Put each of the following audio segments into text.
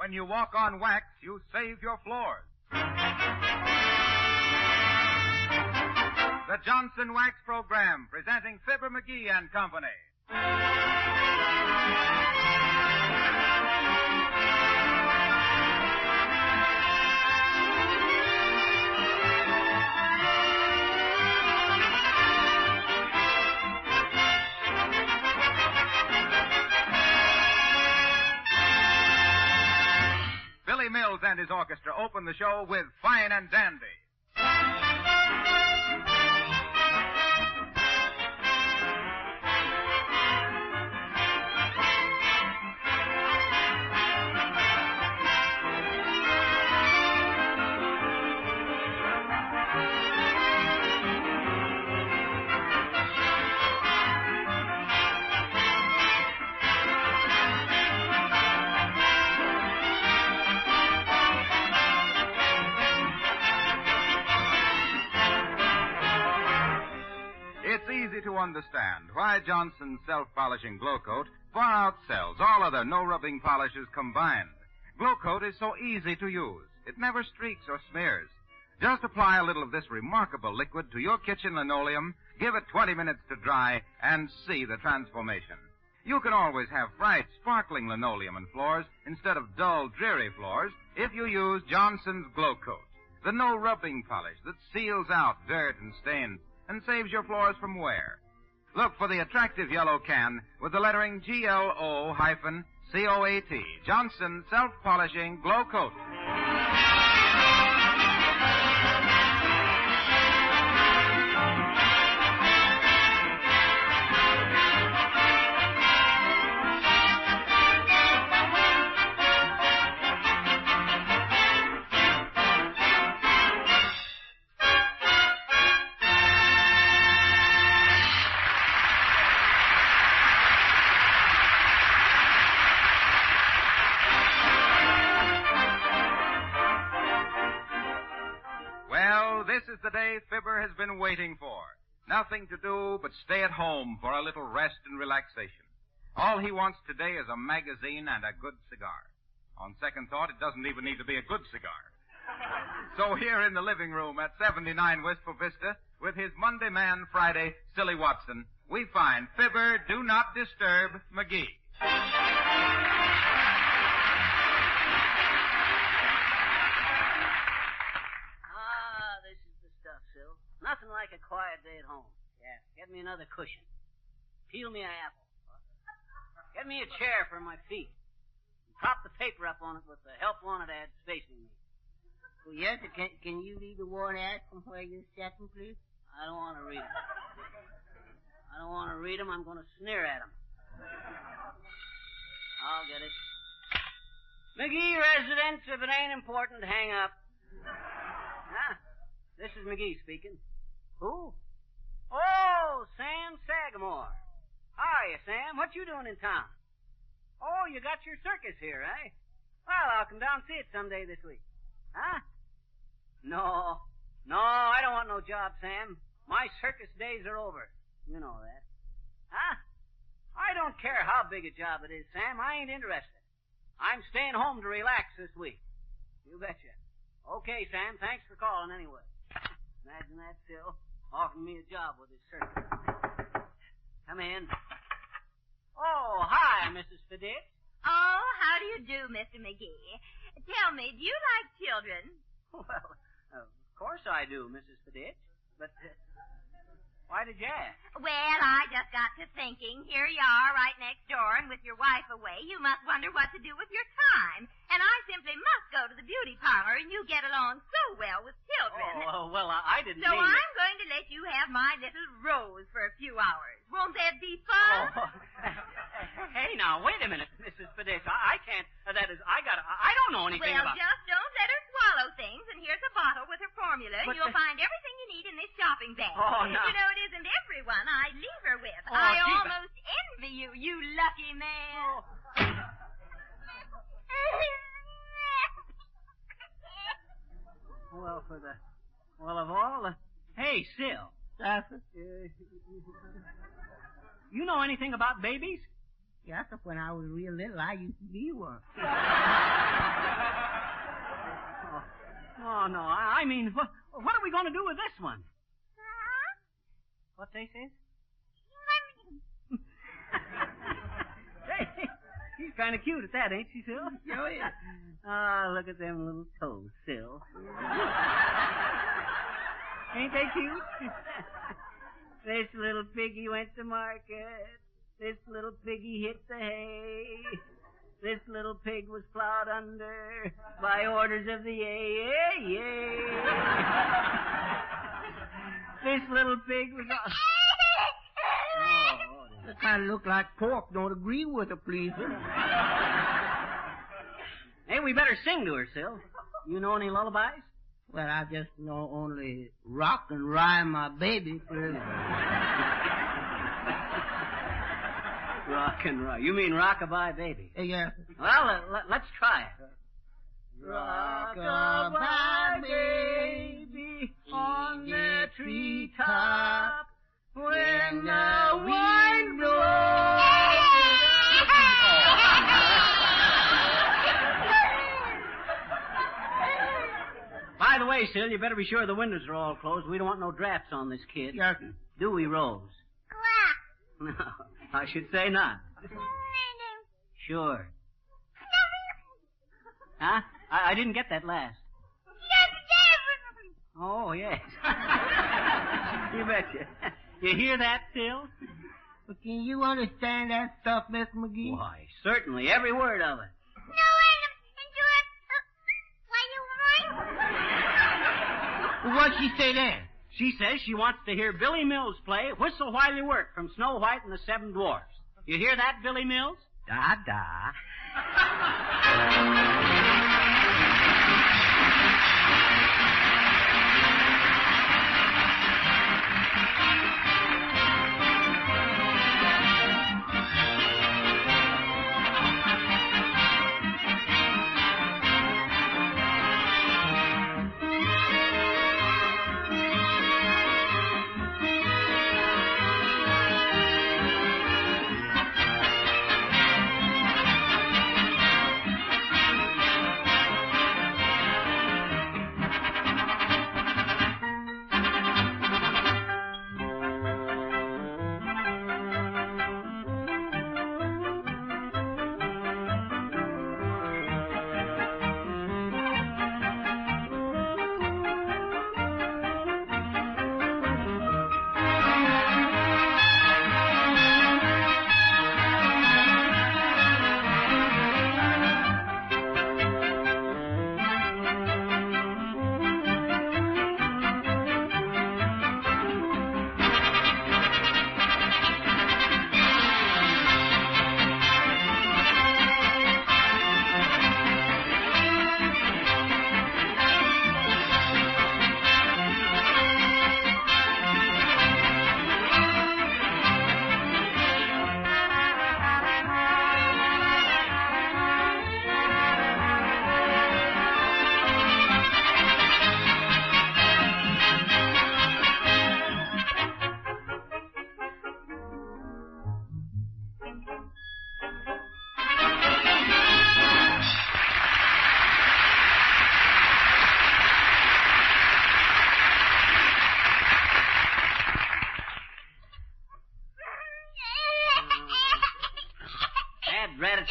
When you walk on wax, you save your floors. The Johnson Wax Program, presenting Fibber McGee and Company. Billy Mills and his orchestra open the show with Fine and Dandy. It's easy to understand why Johnson's self-polishing Glow Coat far outsells all other no-rubbing polishes combined. Glow Coat is so easy to use. It never streaks or smears. Just apply a little of this remarkable liquid to your kitchen linoleum, give it 20 minutes to dry, and see the transformation. You can always have bright, sparkling linoleum and floors instead of dull, dreary floors if you use Johnson's Glow Coat, the no-rubbing polish that seals out dirt and stains and saves your floors from wear. Look for the attractive yellow can with the lettering GLO-COAT, Johnson Self-Polishing Glow Coat. This is the day Fibber has been waiting for. Nothing to do but stay at home for a little rest and relaxation. All he wants today is a magazine and a good cigar. On second thought, it doesn't even need to be a good cigar. So here in the living room at 79 Wistful Vista, with his Monday man Friday, Silly Watson, we find Fibber Do Not Disturb McGee. Nothing like a quiet day at home. Yeah. Get me another cushion. Peel me an apple. Get me a chair for my feet. And prop the paper up on it with the help wanted ads facing me. Well, yes, can you read the warrant ad from where you're sitting, please? I don't want to read them. I don't want to read them. I'm going to sneer at them. I'll get it. McGee residence, if it ain't important, hang up. Huh? This is McGee speaking. Who? Oh, Sam Sagamore. Hiya, Sam. What you doing in town? Oh, you got your circus here, eh? Well, I'll come down and see it someday this week. Huh? No, I don't want no job, Sam. My circus days are over. You know that. Huh? I don't care how big a job it is, Sam. I ain't interested. I'm staying home to relax this week. You betcha. Okay, Sam. Thanks for calling anyway. Imagine that, Phil. Offering me a job with his circus. Come in. Oh, hi, Mrs. Fiditch. Oh, how do you do, Mr. McGee? Tell me, do you like children? Well, of course I do, Mrs. Fiditch. But, why did you ask? Well, I just got to thinking. Here you are right next door, and with your wife away, you must wonder what to do with your time. And I simply must go to the beauty parlor, and you get along so well with children. Oh, well, I didn't So mean... I'm going to let you have my little Rose for a few hours. Won't that be fun? Oh, hey, now, wait a minute, Mrs. Fiditch. I can't... I don't know anything well, about... Well, just don't let her swallow things, and here's a bottle with her formula, and But you'll find everything you need in this shopping bag. Oh, no. You know, it isn't everyone I leave her with. Oh, I gee, almost envy you, you lucky man. Oh. Well, of all the... Hey, Sil. Arthur? You know anything about babies? Yes, when I was real little, I used to be one. Oh, no. I mean, what are we going to do with this one? What they say? Hey, she's kind of cute at that, ain't she, Sil? Oh, yeah. Ah, look at them little toes, Sil. Ain't they cute? This little piggy went to market. This little piggy hit the hay. This little pig was plowed under by orders of the AA. This little pig was... It kind of look like pork. Don't agree with her, please. Hey, we better sing to her, Sil. You know any lullabies? Well, I just know only rock and rhyme my baby, please. Rock and roll. You mean rockabye baby? Yeah. Well, let's try it. Rockabye baby on the treetop when the wind blows. By the way, Sil, you better be sure the windows are all closed. We don't want no drafts on this kid. Yes. Do we, Rose? No, I should say not. Sure. Huh? I didn't get that last. Oh, yes. You betcha. You hear that, Sil? But can you understand that stuff, Miss McGee? Why, certainly, every word of it. What'd she say then? She says she wants to hear Billy Mills play Whistle While You Work from Snow White and the Seven Dwarfs. You hear that, Billy Mills? Da-da.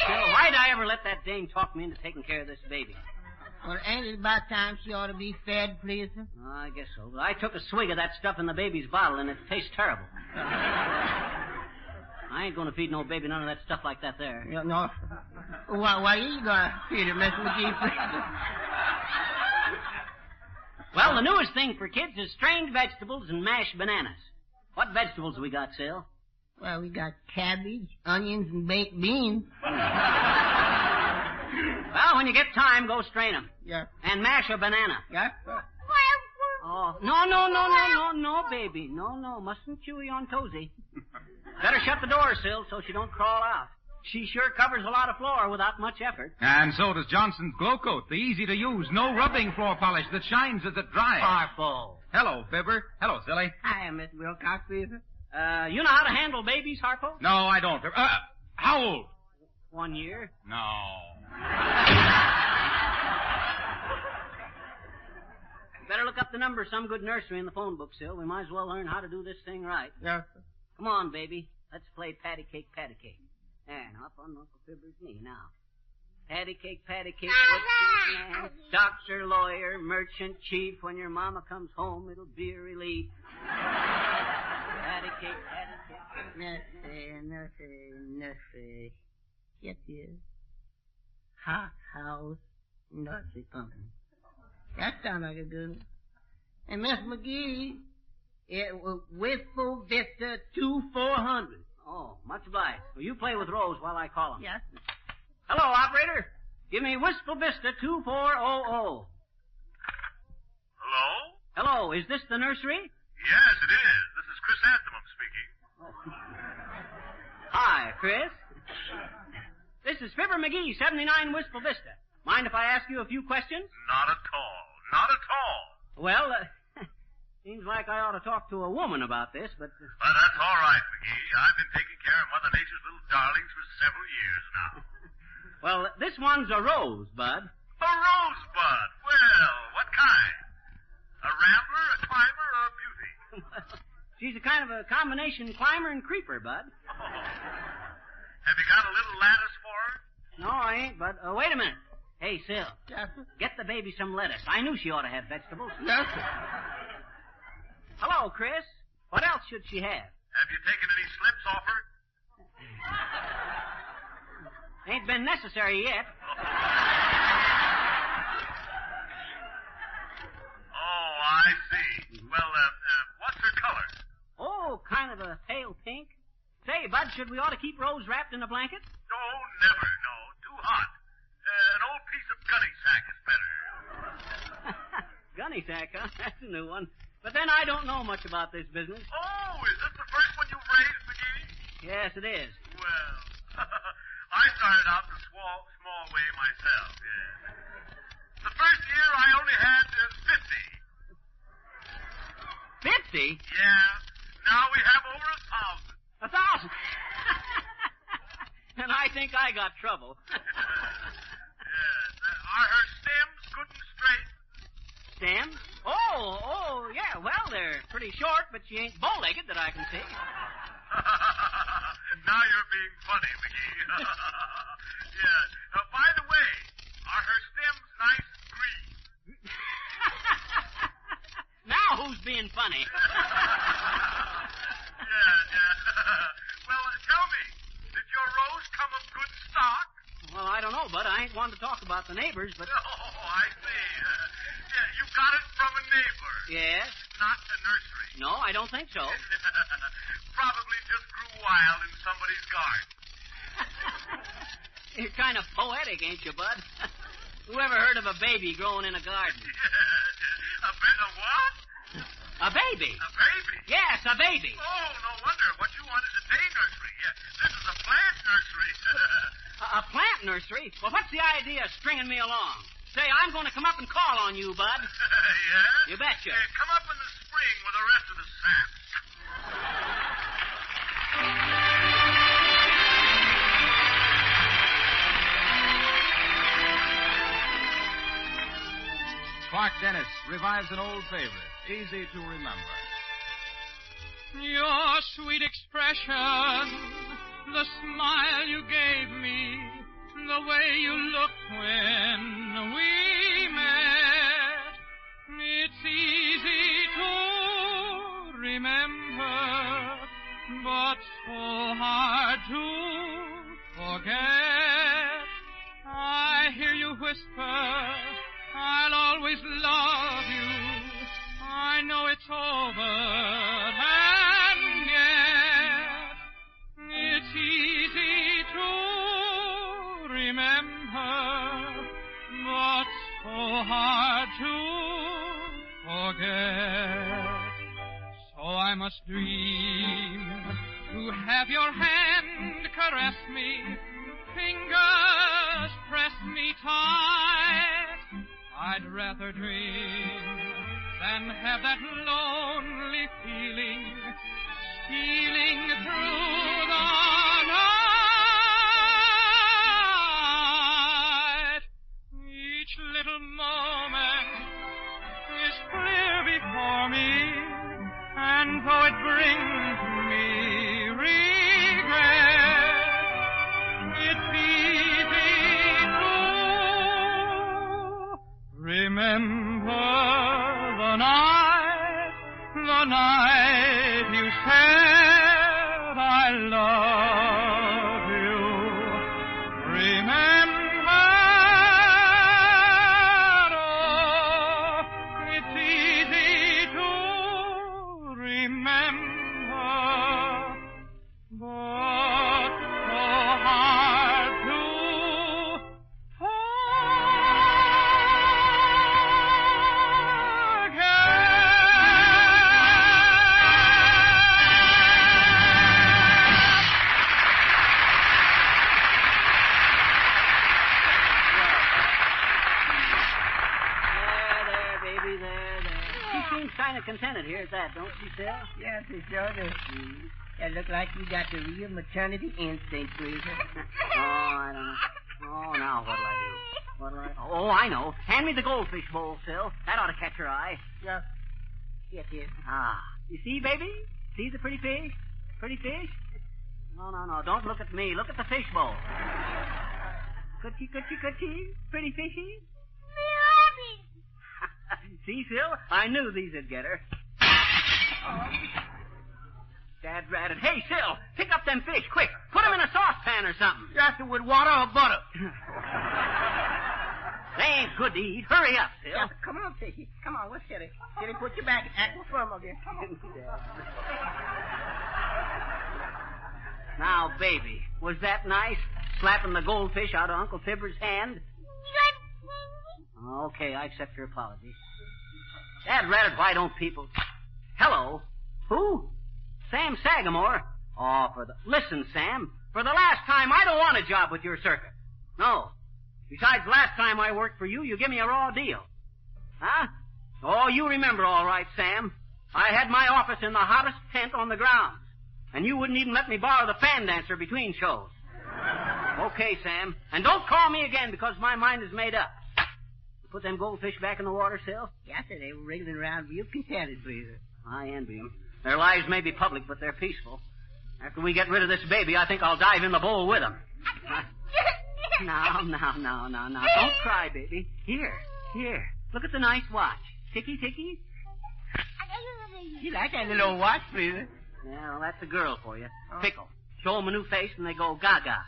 Why'd I ever let that dame talk me into taking care of this baby? Well, ain't it about time she ought to be fed, please? Oh, I guess so. But I took a swig of that stuff in the baby's bottle, and it tastes terrible. I ain't going to feed no baby none of that stuff like that there. Yeah, no. Why you going to feed her, Miss McGee, please? Well, the newest thing for kids is strained vegetables and mashed bananas. What vegetables we got, Sil? Well, we got cabbage, onions, and baked beans. Well, when you get time, go strain them. Yeah. And mash a banana. Yeah. Oh, no, baby. No, mustn't chew on Tozy. Better shut the door, Sil, so she don't crawl out. She sure covers a lot of floor without much effort. And so does Johnson's Glow Coat, the easy-to-use, no-rubbing floor polish that shines as it dries. Harpo. Hello, Fibber. Hello, Silly. Hi, Miss Wilcox, please. You know how to handle babies, Harpo? No, I don't. How How old? 1 year. No. Better look up the number of some good nursery in the phone book, Sil. We might as well learn how to do this thing right. Yes, sir. Come on, baby. Let's play patty cake, patty cake. And up on Uncle Fibber's knee now. Patty cake, what's his man? Doctor, lawyer, merchant, chief. When your mama comes home, it'll be a relief. Patty cake, patty cake. Nursery. Yes, yes. Hot house nursery company. That sounds like a good one. And Miss McGee, it was Wistful Vista 2400. Oh, much obliged. Well, you play with Rose while I call him. Yes. Hello, operator. Give me Wistful Vista 2400. Hello? Hello, is this the nursery? Yes, it is. This is Chrysanthemum speaking. Hi, Chris. This is Fibber McGee, 79 Wistful Vista. Mind if I ask you a few questions? Not at all. Not at all. Well, seems like I ought to talk to a woman about this, but... Well, that's all right, McGee. I've been taking care of Mother Nature's little darlings for several years now. Well, this one's a rosebud. A rosebud? Well, what kind? A rambler, a climber, or a beauty? She's a kind of a combination climber and creeper, Bud. Oh. Have you got a little lattice for her? No, I ain't, Bud. Wait a minute. Hey, Sil. Yes, sir. Get the baby some lettuce. I knew she ought to have vegetables. Yes, sir. Hello, Chris. What else should she have? Have you taken any slips off her? Ain't been necessary yet. Oh, I see. Well, what's her color? Oh, kind of a pale pink. Say, Bud, should we ought to keep Rose wrapped in a blanket? No, never, no. Too hot. An old piece of gunny sack is better. Gunny sack, huh? That's a new one. But then I don't know much about this business. Oh, is this the first one you've raised, McGee? Yes, it is. Well, I started out the small way myself, yes. The first year I only had 50. 50? Yeah. Now we have over 1,000. 1,000? And I think I got trouble. Yes. Are her stems good and straight? Stems? Oh, yeah. Well, they're pretty short, but she ain't bow-legged that I can see. Now you're being funny, McGee. Yeah. By the way, are her stems nice and green? Now who's being funny? Yeah. Well, tell me, did your rose come of good stock? Well, I don't know, Bud. I ain't one to talk about the neighbors, but... Oh, I see. Yeah, you got it from a neighbor. Yes? Not a nursery. No, I don't think so. Probably just grew wild in somebody's garden. You're kind of poetic, ain't you, Bud? Whoever heard of a baby growing in a garden? Yeah. A what? A baby. A baby? Yes, a baby. Oh, no wonder. What you want is a day nursery. Yeah, this is a plant nursery. A plant nursery? Well, what's the idea of stringing me along? Say, I'm going to come up and call on you, Bud. Yeah? You betcha. Yeah, come up in the spring with the rest of the saps. Clark Dennis revives an old favorite, easy to remember. Your sweet expression, the smile you gave me, the way you looked when we met. It's easy to remember, but so hard to forget. I hear you whisper, I'll always love you. I know it's over, and yet it's easy to remember, but so hard to forget. So I must dream to have your hand caress me, fingers press me tight. I'd rather dream than have that lonely feeling stealing through the night. contented here at that, don't you, Sil? Yes, it sure does. It look like you got the real maternity instinct, please. Oh, I don't know. Oh, now what'll I do? Oh, I know. Hand me the goldfish bowl, Sil. That ought to catch your eye. Yes. Yes, yes. Ah. You see, baby? See the pretty fish? Pretty fish? No. Don't look at me. Look at the fish bowl. Coochie. Pretty fishy. See, Sil? I knew these would get her. Dad ratted. Hey, Sil, pick up them fish, quick. Put them in a saucepan or something. Just with water or butter? They ain't good to eat. Hurry up, Sil. Yeah, come on, Fishy. Come on, what's Silly? Silly, put your back in aqua firma again. Come on. Now, baby, was that nice? Slapping the goldfish out of Uncle Fibber's hand? Okay, I accept your apology. Dad ratted, why don't people... Hello? Who? Sam Sagamore? Oh, Listen, Sam, for the last time, I don't want a job with your circuit. No. Besides, last time I worked for you, you give me a raw deal. Huh? Oh, you remember all right, Sam. I had my office in the hottest tent on the grounds, and you wouldn't even let me borrow the fan dancer between shows. Okay, Sam, and don't call me again because my mind is made up. You put them goldfish back in the water, Sil? Yes, sir, they were wriggling around real contented, please. I envy them. Their lives may be public, but they're peaceful. After we get rid of this baby, I think I'll dive in the bowl with them. No. Don't cry, baby. Here. Look at the nice watch. Ticky. You like that little watch, please? Yeah, well, that's a girl for you. Pickle. Show them a new face and they go gaga.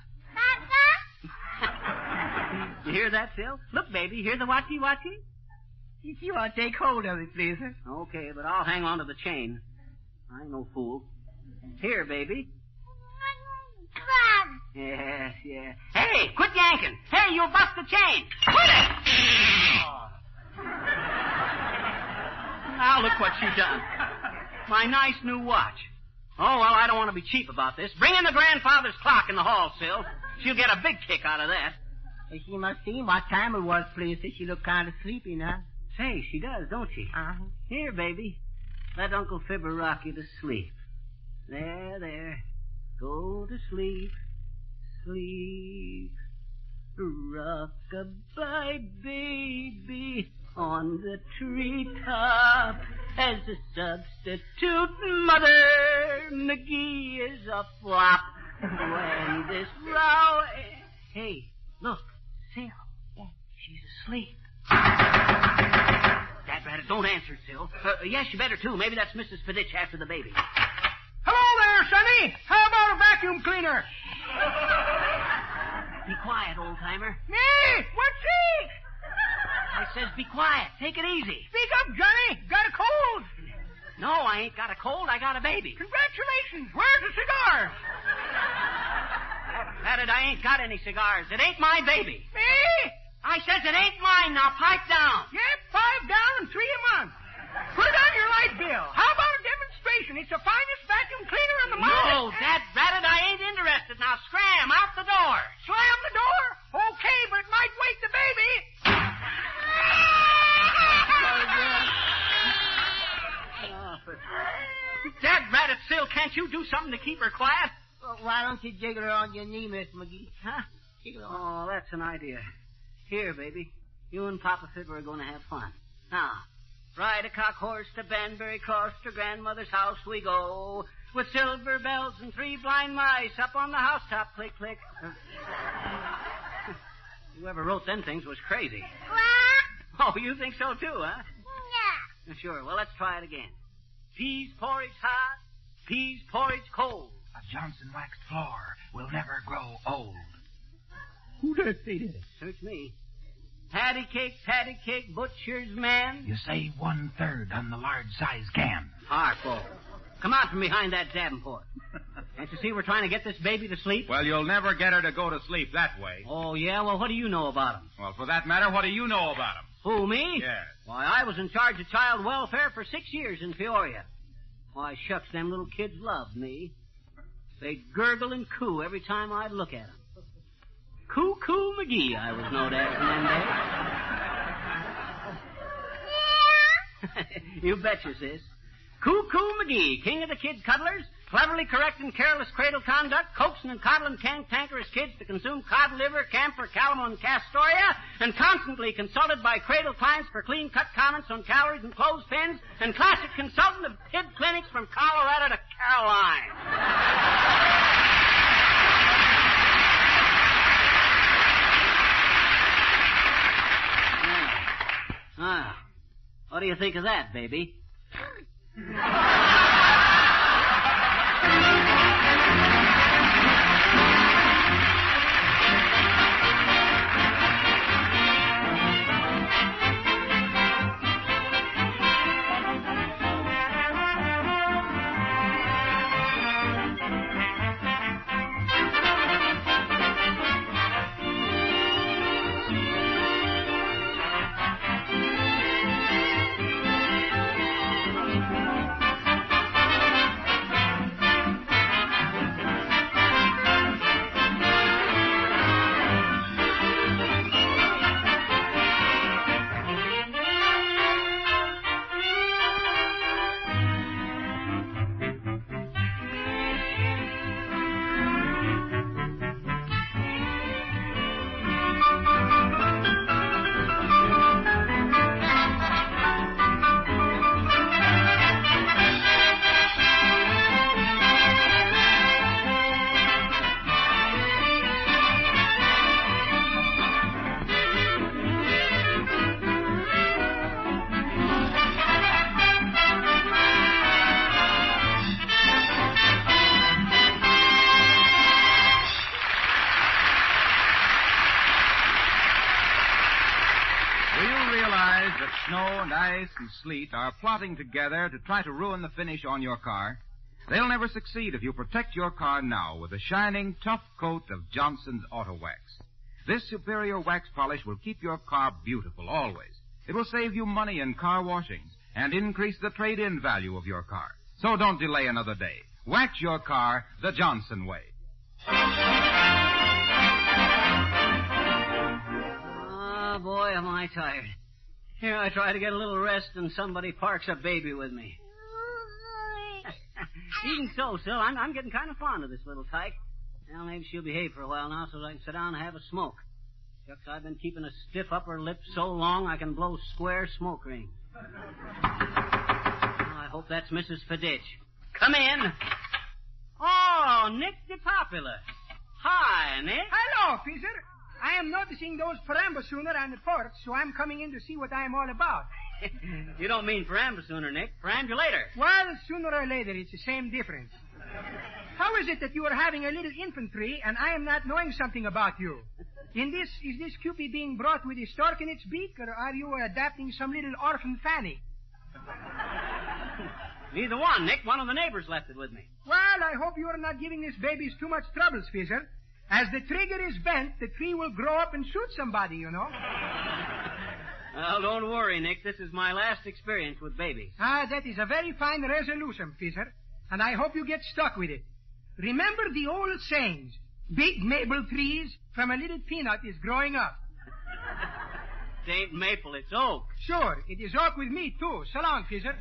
You hear that, Sil? Look, baby, hear the watchy? If you want to take hold of it, please. Okay, but I'll hang on to the chain. I ain't no fool. Here, baby. Yes. Hey, quit yanking. Hey, you'll bust the chain. Quit it! Now look what she done. My nice new watch. Oh, well, I don't want to be cheap about this. Bring in the grandfather's clock in the hall, Sil. She'll get a big kick out of that. She must see what time it was, please. She looked kind of sleepy now. Say, she does, don't she? Uh-huh. Here, baby. Let Uncle Fibber rock you to sleep. There. Go to sleep. Rock-a-bye, baby, on the treetop. As a substitute, Mother McGee is a flop. When this row... Hey, look, Sil. Yeah. She's asleep. Dad Rabbit, don't answer, Sil. Yes, you better, too. Maybe that's Mrs. Fiditch after the baby. Hello there, Sonny. How about a vacuum cleaner? Be quiet, old-timer. Me? What's he? I says be quiet. Take it easy. Speak up, Johnny. Got a cold? No, I ain't got a cold. I got a baby. Congratulations. Where's the cigar? That I ain't got any cigars. It ain't my baby. Me? I says it ain't mine. Now pipe down. Yep, 5 down and 3 a month. Put it on your light bill. How about a demonstration? It's the finest vacuum cleaner on the market. No, Dad Ratted, I ain't interested. Now scram out the door. Slam the door? Okay, but it might wake the baby. Dad Ratted, Sil, can't you do something to keep her quiet? Well, why don't you jiggle her on your knee, Miss McGee? Huh? Jiggle her on. Oh, that's an idea. Here, baby. You and Papa Fibber are going to have fun. Now, ride a cock horse to Banbury Cross, to grandmother's house we go. With silver bells and 3 blind mice up on the housetop. Click, click. Whoever wrote them things was crazy. What? Oh, you think so too, huh? Yeah. Sure. Well, let's try it again. Peas porridge hot, peas porridge cold. A Johnson waxed floor will never grow old. Who does say that? Search me. Patty cake, butcher's man. You save 1/3 on the large size can. Harpo. Come out from behind that davenport. Can't you see we're trying to get this baby to sleep? Well, you'll never get her to go to sleep that way. Oh, yeah? Well, what do you know about him? Well, for that matter, what do you know about him? Who, me? Yes. Why, I was in charge of child welfare for 6 years in Peoria. Why, shucks, them little kids loved me. They'd gurgle and coo every time I'd look at them. Coo McGee, I was known as in them days. You betcha, sis. Coo-Coo McGee, king of the kid cuddlers, cleverly correcting careless cradle conduct, coaxing and coddling cantankerous kids to consume cod liver, camphor, calomel, and castoria, and constantly consulted by cradle clients for clean-cut comments on calories and clothespins, and classic consultant of kid clinics from Colorado to Caroline. What do you think of that, baby? Snow and ice and sleet are plotting together to try to ruin the finish on your car. They'll never succeed if you protect your car now with a shining, tough coat of Johnson's Auto Wax. This superior wax polish will keep your car beautiful always. It will save you money in car washings and increase the trade-in value of your car. So don't delay another day. Wax your car the Johnson way. Oh, boy, am I tired. Here I try to get a little rest, and somebody parks a baby with me. Even so, Sil, I'm getting kind of fond of this little tyke. Well, maybe she'll behave for a while now so I can sit down and have a smoke. Shucks, I've been keeping a stiff upper lip so long I can blow square smoke rings. I hope that's Mrs. Fiditch. Come in. Oh, Nick the Popular. Hi, Nick. Hello, Fizzer. I am noticing those perambasooner on the porch, so I'm coming in to see what I am all about. You don't mean perambasooner, Nick. Perambulator. Well, sooner or later, it's the same difference. How is it that you are having a little infantry and I am not knowing something about you? Is this Cupid being brought with a stork in its beak, or are you adapting some little orphan Fanny? Neither one, Nick. One of the neighbors left it with me. Well, I hope you are not giving these babies too much trouble, Fizzer. As the trigger is bent, the tree will grow up and shoot somebody, you know. Well, don't worry, Nick. This is my last experience with babies. That is a very fine resolution, Fizzer, and I hope you get stuck with it. Remember the old sayings. Big maple trees from a little peanut is growing up. It ain't maple, it's oak. Sure, it is oak with me, too. So long, Fizzer.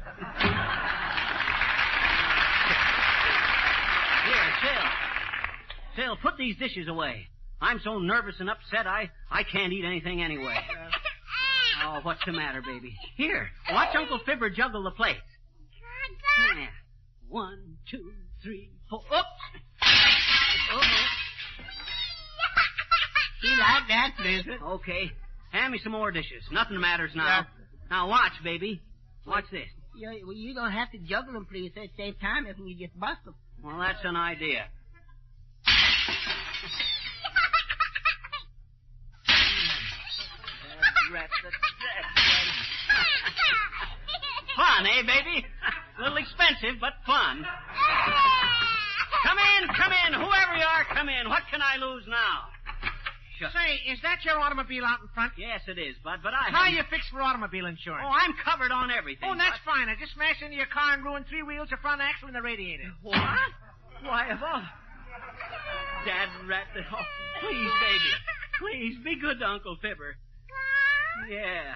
Here, Sil, put these dishes away. I'm so nervous and upset, I can't eat anything anyway. Oh, what's the matter, baby? Here, watch Uncle Fibber juggle the plates. Yeah. 1, 2, 3, 4. Oops! You like that, Blizzard? Okay. Hand me some more dishes. Nothing matters now. Now watch, baby. Watch this. You don't have to juggle them, please. At the same time, if you just bust them. Well, that's an idea. Fun, eh, baby? A little expensive, but fun. Come in. Whoever you are, come in. What can I lose now? Sure. Say, is that your automobile out in front? Yes, it is, Bud, but I How are you fixed for automobile insurance? Oh, I'm covered on everything. Oh, that's fine. I just smashed into your car and ruined 3 wheels, your front axle, and the radiator. What? Why, of all... Dad rat the... Oh, please, baby. Please, be good to Uncle Fibber. Yeah.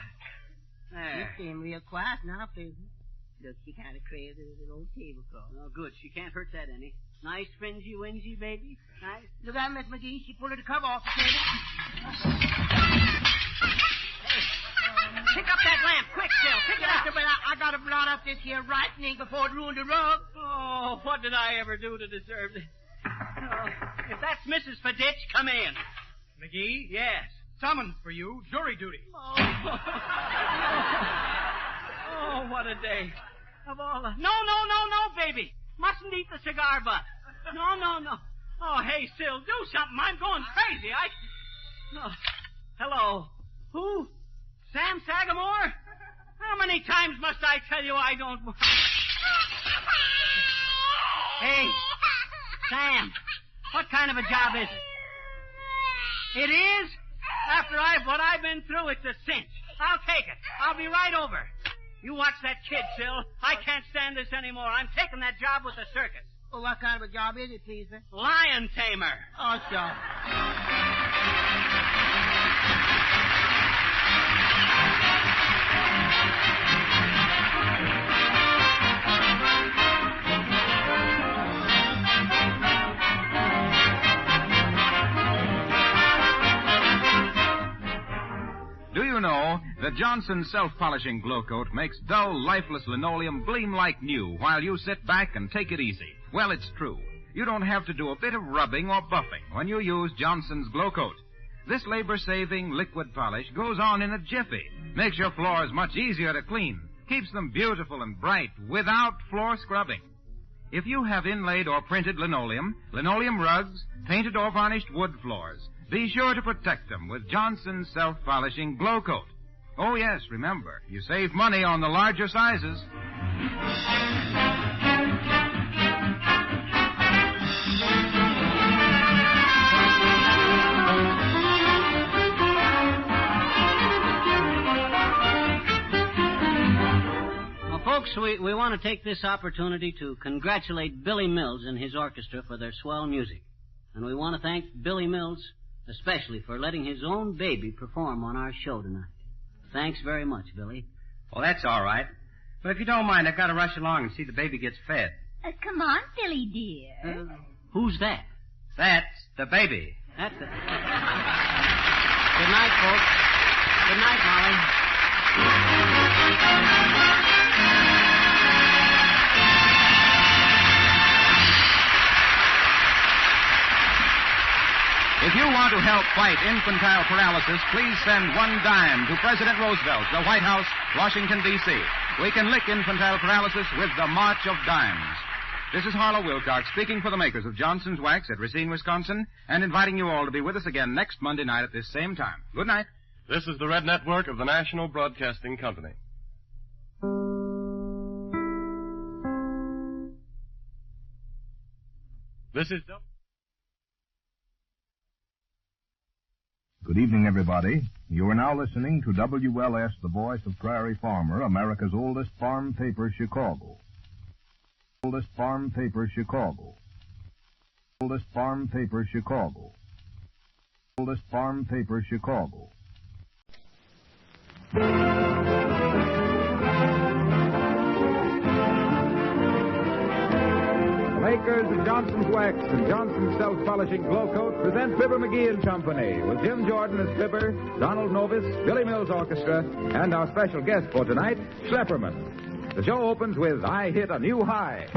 She's staying real quiet now, please. Look, she kind of craves a little old tablecloth. Oh, good. She can't hurt that any. Nice, fringy-wingy, baby. Nice. Look out, Miss McGee. She pulled the cover off the table. Hey, pick up that lamp. Quick, Phil. Pick it up. But I got to blot up this here whitening before it ruined the rug. Oh, what did I ever do to deserve this? Oh, if that's Mrs. Fiditch, come in. McGee? Yes. Summons for you. Jury duty. Oh, what a day. Of all the... No, baby. Mustn't eat the cigar butt. No. Oh, hey, Sil, do something. I'm going crazy. Oh. Hello. Who? Sam Sagamore? How many times must I tell you I don't... Hey, Sam, what kind of a job is it? It is? After what I've been through, it's a cinch. I'll take it. I'll be right over. You watch that kid, Sil. I can't stand this anymore. I'm taking that job with the circus. Well, what kind of a job is it, please, sir? Lion tamer. Oh, sure. Do you know that Johnson's self-polishing glow coat makes dull, lifeless linoleum gleam like new while you sit back and take it easy? Well, it's true. You don't have to do a bit of rubbing or buffing when you use Johnson's glow coat. This labor-saving liquid polish goes on in a jiffy, makes your floors much easier to clean, keeps them beautiful and bright without floor scrubbing. If you have inlaid or printed linoleum rugs, painted or varnished wood floors, be sure to protect them with Johnson's self-polishing glow coat. Oh, yes, remember, you save money on the larger sizes. Well, folks, we want to take this opportunity to congratulate Billy Mills and his orchestra for their swell music. And we want to thank Billy Mills especially for letting his own baby perform on our show tonight. Thanks very much, Billy. Well, that's all right. But if you don't mind, I've got to rush along and see the baby gets fed. Come on, Billy dear. Who's that? That's the baby. That's it. Good night, folks. Good night, Molly. If you want to help fight infantile paralysis, please send $1 to President Roosevelt, the White House, Washington, D.C. We can lick infantile paralysis with the March of Dimes. This is Harlow Wilcox speaking for the makers of Johnson's Wax at Racine, Wisconsin, and inviting you all to be with us again next Monday night at this same time. Good night. This is the Red Network of the National Broadcasting Company. This is... Good evening, everybody. You are now listening to WLS, the voice of Prairie Farmer, America's oldest farm paper, Chicago. Oldest farm paper, Chicago. Oldest farm paper, Chicago. Oldest farm paper, Chicago. Makers of Johnson's Wax and Johnson's Self-Polishing Glow Coat present Fibber McGee and Company with Jim Jordan as Fibber, Donald Novis, Billy Mills Orchestra, and our special guest for tonight, Schlepperman. The show opens with I Hit a New High.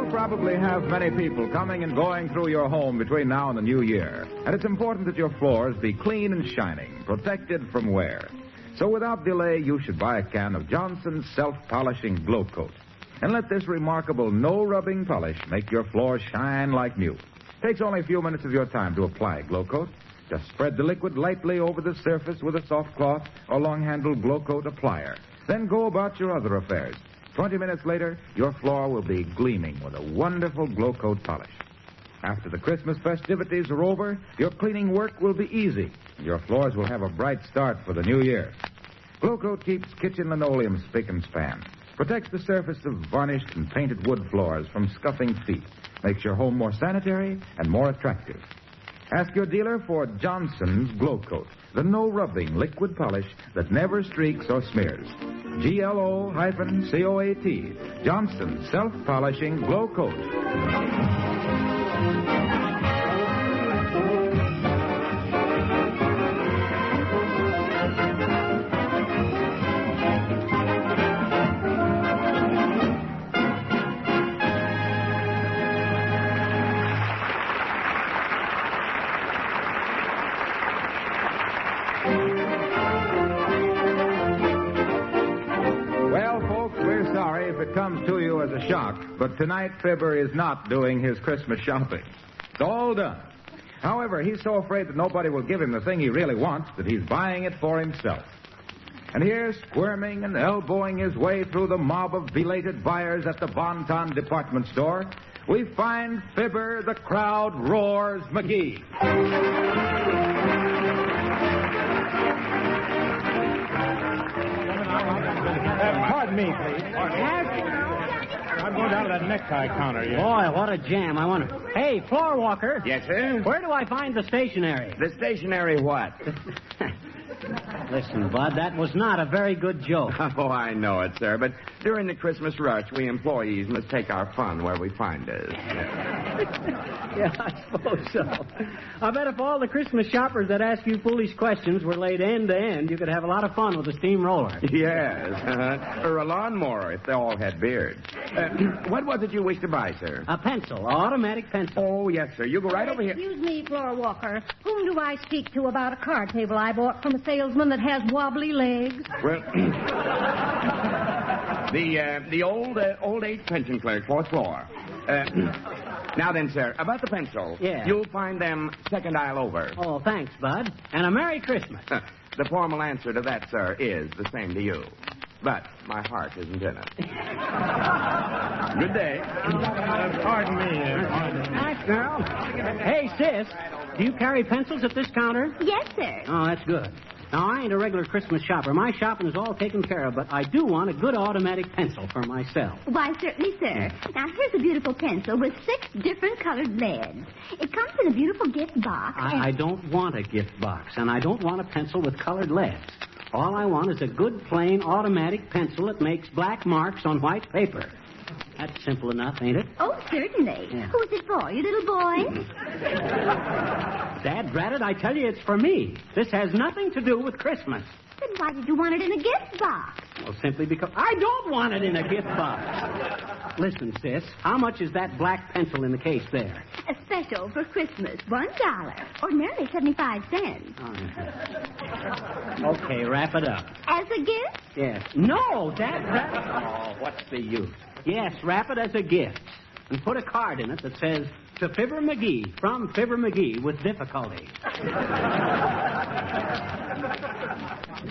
Probably have many people coming and going through your home between now and the new year. And it's important that your floors be clean and shining, protected from wear. So without delay, you should buy a can of Johnson's Self-Polishing Glow Coat. And let this remarkable no-rubbing polish make your floors shine like new. Takes only a few minutes of your time to apply Glow Coat. Just spread the liquid lightly over the surface with a soft cloth or long-handled Glow Coat applier. Then go about your other affairs. 20 minutes later, your floor will be gleaming with a wonderful Glow Coat polish. After the Christmas festivities are over, your cleaning work will be easy. Your floors will have a bright start for the new year. Glow Coat keeps kitchen linoleum spick and span. Protects the surface of varnished and painted wood floors from scuffing feet. Makes your home more sanitary and more attractive. Ask your dealer for Johnson's Glow Coat, the no-rubbing liquid polish that never streaks or smears. GLO-COAT, Johnson's self-polishing Glow Coat. Comes to you as a shock, but tonight Fibber is not doing his Christmas shopping. It's all done. However, he's so afraid that nobody will give him the thing he really wants that he's buying it for himself. And here, squirming and elbowing his way through the mob of belated buyers at the Bon-Ton department store, we find Fibber the Crowd Roars McGee. Pardon me, please. I'm going down to that necktie counter, yeah. Boy, what a jam. I wonder. Hey, floor walker. Yes, sir? Where do I find the stationery? The stationery what? Listen, Bud, that was not a very good joke. Oh, I know it, sir, but during the Christmas rush, we employees must take our fun where we find it. Yeah, I suppose so. I bet if all the Christmas shoppers that ask you foolish questions were laid end to end, you could have a lot of fun with a steamroller. Yes, or a lawnmower if they all had beards. What was it you wished to buy, sir? A pencil, an automatic pencil. Oh, yes, sir. You go right over here. Excuse me, floor walker. Whom do I speak to about a card table I bought from a salesman that has wobbly legs? Well, the old age pension clerk, 4th floor. Now then, sir, about the pencil. Yeah. You'll find them second aisle over. Oh, thanks, Bud. And a Merry Christmas. The formal answer to that, sir, is the same to you. But my heart isn't in it. Good day. Pardon me. Nice girl. Hey, sis, do you carry pencils at this counter? Yes, sir. Oh, that's good. Now, I ain't a regular Christmas shopper. My shopping is all taken care of, but I do want a good automatic pencil for myself. Why, certainly, sir. Now, here's a beautiful pencil with 6 different colored leads. It comes in a beautiful gift box. I don't want a gift box, and I don't want a pencil with colored leads. All I want is a good, plain, automatic pencil that makes black marks on white paper. That's simple enough, ain't it? Oh, certainly. Yeah. Who's it for, you little boy? Dad, drat it, I tell you, it's for me. This has nothing to do with Christmas. Then why did you want it in a gift box? Well, simply because I don't want it in a gift box. Listen, sis, how much is that black pencil in the case there? A special for Christmas, $1. Ordinarily 75 cents. Okay, wrap it up. As a gift? Yes. No, Dad, wrap it. Oh, what's the use? Yes, wrap it as a gift. And put a card in it that says, to Fibber McGee, from Fibber McGee with difficulty.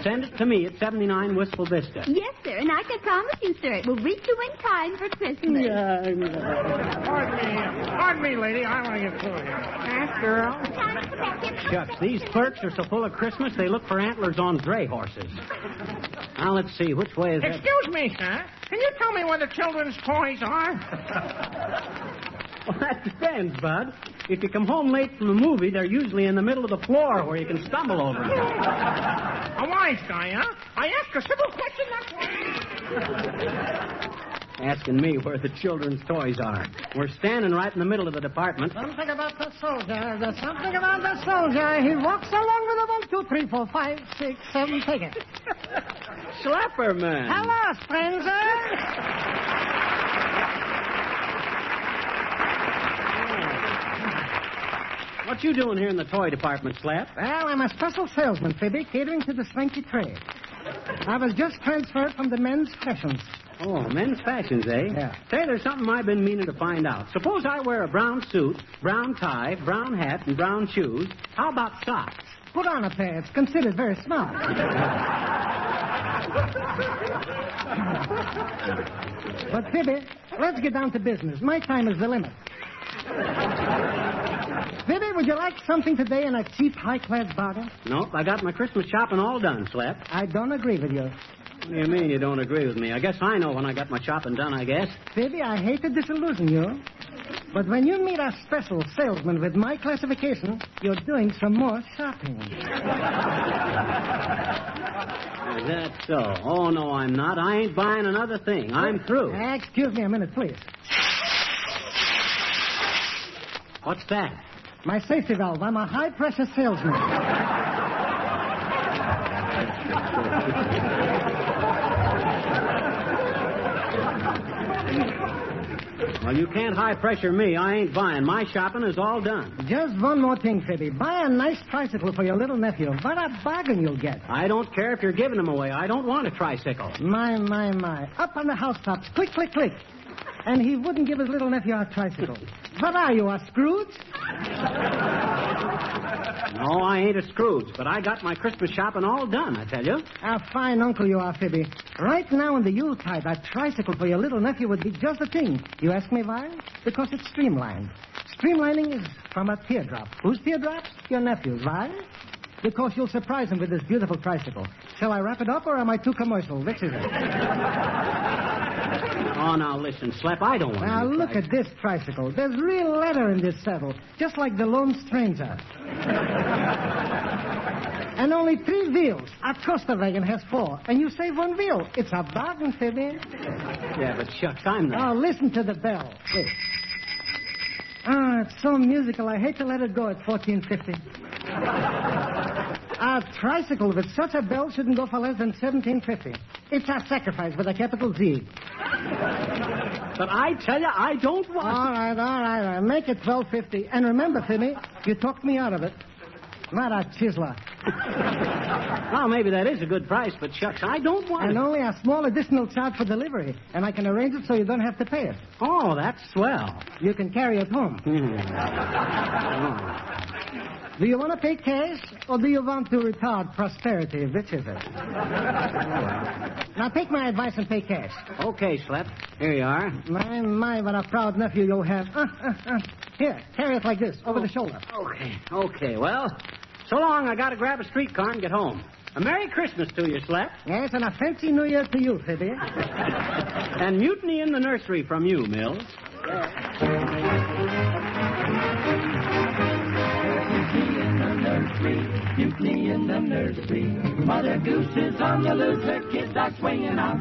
Send it to me at 79 Wistful Vista. Yes, sir, and I can promise you, sir, it will reach you in time for Christmas. Pardon me, lady. I want to get through here. Ask, girl. Shucks, these clerks are so full of Christmas, they look for antlers on dray horses. Now, let's see, which way is it? Excuse me, sir. Can you tell me where the children's toys are? Well, that depends, Bud. If you come home late from a movie, they're usually in the middle of the floor where you can stumble over them. A wise guy, huh? I ask a simple question, that's why. Asking me where the children's toys are. We're standing right in the middle of the department. Something about the soldier. There's something about the soldier. He walks along with a 1, 2, 3, 4, 5, 6, 7 ticket. Slapper man. Hello, stranger. What you doing here in the toy department, Slap? Well, I'm a special salesman, Fibby, catering to the swanky trade. I was just transferred from the men's fashions. Oh, men's fashions, eh? Yeah. Say, there's something I've been meaning to find out. Suppose I wear a brown suit, brown tie, brown hat, and brown shoes. How about socks? Put on a pair. It's considered very smart. But, Fibby, let's get down to business. My time is the limit. Phoebe, would you like something today in a cheap, high-class bargain? Nope, I got my Christmas shopping all done, Slap. I don't agree with you. What do you mean you don't agree with me? I guess I know when I got my shopping done, I guess. Phoebe, I hate to disillusion you, but when you meet a special salesman with my classification, you're doing some more shopping. Is that so? Oh, no, I'm not. I ain't buying another thing. I'm through. Excuse me a minute, please. What's that? My safety valve. I'm a high-pressure salesman. Well, you can't high-pressure me. I ain't buying. My shopping is all done. Just one more thing, Phoebe. Buy a nice tricycle for your little nephew. What a bargain you'll get. I don't care if you're giving them away. I don't want a tricycle. My. Up on the housetops. Click, click, click. And he wouldn't give his little nephew a tricycle. What are you, a Scrooge? No, I ain't a Scrooge, but I got my Christmas shopping all done, I tell you. A fine uncle you are, Phoebe. Right now in the Yuletide, a tricycle for your little nephew would be just the thing. You ask me why? Because it's streamlined. Streamlining is from a teardrop. Whose teardrops? Your nephew's. Why? Because you'll surprise him with this beautiful tricycle. Shall I wrap it up, or am I too commercial? Which is it? Oh, now listen, Slap, I don't want to. Now look at this tricycle. There's real leather in this saddle, just like the Lone Stranger. And only 3 wheels. A Costa wagon has 4, and you save 1 wheel. It's a bargain, Phoebe. Yeah, but shucks, I'm not. Oh, listen to the bell. Wait. Ah, it's so musical. I hate to let it go at $14.50. A tricycle with such a bell shouldn't go for less than $17.50. It's a sacrifice with a capital Z. But I tell you, I don't want... All right. Make it $12.50. And remember, Phoebe, you talked me out of it. Not a chiseler. Well, maybe that is a good price, but shucks, I don't want And it. only a small additional charge for delivery. And I can arrange it so you don't have to pay it. Oh, that's swell. You can carry it home. Do you want to pay cash, or do you want to retard prosperity? Which is it? Now, take my advice and pay cash. Okay, Slap. Here you are. My, what a proud nephew you'll have. Here, carry it like this, over the shoulder. Okay. Well, so long. I got to grab a streetcar and get home. A Merry Christmas to you, Slap. Yes, and a fancy New Year to you, Phoebe. And mutiny in the nursery from you, Mills. Mutiny in the nursery. Mother Goose is on the loose. Her kids are swinging out.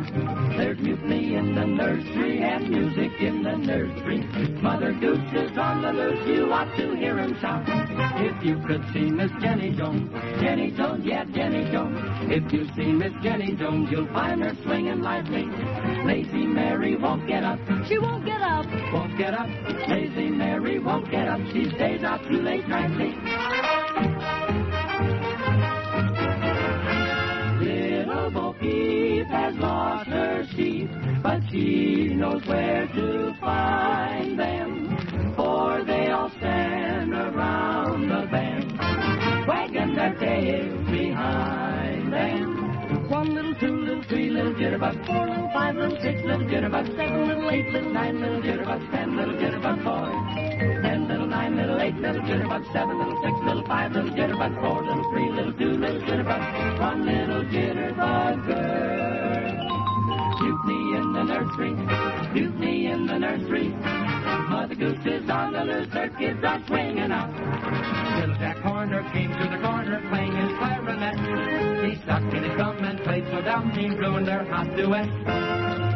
There's mutiny in the nursery and music in the nursery. Mother Goose is on the loose. You ought to hear him shout. If you could see Miss Jenny Jones, Jenny Jones, yeah, Jenny Jones. If you see Miss Jenny Jones, you'll find her swinging lively. Lazy Mary won't get up. She won't get up. Won't get up. Lazy Mary won't get up. She stays out too late nightly. Little Bo Peep has lost her sheep, but she knows where to find them, for they all stand around the bend, wagging their tails behind them. 1 little, 2 little, 3 little jitterbugs, 4 little, 5 little, 6 little jitterbugs, 7 little, 8 little, 9 little jitterbugs, 10 little jitterbug boys, 10 little, 9 little, 8 little jitterbugs, 7 little, 6 little, 5 little jitterbugs, 4 little, 3 little, 2 little jitterbugs, 1 little jitterbug girl. Mutiny in the nursery, mutiny in the nursery. Mother Goose is on the loose, her kids are swinging out. Little Jack Horner came to the corner playing his clarinet. He stuck in his gum and played so down he ruined their hot duet.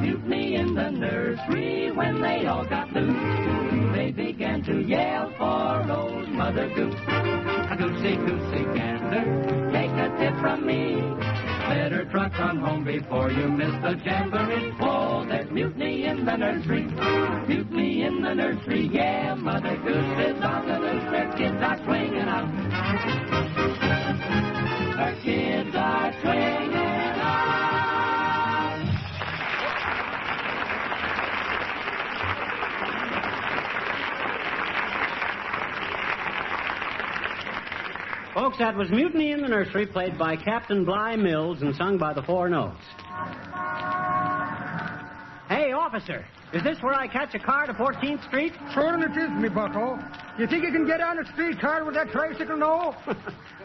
Mutiny in the nursery when they all got loose. They began to yell for old Mother Goose. A goosey, goosey gander, take a tip from me. Better trot on home before you miss the jamboree. Oh, there's mutiny in the nursery. Mutiny in the nursery. Yeah, Mother Goose is on the loose. Her kids are swinging out. Her kids are swinging out. Folks, that was Mutiny in the Nursery, played by Captain Bligh Mills and sung by the Four Notes. Hey, officer, is this where I catch a car to 14th Street? Sure it is, me bucko. You think you can get on a streetcar with that tricycle, no?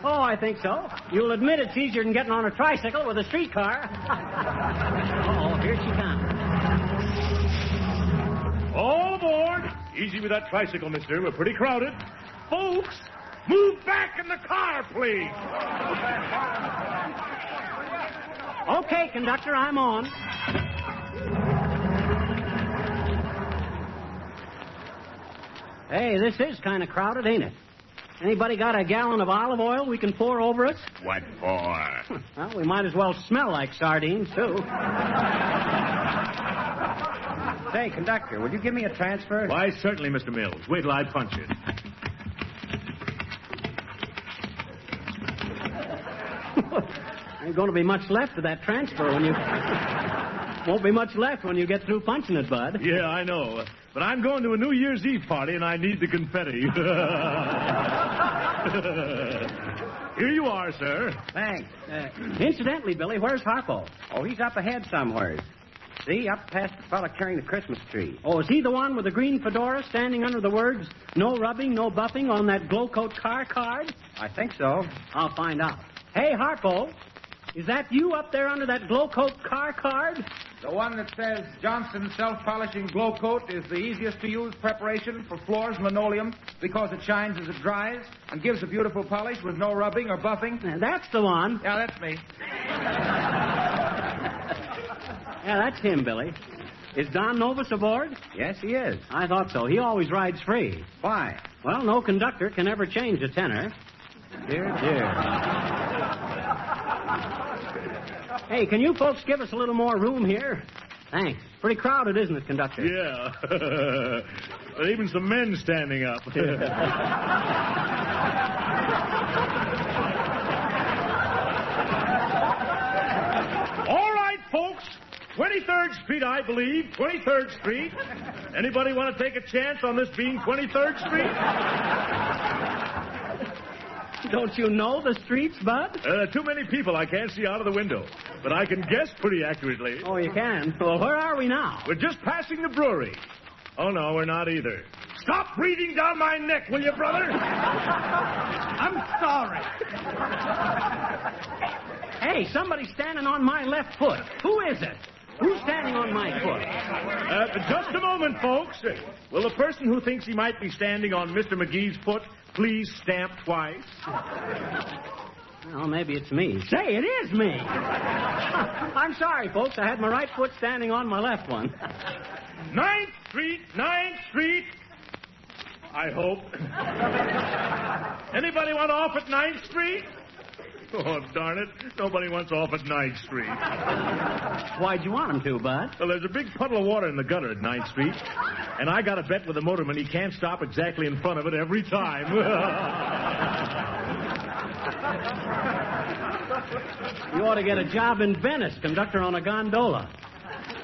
Oh, I think so. You'll admit it's easier than getting on a tricycle with a streetcar. Uh-oh, here she comes. All aboard. Easy with that tricycle, mister. We're pretty crowded. Folks, move back in the car, please. Okay, conductor, I'm on. Hey, this is kind of crowded, ain't it? Anybody got a gallon of olive oil we can pour over us? What for? Well, we might as well smell like sardines, too. Say, conductor, would you give me a transfer? Why, certainly, Mr. Mills. Wait till I punch it. Ain't going to be much left of that transfer when you... Won't be much left when you get through punching it, Bud. Yeah, I know. But I'm going to a New Year's Eve party, and I need the confetti. Here you are, sir. Thanks. Incidentally, Billy, where's Harpo? Oh, he's up ahead somewhere. See, up past the fella carrying the Christmas tree. Oh, is he the one with the green fedora standing under the words, no rubbing, no buffing on that glow coat car card? I think so. I'll find out. Hey, Harpo, is that you up there under that glow coat car card? The one that says Johnson self-polishing glow coat is the easiest to use preparation for floors and linoleum because it shines as it dries and gives a beautiful polish with no rubbing or buffing. That's the one. Yeah, that's me. Yeah, that's him, Billy. Is Don Novus aboard? Yes, he is. I thought so. He always rides free. Why? Well, no conductor can ever change a tenor. Dear, dear. Hey, can you folks give us a little more room here? Thanks. Pretty crowded, isn't it, conductor? Yeah. But even some men standing up. All right, folks. 23rd Street, I believe. 23rd Street. Anybody want to take a chance on this being 23rd Street? Don't you know the streets, Bud? Too many people. I can't see out of the window. But I can guess pretty accurately. Oh, you can? Well, where are we now? We're just passing the brewery. Oh, no, we're not either. Stop breathing down my neck, will you, brother? I'm sorry. Hey, somebody's standing on my left foot. Who is it? Who's standing on my foot? Just a moment, folks. Will the person who thinks he might be standing on Mr. McGee's foot please stamp twice? Well, maybe it's me. Say, it is me. I'm sorry, folks. I had my right foot standing on my left one. 9th Street, 9th Street. I hope. Anybody want off at 9th Street? Oh, darn it. Nobody wants off at 9th Street. Why'd you want him to, Bud? Well, there's a big puddle of water in the gutter at 9th Street. And I got a bet with the motorman he can't stop exactly in front of it every time. You ought to get a job in Venice, conductor on a gondola.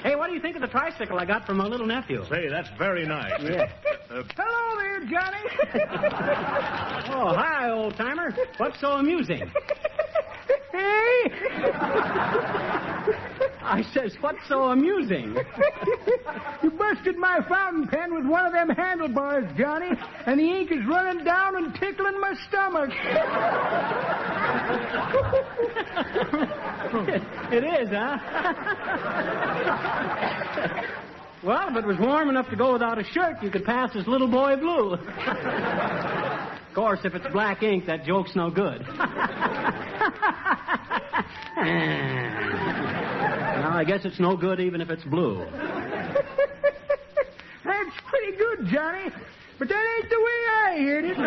Hey, what do you think of the tricycle I got from my little nephew? Say, that's very nice. Yeah. Hello there, Johnny. Oh, hi, old-timer. What's so amusing? Hey? I says, what's so amusing? You busted my fountain pen with one of them handlebars, Johnny, and the ink is running down and tickling my stomach. It is, huh? Well, if it was warm enough to go without a shirt, you could pass as Little Boy Blue. Of course, if it's black ink, that joke's no good. Well, I guess it's no good even if it's blue. That's pretty good, Johnny. But that ain't the way I heard it.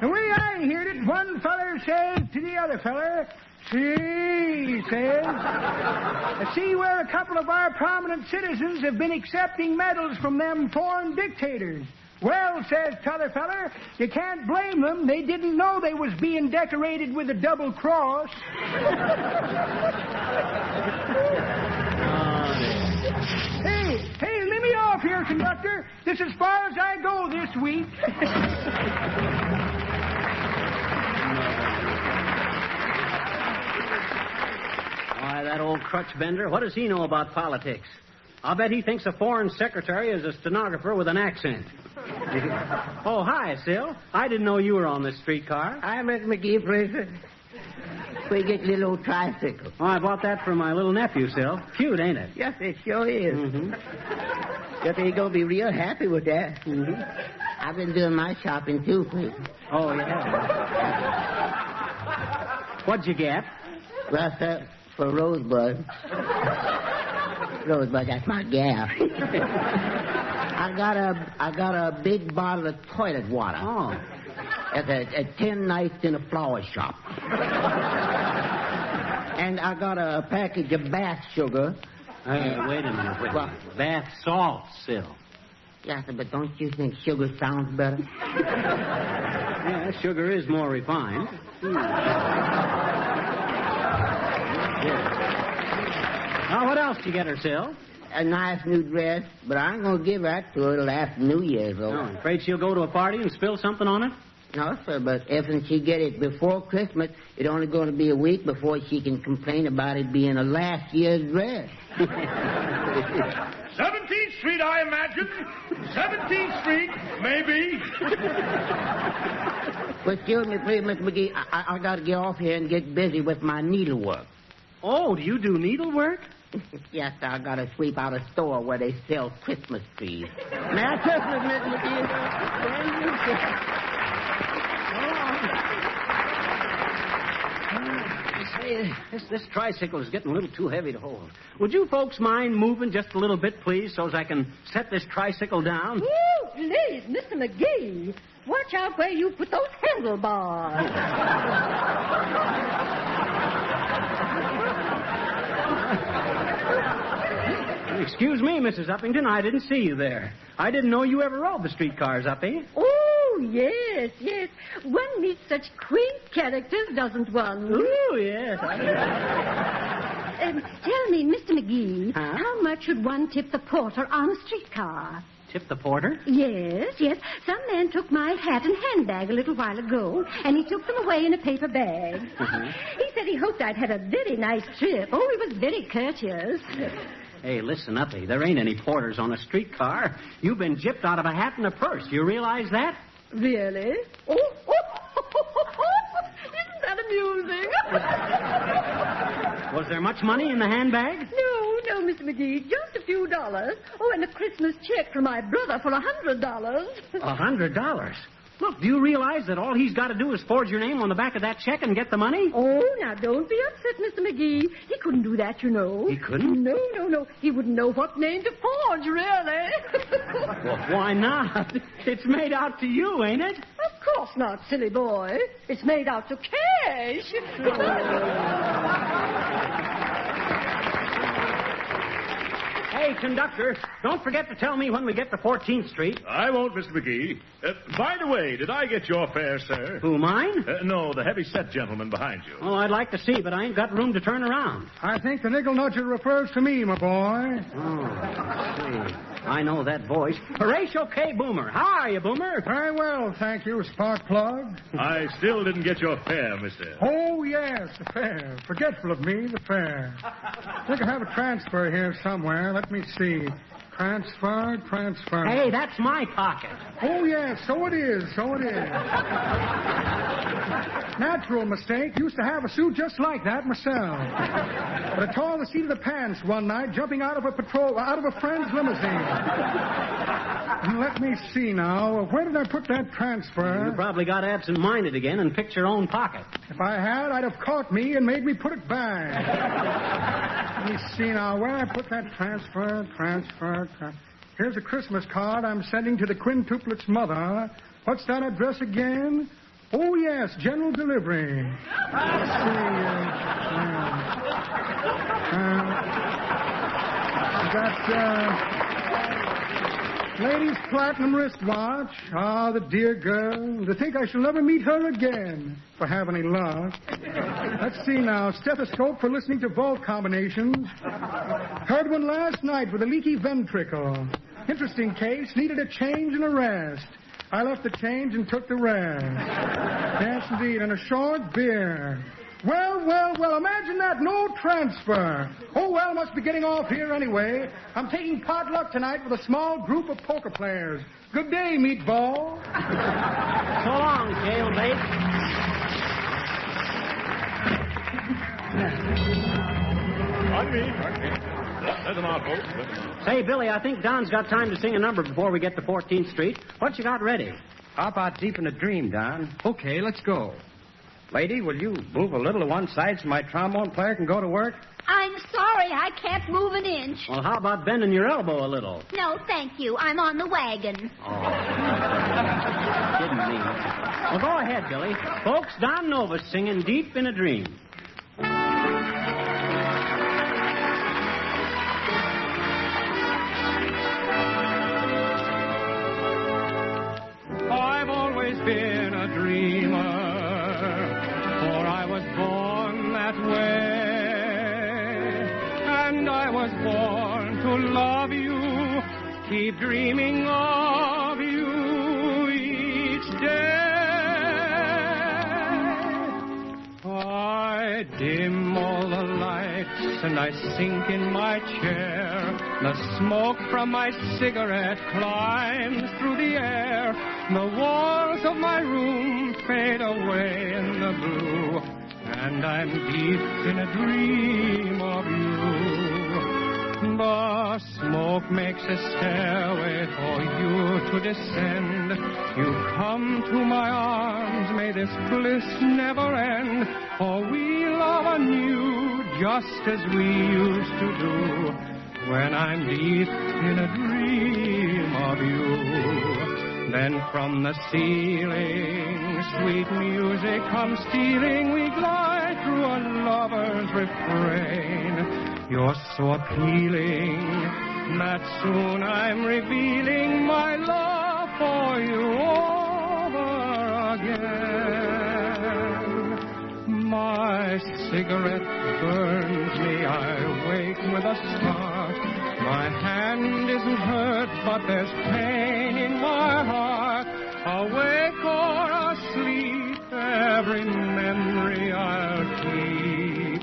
The way I heard it, one feller says to the other feller, see, he says, I see where a couple of our prominent citizens have been accepting medals from them foreign dictators. Well, says t'other feller, you can't blame them. They didn't know they was being decorated with a double cross. Hey, let me off here, conductor. This is as far as I go this week. Why, that old crutch bender, what does he know about politics? I'll bet he thinks a foreign secretary is a stenographer with an accent. Oh, hi, Sil. I didn't know you were on this streetcar. Hi, Mr. McGee, Fraser. We get a little old tricycle. Oh, I bought that for my little nephew, Sil. Cute, ain't it? Yes, it sure is. Mm-hmm. Guess he's going to be real happy with that. Mm-hmm. I've been doing my shopping, too, Fraser. Oh, yeah. What'd you get? Well, sir, for Rosebud. Rosebud, that's my gal. I got a big bottle of toilet water. Oh. At 10 nights in a flower shop. And I got a package of bath sugar. Wait a minute. What? Bath salts, Sil. Yes, but don't you think sugar sounds better? Yeah, sugar is more refined. Now, what else did you get her, Sil? A nice new dress, but I ain't going to give that to her till after New Year's, though. No, afraid she'll go to a party and spill something on it? No, sir, but if she get it before Christmas, it's only going to be a week before she can complain about it being a last year's dress. 17th Street, I imagine. 17th Street, maybe. Well, excuse me, please, Mr. McGee. I got to get off here and get busy with my needlework. Oh, do you do needlework? Yes, sir. I got to sweep out a store where they sell Christmas trees. Merry Christmas, Mr. McGee. This tricycle is getting a little too heavy to hold. Would you folks mind moving just a little bit, please, so as I can set this tricycle down? Ooh, please, Mr. McGee. Watch out where you put those handlebars. Excuse me, Mrs. Uppington, I didn't see you there. I didn't know you ever rode the streetcars, Uppy. Oh, yes, yes. One meets such quaint characters, doesn't one? Oh, yes. Tell me, Mr. McGee, how much should one tip the porter on a streetcar? Tip the porter? Yes, yes. Some man took my hat and handbag a little while ago, and he took them away in a paper bag. Uh-huh. He said he hoped I'd had a very nice trip. Oh, he was very courteous. Hey, listen, Uppy, there ain't any porters on a streetcar. You've been gypped out of a hat and a purse. You realize that? Really? Oh, isn't that amusing? Was there much money in the handbag? No, Mr. McGee, just a few dollars. Oh, and a Christmas check from my brother for $100. $100? Look, do you realize that all he's got to do is forge your name on the back of that check and get the money? Oh, now, don't be upset, Mr. McGee. He couldn't do that, you know. He couldn't? No. He wouldn't know what name to forge, really. Well, why not? It's made out to you, ain't it? Of course not, silly boy. It's made out to cash. Hey, conductor, don't forget to tell me when we get to 14th Street. I won't, Mr. McGee. By the way, did I get your fare, sir? Who, mine? No, the heavy-set gentleman behind you. Oh, I'd like to see, but I ain't got room to turn around. I think the nickel nudger refers to me, my boy. Oh, let's see. I know that voice. Horatio K. Boomer. How are you, Boomer? Very well, thank you, spark plug. I still didn't get your fare, mister. Oh, yes, the fare. Forgetful of me, the fare. I think I have a transfer here somewhere. Let me see. Transfer. Hey, that's my pocket. Oh, yes, so it is. Natural mistake. Used to have a suit just like that myself. But I tore the seat of the pants one night jumping out of a friend's limousine. And let me see now. Where did I put that transfer? You probably got absent-minded again and picked your own pocket. If I had, I'd have caught me and made me put it back. Let me see now where I put that transfer. Here's a Christmas card I'm sending to the quintuplet's mother. What's that address again? Oh, yes, general delivery. Let's see. Lady's platinum wristwatch. Ah, the dear girl. To think I shall never meet her again, if I have any luck. Let's see now. Stethoscope for listening to vault combinations. Heard one last night with a leaky ventricle. Interesting case. Needed a change and a rest. I left the change and took the rest. Yes, indeed. And a short beer. Well, imagine that. No transfer. Oh, well, must be getting off here anyway. I'm taking potluck tonight with a small group of poker players. Good day, meatball. So long, jailbait. Pardon me. There's an odd folks. Say, Billy, I think Don's got time to sing a number before we get to 14th Street. What you got ready? How about Deep in a Dream, Don? Okay, let's go. Lady, will you move a little to one side so my trombone player can go to work? I'm sorry, I can't move an inch. Well, how about bending your elbow a little? No, thank you. I'm on the wagon. Didn't mean it. Well, go ahead, Billy. Folks, Don Nova's singing Deep in a Dream. I've always been a dreamer, for I was born that way. And I was born to love you, keep dreaming of you each day. I dim all the lights and I sink in my chair. The smoke from my cigarette climbs through the air. The walls of my room fade away in the blue, and I'm deep in a dream of you. The smoke makes a stairway for you to descend. You come to my arms, may this bliss never end, for we love anew just as we used to do. When I'm deep in a dream of you, then from the ceiling sweet music comes stealing. We glide through a lover's refrain. You're so appealing that soon I'm revealing my love for you over again. My cigarette burns me, I wake with a start. My hand isn't hurt, but there's pain in my heart. Awake or asleep, every memory I'll keep.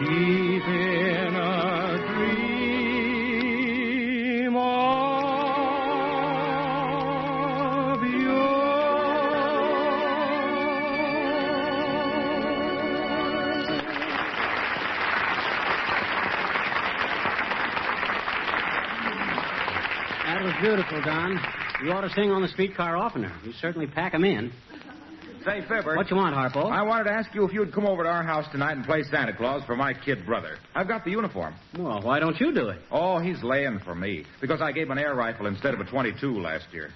Deep in a dream of you. That was beautiful, Don. You ought to sing on the streetcar oftener. You certainly pack 'em in. Say, Fibber. What you want, Harpo? I wanted to ask you if you'd come over to our house tonight and play Santa Claus for my kid brother. I've got the uniform. Well, why don't you do it? Oh, he's laying for me, because I gave him an air rifle instead of a .22 last year.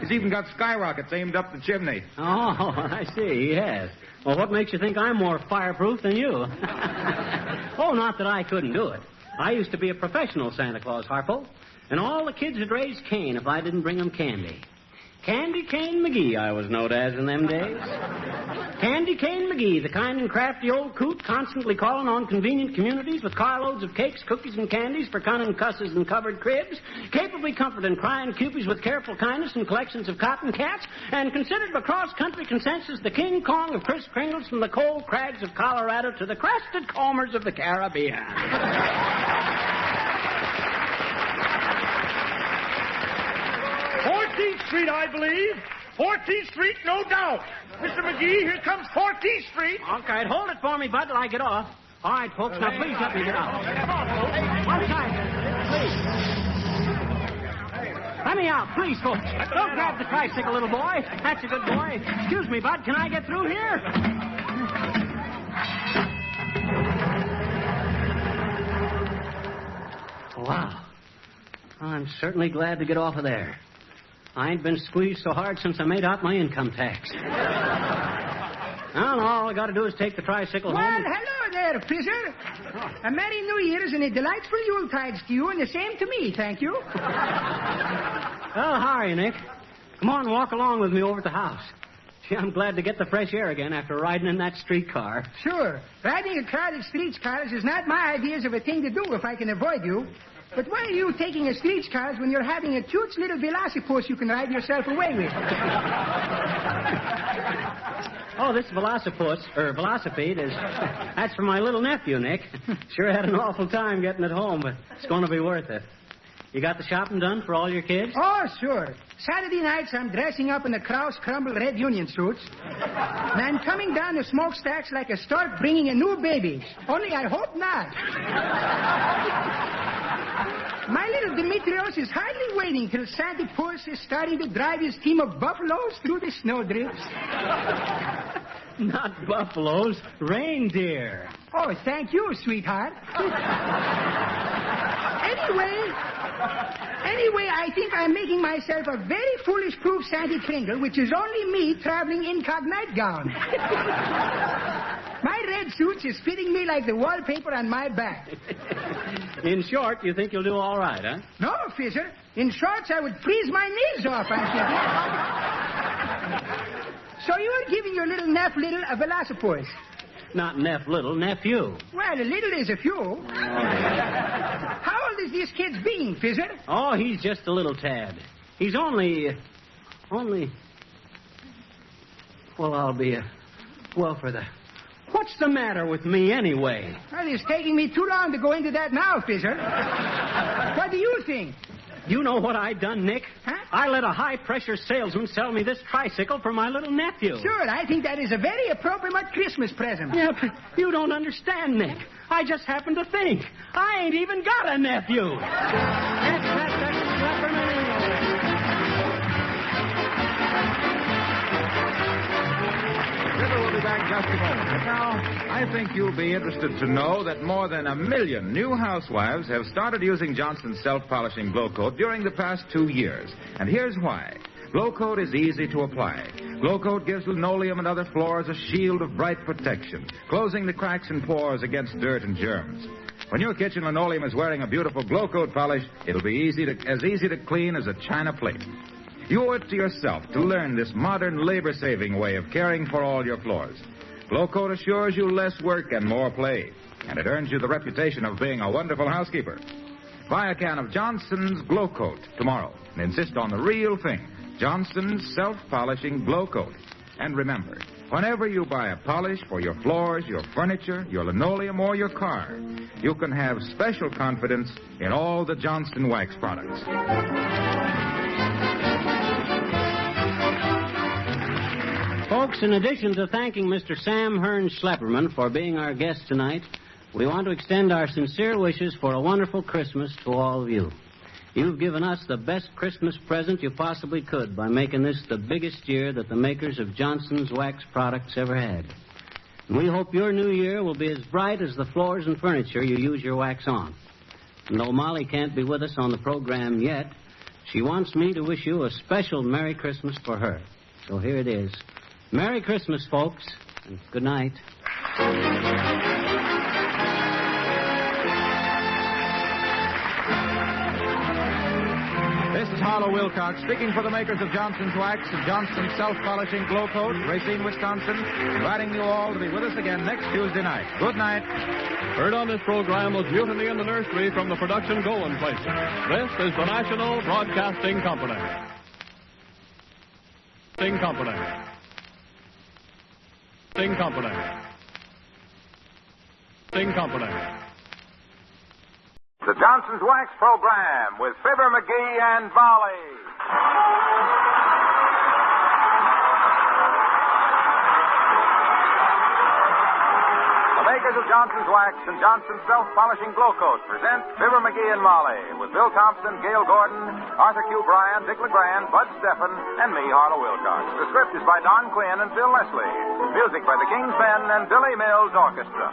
He's even got skyrockets aimed up the chimney. Oh, I see. He has. Well, what makes you think I'm more fireproof than you? Oh, not that I couldn't do it. I used to be a professional Santa Claus, Harpo. And all the kids would raise Cain if I didn't bring them candy. Candy Cane McGee, I was known as in them days. Candy Cane McGee, the kind and crafty old coot constantly calling on convenient communities with carloads of cakes, cookies, and candies for cunning cusses and covered cribs, capably comforting crying cupies with careful kindness and collections of cotton cats, and considered by cross-country consensus the King Kong of Kris Kringles from the cold crags of Colorado to the crested combers of the Caribbean. 14th Street, I believe. 14th Street, no doubt. Mr. McGee, here comes 14th Street. Okay, hold it for me, Bud, till I get off. All right, folks, now please let me get out. One side, please. Let me out, please, folks. Don't grab the tricycle, little boy. That's a good boy. Excuse me, Bud, can I get through here? Wow. I'm certainly glad to get off of there. I ain't been squeezed so hard since I made out my income tax. Well, all I got to do is take the tricycle home. Well, hello there, Fizzer. A Merry New Year's and a delightful Yuletides to you, and the same to me, thank you. Well, how are you, Nick? Come on, walk along with me over at the house. Gee, I'm glad to get the fresh air again after riding in that streetcar. Sure. Riding a crowded streetcar is not my ideas of a thing to do if I can avoid you. But why are you taking a streetcars when you're having a cute little velocipede you can ride yourself away with? Oh, this velocipede that's for my little nephew, Nick. Sure had an awful time getting it home, but it's going to be worth it. You got the shopping done for all your kids? Oh, sure. Saturday nights I'm dressing up in the Kraus Crumble red union suits. And I'm coming down the smokestacks like a stork bringing a new baby. Only I hope not. My little Demetrios is hardly waiting till Santa Claus is starting to drive his team of buffaloes through the snowdrifts. Not buffaloes, reindeer. Oh, thank you, sweetheart. Anyway, I think I'm making myself a very foolish-proof Santa Kringle, which is only me traveling incognito gown. My red suit is fitting me like the wallpaper on my back. In short, you think you'll do all right, huh? No, Fisher. In shorts, I would freeze my knees off, I'm thinking. So you're giving your little Little a velocipede? Not Little, nephew. Well, a little is a few. Oh. How old is this kid's being, Fisher? Oh, he's just a little tad. He's only... Well, I'll be for the... What's the matter with me, anyway? Well, it's taking me too long to go into that now, Fisher. What do you think? You know what I done, Nick? Huh? I let a high-pressure salesman sell me this tricycle for my little nephew. Sure, I think that is a very appropriate Christmas present. Yeah, but you don't understand, Nick. I just happened to think. I ain't even got a nephew. Zither will be back just a moment. But now, I think you'll be interested to know that more than 1 million new housewives have started using Johnson's self-polishing Glow Coat during the past 2 years. And here's why. Glow Coat is easy to apply. Glow Coat gives linoleum and other floors a shield of bright protection, closing the cracks and pores against dirt and germs. When your kitchen linoleum is wearing a beautiful Glow Coat polish, it'll be as easy to clean as a china plate. You owe it to yourself to learn this modern, labor-saving way of caring for all your floors. Glow Coat assures you less work and more play, and it earns you the reputation of being a wonderful housekeeper. Buy a can of Johnson's Glow Coat tomorrow and insist on the real thing, Johnson's self-polishing Glow Coat. And remember, whenever you buy a polish for your floors, your furniture, your linoleum, or your car, you can have special confidence in all the Johnson Wax products. Folks, in addition to thanking Mr. Sam Hearn Schlepperman for being our guest tonight, we want to extend our sincere wishes for a wonderful Christmas to all of you. You've given us the best Christmas present you possibly could by making this the biggest year that the makers of Johnson's Wax products ever had. And we hope your new year will be as bright as the floors and furniture you use your wax on. And though Molly can't be with us on the program yet, she wants me to wish you a special Merry Christmas for her. So here it is. Merry Christmas, folks, and good night. This is Harlow Wilcox speaking for the makers of Johnson's Wax and Johnson's Self-Polishing Glow Coat, Racine, Wisconsin, inviting you all to be with us again next Tuesday night. Good night. Heard on this program was Mutiny in the Nursery from the production Golan Place. This is the National Broadcasting Company. Sing Company. The Johnson's Wax Program with Fibber McGee and Molly. The makers of Johnson's Wax and Johnson's Self-Polishing Glow Coat present Fibber McGee and Molly with Bill Thompson, Gail Gordon, Arthur Q. Bryan, Dick LeGrand, Bud Steffen, and me, Harlow Wilcox. The script is by Don Quinn and Phil Leslie. Music by the King's Men and Billy Mills Orchestra.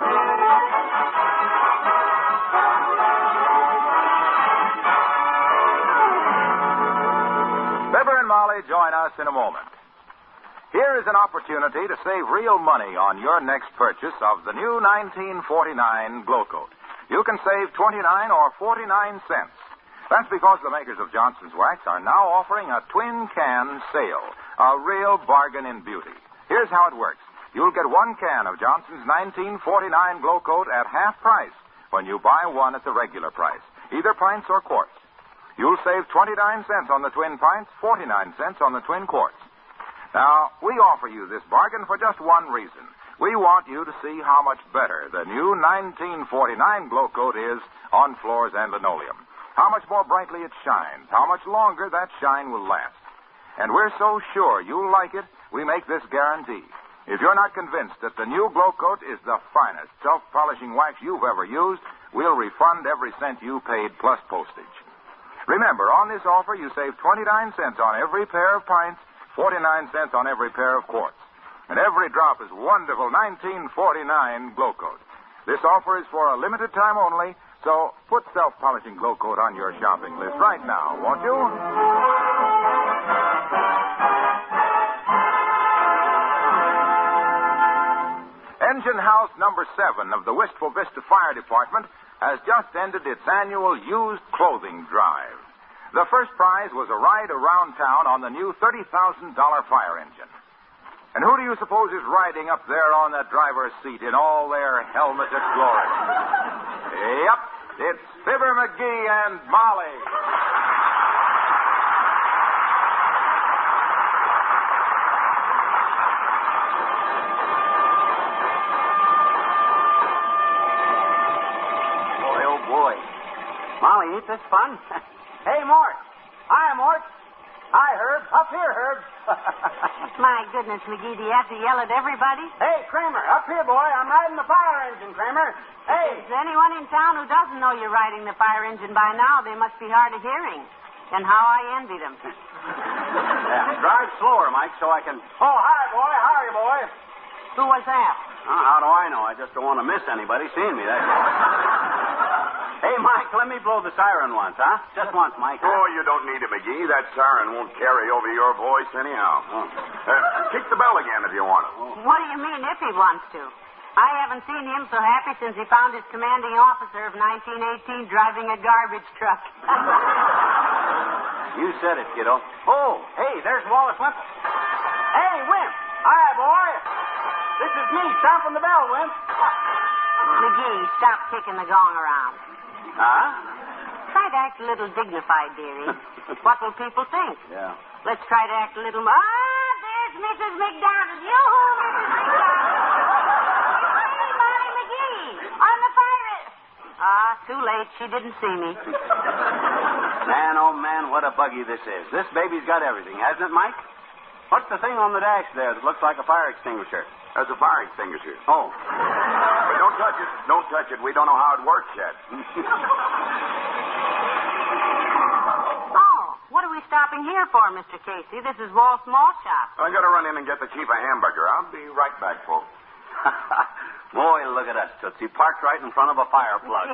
Fibber and Molly join us in a moment. Here is an opportunity to save real money on your next purchase of the new 1949 Glow Coat. You can save 29 or 49 cents. That's because the makers of Johnson's Wax are now offering a twin can sale, a real bargain in beauty. Here's how it works. You'll get 1 can of Johnson's 1949 Glow Coat at half price when you buy one at the regular price. either pints or quarts. You'll save 29 cents on the twin pints, 49 cents on the twin quarts. Now, we offer you this bargain for just one reason. We want you to see how much better the new 1949 Glow Coat is on floors and linoleum. How much more brightly it shines. How much longer that shine will last. And we're so sure you'll like it, we make this guarantee. If you're not convinced that the new Glow Coat is the finest self-polishing wax you've ever used, we'll refund every cent you paid plus postage. Remember, on this offer, you save 29 cents on every pair of pints, 49 cents on every pair of quarts. And every drop is wonderful 1949 Glow Coat. This offer is for a limited time only, so put self-polishing Glow Coat on your shopping list right now, won't you? Engine House number 7 of the Wistful Vista Fire Department has just ended its annual used clothing drive. The first prize was a ride around town on the new $30,000 fire engine. And who do you suppose is riding up there on that driver's seat in all their helmeted glory? Yep, it's Fibber McGee and Molly. Molly, ain't this fun? Hey, Mort. Hi, Mort. Hi, Herb. Up here, Herb. My goodness, McGee, do you have to yell at everybody? Hey, Kramer. Up here, boy. I'm riding the fire engine, Kramer. Hey. Is there anyone in town who doesn't know you're riding the fire engine by now? They must be hard of hearing. And how I envy them. Yeah, drive slower, Mike, so I can... Oh, hi, boy. How are you, boy? Who was that? Oh, how do I know? I just don't want to miss anybody seeing me. That's Hey, Mike, let me blow the siren once, huh? Just once, Mike. Oh, you don't need it, McGee. That siren won't carry over your voice anyhow. Kick the bell again if you want it. What do you mean, if he wants to? I haven't seen him so happy since he found his commanding officer of 1918 driving a garbage truck. You said it, kiddo. Oh, hey, there's Wallace Wimp. Hey, Wimp. Hi, boy. This is me, stomping the bell, Wimp. McGee, stop kicking the gong around. Huh? Try to act a little dignified, dearie. What will people think? Yeah. Let's try to act a little more. Ah, there's Mrs. McDonald. Yoo-hoo, Mrs. McDonald. Hey, Molly McGee. On the fire. Too late. She didn't see me. Man, oh, man, what a buggy this is. This baby's got everything, hasn't it, Mike? What's the thing on the dash there that looks like a fire extinguisher? That's a fire extinguisher. Oh. But don't touch it. Don't touch it. We don't know how it works yet. Oh, what are we stopping here for, Mr. Casey? This is Wall's Small Shop. I got to run in and get the chief a hamburger. I'll be right back, folks. Boy, look at us, Tootsie. Parked right in front of a fire plug.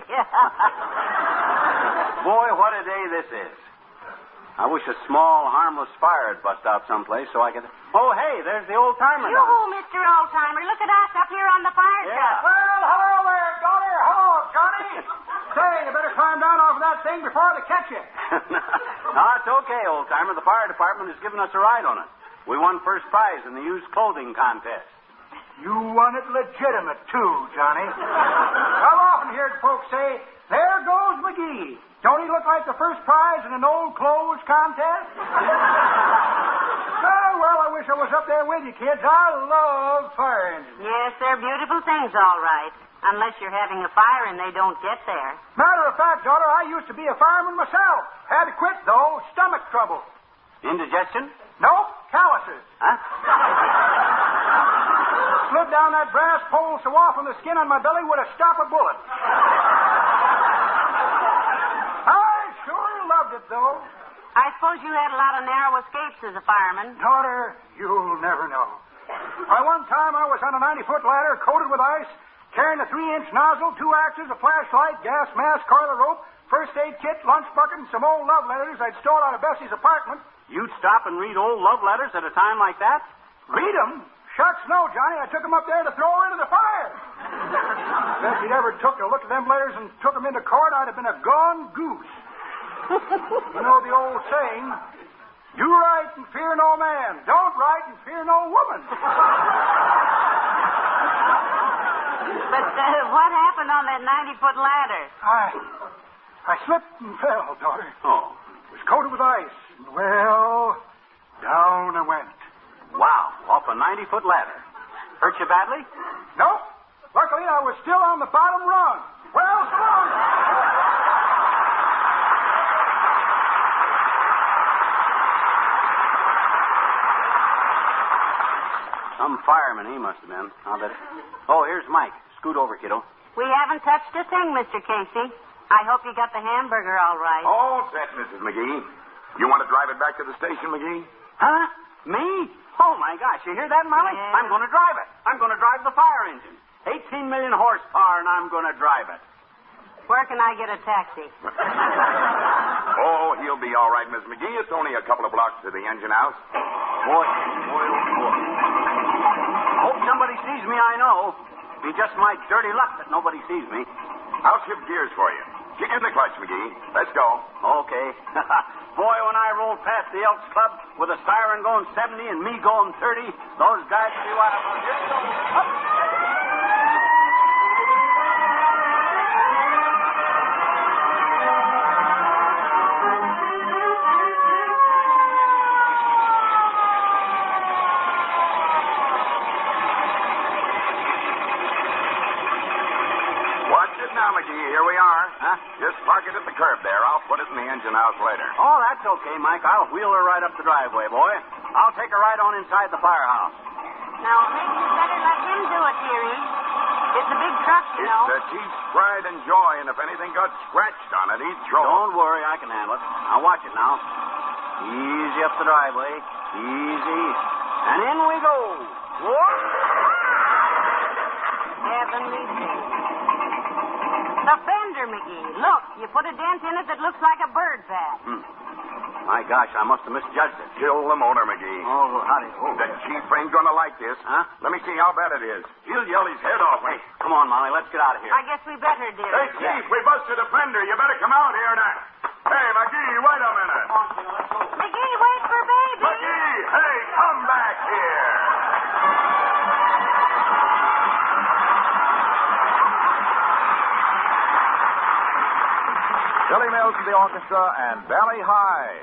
Boy, what a day this is. I wish a small, harmless fire had bust out someplace so I could... Oh, hey, there's the old-timer. Yoo-hoo, Mr. Old-Timer. Look at us up here on the fire truck. Well, hello there, daughter. Hello, Johnny. Say, you better climb down off of that thing before they catch you. No, it's okay, old-timer. The fire department has given us a ride on it. We won first prize in the used clothing contest. You won it legitimate, too, Johnny. I've often heard folks say, there goes McGee. Don't he look like the first prize in an old clothes contest? Well, I wish I was up there with you, kids. I love fire engines. Yes, they're beautiful things, all right. Unless you're having a fire and they don't get there. Matter of fact, daughter, I used to be a fireman myself. Had to quit, though. Stomach trouble. Indigestion? Nope. Calluses. Huh? Slid down that brass pole so often the skin on my belly would have stopped a bullet. I sure loved it, though. I suppose you had a lot of narrow escapes as a fireman. Daughter, you'll never know. Why, one time I was on a 90-foot ladder coated with ice, carrying a 3-inch nozzle, 2 axes, a flashlight, gas mask, coil of rope, first aid kit, lunch bucket, and some old love letters I'd stolen out of Bessie's apartment. You'd stop and read old love letters at a time like that? Read them? Shucks, no, Johnny. I took them up there to throw into the fire. If he'd ever took a look at them letters and took them into court, I'd have been a gone goose. You know the old saying, you write and fear no man. Don't write and fear no woman. But what happened on that 90-foot ladder? I slipped and fell, daughter. Oh. It was coated with ice. And, well, down I went. Wow, off a 90-foot ladder. Hurt you badly? Nope. Luckily, I was still on the bottom rung. Well, so long. Some fireman he must have been. I'll bet. Oh, here's Mike. Scoot over, kiddo. We haven't touched a thing, Mr. Casey. I hope you got the hamburger all right. All set, Mrs. McGee. You want to drive it back to the station, McGee? Huh? Me? Oh, my gosh. You hear that, Molly? Yeah. I'm going to drive it. I'm going to drive the fire engine. 18 million horsepower, and I'm going to drive it. Where can I get a taxi? Oh, he'll be all right, Miss McGee. It's only a couple of blocks to the engine house. Boy, oh, boy. Hope somebody sees me, I know. Be just my dirty luck that nobody sees me. I'll shift gears for you. Kick in the clutch, McGee. Let's go. Okay. Boy, when I roll past the Elks Club with a siren going 70 and me going 30, those guys will be wild. Here we go. Up. Here we are. Huh? Just park it at the curb there. I'll put it in the engine house later. Oh, that's okay, Mike. I'll wheel her right up the driveway, boy. I'll take her right on inside the firehouse. Now, maybe you better let him do it, dearie. It's a big truck, you know. It's the Chief's pride and joy, and if anything got scratched on it, he'd throw it. Don't worry, I can handle it. Now, watch it now. Easy up the driveway. Easy. And in we go. Whoa! Heavenly day. The fender, McGee. Look, you put a dent in it that looks like a bird's hat. My gosh, I must have misjudged it. Kill the motor, McGee. Oh, howdy. Oh, the Chief ain't gonna like this. Huh? Let me see how bad it is. He'll yell his head off. Hey, come on, Molly. Let's get out of here. I guess we better, dear. Hey, Chief, we busted a fender. You better come out here now. Hey, McGee, wait a minute. McGee, wait for baby. McGee, hey, come back here. Billy Mills to the orchestra and Valley High.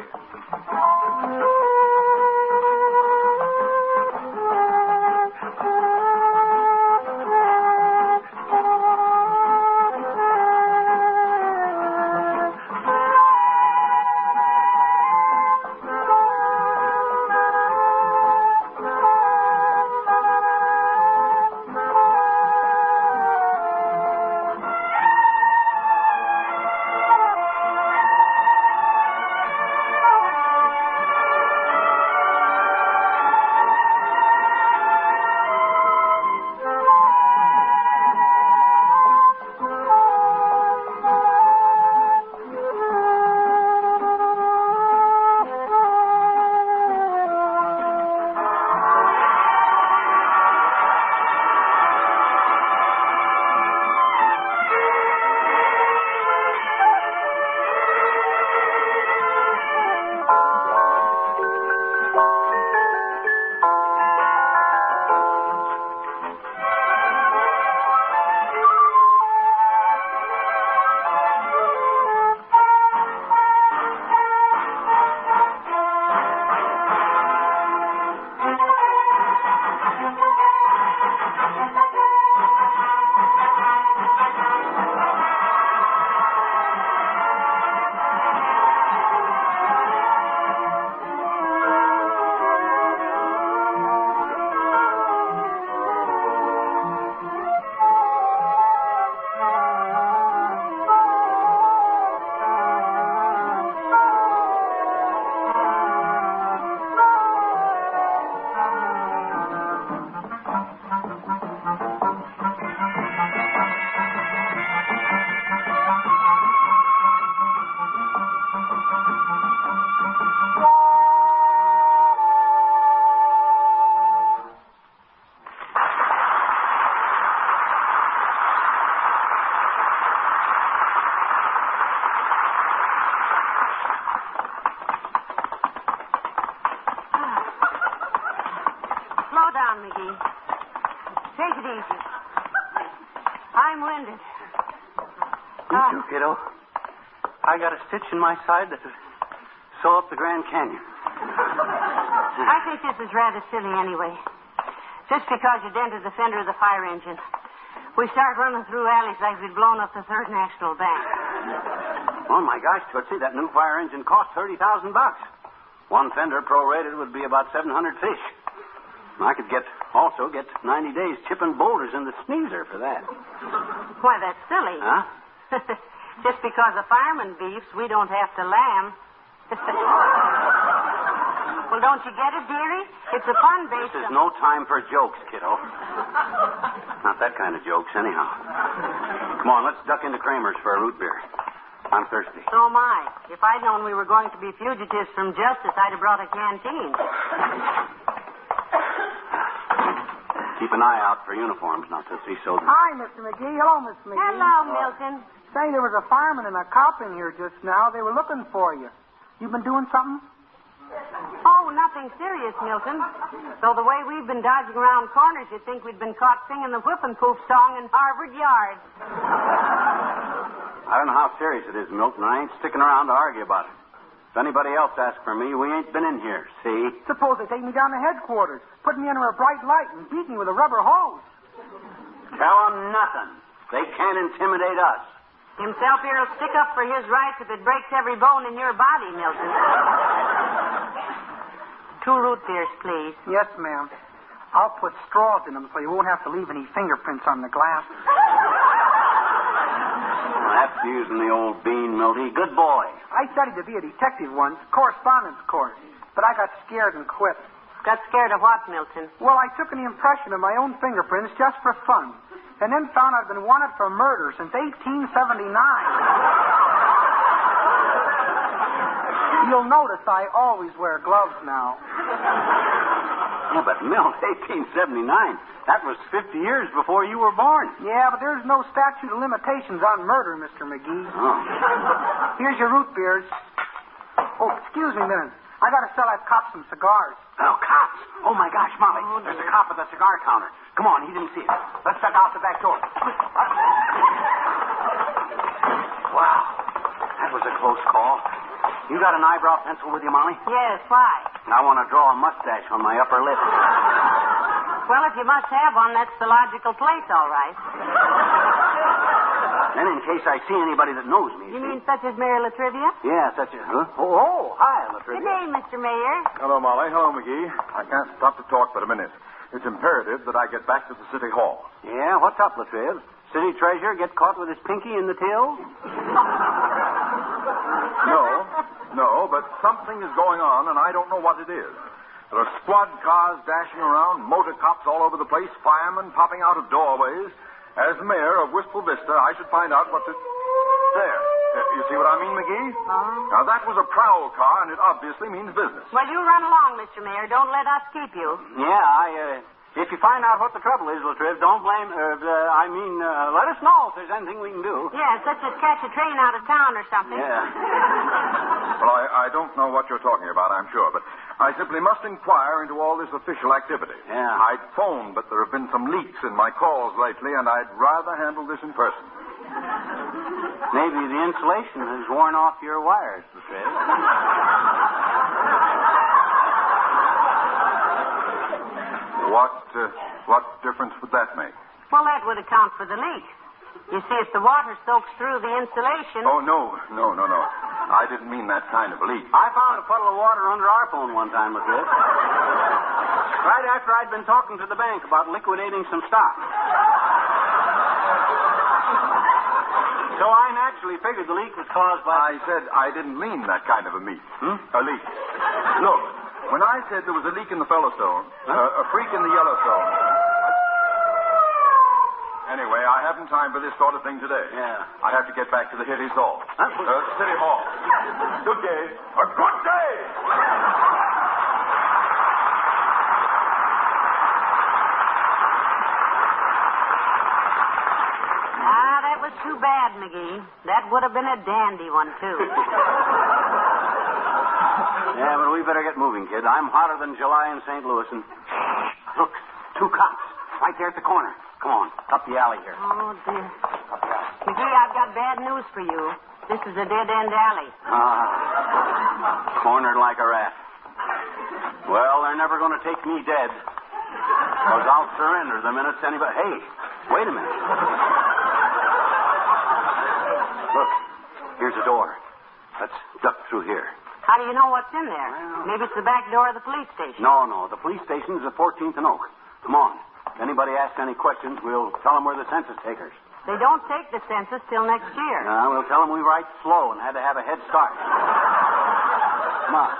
McGee. Take it easy. I'm winded. You too, kiddo. I got a stitch in my side that would sew up the Grand Canyon. I think this is rather silly anyway. Just because you dented the fender of the fire engine, we start running through alleys like we'd blown up the Third National Bank. Oh, my gosh, Tootsie, that new fire engine cost $30,000. One fender prorated would be about 700 fish. I could also get 90 days chipping boulders in the sneezer for that. Why, that's silly. Huh? Just because a fireman beefs, we don't have to lamb. Well, don't you get it, dearie? It's a fun based This is no time for jokes, kiddo. Not that kind of jokes, anyhow. Come on, let's duck into Kramer's for a root beer. I'm thirsty. So am I. If I'd known we were going to be fugitives from justice, I'd have brought a canteen. Keep an eye out for uniforms now, Tootsie, so that... Hi, Mr. McGee. Hello, Miss McGee. Hello, Milton. Say, there was a fireman and a cop in here just now. They were looking for you. You been doing something? Oh, nothing serious, Milton. Though the way we've been dodging around corners, you'd think we'd been caught singing the Whip and Poof song in Harvard Yard. I don't know how serious it is, Milton. I ain't sticking around to argue about it. If anybody else asks for me, we ain't been in here, see? Suppose they take me down to headquarters, put me under a bright light, and beat me with a rubber hose. Tell them nothing. They can't intimidate us. Himself here will stick up for his rights if it breaks every bone in your body, Milton. 2 root beers, please. Yes, ma'am. I'll put straws in them so you won't have to leave any fingerprints on the glass. That's using the old bean, Milty. Good boy. I studied to be a detective once, correspondence course, but I got scared and quit. Got scared of what, Milton? Well, I took an impression of my own fingerprints just for fun, and then found I'd been wanted for murder since 1879. You'll notice I always wear gloves now. Yeah, but Milt, 1879, that was 50 years before you were born. Yeah, but there's no statute of limitations on murder, Mr. McGee. Oh. Here's your root beers. Oh, excuse me a minute. I gotta sell that cop some cigars. Oh, cops. Oh, my gosh, Molly. There's a cop at the cigar counter. Come on, he didn't see us. Let's duck out the back door. Wow. That was a close call. You got an eyebrow pencil with you, Molly? Yes, why? I want to draw a mustache on my upper lip. Well, if you must have one, that's the logical place, all right. Then in case I see anybody that knows me. You mean such as Mayor Latrivia? Yeah, such as... Huh? Oh, hi, Latrivia. Good day, Mr. Mayor. Hello, Molly. Hello, McGee. I can't stop to talk but a minute. It's imperative that I get back to the City Hall. Yeah, what's up, Latriv? City treasurer get caught with his pinky in the till? No, but something is going on, and I don't know what it is. There are squad cars dashing around, motor cops all over the place, firemen popping out of doorways. As mayor of Wistful Vista, I should find out what to... There. You see what I mean, McGee? Now, that was a prowl car, and it obviously means business. Well, you run along, Mr. Mayor. Don't let us keep you. Yeah, if you find out what the trouble is, Latriv, don't blame... let us know if there's anything we can do. Yeah, such as catch a train out of town or something. Yeah. Well, I don't know what you're talking about, I'm sure, but I simply must inquire into all this official activity. Yeah. I'd phoned, but there have been some leaks in my calls lately, and I'd rather handle this in person. Maybe the insulation has worn off your wires, Latriv. What difference would that make? Well, that would account for the leak. You see, if the water soaks through the insulation... Oh, no. I didn't mean that kind of a leak. I found a puddle of water under our phone one time, Latriv. Right after I'd been talking to the bank about liquidating some stock. So I naturally figured the leak was caused by... I said I didn't mean that kind of a leak. A leak. Look, when I said there was a leak in the Fellowstone, a freak in the Yellowstone... Anyway, I haven't time for this sort of thing today. Yeah. I have to get back to the Hitty's Hall. City Hall. Good day. A good day! That was too bad, McGee. That would have been a dandy one, too. Yeah, but we better get moving, kid. I'm hotter than July in St. Louis, and... Look, 2 cops. Right there at the corner. Come on, up the alley here. Oh, dear. McGee, I've got bad news for you. This is a dead-end alley. Cornered like a rat. Well, they're never going to take me dead. Because I'll surrender the minute anybody... Hey, wait a minute. Look, here's a door. Let's duck through here. How do you know what's in there? Maybe it's the back door of the police station. No. The police station is at 14th and Oak. Come on. If anybody asks any questions, we'll tell them we're the census takers. They don't take the census till next year. We'll tell them we write slow and had to have a head start. Come on.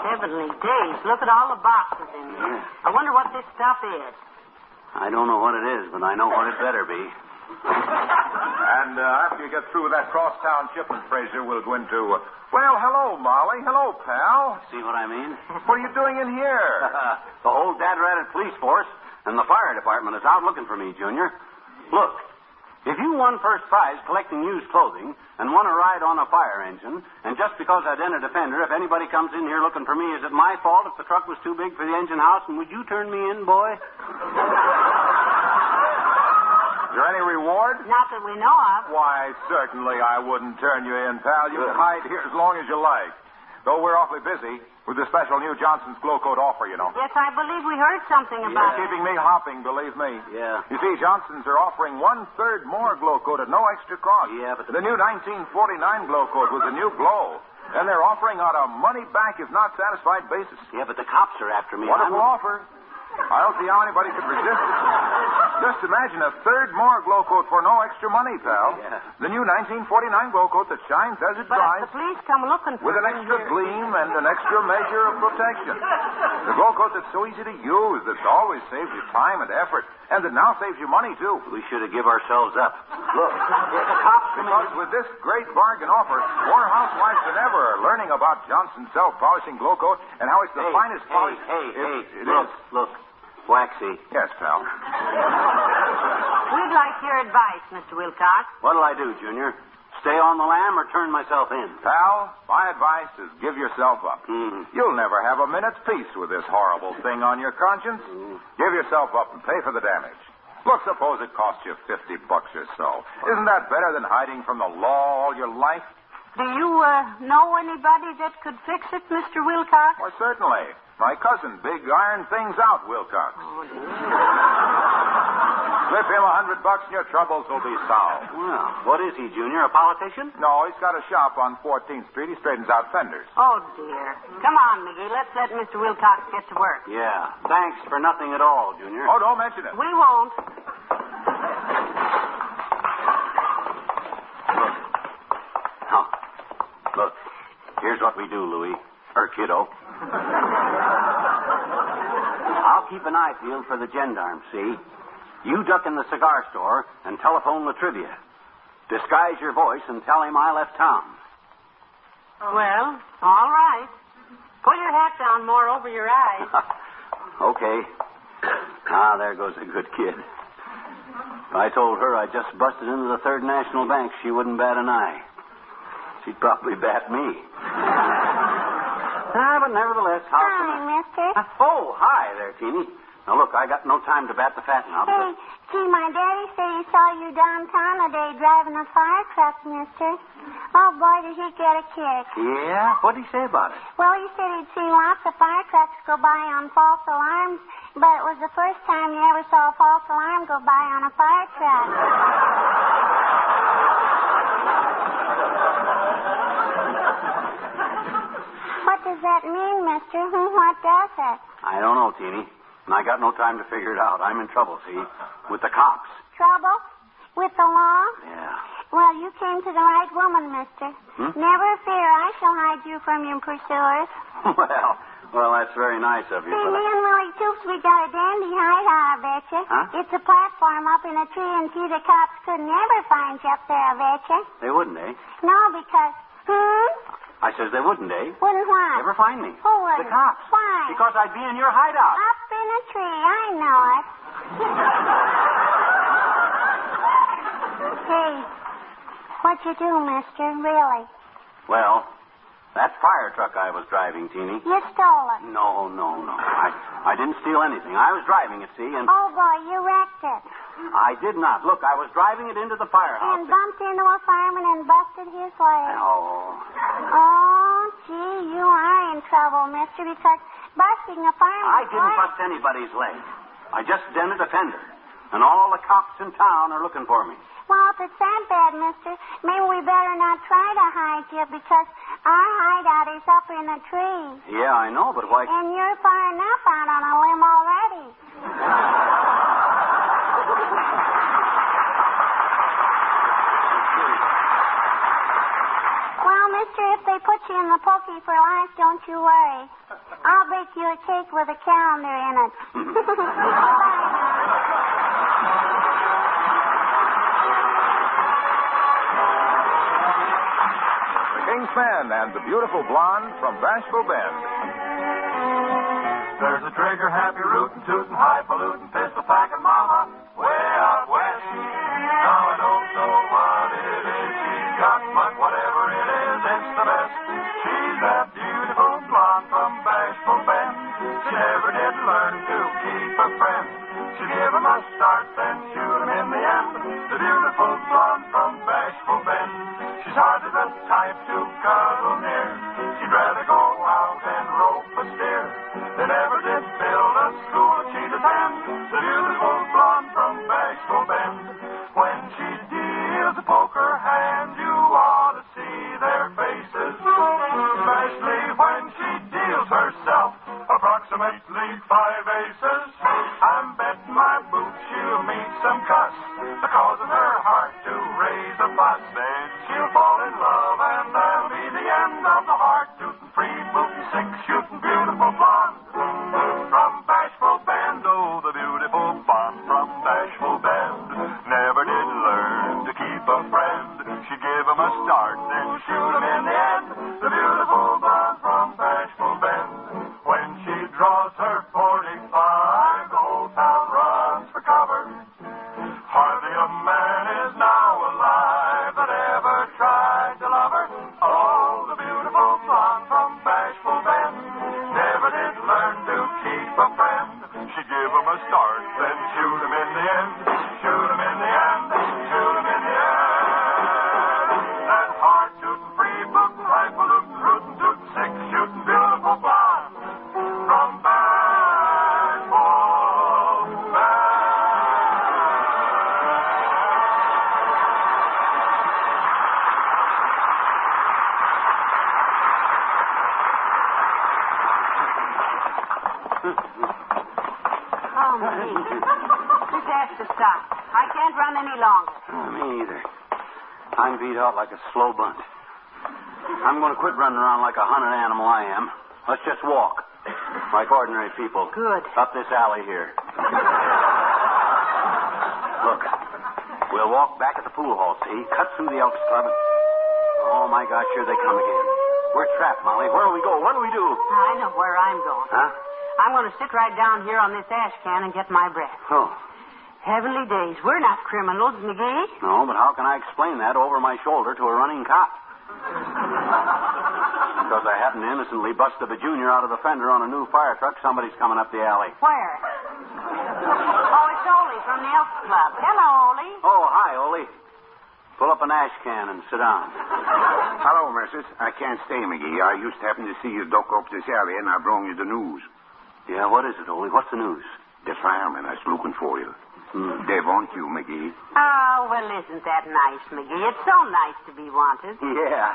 Heavenly days. Look at all the boxes in here. I wonder what this stuff is. I don't know what it is, but I know what it better be. And after you get through with that crosstown shipment, Fraser, we'll go into... Well, hello, Molly. Hello, pal. See what I mean? What are you doing in here? The whole dad-ratted police force and the fire department is out looking for me, Junior. Look, if you won first prize collecting used clothing and won a ride on a fire engine, and just because I didn't defend her, if anybody comes in here looking for me, is it my fault if the truck was too big for the engine house, and would you turn me in, boy? Is there any reward? Not that we know of. Why, certainly I wouldn't turn you in, pal. You can hide here as long as you like. Though we're awfully busy with the special new Johnson's Glow Coat offer, you know. Yes, I believe we heard something about You're keeping me hopping, believe me. Yeah. You see, Johnson's are offering 1/3 more Glow Coat at no extra cost. Yeah, but the new 1949 Glow Coat with the new glow. And they're offering on a money-back, if not satisfied basis. Yeah, but the cops are after me. Wonderful offer. I don't see how anybody could resist it. Just imagine 1/3 more Glow Coat for no extra money, pal. Yeah. The new 1949 Glow Coat that shines as it But dries. if the police come looking for With an extra gleam and an extra measure of protection. The Glow Coat that's so easy to use, that's always saves you time and effort, and that now saves you money, too. We should have give ourselves up. Look, the cops come Because with this great bargain offer, more housewives than ever are learning about Johnson's self-polishing Glow Coat and how it's the finest polish. It look, is. Look, Waxy. Yes, pal. We'd like your advice, Mr. Wilcox. What'll I do, Junior? Stay on the lam or turn myself in? Pal, my advice is give yourself up. You'll never have a minute's peace with this horrible thing on your conscience. Give yourself up and pay for the damage. Look, suppose it costs you $50 or so. Isn't that better than hiding from the law all your life? Do you know anybody that could fix it, Mr. Wilcox? Why, certainly. My cousin, Big Iron Things Out Wilcox. Oh, dear. Slip him $100 and your troubles will be solved. Well, what is he, Junior? A politician? No, he's got a shop on 14th Street. He straightens out fenders. Oh, dear. Come on, McGee. Let's let Mr. Wilcox get to work. Yeah. Thanks for nothing at all, Junior. Oh, don't mention it. We won't. Look, here's what we do, Louie. Or kiddo. I'll keep an eye peeled for the gendarmes, see? You duck in the cigar store and telephone Latrivia. Disguise your voice and tell him I left town. Well, all right. Pull your hat down more over your eyes. Okay. There goes a good kid. If I told her I just busted into the Third National Bank, she wouldn't bat an eye. She'd probably bat me. But nevertheless, how can Hi, mister. Oh, hi there, Teeny. Now, look, I got no time to bat the fat now. Hey, gee, my daddy said he saw you downtown today driving a fire truck, mister. Oh, boy, did he get a kick. Yeah? What'd he say about it? Well, he said he'd seen lots of fire trucks go by on false alarms, but it was the first time he ever saw a false alarm go by on a fire truck. What does that mean, mister? What does it? I don't know, Teeny. And I got no time to figure it out. I'm in trouble, see? With the cops. Trouble? With the law? Yeah. Well, you came to the right woman, mister. Never fear, I shall hide you from your pursuers. Well, that's very nice of you. See, But me and Willie Toops, we got a dandy hideout, I betcha. Huh? It's a platform up in a tree, and see, the cops couldn't ever find you up there, I betcha. They wouldn't, eh? No, because... I says they wouldn't, eh? Wouldn't what? Never find me. Who wouldn't? The cops. Why? Because I'd be in your hideout. Up in a tree, I know it. Hey, what you do, mister, really? Well, That fire truck I was driving, Teeny. You stole it. No. I didn't steal anything. I was driving it, see, and... Oh, boy, you wrecked it. I did not. Look, I was driving it into the firehouse. And bumped into a fireman and busted his leg. Oh. Oh, gee, you are in trouble, mister, because busting a fireman... I didn't bust anybody's leg. I just dented a fender. And all the cops in town are looking for me. Well, if it's that bad, mister, maybe we better not try to hide you because our hideout is up in a tree. Yeah, I know, but why... And you're far enough out on a limb already. Well, mister, if they put you in the pokey for life, don't you worry. I'll bake you a cake with a calendar in it. King's Man and the Beautiful Blonde from Bashful Bend. There's a trigger happy rootin' tootin' highfalutin' pistol packin' mama way out west. Now I don't know what it is she's got, but whatever it is, it's the best. She's that beautiful blonde from Bashful Bend. She never did learn to keep a friend. She give him a start, then shoot him in the end. The beautiful blonde from Bashful Bend. She's hardly the type to cuddle near. She'd rather go out and rope a steer. They never did build a school that she'd attend. The beautiful blonde from Bashful Bend. When she deals a poker hand, you ought to see their faces. Especially when she deals herself approximately 5 aces. I'm betting my boots she'll meet some cuss. Because of her heart to raise a fuss. Then she'll fall in love and that'll be the end of the heart-tootin', free-bootin', six-shootin' beautiful blonde from Bashful Bend. Oh, the beautiful blonde from Bashful Bend never did learn to keep a friend. She'd give him a start, then shoot him in the end. The beautiful blonde from Bashful Bend. When she draws her 45, the whole town runs for cover. Hardly a man is now alive that ever tried to love her. Oh, the beautiful blonde from Bashful Bend never did learn to keep a friend. She'd give him a start, then shoot him in the end. Shoot him in the end. Shoot him in the end. That hard-tootin', free-bootin', rifle-lootin', rootin'-tootin', six-shootin', beautiful blonde from Bashful Bend. Oh, me. This has to stop. I can't run any longer. Me either. I'm beat out like a slow bunt. I'm going to quit running around like a hunted animal I am. Let's just walk. Like ordinary people. Good. Up this alley here. Look. We'll walk back at the pool hall, see? Cut through the Elks Club. Oh, my gosh, here they come again. We're trapped, Molly. Where do we go? What do we do? I know where I'm going. Huh? I'm going to sit right down here on this ash can and get my breath. Oh. Heavenly days. We're not criminals, McGee. No, but how can I explain that over my shoulder to a running cop? Because I happened to innocently bust a junior out of the fender on a new fire truck, somebody's coming up the alley. Where? Oh, it's Ole from the Elks Club. Hello, Ole. Oh, hi, Ole. Pull up an ash can and sit down. Hello, missus. I can't stay, McGee. I just happened to see you duck up this alley, and I brought you the news. Yeah, what is it, Ole? What's the news? The fireman is looking for you. They want you, McGee. Oh, well, isn't that nice, McGee? It's so nice to be wanted. Yeah.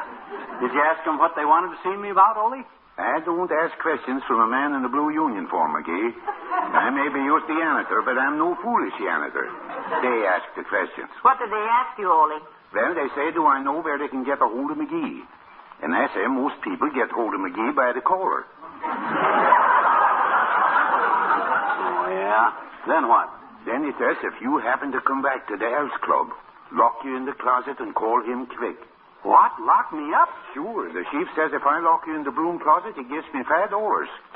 Did you ask them what they wanted to see me about, Ole? I don't ask questions from a man in a blue uniform, McGee. I may be just the janitor, but I'm no foolish janitor. They ask the questions. What did they ask you, Ole? Well, they say, do I know where they can get a hold of McGee? And I say, most people get hold of McGee by the collar. Oh, yeah? Then what? Then it says, if you happen to come back to the Elks Club, lock you in the closet and call him quick. What? Lock me up? Sure. The chief says if I lock you in the broom closet, he gives me $5.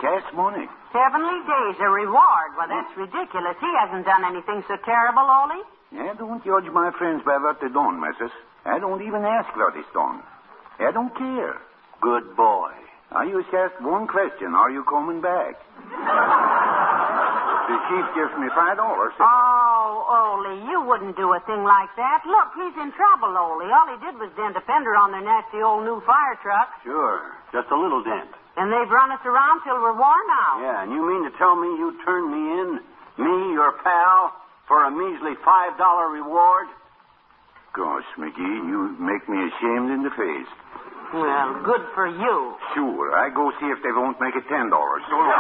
Cash money. Heavenly days, a reward. Well, that's ridiculous. He hasn't done anything so terrible, Ole. I don't judge my friends by what they done, missus. I don't even ask what is done. I don't care. Good boy. I just asked one question. Are you coming back? The chief gives me $5. Oh, Ole, you wouldn't do a thing like that. Look, he's in trouble, Ole. All he did was dent a fender on their nasty old new fire truck. Sure. Just a little dent. And they've run us around till we're worn out. Yeah, and you mean to tell me you turned me in, me, your pal, for a measly $5 reward? Gosh, McGee, you make me ashamed in the face. Well, good for you. Sure, I go see if they won't make it $10. So long.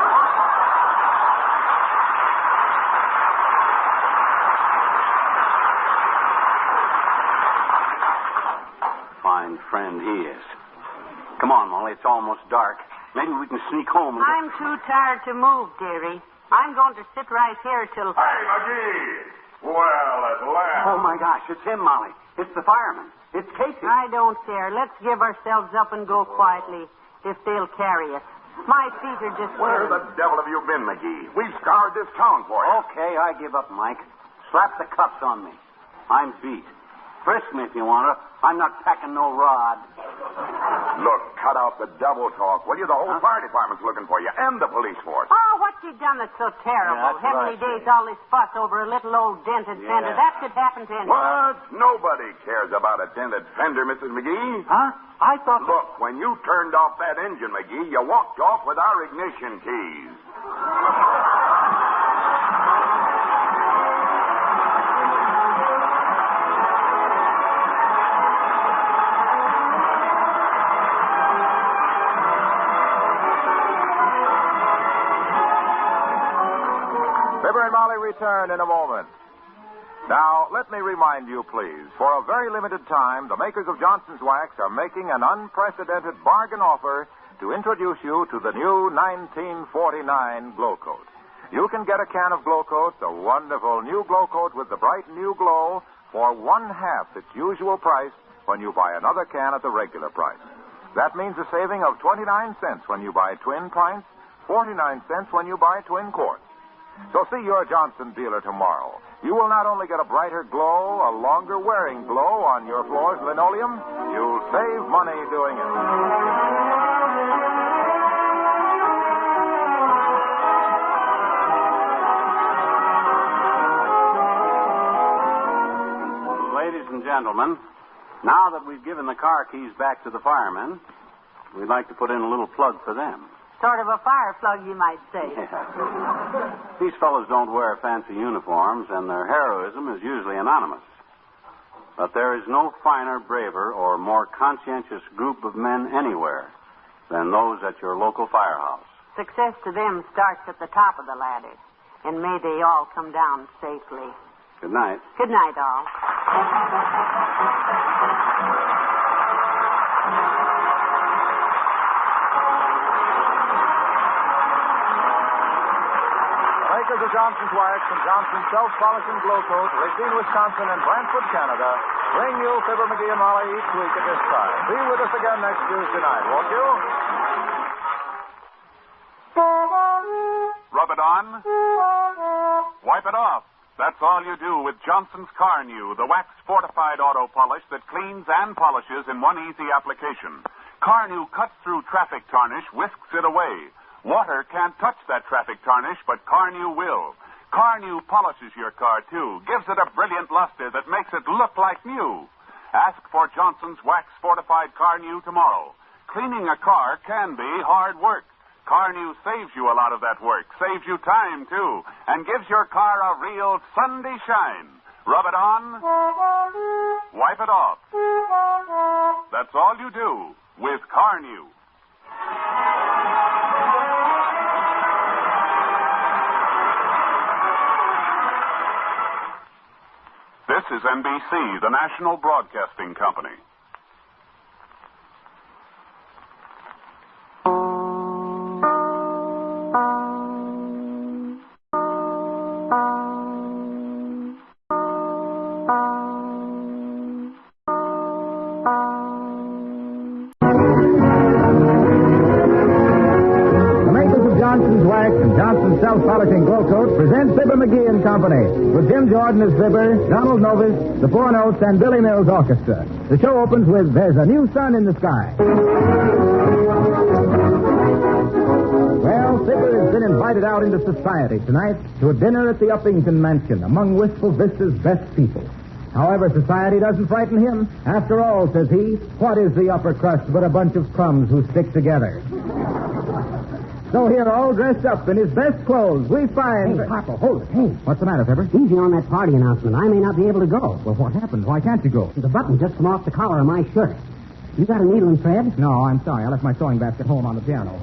Fine friend he is. Come on, Molly, it's almost dark. Maybe we can sneak home and... I'm too tired to move, dearie. I'm going to sit right here till... Hey, McGee! Well, at last. Oh, my gosh, it's him, Molly. It's the fireman. It's Casey. I don't care. Let's give ourselves up and go quietly, if they'll carry us. My feet are just... Where the devil have you been, McGee? We've scoured this town for you. Okay, I give up, Mike. Slap the cuffs on me. I'm beat. Frisk me if you want to. I'm not packing no rod. Look, cut out the double talk, will you? The whole fire department's looking for you, and the police force. Oh, what's he done that's so terrible? Yeah, that's Heavenly right. days, all this fuss over a little old dented fender. That could happen to anyone. What? Nobody cares about a dented fender, Mrs. McGee. Huh? I thought... Look, when you turned off that engine, McGee, you walked off with our ignition keys. Fibber and Molly return in a moment. Now, let me remind you, please, for a very limited time, the makers of Johnson's Wax are making an unprecedented bargain offer to introduce you to the new 1949 Glow Coat. You can get a can of Glow Coat, the wonderful new Glow Coat with the bright new glow, for 1/2 its usual price when you buy another can at the regular price. That means a saving of 29 cents when you buy twin pints, 49 cents when you buy twin quarts. So see your Johnson dealer tomorrow. You will not only get a brighter glow, a longer wearing glow on your floor's linoleum, you'll save money doing it. Ladies and gentlemen, now that we've given the car keys back to the firemen, we'd like to put in a little plug for them. Sort of a fire plug, you might say. Yeah. These fellows don't wear fancy uniforms, and their heroism is usually anonymous. But there is no finer, braver, or more conscientious group of men anywhere than those at your local firehouse. Success to them starts at the top of the ladder. And may they all come down safely. Good night. Good night, all. Makers of Johnson's Wax and Johnson's Self-Polishing Glow Coat, Racine, Wisconsin, and Brantford, Canada, bring you Fibber McGee and Molly each week at this time. Be with us again next Tuesday night, won't you? Rub it on. Wipe it off. That's all you do with Johnson's Car New, the wax-fortified auto polish that cleans and polishes in one easy application. Car New cuts through traffic tarnish, whisks it away. Water can't touch that traffic tarnish, but Car New will. Car New polishes your car, too, gives it a brilliant luster that makes it look like new. Ask for Johnson's wax-fortified Car New tomorrow. Cleaning a car can be hard work. Car New saves you a lot of that work, saves you time, too, and gives your car a real Sunday shine. Rub it on, wipe it off. That's all you do with Car New. This is NBC, the National Broadcasting Company. Johnson's Self-Polishing Glow Coat presents Fibber McGee and Company with Jim Jordan as Fibber, Donald Novus, the Four Notes, and Billy Mills Orchestra. The show opens with There's a New Sun in the Sky. invited out into society tonight to a dinner at the Uppington Mansion among Wistful Vista's best people. However, society doesn't frighten him. After all, says he, what is the upper crust but a bunch of crumbs who stick together? So here, all dressed up in his best clothes, we find... Hey, Papa, hold it. Hey. What's the matter, Fibber? Easy on that party announcement. I may not be able to go. Well, what happened? Why can't you go? The button just come off the collar of my shirt. You got a needle and thread? No, I'm sorry. I left my sewing basket home on the piano.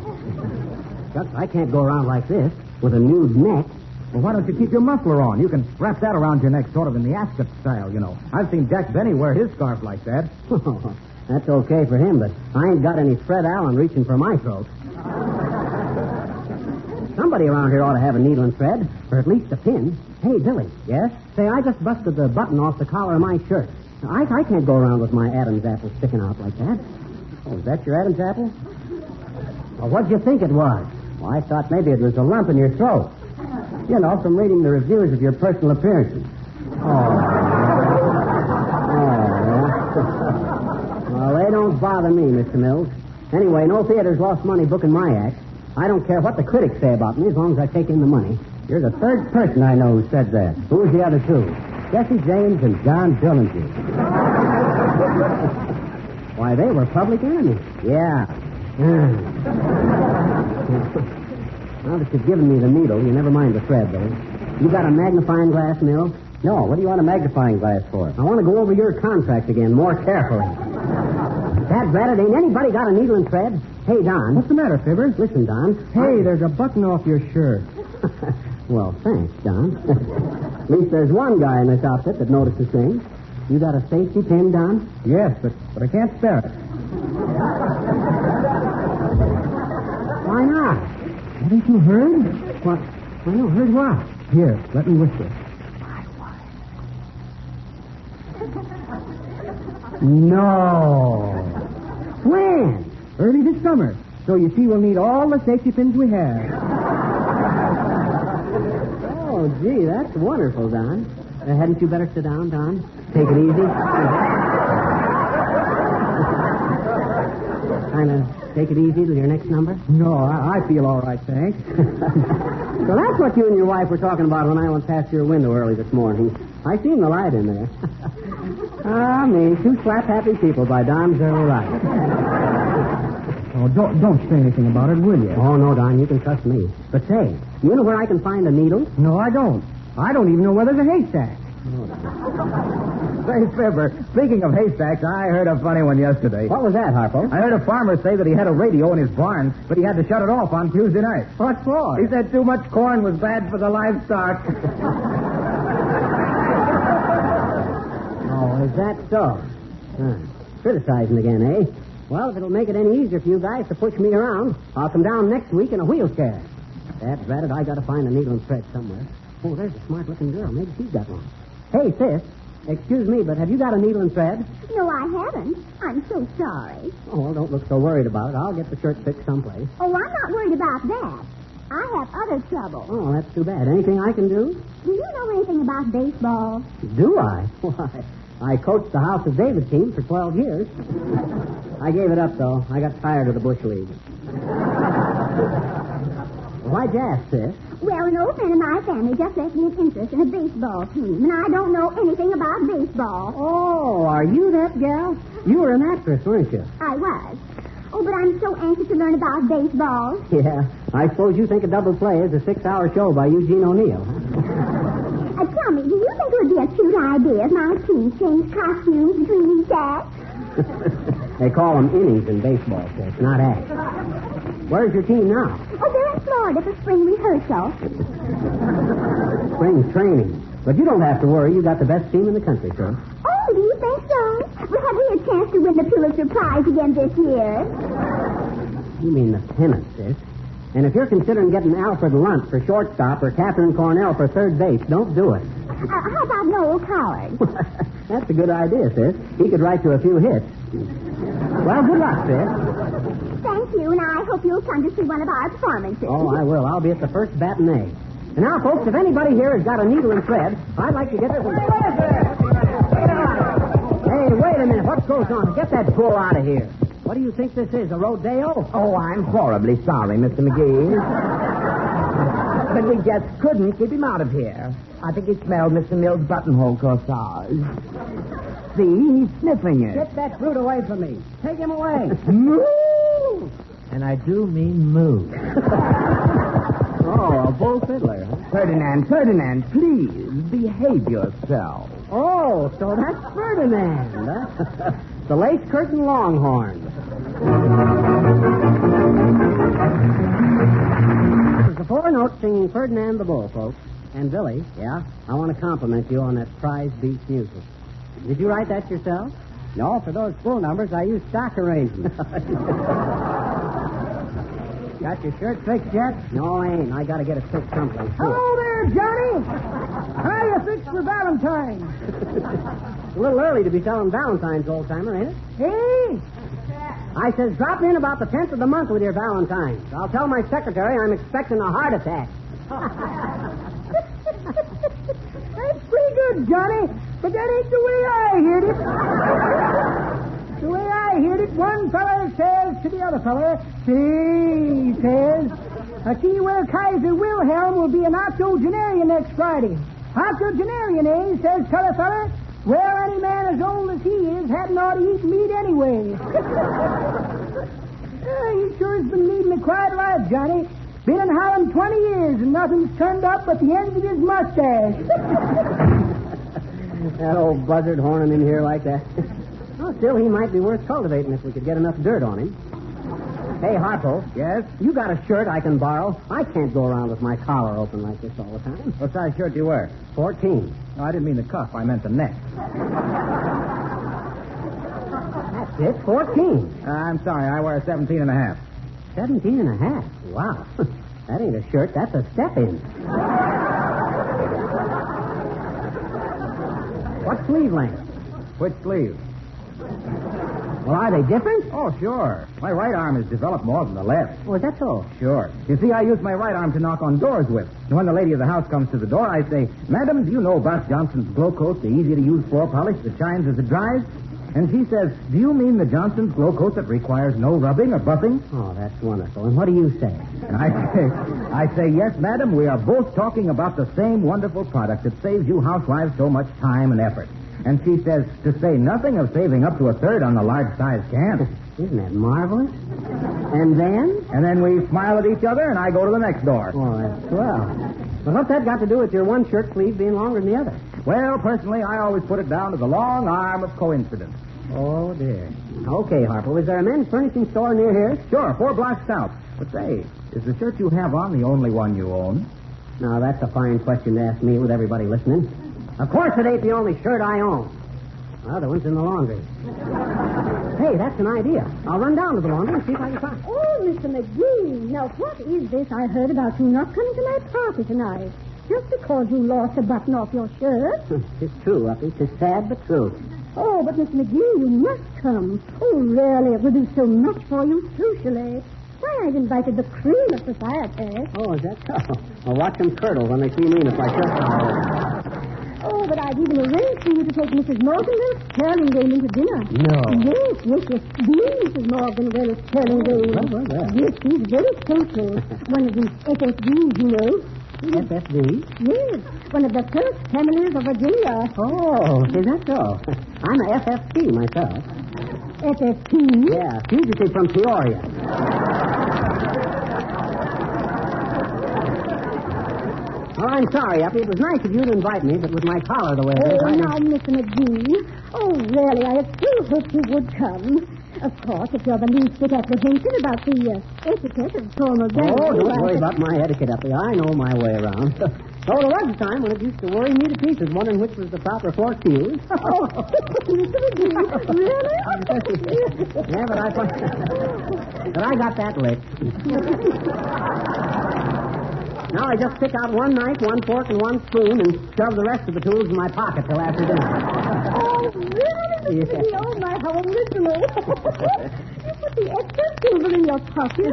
Shucks, I can't go around like this with a nude neck. Well, why don't you keep your muffler on? You can wrap that around your neck sort of in the Ascot style, you know. I've seen Jack Benny wear his scarf like that. That's okay for him, but I ain't got any Fred Allen reaching for my throat. Somebody around here ought to have a needle and thread, or at least a pin. Hey, Billy. Yes? Say, I just busted the button off the collar of my shirt. I can't go around with my Adam's apple sticking out like that. Oh, is that your Adam's apple? Well, what'd you think it was? Well, I thought maybe it was a lump in your throat. You know, from reading the reviews of your personal appearances. Well, they don't bother me, Mr. Mills. Anyway, no theater's lost money booking my act. I don't care what the critics say about me as long as I take in the money. You're the third person I know who said that. Who's the other two? Jesse James and John Dillinger. Why, they were public enemies. Yeah. Now that you've given me the needle, you never mind the thread, Billy. You got a magnifying glass, Mill? No, what do you want a magnifying glass for? I want to go over your contract again more carefully. That brat, ain't anybody got a needle and thread? Hey, Don. What's the matter, Fibber? Listen, Don. Hey, there's a button off your shirt. Well, thanks, Don. At least there's one guy in this outfit that notices things. You got a safety pin, Don? Yes, but I can't spare it. Why not? Haven't you heard? What? I know. Heard what? Here, let me whisper. No. When? Early this summer. So you see, we'll need all the safety pins we have. Oh, gee, that's wonderful, Don. Hadn't you better sit down, Don? Take it easy. Kind of take it easy till your next number? No, I feel all right, thanks. So that's what you and your wife were talking about when I went past your window early this morning. I seen the light in there. Me, two slap-happy people by Don's early light. Oh, don't say anything about it, will you? Oh, no, Don, you can trust me. But say, you know where I can find a needle? No, I don't. I don't even know where there's a haystack. Say, Fibber, speaking of haystacks, I heard a funny one yesterday. What was that, Harpo? I heard a farmer say that he had a radio in his barn, but he had to shut it off on Tuesday night. What for? He said too much corn was bad for the livestock. Oh, is that so? Criticizing again, eh? Well, if it'll make it any easier for you guys to push me around, I'll come down next week in a wheelchair. That's ratted, I gotta find a needle and thread somewhere. Oh, there's a smart-looking girl. Maybe she's got one. Hey, sis. Excuse me, but have you got a needle and thread? No, I haven't. I'm so sorry. Oh, well, don't look so worried about it. I'll get the shirt fixed someplace. Oh, I'm not worried about that. I have other trouble. Oh, that's too bad. Anything I can do? Do you know anything about baseball? Do I? Why, I coached the House of David team for 12 years. I gave it up, though. I got tired of the Bush League. Why'd you ask, sis? Well, an old friend of my family just left me an interest in a baseball team, and I don't know anything about baseball. Oh, are you that gal? You were an actress, weren't you? I was. Oh, but I'm so anxious to learn about baseball. Yeah, I suppose you think a double play is a 6-hour show by Eugene O'Neill, huh? Tell me, do you think it would be a cute idea if my team changed costumes between each act? They call them innings in baseball, sis, not acts. Where's your team now? Oh, they're in Florida for spring rehearsal. Spring training. But you don't have to worry. You got the best team in the country, sir. Oh, do you think so? Well, have we a chance to win the Pulitzer Prize again this year? You mean the pennant, sis. And if you're considering getting Alfred Lunt for shortstop or Catherine Cornell for third base, don't do it. How about Noel Coward? That's a good idea, sis. He could write you a few hits. Well, good luck, sis. Thank you, and I hope you'll come to see one of our performances. Oh, I will. I'll be at the first matinee. And now, folks, if anybody here has got a needle and thread, I'd like to get this one. Hey, wait a minute. What goes on? Get that bull out of here. What do you think this is, a rodeo? Oh, I'm horribly sorry, Mr. McGee. But we just couldn't keep him out of here. I think he smelled Mr. Mill's buttonhole corsage. See, he's sniffing it. Get that brute away from me. Take him away. Moo! And I do mean moo. Oh, a bull fiddler, huh? Ferdinand, please, behave yourself. Oh, so that's Ferdinand, huh? The lace curtain longhorn. This is the four notes singing Ferdinand the Bull, folks. And Billy, yeah, I want to compliment you on that prize beach music. Did you write that yourself? No, for those full numbers, I used stock arrangements. Got your shirt fixed yet? No, I ain't. I got to get it fixed someplace. Hello there, Johnny. How you fixed for Valentine's? It's a little early to be selling Valentine's, old-timer, ain't it? Hey? I says drop in about the 10th of the month with your Valentine's. I'll tell my secretary I'm expecting a heart attack. That's pretty good, Johnny. But that ain't the way I heard it. The way I heard it, one fella says to the other fella, he says, see where Kaiser Wilhelm will be an octogenarian next Friday. Octogenarian, eh, says t'other fella. Well, any man as old as he is hadn't ought to eat meat anyway. He sure has been leading a quiet life, Johnny. Been in Holland 20 years, and nothing's turned up but the ends of his mustache. That old buzzard horning in here like that. Well, still, he might be worth cultivating if we could get enough dirt on him. Hey, Harpo. Yes? You got a shirt I can borrow? I can't go around with my collar open like this all the time. What size shirt do you wear? 14. No, I didn't mean the cuff. I meant the neck. That's it, 14. I'm sorry. I wear 17 and a half. 17 and a half? Wow. That ain't a shirt. That's a step-in. What sleeve length? Which sleeve? Well, are they different? Oh, sure. My right arm is developed more than the left. Oh, is that so? Sure. You see, I use my right arm to knock on doors with. And when the lady of the house comes to the door, I say, Madam, do you know Boss Johnson's Glow Coat, the easy-to-use floor polish that shines as it dries? And she says, do you mean the Johnson's Glow Coat that requires no rubbing or buffing? Oh, that's wonderful. And what do you say? And I say, yes, madam, we are both talking about the same wonderful product that saves you housewives so much time and effort. And she says, to say nothing of saving up to a third on the large-sized can. Isn't that marvelous? And then? And then we smile at each other, and I go to the next door. Oh, that's swell. But what's that got to do with your one shirt sleeve being longer than the other? Well, personally, I always put it down to the long arm of coincidence. Oh, dear. Okay, Harpo, is there a men's furnishing store near here? Sure, 4 blocks south. But say, is the shirt you have on the only one you own? Now, that's a fine question to ask me with everybody listening. Of course it ain't the only shirt I own. The other one's in the laundry. Hey, that's an idea. I'll run down to the laundry and see if I can find it. Oh, Mr. McGee, now what is this I heard about you not coming to my party tonight? Just because you lost a button off your shirt? It's true, Uppy. It's sad but true. Oh, but Mr. McGee, you must come. Oh, really, it would do so much for you socially. Why, I've invited the cream of society. Oh, is that so? Well, watch them curdle when they see me in a shirt. Oh, but I've even arranged for you to take Mrs. Morganwell's Sterlingdale into dinner. No. Yes, the Mrs. Morganwell's Sterlingdale. Well. Yes, she's very social. One of these FFVs, you know. FFV? Yes, one of the first families of Virginia. Oh, is that so? I'm a FFP myself. FFP? Yeah, fugitive from Peoria. Oh, I'm sorry, Uppy. It was nice of you to invite me, but with my collar the way it is, now, Mr. McGee. Oh, really, I so hoped you would come. Of course, if you're the least bit apprehensive about the etiquette of formal dress. Oh, don't worry about my etiquette, Uppy. I know my way around. Oh, there was a time when it used to worry me to pieces, wondering which was the proper fork to use. Oh, Mr. McGee, really? Yeah, but I got that licked. Now I just pick out one knife, one fork, and one spoon and shove the rest of the tools in my pocket till after dinner. Oh, really, Mr. McGee? Oh, my, how original. You put the extra silver in your pocket.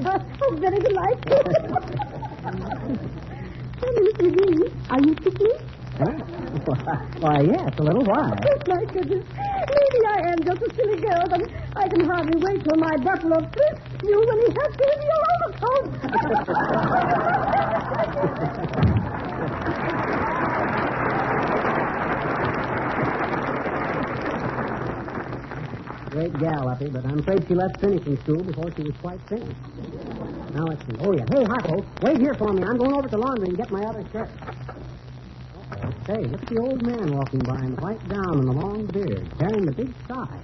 How very delightful. Tell me, Mr. McGee, are you picnic? Huh? Why, yes, a little while. Oh, my goodness. Maybe I am just a silly girl, but I can hardly wait till my buffalo frisks you when he has to in your overcoat. Great gal, Uppy, but I'm afraid she left finishing school before she was quite finished. Now let's see. Oh, yeah. Hey, Harpo, wait here for me. I'm going over to the laundry and get my other shirt. Oh, say, look at the old man walking by in the white gown and the long beard, carrying the big sigh.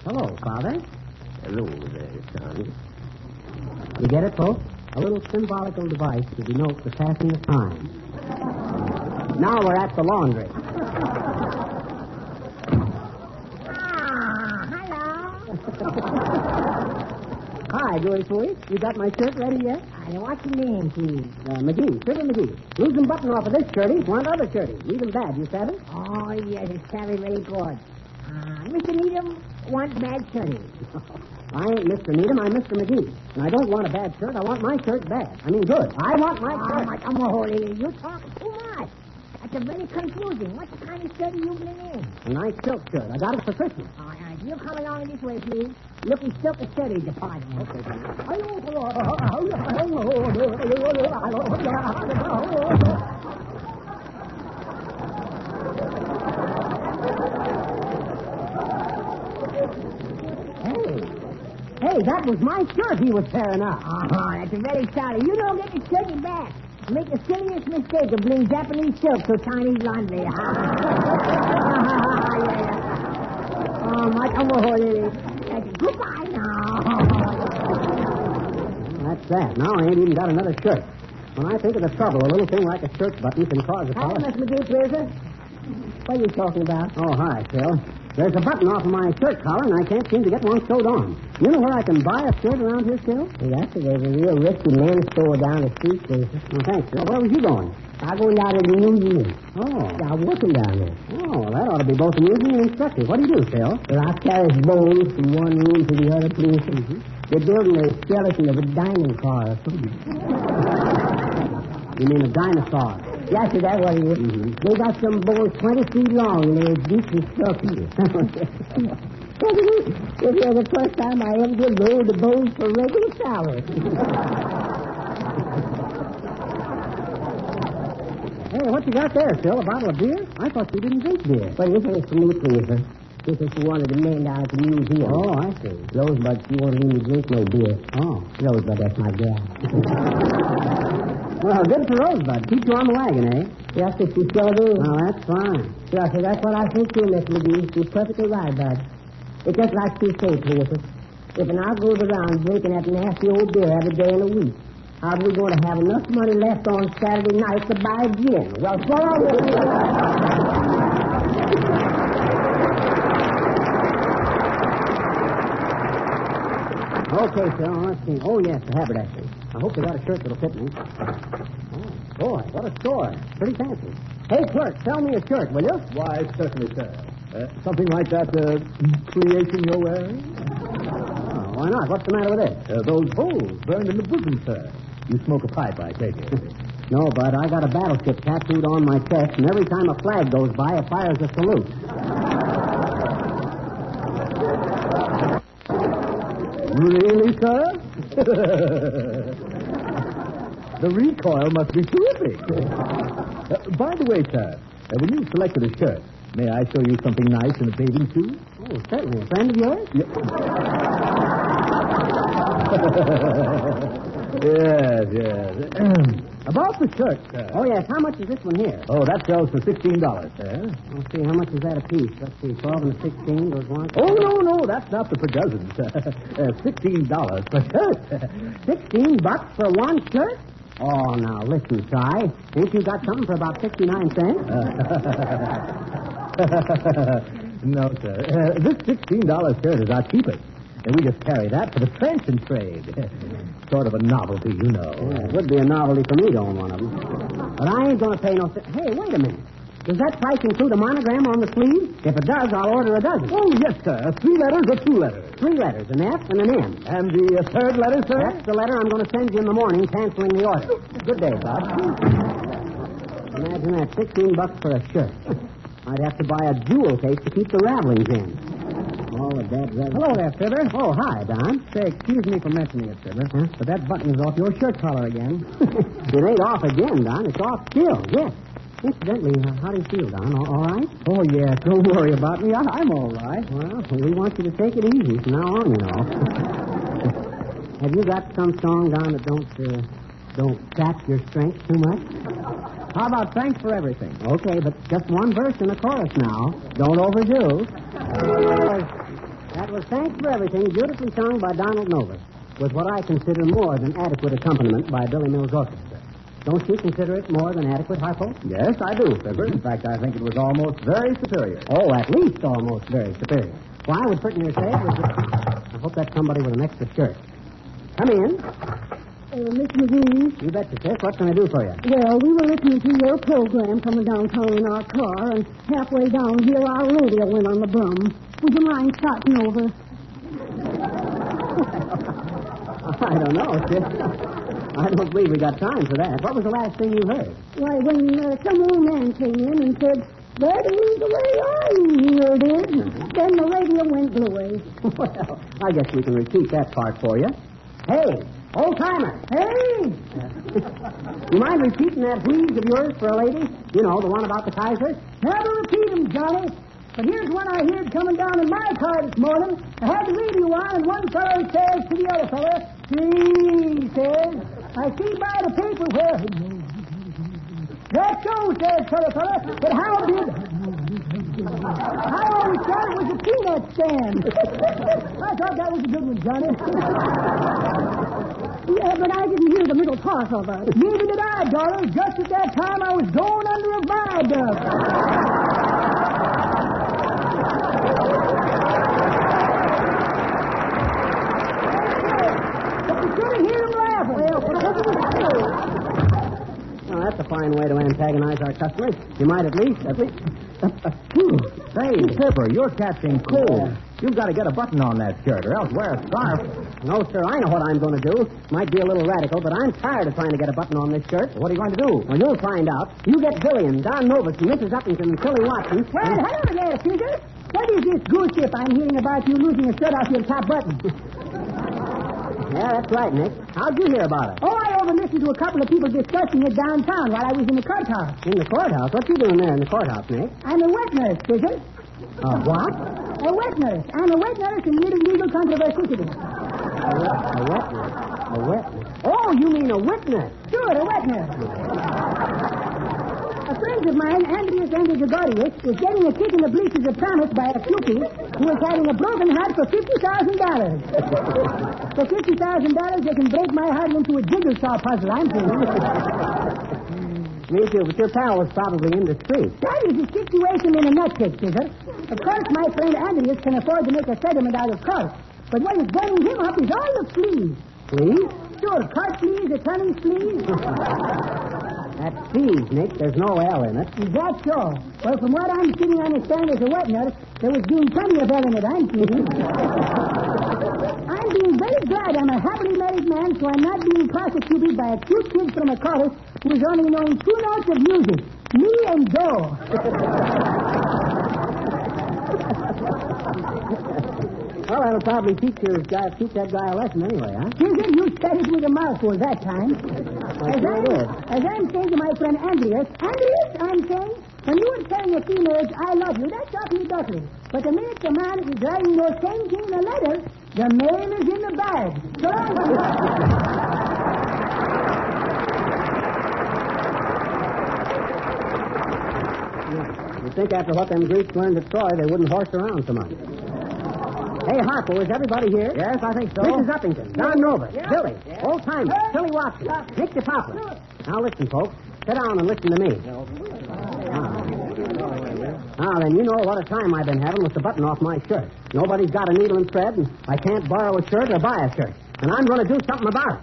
Hello, Father. Hello there, son. You get it, folks? A little symbolical device to denote the passing of time. Now we're at the laundry. Hi, Joey Sweet. You got my shirt ready yet? What's your name, please? McGee. Fibber McGee. Lose them button off of this shirty. Want other shirty. Need them bad, you savvy? Oh, yes, it's very, very good. Mr. Needham wants bad shirting. I ain't Mr. Needham. I'm Mr. McGee. And I don't want a bad shirt. I want my shirt bad. I mean good. I want my shirt. My holy, you talk too much. That's very confusing. What kind of shirt are you bring in? A nice silk shirt. I got it for Christmas. All right, you come along this way, please. Looking silk and shirty department. Okay, Hey, that was my shirt he was tearing up. That's very sorry. You don't get the shirty back. Make the silliest mistake of bringing Japanese silk to Chinese laundry. Oh, my holy. Goodbye now. That's that. Now I ain't even got another shirt. When I think of the trouble a little thing like a shirt button can cause a Hi, fellow... Miss McGee, please. What are you talking about? Oh, hi, Phil. There's a button off of my shirt collar, and I can't seem to get one sewed on. You know where I can buy a shirt around here, Phil? Yes, there's a real risky men's store down the street, please. Oh, thanks, Phil. Where was you going? I'm going down to the New Year. Oh. I'm working down there. Oh, well, that ought to be both amusing and instructive. What do you do, Phil? Well, I carry bones from one room to the other, please. They're building a skeleton of a dining car or something. You mean a dinosaur? Yes, sir, that's what it is. They got some bones 20 feet long, and they're deep and stuffy. This is the first time I ever did load the bones for regular salary. Hey, what you got there, Phil? A bottle of beer? I thought you didn't drink beer. Well, this ain't for me, please, sir. This is for one of the men down at the museum. Oh, I see. Rosebud, she won't let me drink no beer. Oh. Rosebud, that's my gal. Well, good for Rosebud. Keep you on the wagon, eh? Yes, sir, she sure do. Oh, that's fine. Yes, sir, that's what I think too, Miss McGee. She's perfectly right, Bud. It's just like she said, please, sir. If an hour goes around drinking that nasty old beer every day in a week, how are we going to have enough money left on Saturday night to buy gin? Well, so long. Okay, Phil, let's see. Oh, yes, the haberdasher. I hope they got a shirt that'll fit me. Oh, boy, what a store. Pretty fancy. Hey, clerk, sell me a shirt, will you? Why, certainly, sir. Something like that creation you're wearing? Oh, why not? What's the matter with it? Those holes burned in the bosom, sir. You smoke a pipe, I take it. No, Bud, I got a battleship tattooed on my chest, and every time a flag goes by, it fires a salute. Really, sir? The recoil must be terrific. By the way, sir, when you've selected a shirt, may I show you something nice in a bathing suit? Oh, certainly. A friend of yours? Yes. About the shirt, sir. Oh, yes. How much is this one here? Oh, that sells for $16, sir. Let's see. How much is that a piece? Let's see. 12 and 16 goes one. Oh, no. That's not the per dozen, sir. $16 per shirt. $16 for one shirt? Oh, now, listen, Si. Ain't you got something for about 69 cents? No, sir. This $16 shirt is our cheapest. And we just carry that for the trenchant trade. Sort of a novelty, you know. Yeah, it would be a novelty for me to own one of them. But I ain't going to pay no... Hey, wait a minute. Does that price include a monogram on the sleeve? If it does, I'll order a dozen. Oh, yes, sir. 3 letters or 2 letters? 3 letters, an F and an M. And the third letter, sir? That's the letter I'm going to send you in the morning, canceling the order. Good day, Bob. Imagine that, $16 for a shirt. I'd have to buy a jewel case to keep the ravelings in. Oh, all the dead red. Hello there, Fibber. Oh, hi, Don. Say, excuse me for mentioning it, Fibber, but that button is off your shirt collar again. It ain't off again, Don. It's off still, yes. Incidentally, how do you feel, Don? All right? Oh, yes. Don't worry about me. I'm all right. Well, we want you to take it easy from now on, you know. Have you got some song, Don, that don't sap your strength too much? How about Thanks for Everything? Okay, but just one verse in the chorus now. Don't overdo. That was Thanks for Everything, beautifully sung by Donald Novus, with what I consider more than adequate accompaniment by Billy Mills Orchestra. Don't you consider it more than adequate, Harpo? Yes, I do, Fibber. In fact, I think it was almost very superior. Oh, at least almost very superior. Well, I would certainly say it was... I hope that's somebody with an extra shirt. Come in. Miss McGee. You betcha, sis. What can I do for you? Well, we were listening to your program coming downtown in our car, and halfway down here, our radio went on the brum. Would you mind starting over? I don't know, sis. I don't believe we got time for that. What was the last thing you heard? Why, when some old man came in and said, "That ain't the way I heard it," then the radio went bluey. Well, I guess we can repeat that part for you. Hey, old-timer. Hey! You mind repeating that wheeze of yours for a lady? You know, the one about the Kaiser? Never repeat 'em, Johnny. But here's one I heard coming down in my car this morning. I had the radio on, and one fellow says to the other fellow, "He says, I see by the paper where..." "That so," says the fellow, "but how did..." I always thought it was a peanut stand. I thought that was a good one, Johnny. Yeah, but I didn't hear the middle part of it. Neither did I, darling. Just at that time, I was going under a viaduct. But you couldn't hear him laughing. Well, that's a fine way to antagonize our customers. You might at least... Say, Fibber, you're catching cold. You've got to get a button on that shirt, or else wear a scarf. No, sir, I know what I'm going to do. Might be a little radical, but I'm tired of trying to get a button on this shirt. What are you going to do? Well, you'll find out. You get Billy and Don Novus and Mrs. Uppington and Tilly Watson. Well, hello there, Peter. What is this goose ship I'm hearing about you losing a shirt off your top button? Yeah, that's right, Nick. How'd you hear about it? Oh, I overlistened to a couple of people discussing it downtown while I was in the courthouse. In the courthouse? What you doing there in the courthouse, Nick? I'm a wet nurse, Peter. What? A wet nurse. I'm a wet nurse in legal controversy. A wet nurse? A wet nurse? Oh, you mean a witness? Sure, a wet nurse. A friend of mine, Andreas Gregorius, is getting a kick in the bleachers of promise by a cutie who is having a broken heart for $50,000. For $50,000, they can break my heart into a jigsaw puzzle, I'm thinking. Me too, but your pal was probably indiscreet. That is the situation in a nutcase, Peter. Of course, my friend Andreas can afford to make a settlement out of court. But what is burning him up is all the fleas. Fleas? Sure, cart fleas, attorney fleas. That's fees, Nick. There's no L in it. Is that so? Well, from what I'm sitting on the stand as a wet nurse, there was being plenty of L in it, I'm thinking. I'm being very glad I'm a happily married man, so I'm not being prosecuted by a cute kid from a chorus who is only knowing 2 notes of music, me and do. Well, that'll probably teach that guy a lesson anyway, huh? You said it with a mouthful that time. As I'm saying to my friend Andreas, I'm saying, when you are telling your females, I love you, that's awfully duckly. But the minute the man is writing your same thing in a letter, the mail is in the bag. So you think after what them Greeks learned at Troy, they wouldn't horse around so much. Hey, Harpo, is everybody here? Yes, I think so. Mrs. Uppington, Don Novus, Billy, old-timer, Tilly Watson, Nick DePapa. Now listen, folks. Sit down and listen to me. Now, then, you know what a time I've been having with the button off my shirt. Nobody's got a needle and thread, and I can't borrow a shirt or buy a shirt. And I'm going to do something about it.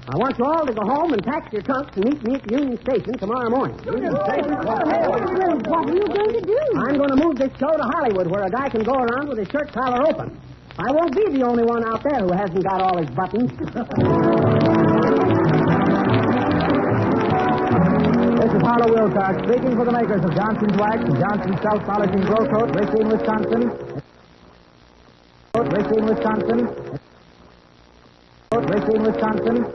I want you all to go home and pack your trunks and meet me at Union Station tomorrow morning. Union Station? What are you going to do? I'm going to move this show to Hollywood, where a guy can go around with his shirt collar open. I won't be the only one out there who hasn't got all his buttons. This is Harlow Wilcox speaking for the makers of Johnson's Wax and Johnson's Self-Polishing Glow Coat, Racine, Wisconsin. Racine, Wisconsin. Racine, Wisconsin.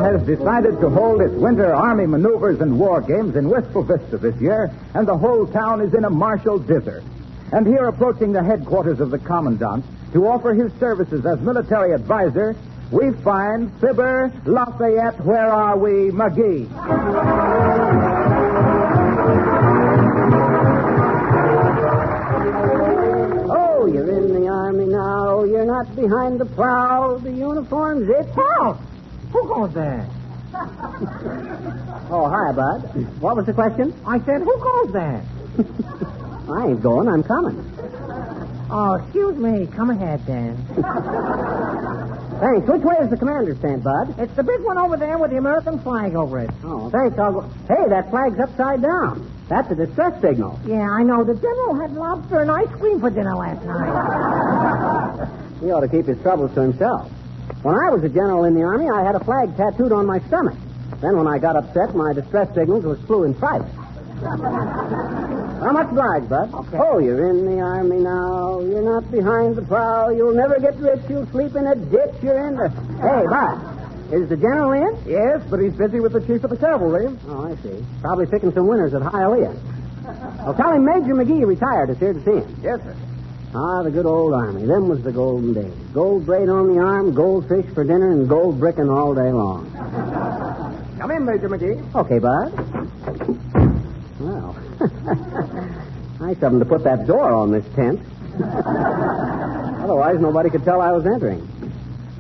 Has decided to hold its winter Army maneuvers and war games in Wistful Vista this year, and the whole town is in a martial dither. And here, approaching the headquarters of the Commandant to offer his services as military advisor, we find Fibber, Lafayette, where are we, McGee. Oh, you're in the Army now. You're not behind the plow. The uniform's it. Help! Who goes there? Oh, hi, Bud. What was the question? I said, who goes there? I ain't going. I'm coming. Oh, excuse me. Come ahead, then. Thanks. Which way is the commander's tent, Bud? It's the big one over there with the American flag over it. Oh, thanks. I'll go. Hey, that flag's upside down. That's a distress signal. Yeah, I know. The general had lobster and ice cream for dinner last night. He ought to keep his troubles to himself. When I was a general in the Army, I had a flag tattooed on my stomach. Then when I got upset, my distress signals was flew in private. How much obliged, Bud? Okay. Oh, you're in the Army now. You're not behind the plow. You'll never get rich. You'll sleep in a ditch. You're in the... Hey, Bud, is the general in? Yes, but he's busy with the chief of the cavalry. Oh, I see. Probably picking some winners at HIAWATHA. Well, tell him Major McGee retired is here to see him. Yes, sir. Ah, the good old Army. Them was the golden days. Gold braid on the arm, goldfish for dinner, and gold bricking all day long. Come in, Major McGee. Okay, Bud. Well, nice of them to put that door on this tent. Otherwise, nobody could tell I was entering.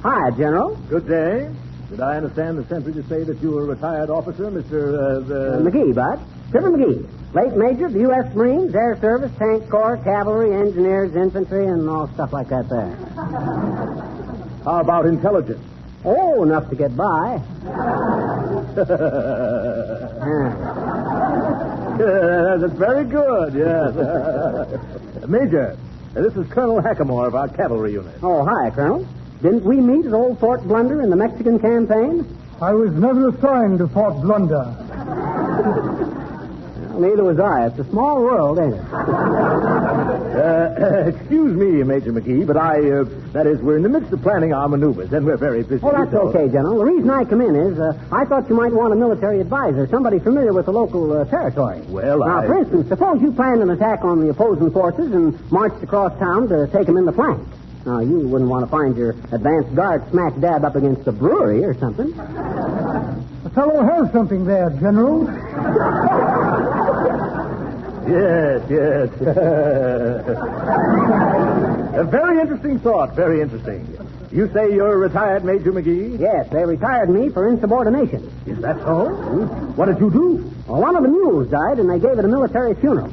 Hi, General. Good day. Did I understand the sentry to say that you were a retired officer, Mr. McGee, Bud? Fibber McGee. Late Major of the U.S. Marines, Air Service, Tank Corps, Cavalry, Engineers, Infantry, and all stuff like that there. How about intelligence? Oh, enough to get by. That's very good, yes. Major, this is Colonel Hackamore of our cavalry unit. Oh, hi, Colonel. Didn't we meet at Old Fort Blunder in the Mexican campaign? I was never assigned to Fort Blunder. Well, neither was I. It's a small world, ain't it? Excuse me, Major McGee, but that is, we're in the midst of planning our maneuvers, and we're very busy. Oh, that's okay, General. The reason I come in is I thought you might want a military advisor, somebody familiar with the local territory. Well, Now, for instance, suppose you planned an attack on the opposing forces and marched across town to take them in the flank. Now, you wouldn't want to find your advanced guard smack dab up against a brewery or something. The fellow has something there, General. Yes. A very interesting thought, very interesting. You say you're retired, Major McGee? Yes, they retired me for insubordination. Is that so? Mm-hmm. What did you do? Well, one of the mules died, and they gave it a military funeral.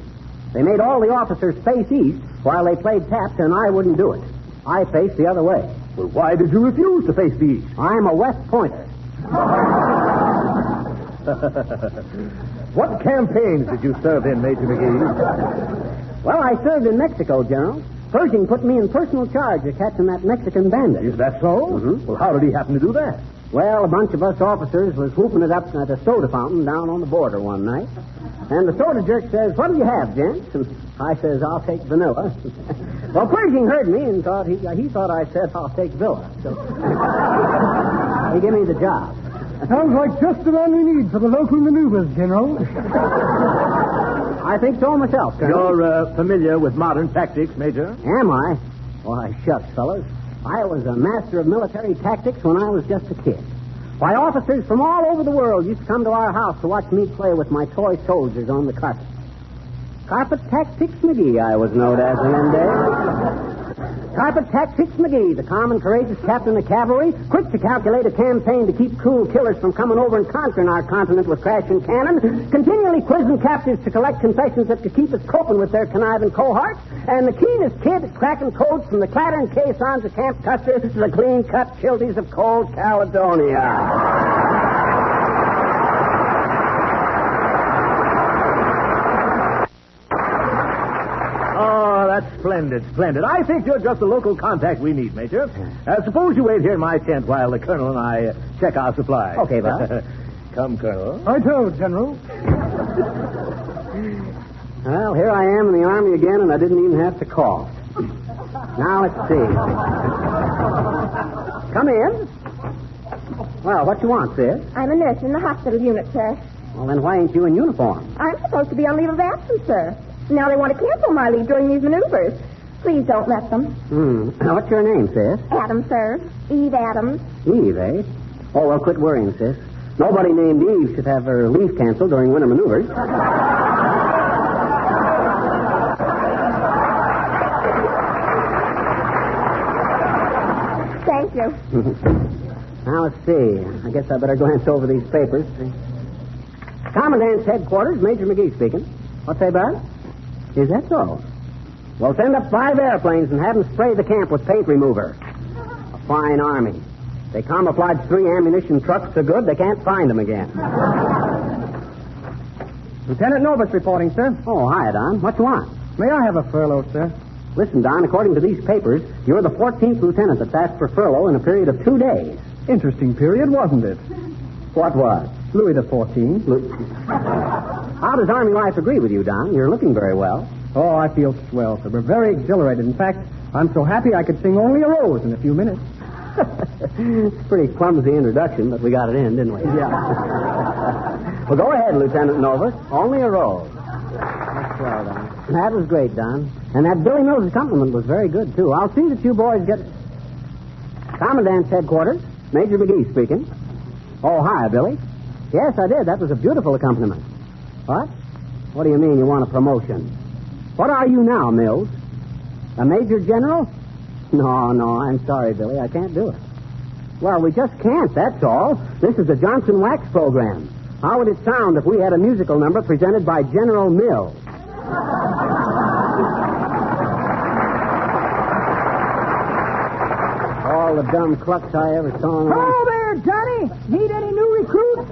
They made all the officers face east while they played taps, and I wouldn't do it. I faced the other way. Well, why did you refuse to face the east? I'm a West Pointer. What campaigns did you serve in, Major McGee? Well, I served in Mexico, General. Pershing put me in personal charge of catching that Mexican bandit. Is that so? Mm-hmm. Well, how did he happen to do that? Well, a bunch of us officers was whooping it up at a soda fountain down on the border one night. And the soda jerk says, "What do you have, gents?" And I says, "I'll take vanilla." Well, Pershing heard me and thought he thought I said, "I'll take Villa." So he gave me the job. Sounds like just the man we need for the local maneuvers, General. I think so myself, Colonel. You're familiar with modern tactics, Major? Am I? Why, shucks, fellas. I was a master of military tactics when I was just a kid. Why, officers from all over the world used to come to our house to watch me play with my toy soldiers on the carpet. Carpet Tactics McGee, I was known as in them days. Carpet Tactics McGee, the calm and courageous captain of cavalry, quick to calculate a campaign to keep cruel killers from coming over and conquering our continent with crashing cannon, continually quizzing captives to collect confessions that could keep us coping with their conniving cohorts, and the keenest kid at cracking codes from the clattering caissons of Camp Custer to the clean-cut chilties of cold Caledonia. that's splendid, splendid. I think you're just the local contact we need, Major. Suppose you wait here in my tent while the Colonel and I check our supplies. Okay, boss. Come, Colonel. I told, General. Well, here I am in the Army again, and I didn't even have to cough. Now, let's see. Come in. Well, what you want, sis? I'm a nurse in the hospital unit, sir. Well, then why ain't you in uniform? I'm supposed to be on leave of absence, sir. Now they want to cancel my leave during these maneuvers. Please don't let them. What's your name, sis? Adams, sir. Eve Adams. Eve, eh? Oh, well, quit worrying, sis. Nobody named Eve should have her leave canceled during winter maneuvers. Thank you. Now, let's see. I guess I better glance over these papers. Commandant's headquarters, Major McGee speaking. What's that, Bud? Is that so? Well, send up 5 airplanes and have them spray the camp with paint remover. A fine army. They camouflaged 3 ammunition trucks so good they can't find them again. Lieutenant Novus reporting, sir. Oh, hi, Don. What you want? May I have a furlough, sir? Listen, Don, according to these papers, you're the 14th lieutenant that's asked for furlough in a period of 2 days. Interesting period, wasn't it? What was? Louis the 14th. How does Army life agree with you, Don? You're looking very well. Oh, I feel swell, sir. We're very exhilarated. In fact, I'm so happy I could sing Only a Rose in a few minutes. It's a pretty clumsy introduction, but we got it in, didn't we? Yeah. Well, go ahead, Lieutenant Novus. Only a Rose. That's well, Don. That was great, Don. And that Billy Mills' compliment was very good, too. I'll see that you boys get... Commandant's headquarters, Major McGee speaking. Oh, hi, Billy. Yes, I did. That was a beautiful accompaniment. What? What do you mean you want a promotion? What are you now, Mills? A major general? No, I'm sorry, Billy. I can't do it. Well, we just can't, that's all. This is the Johnson Wax program. How would it sound if we had a musical number presented by General Mills? All the dumb clucks I ever saw in Hello there, Johnny. Need any new recruits?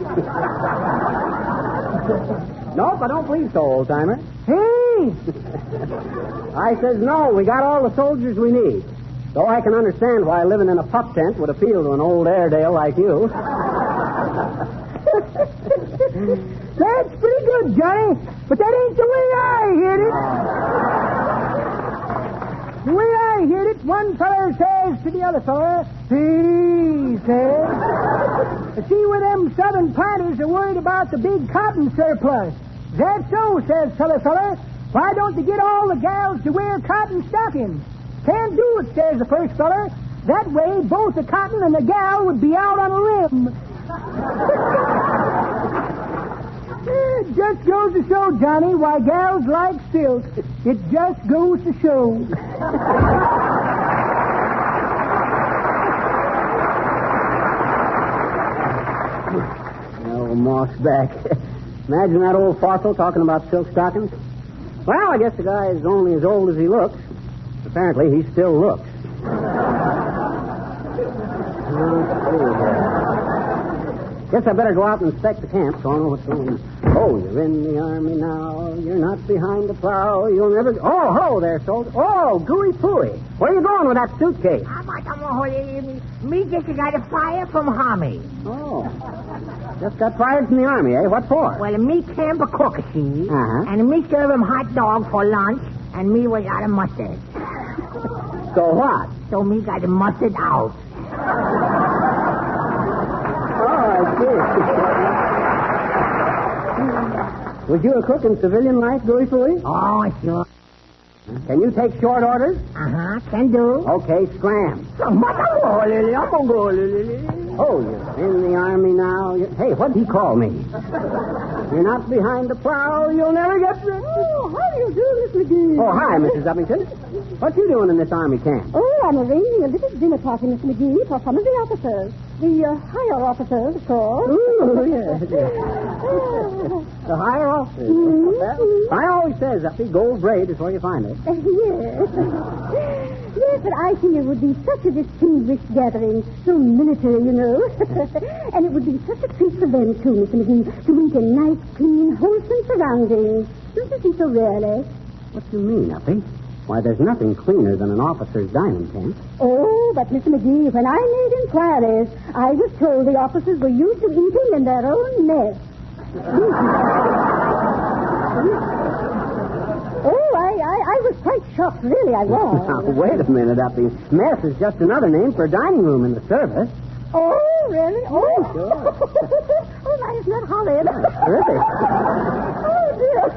Nope, I don't believe so, old-timer. Hey! I says no, we got all the soldiers we need. Though I can understand why living in a pup tent would appeal to an old Airedale like you. That's pretty good, Johnny. But that ain't the way I heard it. The way I heard it, one feller says to the other feller, he says, see where them southern planters are worried about the big cotton surplus. Is that so, says feller. Why don't they get all the gals to wear cotton stockings? Can't do it, says the first feller. That way, both the cotton and the gal would be out on a limb. It just goes to show, Johnny, why gals like silk. It just goes to show. Oh, mossback. Imagine that old fossil talking about silk stockings. Well, I guess the guy is only as old as he looks. Apparently, he still looks. Guess I better go out and inspect the camp so I know what's going on. Oh, you're in the Army now. You're not behind the plow. You'll never... Oh, hello there, soldier. Oh, gooey pooey. Where are you going with that suitcase? Me just got a fire from Army. Oh. Just got fired from the Army, eh? What for? Well, me camp a cook, see? Uh-huh. And me serve him hot dog for lunch, and me was out of mustard. So what? So me got mustard out. Oh, I see. Was you a cook in civilian life, Gooey Pooey? Oh, sure. Can you take short orders? Uh-huh, can do. Okay, scram. Oh, you're in the Army now. Hey, what did he call me? You're not behind the plow. You'll never get... Oh, how do you do, Miss McGee? Oh, hi, Mrs. Uppington. What you doing in this Army camp? Oh, I'm arranging a little dinner party, Miss McGee, for some of the officers. The higher officers, of course. Ooh, yes. The higher officers. Mm-hmm. Well, I always says, Uppy, gold braid is where you find it. Yes. Yes, but I think it would be such a distinguished gathering. So military, you know. And it would be such a treat for them, too, Miss McGee, to meet in nice, clean, wholesome surroundings. Don't you think so, really? What do you mean, Uppy? Why, there's nothing cleaner than an officer's dining tent. Oh, but Mr. McGee, when I made inquiries, I was told the officers were used to eating in their own mess. Oh, I was quite shocked, really, I was. Now, wait a minute, Uppy. Mess is just another name for a dining room in the service. Oh, really? Oh, sure. Oh, that is not horrid. Terrific. Oh, dear.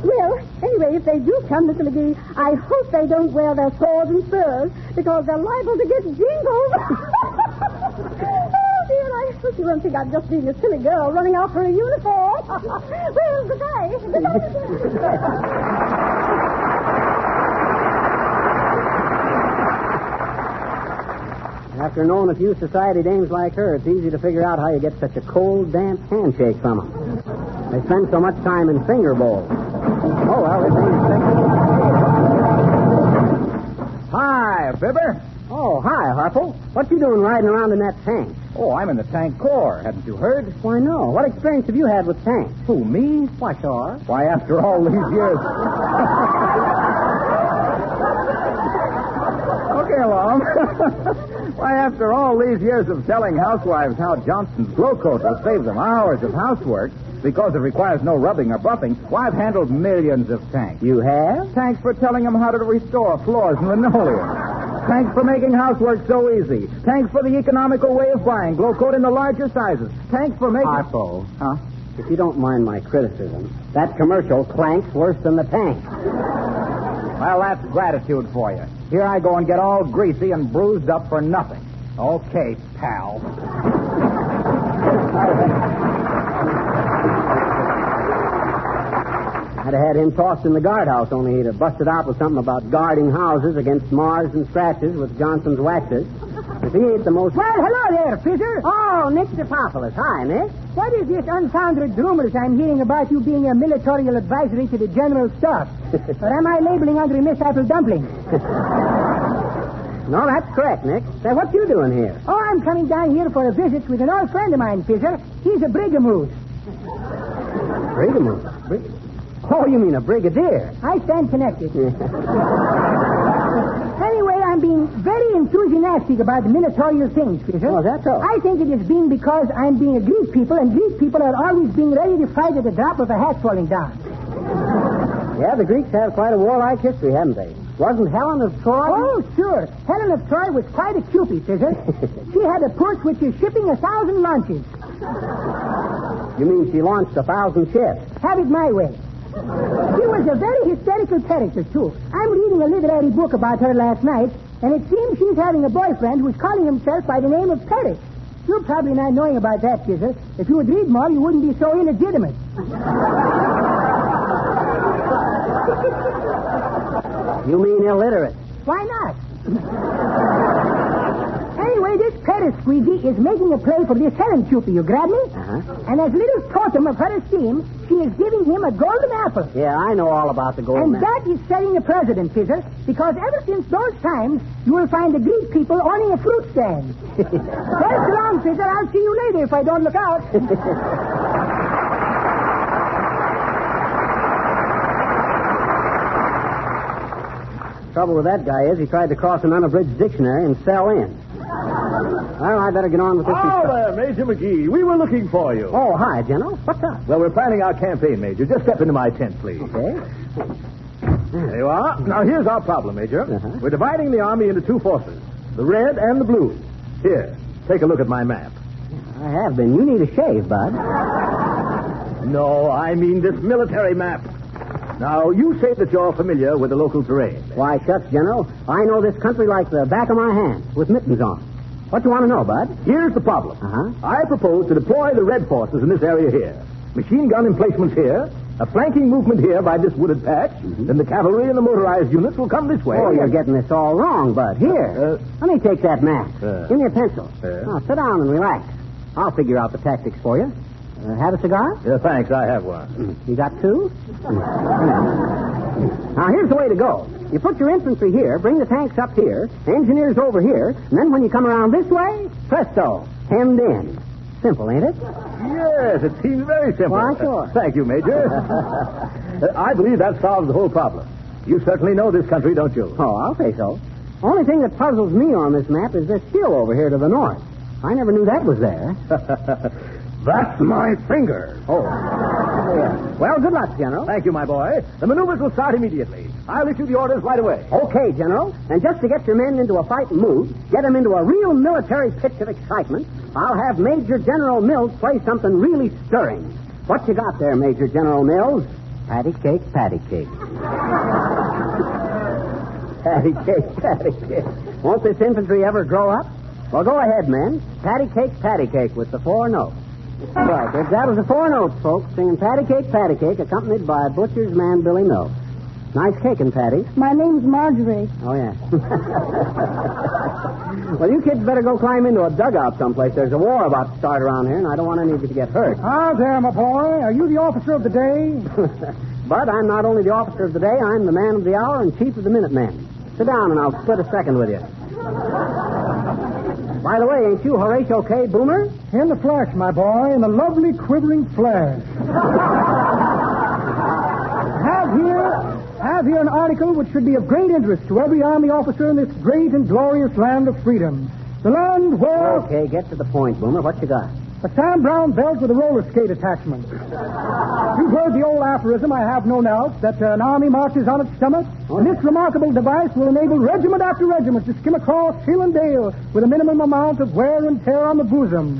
Well, anyway, if they do come, Mr. McGee, I hope they don't wear their swords and spurs, because they're liable to get jingled. Oh, dear, I hope you won't think I'm just being a silly girl running off for a uniform. Well, goodbye. After knowing a few society dames like her, it's easy to figure out how you get such a cold, damp handshake from them. They spend so much time in finger bowls. Oh, well, this ain't expected. Hi, Fibber. Oh, hi, Harpo. What you doing riding around in that tank? Oh, I'm in the tank corps. Hadn't you heard? Why, no. What experience have you had with tanks? Who, me? Why, sure. Why, after all these years... Okay, along. Why, after all these years of telling housewives how Johnson's Glow Coat will save them hours of housework because it requires no rubbing or buffing, why, I've handled millions of tanks. You have? Tanks for telling them how to restore floors and linoleum. Tanks for making housework so easy. Tanks for the economical way of buying Glow Coat in the larger sizes. Tanks for making... Harpo. Huh? If you don't mind my criticism, that commercial clanks worse than the tank. Well, that's gratitude for you. Here I go and get all greasy and bruised up for nothing. Okay, pal. I'd have had him tossed in the guardhouse, only he'd have busted out with something about guarding houses against mars and scratches with Johnson's waxes. If he ain't the most... Well, hello there, Fisher. Oh, Nick DePopulis. Hi, Nick. What is this unfounded rumors I'm hearing about you being a military advisory to the General Staff? Or am I labeling under Miss Apple Dumpling? No, that's correct, Nick. Say, what you doing here? Oh, I'm coming down here for a visit with an old friend of mine, Fisher. He's a brigamoose. Brigamoose? Oh, you mean a brigadier? I stand connected. Anyway, I'm being very enthusiastic about the military things, Fisher. Oh, that's all. I think it is being because I'm being a Greek people, and Greek people are always being ready to fight at the drop of a hat falling down. Yeah, the Greeks have quite a warlike history, haven't they? Wasn't Helen of Troy? Oh, sure. Helen of Troy was quite a cupid, Fisher. She had a purse which is shipping 1,000 launches. You mean she launched 1,000 ships? Have it my way. She was a very hysterical character, too. I'm reading a literary book about her last night, and it seems she's having a boyfriend who's calling himself by the name of Paris. You're probably not knowing about that, Fisher. If you would read more, you wouldn't be so illegitimate. You mean illiterate? Why not? Anyway, this Paris squeegee is making a play for this Helen Cupid, you grab me? Uh-huh. And as little totem of her esteem, she is giving him a golden apple. Yeah, I know all about the golden apple. And that is setting a precedent, Fisher, because ever since those times, you will find the Greek people owning a fruit stand. Well, so long, Fisher. I'll see you later if I don't look out. Trouble with that guy is he tried to cross an unabridged dictionary and fell in. Well, I better get on with this. There, Major McGee. We were looking for you. Oh, hi, General. What's up? Well, we're planning our campaign, Major. Just step into my tent, please. Okay. There you are. Now, here's our problem, Major. Uh-huh. We're dividing the army into two forces, the red and the blue. Here, take a look at my map. I have been. You need a shave, Bud. No, I mean this military map. Now, you say that you're familiar with the local terrain. Why, shucks, General. I know this country like the back of my hand, with mittens on. What do you want to know, Bud? Here's the problem. Uh-huh. I propose to deploy the red forces in this area here. Machine gun emplacements here, a flanking movement here by this wooded patch, then the cavalry and the motorized units will come this way. Oh, you're getting this all wrong, Bud. Here, let me take that map. Give me a pencil. Now, sit down and relax. I'll figure out the tactics for you. Have a cigar? Thanks, I have one. You got two? Now, here's the way to go. You put your infantry here, bring the tanks up here, engineers over here, and then when you come around this way, presto, hemmed in. Simple, ain't it? Yes, it seems very simple. Why, sure. Thank you, Major. I believe that solves the whole problem. You certainly know this country, don't you? Oh, I'll say so. Only thing that puzzles me on this map is this hill over here to the north. I never knew that was there. That's my finger. Oh. Yeah. Well, good luck, General. Thank you, my boy. The maneuvers will start immediately. I'll issue the orders right away. Okay, General. And just to get your men into a fighting mood, get them into a real military pitch of excitement, I'll have Major General Mills play something really stirring. What you got there, Major General Mills? Patty cake, patty cake. Patty cake, patty cake. Won't this infantry ever grow up? Well, go ahead, men. Patty cake with the 4 notes. Right, that was the 4 notes, folks, singing patty cake, accompanied by butcher's man Billy Mills. Nice caking, Patty. My name's Marjorie. Oh, yeah. Well, you kids better go climb into a dugout someplace. There's a war about to start around here, and I don't want any of you to get hurt. Ah, there, my boy. Are you the officer of the day? But I'm not only the officer of the day, I'm the man of the hour and chief of the Minutemen. Sit down, and I'll split a second with you. By the way, ain't you Horatio K. Boomer? In the flesh, my boy, in the lovely quivering flesh. Have here an article which should be of great interest to every Army officer in this great and glorious land of freedom. The land where... Okay, get to the point, Boomer. What you got? A Sam Brown belt with a roller skate attachment. You've heard the old aphorism, I have no doubt, that an army marches on its stomach. And this remarkable device will enable regiment after regiment to skim across hill and dale with a minimum amount of wear and tear on the bosom.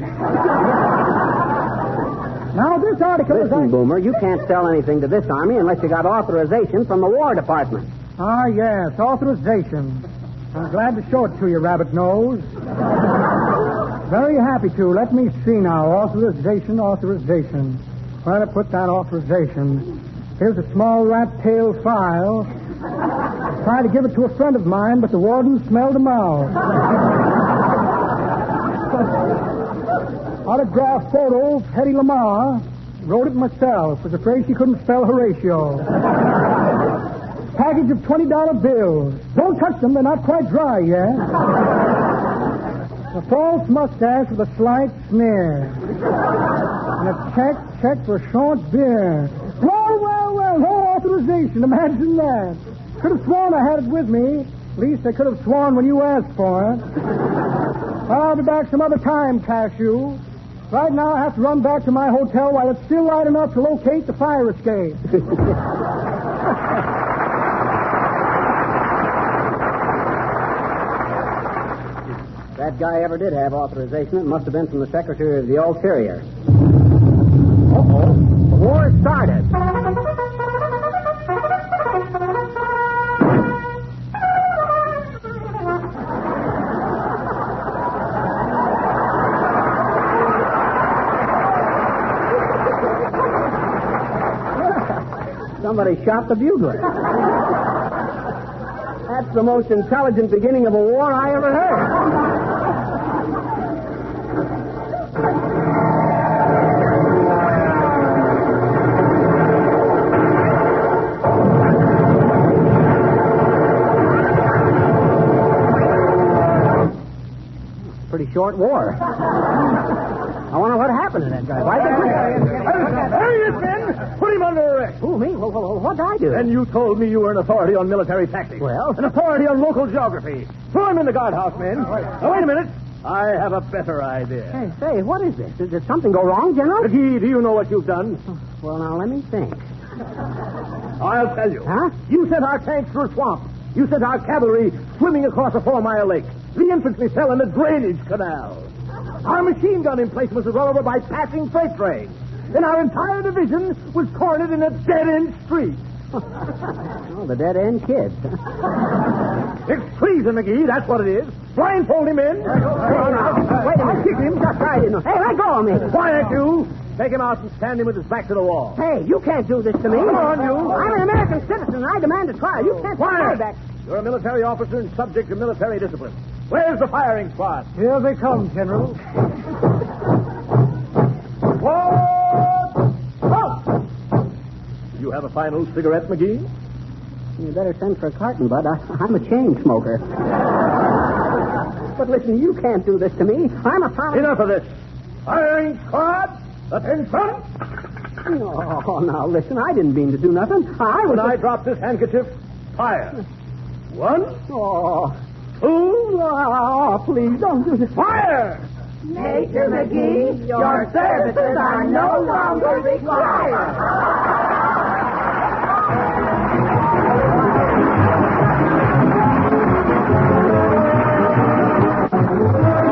Now, this article Listen, Boomer, you can't sell anything to this army unless you got authorization from the War Department. Ah, yes, authorization. I'm glad to show it to you, Rabbit Nose. Very happy to. Let me see now. Authorization. Where to put that authorization? Here's a small rat-tail file. Tried to give it to a friend of mine, but the warden smelled him out. Autograph photo of Hedy Lamarr. Wrote it myself. Was afraid she couldn't spell Horatio. Package of $20 bills. Don't touch them. They're not quite dry yet. A false mustache with a slight sneer. And a check for a short beard. Well, no authorization. Imagine that. Could have sworn I had it with me. At least I could have sworn when you asked for it. I'll be back some other time, Cashew. Right now I have to run back to my hotel while it's still light enough to locate the fire escape. That guy ever did have authorization. It must have been from the Secretary of the Ulterior. Uh-oh. The war has started. Somebody shot the bugler. That's the most intelligent beginning of a war I ever heard. Pretty short war. I wonder what happened to that guy. Why did There he is, Ben. Put him under arrest. Who, me? What'd I do? And you told me you were an authority on military tactics. Well? An authority on local geography. Throw him in the guardhouse, men. Now, wait a minute. I have a better idea. Hey, say, what is this? Did something go wrong, General? McGee, do you know what you've done? Well, now, let me think. I'll tell you. Huh? You sent our tanks through a swamp. You sent our cavalry swimming across a 4-mile lake. The infantry fell in a drainage canal. Our machine gun emplacements were run over by passing freight trains. And our entire division was cornered in a dead-end street. Oh, the dead-end kids. It's treason, McGee. That's what it is. Blindfold him in. Wait a minute. Kick him. Just right in. Hey, let go of me. Quiet, you. Take him out and stand him with his back to the wall. Hey, you can't do this to me. Come on, you. I'm an American citizen, and I demand a trial. You can't take my back. You're a military officer and subject to military discipline. Where's the firing squad? Here they come, General. You have a final cigarette, McGee? You better send for a carton, Bud. I'm a chain smoker. But listen, you can't do this to me. I'm a pilot. Enough of this. Firing squad, attention. Oh, now, listen, I didn't mean to do nothing. When I drop this handkerchief, Fire. 1. Oh. 2. Oh, please don't do this. Fire! Major McGee, your services are no longer required.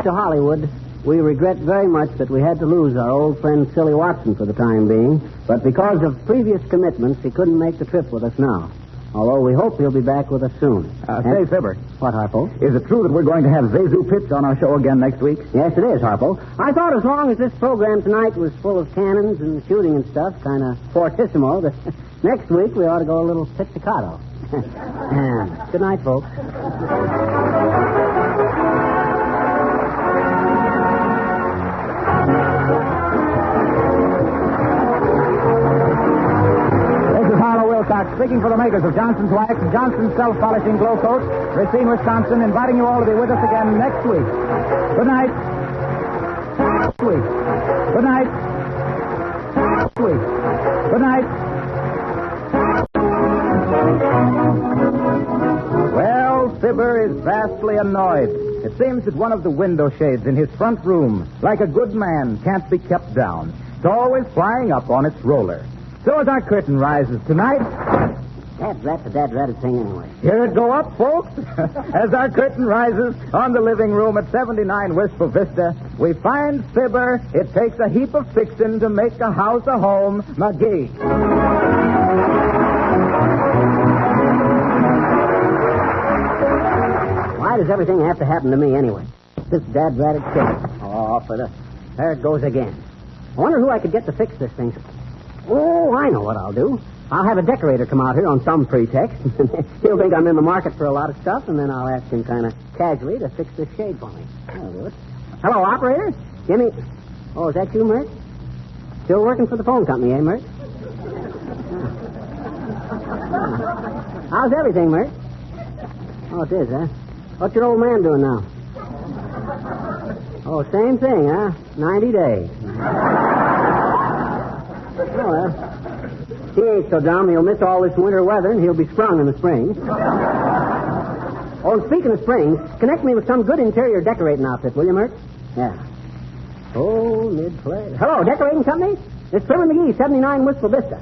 To Hollywood, we regret very much that we had to lose our old friend Silly Watson for the time being, but because of previous commitments, he couldn't make the trip with us now. Although we hope he'll be back with us soon. Say, Fibber. What, Harpo? Is it true that we're going to have Zazu Pitts on our show again next week? Yes, it is, Harpo. I thought as long as this program tonight was full of cannons and shooting and stuff, kind of fortissimo, that next week we ought to go a little pizzicato. Good night, folks. Speaking for the makers of Johnson's Wax and Johnson's Self-Polishing Glow Coat, Racine, Wisconsin, inviting you all to be with us again next week. Good night. Next week. Good night. Next week. Good night. Well, Fibber is vastly annoyed. It seems that one of the window shades in his front room, like a good man, can't be kept down. It's always flying up on its roller. So as our curtain rises tonight... That's a dead-ratted thing anyway. Hear it go up, folks. As our curtain rises on the living room at 79 Wistful Vista, we find Fibber, it takes a heap of fixin' to make a house a home, McGee. Why does everything have to happen to me anyway? This dad-ratted kid. Oh, there it goes again. I wonder who I could get to fix this thing. Oh, I know what I'll do. I'll have a decorator come out here on some pretext. He'll think I'm in the market for a lot of stuff, and then I'll ask him kind of casually to fix this shade for me. That'll do it. Hello, operator. Give me... Oh, is that you, Mert? Still working for the phone company, eh, Mert? How's everything, Mert? Oh, it is, huh? What's your old man doing now? Oh, same thing, huh? 90 days. Oh, well... He ain't so dumb. He'll miss all this winter weather, and he'll be sprung in the spring. Oh, and speaking of springs, connect me with some good interior decorating outfit, will you, Mert? Yeah. Oh, mid-play. Hello, decorating company? It's Fibber McGee, 79 Wistful Vista.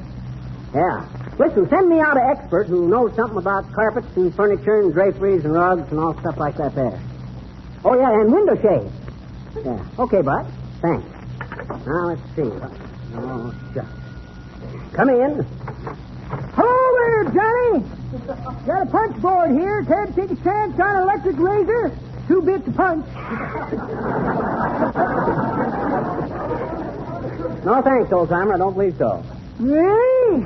Yeah. Listen, send me out an expert who knows something about carpets and furniture and draperies and rugs and all stuff like that there. Oh, yeah, and window shades. Yeah. Okay, bud. Thanks. Now, let's see. Oh, shucks. Come in. Hello there, Johnny. Got a punch board here. Care to take a chance on an electric razor? 2 bits to punch. No thanks, old-timer. I don't believe so. Really?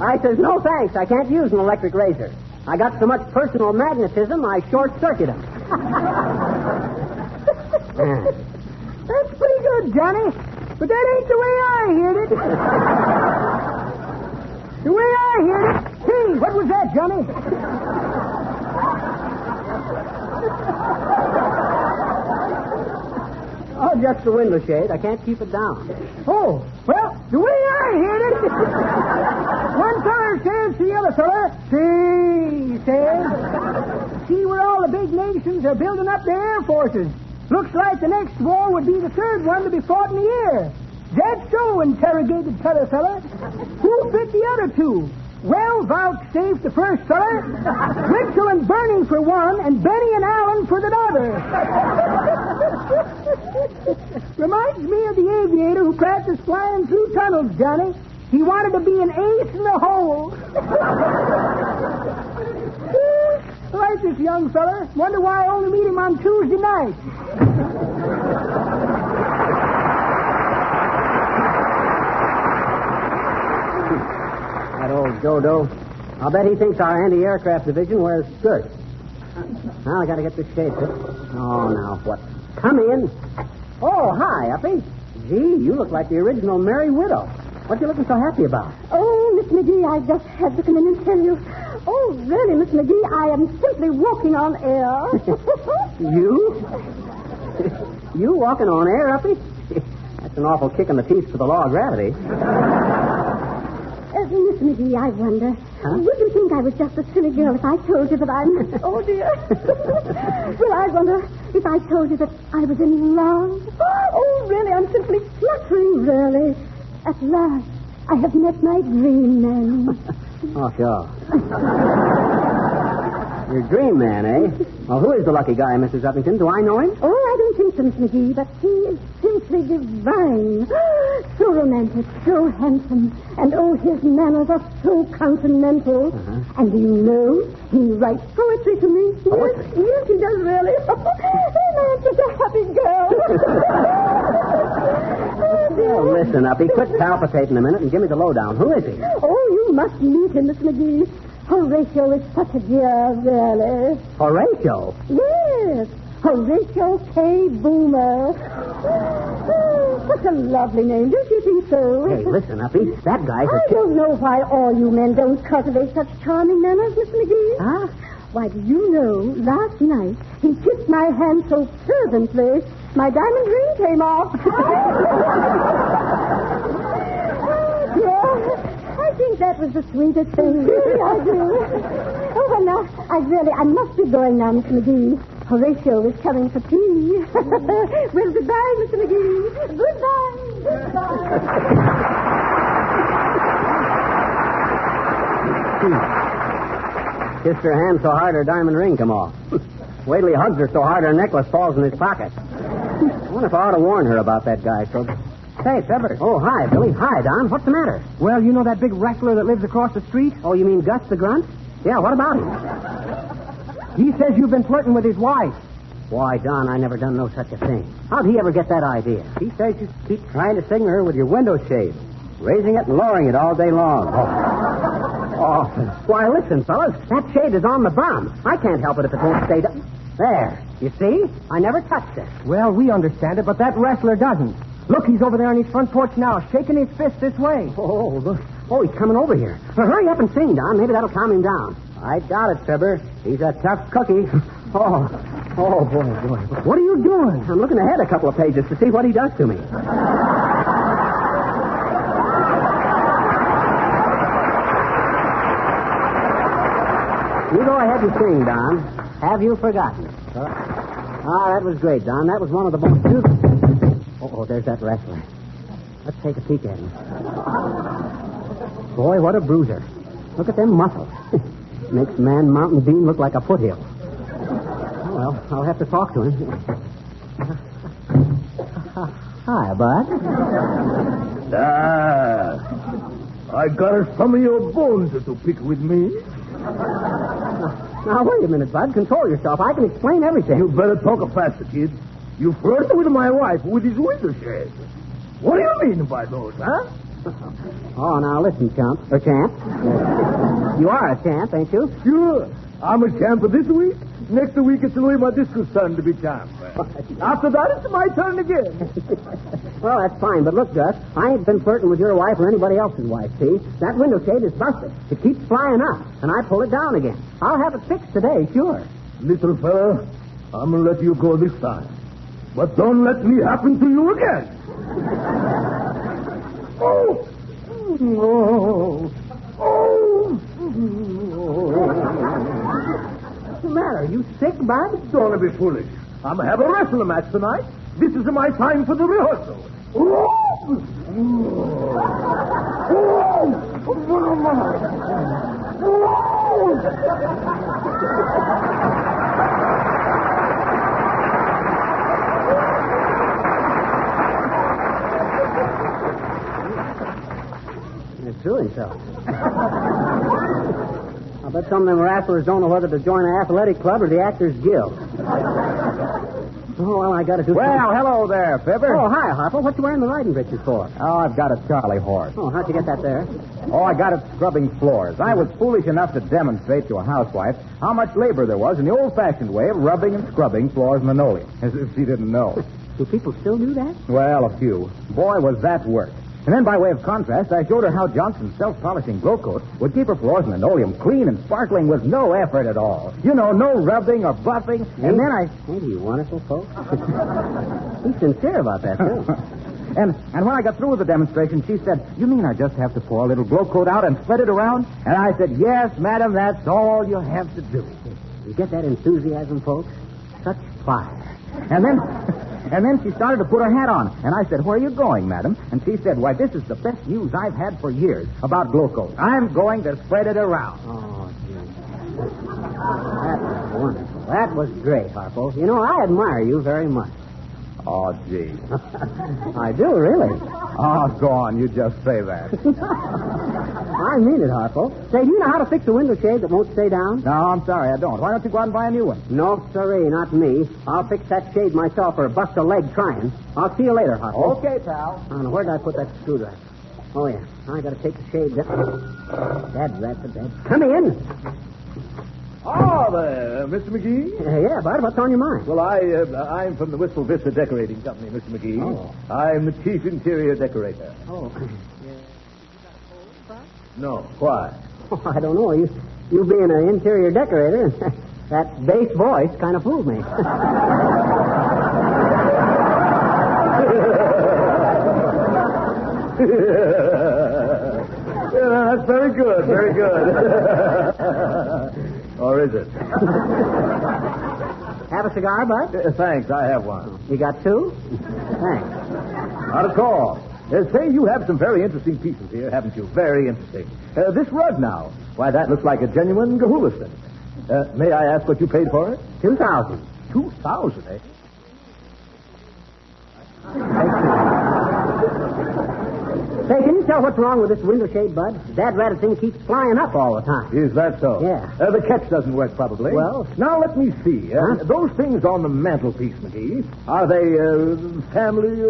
I says, no thanks. I can't use an electric razor. I got so much personal magnetism, I short-circuit him. That's pretty good, Johnny. But that ain't the way I heard it. The way I heard it... Hey, what was that, Johnny? Oh, just the window shade. I can't keep it down. Oh, well, the way I heard it... One feller says to the other feller, see, he says, see where all the big nations are building up their air forces. Looks like the next war would be the third one to be fought in the air. That's so, interrogated t'other fella. Who fit the other 2? Well, vouchsafe the first fella, Ritchell and Bernie for one, and Benny and Allen for the other. Reminds me of the aviator who practiced flying through tunnels, Johnny. He wanted to be an ace in the hole. I like this young fella. Wonder why I only meet him on Tuesday night. That old dodo. I'll bet he thinks our anti-aircraft division wears skirts. Now I gotta get this shade fixed. Oh, now what? Come in. Oh, hi, Uppy. Gee, you look like the original Merry Widow. What you looking so happy about? Oh, Miss McGee, I just had to come in and tell you. Oh, really, Miss McGee, I am simply walking on air. You? You walking on air, Uppy? That's an awful kick in the teeth for the law of gravity. Miss McGee, I wonder. Huh? Would you think I was just a silly girl if I told you that I'm... Oh, dear. Well, I wonder if I told you that I was in love. Oh, really, I'm simply fluttering, really. At last, I have met my dream man. Oh, sure. Your dream man, eh? Well, who is the lucky guy, Mrs. Uppington? Do I know him? Oh, I don't think so, Miss McGee, but he is simply divine. So romantic, so handsome, and oh, his manners are so continental. And do you know, he writes poetry to me. Poetry? Yes, he does really. And I'm such a happy girl. Oh, listen, Uppy, quit palpitating a minute and give me the lowdown. Who is he? Oh, you must meet him, Miss McGee. Horatio is such a dear, really. Horatio? Yes, Horatio K. Boomer. Oh, such a lovely name, don't you think so? Hey, listen, Uppy, that guy's I don't know why all you men don't cultivate such charming manners, Miss McGee. Huh? Why, do you know, last night he kissed my hand so fervently, my diamond ring came off. I think that was the sweetest thing. Really, I do. Oh, well, now, I must be going now, Miss McGee. Horatio is coming for tea. Well, goodbye, Mr. McGee. Goodbye. Kissed her hand so hard her diamond ring come off. Wait till he hugs her so hard her necklace falls in his pocket. I wonder if I ought to warn her about that guy, so... Hey, Fibber. Oh, hi, Billy. Hi, Don. What's the matter? Well, you know that big wrestler that lives across the street? Oh, you mean Gus the Grunt? Yeah, what about him? He says you've been flirting with his wife. Why, Don, I never done no such a thing. How'd he ever get that idea? He says you keep trying to signal her with your window shade, raising it and lowering it all day long. Oh, why, listen, fellas, that shade is on the bum. I can't help it if it won't stay down. There. You see? I never touched it. Well, we understand it, but that wrestler doesn't. Look, he's over there on his front porch now, shaking his fist this way. Oh, look. Oh, he's coming over here. Well, hurry up and sing, Don. Maybe that'll calm him down. I doubt it, Fibber. He's a tough cookie. Oh, boy. What are you doing? I'm looking ahead a couple of pages to see what he does to me. You go ahead and sing, Don. Have you forgotten? That was great, Don. That was one of the most beautiful... Oh, there's that wrestler. Let's take a peek at him. Boy, what a bruiser. Look at them muscles. Makes Man Mountain Dean look like a foothill. Oh, well, I'll have to talk to him. Hi, Bud. I got some of your bones to pick with me. Now, wait a minute, Bud. Control yourself. I can explain everything. You better talk faster, kid. You flirted with my wife with his window shade. What do you mean by those, huh? Oh, now listen, chump. Or champ. You are a champ, ain't you? Sure. I'm a champ this week. Next week it's Louis Madisco's turn to be champ. After that, it's my turn again. Well, that's fine, but look, Gus, I ain't been flirting with your wife or anybody else's wife, see? That window shade is busted. It keeps flying up, and I pull it down again. I'll have it fixed today, sure. Little fella, I'm going to let you go this time. But don't let me happen to you again. Oh! What's the matter? You sick, Bud? Don't be foolish. I'm going to have a wrestling match tonight. This is my time for the rehearsal. It's doing so. I bet some of them wrestlers don't know whether to join an athletic club or the Actors Guild. Oh, well, I got to do Well, something. hello there, Fibber. Oh, hi, Harper. What you wearing the riding breeches for? Oh, I've got a Charlie horse. Oh, how'd you get that there? Oh, I got it scrubbing floors. I was foolish enough to demonstrate to a housewife how much labor there was in the old-fashioned way of rubbing and scrubbing floors with linoleum, as if she didn't know. Do people still do that? Well, a few. Boy, was that work. And then, by way of contrast, I showed her how Johnson's self-polishing glow coat would keep her floors and linoleum clean and sparkling with no effort at all. You know, no rubbing or buffing. And then I... Ain't he wonderful, folks? He's sincere about that, too. And when I got through with the demonstration, she said, "You mean I just have to pour a little glow coat out and spread it around?" And I said, "Yes, madam, that's all you have to do." You get that enthusiasm, folks? Such fire. And then she started to put her hat on. And I said, "Where are you going, madam?" And she said, "Why, this is the best news I've had for years about glow coat. I'm going to spread it around." Oh, gee. That was wonderful. That was great, Harpo. You know, I admire you very much. Oh, gee. I do, really. Oh, go on. You just say that. I mean it, Harpo. Say, do you know how to fix a window shade that won't stay down? No, I'm sorry, I don't. Why don't you go out and buy a new one? No, sirree, not me. I'll fix that shade myself or bust a leg trying. I'll see you later, Harpo. Okay, pal. I don't know, where did I put that screwdriver? Oh, yeah. I got to take the shade down. That's a dad. Come in. Oh, there, Mr. McGee. Yeah, Bud, what's on your mind? Well, I'm from the Wistful Vista Decorating Company, Mr. McGee. Oh. I'm the chief interior decorator. Oh. No, why? Oh, I don't know. You being an interior decorator, that bass voice kind of fooled me. Yeah, that's very good, very good. Or is it? Have a cigar, Bud? Thanks, I have one. You got two? Thanks. Not at all. Say, you have some very interesting pieces here, haven't you? Very interesting. This rug now. Why, that looks like a genuine Gahulistan. May I ask what you paid for it? $2,000. $2,000, eh? Say, can you tell what's wrong with this window shade, Bud? Dad Ratted thing keeps flying up all the time. Is that so? Yeah. The catch doesn't work, probably. Well... Now, let me see. Those things on the mantelpiece, McGee, are they family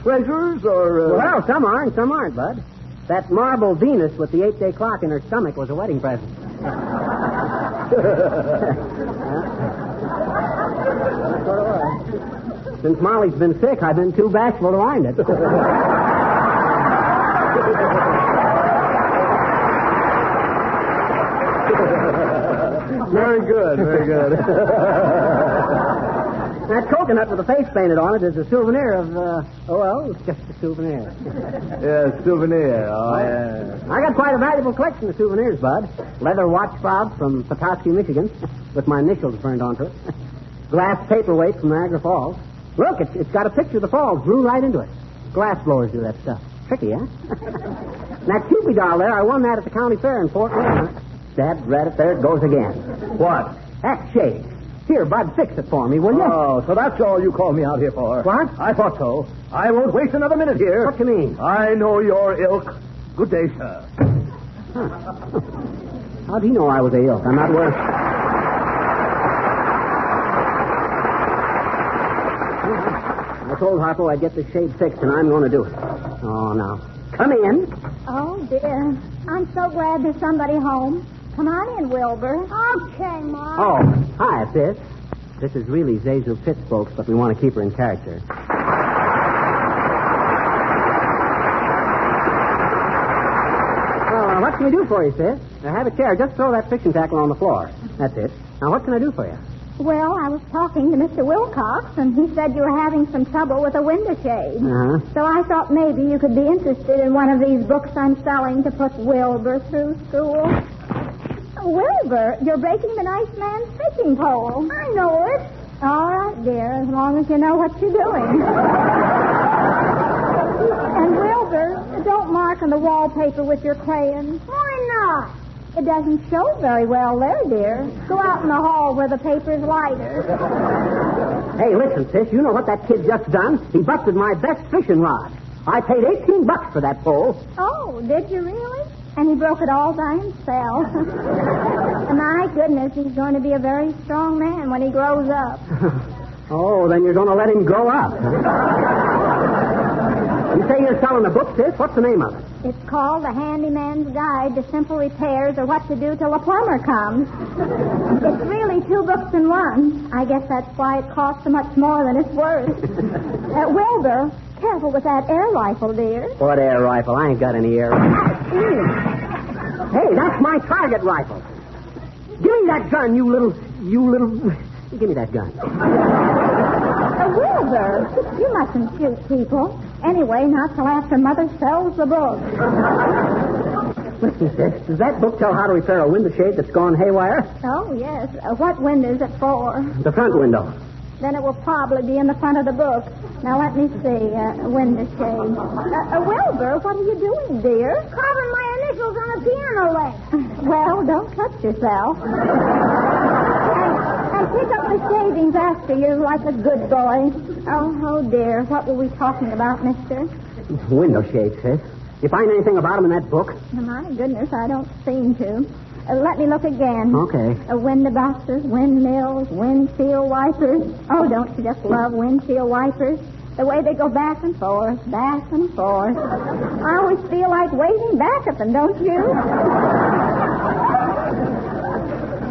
treasures, or... Well, some are and some aren't, Bud. That marble Venus with the 8-day clock in her stomach was a wedding present. That's what it was. Since Molly's been sick, I've been too bashful to wind it. Very good, very good. That coconut with the face painted on it is a souvenir of, it's just a souvenir. Yeah, souvenir. Oh, yeah. I got quite a valuable collection of souvenirs, Bud. Leather watch fob from Petoskey, Michigan, with my initials burned onto it. Glass paperweight from Niagara Falls. Look, it's got a picture of the falls glued right into it. Glass blowers do that stuff. Tricky, huh? That Cupid doll there, I won that at the county fair in Fort Wayne. Dad, Reddit, there it goes again. What? That shade. Here, Bud, fix it for me, will you? Oh, so that's all you called me out here for. What? I thought so. I won't waste another minute here. What do you mean? I know your ilk. Good day, sir. Huh. How do you know I was a ilk? I'm not worth... I told Harpo I'd get this shade fixed, and I'm going to do it. Oh, now. Come in. Oh, dear. I'm so glad there's somebody home. Come on in, Wilbur. Okay, Mom. Oh, hi, sis. This is really Zazu Pitts, folks, but we want to keep her in character. Well, what can we do for you, sis? Now, have a chair. Just throw that fishing tackle on the floor. That's it. Now, what can I do for you? Well, I was talking to Mr. Wilcox, and he said you were having some trouble with a window shade. Uh-huh. So I thought maybe you could be interested in one of these books I'm selling to put Wilbur through school. Wilbur, you're breaking the nice man's fishing pole. I know it. All right, dear, as long as you know what you're doing. And Wilbur, don't mark on the wallpaper with your crayons. Why not? It doesn't show very well there, dear. Go out in the hall where the paper's lighter. Hey, listen, sis, you know what that kid just done? He busted my best fishing rod. I paid $18 for that pole. Oh, did you really? And he broke it all by himself. My goodness, he's going to be a very strong man when he grows up. Oh, then you're going to let him grow up. You say you're selling a book, sis? What's the name of it? It's called The Handyman's Guide to Simple Repairs or What to Do Till a Plumber Comes. It's really 2 books in one. I guess that's why it costs so much more than it's worth. Wilbur, careful with that air rifle, dear. What air rifle? I ain't got any air rifle. Hey, that's my target rifle. Give me that gun, you little... Give me that gun. Wilbur, you mustn't shoot people. Anyway, not till after Mother sells the book. Listen, sis, does that book tell how to repair a window shade that's gone haywire? Oh, yes. What window is it for? The front window. Then it will probably be in the front of the book. Now, let me see. Window shade. Wilbur, what are you doing, dear? Carving my initials on a piano leg. Well, don't cut yourself. and pick up the shavings after you like a good boy. Oh, dear. What were we talking about, mister? Window shades, sis. You find anything about them in that book? My goodness, I don't seem to. Let me look again. Okay. Window boxes, windmills, windshield wipers. Oh, don't you just love windshield wipers? The way they go back and forth, back and forth. I always feel like waving back at them, don't you?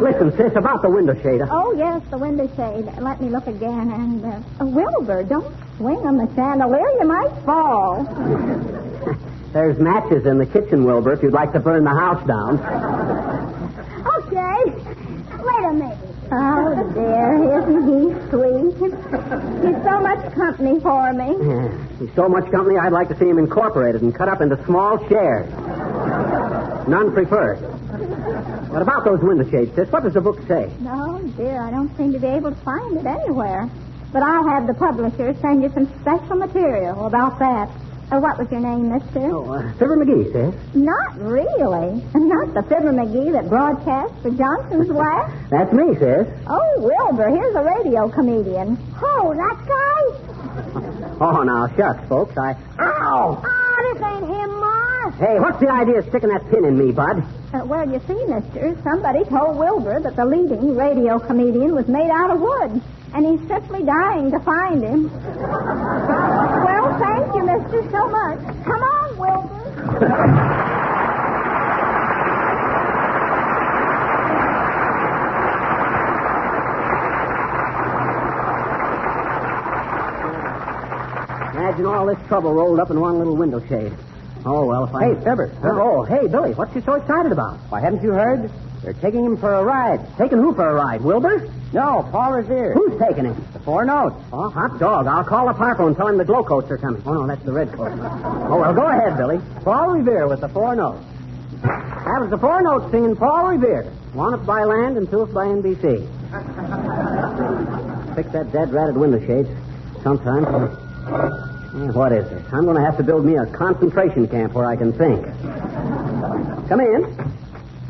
Listen, sis, about the window shade. Oh, yes, the window shade. Let me look again. And, Wilbur, don't swing on the chandelier. You might fall. There's matches in the kitchen, Wilbur, if you'd like to burn the house down. Okay. Wait a minute. Oh, dear, isn't he sweet? He's so much company for me. Yeah, he's so much company, I'd like to see him incorporated and cut up into small shares. None preferred. What about those window shades, sis? What does the book say? Oh, dear, I don't seem to be able to find it anywhere. But I'll have the publisher send you some special material about that. What was your name, mister? Fibber McGee, sis. Not really. Not the Fibber McGee that broadcasts for Johnson's Wax? That's me, sis. Oh, Wilbur, here's a radio comedian. Oh, that guy? Oh, now, shucks, folks. Ow! Oh, this ain't him, Ma. Hey, what's the idea of sticking that pin in me, bud? Well, you see, mister, somebody told Wilbur that the leading radio comedian was made out of wood, and he's simply dying to find him. Well, thank you, mister, so much. Come on, Wilbur. Imagine all this trouble rolled up in one little window shade. Oh, well, if I... Hey, Fibber. Oh, hey, Billy, what you so excited about? Why, haven't you heard? They're taking him for a ride. Taking who for a ride, Wilbur? No, Paul Revere. Who's taking him? The 4 notes. Oh, hot dog. I'll call the Parco and tell him the glow coats are coming. Oh, no, that's the red coat. Oh, well, go ahead, Billy. Paul Revere with the 4 notes. That was the 4 notes singing Paul Revere. 1th by land and 2th by NBC. Fix that dead-ratted window shades sometime. What is it? I'm going to have to build me a concentration camp where I can think. Come in.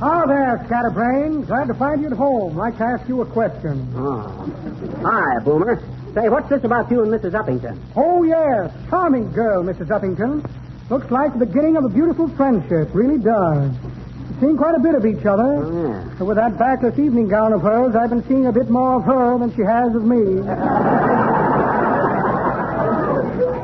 Oh, there, Scatterbrain. Glad to find you at home. Like to ask you a question. Oh. Hi, Boomer. Say, what's this about you and Mrs. Uppington? Oh, yes. Charming girl, Mrs. Uppington. Looks like the beginning of a beautiful friendship. Really does. We've seen quite a bit of each other. Oh, yeah. So with that backless evening gown of hers, I've been seeing a bit more of her than she has of me.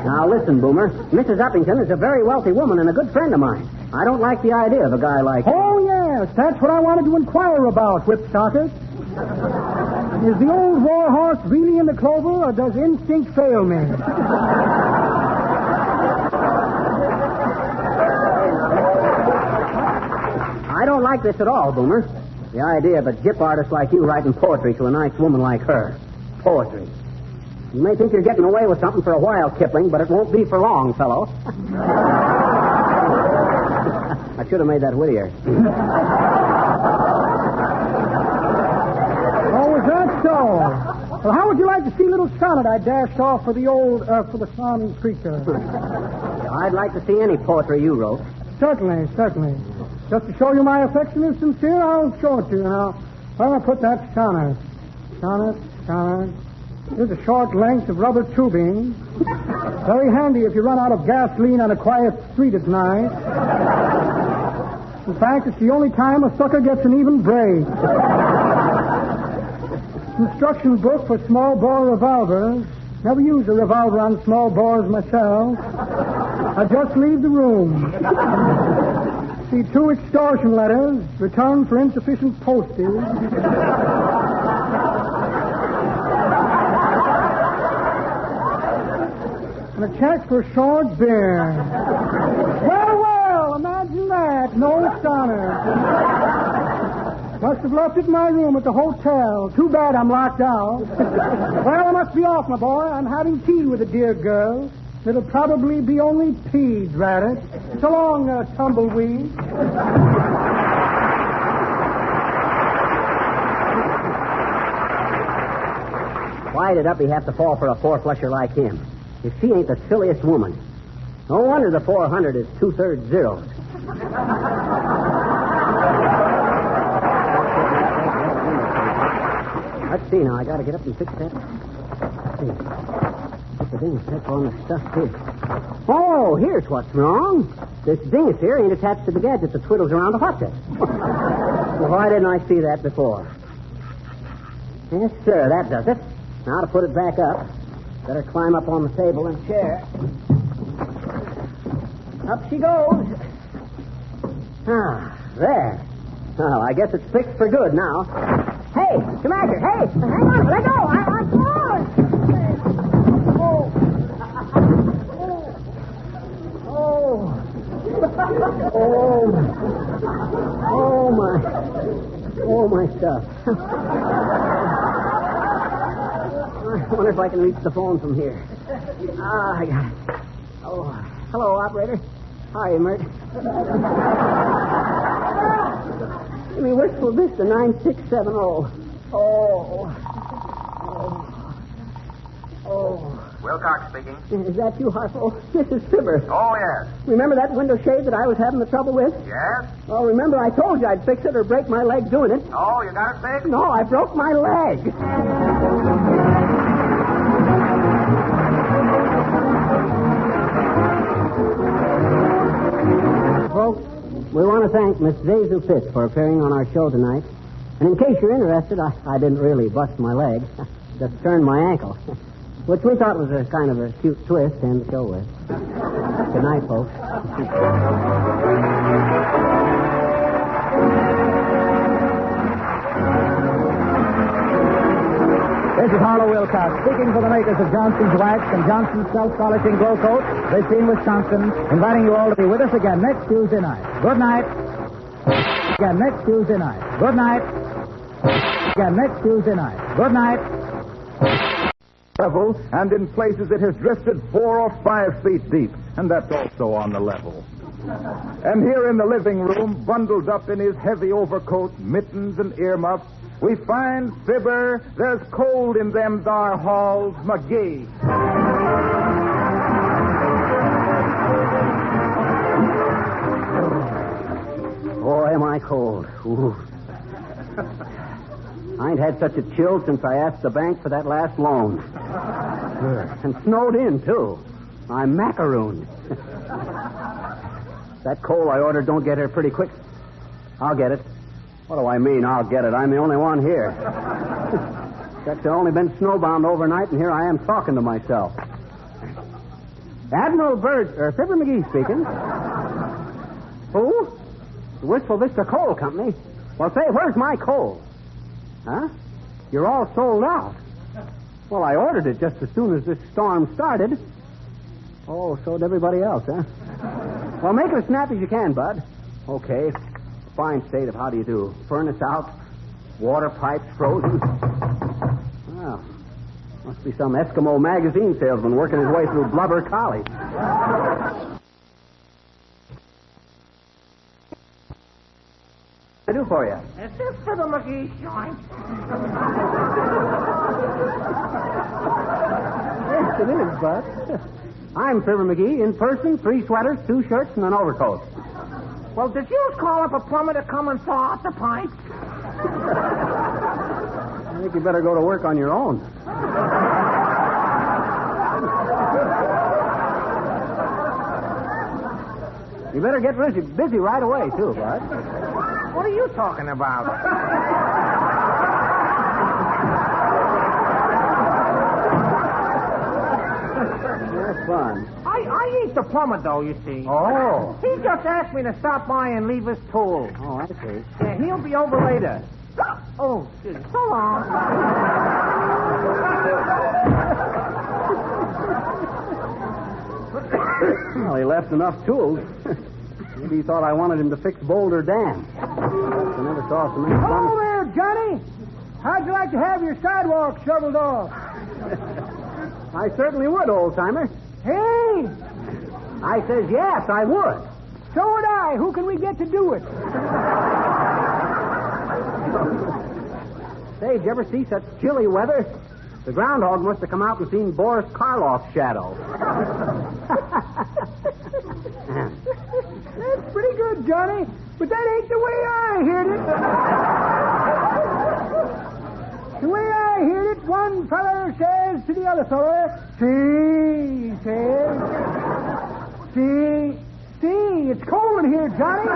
Now, listen, Boomer. Mrs. Uppington is a very wealthy woman and a good friend of mine. I don't like the idea of a guy like... Oh, yes. That's what I wanted to inquire about, Whipstockers. Is the old war horse really in the clover, or does instinct fail me? I don't like this at all, Boomer. The idea of a gyp artist like you writing poetry to a nice woman like her. Poetry. You may think you're getting away with something for a while, Kipling, but it won't be for long, fellow. I should have made that wittier. Oh, is that so? Well, how would you like to see a little sonnet I dashed off for the old, for the Sun Creature? I'd like to see any poetry you wrote. Certainly, certainly. Just to show you my affection is sincere, I'll show it to you now. Where will I put that sonnet? Sonnet. Here's a short length of rubber tubing. Very handy if you run out of gasoline on a quiet street at night. In fact, it's the only time a sucker gets an even break. Instruction book for small bore revolvers. Never use a revolver on small bores myself. I just leave the room. See 2 extortion letters, return for insufficient postage. And a check for short beer. Well, imagine that. No sonnet. Must have left it in my room at the hotel. Too bad I'm locked out. Well, must be off, my boy. I'm having tea with a dear girl. It'll probably be only pea, drat it. So long, tumbleweed. Why did Uppy have to fall for a four-flusher like him? If she ain't the silliest woman. No wonder the 400 is 2/3 zeros. Let's see now. I got to get up and fix that. Let's see. Put the dingus tape on the stuff here. Oh, here's what's wrong. This dingus here ain't attached to the gadget that twiddles around the hot tub. Well, why didn't I see that before? Yes, sir. That does it. Now to put it back up. Better climb up on the table and chair. Up she goes. Ah, there. Well, I guess it's fixed for good now. Hey, Commander, hey, hang on, let go. I'm falling. Oh, my stuff. I wonder if I can reach the phone from here. Ah, I got it. Oh, hello, operator. Hi, Mert. Give me Wistful Vista 9670. Oh. Wilcox speaking. Is that you, Harpo? This is Fibber. Oh, yes. Remember that window shade that I was having the trouble with? Yes? Oh, remember I told you I'd fix it or break my leg doing it? Oh, you got it fixed? No, I broke my leg. Folks, we want to thank Miss Zazu Fitz for appearing on our show tonight. And in case you're interested, I didn't really bust my leg. Just turned my ankle. Which we thought was a kind of a cute twist to end the show with. Good night, folks. This is Harlow Wilcox speaking for the makers of Johnson's Wax and Johnson's Self-Polishing Glow Coat, Racine, Wisconsin, inviting you all to be with us again next Tuesday night. Good night. Again next Tuesday night. Good night. Again next Tuesday night. Good night. Level, and in places it has drifted 4 or 5 feet deep, and that's also on the level. And here in the living room, bundled up in his heavy overcoat, mittens, and earmuffs, we find Fibber. There's cold in them thar halls, McGee. Boy, am I cold. Ooh. I ain't had such a chill since I asked the bank for that last loan. And snowed in, too. I'm macarooned. That coal I ordered don't get here pretty quick. I'll get it. What do I mean, I'll get it? I'm the only one here. Except I've only been snowbound overnight, and here I am talking to myself. Admiral Fibber McGee speaking. Who? The Wistful Vista Coal Company. Well, say, where's my coal? Huh? You're all sold out. Well, I ordered it just as soon as this storm started. Oh, so did everybody else, huh? Well, make it as snappy as you can, Bud. Okay. Fine state of how do you do? Furnace out, water pipes frozen. Well, must be some Eskimo magazine salesman working his way through Blubber College. I do for you? Is this Fibber McGee's joint? Yes, it is, Bud. I'm Fibber McGee, in person, 3 sweaters, 2 shirts, and an overcoat. Well, did you call up a plumber to come and thaw out the pipes? I think you better go to work on your own. You better get busy right away, too, Bud. What are you talking about? That's fun. I ain't the plumber, though, you see. Oh. He just asked me to stop by and leave his tool. Oh, I see. Yeah, he'll be over later. Oh, so long. Well, he left enough tools. Maybe he thought I wanted him to fix Boulder Dam. I never saw so many. Hello there, Johnny. How'd you like to have your sidewalk shoveled off? I certainly would, old-timer. Hey! I says yes, I would. So would I. Who can we get to do it? Say, did you ever see such chilly weather? The groundhog must have come out and seen Boris Karloff's shadow. That's pretty good, Johnny. But that ain't the way I heard it. The way I heard it, one feller says to the other feller, see, he says. See, it's cold in here, Johnny.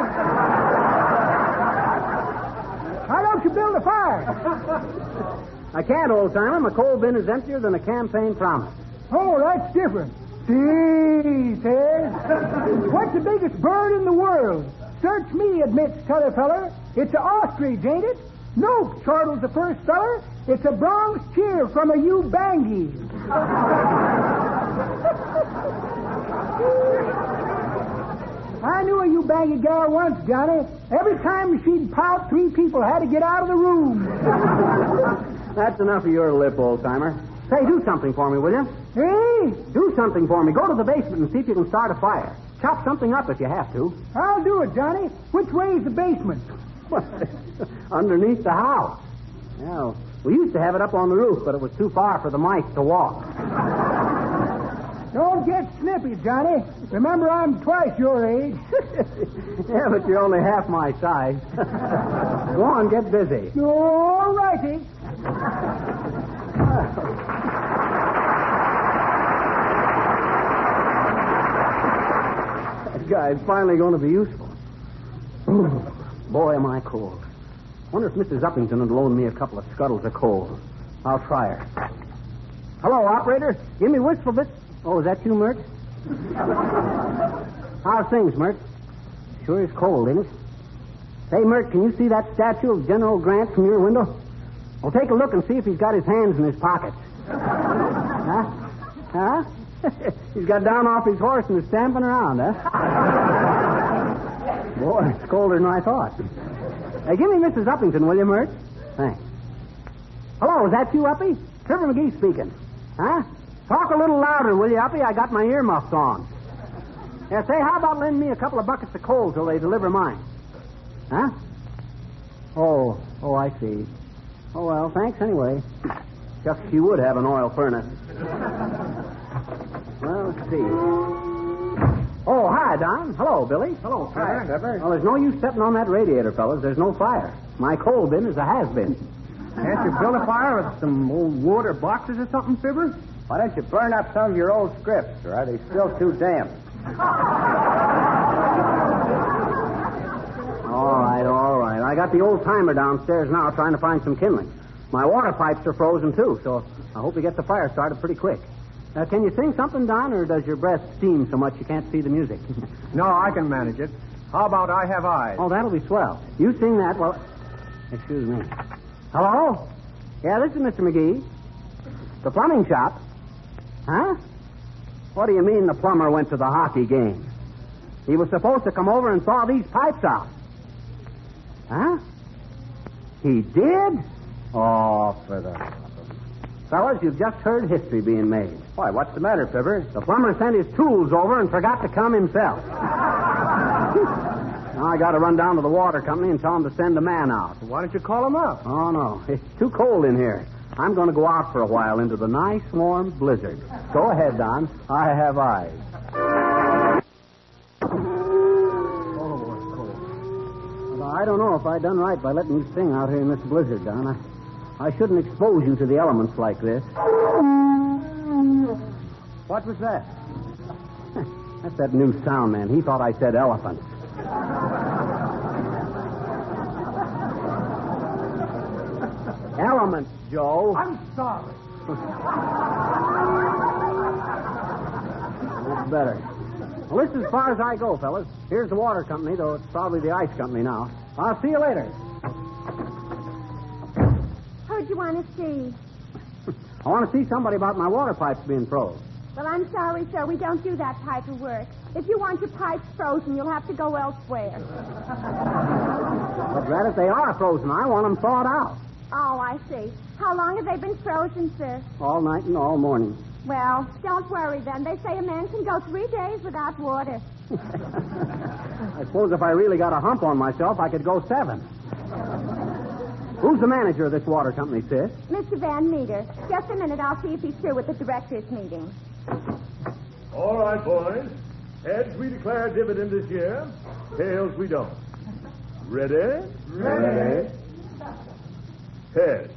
Why don't you build a fire? I can't, old-timer. My coal bin is emptier than a campaign promise. Oh, that's different. See, he says. What's the biggest bird in the world? Search me, admits t'other feller. It's a ostrich, ain't it? Nope, chortles the first feller. It's a Bronx cheer from a Ubangi. I knew a Ubangi gal once, Johnny. Every time she'd pout, 3 people had to get out of the room. That's enough of your lip, old-timer. Say, do something for me, will you? Hey? Do something for me. Go to the basement and see if you can start a fire. Chop something up if you have to. I'll do it, Johnny. Which way is the basement? Underneath the house. Well, we used to have it up on the roof, but it was too far for the mice to walk. Don't get snippy, Johnny. Remember, I'm twice your age. Yeah, but you're only half my size. Go on, get busy. All righty. That guy's finally going to be useful. Boy, am I cold. Wonder if Mrs. Uppington would loan me a couple of scuttles of coal. I'll try her. Hello, operator. Give me wistful bit. Oh, is that you, Mert? How's things, Mert? Sure is cold, ain't it? Say, Mert, can you see that statue of General Grant from your window? Well, take a look and see if he's got his hands in his pockets. Huh? He's got down off his horse and is stamping around, huh? Boy, it's colder than I thought. Hey, give me Mrs. Uppington, will you, Mert? Thanks. Hello, is that you, Uppy? Fibber McGee speaking. Huh? Talk a little louder, will you, Uppy? I got my earmuffs on. Yeah, say, how about lending me a couple of buckets of coal till they deliver mine? Huh? Oh, I see. Oh, well, thanks anyway. Just you would have an oil furnace. Well, let's see. Oh, hi, Don. Hello, Billy. Hello, Fibber. Well, there's no use stepping on that radiator, fellas. There's no fire. My coal bin is a has-been. Can't you build a fire with some old wood or boxes or something, Fibber? Why don't you burn up some of your old scripts, or are they still too damp? All right. I got the old-timer downstairs now trying to find some kindling. My water pipes are frozen, too, so I hope he gets the fire started pretty quick. Can you sing something, Don, or does your breath steam so much you can't see the music? No, I can manage it. How about I Have Eyes? Oh, that'll be swell. You sing that while... Excuse me. Hello? Yeah, this is Mr. McGee. The plumbing shop. Huh? What do you mean the plumber went to the hockey game? He was supposed to come over and thaw these pipes out. Huh? He did? Oh, for the... Fellas, you've just heard history being made. Why, what's the matter, Fibber? The plumber sent his tools over and forgot to come himself. Now I got to run down to the water company and tell them to send a man out. Why don't you call him up? Oh, no. It's too cold in here. I'm going to go out for a while into the nice, warm blizzard. Go ahead, Don. I have eyes. Oh, it's cold. Well, I don't know if I done right by letting you sing out here in this blizzard, Don. I shouldn't expose you to the elements like this. What was that? That's that new sound man. He thought I said elephant. Elements, Joe. I'm sorry. That's better. Well, this is as far as I go, fellas. Here's the water company, though it's probably the ice company now. I'll see you later. Who'd you want to see? I want to see somebody about my water pipes being froze. Well, I'm sorry, sir. We don't do that type of work. If you want your pipes frozen, you'll have to go elsewhere. But, Red, if they are frozen, I want them thawed out. Oh, I see. How long have they been frozen, sir? All night and all morning. Well, don't worry then. They say a man can go 3 days without water. I suppose if I really got a hump on myself, I could go 7. Who's the manager of this water company, sis? Mr. Van Meter. Just a minute. I'll see if he's through with the directors' meeting. All right, boys. Heads, we declare dividend this year. Tails, we don't. Ready? Ready. Heads.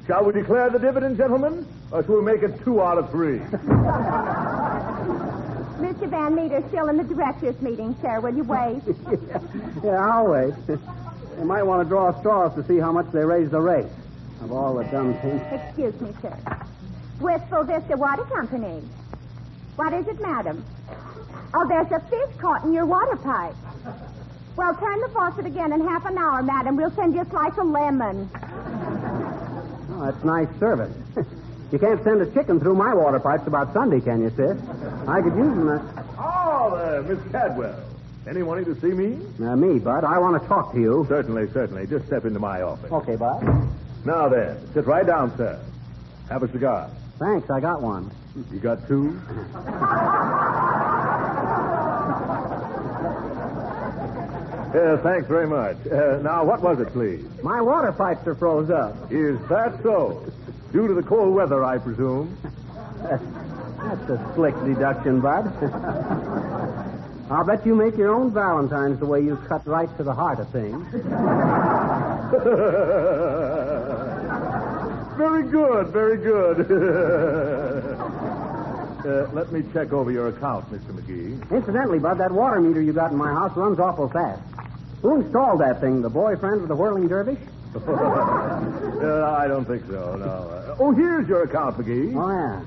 Shall we declare the dividend, gentlemen? Or shall we make it 2 out of 3? Mr. Van Meter's still in the directors' meeting, sir. Will you wait? Yeah, I'll wait. They might want to draw straws to see how much they raise the rate of all the dumb things. Excuse me, sir. Wistful Vista Water Company. What is it, madam? Oh, there's a fish caught in your water pipe. Well, turn the faucet again in half an hour, madam. We'll send you a slice of lemon. Oh, that's nice service. You can't send a chicken through my water pipes about Sunday, can you, sis? I could use them. Oh, there, Miss Cadwell. Anyone to see me? Me, Bud. I want to talk to you. Certainly. Just step into my office. Okay, Bud. Now then, sit right down, sir. Have a cigar. Thanks, I got one. You got 2? Thanks very much. Now, what was it, please? My water pipes are froze up. Is that so? Due to the cold weather, I presume. That's a slick deduction, Bud. I'll bet you make your own Valentines the way you cut right to the heart of things. Very good. Let me check over your account, Mr. McGee. Incidentally, Bud, that water meter you got in my house runs awful fast. Who installed that thing? The boyfriend with the whirling dervish? I don't think so, no. Oh, here's your account, McGee. Oh,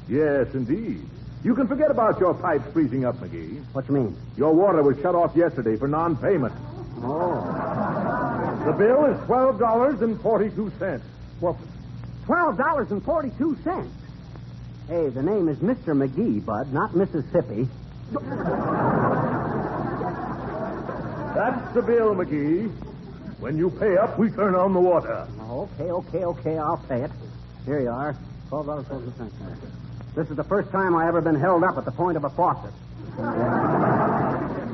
yeah. Yes, indeed. You can forget about your pipes freezing up, McGee. What you mean? Your water was shut off yesterday for non-payment. Oh. The bill is $12.42. Well, $12.42. Hey, the name is Mr. McGee, Bud, not Mississippi. That's the bill, McGee. When you pay up, we turn on the water. Okay. I'll pay it. Here you are. $12.42. This is the first time I ever been held up at the point of a faucet.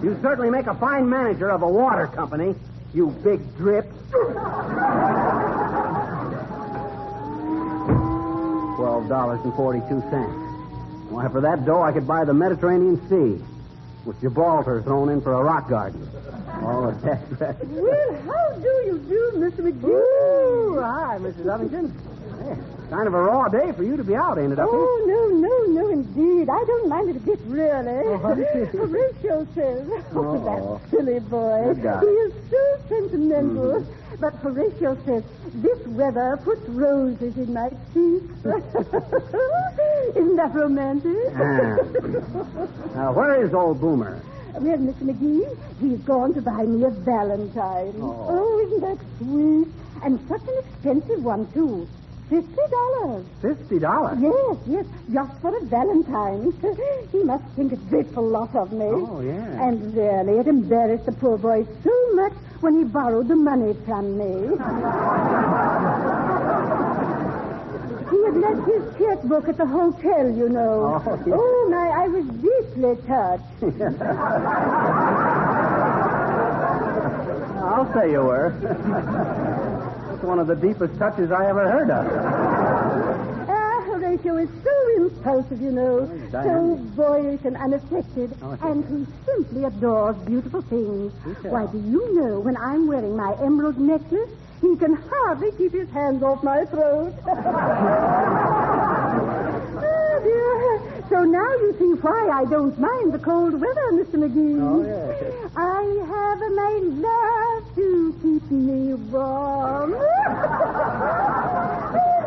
You certainly make a fine manager of a water company, you big drip. $12.42. Why, for that dough, I could buy the Mediterranean Sea with Gibraltar thrown in for a rock garden. Oh, that's right. Well, how do you do, Mr. McGee? Ooh, hi, Mrs. Ovington. Hey, kind of a raw day for you to be out, ain't it, up here? Oh, no, indeed. I don't mind it a bit, really. Horatio says. Oh, that silly boy. He is so sentimental. But Horatio says, this weather puts roses in my cheeks. Isn't that romantic? Now, where is old Boomer? Well, Mr. McGee, he's gone to buy me a Valentine. Oh, isn't that sweet? And such an expensive one, too. $50. $50? Yes, just for a Valentine. He must think a dreadful lot of me. Oh, yeah. And really, it embarrassed the poor boy so much when he borrowed the money from me. He had left his checkbook at the hotel, you know. Oh, my, I was deeply touched. I'll say you were. It's one of the deepest touches I ever heard of. Horatio is so impulsive, you know. So boyish and unaffected. And he simply adores beautiful things. Why, do you know, when I'm wearing my emerald necklace, he can hardly keep his hands off my throat. Oh, dear. So now you see why I don't mind the cold weather, Mr. McGee. Oh, yes. I have my love to keep me warm.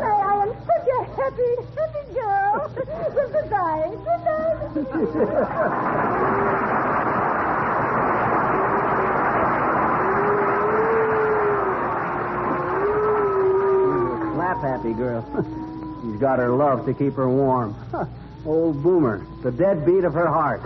I am such a happy girl. Well, goodbye. Slap-happy girl. She's got her love to keep her warm. Old Boomer, the deadbeat of her heart.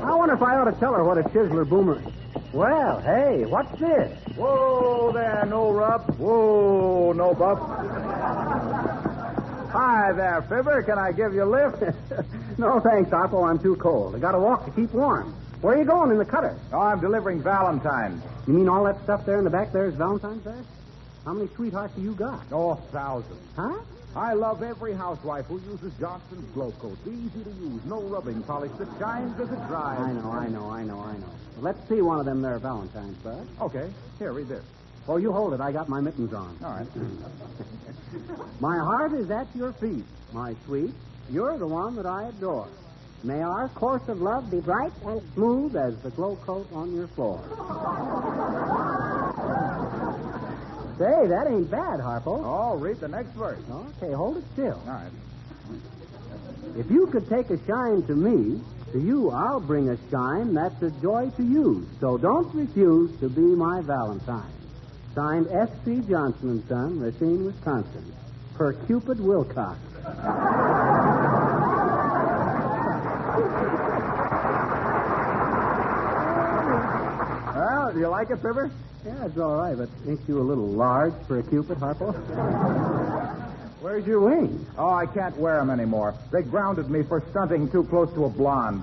I wonder if I ought to tell her what a chiseler Boomer is. Well, hey, what's this? Whoa there, no rub. Whoa, no buff. Hi there, Fibber. Can I give you a lift? No, thanks, Harpo. I'm too cold. I got to walk to keep warm. Where are you going in the cutter? Oh, I'm delivering Valentine's. You mean all that stuff there in the back there is Valentine's Day? How many sweethearts do you got? Oh, thousands. Huh? I love every housewife who uses Johnson's Glow Coat. Easy to use, no rubbing polish that shines as it dries. I know. Well, let's see one of them there Valentine's, bud. Okay. Here, read this. Oh, you hold it. I got my mittens on. All right. My heart is at your feet, my sweet. You're the one that I adore. May our course of love be bright and smooth as the glow coat on your floor. Say, that ain't bad, Harpo. Oh, read the next verse. Okay, hold it still. All right. If you could take a shine to me, to you I'll bring a shine that's a joy to you. So don't refuse to be my Valentine. Signed S.C. Johnson & Son, Racine, Wisconsin. Per Cupid Wilcox. Well, do you like it, Fibber? Yeah, it's all right, but ain't you a little large for a Cupid, Harpo? Where's your wings? Oh, I can't wear them anymore. They grounded me for stunting too close to a blonde.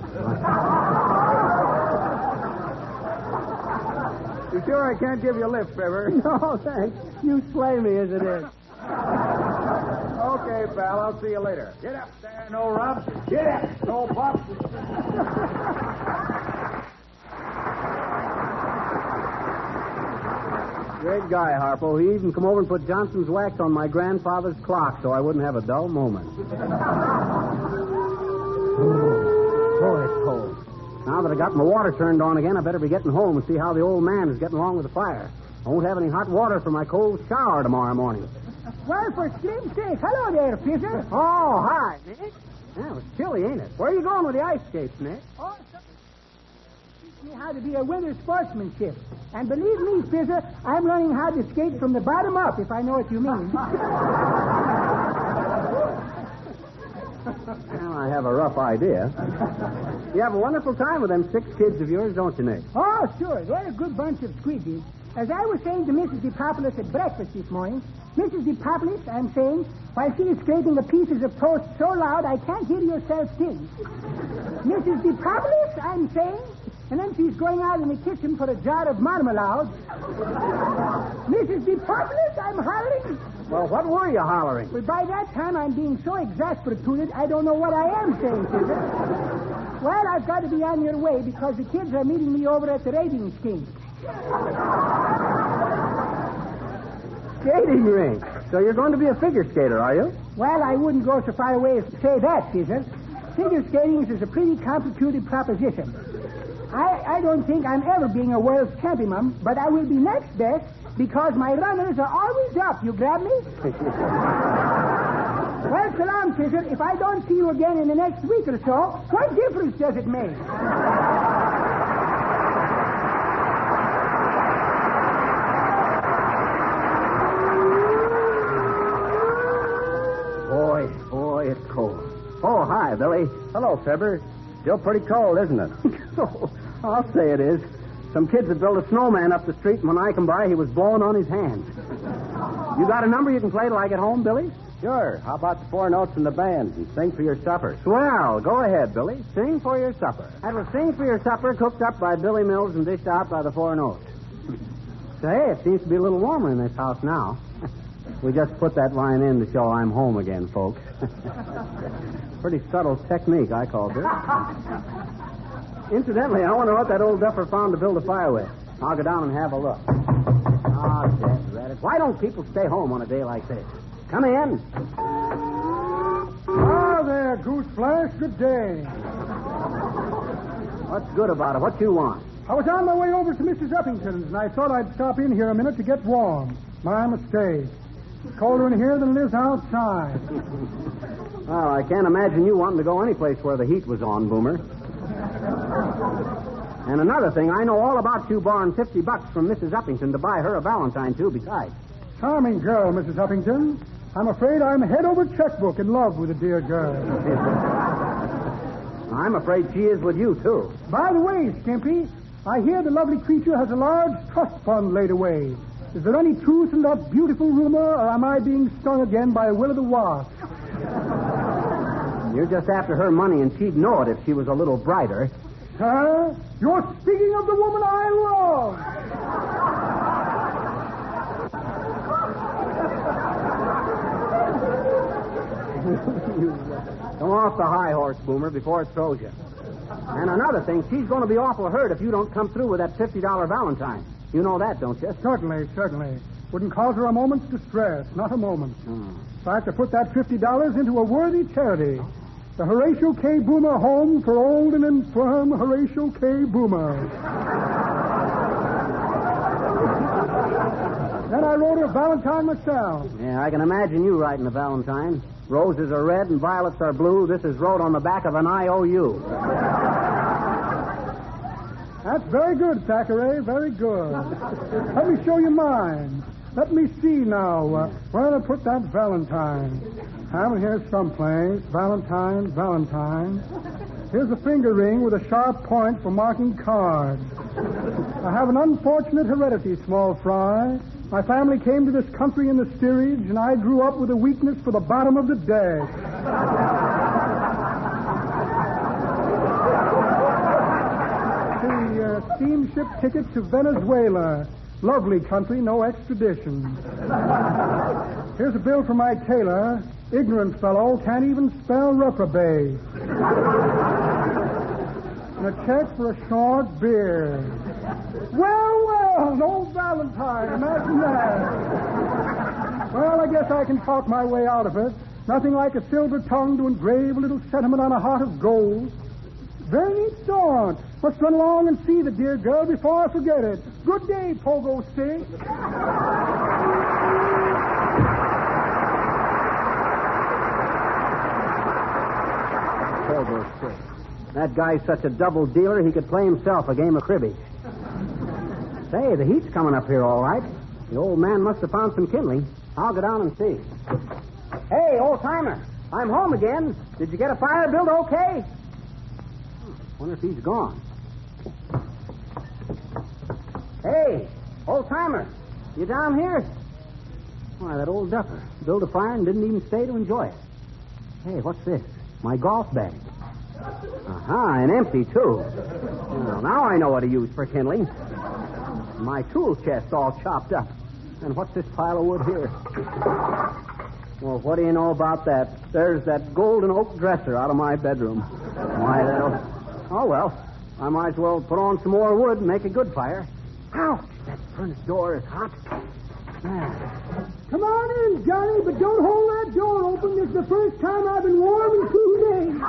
You sure I can't give you a lift, Fibber? No, thanks. You slay me as it is. Okay, pal, I'll see you later. Get up there, no rub. Get up, no buff. Great guy, Harpo. He even come over and put Johnson's wax on my grandfather's clock so I wouldn't have a dull moment. Oh, it's cold. Now that I got my water turned on again, I better be getting home and see how the old man is getting along with the fire. I won't have any hot water for my cold shower tomorrow morning. Well, for slim's sake, hello there, Fisher. Oh, hi, Nick. Yeah, it's chilly, ain't it? Where are you going with the ice skates, Nick? Oh, teach me how to be a winter sportsmanship. And believe me, Fisher, I'm learning how to skate from the bottom up, if I know what you mean. Well, I have a rough idea. You have a wonderful time with them 6 kids of yours, don't you, Nick? Oh, sure. They're a good bunch of squeegees. As I was saying to Mrs. DePopulis at breakfast this morning, Mrs. DePopulis, I'm saying, while she is scraping the pieces of toast so loud I can't hear yourself sing. Mrs. DePopulis, I'm saying, and then she's going out in the kitchen for a jar of marmalade. Mrs. DePopulis, I'm hollering. Well, what were you hollering? Well, by that time, I'm being so exasperated, I don't know what I am saying, Fisher. Well, I've got to be on your way because the kids are meeting me over at the rating scheme. Skating rink. So you're going to be a figure skater, are you? Well, I wouldn't go so far away as to say that, Fisher. Figure skating is a pretty complicated proposition. I don't think I'm ever being a world champion, but I will be next best because my runners are always up. You grab me? Well, so long, Fisher. If I don't see you again in the next week or so, what difference does it make? Boy, it's cold. Oh, hi, Billy. Hello, Fibber. Still pretty cold, isn't it? Oh, I'll say it is. Some kids had built a snowman up the street, and when I come by, he was blowing on his hands. You got a number you can play till I get home, Billy? Sure. How about the 4 notes in the band and sing for your supper? Swell. Go ahead, Billy. Sing for your supper. That was Sing for Your Supper, cooked up by Billy Mills and dished out by the 4 notes. Say, it seems to be a little warmer in this house now. We just put that line in to show I'm home again, folks. Pretty subtle technique, I call this. Incidentally, I wonder what that old duffer found to build a fire with. I'll go down and have a look. Oh, dead. Why don't people stay home on a day like this? Come in. Ah, there, Gooseflesh. Good day. What's good about it? What you want? I was on my way over to Mrs. Uppington's, and I thought I'd stop in here a minute to get warm. My mistake. It's colder in here than it is outside. Well, I can't imagine you wanting to go any place where the heat was on, Boomer. And another thing, I know all about you borrowing $50 from Mrs. Uppington to buy her a Valentine, too, besides. Charming girl, Mrs. Uppington. I'm afraid I'm head over checkbook in love with the dear girl. I'm afraid she is with you, too. By the way, Skimpy, I hear the lovely creature has a large trust fund laid away. Is there any truth in that beautiful rumor, or am I being stung again by a will-o'-the-wasp? You're just after her money, and she'd know it if she was a little brighter. Huh? You're speaking of the woman I love. Come off the high horse, Boomer, before it throws you. And another thing, she's going to be awful hurt if you don't come through with that $50 Valentine. You know that, don't you? Certainly. Wouldn't cause her a moment's distress. Not a moment. In fact, I put that $50 into a worthy charity. The Horatio K. Boomer Home for Old and Infirm Horatio K. Boomer. Then I wrote her Valentine myself. Yeah, I can imagine you writing a Valentine. Roses are red and violets are blue. This is wrote on the back of an IOU. That's very good, Thackeray. Very good. Let me show you mine. Let me see now. Where did I put that Valentine? Have it here someplace. Valentine. Here's a finger ring with a sharp point for marking cards. I have an unfortunate heredity, small fry. My family came to this country in the steerage, and I grew up with a weakness for the bottom of the deck. The steamship ticket to Venezuela. Lovely country, no extradition. Here's a bill from my tailor. Ignorant fellow, can't even spell reprobate. And a check for a short beard. Well, no Valentine, imagine that. Well, I guess I can talk my way out of it. Nothing like a silver tongue to engrave a little sentiment on a heart of gold. Very neat thought. Must run along and see the dear girl before I forget it. Good day, Pogo Stick. Pogo Stick. That guy's such a double dealer, he could play himself a game of cribbage. Say, the heat's coming up here all right. The old man must have found some kindling. I'll go down and see. Hey, old-timer, I'm home again. Did you get a fire built okay? Wonder if he's gone. Hey, old-timer, you down here? Why, that old duffer built a fire and didn't even stay to enjoy it. Hey, what's this? My golf bag. Aha, and empty, too. Well, now I know what to use for kindling. My tool chest all chopped up. And what's this pile of wood here? Well, what do you know about that? There's that golden oak dresser out of my bedroom. Why, that'll... Oh, well, I might as well put on some more wood and make a good fire. Ouch! That furnace door is hot. Come on in, Johnny, but don't hold that door open. This is the first time I've been warm in 2 days.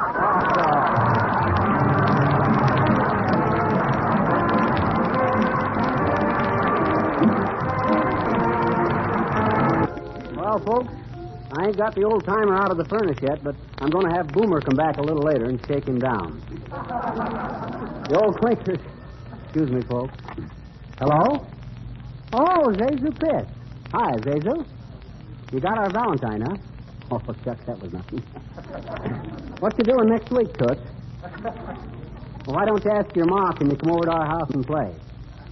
Well, folks, I ain't got the old timer out of the furnace yet, but I'm going to have Boomer come back a little later and shake him down. The old clinkers. Excuse me, folks. Hello? Oh, Zazu Pitt. Hi, Zazu. You got our Valentine, huh? Oh, shucks, that was nothing. What you doing next week, Toots? Well, why don't you ask your ma, can you come over to our house and play?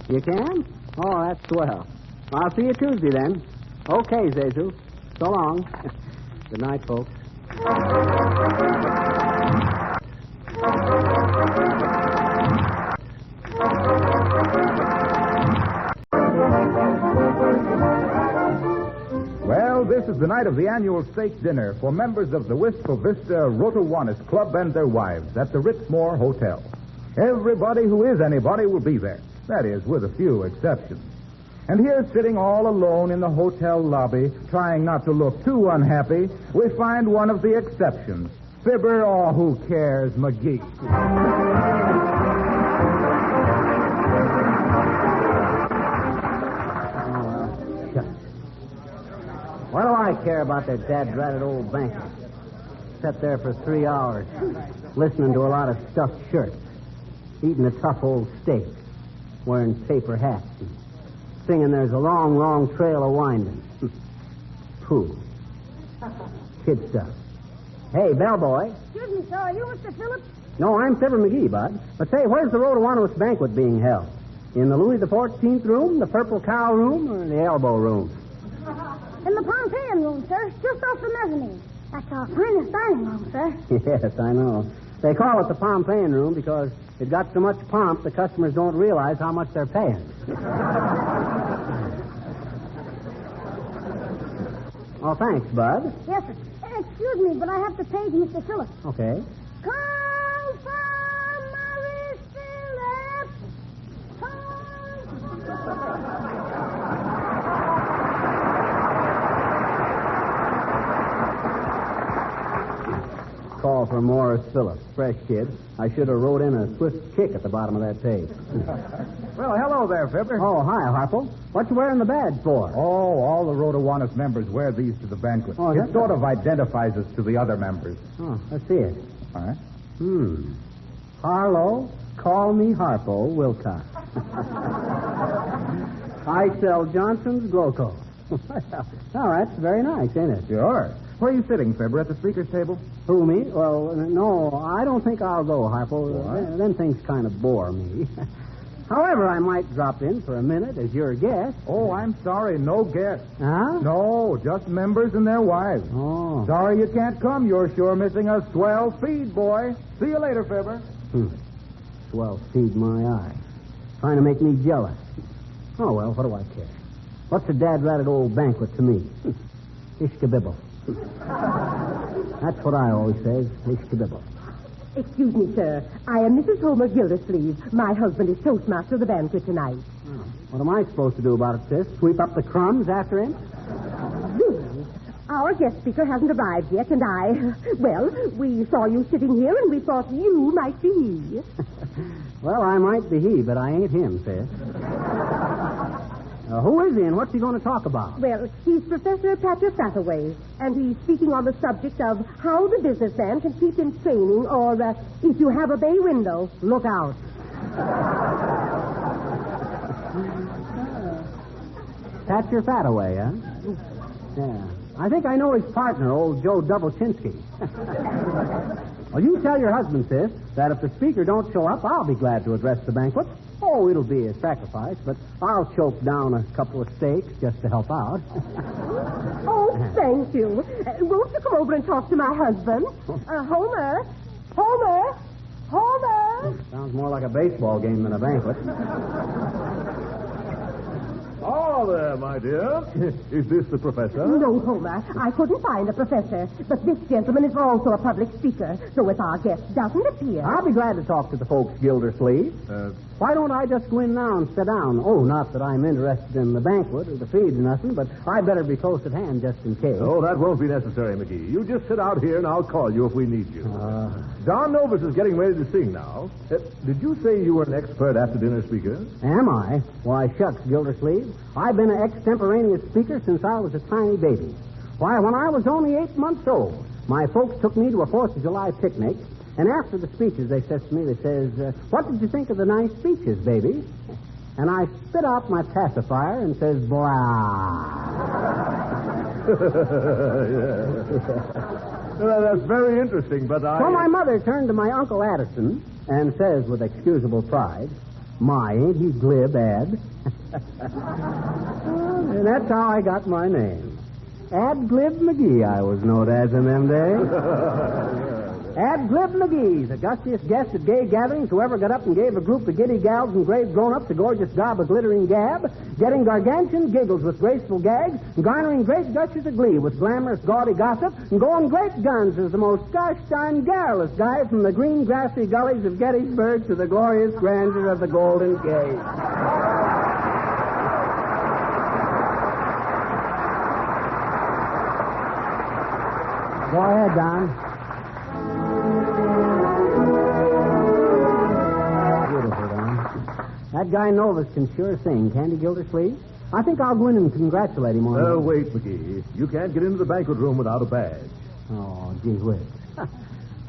You can? Oh, that's swell. I'll see you Tuesday, then. Okay, Zazu. So long. Good night, folks. Well, this is the night of the annual steak dinner for members of the Wistful Vista ROTOWANTIS Club and their wives at the Ritzmore Hotel. Everybody who is anybody will be there. That is, with a few exceptions. And here, sitting all alone in the hotel lobby, trying not to look too unhappy, we find one of the exceptions, Fibber, or who cares, McGee. What do I care about that dad-ratted old banker? Sat there for 3 hours, listening to a lot of stuffed shirts, eating a tough old steak, wearing paper hats, and singing There's a Long, Long Trail of Winding. Pooh. Kid stuff. Hey, bellboy. Excuse me, sir. Are you Mr. Phillips? No, I'm Fibber McGee, bud. But say, where's the Rotowantis banquet being held? In the Louis XIV room, the Purple Cow room, or the Elbow room? In the Pompeian room, sir, just off the mezzanine. That's our finest dining room, sir. Yes, I know. They call it the Pompeian room because it got so much pomp the customers don't realize how much they're paying. Oh, thanks, Bud. Yes, sir. Excuse me, but I have to pay to Mr. Phillips. Okay. Call for Murray Phillips. Call for Morris Phillips. Fresh kid. I should have wrote in a swift kick at the bottom of that page. Well, hello there, Fibber. Oh, hi, Harpo. What you wearing the badge for? Oh, all the ROTOWANTIS members wear these to the banquet. Oh, it sort of identifies us to the other members. Oh, let's see it. All right. Harlow, call me Harpo Wilcox. I sell Johnson's Glow Coat. All right, it's very nice, ain't it? Sure. Where are you sitting, Fibber? At the speaker's table? Who, me? Well, no, I don't think I'll go, Harpo. Them things kind of bore me. However, I might drop in for a minute as your guest. Oh, I'm sorry. No guests. Huh? No, just members and their wives. Oh. Sorry you can't come. You're sure missing a swell feed, boy. See you later, Fibber. Swell feed my eye. Trying to make me jealous. Oh, well, what do I care? What's a dad-ratted old banquet to me? Ishkabibble. That's what I always say, ishkabibble. Excuse me, sir. I am Mrs. Homer Gildersleeve. My husband is toastmaster of the banquet tonight. Oh. What am I supposed to do about it, sis? Sweep up the crumbs after him? Really? Our guest speaker hasn't arrived yet, and we saw you sitting here, and we thought you might be he. Well, I might be he, but I ain't him, sis. Who is he, and what's he going to talk about? Well, he's Professor Patrick Hathaway, and he's speaking on the subject of how the businessman can keep in training, or if you have a bay window, look out. Patrick Hathaway, huh? Yeah. I think I know his partner, old Joe Doublechinsky. Well, you tell your husband, sis, that if the speaker don't show up, I'll be glad to address the banquet. Oh, it'll be a sacrifice, but I'll choke down a couple of steaks just to help out. Oh, thank you. Won't you come over and talk to my husband? Homer! Sounds more like a baseball game than a banquet. Oh, there, my dear. Is this the professor? No, Homer. I couldn't find a professor. But this gentleman is also a public speaker, so if our guest doesn't appear... I'll be glad to talk to the folks, Gildersleeve. Why don't I just go in now and sit down? Oh, not that I'm interested in the banquet or the feed or nothing, but I'd better be close at hand just in case. Oh, that won't be necessary, McGee. You just sit out here and I'll call you if we need you. Don Novus is getting ready to sing now. Did you say you were an expert after-dinner speaker? Am I? Why, shucks, Gildersleeve. I've been an extemporaneous speaker since I was a tiny baby. Why, when I was only 8 months old, my folks took me to a 4th of July picnic, and after the speeches, they says to me, what did you think of the nice speeches, baby? And I spit out my pacifier and says, blah. Well, that's very interesting, but So my mother turned to my Uncle Addison and says with excusable pride, my, ain't he glib, Ad? And that's how I got my name. Ad Glib McGee, I was known as in them days. Ad Glib McGee, the gustiest guest at gay gatherings who ever got up and gave a group of giddy gals and grave grown-ups a gorgeous gob of glittering gab, getting gargantuan giggles with graceful gags, and garnering great gushes of glee with glamorous, gaudy gossip, and going great guns as the most gosh darn garrulous guy from the green grassy gullies of Gettysburg to the glorious grandeur of the Golden Gate. Go ahead, Don. Beautiful, Don. That guy Novus can sure sing, can't he, Gildersleeve? I think I'll go in and congratulate him on it. Wait, McGee. You can't get into the banquet room without a badge. Oh, gee whiz.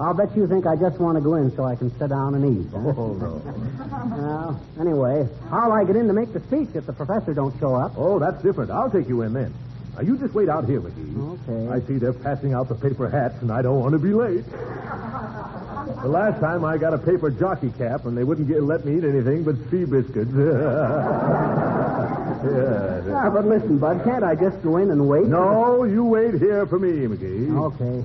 I'll bet you think I just want to go in so I can sit down and eat. Huh? Oh, no. Well, anyway, how'll I get in to make the speech if the professor don't show up? Oh, that's different. I'll take you in then. Now, you just wait out here, McGee. Okay. I see they're passing out the paper hats, and I don't want to be late. The last time I got a paper jockey cap, and they wouldn't let me eat anything but sea biscuits. Ah, but listen, Bud, can't I just go in and wait? No, you wait here for me, McGee. Okay.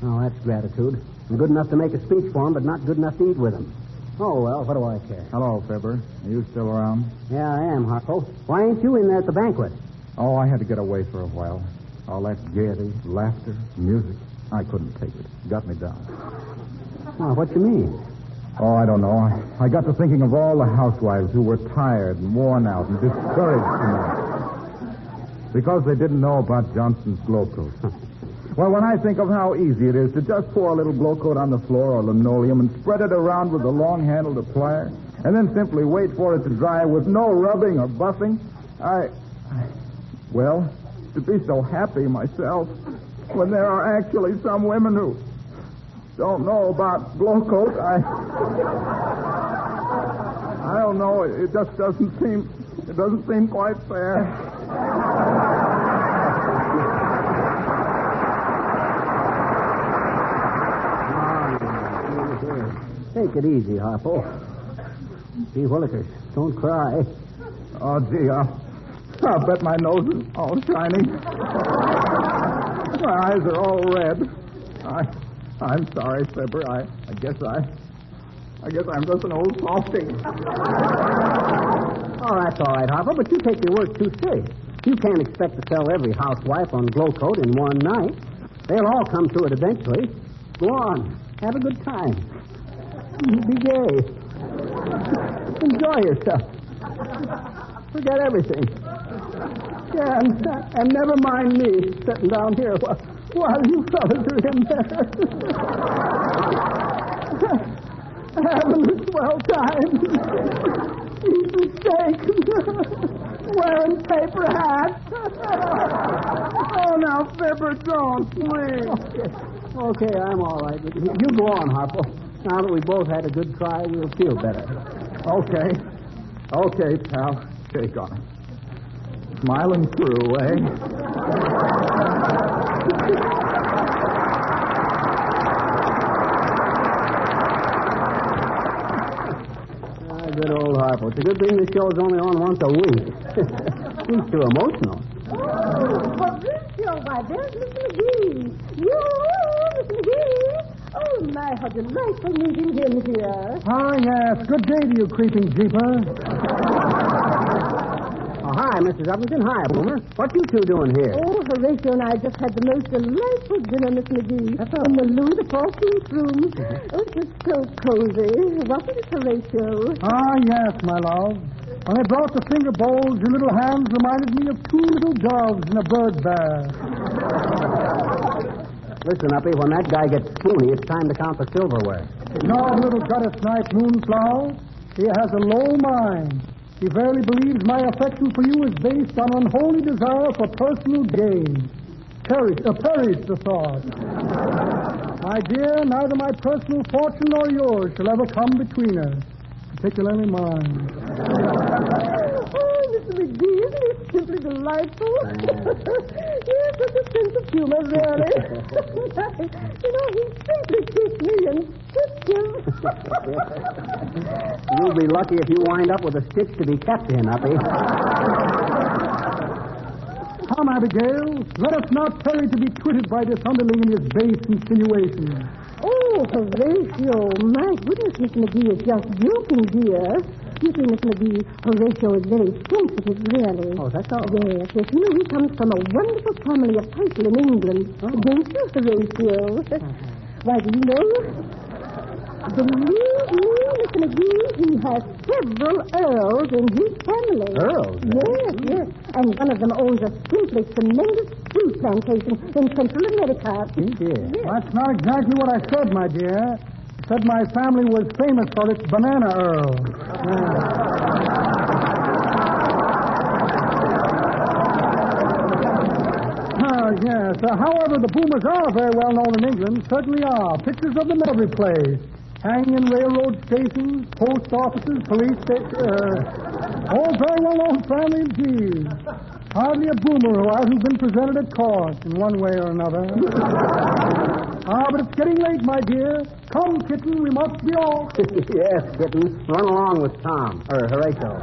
Oh, that's gratitude. I'm good enough to make a speech for him, but not good enough to eat with him. Oh, well, what do I care? Hello, Fibber. Are you still around? Yeah, I am, Harpo. Why ain't you in there at the banquet? Oh, I had to get away for a while. All that gaiety, laughter, music. I couldn't take it. Got me down. Well, what you mean? Oh, I don't know. I got to thinking of all the housewives who were tired and worn out and discouraged tonight. Because they didn't know about Johnson's glow coat. Well, when I think of how easy it is to just pour a little glow coat on the floor or linoleum and spread it around with a long-handled plier, and then simply wait for it to dry with no rubbing or buffing, well, to be so happy myself when there are actually some women who don't know about glow coat, I don't know. It just doesn't seem quite fair. Take it easy, Harpo. Gee willikers, don't cry. Oh, gee, I'll bet my nose is all shiny. My eyes are all red. I'm sorry, Fibber. I guess I'm just an old softy. Oh, that's all right, Harpo, but you take your work too serious. You can't expect to sell every housewife on glow coat in one night. They'll all come to it eventually. Go on. Have a good time. Be gay. Enjoy yourself. Forget everything. Yeah, and never mind me sitting down here while you fellas are in there. Having a swell time. Eating steak. Wearing paper hats. Oh, now, Fibber, don't, please. Okay, I'm all right. You go on, Harpo. Now that we both had a good try, we'll feel better. Okay, pal. Shake on it. Smiling through, eh? Good old Harpo. It's a good thing this show's only on once a week. He's too emotional. Oh, Fabrizio, why, there's Mr. McGee. You, Mr. McGee. Oh, my, how delightful meeting him here. Oh, yes. Good day to you, creeping jeeper. Oh, hi, Mrs. Upington. Hi, Boomer. What you two doing here? Oh, Horatio and I just had the most delightful dinner, Miss McGee. In the Louis XIV room. Oh, it was so cozy. Wasn't it, Horatio? Ah, yes, my love. When they brought the finger bowls, your little hands reminded me of two little doves in a bird bath. Listen, Uppy, when that guy gets spoony, it's time to count the silverware. No, little gutter snipe moonflower. He has a low mind. He verily believes my affection for you is based on unholy desire for personal gain. Perish the thought. My dear, neither my personal fortune nor yours shall ever come between us, particularly mine. Oh, Mr. McGee, isn't it simply delightful? He has such a sense of humor, really. You know, he simply kissed me and kissed him. You'll be lucky if you wind up with a stitch to be kept in, Uppy. Come, Abigail, let us not tarry to be twitted by this underling and his base insinuations. Oh, Horatio, my goodness, Miss McGee is just joking, dear. You see, Miss McGee, Horatio is very sensitive, really. Oh, that's all? Yes. You know, he comes from a wonderful family of people in England. Oh. Don't you, Horatio? Why, do you know? Believe me, Mr. McGee, he has several earls in his family. Earls? Yes. And one of them owns a simply tremendous fruit plantation in Central America. Yes. That's not exactly what I said, my dear. I said my family was famous for its banana earl. Yes. However, the boomers are very well known in England. Certainly are. Pictures of them every place. Hanging in railroad stations, post offices, police stations. All very well known family indeed. Hardly a boomer who hasn't been presented at court in one way or another. But it's getting late, my dear. Come, kitten, we must be off. Yes, kitten. Run along with Tom, or Horatio.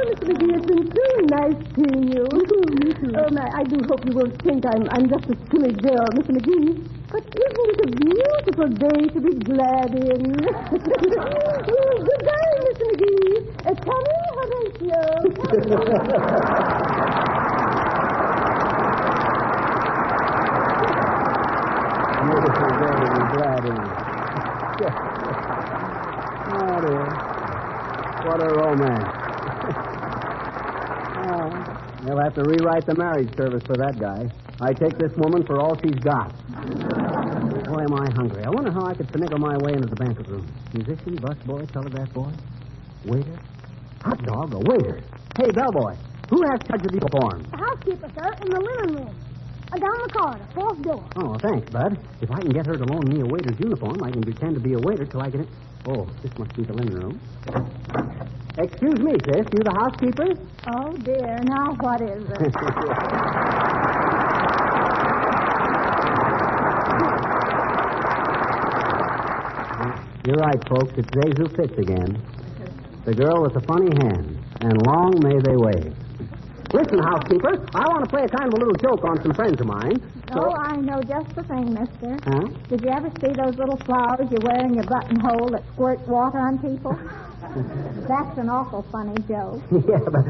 Mr. McGee, it's been so nice seeing you. Me too. I do hope you won't think I'm just a silly girl, Mr. McGee. But isn't it a beautiful day to be glad in? Goodbye, Mr. McGee. Tommy, Horatio. Beautiful day to be glad in. Oh, dear. What a romance. They'll have to rewrite the marriage service for that guy. I take this woman for all she's got. Boy, am I hungry. I wonder how I could finagle my way into the banquet room. Musician, busboy, telegraph boy, waiter, hot dog, a waiter. Hey, bellboy, who has charge of the uniform? The housekeeper, sir, in the linen room. Down the corridor, fourth door. Oh, thanks, Bud. If I can get her to loan me a waiter's uniform, I can pretend to be a waiter till I get it. Oh, this must be the linen room. Excuse me, sis. You the housekeeper? Oh, dear. Now what is it? You're right, folks. It's Zazu Fitz again. The girl with the funny hand. And long may they wave. Listen, housekeeper, I want to play a kind of a little joke on some friends of mine. Oh, I know just the thing, mister. Huh? Did you ever see those little flowers you wear in your buttonhole that squirt water on people? That's an awful funny joke. Yeah, but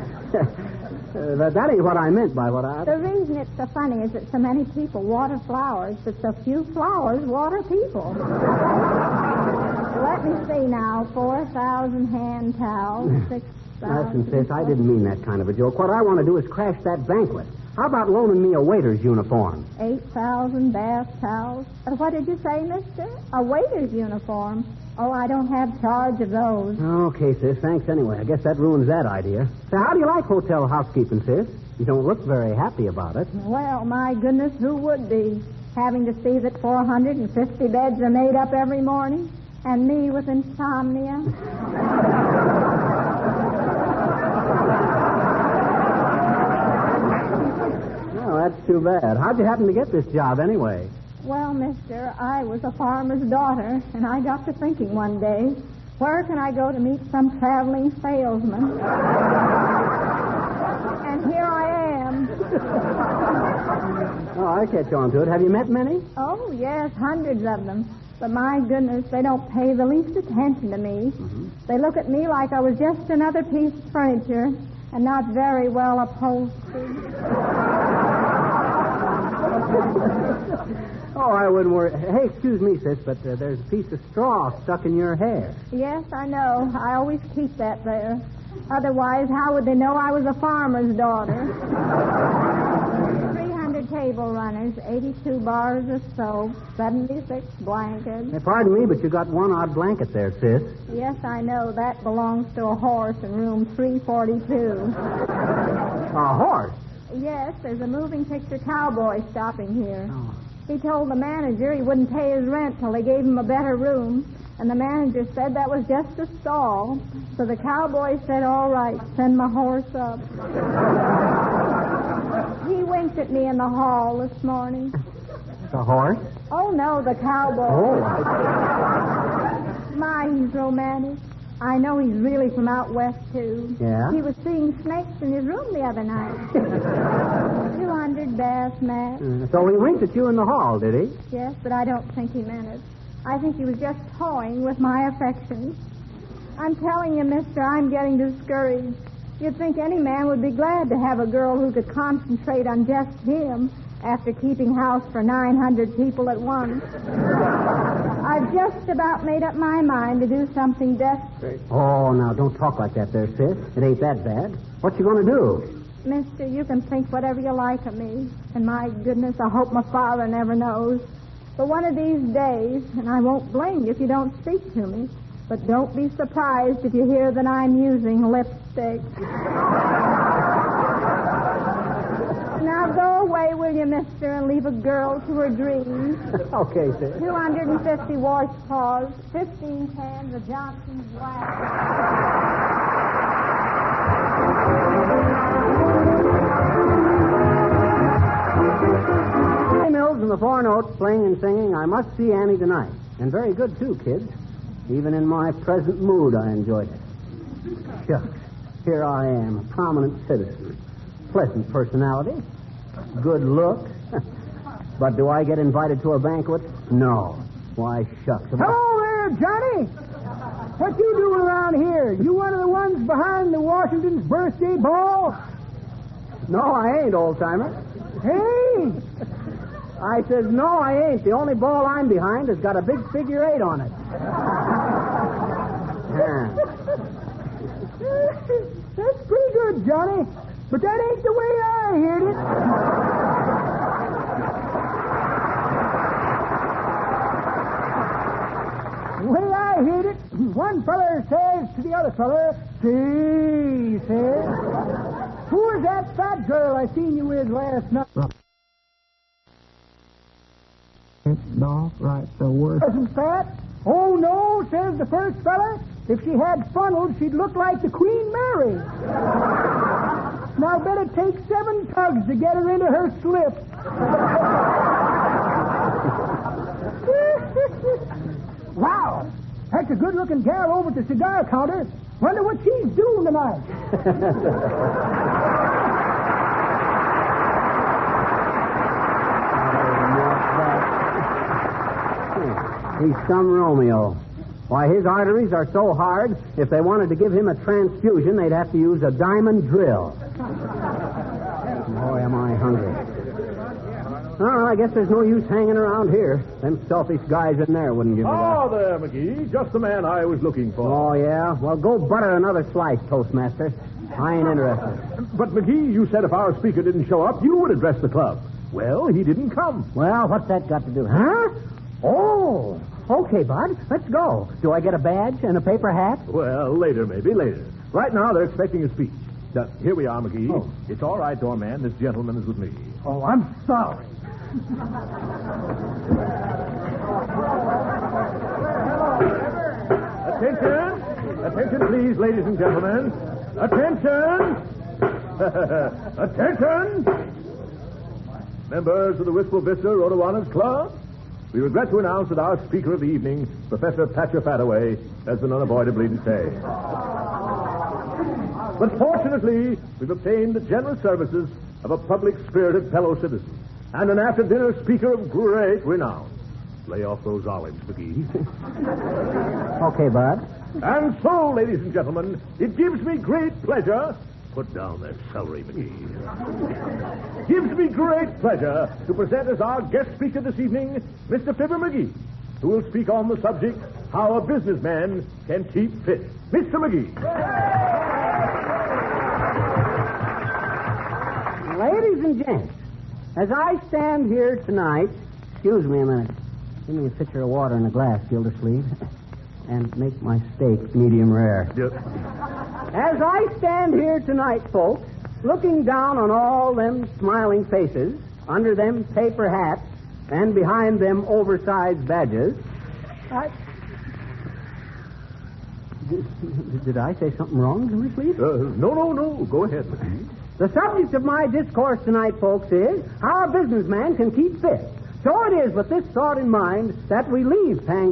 that ain't what I meant by what I... The reason it's so funny is that so many people water flowers, but so few flowers water people. Let me see now. 4,000 hand towels, 6,000... Listen, sis, I didn't mean that kind of a joke. What I want to do is crash that banquet. How about loaning me a waiter's uniform? 8,000 bath towels. What did you say, mister? A waiter's uniform. Oh, I don't have charge of those. Okay, sis, thanks anyway. I guess that ruins that idea. So how do you like hotel housekeeping, sis? You don't look very happy about it. Well, my goodness, who would be? Having to see that 450 beds are made up every morning, and me with insomnia. That's too bad. How'd you happen to get this job anyway? Well, mister, I was a farmer's daughter, and I got to thinking one day, where can I go to meet some traveling salesman? And here I am. Oh, I catch on to it. Have you met many? Oh, yes, hundreds of them. But my goodness, they don't pay the least attention to me. Mm-hmm. They look at me like I was just another piece of furniture and not very well upholstered. Oh, I wouldn't worry. Hey, excuse me, sis, but there's a piece of straw stuck in your hair. Yes, I know. I always keep that there. Otherwise, how would they know I was a farmer's daughter? 300 table runners, 82 bars of soap, 76 blankets. Hey, pardon me, but you got one odd blanket there, sis. Yes, I know. That belongs to a horse in room 342. A horse? Yes, there's a moving picture cowboy stopping here. Oh. He told the manager he wouldn't pay his rent till they gave him a better room, and the manager said that was just a stall. So the cowboy said, all right, send my horse up. He winked at me in the hall this morning. The horse? Oh, no, the cowboy. Oh. My, he's romantic. I know he's really from out west, too. Yeah? He was seeing snakes in his room the other night. 200 bath mats. So he winked at you in the hall, did he? Yes, but I don't think he meant it. I think he was just toying with my affections. I'm telling you, mister, I'm getting discouraged. You'd think any man would be glad to have a girl who could concentrate on just him after keeping house for 900 people at once. I've just about made up my mind to do something desperate. Oh, now, don't talk like that there, sis. It ain't that bad. What you going to do? Mister, you can think whatever you like of me. And my goodness, I hope my father never knows. But one of these days, and I won't blame you if you don't speak to me, but don't be surprised if you hear that I'm using lipstick. Now go away, will you, mister, and leave a girl to her dreams. Okay, sis. 250 washcloths, 15 cans of Johnson's wax. Johnny Mills and the Four Notes playing and singing I Must See Annie Tonight. And very good, too, kids. Even in my present mood, I enjoyed it. Shucks. Here I am, a prominent citizen. Pleasant personality. Good look. But do I get invited to a banquet? No. Why, shucks. Hello there, Johnny. What you doing around here? You one of the ones behind the Washington's birthday ball? No, I ain't, old-timer. Hey! I says, no, I ain't. The only ball I'm behind has got a big figure 8 on it. That's pretty good, Johnny. But that ain't the way I heard it. The way I heard it, one feller says to the other feller, see, says, who's that fat girl I seen you with last night? It's not right, the worst. Wasn't fat? Oh, no, says the first fella. If she had funnels, she'd look like the Queen Mary. Now, bet it takes 7 tugs to get her into her slip. Wow, that's a good-looking gal over at the cigar counter. Wonder what she's doing tonight. He's some Romeo. Why, his arteries are so hard, if they wanted to give him a transfusion, they'd have to use a diamond drill. Boy, am I hungry. Oh, I guess there's no use hanging around here. Them selfish guys in there wouldn't give me that. Oh, there, McGee. Just the man I was looking for. Oh, yeah? Well, go butter another slice, Toastmaster. I ain't interested. But, McGee, you said if our speaker didn't show up, you would address the club. Well, he didn't come. Well, what's that got to do? Huh? Oh, okay, Bud. Let's go. Do I get a badge and a paper hat? Well, later, maybe, later. Right now, they're expecting a speech. Now, here we are, McGee. Oh. It's all right, doorman. This gentleman is with me. Oh, I'm sorry. Attention! Attention, please, ladies and gentlemen. Attention! Attention! Members of the Wistful Vista ROTOWANTIS Club, we regret to announce that our speaker of the evening, Professor Patcher Fataway, has been unavoidably detained. But fortunately, we've obtained the generous services of a public-spirited fellow citizen and an after-dinner speaker of great renown. Lay off those olives, McGee. Okay, Bud. And so, ladies and gentlemen, it gives me great pleasure... Put down that celery, McGee. Gives me great pleasure to present as our guest speaker this evening, Mr. Fibber McGee, who will speak on the subject, how a businessman can keep fit. Mr. McGee. Ladies and gents, as I stand here tonight... Excuse me a minute. Give me a pitcher of water and a glass, Gildersleeve. And make my steak medium rare. Yep. As I stand here tonight, folks, looking down on all them smiling faces, under them paper hats, and behind them oversized badges, Did I say something wrong, Gildersleeve? No. Go ahead, McGee. The subject of my discourse tonight, folks, is how a businessman can keep fit. So it is with this thought in mind that we leave and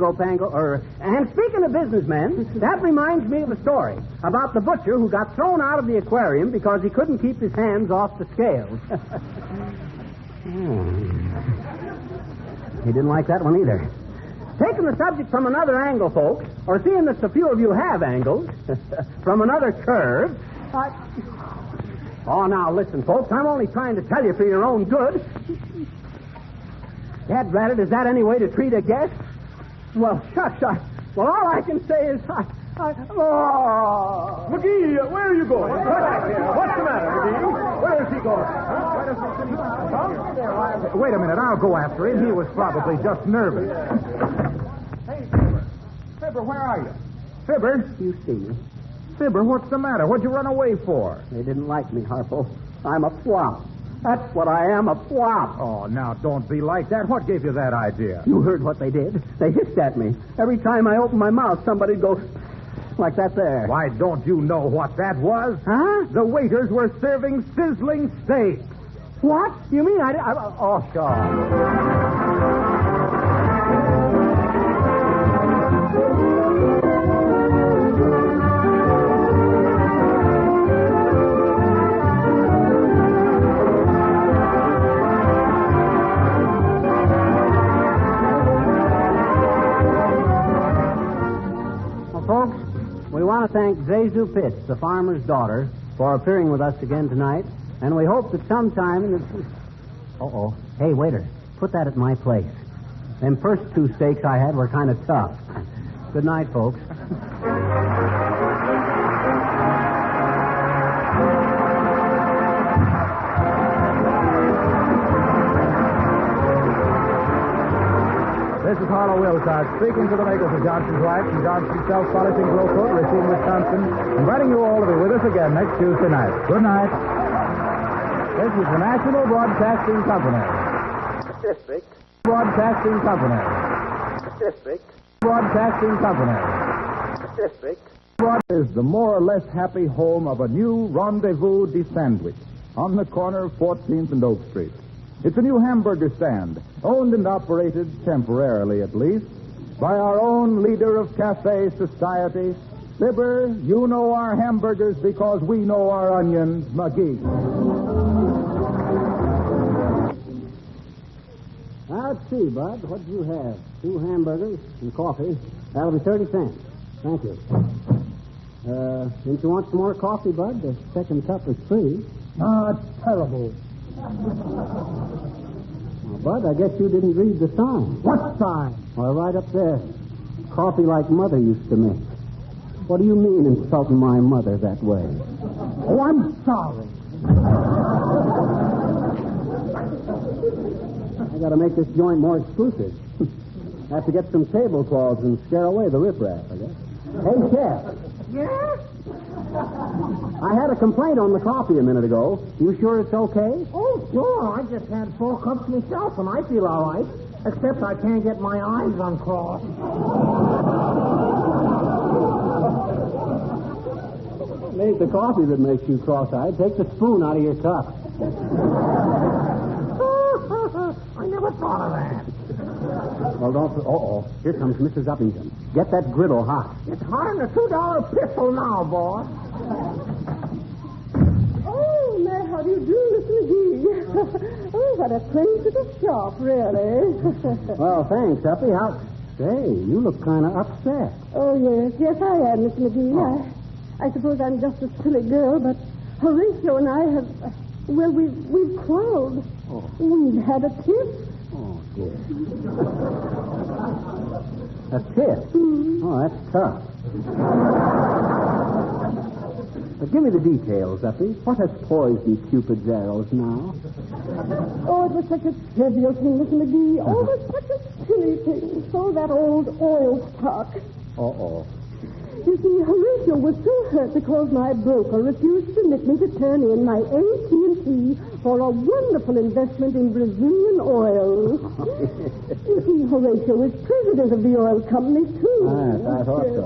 speaking of businessmen, that reminds me of a story about the butcher who got thrown out of the aquarium because he couldn't keep his hands off the scales. He didn't like that one either. Taking the subject from another angle, folks, or seeing that so few of you have angles, from another curve... Oh, now, listen, folks, I'm only trying to tell you for your own good... Dad Ratted, is that any way to treat a guest? Well, shucks, all I can say is, McGee, where are you going? What's the matter, McGee? Where is he going? Wait a minute, I'll go after him. He was probably just nervous. Hey, Fibber. Fibber, where are you? Fibber? You see me. Fibber, what's the matter? What'd you run away for? They didn't like me, Harpo. I'm a flop. That's what I am, a flop. Oh, now, don't be like that. What gave you that idea? You heard what they did. They hissed at me. Every time I opened my mouth, somebody'd go like that there. Why, don't you know what that was? Huh? The waiters were serving sizzling steak. What? You mean oh, sure. Folks, we want to thank Zezu Pitts, the farmer's daughter, for appearing with us again tonight, and we hope that sometime in the... Uh-oh. Hey, waiter, put that at my place. Them first 2 steaks I had were kind of tough. Good night, folks. This is Harlow Wilcox speaking to the makers of Johnson's Wax and Johnson's Self-Polishing Glow Coat, Racine, Wisconsin, inviting you all to be with us again next Tuesday night. Good night. This is the National Broadcasting Company. District. Broadcasting Company. District. Broadcasting Company. District. Is the more or less happy home of a new Rendezvous de Sandwich on the corner of 14th and Oak Street. It's a new hamburger stand, owned and operated, temporarily at least, by our own leader of cafe society, Fibber. You know our hamburgers because we know our onions, McGee. Let's see, Bud. What do you have? 2 hamburgers and coffee. That'll be 30 cents. Thank you. Didn't you want some more coffee, Bud? The second cup is free. Ah, it's terrible. Well, Bud, I guess you didn't read the sign. What sign? Well, right up there. Coffee like Mother used to make. What do you mean insulting my mother that way? Oh, I'm sorry. I gotta make this joint more exclusive. Have to get some tablecloths and scare away the riffraff, I guess. Hey, Chef. Yes? I had a complaint on the coffee a minute ago. You sure it's okay? Oh, sure. I just had 4 cups myself, and I feel all right. Except I can't get my eyes uncrossed. It ain't the coffee that makes you cross-eyed. Take the spoon out of your cup. I never thought of that. Well, don't... Uh-oh. Here comes Mrs. Uppington. Get that griddle hot. It's hotter than a $2 pistol now, boy. Oh, now, how do you do, Miss McGee? Oh, what a quaint little shop, really. Well, thanks, Uppy. How... Say, you look kind of upset. Oh, yes, I am, Miss McGee. Oh. I suppose I'm just a silly girl, but Horatio and I have... Well, we've quarreled. Oh. We've had a kiss. Oh, dear. A kiss? Mm-hmm. Oh, that's tough. But give me the details, Uppy. What has poisoned Cupid's arrows now? Oh, it was such a trivial thing, Miss McGee. Oh, it was such a silly thing. So that old oil stock. Uh-oh. You see, Horatio was so hurt because my broker refused to permit me to turn in my AT&T for a wonderful investment in Brazilian oil. You see, Horatio is president of the oil company, too. Yes, I thought so.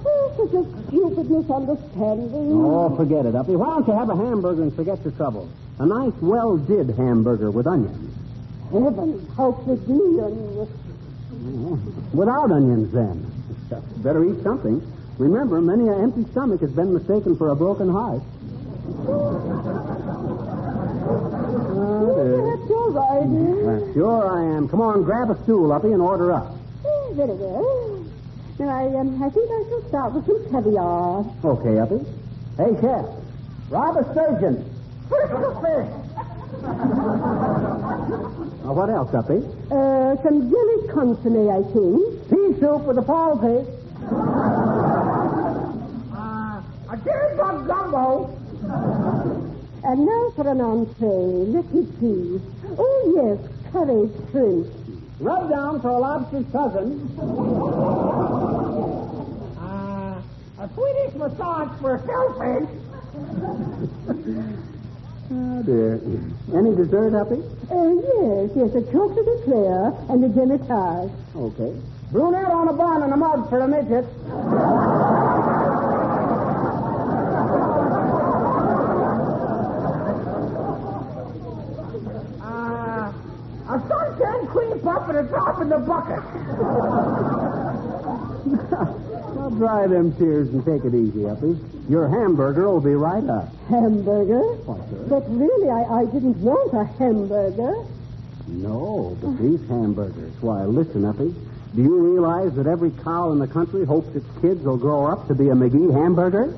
Oh, such a stupid misunderstanding. Oh, forget it, Uppy. Why don't you have a hamburger and forget your trouble? A nice, well-did hamburger with onions. Heavens, how Brazilian. Without onions, then. Better eat something. Remember, many an empty stomach has been mistaken for a broken heart. Perhaps you're right. Sure I am. Come on, grab a stool, Uppy, and order up. Very well. Now, I think I shall start with some caviar. Okay, Uppy. Hey, Chef. Rob a sturgeon. Fish. Now, what else, Uppy? Some jelly consomme, I think. Pea soup with a fall paste. A jelly bug gumbo. And now for an entree. Let me see. Oh, yes, curried shrimp. Rub down for a lobster's cousin. A Swedish massage for a shellfish. Oh, dear. Any dessert, Uppy? Yes, a chocolate eclair and a gelatage. Okay. Brunette on a bun and a mug for a midget. A sunshine cream puff and a drop in the bucket. Now dry them tears and take it easy, Uppy. Your hamburger will be right up. Hamburger? Why, sir? But really, I didn't want a hamburger. No, but these hamburgers. Why, listen, Uppy. Do you realize that every cow in the country hopes its kids will grow up to be a McGee hamburger?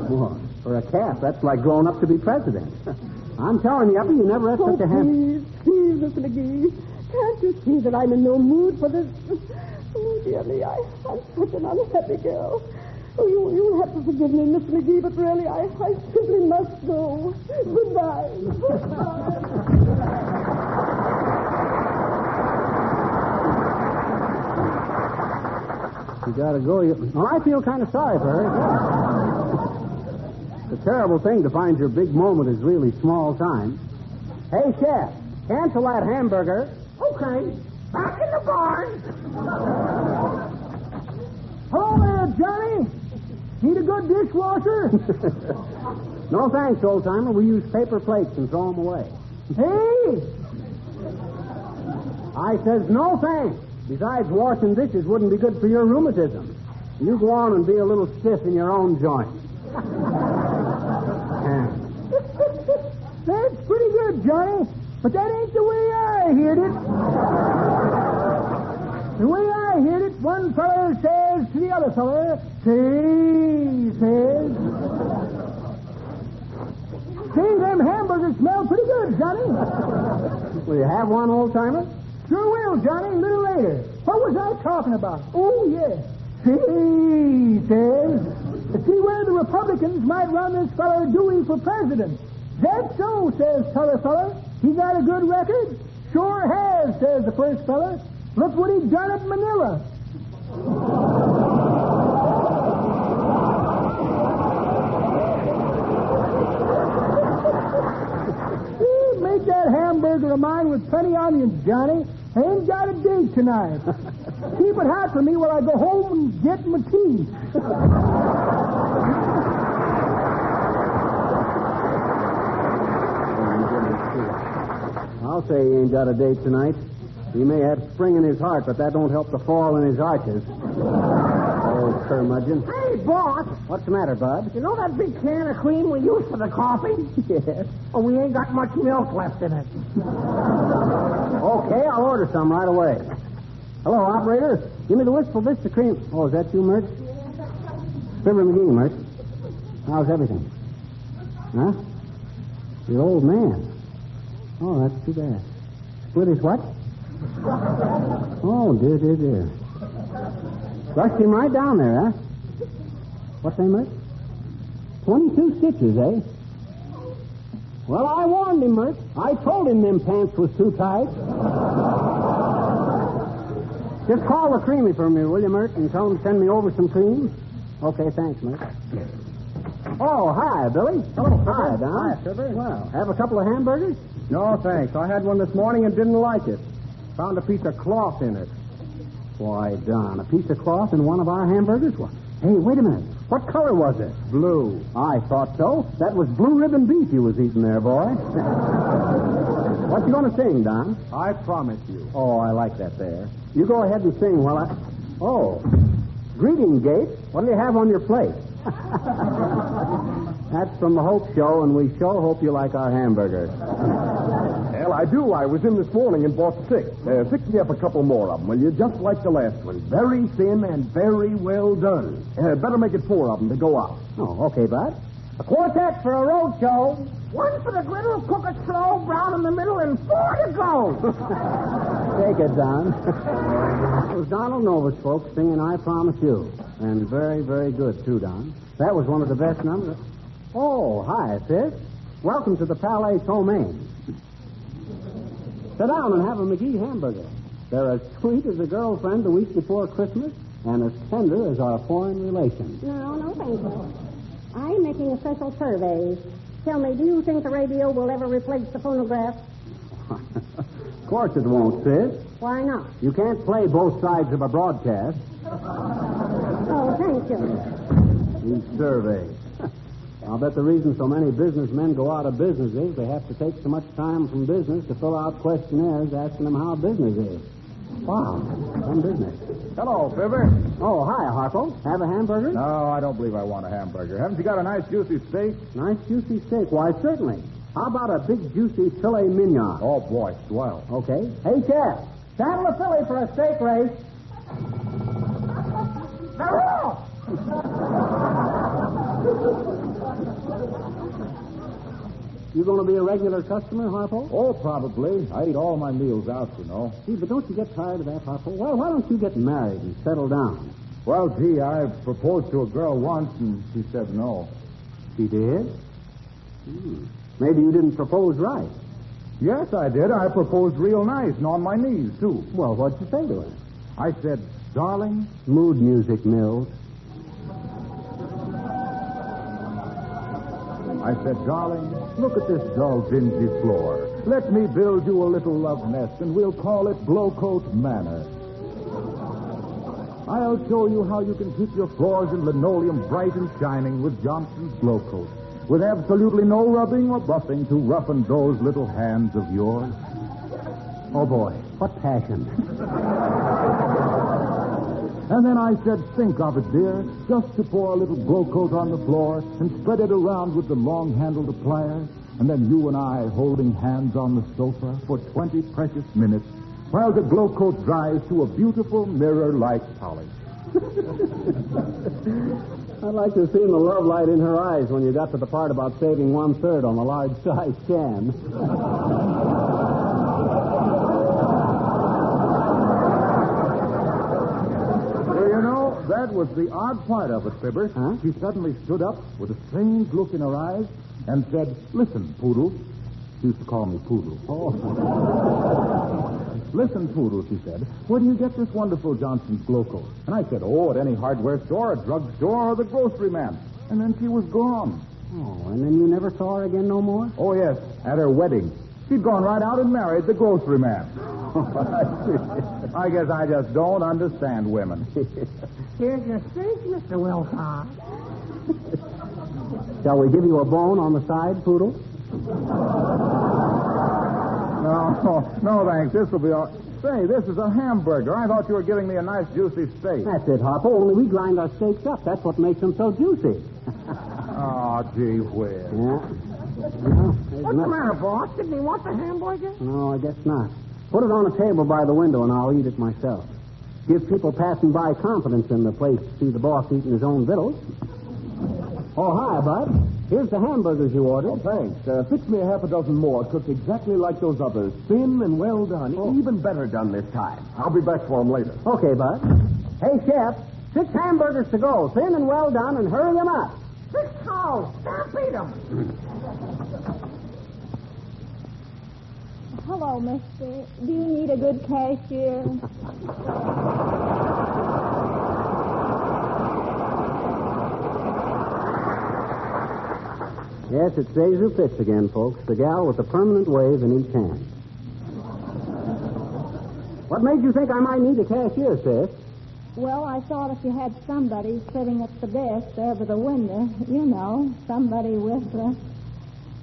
What? For a calf, that's like growing up to be president. I'm telling you, Uppy, you never had such a ham... Please, Mr. McGee. Can't you see that I'm in no mood for this? Oh, dear me, I'm such an unhappy girl. Oh, you'll have to forgive me, Mr. McGee, but really, I simply must go. Goodbye. You gotta go. Well, I feel kind of sorry for her. It's a terrible thing to find your big moment is really small time. Hey, Chef, cancel that hamburger. Okay. Back in the barn. Hello there, Johnny. Need a good dishwasher? No thanks, old-timer. We use paper plates and throw them away. Hey! I says no thanks. Besides, washing dishes wouldn't be good for your rheumatism. You go on and be a little stiff in your own joint. That's pretty good, Johnny. But that ain't the way I heard it. The way I heard it, one feller says to the other feller, says, them hamburgers smell pretty good, Johnny. Will you have one, old-timer? Sure will, Johnny, a little later. What was I talking about? Oh, yes. Says, to see where the Republicans might run this feller Dewey for president. That's so, says t'other feller. He got a good record? Sure has, says the first feller. Look what he done at Manila. Make that hamburger of mine with plenty onions, Johnny. I ain't got a date tonight. Keep it hot for me while I go home and get my tea. I'll say he ain't got a date tonight. He may have spring in his heart, but that don't help the fall in his arches. Oh, curmudgeon. Hey, boss. What's the matter, Bud? You know that big can of cream we use for the coffee? Yes. Oh, we ain't got much milk left in it. Okay, I'll order some right away. Hello, operator. Give me the Wistful Vista cream. Oh, is that you, Mert? Fibber McGee, Mert. How's everything? Huh? Your old man. Oh, that's too bad. Split his what? Oh, dear. Rushed him right down there, huh? What's that, Mert? 22 stitches, eh? Well, I warned him, Mert. I told him them pants was too tight. Just call the creamy for me, will you, Mert, and tell him to send me over some cream? Okay, thanks, Mert. Oh, hi, Billy. Hello, Fibber. Hi, Don. Hi, Fibber. Well, have a couple of hamburgers? No, thanks. I had one this morning and didn't like it. Found a piece of cloth in it. Why, Don, a piece of cloth in one of our hamburgers? What? Hey, wait a minute. What color was it? Blue. I thought so. That was blue ribbon beef you was eating there, boy. What you going to sing, Don? I promise you. Oh, I like that there. You go ahead and sing while I... Oh. Greeting, Gates. What do you have on your plate? That's from the Hope Show, and we sure hope you like our hamburgers. Well, I do. I was in this morning and bought 6. Fix me up a couple more of them, will you? Just like the last one. Very thin and very well done. Better make it 4 of them to go out. Oh, okay, Bud. A quartet for a road show. 1 for the griddle, cook it slow, brown in the middle, and 4 to go. Take it, Don. It was Donald Novus, folks, singing I Promise You. And very, very good, too, Don. That was one of the best numbers. Oh, hi, sis. Welcome to the Palais Tomaine. Sit down and have a McGee hamburger. They're as sweet as a girlfriend the week before Christmas and as tender as our foreign relations. No, thank you. I'm making a special survey. Tell me, do you think the radio will ever replace the phonograph? Of course it won't, sis. Why not? You can't play both sides of a broadcast. Oh, thank you. These surveys. I'll bet the reason so many businessmen go out of business is they have to take so much time from business to fill out questionnaires asking them how business is. Wow, some business. Hello, Fibber. Oh, hi, Harpo. Have a hamburger? No, I don't believe I want a hamburger. Haven't you got a nice juicy steak? Nice juicy steak? Why, certainly. How about a big juicy filet mignon? Oh, boy, swell. Okay. Hey, Chef, saddle a filly for a steak race. You going to be a regular customer, Harpo? Oh, probably. I eat all my meals out, you know. Gee, but don't you get tired of that, Harpo? Well, why don't you get married and settle down? Well, gee, I proposed to a girl once, and she said no. She did? Maybe you didn't propose right. Yes, I did. I proposed real nice and on my knees, too. Well, what'd you say to her? I said, darling. Mood music, Mills. I said, darling, look at this dull, dingy floor. Let me build you a little love nest, and we'll call it Glowcoat Manor. I'll show you how you can keep your floors and linoleum bright and shining with Johnson's Glowcoat, with absolutely no rubbing or buffing to roughen those little hands of yours. Oh, boy, what passion. And then I said, think of it, dear, just to pour a little Glowcoat on the floor and spread it around with the long-handled pliers, and then you and I holding hands on the sofa for 20 precious minutes while the Glowcoat dries to a beautiful mirror-like polish. I'd like to have seen the love light in her eyes when you got to the part about saving 1/3 on the large-sized can. That was the odd part of it, Fibber. Huh? She suddenly stood up with a strange look in her eyes and said, listen, Poodle. She used to call me Poodle. Oh. Listen, Poodle, she said, where do you get this wonderful Johnson's Glowcoat? And I said, oh, at any hardware store, a drugstore, or the grocery man. And then she was gone. Oh, and then you never saw her again no more? Oh, yes, at her wedding. She'd gone right out and married the grocery man. I guess I just don't understand women. Here's your steak, Mr. Wilcox. Shall we give you a bone on the side, Poodle? No, thanks. This will be all... Say, this is a hamburger. I thought you were giving me a nice juicy steak. That's it, Harpo. Only we grind our steaks up. That's what makes them so juicy. Oh, gee whiz. Yeah. What's the matter, boss? Didn't he want the hamburger? No, I guess not. Put it on a table by the window, and I'll eat it myself. Give people passing by confidence in the place to see the boss eating his own victuals. Oh, hi, Bud. Here's the hamburgers you ordered. Oh, thanks. Fix me a half a dozen more, cooked exactly like those others. Thin and well done. Oh. Even better done this time. I'll be back for them later. Okay, Bud. Hey, Chef, 6 hamburgers to go. Thin and well done, and hurry them up. 6 cows. Stop eat them. Hello, mister. Do you need a good cashier? Yes, it's days who fits again, folks. The gal with the permanent wave in each hand. What made you think I might need a cashier, sis? Well, I thought if you had somebody sitting at the desk there by the window, you know, somebody with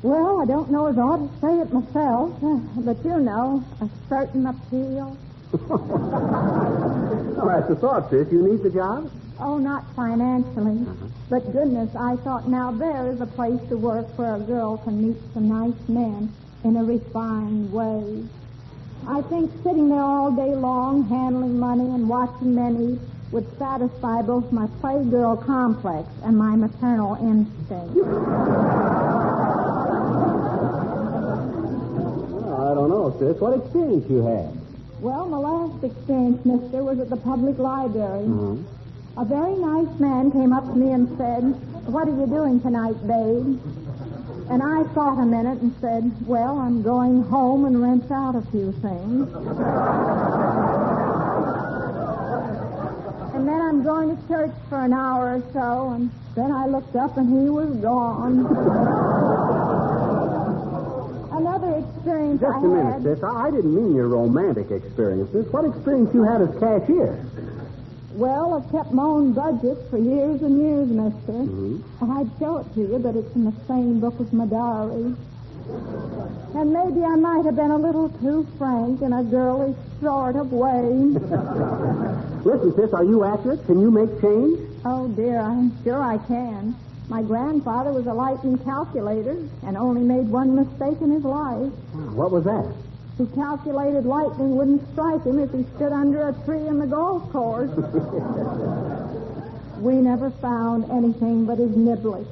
well, I don't know as I ought to say it myself, but you know, a certain appeal. Oh, that's the thought, sis. You need the job? Oh, not financially. But goodness, I thought now there is a place to work where a girl can meet some nice men in a refined way. I think sitting there all day long, handling money and watching men eat would satisfy both my playgirl complex and my maternal instinct. Well, I don't know, sis. What experience you had? Well, my last experience, mister, was at the public library. Mm-hmm. A very nice man came up to me and said, "What are you doing tonight, babe?" And I thought a minute and said, "Well, I'm going home and rent out a few things. And then I'm going to church for an hour or so, and then I looked up and he was gone." Another experience Just a minute, sis. I didn't mean your romantic experiences. What experience you had as cashier? Well, I've kept my own budget for years and years, mister. Mm-hmm. I'd show it to you, but it's in the same book as my diary. And maybe I might have been a little too frank in a girlish sort of way. Listen, sis, are you accurate? Can you make change? Oh, dear, I'm sure I can. My grandfather was a lightning calculator and only made one mistake in his life. What was that? He calculated lightning wouldn't strike him if he stood under a tree in the golf course. We never found anything but his niblish.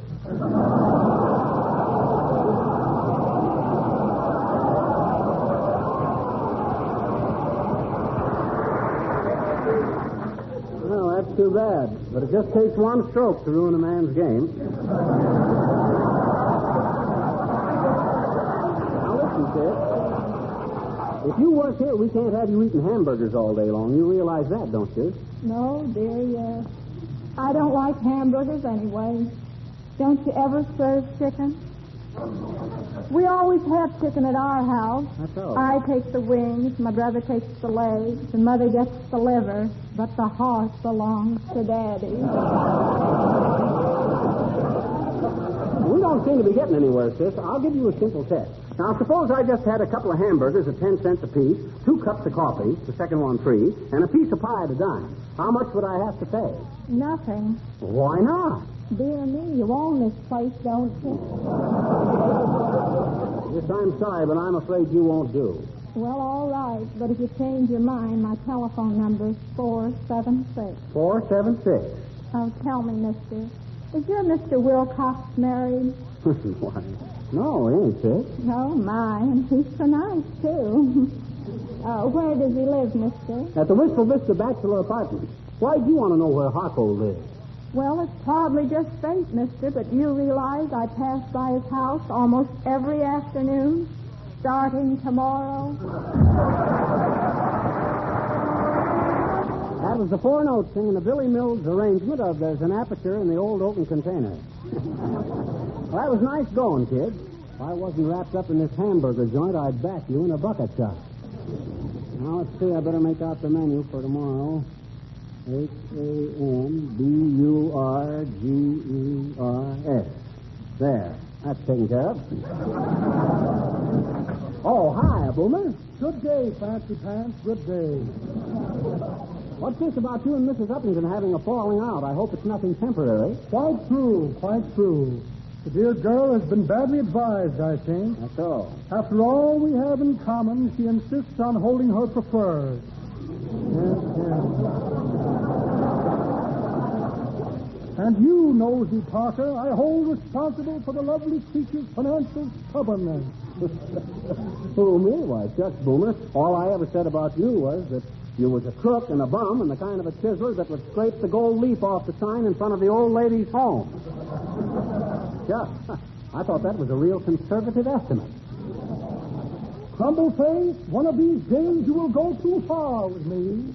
Well, that's too bad. But it just takes one stroke to ruin a man's game. Now listen, sis. If you work here, we can't have you eating hamburgers all day long. You realize that, don't you? No, dear, yes. I don't like hamburgers anyway. Don't you ever serve chicken? We always have chicken at our house. That's all. I take the wings, my brother takes the legs, and Mother gets the liver, but the heart belongs to Daddy. We don't seem to be getting anywhere, sis. I'll give you a simple test. Now, suppose I just had a couple of hamburgers at 10 cents apiece, 2 cups of coffee, the second one free, and a piece of pie at a dime. How much would I have to pay? Nothing. Why not? Dear me, you own this place, don't you? Yes, I'm sorry, but I'm afraid you won't do. Well, all right, but if you change your mind, my telephone number is 476. 476. Oh, tell me, mister, is your Mr. Wilcox married? Why? No, he ain't, sis. Oh, my, and he's so nice, too. Where does he live, mister? At the Wistful Vista Bachelor Apartment. Why do you want to know where Harco lives? Well, it's probably just fate, mister, but you realize I pass by his house almost every afternoon, starting tomorrow. That was the 4 notes singing the Billy Mills arrangement of There's an Aperture in the Old Oaken Container. Well, that was nice going, kid. If I wasn't wrapped up in this hamburger joint, I'd back you in a bucket shop. Now, let's see. I better make out the menu for tomorrow. HAMBURGERS. There. That's taken care of. Oh, hi, Boomer. Good day, Fancy Pants. Good day. What's this about you and Mrs. Uppington having a falling out? I hope it's nothing temporary. Quite true, quite true. The dear girl has been badly advised, I think. That's all. After all we have in common, she insists on holding her preferred. Yes, yes. And you, Nosy Parker, I hold responsible for the lovely creature's financial stubbornness. Who, me? Why, shucks, Boomer. All I ever said about you was that you was a crook and a bum and the kind of a chiseler that would scrape the gold leaf off the sign in front of the old lady's home. Shucks. I thought that was a real conservative estimate. Crumbleface, one of these days you will go too far with me.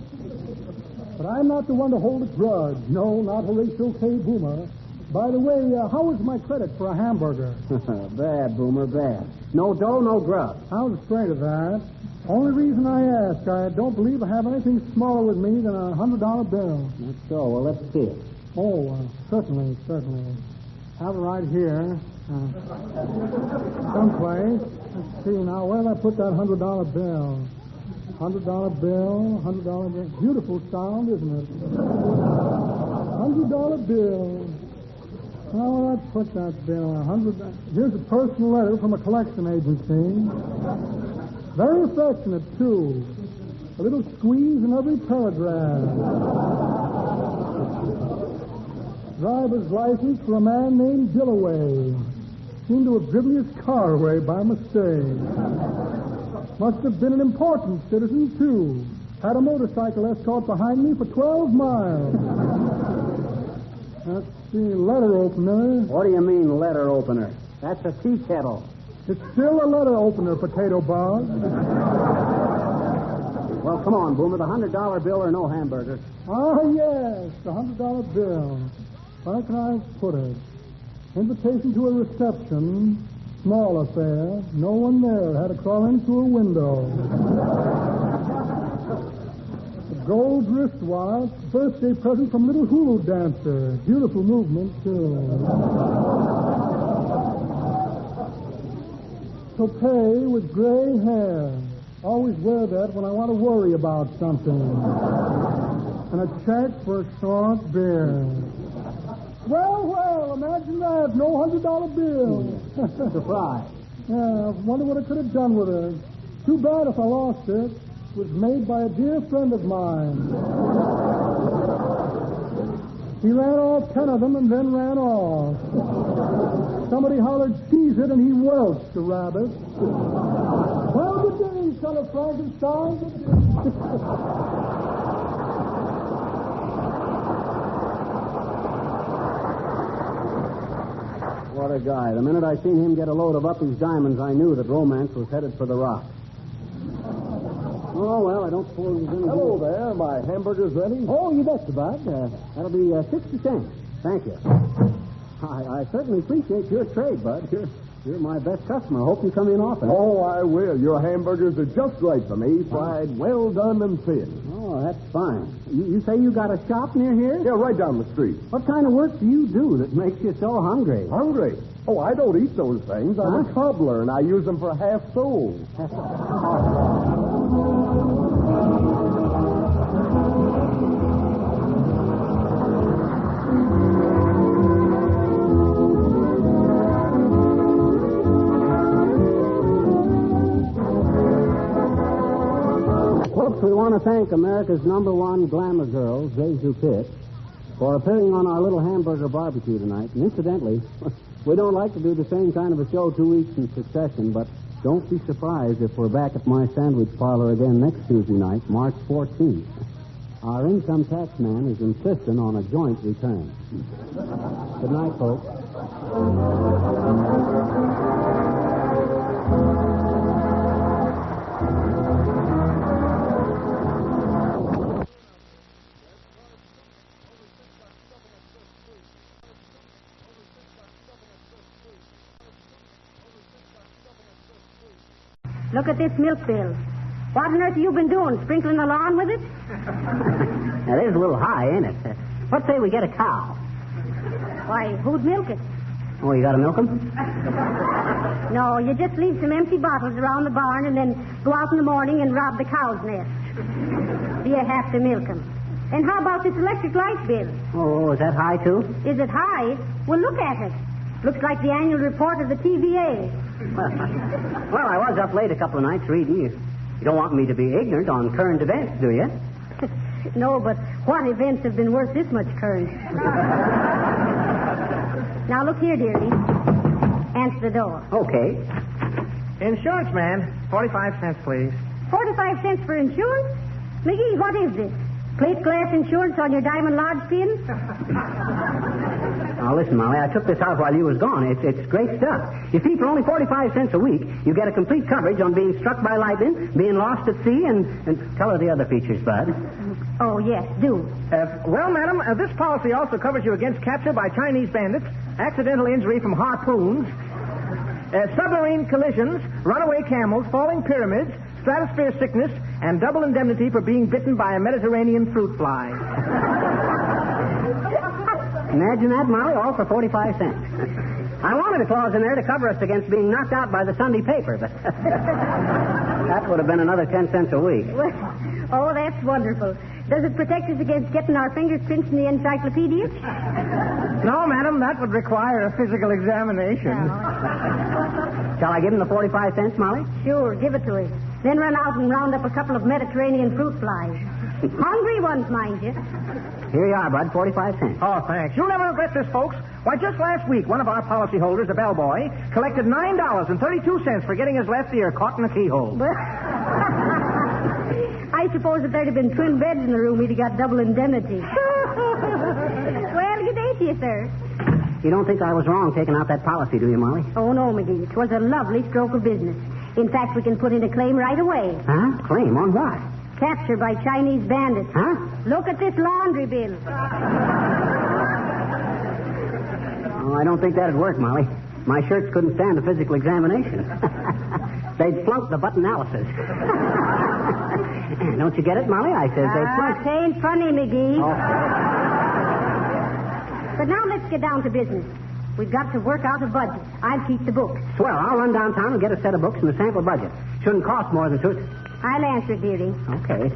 But I'm not the one to hold a grudge. No, not Horatio K. Boomer. By the way, how is my credit for a hamburger? Bad, Boomer, bad. No dough, no grub. I was afraid of that. Only reason I ask, I don't believe I have anything smaller with me than a $100 bill. That's so. Well, let's see it. Oh, certainly, certainly. Have it right here. Someplace. Let's see now. Where did I put that $100 bill? $100 bill, $100 bill. Beautiful sound, isn't it? $100 bill. Oh, let's put that bill. Here's a personal letter from a collection agency. Very affectionate, too. A little squeeze in every paragraph. Driver's license for a man named Dillaway. Seemed to have driven his car away by mistake. Must have been an important citizen, too. Had a motorcycle escort behind me for 12 miles. Let's see, letter opener. What do you mean, letter opener? That's a tea kettle. It's still a letter opener, Potato Bug. Well, come on, Boomer. The $100 bill or no hamburger. Ah, yes, the $100 bill. Where can I put it? Invitation to a reception. Small affair. No one there. Had to crawl in through a window. The Gold wristwatch. Birthday present from little hula dancer. Beautiful movement, too. Toupee with gray hair. Always wear that when I want to worry about something. And a check for a short beard. Well, imagine that. No $100 bill. Surprise. Yeah, I wonder what I could have done with it. Too bad if I lost it. It was made by a dear friend of mine. He ran all 10 of them and then ran off. Somebody hollered, seize it, and he welched the rabbit. Well, good day, son of Frankenstein. Good day. What a guy. The minute I seen him get a load of Uppy's diamonds, I knew that romance was headed for the rock. Oh, well, I don't suppose there's anything... Hello there. My hamburger's ready? Oh, you betcha, Bud. That'll be 60 cents. Thank you. I certainly appreciate your trade, Bud. You're my best customer. I hope you come in often. Oh, I will. Your hamburgers are just right for me. Fried, well done and thin. Oh, that's fine. You say you got a shop near here? Yeah, right down the street. What kind of work do you do that makes you so hungry? Hungry? Oh, I don't eat those things. I'm a cobbler, and I use them for half soles. Folks, we want to thank America's #1 glamour girl, Jesu Pitt, for appearing on our little hamburger barbecue tonight. And incidentally, we don't like to do the same kind of a show 2 weeks in succession, but don't be surprised if we're back at my sandwich parlor again next Tuesday night, March 14th. Our income tax man is insisting on a joint return. Good night, folks. Look at this milk bill. What on earth have you been doing? Sprinkling the lawn with it? Now, there's a little high, ain't it? What say we get a cow? Why, who'd milk it? Oh, you got to milk 'em? No, you just leave some empty bottles around the barn and then go out in the morning and rob the cow's nest. Do you have to milk 'em? And how about this electric light bill? Oh, is that high, too? Is it high? Well, look at it. Looks like the annual report of the TVA. Well, I was up late a couple of nights reading. You don't want me to be ignorant on current events, do you? No, but what events have been worth this much current? Now, look here, dearie. Answer the door. Okay. Insurance, man. 45 cents, please. 45 cents for insurance? McGee, what is this? Plate glass insurance on your Diamond Lodge pin? Now, listen, Molly, I took this out while you was gone. It's great stuff. You see, for only 45 cents a week, you get a complete coverage on being struck by lightning, being lost at sea, and tell her the other features, Bud. Oh, yes, do. Well, madam, this policy also covers you against capture by Chinese bandits, accidental injury from harpoons, submarine collisions, runaway camels, falling pyramids, stratosphere sickness, and double indemnity for being bitten by a Mediterranean fruit fly. Imagine that, Molly, all for 45 cents. I wanted a clause in there to cover us against being knocked out by the Sunday paper, but that would have been another 10 cents a week. Oh, that's wonderful. Does it protect us against getting our fingers pinched in the encyclopedia? No, madam, that would require a physical examination. Shall I give him the 45 cents, Molly? Sure, give it to him. Then run out and round up a couple of Mediterranean fruit flies. Hungry ones, mind you. Here you are, Bud, 45 cents. Oh, thanks. You'll never regret this, folks. Why, just last week, one of our policyholders, a bellboy, collected $9.32 for getting his left ear caught in a keyhole. I suppose if there'd have been twin beds in the room, he'd have got double indemnity. Well, good day to you, sir. You don't think I was wrong taking out that policy, do you, Molly? Oh, no, McGee. It was a lovely stroke of business. In fact, we can put in a claim right away. Huh? Claim on what? Capture by Chinese bandits. Huh? Look at this laundry bill. Oh, I don't think that'd work, Molly. My shirts couldn't stand a physical examination. They'd flunk the butt analysis. Don't you get it, Molly? I says they flunk. It ain't funny, McGee. Oh. But now let's get down to business. We've got to work out a budget. I'll keep the books. Swell. I'll run downtown and get a set of books and a sample budget. Shouldn't cost more than two. I'll answer it, dearie. Okay.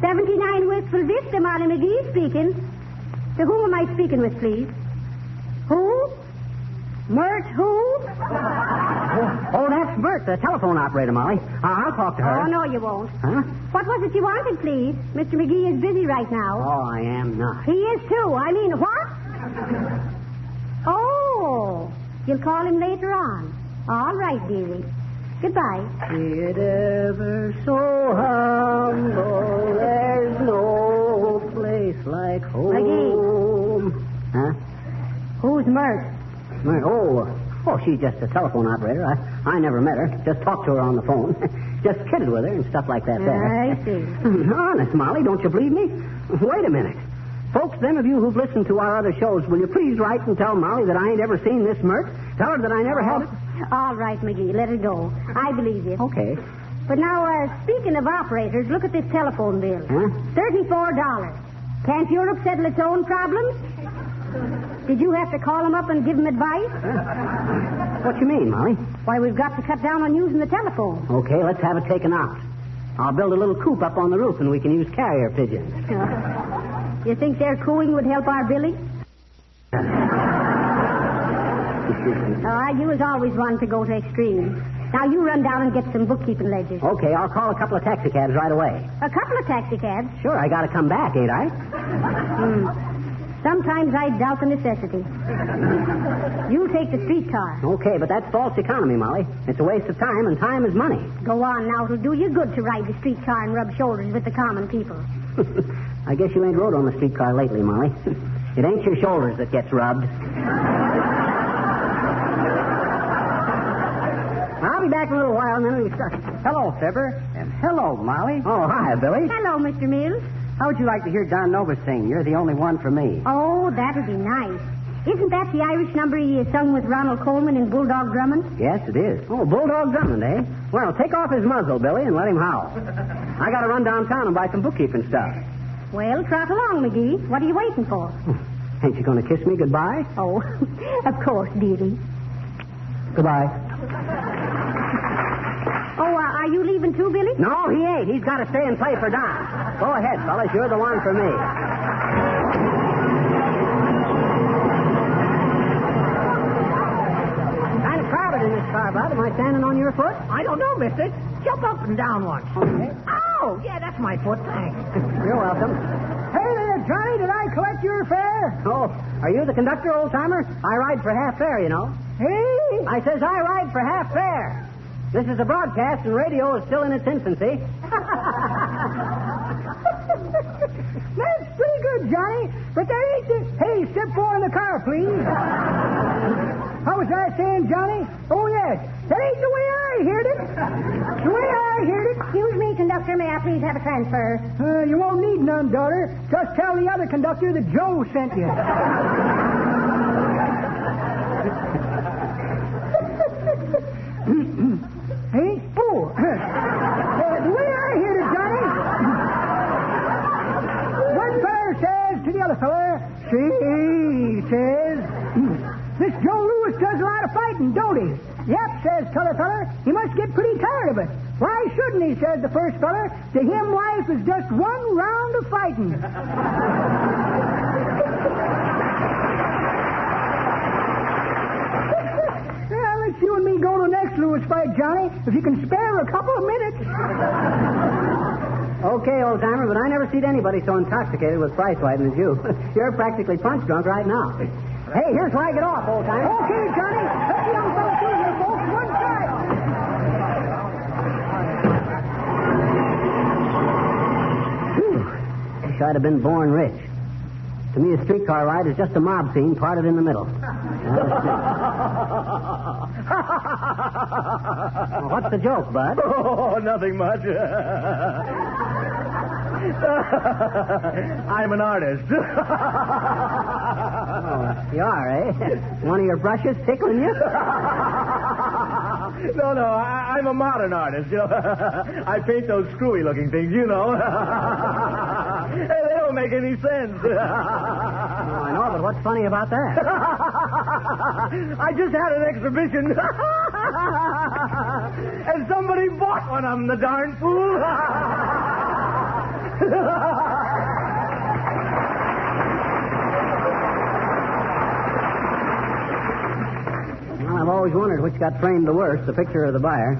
79 Wistful Vista, Molly McGee speaking. To whom am I speaking with, please? Who? Mert who? Oh, that's Bert, the telephone operator, Molly. I'll talk to her. Oh, no, you won't. Huh? What was it you wanted, please? Mr. McGee is busy right now. Oh, I am not. He is, too. I mean, what? Oh, you'll call him later on. All right, dearie. Goodbye. It ever so humble, there's no place like home. McGee. Huh? Who's Mert? Oh, she's just a telephone operator. I never met her. Just talked to her on the phone. Just kidded with her and stuff like that there. I see. Honest, Molly, don't you believe me? Wait a minute. Folks, them of you who've listened to our other shows, will you please write and tell Molly that I ain't ever seen this Mert? Tell her that I never had it. All right, McGee, let it go. I believe you. Okay. But now, speaking of operators, look at this telephone bill. Huh? $34. Can't Europe settle its own problems? Did you have to call them up and give them advice? What you mean, Molly? Why, we've got to cut down on using the telephone. Okay, let's have it taken out. I'll build a little coop up on the roof and we can use carrier pigeons. You think their cooing would help our billing? You was always one to go to extremes. Now, you run down and get some bookkeeping ledgers. Okay, I'll call a couple of taxicabs right away. A couple of taxicabs? Sure, I gotta come back, ain't I? Sometimes I doubt the necessity. You take the streetcar. Okay, but that's false economy, Molly. It's a waste of time, and time is money. Go on now. It'll do you good to ride the streetcar and rub shoulders with the common people. I guess you ain't rode on the streetcar lately, Molly. It ain't your shoulders that gets rubbed. I'll be back in a little while, and then we start. Hello, Fibber. And hello, Molly. Oh, hi, Billy. Hello, Mr. Mills. How would you like to hear Don Nova sing? You're the only one for me. Oh, that would be nice. Isn't that the Irish number he sung with Ronald Coleman in Bulldog Drummond? Yes, it is. Oh, Bulldog Drummond, eh? Well, take off his muzzle, Billy, and let him howl. I got to run downtown and buy some bookkeeping stuff. Well, trot along, McGee. What are you waiting for? Ain't you going to kiss me goodbye? Oh, of course, dearie. Goodbye. Oh, are you leaving too, Billy? No, he ain't. He's got to stay and play for Don. Go ahead, fellas. You're the one for me. Kind of crowded in this car, Bud. Am I standing on your foot? I don't know, mister. Jump up and down once. Okay. Oh, yeah, that's my foot. Thanks. You're welcome. Hey there, Johnny. Did I collect your fare? Oh, are you the conductor, old-timer? I ride for half fare, you know. Hey? I says I ride for half fare. This is a broadcast, and radio is still in its infancy. That's pretty good, Johnny. But that ain't the... Hey, step 4 in the car, please. How was I saying, Johnny? Oh, yes. That ain't the way I heard it. The way I heard it... Excuse me, conductor. May I please have a transfer? You won't need none, daughter. Just tell the other conductor that Joe sent you. Hey? Oh. The way I hear it, Johnny. One feller says to the other feller, she says, this Joe Louis does a lot of fighting, don't he? Yep, says t'other feller. He must get pretty tired of it. Why shouldn't he, says the first feller. To him, life is just one round of fighting. Let's you and me go to the next Louis fight, Johnny, if you can spare a couple of minutes. Okay, old-timer, but I never seen anybody so intoxicated with price fighting as you. You're practically punch drunk right now. Hey, here's where I get off, old-timer. Okay, Johnny. Let the young fella through here, folks. One side. Whew. Wish I'd have been born rich. To me, a streetcar ride is just a mob scene parted in the middle. Well, what's the joke, Bud? Oh, nothing much. I'm an artist. Oh, you are, eh? One of your brushes tickling you? No, I'm a modern artist, you know. I paint those screwy-looking things, you know. Hey, they don't make any sense. I know, but what's funny about that? I just had an exhibition. And somebody bought one of them, the darn fool. Well, I've always wondered which got framed the worst, the picture or the buyer.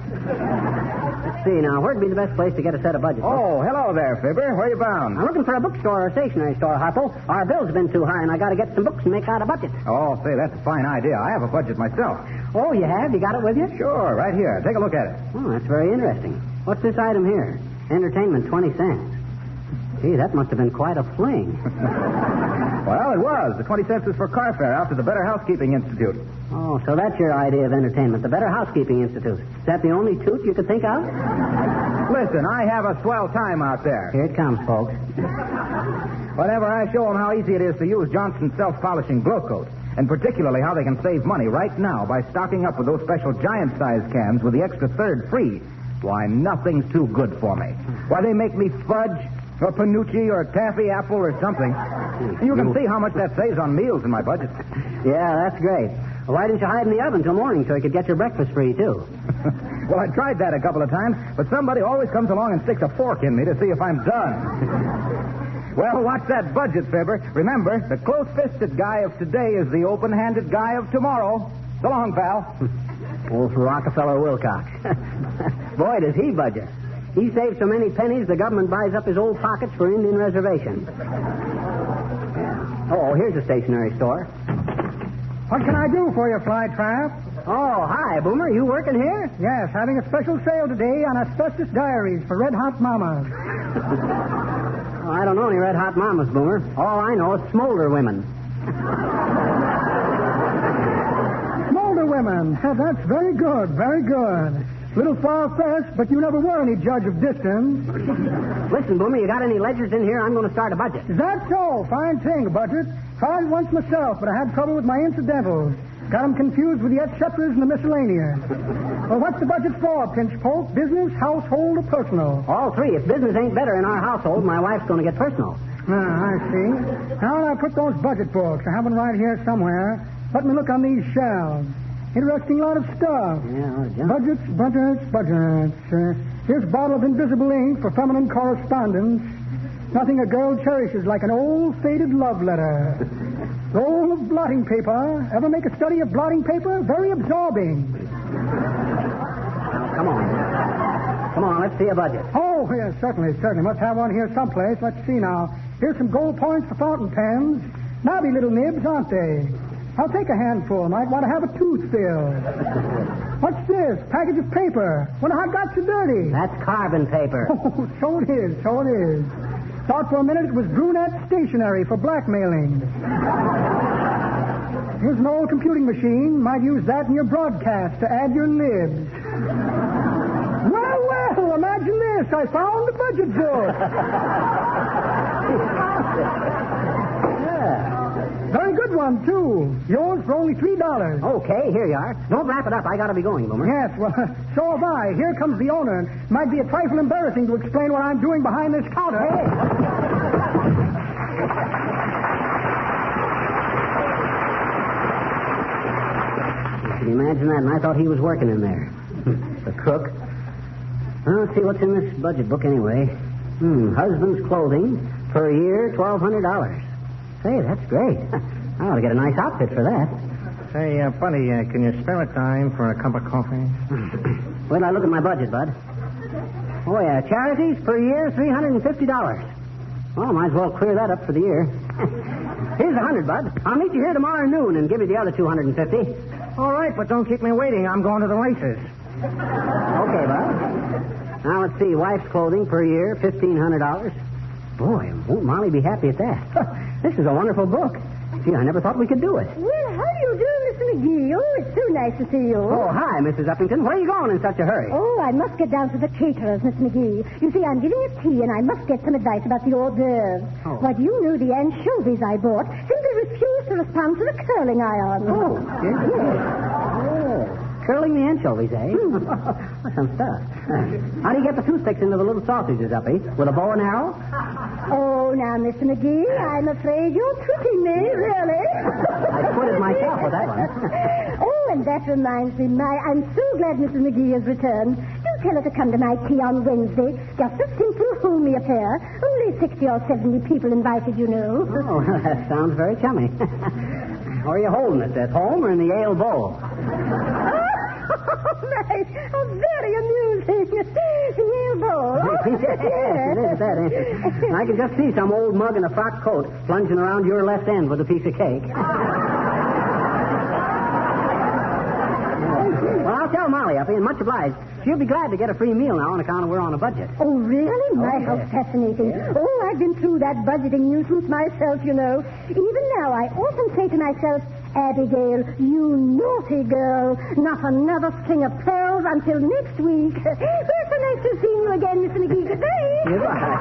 Let's see now. Where'd be the best place to get a set of budgets? Oh, hello there, Fibber. Where you bound? I'm looking for a bookstore or stationery store, Harpo. Our bills have been too high, and I got to get some books and make out a budget. Oh, say, that's a fine idea. I have a budget myself. Oh, you have? You got it with you? Sure, right here. Take a look at it. Oh, that's very interesting. What's this item here? Entertainment, 20 cents. Gee, that must have been quite a fling. Well, it was. The 20 cents was for car fare out to the Better Housekeeping Institute. Oh, so that's your idea of entertainment, the Better Housekeeping Institute. Is that the only toot you could think of? Listen, I have a swell time out there. Here it comes, folks. Whenever I show them how easy it is to use Johnson's self-polishing glow coat, and particularly how they can save money right now by stocking up with those special giant-sized cans with the extra third free, why, nothing's too good for me. Why, they make me fudge or panucci or taffy apple or something. You can see how much that saves on meals in my budget. Yeah, that's great. Well, why didn't you hide in the oven till morning so you could get your breakfast free, too? Well, I tried that a couple of times, but somebody always comes along and sticks a fork in me to see if I'm done. Well, watch that budget, Fibber. Remember, the close-fisted guy of today is the open-handed guy of tomorrow. So long, pal. Old Rockefeller Wilcox. Boy, does he budget. He saves so many pennies, the government buys up his old pockets for Indian reservation. Yeah. Oh, here's a stationery store. What can I do for you, Flytrap? Oh, hi, Boomer. You working here? Yes, having a special sale today on asbestos diaries for Red Hot Mamas. Oh, I don't know any Red Hot Mamas, Boomer. All I know is smolder women. Smolder women. That's very good, very good. Little far-fetched, but you never were any judge of distance. Listen, Boomer, you got any ledgers in here? I'm going to start a budget. Is that so? Fine thing, a budget. Tried once myself, but I had trouble with my incidentals. Got them confused with the et ceteras and the miscellaneous. Well, what's the budget for, Pinchpoke? Business, household, or personal? All three. If business ain't better in our household, my wife's going to get personal. I see. Now I put those budget books. I have them right here somewhere. Let me look on these shelves. Interesting lot of stuff. Yeah. Budgets. Here's a bottle of invisible ink for feminine correspondence. Nothing a girl cherishes like an old faded love letter. Roll of blotting paper. Ever make a study of blotting paper? Very absorbing. Now, come on. Come on, let's see a budget. Oh, yes, certainly. Must have one here someplace. Let's see now. Here's some gold points for fountain pens. Knobby little nibs, aren't they? I'll take a handful. Might want to have a tooth filled. What's this? Package of paper. Wonder how it got so dirty. That's carbon paper. Oh, so it is. Thought for a minute it was brunette stationery for blackmailing. Here's an old computing machine. Might use that in your broadcast to add your libs. Well, imagine this. I found the budget book. Yeah. Very good one, too. Yours for only $3. Okay, here you are. Don't wrap it up. I got to be going, Boomer. Yes, well, so have I. Here comes the owner. Might be a trifle embarrassing to explain what I'm doing behind this counter. Hey. Can you imagine that? And I thought he was working in there. The crook. Well, let's see what's in this budget book anyway. Husband's clothing per year, $1,200. Say, that's great. I ought to get a nice outfit for that. Say, buddy, can you spare a dime for a cup of coffee? Wait till I look at my budget, bud. Oh, yeah, charities per year, $350. Well, might as well clear that up for the year. Here's $100, bud. I'll meet you here tomorrow noon and give you the other $250. All right, but don't keep me waiting. I'm going to the races. Okay, bud. Now, let's see. Wife's clothing per year, $1,500. Boy, won't Molly be happy at that? This is a wonderful book. Gee, I never thought we could do it. Well, how do you do, Mr. McGee? Oh, it's so nice to see you. Oh, hi, Mrs. Uppington. Where are you going in such a hurry? Oh, I must get down to the caterer's, Mr. McGee. You see, I'm giving a tea, and I must get some advice about the hors d'oeuvres. Oh. Why, do you know the anchovies I bought simply refused to respond to the curling iron? Oh, yes. Oh. Curling the anchovies, eh? Some stuff. How do you get the toothpicks into the little sausages, Uppy? With a bow and arrow? Oh, now, Mr. McGee, I'm afraid you're tricking me, really. I quitted myself with that one. Oh, and that reminds me, I'm so glad Mrs. McGee has returned. Do tell her to come to my tea on Wednesday. Just a simple, homely affair. Only 60 or 70 people invited, you know. Oh, that sounds very chummy. Where are you holding it? At home or in the ale bowl? How very amusing. The ale bowl. Yes, it is that, ain't it? I can just see some old mug in a frock coat plunging around your left end with a piece of cake. Well, I'll tell Molly, Uppy, and much obliged. She'll be glad to get a free meal now on account of we're on a budget. Oh, really? How yes. fascinating. Oh, I've been through that budgeting nuisance myself, you know. Even now, I often say to myself, Abigail, you naughty girl. Not another string of pearls until next week. Well, so nice to see you again, Mr. McGee. Good day. Goodbye.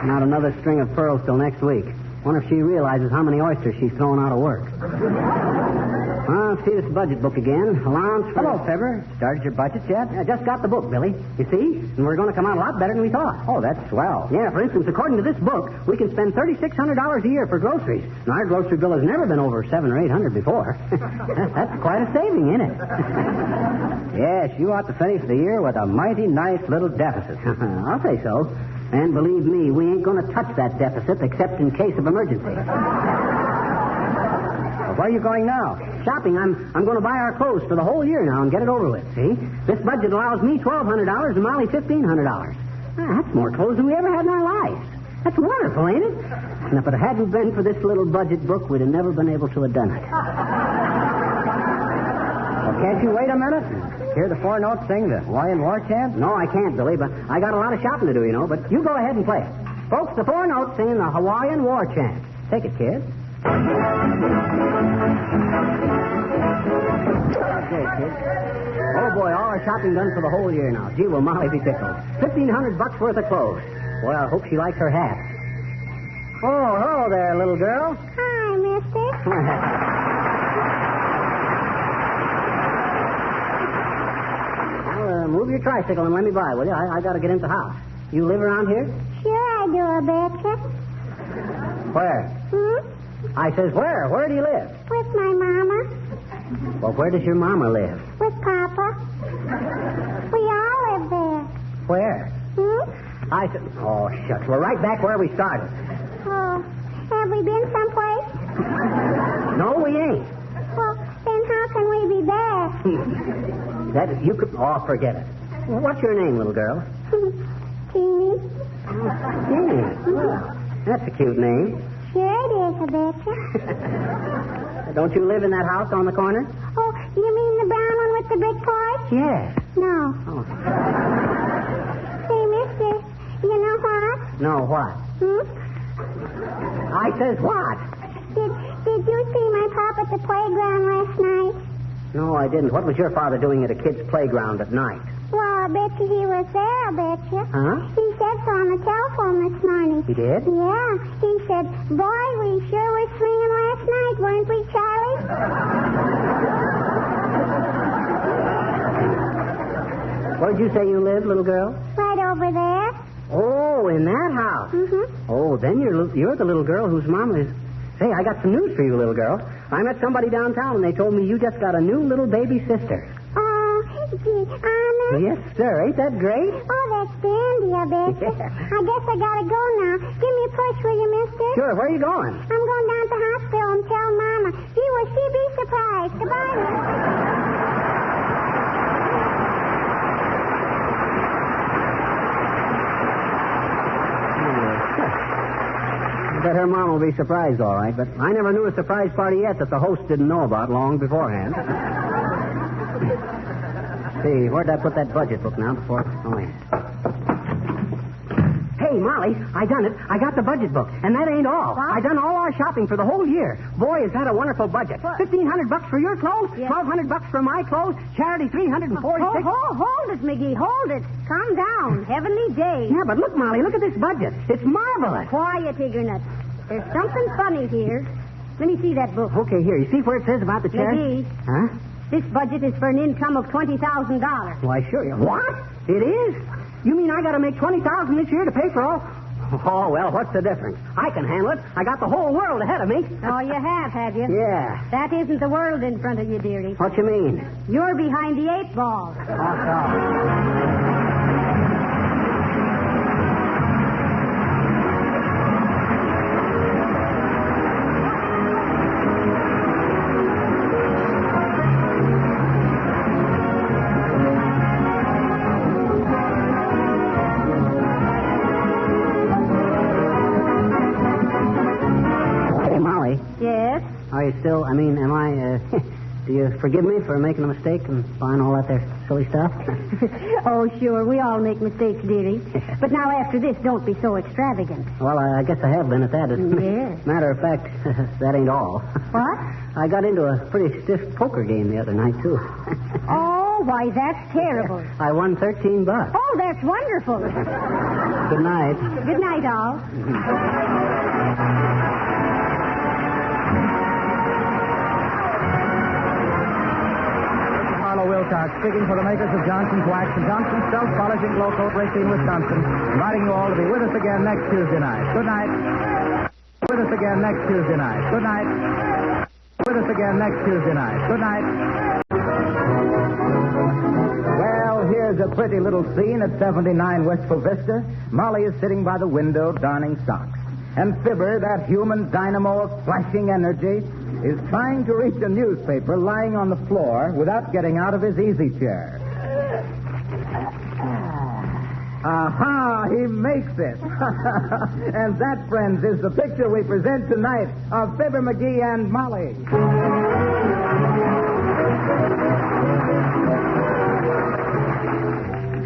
Not another string of pearls till next week. Wonder if she realizes how many oysters she's throwing out of work. Well, see this budget book again. Allowance for... Hello, Fibber. Started your budget yet? I just got the book, Billy. You see? And we're going to come out a lot better than we thought. Oh, that's swell. Yeah, for instance, according to this book, we can spend $3,600 a year for groceries. And our grocery bill has never been over $700 or $800 before. That's quite a saving, isn't it? Yes, you ought to finish the year with a mighty nice little deficit. I'll say so. And believe me, we ain't going to touch that deficit except in case of emergency. Well, where are you going now? Shopping. I'm going to buy our clothes for the whole year now and get it over with, see? This budget allows me $1,200 and Molly $1,500. That's more clothes than we ever had in our lives. That's wonderful, ain't it? And if it hadn't been for this little budget book, we'd have never been able to have done it. Well, can't you wait a minute? Hear the four notes sing the Hawaiian War Chant? No, I can't, Billy, but I got a lot of shopping to do, you know. But you go ahead and play it. Folks, the four notes singing the Hawaiian War Chant. Take it, kid. Okay, kid. Oh, boy, all our shopping done for the whole year now. Gee, will Molly be tickled. $1,500 worth of clothes. Boy, I hope she likes her hat. Oh, hello there, little girl. Hi, mister. Move your tricycle and let me by, will you? I got to get into the house. You live around here? Sure I do, I betcha. Where? I says where? Where do you live? With my mama. Well, where does your mama live? With Papa. We all live there. Where? I said... Oh, shucks. We're right back where we started. Oh, have we been someplace? No, we ain't. Well, then how can we be back? That is, you could... Oh, forget it. What's your name, little girl? Teeny. Teeny. Well, that's a cute name. Sure it is, I betcha. Don't you live in that house on the corner? Oh, you mean the brown one with the brick porch? Yes. No. Oh. Say, mister, you know what? No, what? I says what? Did you see my pop at the playground last night? No, I didn't. What was your father doing at a kid's playground at night? Well, I bet you he was there, I bet you. Huh? He said so on the telephone this morning. He did? Yeah. He said, boy, we sure were swinging last night, weren't we, Charlie? Where'd you say you live, little girl? Right over there. Oh, in that house. Oh, then you're the little girl whose mom is... Say, I got some news for you, little girl. I met somebody downtown, and they told me you just got a new little baby sister. Oh, gee, Anna? Yes, sir. Ain't that great? Oh, that's dandy, I bet. Yeah. I guess I gotta go now. Give me a push, will you, mister? Sure. Where are you going? I'm going down to the hospital and tell Mama. Gee, will she be surprised? Goodbye, mister. I bet her mom will be surprised, all right, but I never knew a surprise party yet that the host didn't know about long beforehand. See, where'd I put that budget book now before... Oh, yeah. Hey, Molly, I done it. I got the budget book, and that ain't all. What? I done all our shopping for the whole year. Boy, is that a wonderful budget. $1,500 for your clothes, yeah. $1,200 for my clothes, charity $346. Hold it, McGee, hold it. Calm down. Heavenly days. Yeah, but look, Molly, look at this budget. It's marvelous. Quiet, Eagernut. There's something funny here. Let me see that book. Okay, here. You see where it says about the chair? McGee. Huh? This budget is for an income of $20,000. Why, sure. What? It is? You mean I got to make $20,000 this year to pay for all? Oh, well, what's the difference? I can handle it. I got the whole world ahead of me. Oh, you have you? Yeah. That isn't the world in front of you, dearie. What you mean? You're behind the 8 ball. Yes? Are you still, am I, do you forgive me for making a mistake and buying all that there silly stuff? Oh, sure. We all make mistakes, dearie. But now after this, don't be so extravagant. Well, I guess I have been at that. Yes. Matter of fact, that ain't all. What? I got into a pretty stiff poker game the other night, too. Oh, why, that's terrible. I won $13. Oh, that's wonderful. Good night. Good night, all. Wilcox, speaking for the makers of Johnson's Wax and Johnson's Self-Polishing Glow Coat, Racine, Wisconsin, inviting you all to be with us again next Tuesday night. Good night. With us again next Tuesday night. Good night. With us again next Tuesday night. Good night. Well, here's a pretty little scene at 79 Westful Vista. Molly is sitting by the window darning socks. And Fibber, that human dynamo of flashing energy, is trying to reach a newspaper lying on the floor without getting out of his easy chair. Aha! He makes it. And that, friends, is the picture we present tonight of Fibber McGee and Molly.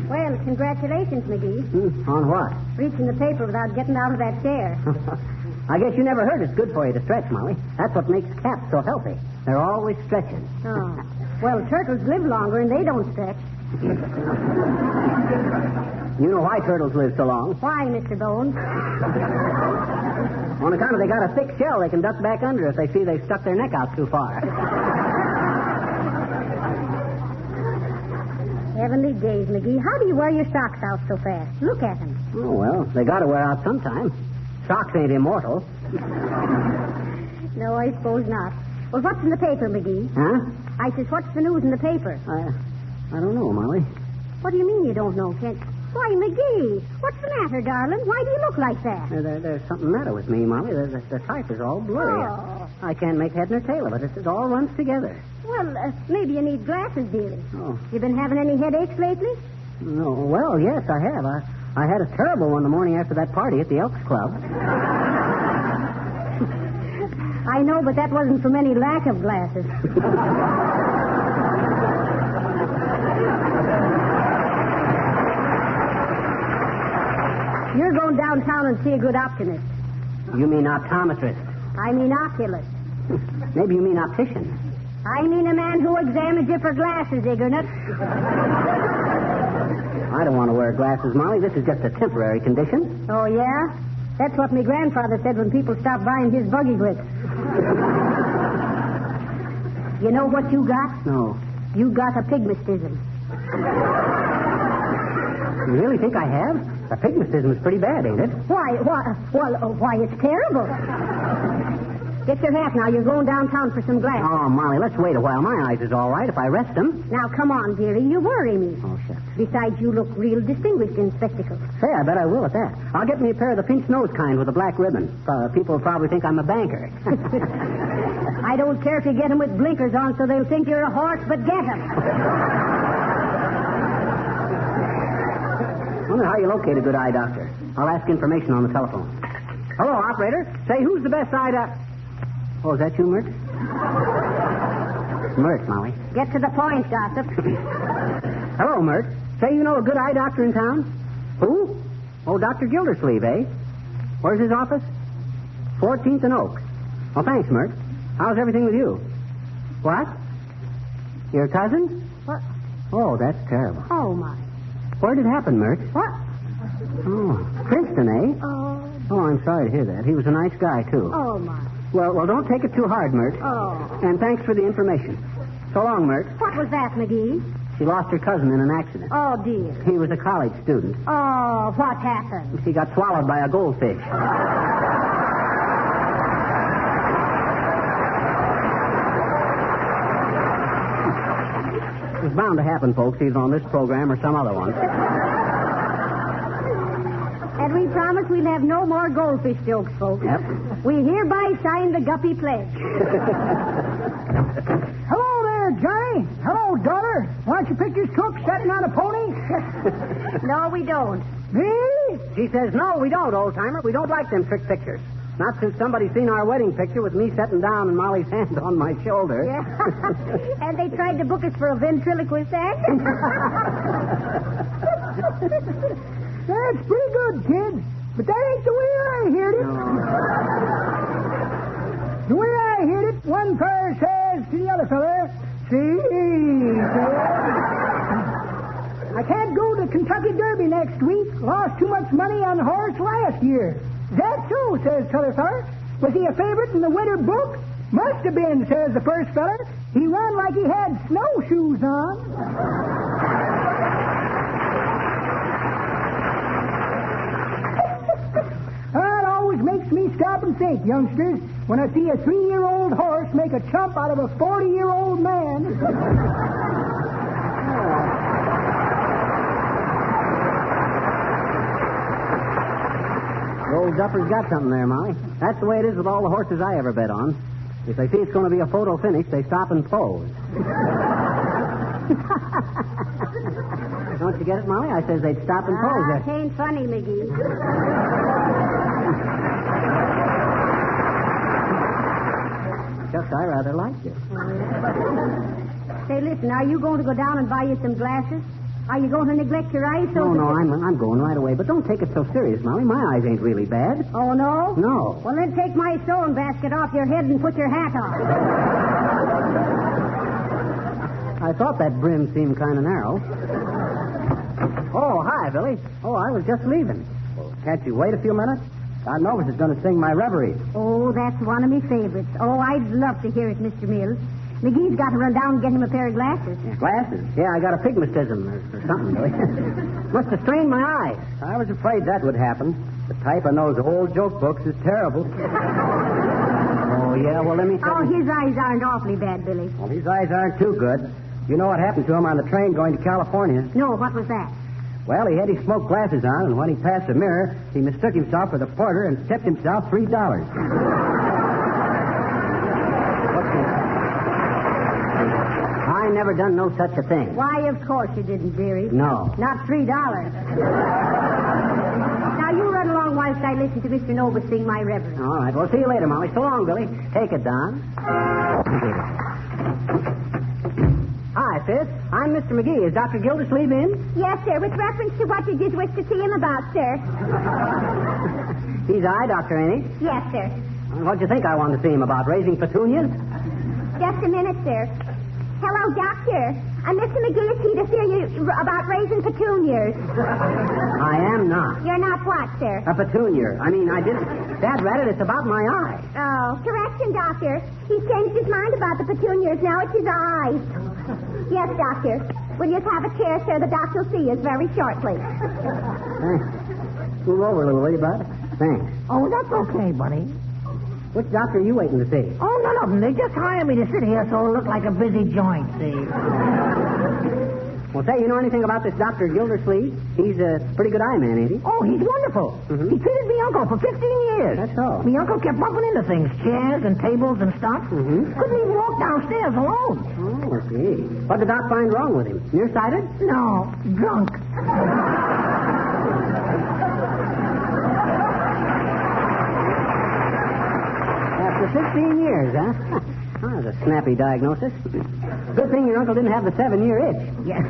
Well, congratulations, McGee. On what? Reaching the paper without getting out of that chair. I guess you never heard it's good for you to stretch, Molly. That's what makes cats so healthy. They're always stretching. Oh. Well, turtles live longer and they don't stretch. You know why turtles live so long? Why, Mr. Bones? On account of they got a thick shell they can duck back under if they see they've stuck their neck out too far. Heavenly days, McGee. How do you wear your socks out so fast? Look at them. Oh, well, they got to wear out sometime. Socks ain't immortal. No, I suppose not. Well, what's in the paper, McGee? Huh? I says, what's the news in the paper? I don't know, Molly. What do you mean you don't know, Kent? Why, McGee, what's the matter, darling? Why do you look like that? There's something the matter with me, Molly. The type is all blurry. Oh. I can't make head nor tail of it. It all runs together. Well, maybe you need glasses, dearie. Oh. You been having any headaches lately? No. Well, yes, I have. I had a terrible one the morning after that party at the Elks Club. I know, but that wasn't from any lack of glasses. You're going downtown and see a good optimist. You mean optometrist? I mean oculist. Maybe you mean optician. I mean a man who examines you for glasses, Ignorant. I don't want to wear glasses, Molly. This is just a temporary condition. Oh, yeah? That's what my grandfather said when people stopped buying his buggy whips. You know what you got? No. You got a pygmastism. You really think I have? The pygmastism is pretty bad, ain't it? Why, it's terrible. Get your hat now. You're going downtown for some glasses. Oh, Molly, let's wait a while. My eyes is all right if I rest them. Now, come on, dearie. You worry me. Oh, shucks. Besides, you look real distinguished in spectacles. Say, I bet I will at that. I'll get me a pair of the pinch nose kind with a black ribbon. People will probably think I'm a banker. I don't care if you get them with blinkers on so they'll think you're a horse, but get them. I wonder how you locate a good eye doctor. I'll ask information on the telephone. Hello, operator. Say, who's the best eye doctor? Oh, is that you, Mert? Mert, Molly. Get to the point, gossip. Hello, Mert. Say, you know a good eye doctor in town? Who? Oh, Dr. Gildersleeve, eh? Where's his office? 14th and Oak. Oh, thanks, Mert. How's everything with you? What? Your cousin? What? Oh, that's terrible. Oh, my. Where did it happen, Mert? What? Oh, Princeton, eh? Oh. Oh, I'm sorry to hear that. He was a nice guy, too. Oh, my. Well, don't take it too hard, Mert. Oh. And thanks for the information. So long, Mert. What was that, McGee? She lost her cousin in an accident. Oh, dear. He was a college student. Oh, what happened? She got swallowed by a goldfish. It was bound to happen, folks, either on this program or some other one. And we promise we'll have no more goldfish jokes, folks. Yep. We hereby sign the Guppy Pledge. Hello there, Johnny. Hello, daughter. Want your pictures took sitting on a pony? No, we don't. Me? She says, no, we don't, old-timer. We don't like them trick pictures. Not since somebody's seen our wedding picture with me sitting down and Molly's hand on my shoulder. Yeah. And they tried to book us for a ventriloquist act. That's pretty good, kid. But that ain't the way I heard it. No. The way I heard it, one feller says to the other feller, see, I can't go to Kentucky Derby next week. Lost too much money on the horse last year. That's so, says the other feller. Was he a favorite in the winter book? Must have been, says the first feller. He ran like he had snowshoes on. That always makes me stop and think, youngsters, when I see a 3-year-old horse make a chump out of a 40-year-old man. Old Duffer's got something there, Molly. That's the way it is with all the horses I ever bet on. If they see it's going to be a photo finish, they stop and pose. Don't you get it, Molly? I says they'd stop and pose. It ain't funny, McGee. Just I rather like you. Say, listen, are you going to go down and buy you some glasses? Are you going to neglect your eyes? No, I'm going right away. But don't take it so serious, Molly. My eyes ain't really bad. Oh, no? No. Well, then take my sewing basket off your head and put your hat on. I thought that brim seemed kind of narrow. Oh, hi, Billy. Oh, I was just leaving. Well, can't you wait a few minutes? CONOVA'S is going to sing my reverie. Oh, that's one of my favorites. Oh, I'd love to hear it, Mr. Mills. McGee's got to run down and get him a pair of glasses. Yeah, glasses? Yeah, I got a pigmatism or something, Billy. Must have strained my eyes. I was afraid that would happen. The type in those old joke books is terrible. Oh, yeah, well, let me tell you. Oh, his eyes aren't awfully bad, Billy. Well, his eyes aren't too good. You know what happened to him on the train going to California? No, what was that? Well, he had his smoke glasses on, and when he passed the mirror, he mistook himself for the porter and tipped himself $3. I never done no such a thing. Why, of course you didn't, dearie. No. Not $3. Now, you run along whilst I listen to Mr. Nova sing my reverie. All right. Well, see you later, Molly. So long, Billy. Take it, Don. Hi, Sis. I'm Mr. McGee. Is Dr. Gildersleeve in? Yes, sir, with reference to what you just wished to see him about, sir. He's eye doctor, ain't he? Yes, sir. What'd you think I wanted to see him about? Raising petunias? Just a minute, sir. Hello, doctor. Mr. McGee is here to see you about raising petunias. I am not. You're not what, sir? A petunia. I didn't. Dad read it. It's about my eye. Oh. Correction, doctor. He's changed his mind about the petunias. Now it's his eyes. Yes, doctor. Will you have a chair, sir? The doctor will see us very shortly. Thanks. Move over a little, will you, bud? Thanks. Oh, that's okay, buddy. Which doctor are you waiting to see? Oh, none of them. They just hired me to sit here so it'll look like a busy joint, see? Well, say, you know anything about this Dr. Gildersleeve? He's a pretty good eye man, ain't he? Oh, he's wonderful. Mm-hmm. He treated me uncle for 15 years. That's all. Me uncle kept bumping into things, chairs and tables and stuff. Mm-hmm. Couldn't even walk downstairs alone. Oh, I see. What did Doc find wrong with him? Nearsighted? No, drunk. After 15 years, huh? Oh, that's a snappy diagnosis. Good thing your uncle didn't have the 7-year itch. Yeah.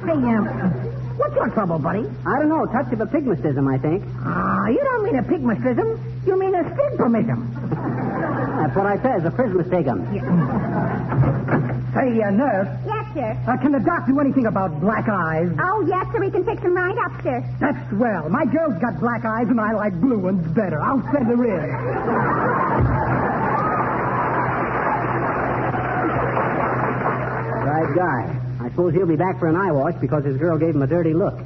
Hey, what's your trouble, buddy? I don't know. Touch of a pigmatism, I think. You don't mean a pigmatism. You mean a stigmatism. That's what I says, a prismatism. Yeah. Say, nurse. Yes, sir. Can the doc do anything about black eyes? Oh, yes, sir. We can fix them right up, sir. That's swell. My girl's got black eyes, and I like blue ones better. I'll send her in. Right guy. I suppose he'll be back for an eye wash because his girl gave him a dirty look.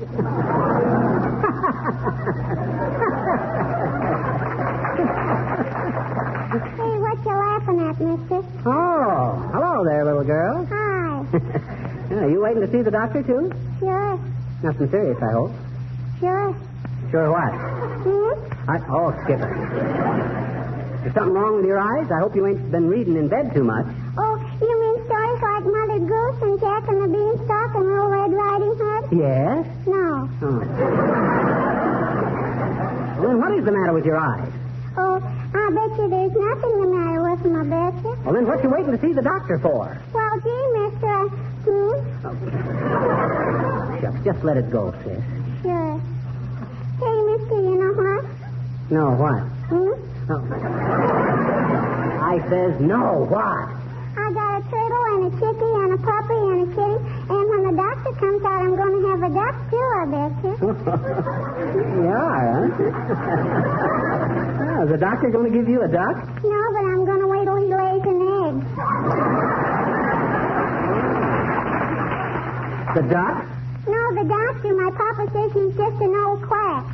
Hey, what you laughing at, mister? Oh, hello there, little girl. Hi. Yeah, you waiting to see the doctor, too? Sure. Nothing serious, I hope. Sure. Sure what? Hmm? Skipper. Is something wrong with your eyes? I hope you ain't been reading in bed too much. Oh, you mean stories like Mother Goose and Jack and the Beanstalk and Little Red Riding Hood? Yes? No. Oh. Well, then what is the matter with your eyes? Oh, I bet you there's nothing the matter with them, I bet you. Well, then what you waiting to see the doctor for? Well, gee, mister, Shucks, just let it go, sis. Sure. Hey, mister, you know what? No, what? Oh. I says no, what? I got a turtle and a chickie and a puppy and a kitty, and when the doctor comes out, I'm going to have a duck, too, I bet you. You are, huh? Is the doctor going to give you a duck? No, but I'm going to wait till he lays an egg. The duck? No, the doctor. My papa says he's just an old quack.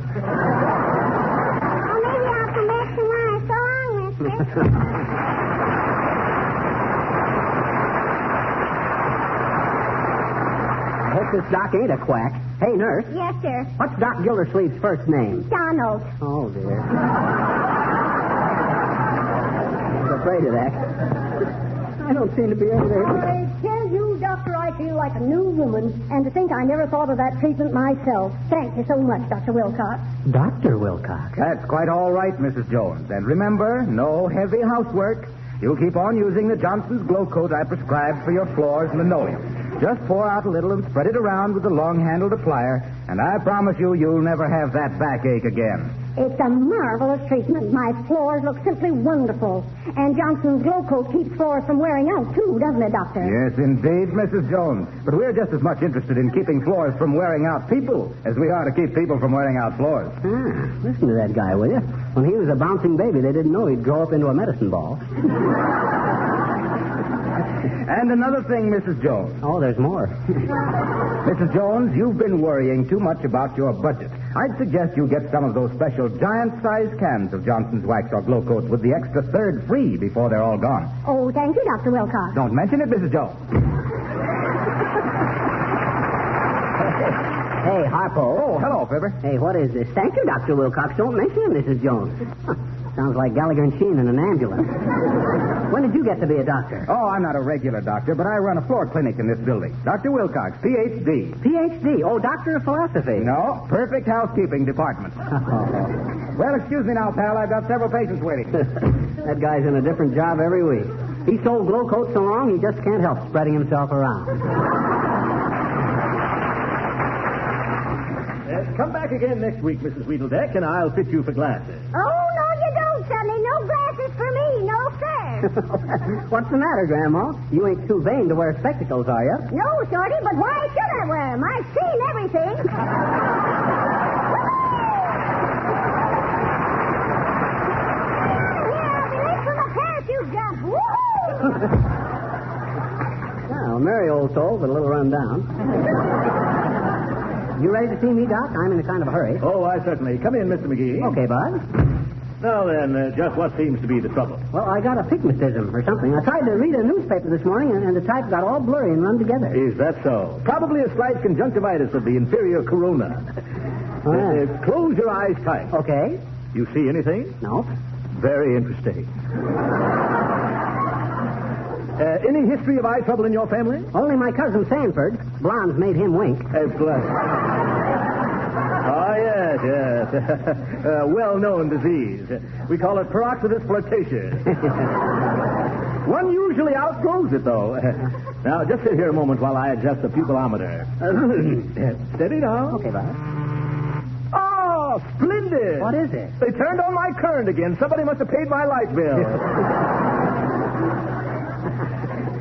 Oh, maybe I'll come back tomorrow. So long, mister. I hope this doc ain't a quack. Hey, nurse. Yes, sir. What's Doc Gildersleeve's first name? Donald. Oh, dear. I was afraid of that. I don't seem to be able to... I tell you, Doctor, I feel like a new woman. And to think I never thought of that treatment myself. Thank you so much, Dr. Wilcox. Dr. Wilcox? That's quite all right, Mrs. Jones. And remember, no heavy housework. You'll keep on using the Johnson's Glow Coat I prescribed for your floors and linoleum. Just pour out a little and spread it around with a long-handled applier, and I promise you, you'll never have that backache again. It's a marvelous treatment. My floors look simply wonderful. And Johnson's Glow Coat keeps floors from wearing out, too, doesn't it, Doctor? Yes, indeed, Mrs. Jones. But we're just as much interested in keeping floors from wearing out people as we are to keep people from wearing out floors. Listen to that guy, will you? When he was a bouncing baby, they didn't know he'd grow up into a medicine ball. And another thing, Mrs. Jones. Oh, there's more. Mrs. Jones, you've been worrying too much about your budget. I'd suggest you get some of those special giant-sized cans of Johnson's Wax or Glow Coats with the extra third free before they're all gone. Oh, thank you, Dr. Wilcox. Don't mention it, Mrs. Jones. Hey, Harpo. Oh, hello, Fibber. Hey, what is this? Thank you, Dr. Wilcox. Don't mention it, Mrs. Jones. Huh. Sounds like Gallagher and Sheen in an ambulance. When did you get to be a doctor? Oh, I'm not a regular doctor, but I run a floor clinic in this building. Dr. Wilcox, Ph.D. Ph.D.? Oh, Doctor of Philosophy. No, perfect housekeeping department. Well, excuse me now, pal. I've got several patients waiting. That guy's in a different job every week. He sold Glow Coat so long, he just can't help spreading himself around. Come back again next week, Mrs. Weedledeck, and I'll fit you for glasses. Oh, no, you don't, Sonny. No glasses for me. No, sir. What's the matter, Grandma? You ain't too vain to wear spectacles, are you? No, Shorty, but why should I wear them? I've seen everything. Well, merry old soul, but a little run down. You ready to see me, Doc? I'm in a kind of a hurry. Oh, I certainly. Come in, Mr. McGee. Okay, Bud. Now then, just what seems to be the trouble? Well, I got a pygmatism or something. I tried to read a newspaper this morning, and the type got all blurry and run together. Is that so? Probably a slight conjunctivitis of the inferior corona. Close your eyes tight. Okay. You see anything? No. Very interesting. Any history of eye trouble in your family? Only my cousin Sanford. Blondes made him wink. Oh, yes. Well-known disease. We call it peroxidus flirtatious. One usually outgrows it, though. Now, just sit here a moment while I adjust the pupillometer. Steady now. Okay, Bob. Oh, splendid. What is it? They turned on my current again. Somebody must have paid my light bill.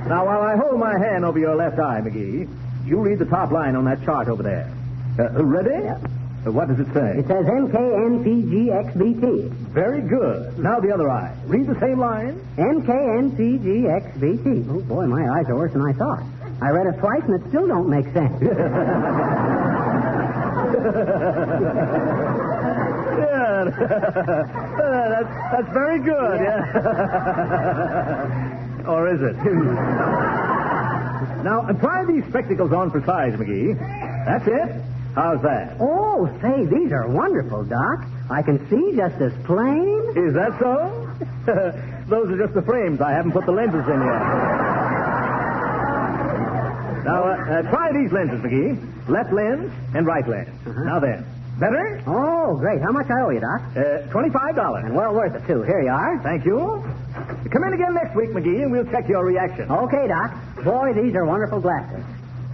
Now, while I hold my hand over your left eye, McGee, you read the top line on that chart over there. Ready? Yeah. What does it say? It says MKNPGXBT. Very good. Now the other eye. Read the same line. MKNPGXBT. Oh, boy, my eyes are worse than I thought. I read it twice, and it still don't make sense. Yeah. That's very good. Yeah. Or is it? Now, try these spectacles on for size, McGee. That's it. How's that? Oh, say, these are wonderful, Doc. I can see just as plain. Is that so? Those are just the frames. I haven't put the lenses in yet. Now, try these lenses, McGee. Left lens and right lens. Now then. Better? Oh, great. How much I owe you, Doc? $25. And well worth it, too. Here you are. Thank you. Come in again next week, McGee, and we'll check your reaction. Okay, Doc. Boy, these are wonderful glasses.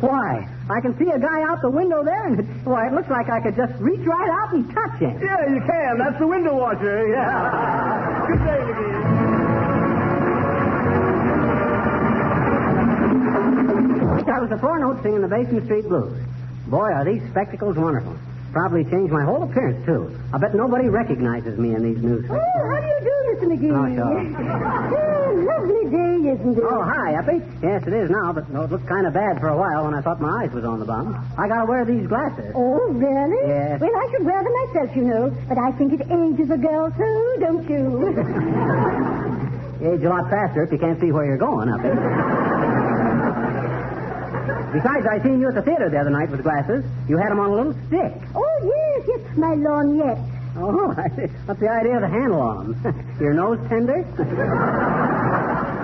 Why, I can see a guy out the window there, and it looks like I could just reach right out and touch him. Yeah, you can. That's the window washer. Yeah. Good day, McGee. That was the 4 notes singing the Basement Street Blues. Boy, are these spectacles wonderful. Probably changed my whole appearance, too. I bet nobody recognizes me in these new spectacles. Oh, how do you do, Mr. McGee? Oh, sure. Lovely day, isn't it? Oh, hi, Uppy. Yes, it is now, but it looked kind of bad for a while when I thought my eyes was on the bum. I got to wear these glasses. Oh, really? Yes. Well, I should wear them myself, you know. But I think it ages a girl, so don't you? You age a lot faster if you can't see where you're going, Uppy. Besides, I seen you at the theater the other night with glasses. You had them on a little stick. Oh, yes, my lorgnette. Oh, what's the idea of the handle on them? Your nose tender?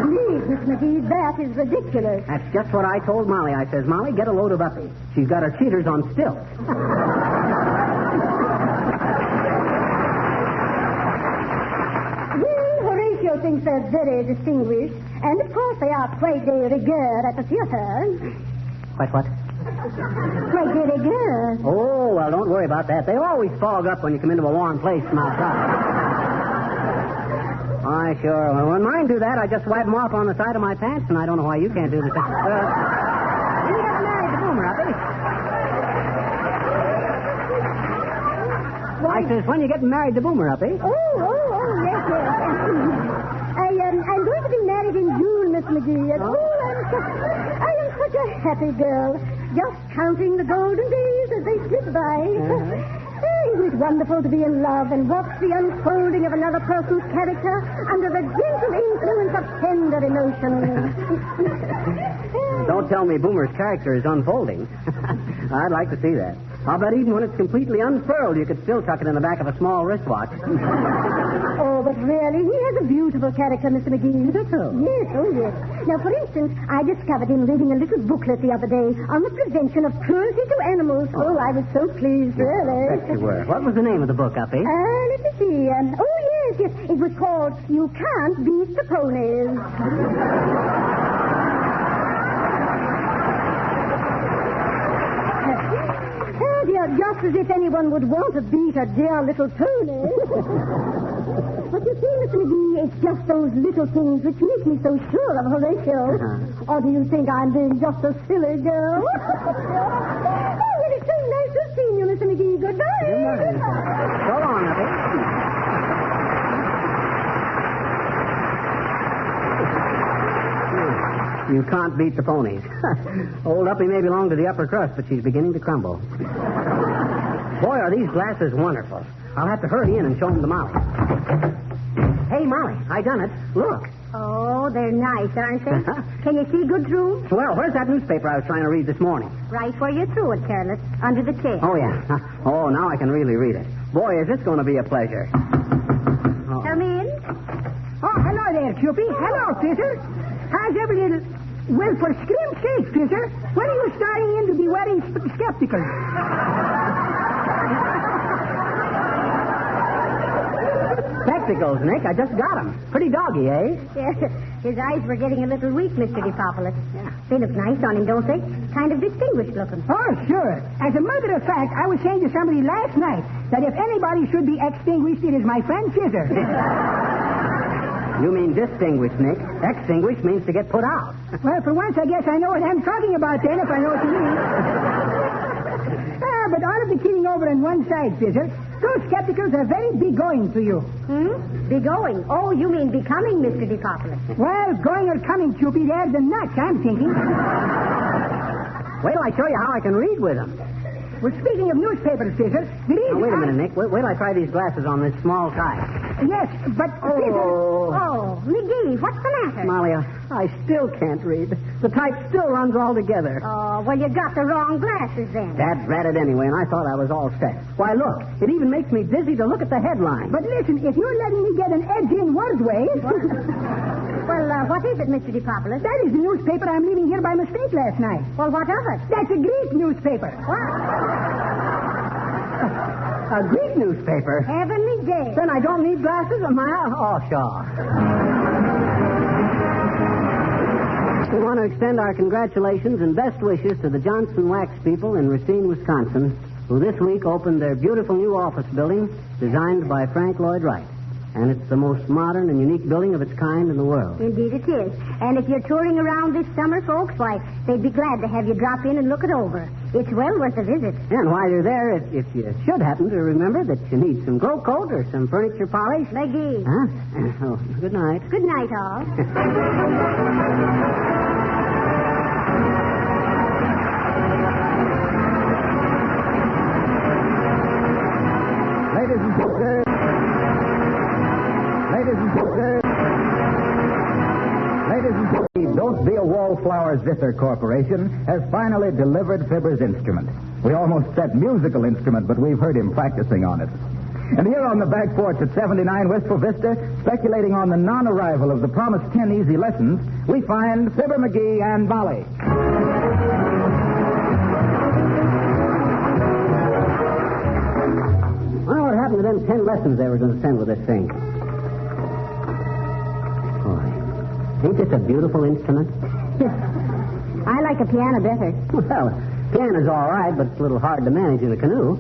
Please, Miss McGee, that is ridiculous. That's just what I told Molly. I says, Molly, get a load of Uppy. She's got her cheaters on stilts. Well, Horatio thinks they're very distinguished. And, of course, they are quite de rigueur at the theater. What? Quite de rigueur. Oh, well, don't worry about that. They always fog up when you come into a warm place from outside. Why, sure. Well, when mine do that, I just wipe them off on the side of my pants, and I don't know why you can't do the same. You get married to Boomer, Uppy. I says, when you getting married to Boomer, Uppy? Oh, yes. I'm going to be married in June, Miss McGee. And, I am such a happy girl. Just counting the golden days as they slip by. Isn't it wonderful to be in love and watch the unfolding of another person's character under the gentle influence of tender emotion? Don't tell me Boomer's character is unfolding. I'd like to see that. I'll bet even when it's completely unfurled, you could still tuck it in the back of a small wristwatch. Oh, but really, he has a beautiful character, Mr. McGee. Is that so? Yes, oh, yes. Now, for instance, I discovered him reading a little booklet the other day on the prevention of cruelty to animals. Oh, I was so pleased, really. Bet you were. What was the name of the book, Uppy? Let me see. Yes. It was called You Can't Beat the Ponies. Just as if anyone would want to beat a dear little pony. But you see, Mr. McGee, it's just those little things which make me so sure of Horatio. Or do you think I'm being just a silly girl? Oh, well, it's so nice to see you, Mr. McGee. Goodbye. Goodbye. So long, Uppy. You can't beat the ponies. Old Uppy may belong to the upper crust, but she's beginning to crumble. Boy, are these glasses wonderful. I'll have to hurry in and show them to Molly. Hey, Molly, I done it. Look. Oh, they're nice, aren't they? Can you see good through? Well, where's that newspaper I was trying to read this morning? Right where you threw it, careless. Under the chair. Oh, yeah. Oh, now I can really read it. Boy, is this going to be a pleasure. Come in. Oh, hello there, Cupid. Hello, Fisher. How's every little... Well, for scrim's sake, Fisher, when are you starting in to be wearing spectacles? Spectacles, Nick. I just got them. Pretty doggy, eh? Yes. His eyes were getting a little weak, Mr. DePopulis. Yeah. They look nice on him, don't they? Kind of distinguished looking. Oh, sure. As a matter of fact, I was saying to somebody last night that if anybody should be extinguished, it is my friend Fisher. You mean distinguished, Nick. Extinguished means to get put out. Well, for once, I guess I know what I'm talking about then, if I know what you mean. But all of the kidding over on one side, Fizzle, those skepticals are very big-going to you. Be-going? Oh, you mean becoming, Mr. DePopular. Well, going or coming, Cupid, they're the nuts, I'm thinking. Wait till I show you how I can read with them. Well, speaking of newspapers, Fizzle, Now, wait a minute, Nick. Wait till I try these glasses on this small type. Yes, but Oh, McGee, what's the matter? Molly, I still can't read. The type still runs all together. Oh, well, you got the wrong glasses then. Dad's read it anyway, and I thought I was all set. Why, look, it even makes me dizzy to look at the headline. But listen, if you're letting me get an edge in wordways... Well, what is it, Mr. DePopular? That is the newspaper I'm leaving here by mistake last night. Well, what of it? That's a Greek newspaper. A Greek newspaper? Heavenly day. Then I don't need glasses, am I? Oh, sure. We want to extend our congratulations and best wishes to the Johnson Wax people in Racine, Wisconsin, who this week opened their beautiful new office building designed by Frank Lloyd Wright. And it's the most modern and unique building of its kind in the world. Indeed it is. And if you're touring around this summer, folks, why, they'd be glad to have you drop in and look it over. It's well worth a visit. And while you're there, if you should happen to remember that you need some glow coat or some furniture polish... McGee. Huh? Oh, good night. Good night, all. Ladies and gentlemen... Don't Be a Wallflower Zither Corporation has finally delivered Fibber's instrument. We almost said musical instrument, but we've heard him practicing on it. And here on the back porch at 79 Wistful Vista, speculating on the non-arrival of the promised 10 easy lessons, we find Fibber McGee and Molly. Well, what happened to them 10 lessons they were going to send with this thing? Ain't this a beautiful instrument? I like a piano better. Well, piano's all right, but it's a little hard to manage in a canoe.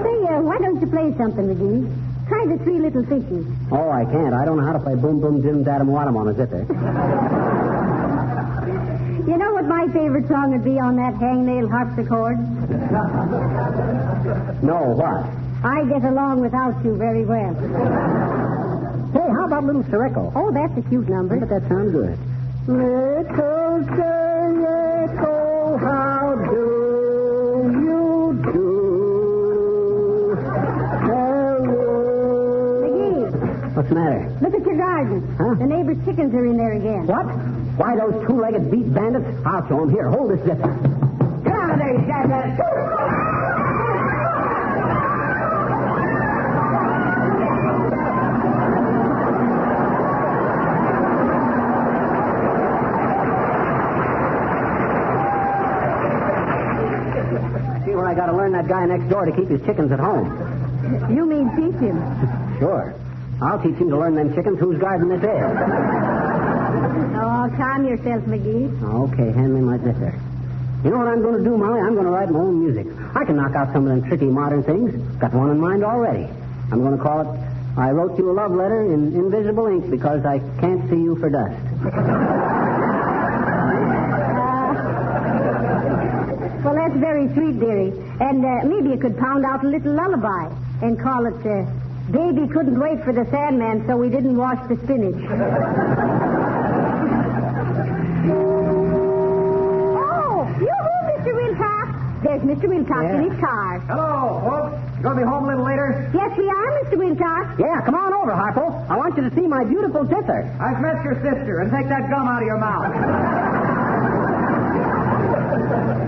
Say, why don't you play something, McGee? Try the Three Little Fishes. Oh, I can't. I don't know how to play Boom Boom Dim Datum Wadum on a zither. You know what my favorite song would be on that hangnail harpsichord? No, what? I Get Along Without You Very Well. Hey, how about Little Sirocco? Oh, that's a cute number. But that sounds good. Little Sirocco, how do you do? Hello. McGee. What's the matter? Look at your garden. Huh? The neighbor's chickens are in there again. What? Why, those two-legged beat bandits? I'll show them. Here, hold this zither. Get out of there, you jackass. I got to learn that guy next door to keep his chickens at home. You mean teach him? Sure. I'll teach him to learn them chickens whose garden this is. Oh, calm yourself, McGee. Okay, hand me my zither. You know what I'm going to do, Molly? I'm going to write my own music. I can knock out some of them tricky modern things. Got one in mind already. I'm going to call it, I Wrote You a Love Letter in Invisible Ink because I Can't See You for Dust. Well, that's very sweet, dearie. And maybe you could pound out a little lullaby and call it, Baby Couldn't Wait for the Sandman, so we didn't wash the spinach. Oh, yoo-hoo, Mr. Wilcox. There's Mr. Wilcox in his car. Hello, folks. You going to be home a little later? Yes, we are, Mr. Wilcox. Yeah, come on over, Harpo. I want you to see my beautiful zither. I've met your sister, and take that gum out of your mouth.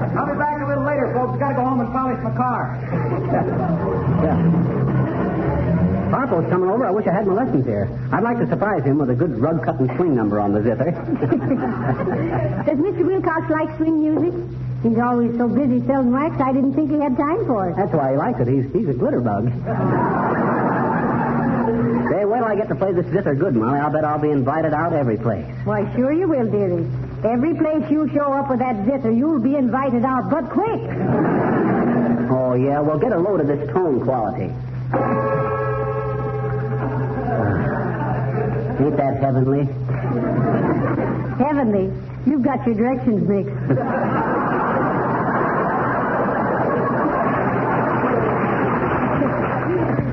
I'll be back a little later, folks. Got to go home and polish my car. Yeah. Harpo's coming over. I wish I had my lessons here. I'd like to surprise him with a good rug cut and swing number on the zither. Does Mr. Wilcox like swing music? He's always so busy selling wax, I didn't think he had time for it. That's why he likes it. He's a glitter bug. Hey, wait till I get to play this zither good, Molly. I'll bet I'll be invited out every place. Why, sure you will, dearie. Every place you show up with that zither, you'll be invited out, but quick. Oh, yeah? Well, get a load of this tone quality. Ain't that heavenly? Heavenly. You've got your directions mixed.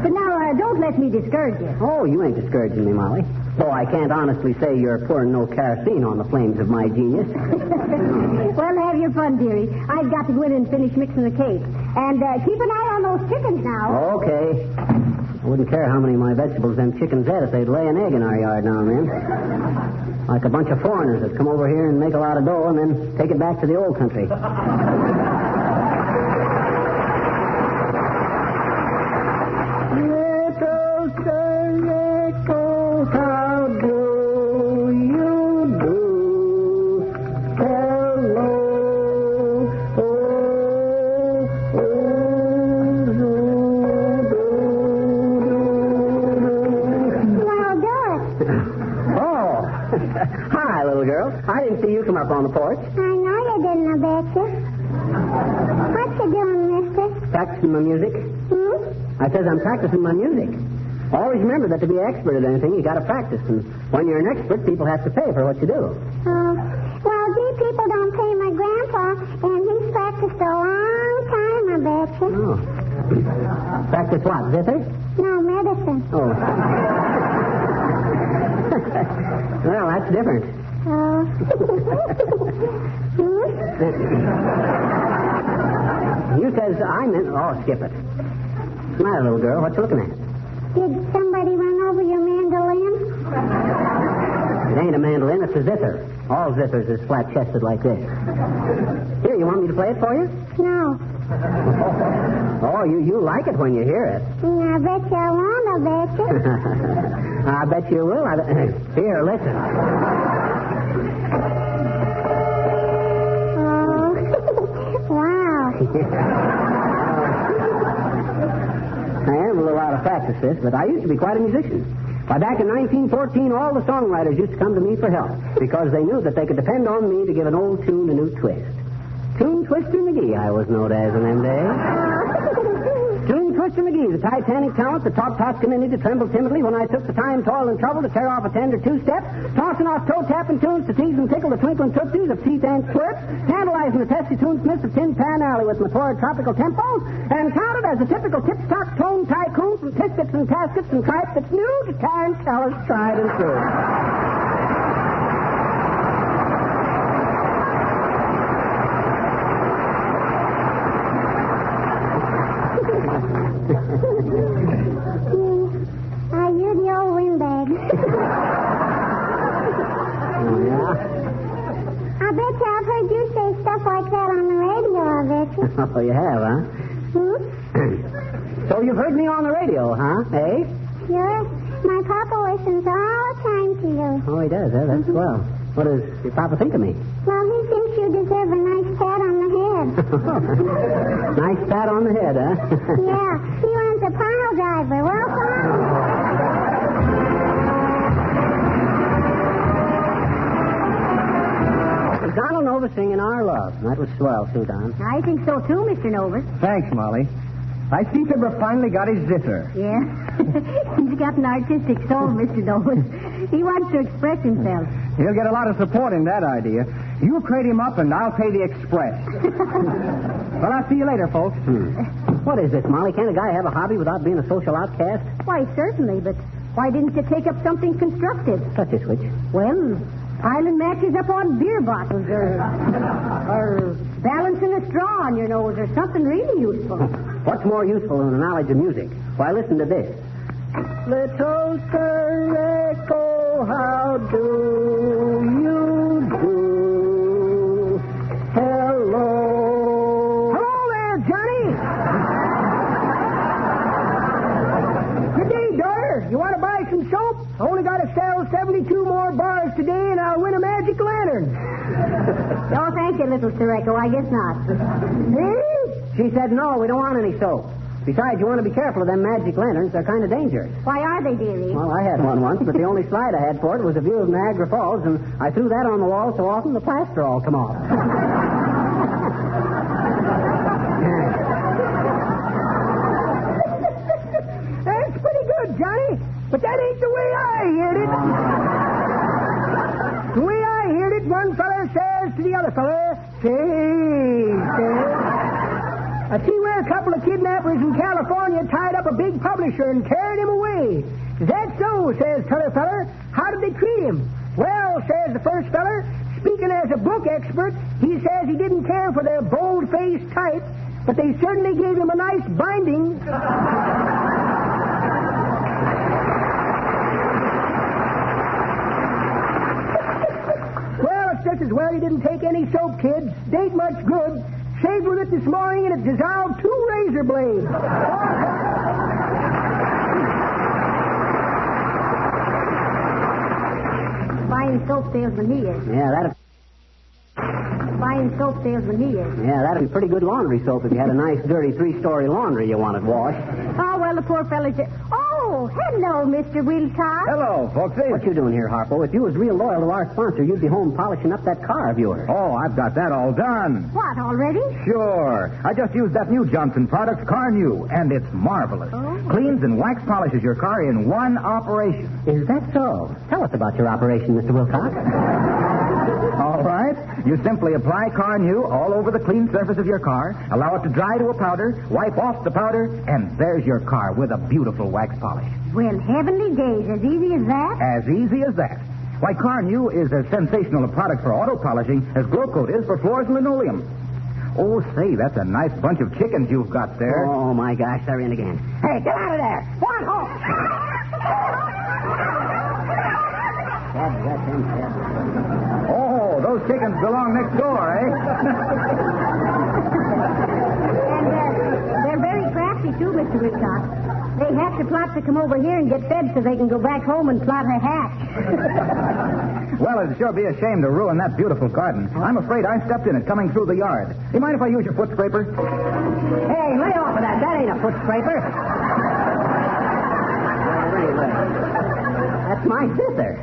But now, don't let me discourage you. Oh, you ain't discouraging me, Molly. Though I can't honestly say you're pouring no kerosene on the flames of my genius. Well, have your fun, dearie. I've got to go in and finish mixing the cake. And keep an eye on those chickens now. Okay. I wouldn't care how many of my vegetables them chickens had if they'd lay an egg in our yard now and then. Like a bunch of foreigners that come over here and make a lot of dough and then take it back to the old country. How do you do? Hello. Hi, little girl. I didn't see you come up on the porch. I know you didn't, I bet you. What you doing, mister? Practicing my music. I says I'm practicing my music. Always remember that to be an expert at anything, you got to practice. And when you're an expert, people have to pay for what you do. Well, gee, people don't pay my grandpa, and he's practiced a long time, I bet you. Oh. Practice what, zither? No, medicine. Oh. Well, that's different. You says I'm in... Oh, skip it. What's the matter, little girl? What you looking at? Did somebody run over your mandolin? It ain't a mandolin, it's a zither. All zithers is flat-chested like this. Here, you want me to play it for you? No. Oh, you like it when you hear it. I bet you I won't, I bet you. I bet you will. Here, listen. Wow. I am a little out of practice, sis, but I used to be quite a musician. Why, back in 1914, all the songwriters used to come to me for help because they knew that they could depend on me to give an old tune a new twist. Tune Twister McGee, I was known as in them days. Tune Twister McGee, the Titanic talent that taught Toscanini to tremble timidly when I took the time, toil, and trouble to tear off a tender two-step, tossing off toe-tapping tunes to tease and tickle the twinkling tootsies of teeth and squirts, tantalizing the testy tunesmiths of Tin Pan Alley with my torrid tropical tempos, and counted as a typical tip-top tone tycoon from tiscuits and caskets and tripe that's new to time tellers tried and true. You're the old windbag. Oh, yeah? I bet you I've heard you say stuff like that on the radio, I bet you. Oh, you have, huh? So you've heard me on the radio, huh? Eh? Sure. My papa listens all the time to you. Oh, he does, huh? That's swell. What does your papa think of me? Well, he thinks you deserve a nice pat on the head. Nice pat on the head, huh? Yeah. He wants a pile driver. Welcome. Donald Nova singing Our Love. That was swell, too, Don. I think so, too, Mr. Novus. Thanks, Molly. I see Fibber finally got his zither. Yeah. He's got an artistic soul, Mr. Novus. He wants to express himself. He'll get a lot of support in that idea. You crate him up, and I'll pay the express. Well, I'll see you later, folks. What is this, Molly? Can't a guy have a hobby without being a social outcast? Why, certainly, but why didn't you take up something constructive? Such as which? Well, piling matches up on beer bottles or balancing a straw on your nose or something really useful. What's more useful than the knowledge of music? Why, listen to this. Little Sir Echo, how do you do? Hello. Hello there, Johnny. Good day, daughter. You want to buy some soap? I only got to sell 72 more bars today, and I'll win a magic lantern. Oh, thank you, little Sir Echo. I guess not. She said, no, we don't want any soap. Besides, you want to be careful of them magic lanterns. They're kind of dangerous. Why are they, dearie? Well, I had one once, but the only slide I had for it was a view of Niagara Falls, and I threw that on the wall so often the plaster all come off. That's pretty good, Johnny. But that ain't the way I heard it. I see where a couple of kidnappers in California tied up a big publisher and carried him away. Is that so, says t'other feller. How did they treat him? Well, says the first feller, speaking as a book expert, he says he didn't care for their bold-faced type, but they certainly gave him a nice binding. Well, it's just as well you didn't take any soap, kids. It ain't much good. Shaved with it this morning and it dissolved 2 razor blades. Buying soap salesman he is. Yeah, that'd Buying soap salesman he is. be pretty good laundry soap if you had a nice, dirty 3-story laundry you wanted washed. Oh, well, the poor fellow said... Oh, hello, Mr. Wilcox. Hello, folksy. What you doing here, Harpo? If you was real loyal to our sponsor, you'd be home polishing up that car of yours. Oh, I've got that all done. What, already? Sure. I just used that new Johnson product, Car New, and it's marvelous. Oh. Cleans and wax polishes your car in one operation. Is that so? Tell us about your operation, Mr. Wilcox. All right. You simply apply Car New all over the clean surface of your car, allow it to dry to a powder, wipe off the powder, and there's your car with a beautiful wax polish. Well, heavenly days, as easy as that? As easy as that. Why, Car New is as sensational a product for auto polishing as Glow Coat is for floors and linoleum. Oh, say, that's a nice bunch of chickens you've got there. Oh, my gosh, they're in again. Hey, get out of there. One home. Oh, those chickens belong next door, eh? And they're very crafty, too, Mr. Wilcox. They have to plot to come over here and get fed so they can go back home and plot a hatch. Well, it'd sure be a shame to ruin that beautiful garden. I'm afraid I stepped in it coming through the yard. Do you mind if I use your foot scraper? Hey, lay off of that. That ain't a foot scraper. That's my zither.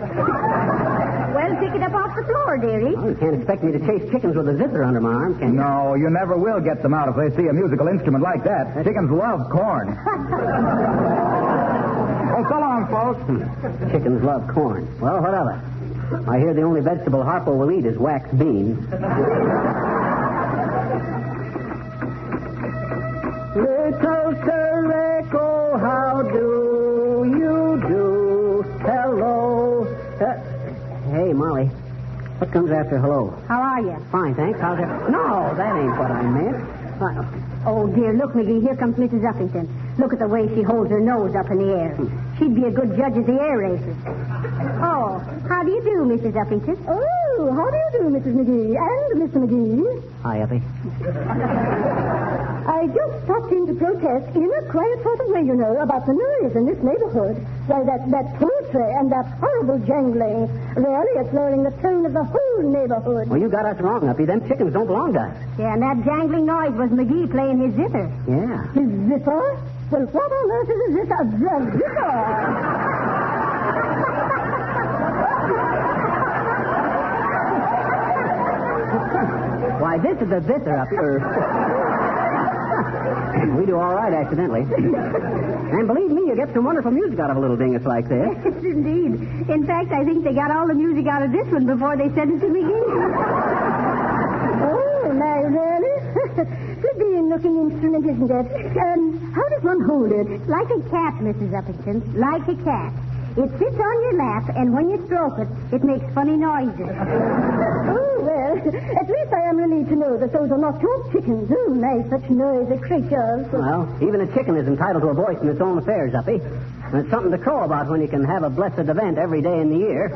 Well, pick it up off the floor, dearie. Well, you can't expect me to chase chickens with a zither under my arm, can you? No, you never will get them out if they see a musical instrument like that. Chickens love corn. Oh, so long, folks. Chickens love corn. Well, what of it? I hear the only vegetable Harpo will eat is wax beans. Little Sir Echo, how do you do? Hello. Hey, Molly. What comes after hello? How are you? Fine, thanks. How's it? No, that ain't what I meant. Oh, dear, look, McGee, here comes Mrs. Uppington. Look at the way she holds her nose up in the air. She'd be a good judge of the air races. Oh, how do you do, Mrs. Uppington? Oh, how do you do, Mrs. McGee? And Mr. McGee? Hi, Uppy. I just stopped in to protest in a quiet sort of way, you know, about the noise in this neighborhood. Why, that poetry and that horrible jangling. Really, it's lowering the tone of the whole neighborhood. Well, you got us wrong, Uppy. Them chickens don't belong to us. Yeah, and that jangling noise was McGee playing his zither. Yeah. His zither? Well, what on earth is a zither? A zither? Why, this is the zither up here. We do all right, accidentally. And believe me, you get some wonderful music out of a little dingus like this. Yes, indeed. In fact, I think they got all the music out of this one before they sent it to McGee. Oh, my, really? Good-looking instrument, isn't it? How does one hold it? Like a cat, Mrs. Uppington. Like a cat. It sits on your lap, and when you stroke it, it makes funny noises. Oh, well, at least I am relieved to know that those are not your chickens. Oh, my, such noisy creatures. Well, even a chicken is entitled to a voice in its own affairs, Uppy. And it's something to crow about when you can have a blessed event every day in the year.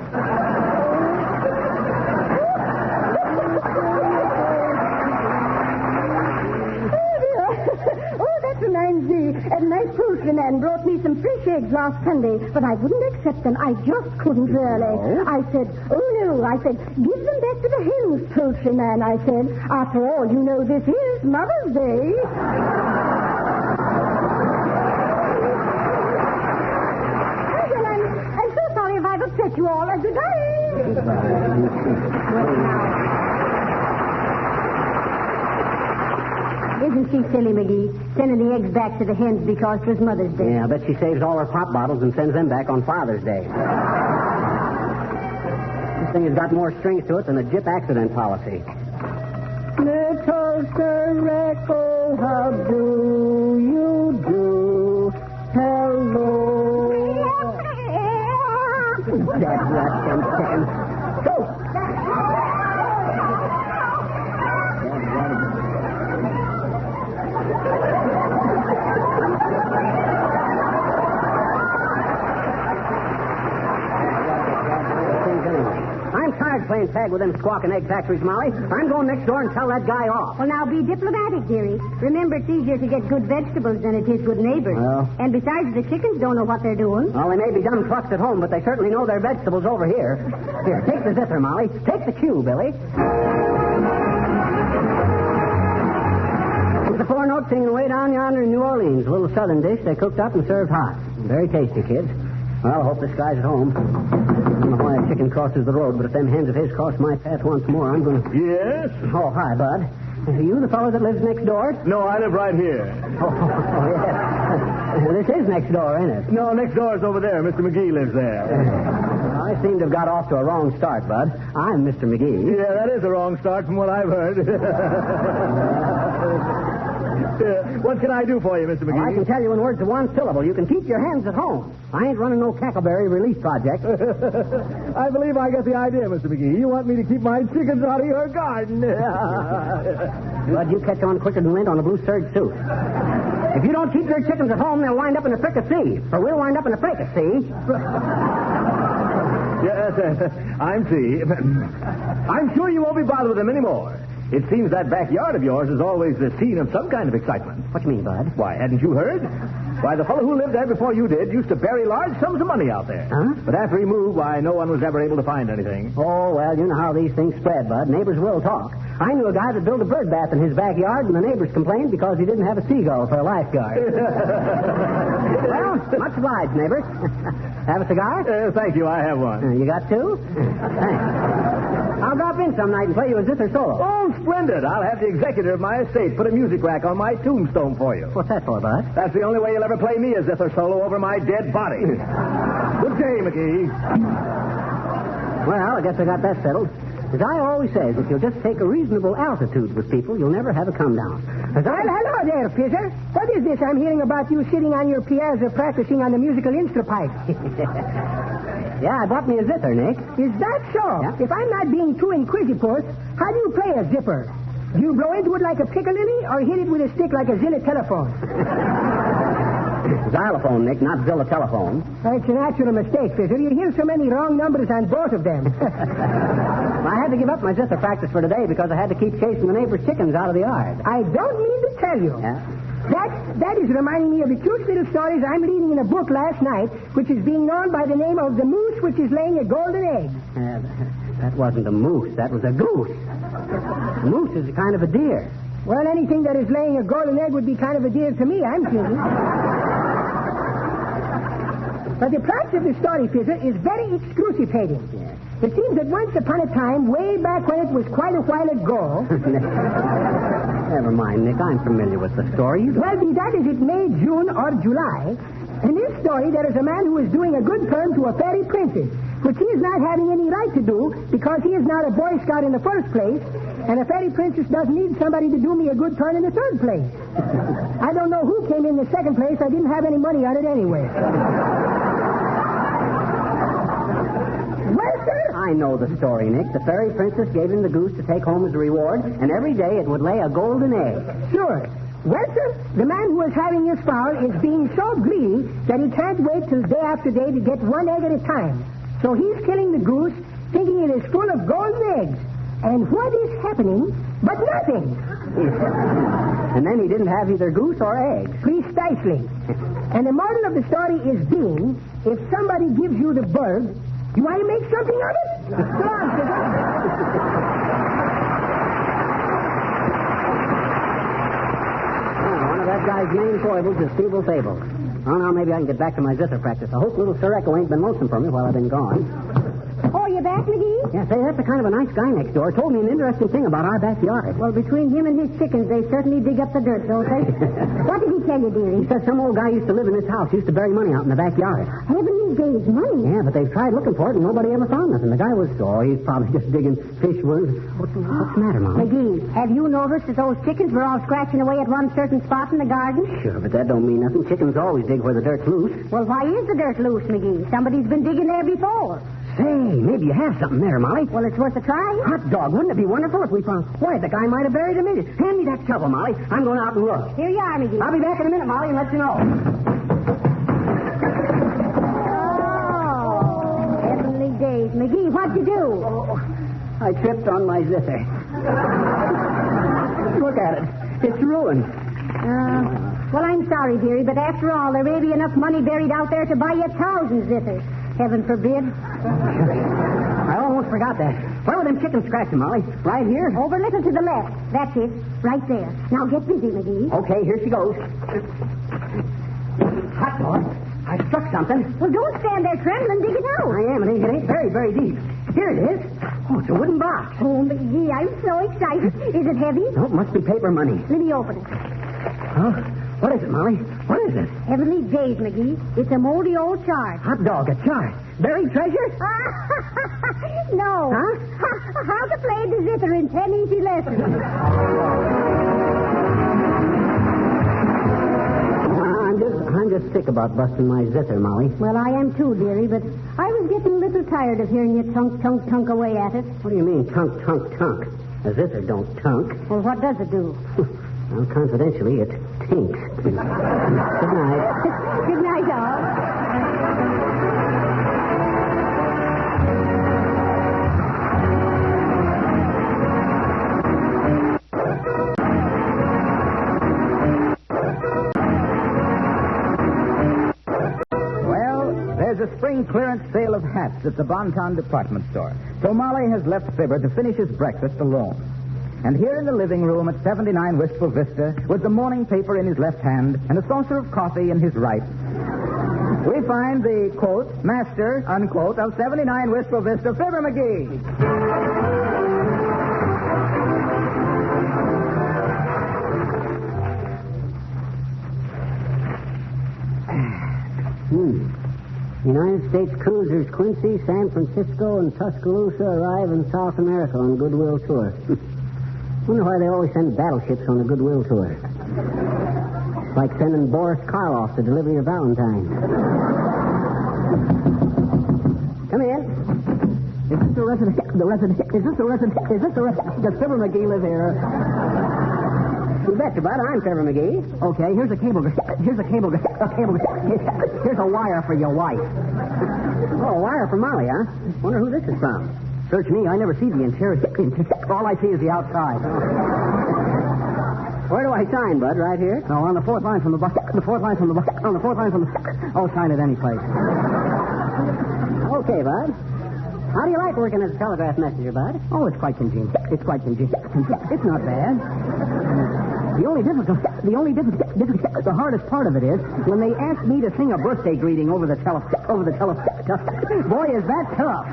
My poultryman brought me some fresh eggs last Sunday, but I wouldn't accept them. I just couldn't, really. No? I said, give them back to the hens, poultryman, I said. After all, you know this is Mother's Day. Well, I'm so sorry if I've upset you all. Goodbye. Isn't she silly, McGee, sending the eggs back to the hens because it was Mother's Day? Yeah, I bet she saves all her pop bottles and sends them back on Father's Day. This thing has got more strings to it than a Jip accident policy. Little Sir Echo, how do you do? Hello. That's right, Go. I'm tired of playing tag with them squawk and egg factories, Molly. I'm going next door and tell that guy off. Well, now be diplomatic, dearie. Remember, it's easier to get good vegetables than it is good neighbors. Well. And besides, the chickens don't know what they're doing. Well, they may be dumb clucks at home, but they certainly know their vegetables over here. Here, take the zither, Molly. Take the cue, Billy. It's a four-note singing way down yonder in New Orleans. A little southern dish they cooked up and served hot. Very tasty, kids. Well, I hope this guy's at home. I don't know why a chicken crosses the road, but if them hens of his cross my path once more, I'm going to... Yes? Oh, hi, Bud. Are you the fellow that lives next door? No, I live right here. Oh, yeah. This is next door, isn't it? No, next door is over there. Mr. McGee lives there. I seem to have got off to a wrong start, Bud. I'm Mr. McGee. Yeah, that is a wrong start from what I've heard. What can I do for you, Mr. McGee? Well, I can tell you in words of one syllable. You can keep your hens at home. I ain't running no cackleberry relief project. I believe I got the idea, Mr. McGee. You want me to keep my chickens out of your garden. Bud, you catch on quicker than lint on a blue serge suit. If you don't keep your chickens at home, they'll wind up in a fricassee. Or we'll wind up in a fricassee. Yes, I'm see. I'm sure you won't be bothered with them anymore. It seems that backyard of yours is always the scene of some kind of excitement. What do you mean, Bud? Why, hadn't you heard? Why, the fellow who lived there before you did used to bury large sums of money out there. Huh? But after he moved, why, no one was ever able to find anything. Oh, well, you know how these things spread, Bud. Neighbors will talk. I knew a guy that built a bird bath in his backyard, and the neighbors complained because he didn't have a seagull for a lifeguard. Well, much obliged, neighbors. Have a cigar? Thank you, I have one. You got two? Thanks. I'll drop in some night and play you a zither solo. Oh, splendid. I'll have the executor of my estate put a music rack on my tombstone for you. What's that for, Bud? That's the only way you'll ever play me a zither solo over my dead body. Good day, McGee. Well, I guess I got that settled. As I always say, if you'll just take a reasonable altitude with people, you'll never have a come down. Well, hello there, Fisher. What is this I'm hearing about you sitting on your piazza practicing on the musical instrument pipe? Yeah, I bought me a zither, Nick. Is that so? Yeah. If I'm not being too inquisitive, how do you play a zipper? Do you blow into it like a piccalilli or hit it with a stick like a Zilla telephone? Xylophone, Nick, not Zilla telephone. It's a natural mistake, Fisher. You hear so many wrong numbers on both of them. I had to give up my zither practice for today because I had to keep chasing the neighbor's chickens out of the yard. I don't mean to tell you. Yeah? That is reminding me of the cute little stories I'm reading in a book last night, which is being known by the name of The Moose Which Is Laying a Golden Egg. That wasn't a moose. That was a goose. A moose is a kind of a deer. Well, anything that is laying a golden egg would be kind of a deer to me, I'm thinking. But the plot of the story, Fisher, is very excruciating. Yeah. It seems that once upon a time, way back when it was quite a while ago... Never mind, Nick. I'm familiar with the story. Well, be that as it may, June or July, in this story there is a man who is doing a good turn to a fairy princess, which he is not having any right to do because he is not a Boy Scout in the first place, and a fairy princess doesn't need somebody to do me a good turn in the third place. I don't know who came in the second place. I didn't have any money on it anyway. Well, sir? I know the story, Nick. The fairy princess gave him the goose to take home as a reward, and every day it would lay a golden egg. Sure. Well, sir, the man who is having his fowl is being so greedy that he can't wait till day after day to get one egg at a time. So he's killing the goose, thinking it is full of golden eggs. And what is happening but nothing? And then he didn't have either goose or eggs. Precisely. And the moral of the story is being, if somebody gives you the bird, you want to make something of it? Go on, Fisher. One of that guy's main foibles is feeble fables. Oh, now maybe I can get back to my zither practice. I hope little Sireko ain't been lonesome for me while I've been gone. Oh, you back, McGee? Yeah, say, that's a kind of a nice guy next door. Told me an interesting thing about our backyard. Well, between him and his chickens, they certainly dig up the dirt, don't they? What did he tell you, dearie? He said some old guy used to live in this house, used to bury money out in the backyard. Heavenly days, money. Yeah, but they've tried looking for it, and nobody ever found nothing. The guy was, he's probably just digging fish worms. What's the matter, Mom? McGee, have you noticed that those chickens were all scratching away at one certain spot in the garden? Sure, but that don't mean nothing. Chickens always dig where the dirt's loose. Well, why is the dirt loose, McGee? Somebody's been digging there before. Say, maybe you have something there, Molly. Well, it's worth a try. Hot dog, wouldn't it be wonderful if we found... Why, the guy might have buried him in it. Hand me that shovel, Molly. I'm going out and look. Here you are, McGee. I'll be back in a minute, Molly, and let you know. Oh, heavenly days. McGee, what'd you do? Oh, I tripped on my zither. Look at it. It's ruined. Well, I'm sorry, dearie, but after all, there may be enough money buried out there to buy you 1,000 zithers. Heaven forbid. I almost forgot that. Where were them chickens scratching, Molly? Right here? Over a little to the left. That's it. Right there. Now get busy, McGee. Okay, here she goes. Hot dog. I struck something. Well, don't stand there trembling. Dig it out. I am, and it ain't very, very deep. Here it is. Oh, it's a wooden box. Oh, McGee, I'm so excited. Is it heavy? No, it must be paper money. Let me open it. Huh? What is it, Molly? What is it? Heavenly days, McGee. It's a moldy old chart. Hot dog, a chart. Buried treasure? No. Huh? How to play the zither in 10 easy lessons. I'm just sick about busting my zither, Molly. Well, I am too, dearie, but I was getting a little tired of hearing you tunk, tunk, tunk away at it. What do you mean, tunk, tunk, tunk? A zither don't tunk. Well, what does it do? Well, confidentially, it tinks. Good night. Good night, all. There's a spring clearance sale of hats at the Bonton department store. So Molly has left Fibber to finish his breakfast alone. And here in the living room at 79 Wistful Vista, with the morning paper in his left hand and a saucer of coffee in his right, we find the, quote, master, unquote, of 79 Wistful Vista, Fibber McGee. United States cruisers Quincy, San Francisco, and Tuscaloosa arrive in South America on Goodwill Tour. Wonder why they always send battleships on a Goodwill Tour. It's like sending Boris Karloff to deliver your Valentine. Come in. Is this the resident? Does Fibber McGee live here? You betcha, bud. I'm Fibber McGee. Okay, here's a cable. Here's a wire for your wife. Oh, a wire for Molly, huh? Wonder who this is from. Search me. I never see the interior. All I see is the outside. Where do I sign, bud? Right here? No, on the fourth line from the box. On the fourth line from the... Oh, sign it any place. Okay, bud. How do you like working as a telegraph messenger, bud? Oh, it's quite congenial. It's not bad. The hardest part of it is when they ask me to sing a birthday greeting over the telephone. Boy, is that tough.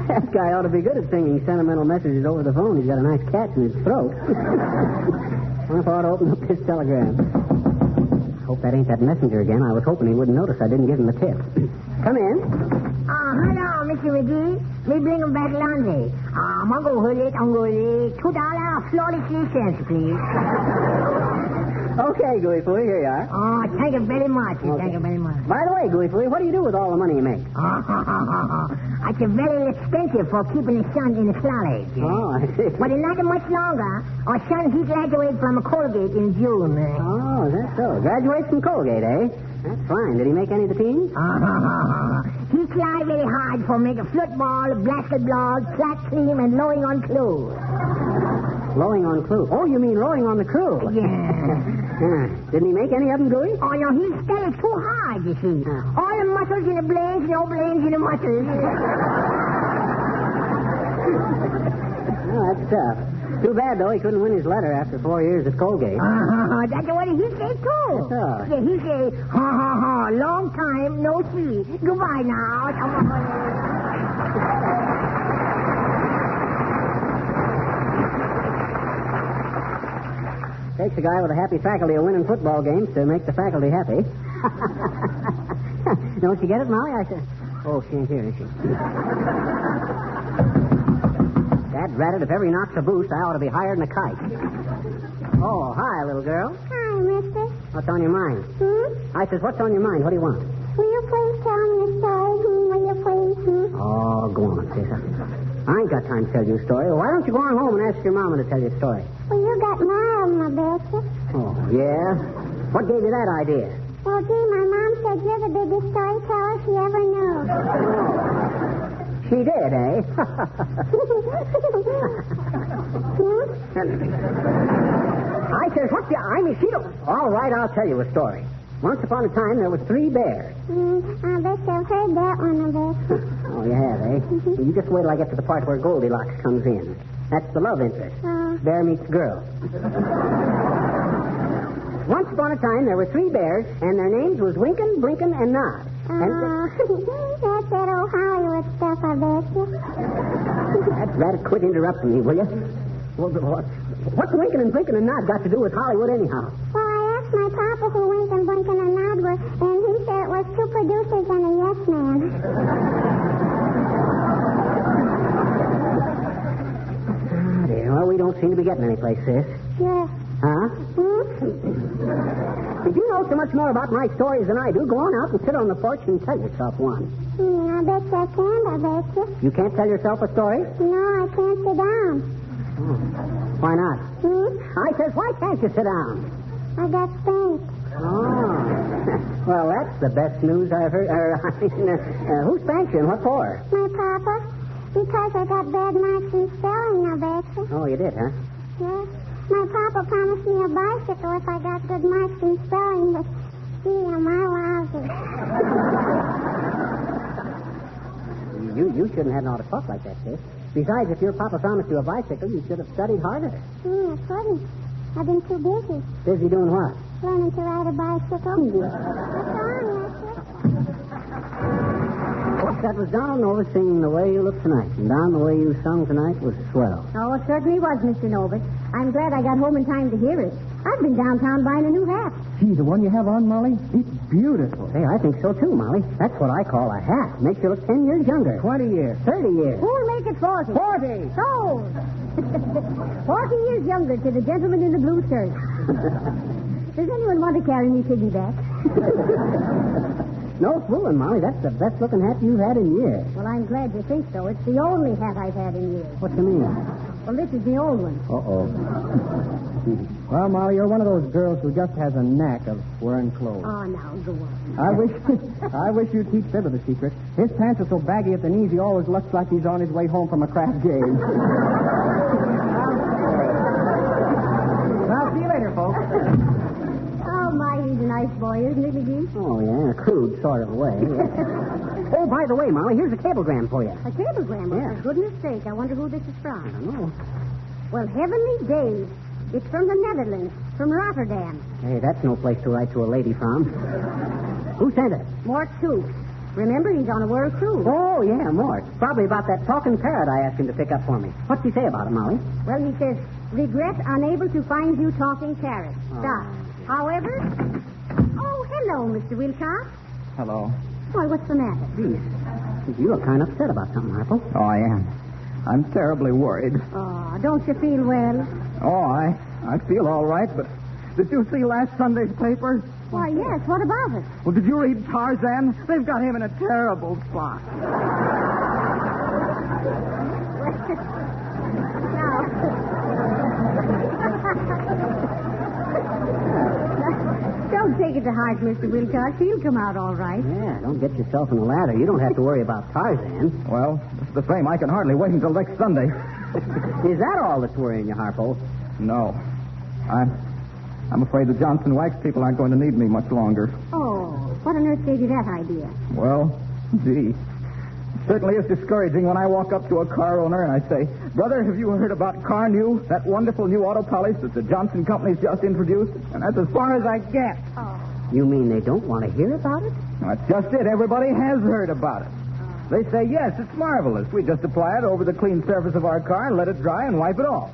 That guy ought to be good at singing sentimental messages over the phone. He's got a nice catch in his throat. I thought I'd open up this telegram. Hope that ain't that messenger again. I was hoping he wouldn't notice I didn't give him the tip. Come in. Hello, Mr. McGee. Me bring him back laundry. I'm going to go with it. $2.43, please. Okay, Gooey Fooey, here you are. Oh, thank you very much. Okay. Thank you very much. By the way, Gooey Fooey, what do you do with all the money you make? It's very expensive for keeping the son in the college. Oh, I see. But it's not much longer. Our son, he graduated from Colgate in June. Oh, is that so? Graduates from Colgate, eh? That's fine. Did he make any of the teams? He tried very hard for making football, basketball, track team, and rowing on clothes. Rowing on crew. Oh, you mean rowing on the crew? Yeah. Didn't he make any of them, Gooey? Oh, no, he studied too hard, you see. All the muscles in the brains, no brains in the muscles. Oh, that's tough. Too bad, though, he couldn't win his letter after 4 years at Colgate. That's what he said, too. Yes, sir. Yeah, he said, ha, long time, no see. Goodbye now. Takes a guy with a happy faculty of winning football games to make the faculty happy. Don't you get it, Molly? I said, oh, she ain't here, is she? Dad ratted, if ever he knocks a boost, I ought to be higher than a kite. Oh, hi, little girl. Hi, mister. What's on your mind? I says, what's on your mind? What do you want? Will you please tell me a story? Will you please? Oh, go on, sis. I ain't got time to tell you a story. Why don't you go on home and ask your mama to tell you a story? Well, you got more of them, I bet you. Oh, yeah? What gave you that idea? Well, gee, my mom said you're the biggest storyteller she ever knew. She did, eh? I says, what's the... I mean, she don't... All right, I'll tell you a story. Once upon a time, there was 3 bears. I bet you've heard that one, I bet. Oh, you have, eh? You just wait till I get to the part where Goldilocks comes in. That's the love interest. Bear meets girl. Once upon a time, there were 3 bears, and their names was Winkin', Blinkin', and Nod. That's that old Hollywood stuff, I bet you. That's right. Quit interrupting me, will you? What's Winkin' and Blinkin' and Nod got to do with Hollywood, anyhow? Well, I asked my papa who Winkin', Blinkin', and Nod were, and he said it was 2 producers and a yes man. Dear, well, we don't seem to be getting any place, sis. Yes. Huh? If you know so much more about my stories than I do, go on out and sit on the porch and tell yourself one. I bet you I can't, I bet you. You can't tell yourself a story? No, I can't sit down. Why not? I says, why can't you sit down? I got spanked. Oh. Well, that's the best news I've heard. Who spanked you and what for? My papa. Because I got bad marks in spelling, I bet you. Oh, you did, huh? Yes. My papa promised me a bicycle if I got good marks in spelling, but, gee, am I lousy. You shouldn't have not talk like that, sis. Besides, if your papa promised you a bicycle, you should have studied harder. I couldn't. I've been too busy. Busy doing what? Learning to ride a bicycle. That was Donald Nova singing The Way You Look Tonight. And Don, the way you sung tonight was swell. Oh, it certainly was, Mr. Novus. I'm glad I got home in time to hear it. I've been downtown buying a new hat. Gee, the one you have on, Molly? It's beautiful. Hey, I think so, too, Molly. That's what I call a hat. Makes you look 10 years younger. 20 years. 30 years. Who'll make it 40? 40! Sold! 40 years younger to the gentleman in the blue shirt. Does anyone want to carry me piggyback? No fooling, Molly. That's the best-looking hat you've had in years. Well, I'm glad you think so. It's the only hat I've had in years. What do you mean? Well, this is the old one. Uh-oh. Well, Molly, you're one of those girls who just has a knack of wearing clothes. Oh, now, go on. I wish you'd teach Fibber the secret. His pants are so baggy at the knees, he always looks like he's on his way home from a craft game. Well, see you later, folks. Oh, my, he's a nice boy, isn't he, McGee? Oh, yeah, crude sort of way. Yeah. Oh, by the way, Molly, here's a cablegram for you. A cablegram? Yeah. For goodness sake, I wonder who this is from. I don't know. Well, heavenly days. It's from the Netherlands, from Rotterdam. Hey, that's no place to write to a lady from. Who sent it? Mort Tooth. Remember, he's on a world cruise. Oh, yeah, Mort. Probably about that talking parrot I asked him to pick up for me. What's he say about it, Molly? Well, he says, regret unable to find you talking parrot. Stop. However... Oh, hello, Mr. Wilcox. Hello. Why, what's the matter? Geez, you look kind of upset about something, Harpo. Oh, I am. I'm terribly worried. Oh, don't you feel well? Oh, I feel all right, but did you see last Sunday's paper? Why, yes. What about it? Well, did you read Tarzan? They've got him in a terrible spot. Don't take it to heart, Mr. Wilcox. He'll come out all right. Yeah, don't get yourself in a ladder. You don't have to worry about Tarzan. Well, it's the same. I can hardly wait until next Sunday. Is that all that's worrying you, Harpo? No. I'm afraid the Johnson Wax people aren't going to need me much longer. Oh, what on earth gave you that idea? Well, gee, Certainly is discouraging when I walk up to a car owner and I say, "Brother, have you heard about Car New, that wonderful new auto polish that the Johnson Company's just introduced?" And that's as far as I get. You mean they don't want to hear about it? That's just it. Everybody has heard about it. They say, yes, it's marvelous. We just apply it over the clean surface of our car and let it dry and wipe it off.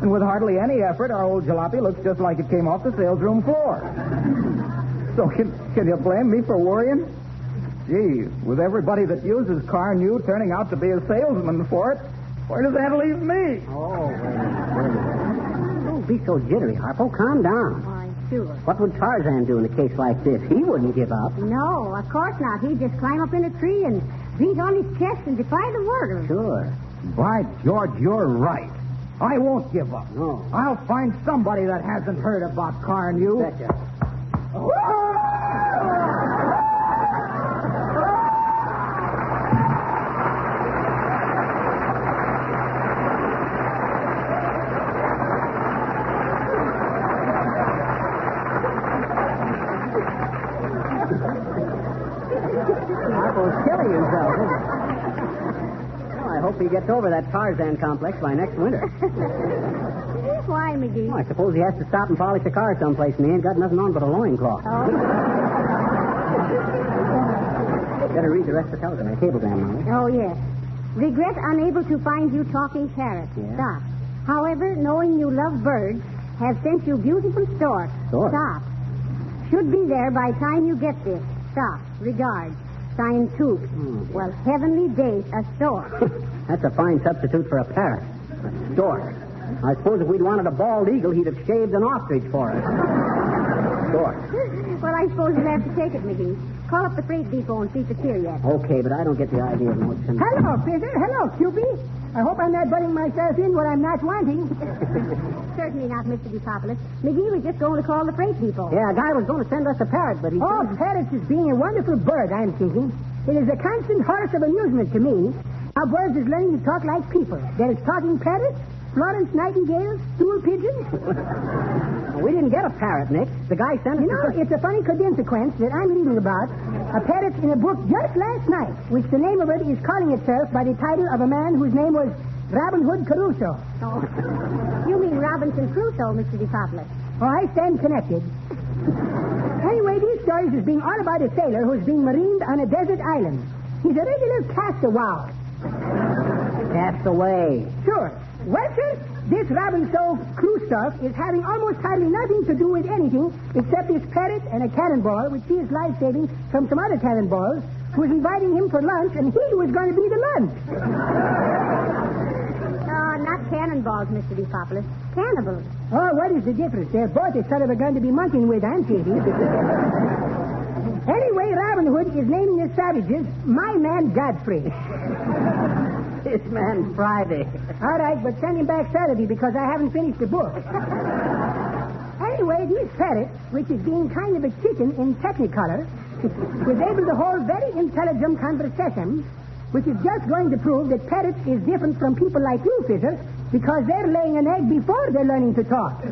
And with hardly any effort, our old jalopy looks just like it came off the sales room floor. So can you blame me for worrying? Gee, with everybody that uses Car New turning out to be a salesman for it, where does that leave me? Don't be so jittery, Harpo. Calm down. Why, sure. What would Tarzan do in a case like this? He wouldn't give up. No, of course not. He'd just climb up in a tree and beat on his chest and defy the world. Sure. By George, you're right. I won't give up. No. I'll find somebody that hasn't heard about Car New. Betcha. Harpo's killing himself, isn't he? Well, I hope he gets over that Tarzan complex by next winter. Why, McGee? Well, I suppose he has to stop and polish a car someplace, and he ain't got nothing on but a loincloth. Better read the rest of the telegram, cablegram, Molly. Oh, yes. Regret unable to find you talking parrot. Yeah. Stop. However, knowing you love birds, have sent you beautiful stork. Stork? Stop. Should be there by time you get this. Stop. Regards. Signed Tooth. Well, heavenly days, a stork. That's a fine substitute for a parrot. A stork. I suppose if we'd wanted a bald eagle, he'd have shaved an ostrich for us. Stork. Well, I suppose you'll have to take it, McGee. Call up the freight depot and see if it's here yet. Okay, but I don't get the idea of what's in Hello, Fisher. Hello, Cupid. I hope I'm not butting myself in what I'm not wanting. Certainly not, Mr. DePopulis. McGee was just going to call the freight depot. Yeah, a guy was going to send us a parrot, but he... Oh, parrots is being a wonderful bird, I'm thinking. It is a constant source of amusement to me. Our birds is learning to talk like people. There is talking parrots, Florence Nightingales, stool pigeons. We didn't get a parrot, Nick. The guy sent us... You know, it's a funny coincidence that I'm reading about. A parrot in a book just last night, which the name of it is calling itself by the title of a man whose name was Robin Hood Crusoe. Oh. You mean Robinson Crusoe, Mr. DePopulis. Oh, I stand connected. Anyway, these stories is being all about a sailor who's being marined on a desert island. He's a regular castaway. Castaway. Sure. Well, sir, this Robinson Crusoe is having almost hardly nothing to do with anything except this parrot and a cannonball, which he is life-saving from some other cannonballs, who's inviting him for lunch, and he was going to be the lunch. Not cannonballs, Mr. DePopulis. Cannibals. Oh, what is the difference? They're both a sort of a gun to be monkeying with, I'm thinking. Anyway, Robin Hood is naming his savages My Man Godfrey. This man Friday. All right, but send him back Saturday because I haven't finished the book. Anyway, these parrots, which is being kind of a chicken in technicolor, was able to hold very intelligent conversations, which is just going to prove that parrots is different from people like you, Fisher, because they're laying an egg before they're learning to talk.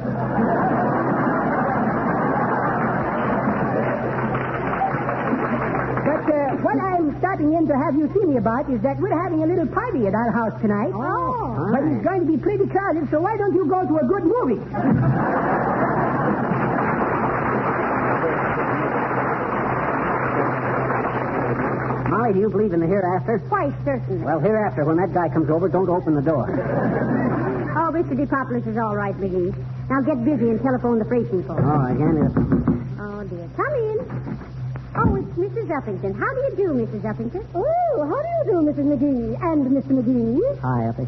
But what I'm stopping in to have you see me about is that we're having a little party at our house tonight. Oh. But it's going to be pretty crowded, so why don't you go to a good movie? Molly, do you believe in the hereafter? Quite certain. Well, hereafter, when that guy comes over, don't open the door. Oh, Mr. DePopulis is all right, McGee. Now get busy and telephone the freight depot. Oh, again, Oh, dear. Come in. Oh, it's Mrs. Uppington. How do you do, Mrs. Uppington? Oh, how do you do, Mrs. McGee? And Mr. McGee? Hi, Uppy.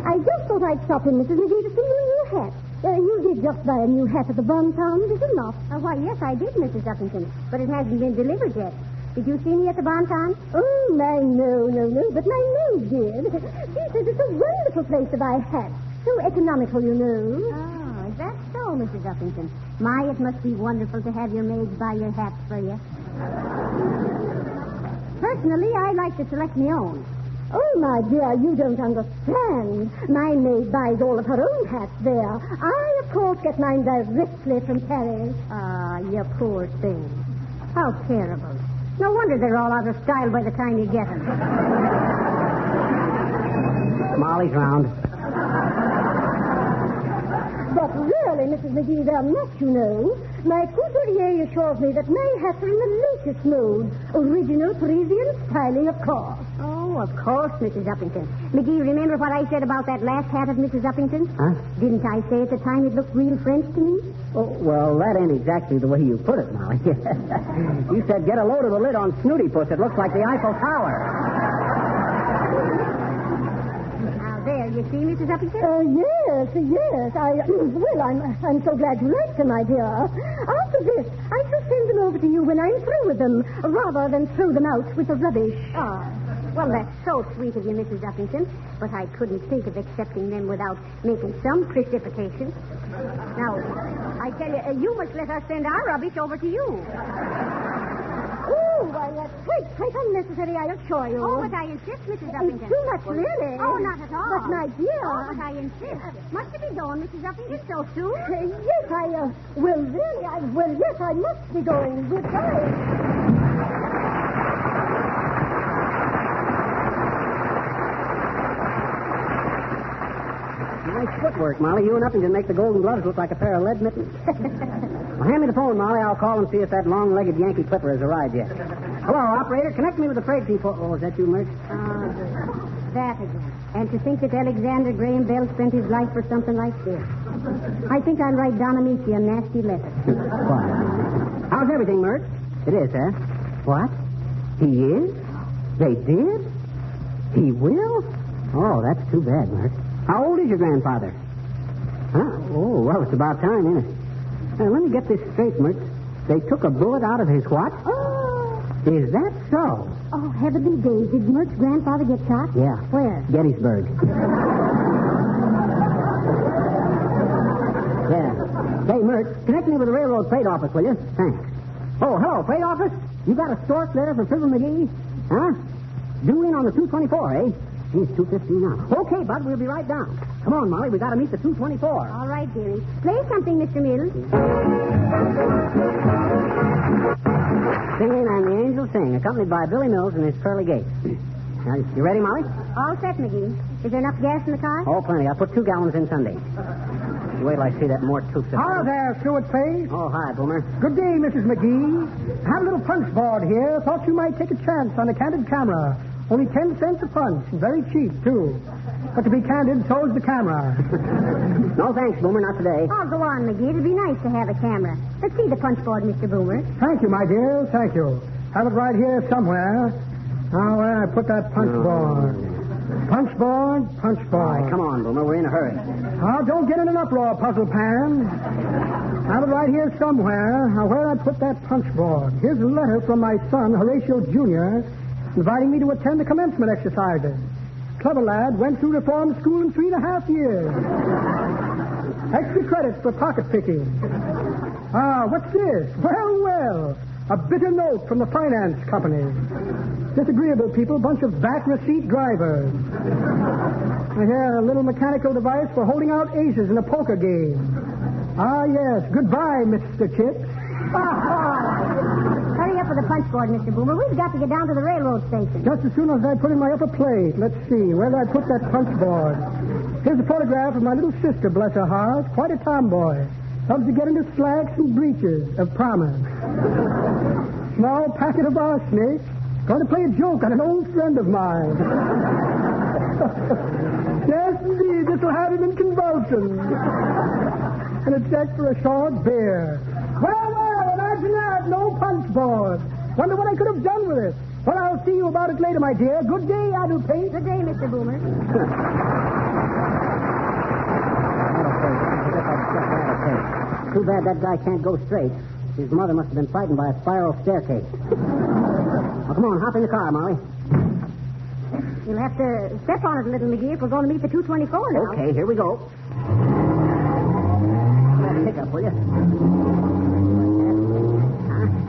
I just thought I'd stop in, Mrs. McGee, to see you a new hat. You did just buy a new hat at the Bon Town, did you not? Oh, why, yes, I did, Mrs. Uppington. But it hasn't been delivered yet. Did you see me at the Bon Town? Oh, my, no. But my maid did. She says it's a wonderful place to buy hats. So economical, you know. Oh, is that so, Mrs. Uppington? My, it must be wonderful to have your maids buy your hats for you. Personally, I like to select my own. Oh, my dear, you don't understand. My maid buys all of her own hats there. I, of course, get mine directly from Paris. Ah, you poor thing. How terrible. No wonder they're all out of style by the time you get them. Molly's round. But really, Mrs. McGee, they're not, you know. My couturier assures me that my hats are in the latest mode. Original Parisian styling, of course. Oh, of course, Mrs. Uppington. McGee, remember what I said about that last hat of Mrs. Uppington's? Huh? Didn't I say at the time it looked real French to me? Oh, well, that ain't exactly the way you put it, Molly. You said get a load of the lid on Snooty Puss. It looks like the Eiffel Tower. There, you see, Mrs. Uppington? Yes. I'm so glad you liked them, my dear. After this, I shall send them over to you when I'm through with them, rather than throw them out with the rubbish. Oh, well, that's so sweet of you, Mrs. Uppington. But I couldn't think of accepting them without making some precipitation. Now, I tell you, you must let us send our rubbish over to you. Oh, why, that's quite unnecessary, I assure you. Oh, but I insist, Mrs. Uppington. Too much, really. Oh, not at all. But, my dear. Oh, but I insist. Must it be going, Mrs. Uppington, so soon? Yes, I must be going. Goodbye. Nice footwork, Molly. You and Uppington make the Golden Gloves look like a pair of lead mittens. Well, hand me the phone, Molly. I'll call and see if that long-legged Yankee Clipper has arrived yet. Hello, operator. Connect me with the freight people. Oh, is that you, Mert? That again. And to think that Alexander Graham Bell spent his life for something like this. I think I'll write Don Amici a nasty letter. Quiet. How's everything, Mert? It is, huh? What? He is? They did? He will? Oh, that's too bad, Mert. How old is your grandfather? Huh? Oh, well, it's about time, isn't it? Now, let me get this straight, Mert. They took a bullet out of his what? Oh. Is that so? Oh, heavenly days. Did Mert's grandfather get shot? Yeah. Where? Gettysburg. Yeah. Hey, Mert, connect me with the railroad freight office, will you? Thanks. Oh, hello, freight office? You got a Stork letter for Fibber McGee? Huh? Due in on the 224, eh? He's 2:15 now. Okay, Bud, we'll be right down. Come on, Molly, we got to meet the 224. All right, dearie. Play something, Mr. Mills. Singing and the Angels Sing, accompanied by Billy Mills and his Curly Gates. Now, you ready, Molly? All set, McGee. Is there enough gas in the car? Oh, plenty. I put 2 gallons in Sunday. Wait till I see that more tooth. Hi there, Stuart Face. Oh, hi, Boomer. Good day, Mrs. McGee. I have a little punch board here. Thought you might take a chance on a candid camera. Only 10 cents a punch. Very cheap, too. But to be candid, so's the camera. No, thanks, Boomer. Not today. Oh, go on, McGee. It'd be nice to have a camera. Let's see the punch board, Mr. Boomer. Thank you, my dear. Thank you. Have it right here somewhere. Now, where I put that punch board? Punch board, punch board. All right, come on, Boomer. We're in a hurry. Now, don't get in an uproar, Puzzle Pan. Have it right here somewhere. Now, where I put that punch board? Here's a letter from my son, Horatio Jr., inviting me to attend the commencement exercises. Clever lad, went through reform school in 3.5 years. Extra credits for pocket picking. What's this? Well, a bitter note from the finance company. Disagreeable people, bunch of back receipt drivers. I hear a little mechanical device for holding out aces in a poker game. Yes. Goodbye, Mr. Chips. Hurry up with the punch board, Mr. Boomer. We've got to get down to the railroad station. Just as soon as I put in my upper plate. Let's see. Where did I put that punch board? Here's a photograph of my little sister, bless her heart. Quite a tomboy. Loves to get into slacks and breeches of promise. Small packet of arsenic. Going to play a joke on an old friend of mine. Yes, indeed. This will have him in convulsions. And a check for a short beer. Well, imagine that. No punch board. Wonder what I could have done with it. Well, I'll see you about it later, my dear. Good day, Addlepate. Good day, Mr. Boomer. Too bad that guy can't go straight. His mother must have been frightened by a spiral staircase. Well, come on, hop in the car, Molly. You'll have to step on it a little, McGee, if we're going to meet the 224 now. Okay, here we go. Pick up, will you?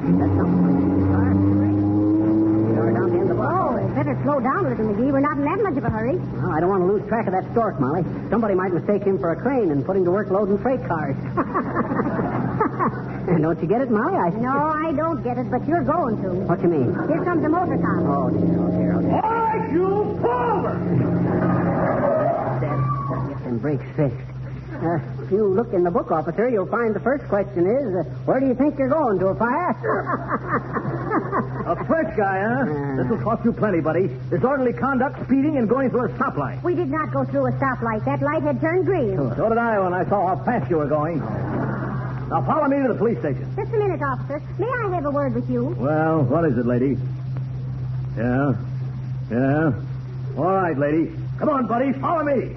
That's something. You're down the end of the block. Oh, better slow down a little, McGee. We're not in that much of a hurry. Well, I don't want to lose track of that Stork, Molly. Somebody might mistake him for a crane and put him to work loading freight cars. Don't you get it, Molly? No, I don't get it, but you're going to. What you mean? Here comes the motor car. Oh, dear. All right, you forward! That and breaks fixed. If you look in the book, officer, you'll find the first question is, where do you think you're going, to a fire? A fresh guy, huh? This will cost you plenty, buddy. Disorderly conduct, speeding, and going through a stoplight. We did not go through a stoplight. That light had turned green. So did I when I saw how fast you were going. Now follow me to the police station. Just a minute, officer. May I have a word with you? Well, what is it, lady? Yeah? All right, lady. Come on, buddy. Follow me.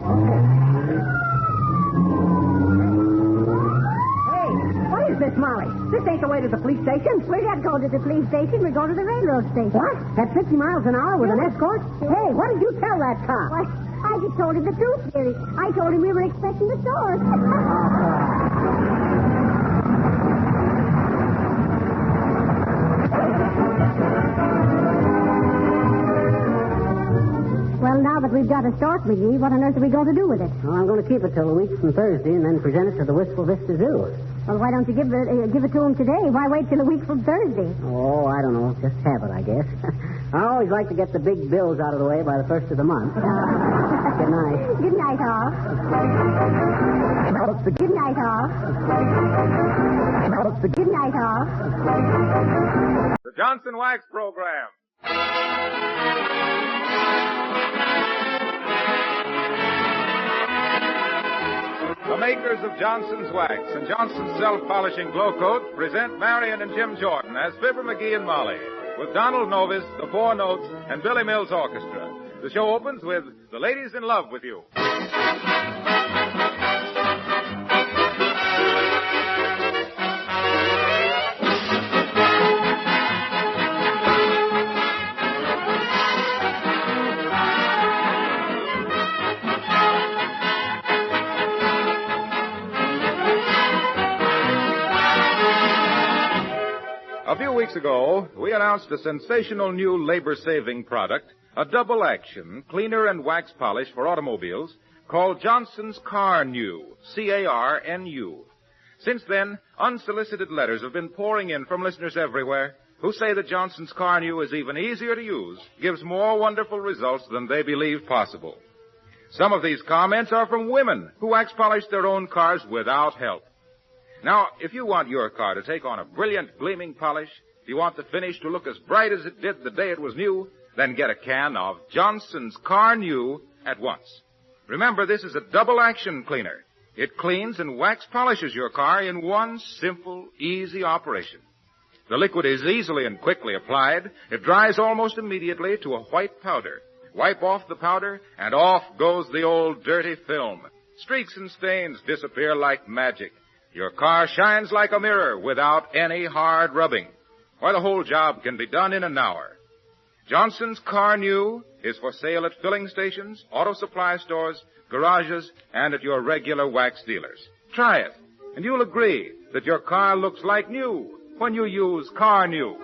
What is this, Molly? This ain't the way to the police station. We're not going to the police station. We're going to the railroad station. What? At 50 miles an hour with an escort? Hey, what did you tell that cop? Why, I just told him the truth, dearie. I told him we were expecting the STORK. Well, now that we've got a STORK, McGee, what on earth are we going to do with it? Well, I'm going to keep it till a week from Thursday and then present it to the Wistful Vista Zoo. Well, why don't you give it to him today? Why wait till a week from Thursday? Oh, I don't know. Just habit, I guess. I always like to get the big bills out of the way by the first of the month. Good night. Good night, all. Good night, all. Good night, all. The Johnson Wax Program. The makers of Johnson's Wax and Johnson's Self-Polishing Glow Coat present Marion and Jim Jordan as Fibber McGee and Molly, with Donald Novis, the Four Notes, and Billy Mills Orchestra. The show opens with The Lady's in Love with You. A few weeks ago, we announced a sensational new labor-saving product, a double-action cleaner and wax polish for automobiles called Johnson's Car-Nu, C-A-R-N-U. Since then, unsolicited letters have been pouring in from listeners everywhere who say that Johnson's Car-Nu is even easier to use, gives more wonderful results than they believed possible. Some of these comments are from women who wax polish their own cars without help. Now, if you want your car to take on a brilliant, gleaming polish, if you want the finish to look as bright as it did the day it was new, then get a can of Johnson's Car-Nu at once. Remember, this is a double-action cleaner. It cleans and wax polishes your car in one simple, easy operation. The liquid is easily and quickly applied. It dries almost immediately to a white powder. Wipe off the powder, and off goes the old dirty film. Streaks and stains disappear like magic. Your car shines like a mirror without any hard rubbing. Why, the whole job can be done in an hour. Johnson's Car-Nu is for sale at filling stations, auto supply stores, garages, and at your regular wax dealers. Try it, and you'll agree that your car looks like new when you use Car-Nu.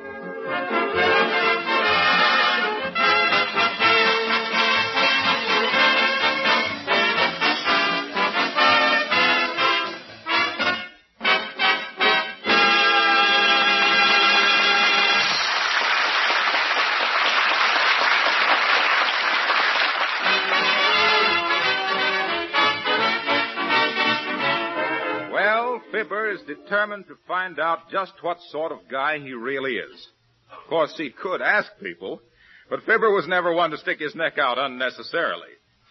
Fibber is determined to find out just what sort of guy he really is. Of course, he could ask people, but Fibber was never one to stick his neck out unnecessarily.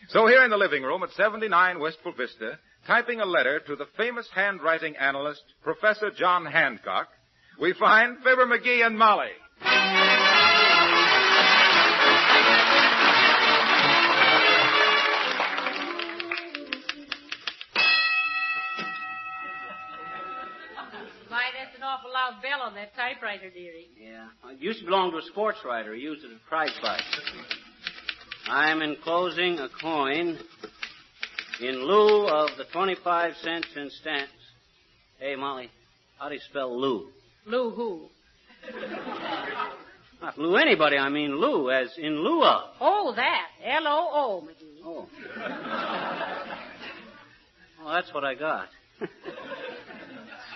So here in the living room at 79 Wistful Vista, typing a letter to the famous handwriting analyst, Professor John Hancock, we find Fibber McGee and Molly. Awful loud bell on that typewriter, dearie. Yeah. It used to belong to a sports writer. He used it as a prize fight. I'm enclosing a coin in lieu of the 25 cents in stamps. Hey, Molly, how do you spell Lou? Lou who? Not Lou anybody. I mean Lou, as in lieu of. Oh, that. L-O-O, McGee. Oh. Oh, that's what I got.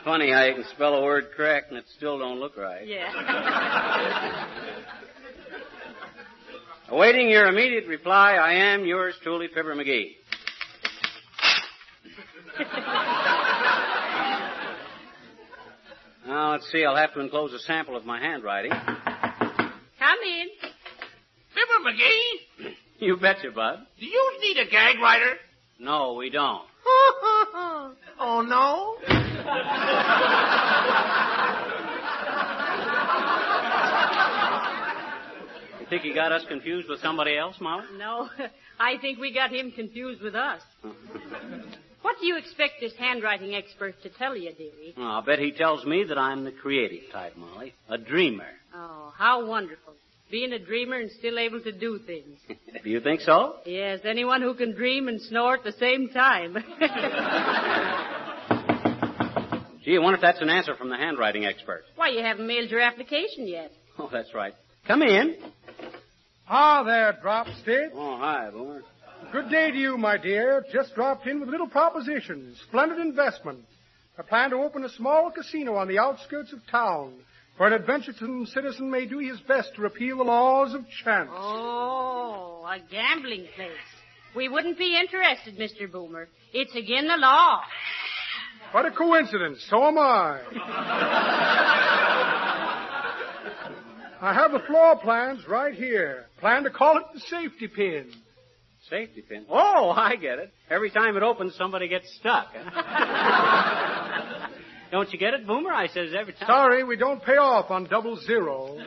Funny how you can spell a word correct and it still don't look right. Yeah. Awaiting your immediate reply, I am yours truly, Fibber McGee. Now, let's see. I'll have to enclose a sample of my handwriting. Come in. Fibber McGee? You betcha, Bud. Do you need a gag writer? No, we don't. Oh, no? You think he got us confused with somebody else, Molly? No, I think we got him confused with us. What do you expect this handwriting expert to tell you, dearie? Oh, I'll bet he tells me that I'm the creative type, Molly. A dreamer. Oh, how wonderful. Being a dreamer and still able to do things. Do you think so? Yes, anyone who can dream and snore at the same time. Gee, I wonder if that's an answer from the handwriting expert. Why, you haven't mailed your application yet. Oh, that's right. Come in. Ah, there, Dropstick. Oh, hi, Boomer. Good day to you, my dear. Just dropped in with a little proposition. Splendid investment. I plan to open a small casino on the outskirts of town, where an adventuresome citizen may do his best to repeal the laws of chance. Oh, a gambling place. We wouldn't be interested, Mr. Boomer. It's again the law. What a coincidence. So am I. I have the floor plans right here. Plan to call it the safety pin. Safety pin? Oh, I get it. Every time it opens, somebody gets stuck. Don't you get it, Boomer? I says every time. Sorry, we don't pay off on 00.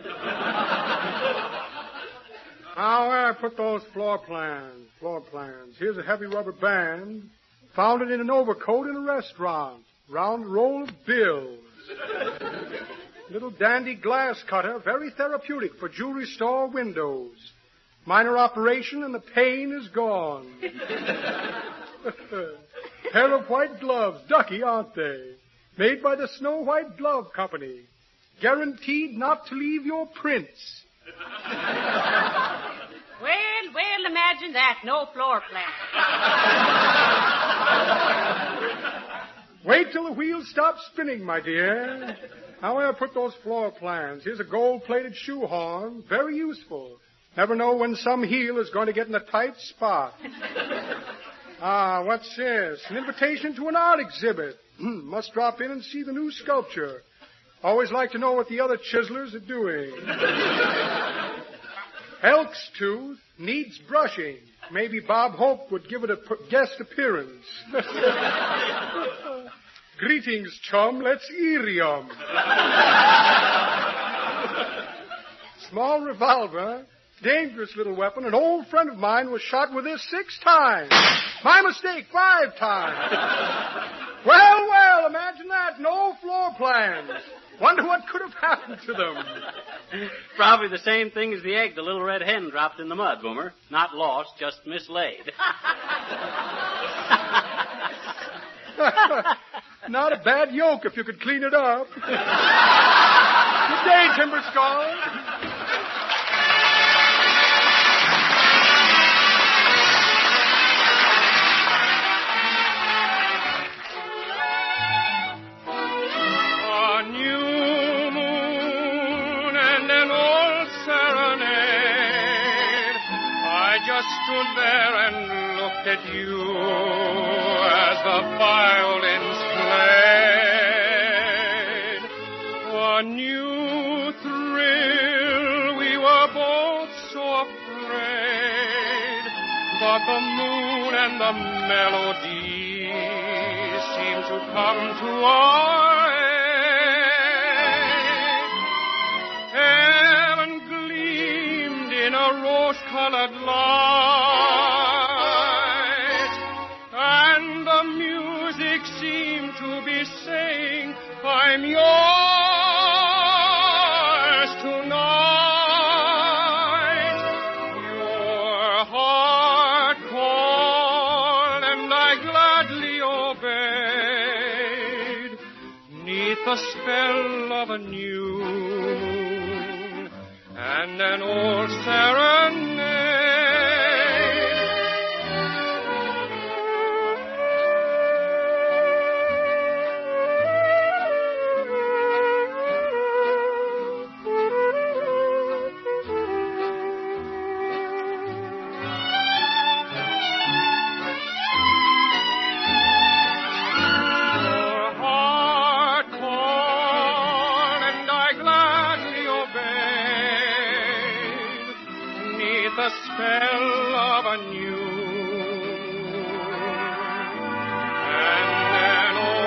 Now, where I put those floor plans? Here's a heavy rubber band. Found it in an overcoat in a restaurant. Round roll of bills. Little dandy glass cutter, very therapeutic for jewelry store windows. Minor operation and the pain is gone. Pair of white gloves, ducky, aren't they? Made by the Snow White Glove Company. Guaranteed not to leave your prints. Well, imagine that. No floor plan. Wait till the wheels stop spinning, my dear. How I put those floor plans. Here's a gold-plated shoehorn. Very useful. Never know when some heel is going to get in a tight spot. Ah, what's this? An invitation to an art exhibit. Must drop in and see the new sculpture. Always like to know what the other chiselers are doing. Elk's tooth needs brushing. Maybe Bob Hope would give it a guest appearance. Greetings, chum. Let's Irium. Small revolver. Dangerous little weapon. An old friend of mine was shot with this 6 times. My mistake, 5 times. Well, imagine that. No floor plans. Wonder what could have happened to them. Probably the same thing as the egg the little red hen dropped in the mud, Boomer. Not lost, just mislaid. Not a bad yolk if you could clean it up. Good day, Timber Skull. Stood there and looked at you as the violins played. A new thrill, we were both so afraid, but the moon and the melody seemed to come to our aid. Heaven gleamed in a rose-colored light, and the music seemed to be saying, I'm yours tonight. Your heart called, and I gladly obeyed, 'neath the spell of a new moon and an old serenade. spell of a new and an old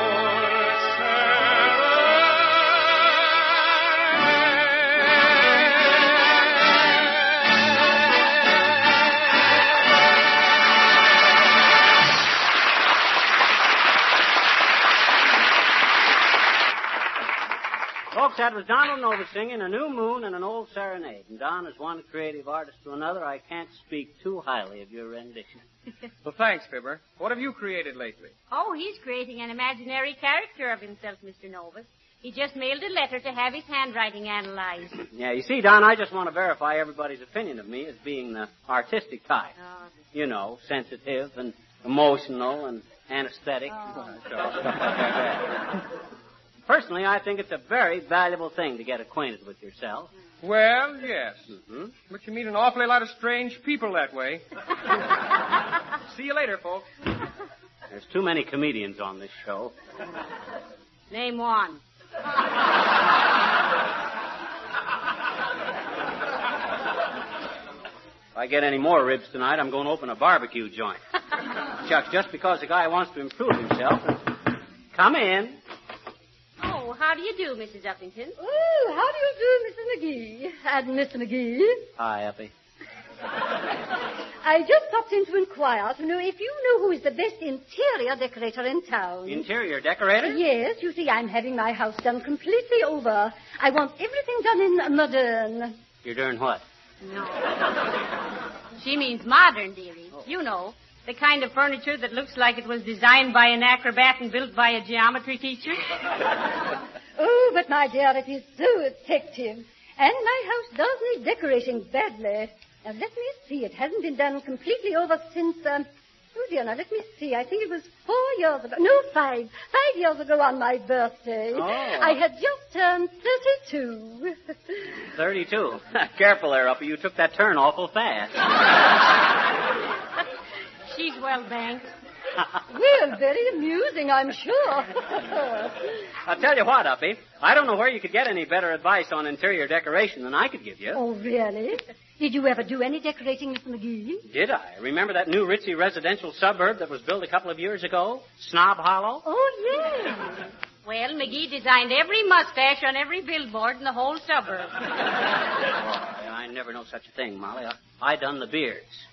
Folks, that was Donald Nova singing A New Moon and an Old Serenade. And Don, as one creative artist to another, I can't speak too highly of your rendition. Well, thanks, Fibber. What have you created lately? Oh, he's creating an imaginary character of himself, Mr. Novus. He just mailed a letter to have his handwriting analyzed. Yeah, you see, Don, I just want to verify everybody's opinion of me as being the artistic type. Oh. You know, sensitive and emotional and anesthetic. Oh. Stuff like that. Personally, I think it's a very valuable thing to get acquainted with yourself. Well, yes. Mm-hmm. But you meet an awfully lot of strange people that way. See you later, folks. There's too many comedians on this show. Name one. If I get any more ribs tonight, I'm going to open a barbecue joint. Chuck, just because a guy wants to improve himself. Come in. Oh, how do you do, Mrs. Uppington? Oh, how do you do, Mrs. McGee? And Mr. McGee? Hi, Uppy. I just popped in to inquire to know if you know who is the best interior decorator in town. Interior decorator? Yes, you see, I'm having my house done completely over. I want everything done in modern. You're doing what? No. She means modern, dearie. Oh. You know, the kind of furniture that looks like it was designed by an acrobat and built by a geometry teacher. Oh, but my dear, it is so effective. And my house does need decorating badly. Now, let me see. It hasn't been done completely over since, oh, dear, now, let me see. I think it was 4 years ago. No, 5. 5 years ago on my birthday. Oh. I had just turned 32. 32. Careful there, Uppy. You took that turn awful fast. She's well banked. Well, very amusing, I'm sure. I'll tell you what, Uppy. I don't know where you could get any better advice on interior decoration than I could give you. Oh, really? Did you ever do any decorating, Mr. McGee? Did I? Remember that new ritzy residential suburb that was built a couple of years ago? Snob Hollow? Oh, yes. Well, McGee designed every mustache on every billboard in the whole suburb. Oh, I never know such a thing, Molly. I done the beards.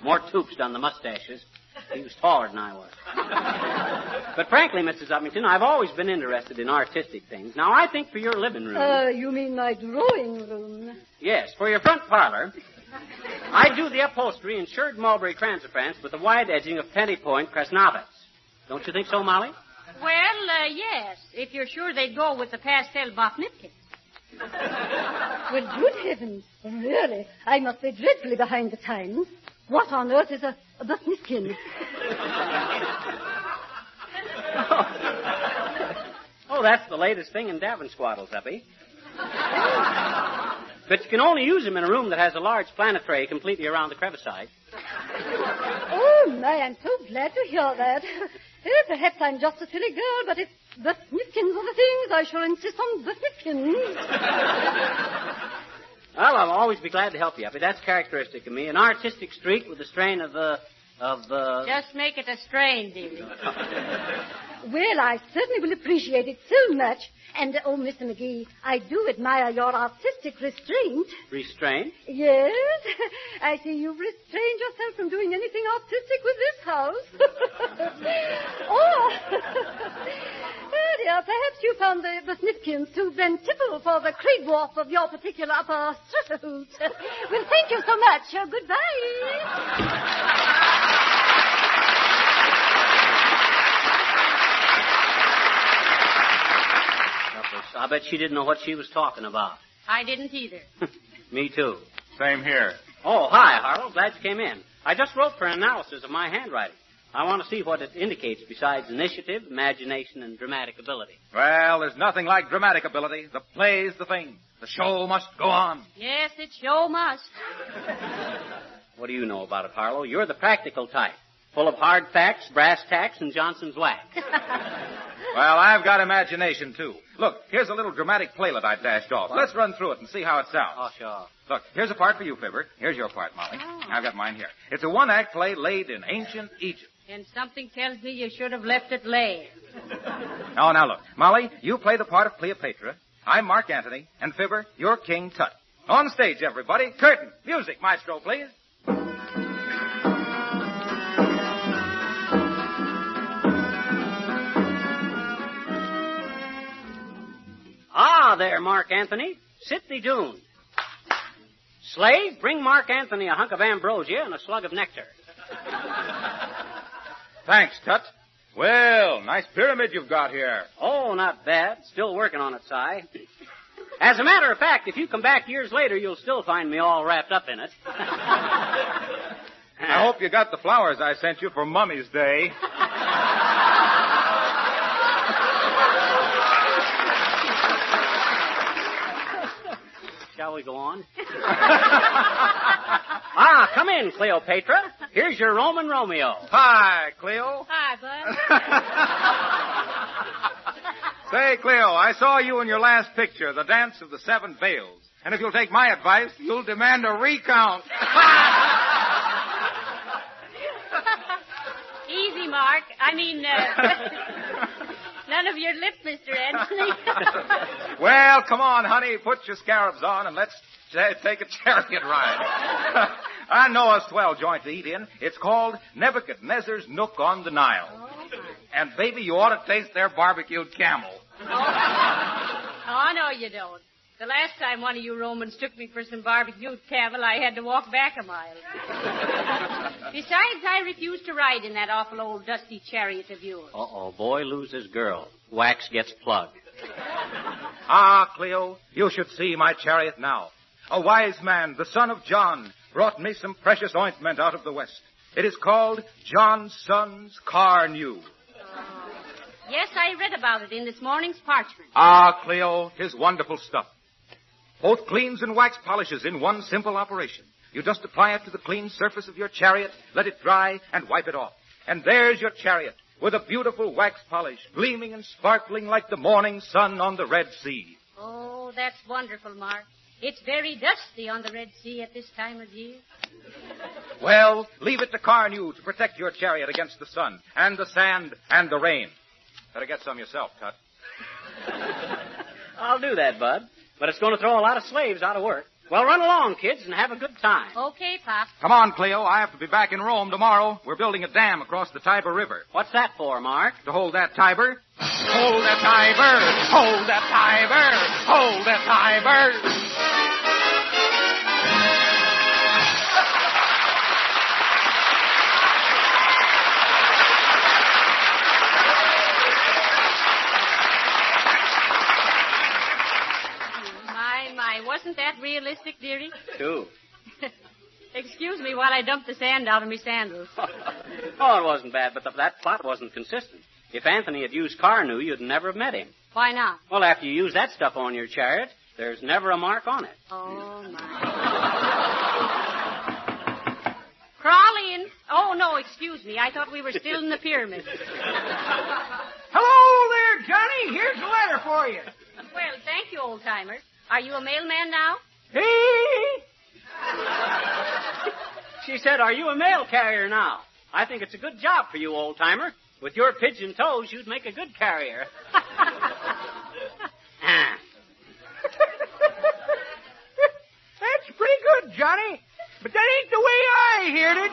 More Toops done the mustaches. He was taller than I was. But frankly, Mrs. Uppington, I've always been interested in artistic things. Now, I think for your living room... You mean my drawing room? Yes, for your front parlor, I do the upholstery in shirred mulberry transparance with the wide edging of penny point Krasnovitz. Don't you think so, Molly? Well, yes, if you're sure they'd go with the pastel Botnipkin. Well, good heavens. Really? I must be dreadfully behind the times. What on earth is a Botnipkin? Oh, that's the latest thing in Davin-swaddles, Uppy. But you can only use them in a room that has a large planet tray completely around the crevicide. Oh, my, I'm so glad to hear that. Perhaps I'm just a silly girl, but if Botnipkins are the things, I shall insist on Botnipkins. Well, I'll always be glad to help you, Uppy. That's characteristic of me. An artistic streak with a strain of Just make it a strain, dearie. Well, I certainly will appreciate it so much. And, oh, Mr. McGee, I do admire your artistic restraint. Restraint? Yes. I see you've restrained yourself from doing anything artistic with this house. Oh, dear, perhaps you found the Botnipkins too bentiple for the Kriegwolf of your particular upper strutterhoot. Well, thank you so much. Goodbye. I bet she didn't know what she was talking about. I didn't either. Me too. Same here. Oh, hi, Harlow. Glad you came in. I just wrote for an analysis of my handwriting. I want to see what it indicates besides initiative, imagination, and dramatic ability. Well, there's nothing like dramatic ability. The play's the thing. The show must go on. Yes, it sure must. What do you know about it, Harlow? You're the practical type. full of hard facts, brass tacks, and Johnson's wax. Well, I've got imagination, too. Look, here's a little dramatic playlet I dashed off. Let's run through it and see how it sounds. Oh, sure. Look, here's a part for you, Fibber. Here's your part, Molly. Oh. I've got mine here. It's a one-act play laid in ancient Egypt. And something tells me you should have left it lay. Oh, now look. Molly, you play the part of Cleopatra. I'm Mark Antony. And Fibber, you're King Tut. On stage, everybody. Curtain. Music, maestro, please. Ah, there, Mark Anthony. Sit thee doon. Slave, bring Mark Anthony a hunk of ambrosia and a slug of nectar. Thanks, Tut. Well, nice pyramid you've got here. Oh, not bad. Still working on it, Si. As a matter of fact, if you come back years later, you'll still find me all wrapped up in it. I hope you got the flowers I sent you for Mummy's Day. Shall we go on? Come in, Cleopatra. Here's your Roman Romeo. Hi, Cleo. Hi, Bud. Say, Cleo, I saw you in your last picture, The Dance of the Seven Veils. And if you'll take my advice, you'll demand a recount. Easy, Mark. I mean, none of your lip, Mr. Anthony. Well, come on, honey. Put your scarabs on and let's take a chariot ride. I know a swell joint to eat in. It's called Nebuchadnezzar's Nook on the Nile. Oh, and, baby, you ought to taste their barbecued camel. Oh, no, you don't. The last time one of you Romans took me for some barbecued camel, I had to walk back a mile. Besides, I refuse to ride in that awful old dusty chariot of yours. Uh-oh, boy loses girl. Wax gets plugged. Cleo, you should see my chariot now. A wise man, the son of John, brought me some precious ointment out of the West. It is called Johnson's Car New. Yes, I read about it in this morning's parchment. Cleo, 'tis wonderful stuff. Both cleans and wax polishes in one simple operation. You just apply it to the clean surface of your chariot, let it dry, and wipe it off. And there's your chariot, with a beautiful wax polish, gleaming and sparkling like the morning sun on the Red Sea. Oh, that's wonderful, Mark. It's very dusty on the Red Sea at this time of year. Well, leave it to Carnew to protect your chariot against the sun, and the sand, and the rain. Better get some yourself, Tut. I'll do that, Bud. But it's going to throw a lot of slaves out of work. Well, run along, kids, and have a good time. Okay, Pop. Come on, Cleo. I have to be back in Rome tomorrow. We're building a dam across the Tiber River. What's that for, Mark? To hold that Tiber. Hold that Tiber! Hold that Tiber! Hold that Tiber! Wasn't that realistic, dearie? Too. Excuse me while I dump the sand out of me sandals. Oh, it wasn't bad, but that plot wasn't consistent. If Anthony had used Carnew, you'd never have met him. Why not? Well, after you use that stuff on your chariot, there's never a mark on it. Oh, my. Crawl in. Oh, no, excuse me. I thought we were still in the pyramid. Hello there, Johnny. Here's a letter for you. Well, thank you, old-timer. Are you a mailman now? Hey! She said, are you a mail carrier now? I think it's a good job for you, old-timer. With your pigeon toes, you'd make a good carrier. That's pretty good, Johnny. But that ain't the way I heard it.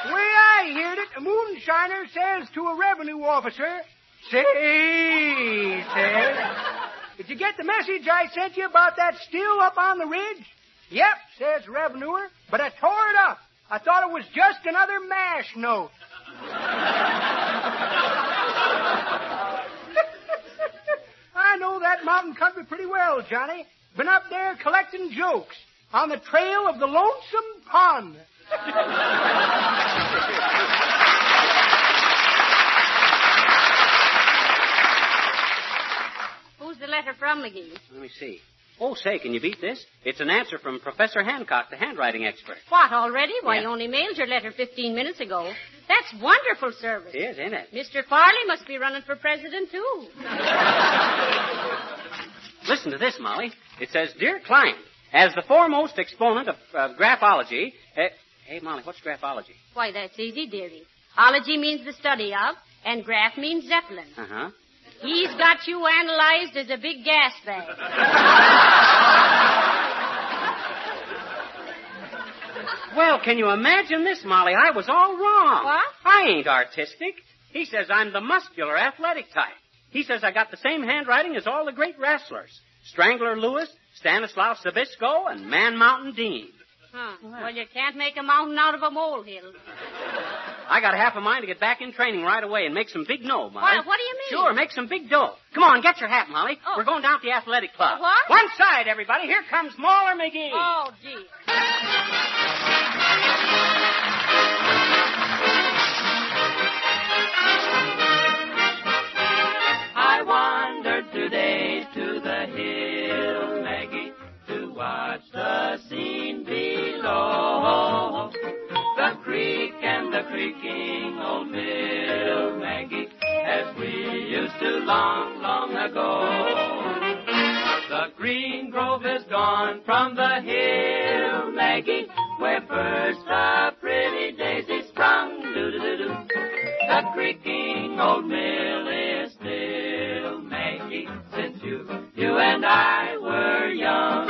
The way I heard it, a moonshiner says to a revenue officer, says, did you get the message I sent you about that still up on the ridge? Yep, says revenuer, but I tore it up. I thought it was just another MASH note. I know that mountain country pretty well, Johnny. Been up there collecting jokes on the trail of the Lonesome Pond. Who's the letter from, McGee? Let me see. Oh, say, can you beat this? It's an answer from Professor Hancock, the handwriting expert. What, already? Why, Yeah. you only mailed your letter 15 minutes ago. That's wonderful service. It is, ain't it? Mr. Farley must be running for president, too. Listen to this, Molly. It says, Dear Client, as the foremost exponent of graphology... hey, Molly, what's graphology? Why, that's easy, dearie. Ology means the study of, and graph means Zeppelin. Uh-huh. He's got you analyzed as a big gas bag. Well, can you imagine this, Molly? I was all wrong. What? I ain't artistic. He says I'm the muscular, athletic type. He says I got the same handwriting as all the great wrestlers. Strangler Lewis, Stanislaus Zabisco, and Man Mountain Dean. Huh. Well, you can't make a mountain out of a molehill. I got half a mind to get back in training right away and make some big dough, Molly. What do you mean? Sure, make some big dough. Come on, get your hat, Molly. Oh. We're going down to the athletic club. What? One side, everybody. Here comes Mauler McGee. Oh, gee. I wandered today to the hill, Maggie, to watch the scene below. The creek and the creaking old mill, Maggie, as we used to long, long ago. The green grove is gone from the hill, Maggie, where first the pretty daisy sprung. Do-do-do-do. The creaking old mill is still, Maggie, since you and I were young.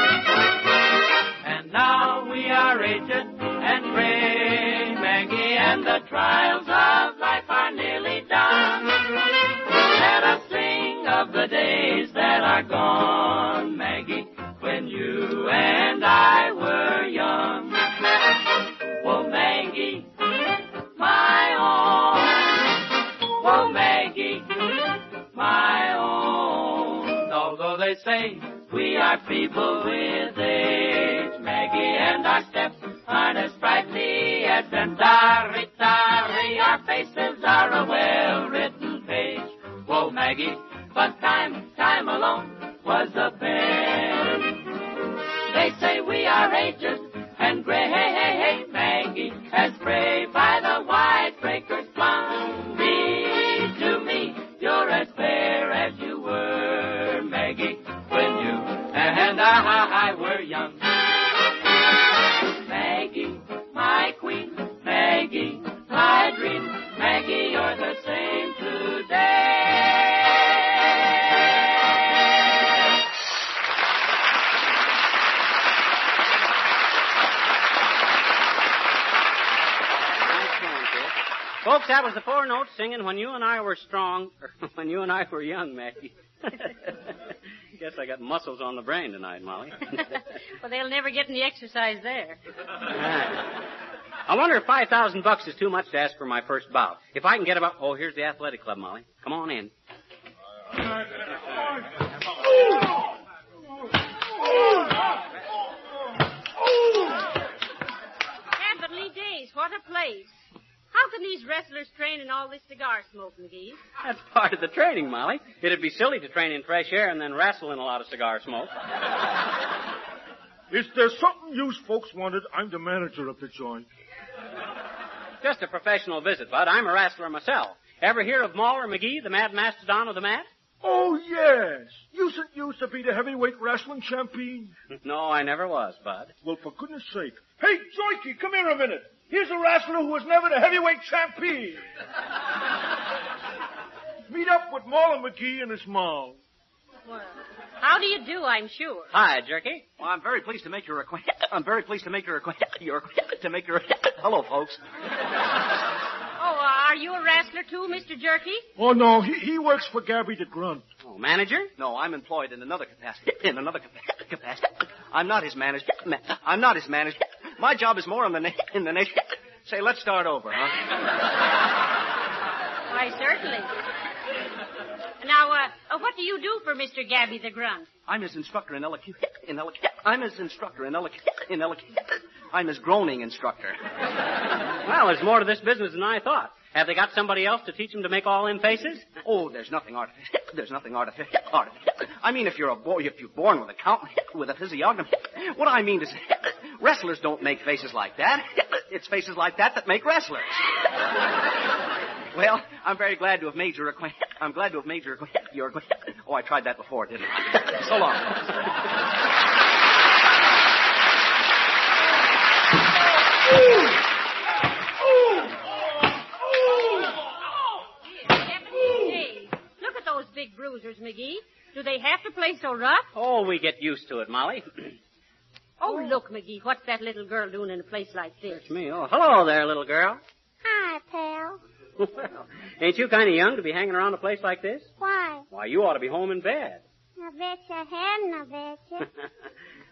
And now we are aged and gray, Maggie, and the trials of life are nearly done. Let us sing of the days that are gone, Maggie, when you and I were young. Oh, Maggie, my own. Oh, Maggie, my own. Although they say we are feeble with age, Maggie, and our steps aren't as sprightly as them. Dari, our faces are a well-written page. Whoa, Maggie, but time alone was a pen. They say we are aged and gray, Maggie, as brave by the wide breakers flung. Be to me, you're as fair as you were, Maggie, when you and I were young. Maggie, my queen, Maggie, my dream, Maggie, you're the same today. Folks, that was the four notes singing when you and I were strong, or when you and I were young, Maggie. Guess I got muscles on the brain tonight, Molly. Well, they'll never get any exercise there. I wonder if $5,000 is too much to ask for my first bout. If I can get about... Oh, here's the athletic club, Molly. Come on in. Heavenly days, what a place. How can these wrestlers train in all this cigar smoke, McGee? That's part of the training, Molly. It'd be silly to train in fresh air and then wrestle in a lot of cigar smoke. Is there something you folks wanted? I'm the manager of the joint. Just a professional visit, Bud. I'm a wrestler myself. Ever hear of Mauler McGee, the mad mastodon of the mat? Oh, yes. You used to be the heavyweight wrestling champion. No, I never was, Bud. Well, for goodness sake. Hey, Joikey, come here a minute. Here's a wrestler who was never the heavyweight champion. Meet up with Mauler McGee and his mom. Well, how do you do, I'm sure? Hi, Jerky. Well, I'm very pleased to make your acquaintance. Hello, folks. Oh, are you a wrestler too, Mr. Jerky? Oh, no, he works for Gabby the Grunt. Oh, manager? No, I'm employed in another capacity. I'm not his manager. My job is more in the nation. Say, let's start over, huh? Why, certainly. Now, what do you do for Mr. Gabby the Grunt? I'm his instructor in elocution. I'm his groaning instructor. Well, there's more to this business than I thought. Have they got somebody else to teach them to make all them faces? Oh, there's nothing there's nothing artificial. I mean, if you're born with a physiognomy. What I mean is, wrestlers don't make faces like that. It's faces like that make wrestlers. Well, I'm very glad to have made your acquaintance. I'm glad to have made your acquaintance. Oh, I tried that before, didn't I? So long. Hey, look at those big bruisers, McGee. Do they have to play so rough? Oh, we get used to it, Molly. Oh, look, McGee, what's that little girl doing in a place like this? It's me. Oh, hello there, little girl. Hi, pal. Well, ain't you kind of young to be hanging around a place like this? Why? Why, you ought to be home in bed. I bet you hadn't, I bet you.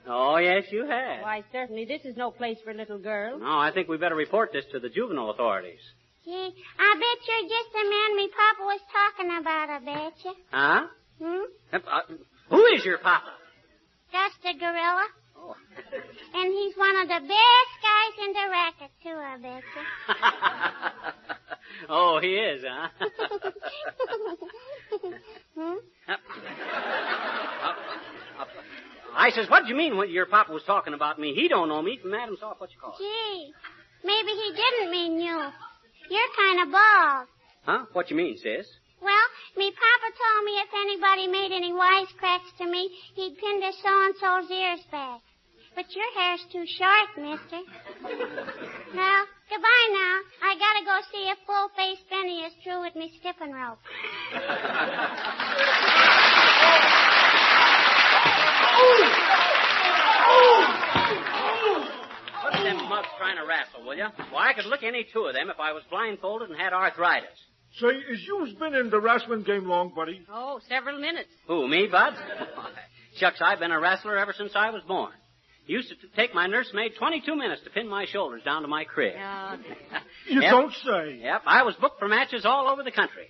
Oh, yes, you have. Why, certainly, this is no place for little girls. No, I think we better report this to the juvenile authorities. Gee, I bet you're just the man me papa was talking about, I bet you. Huh? Who is your papa? Just a gorilla. Oh. And he's one of the best guys in the racket, too, I bet you. Oh, he is, huh? I says, what do you mean when your papa was talking about me? He don't know me from Adam's off, what you call it? Gee, maybe he didn't mean you. You're kind of bald. Huh? What you mean, sis? Well, me papa told me if anybody made any wisecracks to me, he'd pin their so-and-so's ears back. But your hair's too short, mister. Now, goodbye now. I gotta go see if full-faced Benny is through with me skipping rope. What's them mugs trying to wrestle, will you? Well, I could lick any two of them if I was blindfolded and had arthritis. Say, is you's been in the wrestling game long, buddy? Oh, several minutes. Who, me, Bud? Shucks, I've been a wrestler ever since I was born. It used to take my nursemaid 22 minutes to pin my shoulders down to my crib. You don't say. Yep, I was booked for matches all over the country.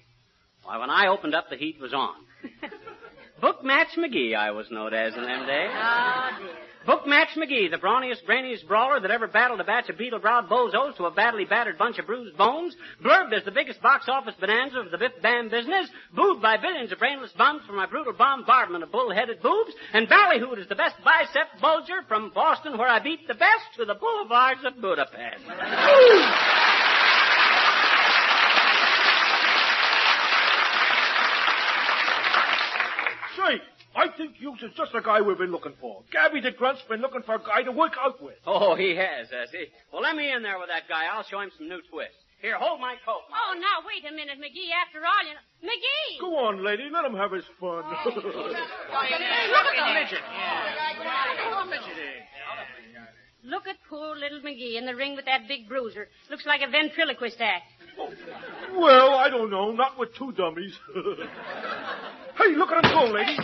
Why, when I opened up, the heat was on. Book Match McGee, I was known as in them days. Book Match McGee, the brawniest, brainiest brawler that ever battled a batch of beetle-browed bozos to a badly battered bunch of bruised bones, blurbed as the biggest box office bonanza of the biff-bam business, booed by billions of brainless bums for my brutal bombardment of bull-headed boobs, and ballyhooed as the best bicep bulger from Boston, where I beat the best, to the boulevards of Budapest. Say, I think you is just the guy we've been looking for. Gabby the Grunt's been looking for a guy to work out with. Oh, he has he? Well, let me in there with that guy. I'll show him some new twists. Here, hold my coat. Oh, now, wait a minute, McGee. After all, you know... McGee! Go on, lady. Let him have his fun. Look at the midget. Look at poor little McGee in the ring with that big bruiser. Looks like a ventriloquist act. Well, I don't know. Not with two dummies. Hey, look at him go, lady.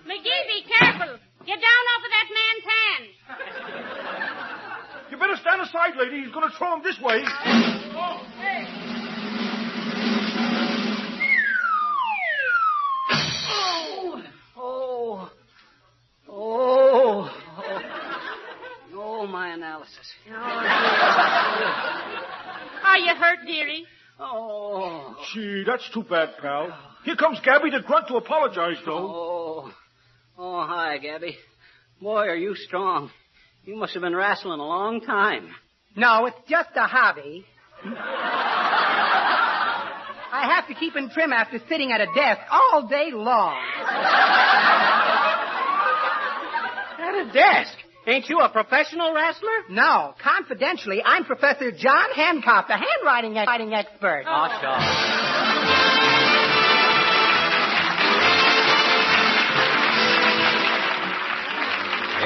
McGee, be careful. Get down off of that man's hand. You better stand aside, lady. He's going to throw him this way. Oh, my analysis. Are you hurt, dearie? Oh. Gee, that's too bad, pal. Here comes Gabby the Grunt to apologize, though. Oh, hi, Gabby. Boy, are you strong. You must have been wrestling a long time. No, it's just a hobby. I have to keep in trim after sitting at a desk all day long. At a desk? Ain't you a professional wrestler? No. Confidentially, I'm Professor John Hancock, the handwriting expert. Oh, sure.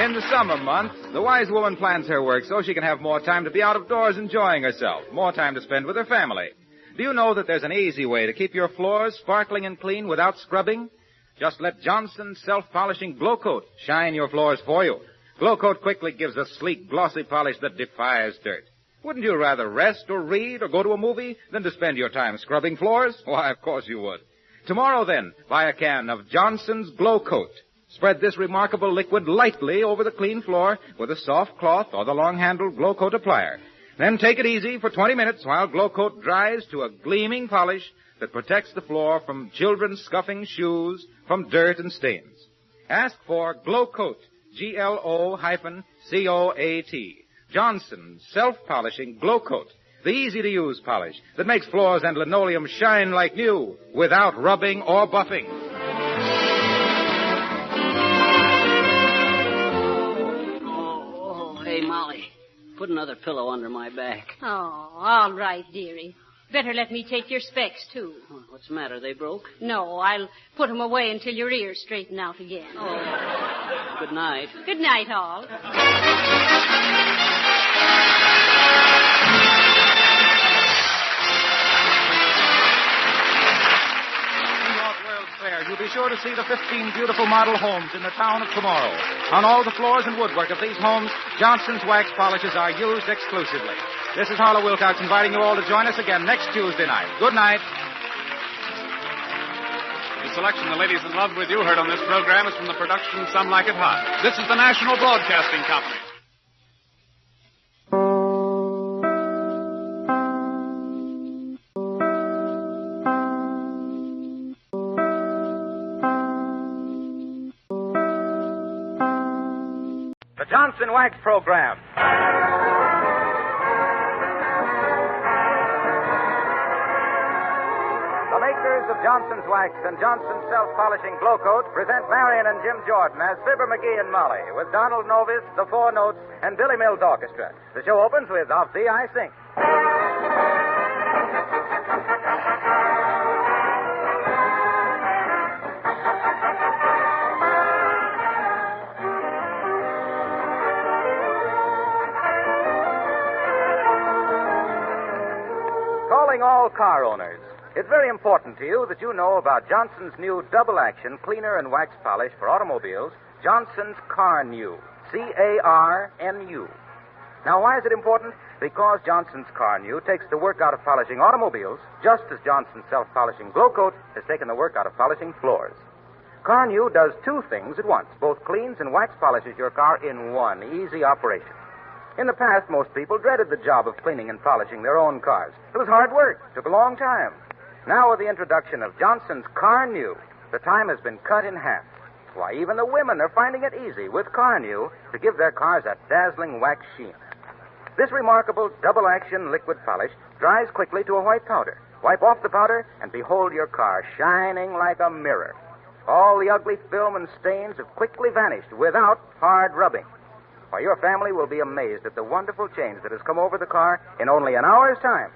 In the summer months, the wise woman plans her work so she can have more time to be out of doors enjoying herself, more time to spend with her family. Do you know that there's an easy way to keep your floors sparkling and clean without scrubbing? Just let Johnson's self-polishing Glow Coat shine your floors for you. Glow Coat quickly gives a sleek, glossy polish that defies dirt. Wouldn't you rather rest or read or go to a movie than to spend your time scrubbing floors? Why, of course you would. Tomorrow, then, buy a can of Johnson's Glow Coat. Spread this remarkable liquid lightly over the clean floor with a soft cloth or the long-handled Glow Coat applier. Then take it easy for 20 minutes while Glow Coat dries to a gleaming polish that protects the floor from children's scuffing shoes, from dirt and stains. Ask for Glow Coat, GLO-COAT. Johnson's self-polishing Glow Coat, the easy-to-use polish that makes floors and linoleum shine like new without rubbing or buffing. Oh, hey, Molly, put another pillow under my back. Oh, all right, dearie. Better let me take your specs, too. What's the matter? They broke? No, I'll put them away until your ears straighten out again. Oh. Good night. Good night, all. You'll be sure to see the 15 beautiful model homes in the town of tomorrow. On all the floors and woodwork of these homes, Johnson's wax polishes are used exclusively. This is Harlow Wilcox inviting you all to join us again next Tuesday night. Good night. The selection the ladies in love with you heard on this program is from the production Some Like It Hot. This is the National Broadcasting Company. The Johnson Wax Program. The makers of Johnson's Wax and Johnson's Self-Polishing Glow Coat present Marion and Jim Jordan as Fibber McGee and Molly with Donald Novis, the Four Notes, and Billy Mills Orchestra. The show opens with Of Thee I Sing. All car owners, it's very important to you that you know about Johnson's new double-action cleaner and wax polish for automobiles, Johnson's CarNew, CARNU. Now, why is it important? Because Johnson's CarNew takes the work out of polishing automobiles, just as Johnson's self-polishing Glow Coat has taken the work out of polishing floors. CarNew does two things at once, both cleans and wax polishes your car in one easy operation. In the past, most people dreaded the job of cleaning and polishing their own cars. It was hard work, took a long time. Now, with the introduction of Johnson's CarNew, the time has been cut in half. Why, even the women are finding it easy with CarNew to give their cars a dazzling wax sheen. This remarkable double-action liquid polish dries quickly to a white powder. Wipe off the powder, and behold your car shining like a mirror. All the ugly film and stains have quickly vanished without hard rubbing. Why, your family will be amazed at the wonderful change that has come over the car in only an hour's time.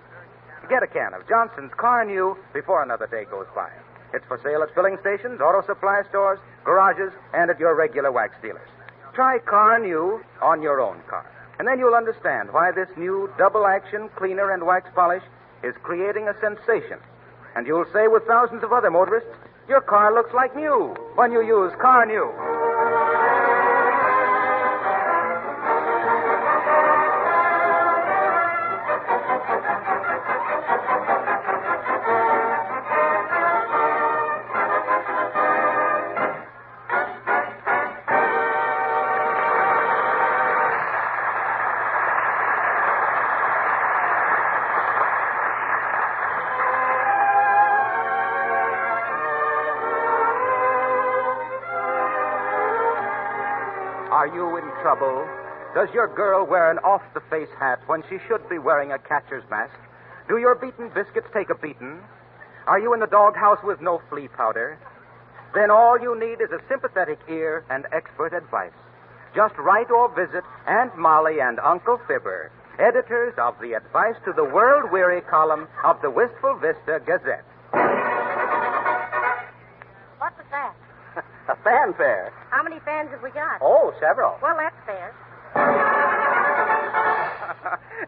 Get a can of Johnson's CarNew before another day goes by. It's for sale at filling stations, auto supply stores, garages, and at your regular wax dealers. Try CarNew on your own car, and then you'll understand why this new double-action cleaner and wax polish is creating a sensation. And you'll say with thousands of other motorists, your car looks like new when you use CarNew. Are you in trouble? Does your girl wear an off-the-face hat when she should be wearing a catcher's mask? Do your beaten biscuits take a beating? Are you in the doghouse with no flea powder? Then all you need is a sympathetic ear and expert advice. Just write or visit Aunt Molly and Uncle Fibber, editors of the Advice to the World-Weary column of the Wistful Vista Gazette. What was that? A fanfare. How many fans have we got? Oh, several. Well, that's fair.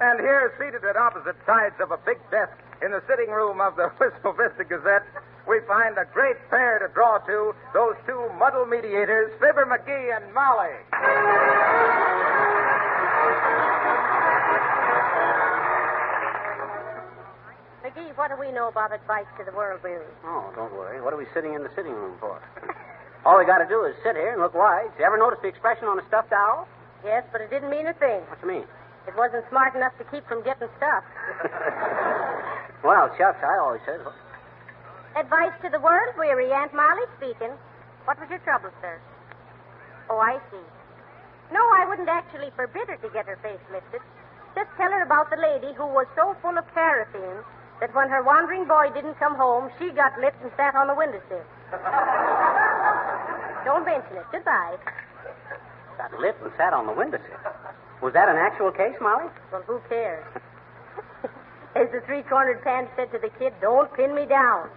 And here, seated at opposite sides of a big desk in the sitting room of the Wistful Vista Gazette, we find a great pair to draw to, those two muddle mediators, Fibber McGee and Molly. McGee, what do we know about Advice to the World-Weary? Oh, don't worry. What are we sitting in the sitting room for? All we got to do is sit here and look wise. You ever notice the expression on a stuffed owl? Yes, but it didn't mean a thing. What do you mean? It wasn't smart enough to keep from getting stuffed. Well, shucks, I always said. Advice to the world weary, Aunt Molly speaking. What was your trouble, sir? Oh, I see. No, I wouldn't actually forbid her to get her face lifted. Just tell her about the lady who was so full of paraffin that when her wandering boy didn't come home, she got lit and sat on the windowsill. Don't mention it. Goodbye. Got lit and sat on the windowsill. Was that an actual case, Molly? Well, who cares? As the three-cornered pants said to the kid, don't pin me down.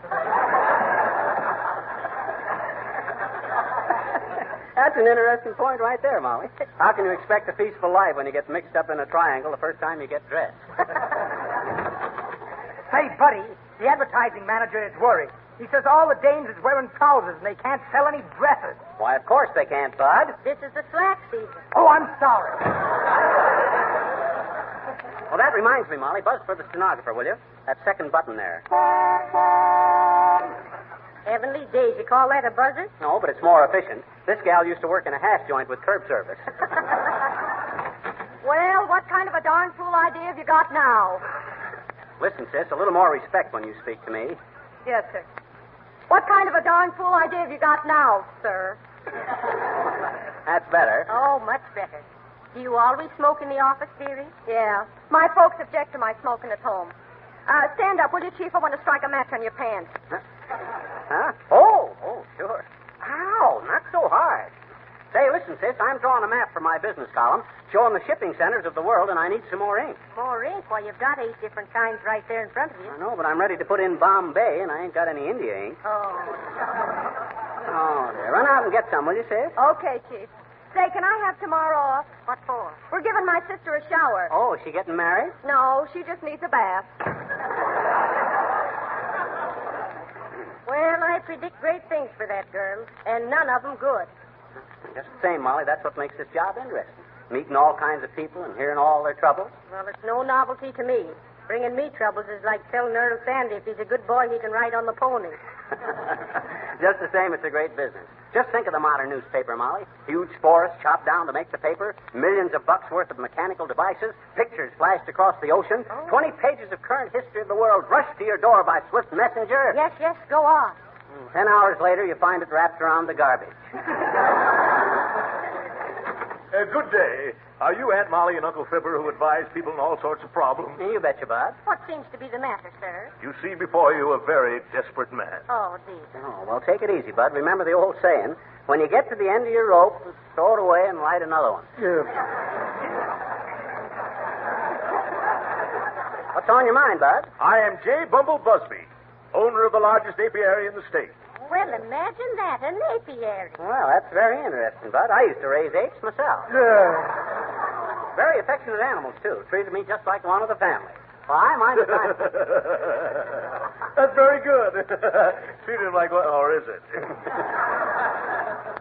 That's an interesting point right there, Molly. How can you expect a peaceful life when you get mixed up in a triangle the first time you get dressed? Say, buddy, the advertising manager is worried. He says all the dames is wearing trousers and they can't sell any dresses. Why, of course they can't, Bud. This is the slack season. Oh, I'm sorry. Well, that reminds me, Molly. Buzz for the stenographer, will you? That second button there. Heavenly days, you call that a buzzer? No, but it's more efficient. This gal used to work in a hash joint with curb service. Well, what kind of a darn fool idea have you got now? Listen, sis, a little more respect when you speak to me. Yes, sir. What kind of a darn fool idea have you got now, sir? That's better. Oh, much better. Do you always smoke in the office, dearie? Yeah. My folks object to my smoking at home. Stand up, will you, Chief? I want to strike a match on your pants. Huh? Oh, sure. Ow, not so hard. Say, listen, sis, I'm drawing a map for my business column showing the shipping centers of the world, and I need some more ink. More ink? Why, you've got 8 different kinds right there in front of you. I know, but I'm ready to put in Bombay, and I ain't got any India ink. Oh, dear. Run out and get some, will you, sis? Okay, Chief. Say, can I have tomorrow off? What for? We're giving my sister a shower. Oh, is she getting married? No, she just needs a bath. Well, I predict great things for that girl, and none of them good. Just the same, Molly, that's what makes this job interesting. Meeting all kinds of people and hearing all their troubles. Well, it's no novelty to me. Bringing me troubles is like telling Earl Sandy if he's a good boy, he can ride on the pony. Just the same, it's a great business. Just think of the modern newspaper, Molly. Huge forests chopped down to make the paper, millions of bucks worth of mechanical devices, pictures flashed across the ocean, 20 pages of current history of the world rushed to your door by swift messenger. Yes, go on. 10 hours later, you find it wrapped around the garbage. Good day. Are you Aunt Molly and Uncle Fibber who advise people in all sorts of problems? You betcha, Bud. What seems to be the matter, sir? You see before you a very desperate man. Oh, dear. Oh, well, take it easy, Bud. Remember the old saying, when you get to the end of your rope, throw it away and light another one. What's on your mind, Bud? I am J. Bumble Busby, owner of the largest apiary in the state. Well, imagine that, an apiary. Well, that's very interesting, Bud. I used to raise apes myself. Very affectionate animals, too. Treated me just like one of the family. Well, I mind the time. That's very good. Treated him like one, or is it?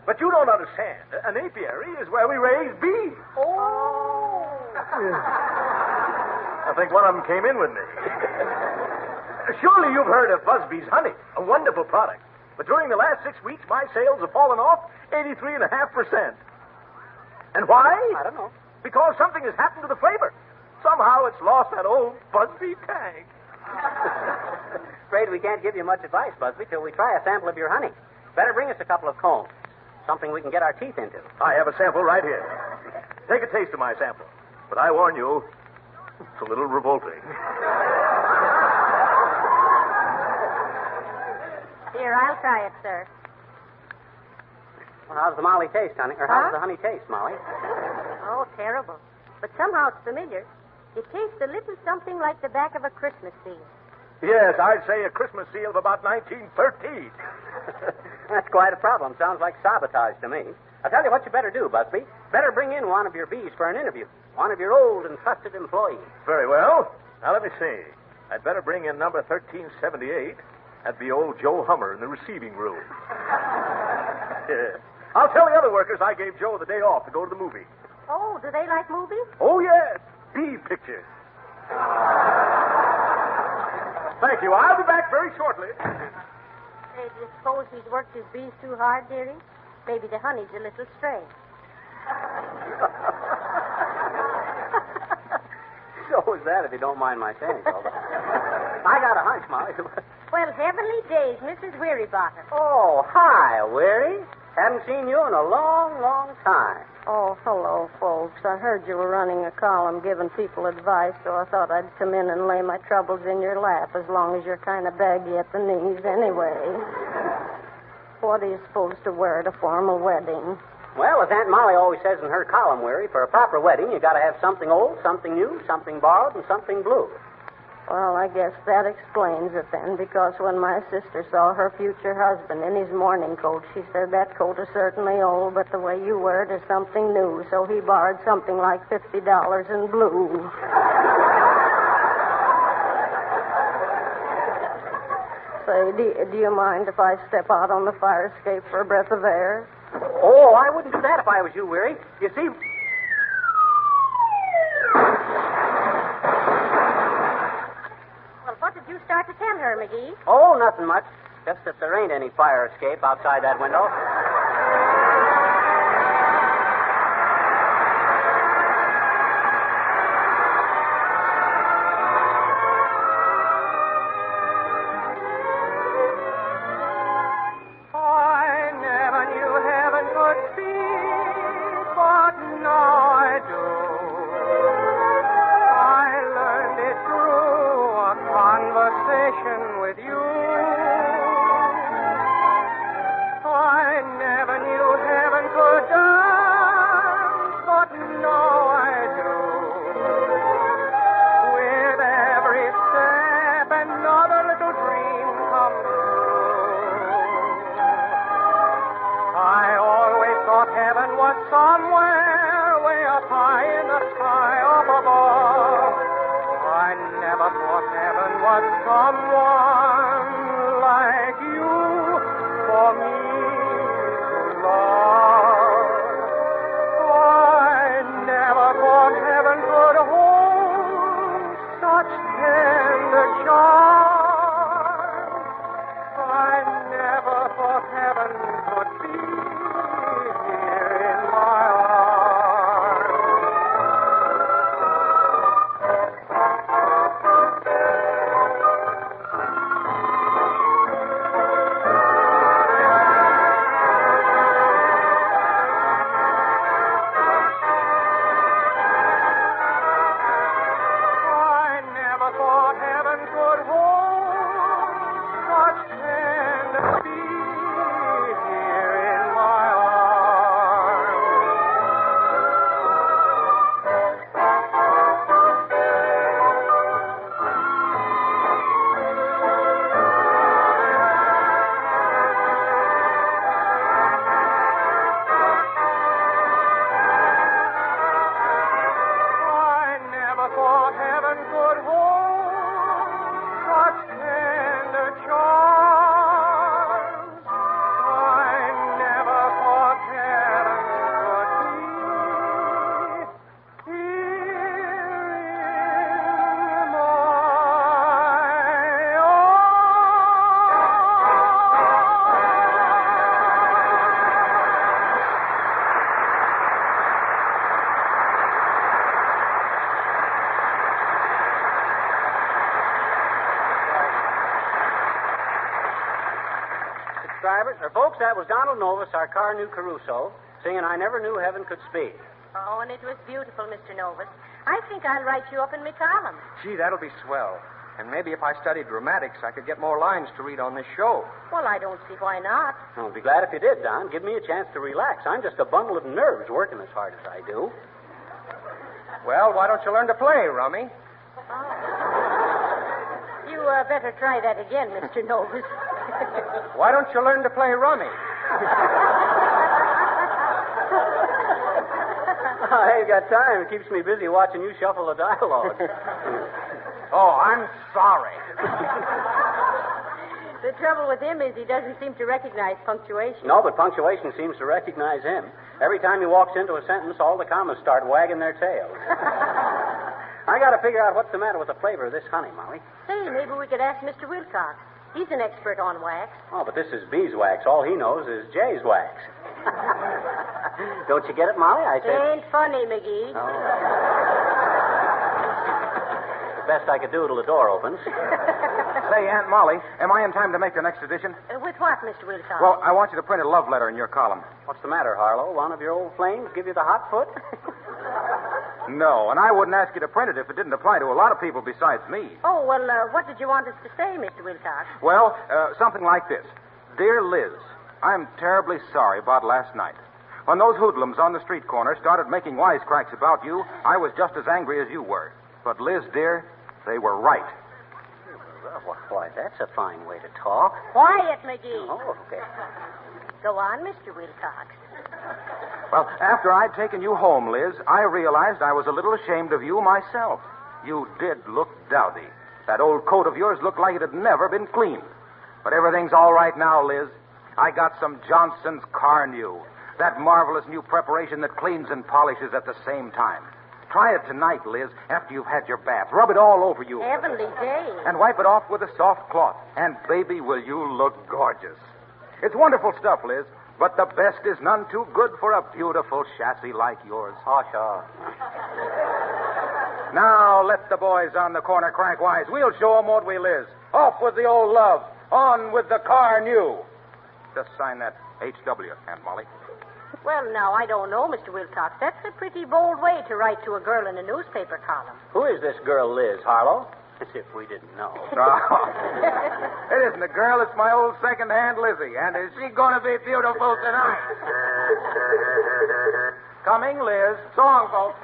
But you don't understand. An apiary is where we raise bees. Oh. I think one of them came in with me. Surely you've heard of Busby's honey, a wonderful product. But during the last 6 weeks, my sales have fallen off 83.5%. And why? I don't know. Because something has happened to the flavor. Somehow it's lost that old Busby tang. Afraid we can't give you much advice, Busby, till we try a sample of your honey. Better bring us a couple of combs. Something we can get our teeth into. I have a sample right here. Take a taste of my sample. But I warn you, it's a little revolting. Here, I'll try it, sir. Well, how's the Molly taste, honey? Or how's the honey taste, Molly? Oh, terrible. But somehow it's familiar. It tastes a little something like the back of a Christmas seal. Yes, I'd say a Christmas seal of about 1913. That's quite a problem. Sounds like sabotage to me. I'll tell you what you better do, Busby. Better bring in one of your bees for an interview. One of your old and trusted employees. Very well. Now, let me see. I'd better bring in number 1378. That'd be old Joe Hummer in the receiving room. Yeah. I'll tell the other workers I gave Joe the day off to go to the movie. Oh, do they like movies? Oh, yes. Bee pictures. Thank you. I'll be back very shortly. Hey, do you suppose he's worked his bees too hard, dearie? Maybe the honey's a little stray. Who's that, if you don't mind my saying so? I got a hunch, Molly. Well, heavenly days, Mrs. Wearybottom. Oh, hi, Weary. Haven't seen you in a long, long time. Oh, hello, folks. I heard you were running a column giving people advice, so I thought I'd come in and lay my troubles in your lap as long as you're kind of baggy at the knees anyway. What are you supposed to wear at a formal wedding? Well, as Aunt Molly always says in her column, Weary, for a proper wedding, you got to have something old, something new, something borrowed, and something blue. Well, I guess that explains it then, because when my sister saw her future husband in his morning coat, she said that coat is certainly old, but the way you wear it is something new, so he borrowed something like $50 in blue. Say, do you mind if I step out on the fire escape for a breath of air? Oh, I wouldn't do that if I was you, Weary. You see... What did you start to tell her, McGee? Oh, nothing much. Just that there ain't any fire escape outside that window. I never knew heaven could speak, but now I do. I learned it through a conversation with you. I never knew heaven could dance, but now I do. With every step, another little dream comes true. I always thought heaven was somewhere way up high in the sky up above. I never thought heaven was someone like you for me to love. I never thought heaven could hold such tender charm. I never thought heaven could be here in my arms. I never thought heaven could hold such tender peace here in my arms. I never thought heaven could hold such tender charms. I never thought heaven could be here in my Drivers, or folks, that was Donald Novus, our car knew Caruso, singing I Never Knew Heaven Could Speak. Oh, and it was beautiful, Mr. Novus. I think I'll write you up in my column. Gee, that'll be swell. And maybe if I studied dramatics, I could get more lines to read on this show. Well, I don't see why not. I'll be glad if you did, Don. Give me a chance to relax. I'm just a bundle of nerves working as hard as I do. Well, why don't you learn to play, Rummy? You better try that again, Mr. Novus. Why don't you learn to play rummy? I ain't got time. It keeps me busy watching you shuffle the dialogue. Oh, I'm sorry. The trouble with him is he doesn't seem to recognize punctuation. No, but punctuation seems to recognize him. Every time he walks into a sentence, all the commas start wagging their tails. I got to figure out what's the matter with the flavor of this honey, Molly. Say, maybe we could ask Mr. Wilcox. He's an expert on wax. Oh, but this is beeswax. All he knows is Jay's wax. Don't you get it, Molly? I said... Ain't funny, McGee. Oh. the best I could do till the door opens. Say, Aunt Molly, am I in time to make the next edition? With what, Mr. Wilcox? Well, I want you to print a love letter in your column. What's the matter, Harlow? One of your old flames give you the hot foot? No, and I wouldn't ask you to print it if it didn't apply to a lot of people besides me. Oh, well, what did you want us to say, Mr. Wilcox? Well, something like this. Dear Liz, I'm terribly sorry about last night. When those hoodlums on the street corner started making wisecracks about you, I was just as angry as you were. But, Liz, dear, they were right. Why, that's a fine way to talk. Quiet, McGee. Oh, okay. Go on, Mr. Wilcox. Well, after I'd taken you home, Liz, I realized I was a little ashamed of you myself. You did look dowdy. That old coat of yours looked like it had never been cleaned. But everything's all right now, Liz. I got some Johnson's Car New. That marvelous new preparation that cleans and polishes at the same time. Try it tonight, Liz, after you've had your bath. Rub it all over you. Heavenly days. And wipe it off with a soft cloth. And, baby, will you look gorgeous. It's wonderful stuff, Liz, but the best is none too good for a beautiful chassis like yours. Oh, sure. Now, let the boys on the corner crank wise. We'll show 'em what we Liz. Off with the old love. On with the Car New. Just sign that H.W., Aunt Molly. Well, now, I don't know, Mr. Wilcox. That's a pretty bold way to write to a girl in a newspaper column. Who is this girl, Liz, Harlow? As if we didn't know. It isn't a girl, it's my old second-hand Lizzie. And is she going to be beautiful tonight? Coming, Liz. So long, folks.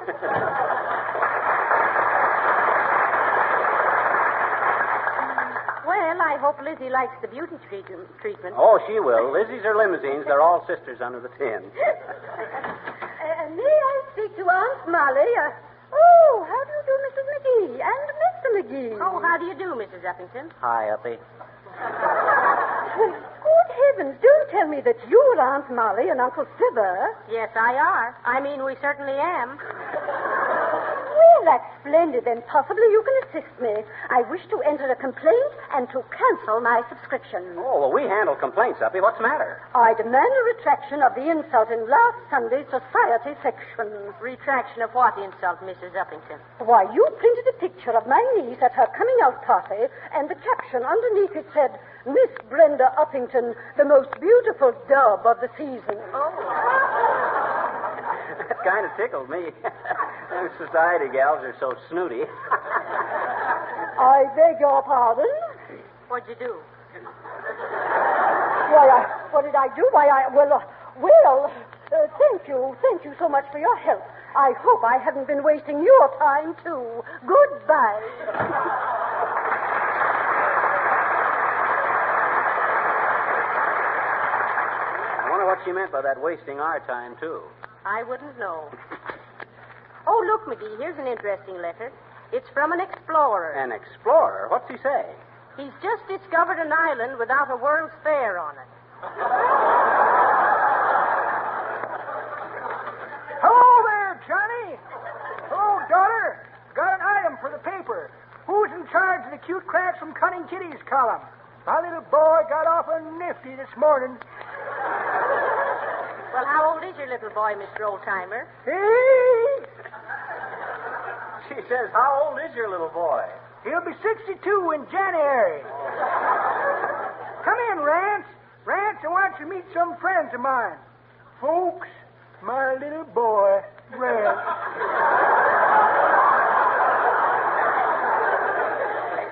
Well, I hope Lizzie likes the beauty treatment. Oh, she will. Lizzie's are limousines. They're all sisters under the tin. May I speak to Aunt Molly? Oh, how do you do, Mrs. McGee and Mr. McGee? Oh, how do you do, Mrs. Uppington? Hi, Uppy. Good heavens, don't tell me that you're Aunt Molly and Uncle Fibber. Yes, I are. I mean, we certainly am. Well, that's splendid. Then possibly you can assist me. I wish to enter a complaint and to cancel my subscription. Oh, well, we handle complaints, Uppy. What's the matter? I demand a retraction of the insult in last Sunday's society section. Retraction of what insult, Mrs. Uppington? Why, you printed a picture of my niece at her coming out party, and the caption underneath it said, Miss Brenda Uppington, the most beautiful dub of the season. Oh. That kind of tickled me. Those society gals are so snooty. I beg your pardon? What'd you do? Why, what did I do? Thank you. Thank you so much for your help. I hope I haven't been wasting your time, too. Goodbye. I wonder what she meant by that wasting our time, too. I wouldn't know. Oh, look, McGee, here's an interesting letter. It's from an explorer. An explorer? What's he say? He's just discovered an island without a World's Fair on it. Hello there, Johnny. Oh, daughter. Got an item for the paper. Who's in charge of the cute cracks from Cunning Kitty's column? My little boy got off a nifty this morning. Well, how old is your little boy, Mr. Oldtimer? Hey! She says, how old is your little boy? He'll be 62 in January. Come in, Rance. Rance, I want you to meet some friends of mine. Folks, my little boy, Rance.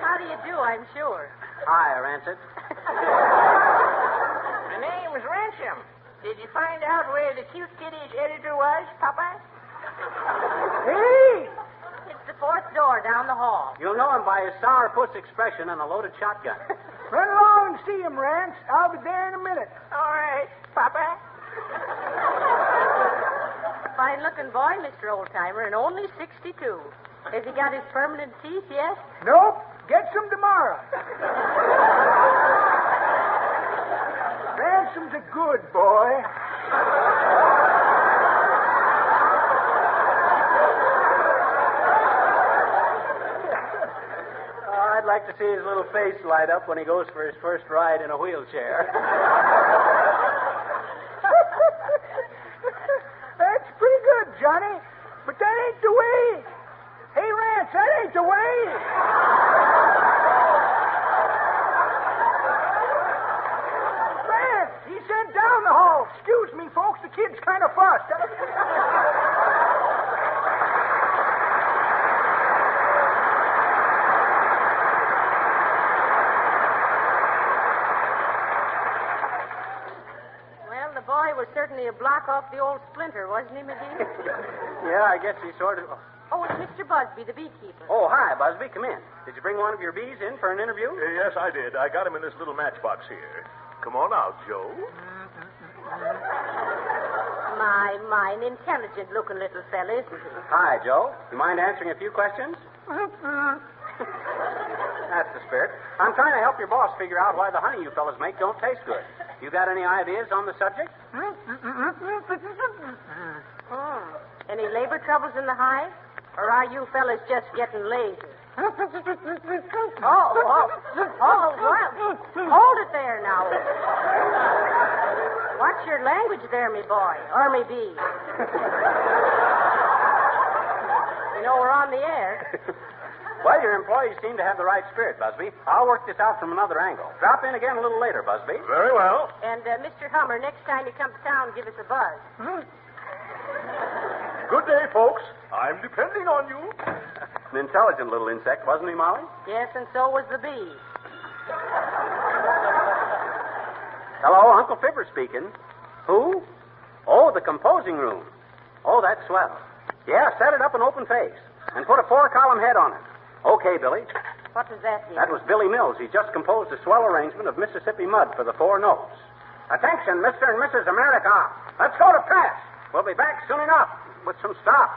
How do you do, I'm sure. Hi, Rancid. My name is Ransom. Did you find out where the cute kitty's editor was, Papa? Hey! It's the fourth door down the hall. You'll know him by his sourpuss expression and a loaded shotgun. Run along and see him, Rance. I'll be there in a minute. All right, Papa. Fine-looking boy, Mr. Oldtimer, and only 62. Has he got his permanent teeth yet? Nope. Get some tomorrow. Ransom's a good boy. I'd like to see his little face light up when he goes for his first ride in a wheelchair. That's pretty good, Johnny. But that ain't the way. Hey, Rance, that ain't the way. Rance, he said down the hall. Excuse me, folks, the kid's kind of fussed. Well, the boy was certainly a block off the old splinter, wasn't he, McGee? Yeah, I guess he sort of... Oh, it's Mr. Busby, the beekeeper. Oh, hi, Busby. Come in. Did you bring one of your bees in for an interview? Yes, I did. I got him in this little matchbox here. Come on out, Joe. My, an intelligent-looking little fella, isn't he? Hi, Joe. You mind answering a few questions? That's the spirit. I'm trying to help your boss figure out why the honey you fellas make don't taste good. You got any ideas on the subject? Any labor troubles in the hive? Or are you fellas just getting lazy? Well, hold it there now. Watch your language there, me boy, or me bee. You know, we're on the air. Well, your employees seem to have the right spirit, Busby. I'll work this out from another angle. Drop in again a little later, Busby. Very well. And, Mr. Hummer, next time you come to town, give us a buzz. Good day, folks. I'm depending on you. An intelligent little insect, wasn't he, Molly? Yes, and so was the bee. Hello, Uncle Fibber speaking. Who? Oh, the composing room. Oh, that's swell. Yeah, set it up in open face. And put a 4-column head on it. Okay, Billy. What does that mean? That was Billy Mills. He just composed a swell arrangement of Mississippi Mud for the 4 notes. Attention, Mr. and Mrs. America. Let's go to press. We'll be back soon enough with some stuff.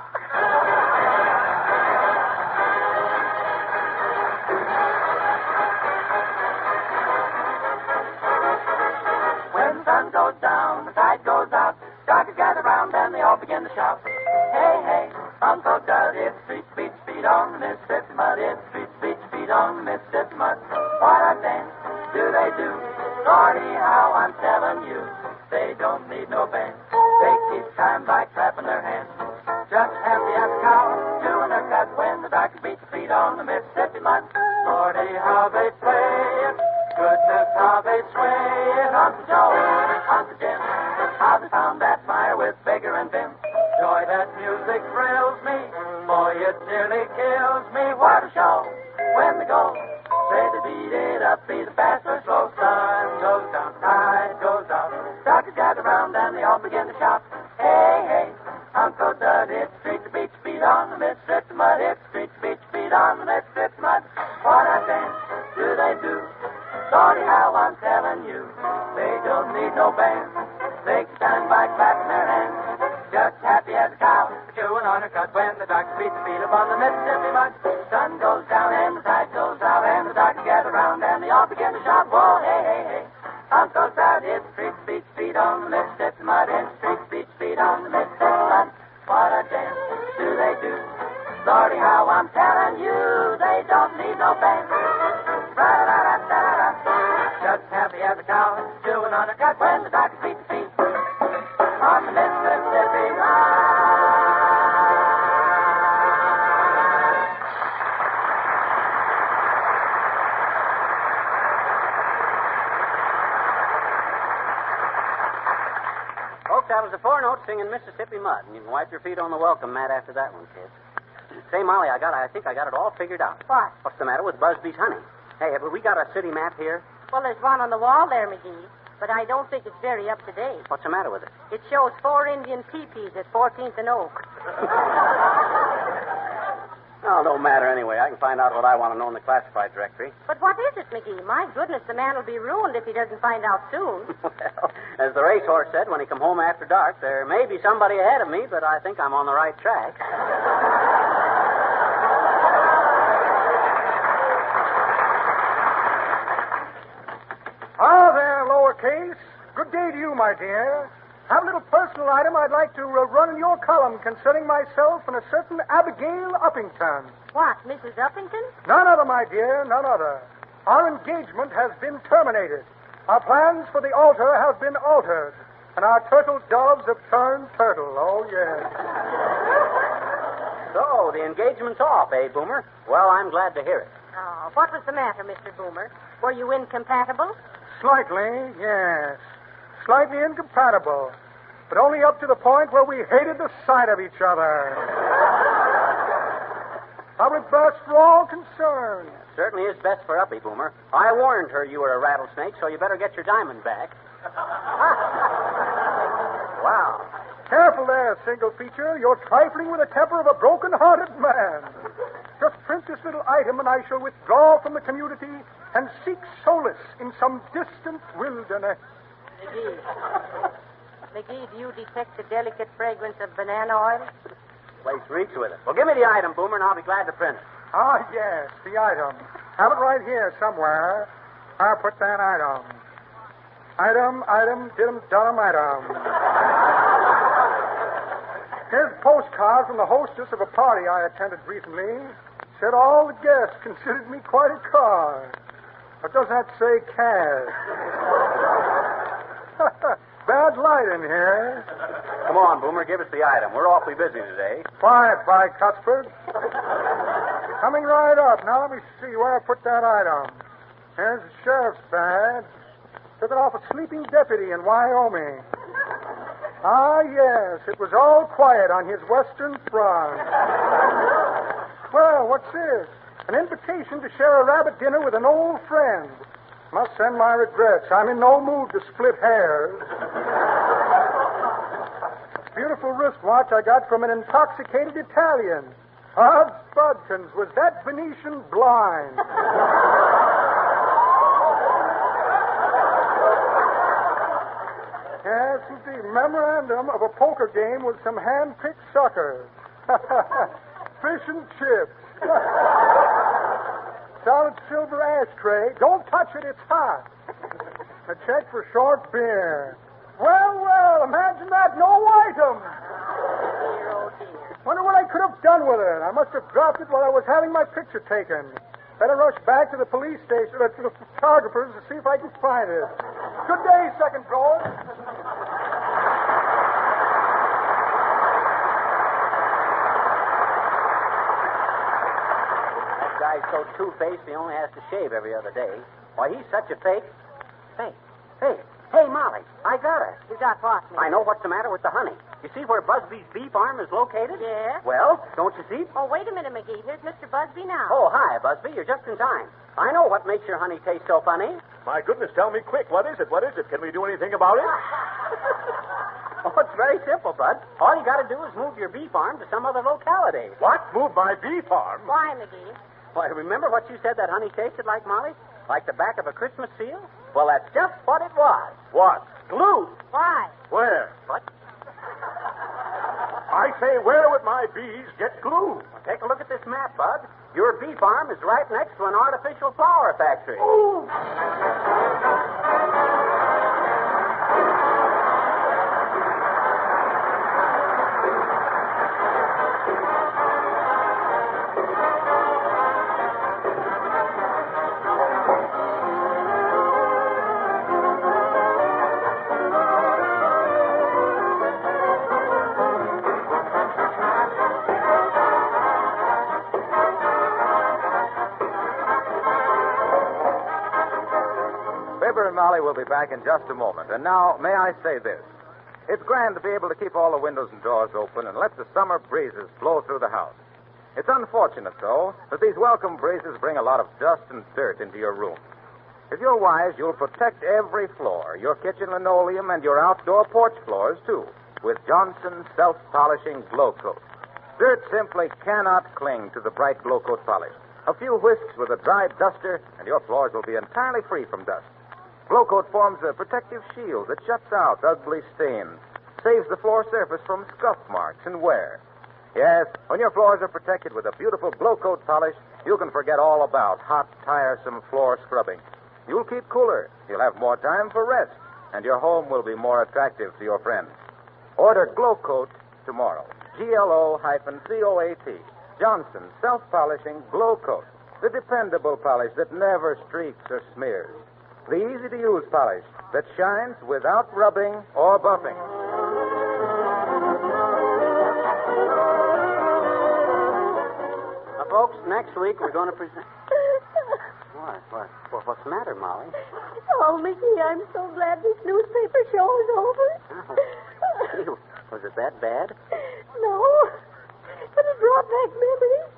When the sun goes down, the tide goes out. Darkers gather round and they all begin to shout. Hey, hey, Uncle Dud, it's street speech speed on the Mississippi Mud. It's street speech speed on the Mississippi Mud. What a dance do they do? Lordy, how I'm telling you. They don't need no band. They keep time by clapping their hands. Just happy as a cow doing their cut when the darkers beat the feet on the Mississippi Mud. Lordy, how they play it. Goodness, how they sway it. Uncle Joe, Uncle Jim, how they found that fire with Bigger and Vim. Joy, that music thrills me. Boy, it nearly kills me. What a show when they go. Say they beat it up, be the fast or slow. Sun goes down, tide goes out. Darkers gather round and they all begin to shout. Hey, hey, Uncle Dud, it's street to beach speed on the Mississippi Mud. It's street to beach speed on the Mississippi Mud. What a dance do they do? Lordy, how I'm telling you. They don't need no band. They can stand by clapping their hands. Just happy as a cow, chewing on her cut when the darkers beat the feet up on the Mississippi Mud. Sun goes down and the tide goes out and the darkers gather round and they all begin to shout. Whoa, hey, hey, hey. Uncle Dud, it's street speed speed on the Mississippi Mud. It's street speed speed on the Mississippi Mud. What a dance do they do? Lordy, how I'm telling you, they don't need no band. Ra-da-da-da-da-da. Just happy as a cow, chewing on a cut when the darkers beat the feet on the Mississippi Mud. Folks, that was the 4 notes singing Mississippi Mud, and you can wipe your feet on the welcome mat after that one, kid. Say, Molly, I think I got it all figured out. What? What's the matter with Busby's honey? Hey, have we got a city map here? Well, there's one on the wall there, McGee, but I don't think it's very up to date. What's the matter with it? It shows 4 Indian teepees at 14th and Oak. Oh, don't matter anyway. I can find out what I want to know in the classified directory. But what is it, McGee? My goodness, the man will be ruined if he doesn't find out soon. Well, as the racehorse said when he come home after dark, there may be somebody ahead of me, but I think I'm on the right track. Ah, there, lowercase. Good day to you, my dear. Have a little personal item I'd like to run in your column concerning myself and a certain Abigail Uppington. What, Mrs. Uppington? None other, my dear, none other. Our engagement has been terminated. Our plans for the altar have been altered. And our turtle doves have turned turtle. Oh, yes. So, So the engagement's off, eh, Boomer? Well, I'm glad to hear it. Oh, what was the matter, Mr. Boomer? Were you incompatible? Slightly, yes. Slightly incompatible. But only up to the point where we hated the sight of each other. Probably best for all concerned. Certainly is best for Uppy, Boomer. I warned her you were a rattlesnake, so you better get your diamond back. Wow. Careful there, single feature. You're trifling with the temper of a broken-hearted man. Just print this little item, and I shall withdraw from the community and seek solace in some distant wilderness. McGee, do you detect the delicate fragrance of banana oil? Place reeks with it. Well, give me the item, Boomer, and I'll be glad to print it. Ah, yes, the item. Have it right here somewhere. I'll put that item. Item, diddum, dum, item. Here's a postcard from the hostess of a party I attended recently. Said all the guests considered me quite a card. But does that say cash? Bad light in here. Come on, Boomer, give us the item. We're awfully busy today. Quiet, by Cuthbert. Coming right up. Now let me see where I put that item. Here's the sheriff's badge. Took it off a sleeping deputy in Wyoming. Ah, yes, it was all quiet on his western front. Well, what's this? An invitation to share a rabbit dinner with an old friend. Must send my regrets. I'm in no mood to split hairs. Beautiful wristwatch I got from an intoxicated Italian. Odds Budkins, was that Venetian blind? Yes, indeed. Memorandum of a poker game with some hand-picked suckers. Fish and chips. Solid silver ashtray. Don't touch it, it's hot. A check for short beer. Well, imagine that. No item. Wonder what I could have done with it. I must have dropped it while I was having my picture taken. Better rush back to the police station, to the photographers, to see if I can find it. Good day, second floor. That guy's so two-faced he only has to shave every other day. Why, he's such a fake. Hey, Molly, I got it. You got what, I know what's the matter with the honey. You see where Busby's bee farm is located? Yeah. Well, don't you see? Oh, wait a minute, McGee. Here's Mr. Busby now. Oh, hi, Busby. You're just in time. I know what makes your honey taste so funny. My goodness, tell me quick. What is it? What is it? Can we do anything about it? Oh, it's very simple, Bud. All you got to do is move your bee farm to some other locality. What? Move my bee farm? Why, McGee? Why, remember what you said that honey tasted like, Molly? Like the back of a Christmas seal? Well, that's just what it was. What? Glue. Why? Where? What? I say, where would my bees get glue? Well, take a look at this map, Bud. Your bee farm is right next to an artificial flower factory. Ooh. Fibber and Molly will be back in just a moment. And now, may I say this? It's grand to be able to keep all the windows and doors open and let the summer breezes blow through the house. It's unfortunate, though, that these welcome breezes bring a lot of dust and dirt into your room. If you're wise, you'll protect every floor, your kitchen linoleum and your outdoor porch floors, too, with Johnson's self-polishing Glow Coat. Dirt simply cannot cling to the bright Glow Coat polish. A few whisks with a dry duster, and your floors will be entirely free from dust. Glow Coat forms a protective shield that shuts out ugly stains, saves the floor surface from scuff marks and wear. Yes, when your floors are protected with a beautiful Glow Coat polish, you can forget all about hot, tiresome floor scrubbing. You'll keep cooler, you'll have more time for rest, and your home will be more attractive to your friends. Order Glow Coat tomorrow. GLO-COAT. Johnson Self-Polishing Glow Coat. The dependable polish that never streaks or smears. The easy-to-use polish that shines without rubbing or buffing. folks, next week we're going to present... What's the matter, Molly? Oh, Mickey, I'm so glad this newspaper show is over. Oh. Was it that bad? No, but it brought back memories.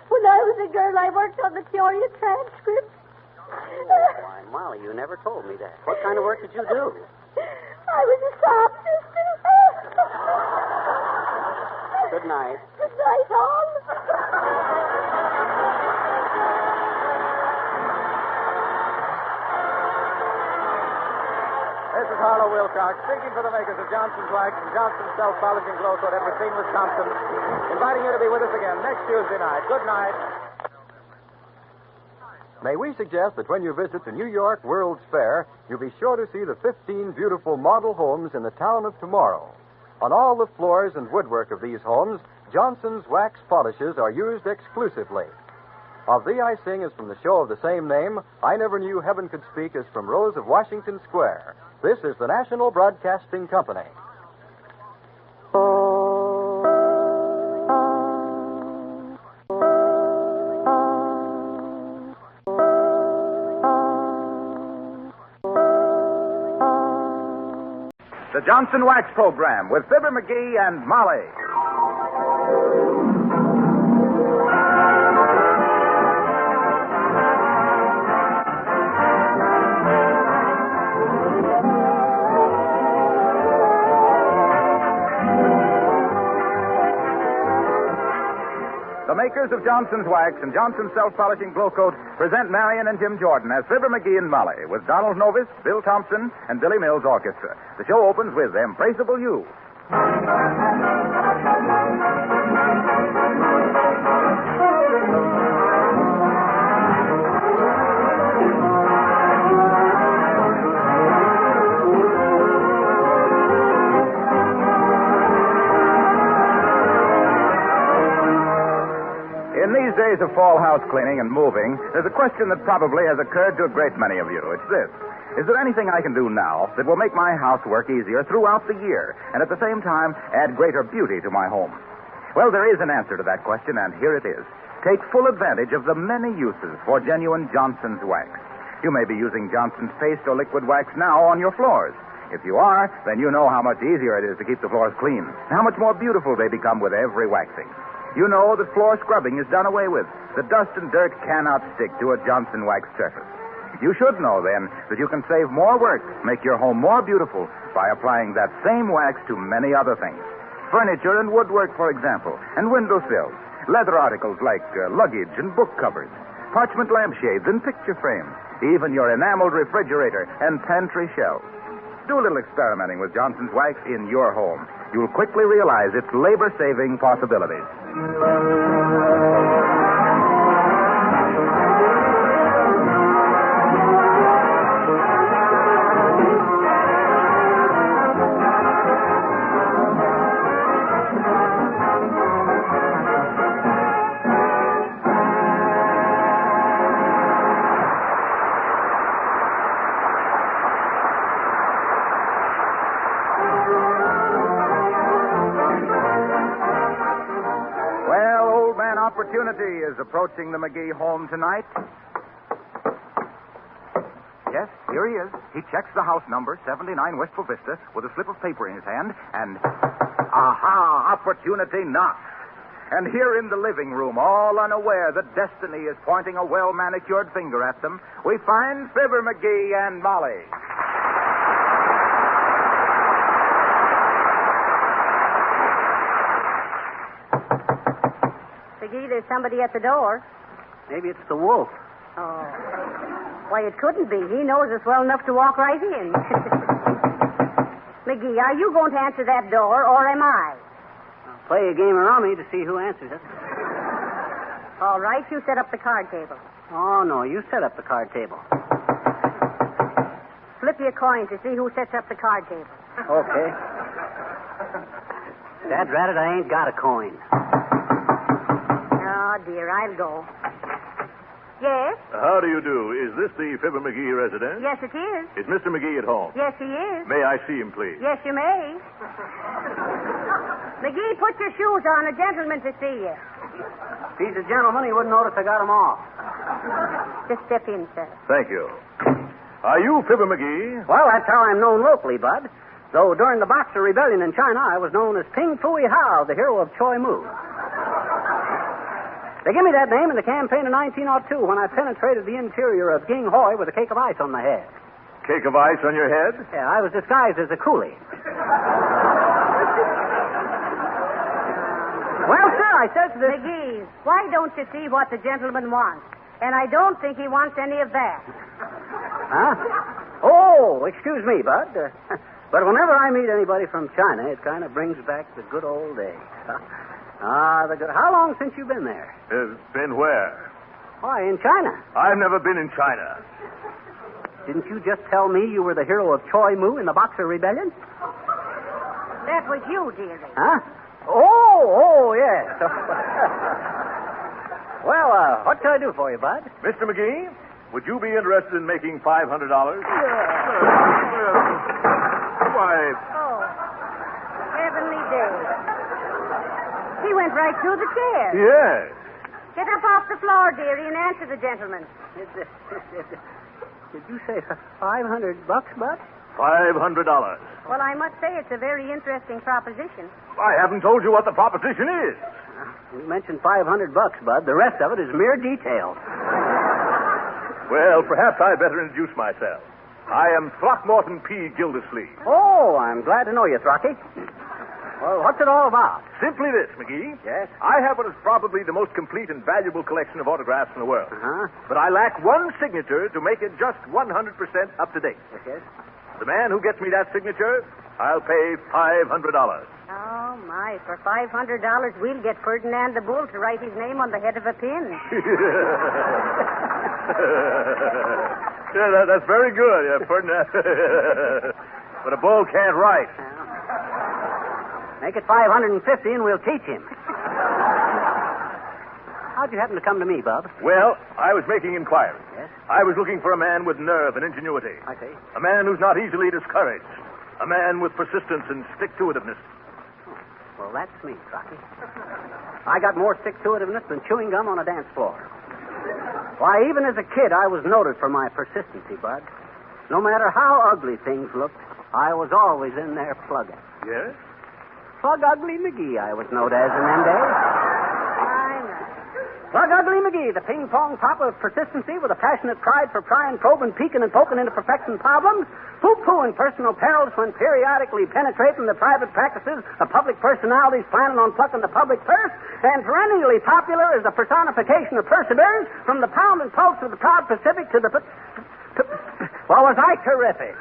When I was a girl, I worked on the Peoria transcript. Why, Molly, you never told me that. What kind of work did you do? I was a sob sister. Good night. Good night, all. This is Harlow Wilcox, speaking for the makers of Johnson's Wax and Johnson's Self-Polishing Glow Coat at Racine, Wisconsin, inviting you to be with us again next Tuesday night. Good night. May we suggest that when you visit the New York World's Fair, you'll be sure to see the 15 beautiful model homes in the town of tomorrow. On all the floors and woodwork of these homes, Johnson's wax polishes are used exclusively. Of thee I sing is from the show of the same name, I Never Knew Heaven Could Speak is from Rose of Washington Square. This is the National Broadcasting Company. The Johnson Wax Program with Fibber McGee and Molly. The makers of Johnson's Wax and Johnson's Self-Polishing Glow Coat present Marion and Jim Jordan as Fibber McGee and Molly with Donald Novis, Bill Thompson, and Billy Mills Orchestra. The show opens with Embraceable You. In these days of fall house cleaning and moving, there's a question that probably has occurred to a great many of you. It's this. Is there anything I can do now that will make my housework easier throughout the year and at the same time add greater beauty to my home? Well, there is an answer to that question, and here it is. Take full advantage of the many uses for genuine Johnson's Wax. You may be using Johnson's paste or liquid wax now on your floors. If you are, then you know how much easier it is to keep the floors clean and how much more beautiful they become with every waxing. You know that floor scrubbing is done away with. The dust and dirt cannot stick to a Johnson Wax surface. You should know, then, that you can save more work, make your home more beautiful, by applying that same wax to many other things. Furniture and woodwork, for example, and windowsills, leather articles like luggage and book covers, parchment lampshades and picture frames, even your enameled refrigerator and pantry shelves. Do a little experimenting with Johnson's Wax in your home. You'll quickly realize its labor-saving possibilities. Opportunity is approaching the McGee home tonight. Yes, here he is. He checks the house number, 79 Westful Vista, with a slip of paper in his hand, and... Aha! Opportunity knocks. And here in the living room, all unaware that destiny is pointing a well-manicured finger at them, we find Fibber McGee and Molly. McGee, there's somebody at the door. Maybe it's the wolf. Oh. Why, it couldn't be. He knows us well enough to walk right in. McGee, are you going to answer that door, or am I? I'll play a game of rummy to see who answers it. All right, you set up the card table. Oh, no, you set up the card table. Flip you a coin to see who sets up the card table. Okay. Dad rat it, I ain't got a coin. Oh, dear, I'll go. Yes? How do you do? Is this the Fibber McGee residence? Yes, it is. Is Mr. McGee at home? Yes, he is. May I see him, please? Yes, you may. McGee, put your shoes on. A gentleman to see you. If he's a gentleman, he wouldn't notice I got him off. Just step in, sir. Thank you. Are you Fibber McGee? Well, that's how I'm known locally, Bud. Though during the Boxer Rebellion in China, I was known as Ping Fui Hao, the hero of Choi Mu. They gave me that name in the campaign of 1902 when I penetrated the interior of Ging Hoi with a cake of ice on my head. Cake of ice on your head? Yeah, I was disguised as a coolie. Well, sir, I says to this... McGee, why don't you see what the gentleman wants? And I don't think he wants any of that. Huh? Oh, excuse me, Bud. But whenever I meet anybody from China, it kind of brings back the good old days. The good... How long since you've been there? Been where? Why, in China. I've never been in China. Didn't you just tell me you were the hero of Choi Mu in the Boxer Rebellion? That was you, dearie. Huh? Oh, yes. Well, what can I do for you, Bud? Mr. McGee, would you be interested in making $500? Why... Oh, heavenly days. He went right through the chair. Yes. Get up off the floor, dearie, and answer the gentleman. Did you say $500, Bud? $500. Well, I must say it's a very interesting proposition. I haven't told you what the proposition is. You mentioned $500, Bud. The rest of it is mere detail. Well, perhaps I'd better introduce myself. I am Throckmorton P. Gildersleeve. Oh, I'm glad to know you, Throcky. Well, what's it all about? Simply this, McGee. Yes? I have what is probably the most complete and valuable collection of autographs in the world. Uh-huh. But I lack one signature to make it just 100% up to date. Yes? The man who gets me that signature, I'll pay $500. Oh, my. For $500, we'll get Ferdinand the Bull to write his name on the head of a pin. Yeah, that's very good, Ferdinand. But a bull can't write. Make it $550 and we'll teach him. How'd you happen to come to me, Bub? Well, I was making inquiries. Yes? I was looking for a man with nerve and ingenuity. I see. A man who's not easily discouraged. A man with persistence and stick-to-itiveness. Well, that's me, Rocky. I got more stick-to-itiveness than chewing gum on a dance floor. Why, even as a kid, I was noted for my persistency, Bud. No matter how ugly things looked, I was always in there plugging. Yes? Plug Ugly McGee, I was known as in them days. Plug Ugly McGee, the ping-pong papa of persistency with a passionate pride for prying, probing, peeking, and poking into perfecting problems, poo-pooing personal perils when periodically penetrating the private practices of public personalities planning on plucking the public purse, and perennially popular as the personification of perseverance from the pound and pulse of the proud Pacific to the... Well, was I terrific?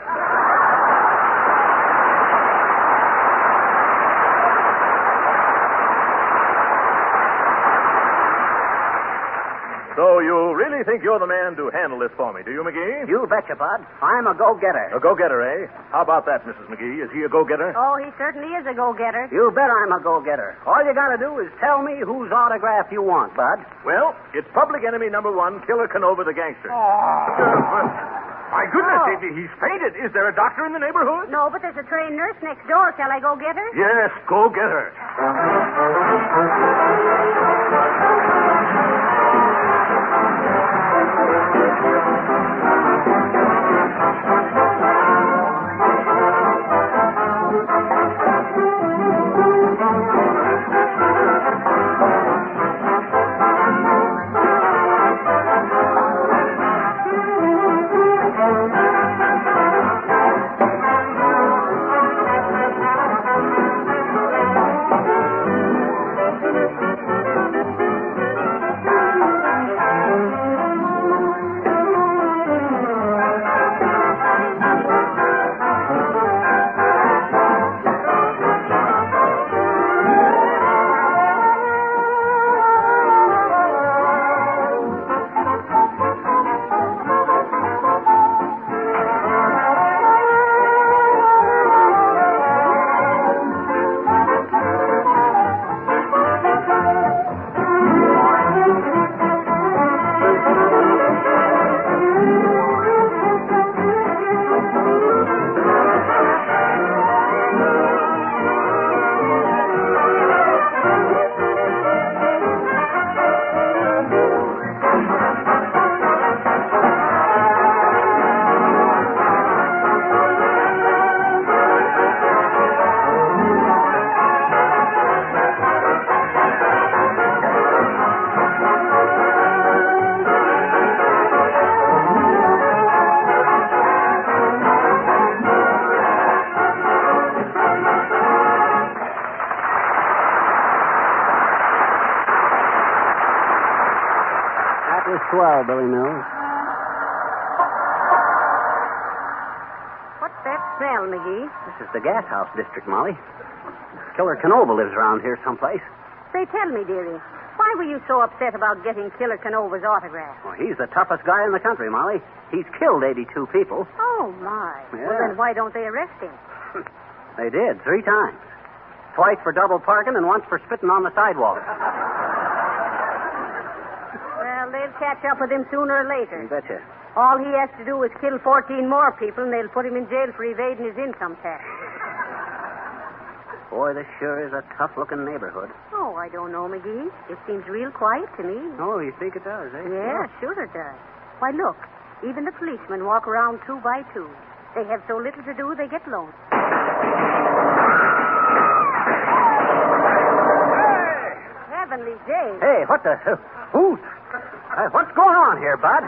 So you really think you're the man to handle this for me, do you, McGee? You betcha, Bud. I'm a go-getter. A go-getter, eh? How about that, Mrs. McGee? Is he a go-getter? Oh, he certainly is a go-getter. You bet I'm a go-getter. All you gotta do is tell me whose autograph you want, Bud. Well, it's public enemy number 1, Killer Canova the gangster. My goodness, he's fainted. Is there a doctor in the neighborhood? No, but there's a trained nurse next door. Shall I go get her? Yes, go get her. You're swell, Billy Mills. What's that smell, McGee? This is the gas house district, Molly. Killer Canova lives around here someplace. Say, tell me, dearie, why were you so upset about getting Killer Canova's autograph? Well, he's the toughest guy in the country, Molly. He's killed 82 people. Oh, my. Yeah. Well, then why don't they arrest him? They did, 3 times. Twice for double parking and once for spitting on the sidewalk. Well, they'll catch up with him sooner or later. You betcha. All he has to do is kill 14 more people, and they'll put him in jail for evading his income tax. Boy, this sure is a tough-looking neighborhood. Oh, I don't know, McGee. It seems real quiet to me. Oh, you think it does, eh? Yeah, sure it does. Why, look. Even the policemen walk around 2 by 2. They have so little to do, they get lonesome. Heavenly days. Hey, what the... Who... what's going on here, Bud?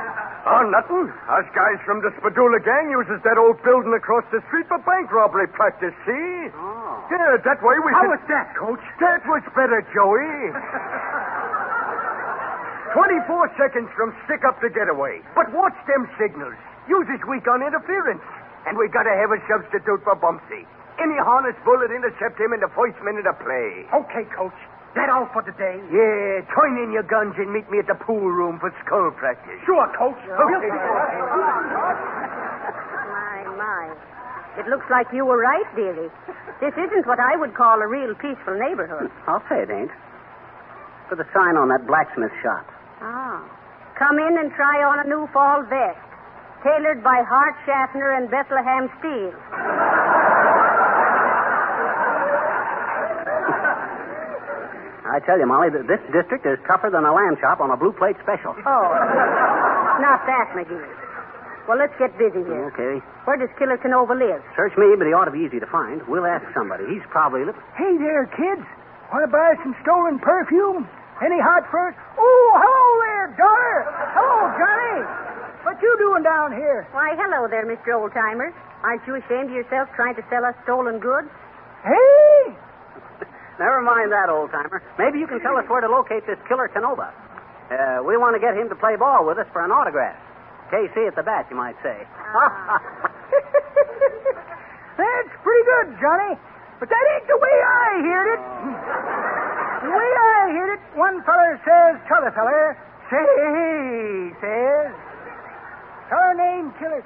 Oh, nothing. Us guys from the Spadula gang uses that old building across the street for bank robbery practice, see? Oh. Yeah, that way we How can... was that, Coach? That was better, Joey. 24 seconds from stick up to getaway. But watch them signals. Uses weak on interference. And we gotta have a substitute for Bumpsy. Any harness bullet intercept him in the first minute of play. Okay, Coach. That all for today? Yeah, turn in your guns and meet me at the pool room for skull practice. Sure, Coach. Okay. My. It looks like you were right, dearie. This isn't what I would call a real peaceful neighborhood. I'll say it ain't. Put the sign on that blacksmith shop. Ah. Come in and try on a new fall vest. Tailored by Hart Schaffner and Bethlehem Steel. I tell you, Molly, this district is tougher than a lamb chop on a blue plate special. Oh. Not that, McGee. Well, let's get busy here. Okay. Where does Killer Canova live? Search me, but he ought to be easy to find. We'll ask somebody. He's probably... Hey there, kids. Want to buy some stolen perfume? Any hot furs? Oh, hello there, daughter. Hello, Johnny. What you doing down here? Why, hello there, Mr. Oldtimer. Aren't you ashamed of yourself trying to sell us stolen goods? Hey! Never mind that, old-timer. Maybe you can tell us where to locate this Killer Canova. We want to get him to play ball with us for an autograph. KC at the bat, you might say. That's pretty good, Johnny. But that ain't the way I heard it. The way I heard it, one feller says to t'other feller, says... Her name, Killer...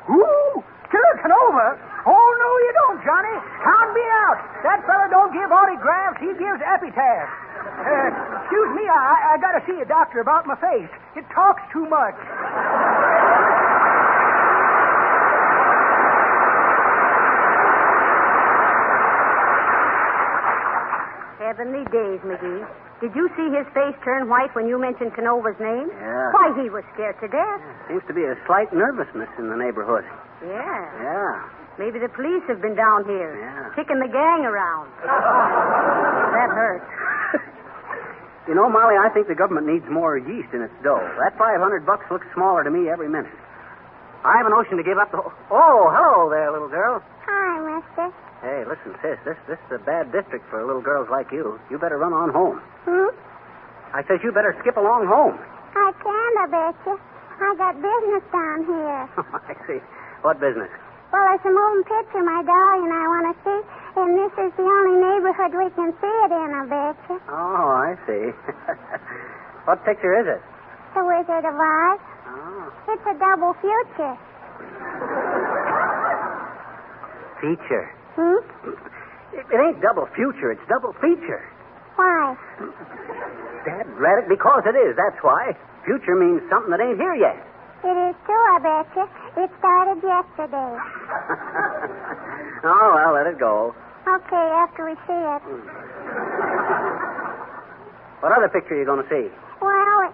Who? Killer Canova? Oh, no, you don't, Johnny. Count me out. That fella don't give autographs. He gives epitaphs. Excuse me, I got to see a doctor about my face. It talks too much. Heavenly days, McGee. Did you see his face turn white when you mentioned Canova's name? Yeah. Why, he was scared to death. Seems to be a slight nervousness in the neighborhood. Yeah. Yeah. Maybe the police have been down here. Yeah. Kicking the gang around. That hurts. You know, Molly, I think the government needs more yeast in its dough. That $500 looks smaller to me every minute. I have a notion to give up the... Oh, hello there, little girl. Hi, mister. Hey, listen, sis, this is a bad district for little girls like you. You better run on home. I says you better skip along home. I can't, I betcha. I got business down here. I see. What business? Well, there's a moving picture my darling and I want to see, and this is the only neighborhood we can see it in, I betcha. Oh, I see. What picture is it? The Wizard of Oz. Oh. It's a double future. Feature. It ain't double future, it's double feature. Why? Dad, rat it, because it is, that's why. Future means something that ain't here yet. It is too, I betcha. It started yesterday. Oh, well, let it go. Okay, after we see it. What other picture are you going to see? Well,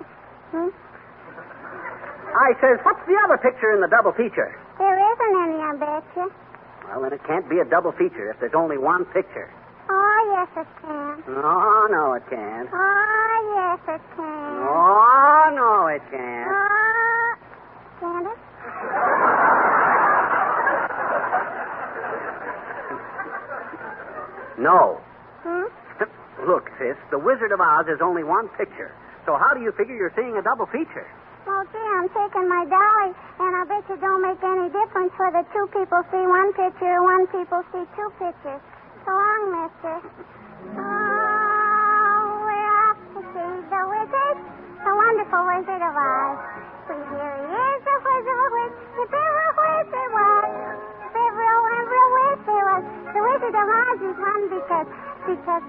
I says, what's the other picture in the double feature? there isn't any, I betcha. Well, then it can't be a double feature if there's only one picture. Oh, yes, it can. No, it can't. Oh, yes, it can. Oh, no, it can't. Can it? No. Look, sis, the Wizard of Oz is only one picture. So how do you figure you're seeing a double feature? Well, gee, I'm taking my dolly, and I bet you don't make any difference whether two people see one picture or one people see two pictures. So long, mister. Oh, we're off to see the wizard, the wonderful Wizard of Oz. Here he is, the Wizard of Oz. If ever a wizard was, if ever a wizard was, the Wizard of Oz is one because of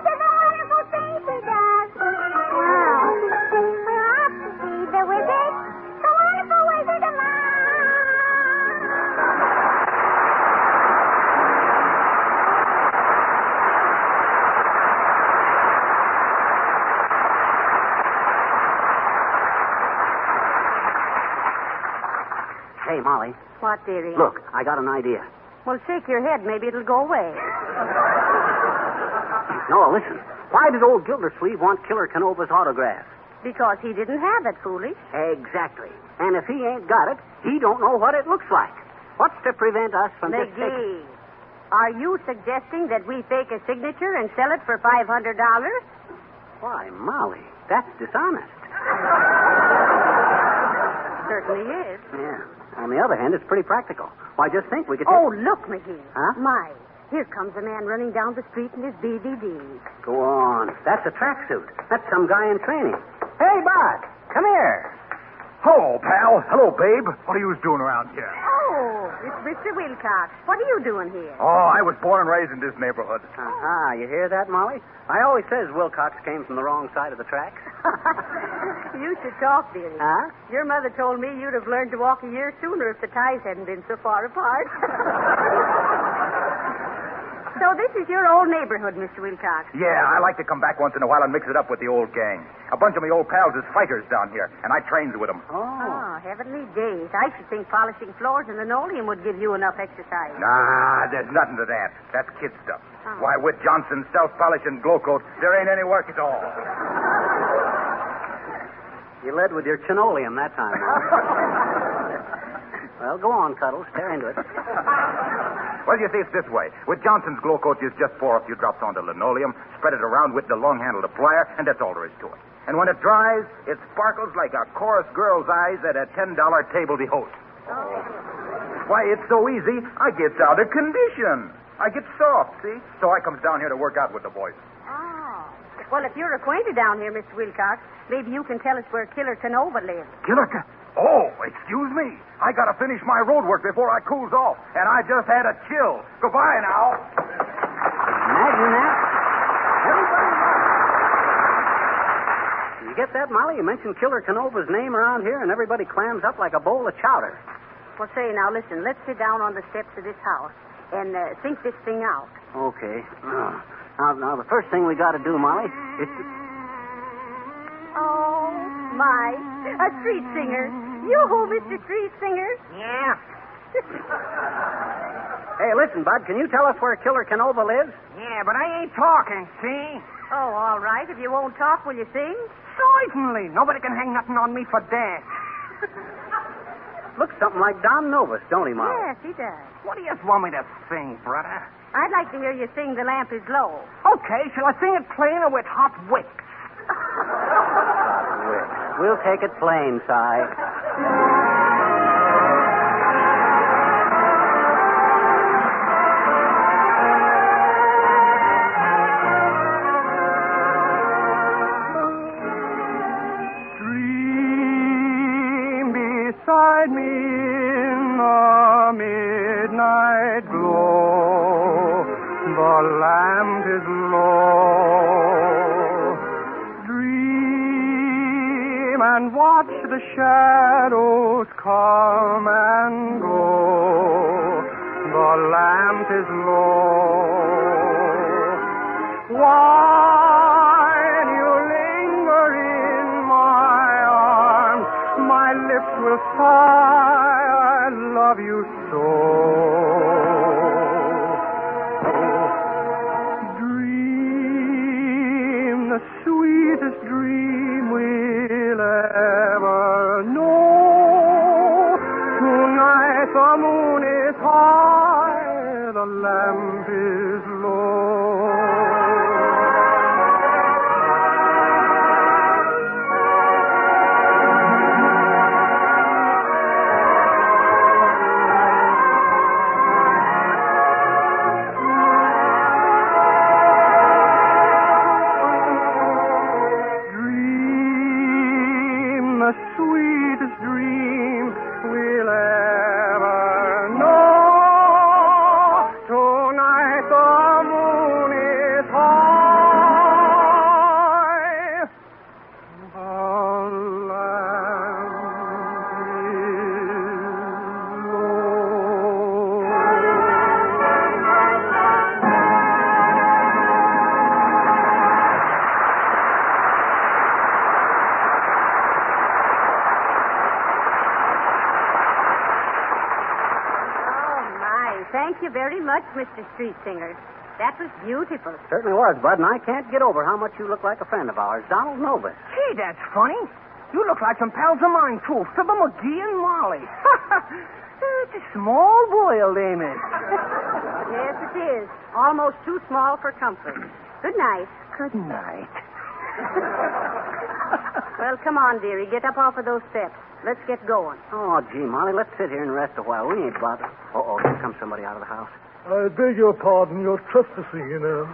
the wonderful things he does. Wow. We're off to see the wizard, the wonderful Wizard of Oz. Hey, Molly. What, dearie? Look, I got an idea. Well, shake your head. Maybe it'll go away. No, listen. Why did old Gildersleeve want Killer Canova's autograph? Because he didn't have it, foolish. Exactly. And if he ain't got it, he don't know what it looks like. What's to prevent us from just taking... McGee, are you suggesting that we fake a signature and sell it for $500? Why, Molly, that's dishonest. Certainly is. Yeah. On the other hand, it's pretty practical. Why, just think we could... Oh, look, McGee. Huh? My, here comes a man running down the street in his BVD. Go on. That's a tracksuit. That's some guy in training. Hey, Bud, come here. Hello, pal. Hello, babe. What are you doing around here? Oh, it's Mr. Wilcox. What are you doing here? Oh, I was born and raised in this neighborhood. Aha, you hear that, Molly? I always says Wilcox came from the wrong side of the tracks. You should talk, dearie. Huh? Your mother told me you'd have learned to walk a year sooner if the ties hadn't been so far apart. So this is your old neighborhood, Mr. Wilcox. Yeah, I like to come back once in a while and mix it up with the old gang. A bunch of my old pals is fighters down here, and I trains with them. Oh, heavenly days. I should think polishing floors and linoleum would give you enough exercise. Nah, there's nothing to that. That's kid stuff. Oh. Why, with Johnson's self-polish and glow coat, there ain't any work at all. You led with your chinoleum that time, Molly. Well, go on, Cuddles. Tear into it. Well, you see, it's this way. With Johnson's glow coat, you just pour a few drops onto linoleum, spread it around with the long-handled plier, and that's all there is to it. And when it dries, it sparkles like a chorus girl's eyes at a $10 table d'hote. Why, it's so easy, I gets out of condition. I get soft, see? So I comes down here to work out with the boys. Oh. Well, if you're acquainted down here, Mr. Wilcox, maybe you can tell us where Killer Canova lives. Oh, excuse me. I gotta finish my road work before I cools off, and I just had a chill. Goodbye now. Imagine that. Everybody knows. You get that, Molly? You mentioned Killer Canova's name around here, and everybody clams up like a bowl of chowder. Well, say, now, listen, let's sit down on the steps of this house and think this thing out. Okay. Now, the first thing we gotta do, Molly, is to... Oh, my. A street singer. Yoo-hoo, Mr. Street Singer. Yeah. Hey, listen, Bud, can you tell us where Killer Canova lives? Yeah, but I ain't talking, see? Oh, all right. If you won't talk, will you sing? Certainly. Nobody can hang nothing on me for that. Looks something like Don Novus, don't he, Molly? Yes, he does. What do you want me to sing, brother? I'd like to hear you sing The Lamp is Low. Okay, shall I sing it plain or with hot wicks? We'll take it plain, Si. Beside me in the midnight glow, the lamp is low. Dream and watch the shadows come and go, the lamp is low. While you linger in my arms, my lips will sigh, I love you so. Dream the sweetest dream we'll ever know. Tonight the moon is high, the lamp is you very much, Mr. Street Singer. That was beautiful. Certainly was, Bud, and I can't get over how much you look like a friend of ours, Donald Novus. Gee, that's funny. You look like some pals of mine, too. Fibber McGee and Molly. It's a small boiled, ain't it? Yes, it is. Almost too small for comfort. Good night. Good night. Well, come on, dearie. Get up off of those steps. Let's get going. Oh, gee, Molly, let's sit here and rest a while. We ain't bothered. Uh-oh, here comes somebody out of the house. I beg your pardon. You're trespassing, you know.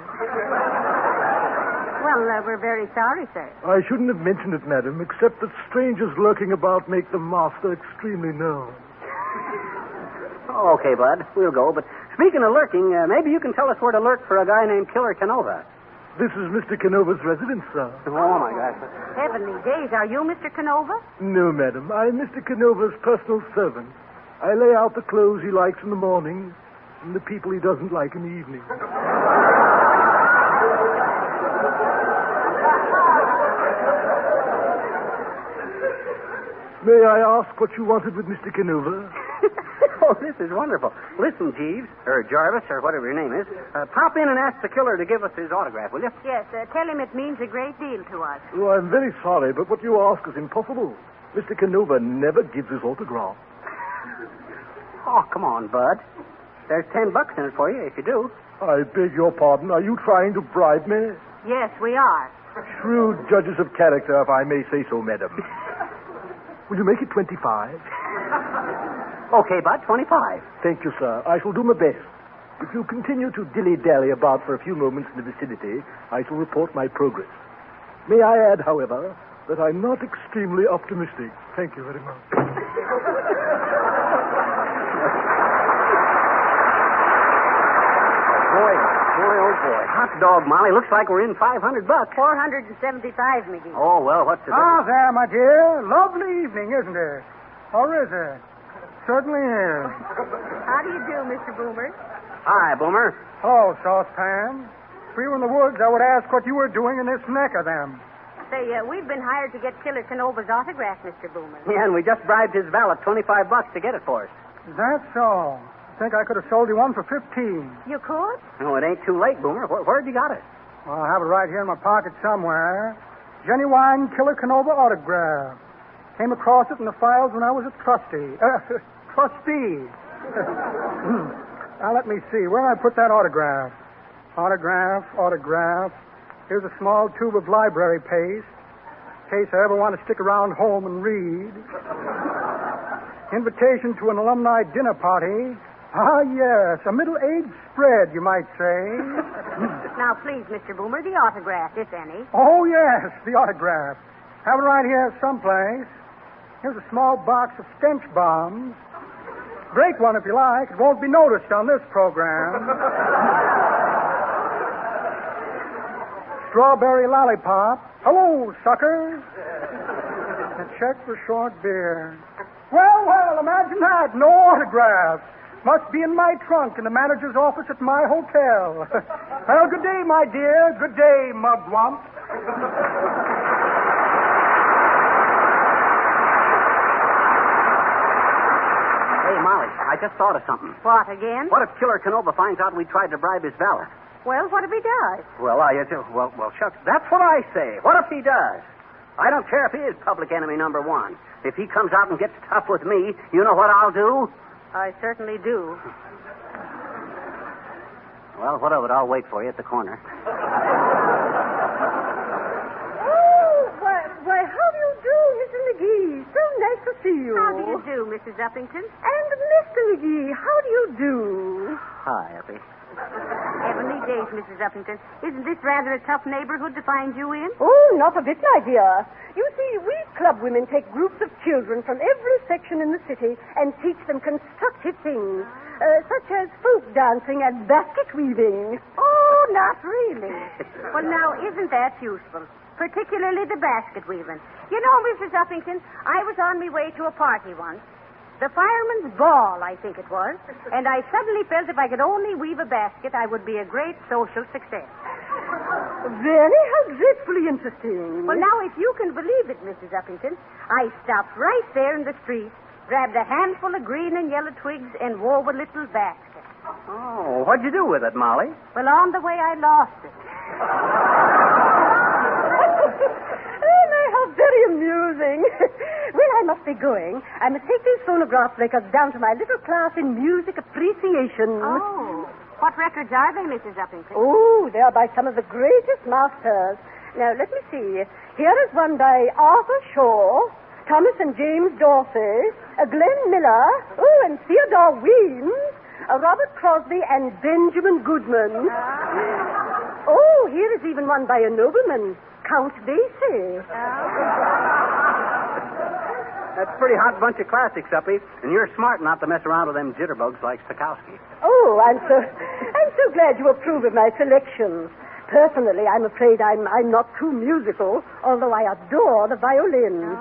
Well, we're very sorry, sir. I shouldn't have mentioned it, madam, except that strangers lurking about make the master extremely known. Oh, okay, Bud. We'll go. But speaking of lurking, maybe you can tell us where to lurk for a guy named Killer Canova. This is Mr. Canova's residence, sir. Oh, my gosh. Heavenly days. Are you Mr. Canova? No, madam. I'm Mr. Canova's personal servant. I lay out the clothes he likes in the morning and the people he doesn't like in the evening. May I ask what you wanted with Mr. Canova? Oh, this is wonderful. Listen, Jeeves, or Jarvis, or whatever your name is, pop in and ask the killer to give us his autograph, will you? Yes, tell him it means a great deal to us. Oh, I'm very sorry, but what you ask is impossible. Mr. Canova never gives his autograph. Oh, come on, Bud. There's $10 in it for you if you do. I beg your pardon. Are you trying to bribe me? Yes, we are. Shrewd judges of character, if I may say so, madam. Will you make it 25? Okay, Bud, 25. Thank you, sir. I shall do my best. If you continue to dilly-dally about for a few moments in the vicinity, I shall report my progress. May I add, however, that I'm not extremely optimistic. Thank you very much. Boy. Hot dog, Molly. Looks like we're in $500. $475, McGee. Oh, well, what's the Ah, difference? there, my dear. Lovely evening, isn't it? Or is it? Certainly is. How do you do, Mr. Boomer? Hi, Boomer. Hello, Saucepan. If we were in the woods, I would ask what you were doing in this neck of them. Say, we've been hired to get Killer Canova's autograph, Mr. Boomer. Yeah, and we just bribed his valet $25 to get it for us. Is that so? I think I could have sold you one for 15. You could? No, it ain't too late, Boomer. Where'd you got it? Well, I have it right here in my pocket somewhere. Genuine Killer Canova autograph. Came across it in the files when I was a trustee. Trustee. Now, let me see. Where did I put that autograph? Autograph. Here's a small tube of library paste. In case I ever want to stick around home and read. Invitation to an alumni dinner party. Ah, yes. A middle-aged spread, you might say. Now, please, Mr. Boomer, the autograph, if any. Oh, yes, the autograph. Have it right here someplace. Here's a small box of stench bombs. Break one if you like. It won't be noticed on this program. Strawberry lollipop. Hello, suckers. A check for short beer. Well, imagine that. No autograph. Must be in my trunk in the manager's office at my hotel. Well, good day, my dear. Good day, mugwump. Hey, Molly, I just thought of something. What, again? What if Killer Canova finds out we tried to bribe his valet? Well, what if he does? Well, shucks. That's what I say. What if he does? I don't care if he is public enemy number one. If he comes out and gets tough with me, you know what I'll do? I certainly do. Well, what of it? I'll wait for you at the corner. Why, how do you do, Mrs. McGee? So nice to see you. How do you do, Mrs. Uppington? And Mr. McGee, how do you do? Hi, Uppy. Heavenly days, Mrs. Uppington. Isn't this rather a tough neighborhood to find you in? Oh, not a bit, my dear. You see, we club women take groups of children from every section in the city and teach them constructive things, such as folk dancing and basket weaving. Oh, not really. Well, now, isn't that useful? Particularly the basket weaving. You know, Mrs. Uppington, I was on my way to a party once. The fireman's ball, I think it was. And I suddenly felt if I could only weave a basket, I would be a great social success. Really? How dreadfully interesting. Well, now, if you can believe it, Mrs. Uppington, I stopped right there in the street, grabbed a handful of green and yellow twigs, and wove a little basket. Oh, what'd you do with it, Molly? Well, on the way I lost it. How very amusing. Well, I must be going. I must take these phonograph records down to my little class in music appreciation. Oh. What records are they, Mrs. Uppington? Oh, they are by some of the greatest masters. Now, let me see. Here is one by Arthur Shaw, Thomas and James Dorsey, Glenn Miller, and Theodore Weems, Robert Crosby, and Benjamin Goodman. Oh, here is even one by a nobleman, Count Basie. That's a pretty hot bunch of classics, Uppy. And you're smart not to mess around with them jitterbugs like Stokowski. Oh, I'm so glad you approve of my selections. Personally, I'm afraid I'm not too musical, although I adore the violin.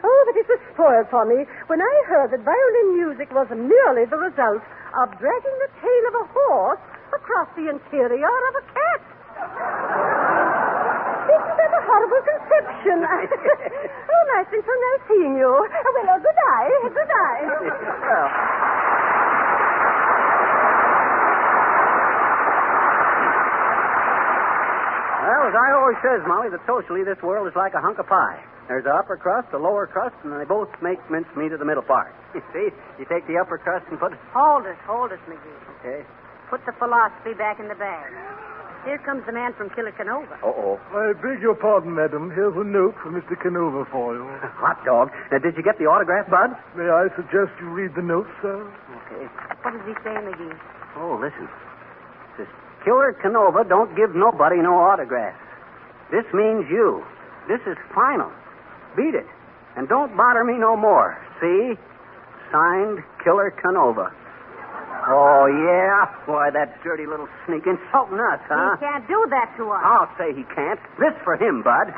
Oh, but it was spoiled for me when I heard that violin music was merely the result of dragging the tail of a horse across the interior of a cat. Isn't that a horrible conception? Oh, nice and so nice seeing you. Well, good day. Good day. Well, as I always says, Molly, that socially this world is like a hunk of pie. There's an upper crust, a lower crust, and they both make mincemeat of the middle part. You see, you take the upper crust and put... Hold it, McGee. Okay. Put the philosophy back in the bag. Here comes the man from Canova. Uh-oh. I beg your pardon, madam. Here's a note from Mr. Canova for you. Hot dog. Now, did you get the autograph, Bud? May I suggest you read the note, sir? Okay. What does he say, McGee? Oh, listen. It says, Killer Canova don't give nobody no autographs. This means you. This is final. Beat it. And don't bother me no more. See? Signed, Killer Canova. Oh, yeah? Why, that dirty little sneak insulting us, huh? He can't do that to us. I'll say he can't. This for him, Bud.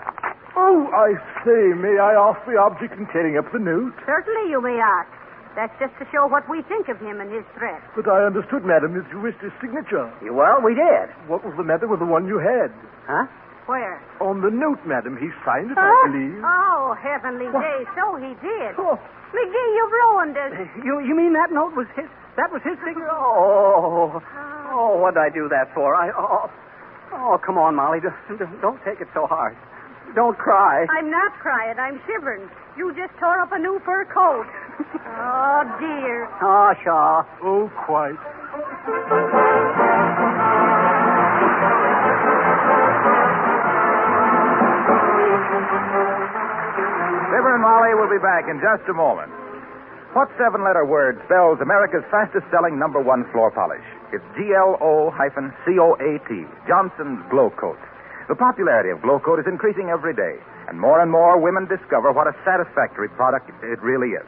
Oh, I say, may I ask the object in tearing up the note? Certainly you may ask. That's just to show what we think of him and his threat. But I understood, madam, that you wished his signature. Well, we did. What was the matter with the one you had? Huh? Where? On the note, madam. He signed it, I believe. Oh, heavenly days, so he did. Oh. McGee, you've ruined us. You mean that note was his? That was his signature? Oh, what did I do that for? Oh, come on, Molly. Don't take it so hard. Don't cry. I'm not crying. I'm shivering. You just tore up a new fur coat. Oh, dear. Oh, Shaw. Oh, quite. Fibber and Molly will be back in just a moment. What seven-letter word spells America's fastest-selling #1 floor polish? It's GLO-COAT, Johnson's Glow Coat. The popularity of Glow Coat is increasing every day, and more women discover what a satisfactory product it really is.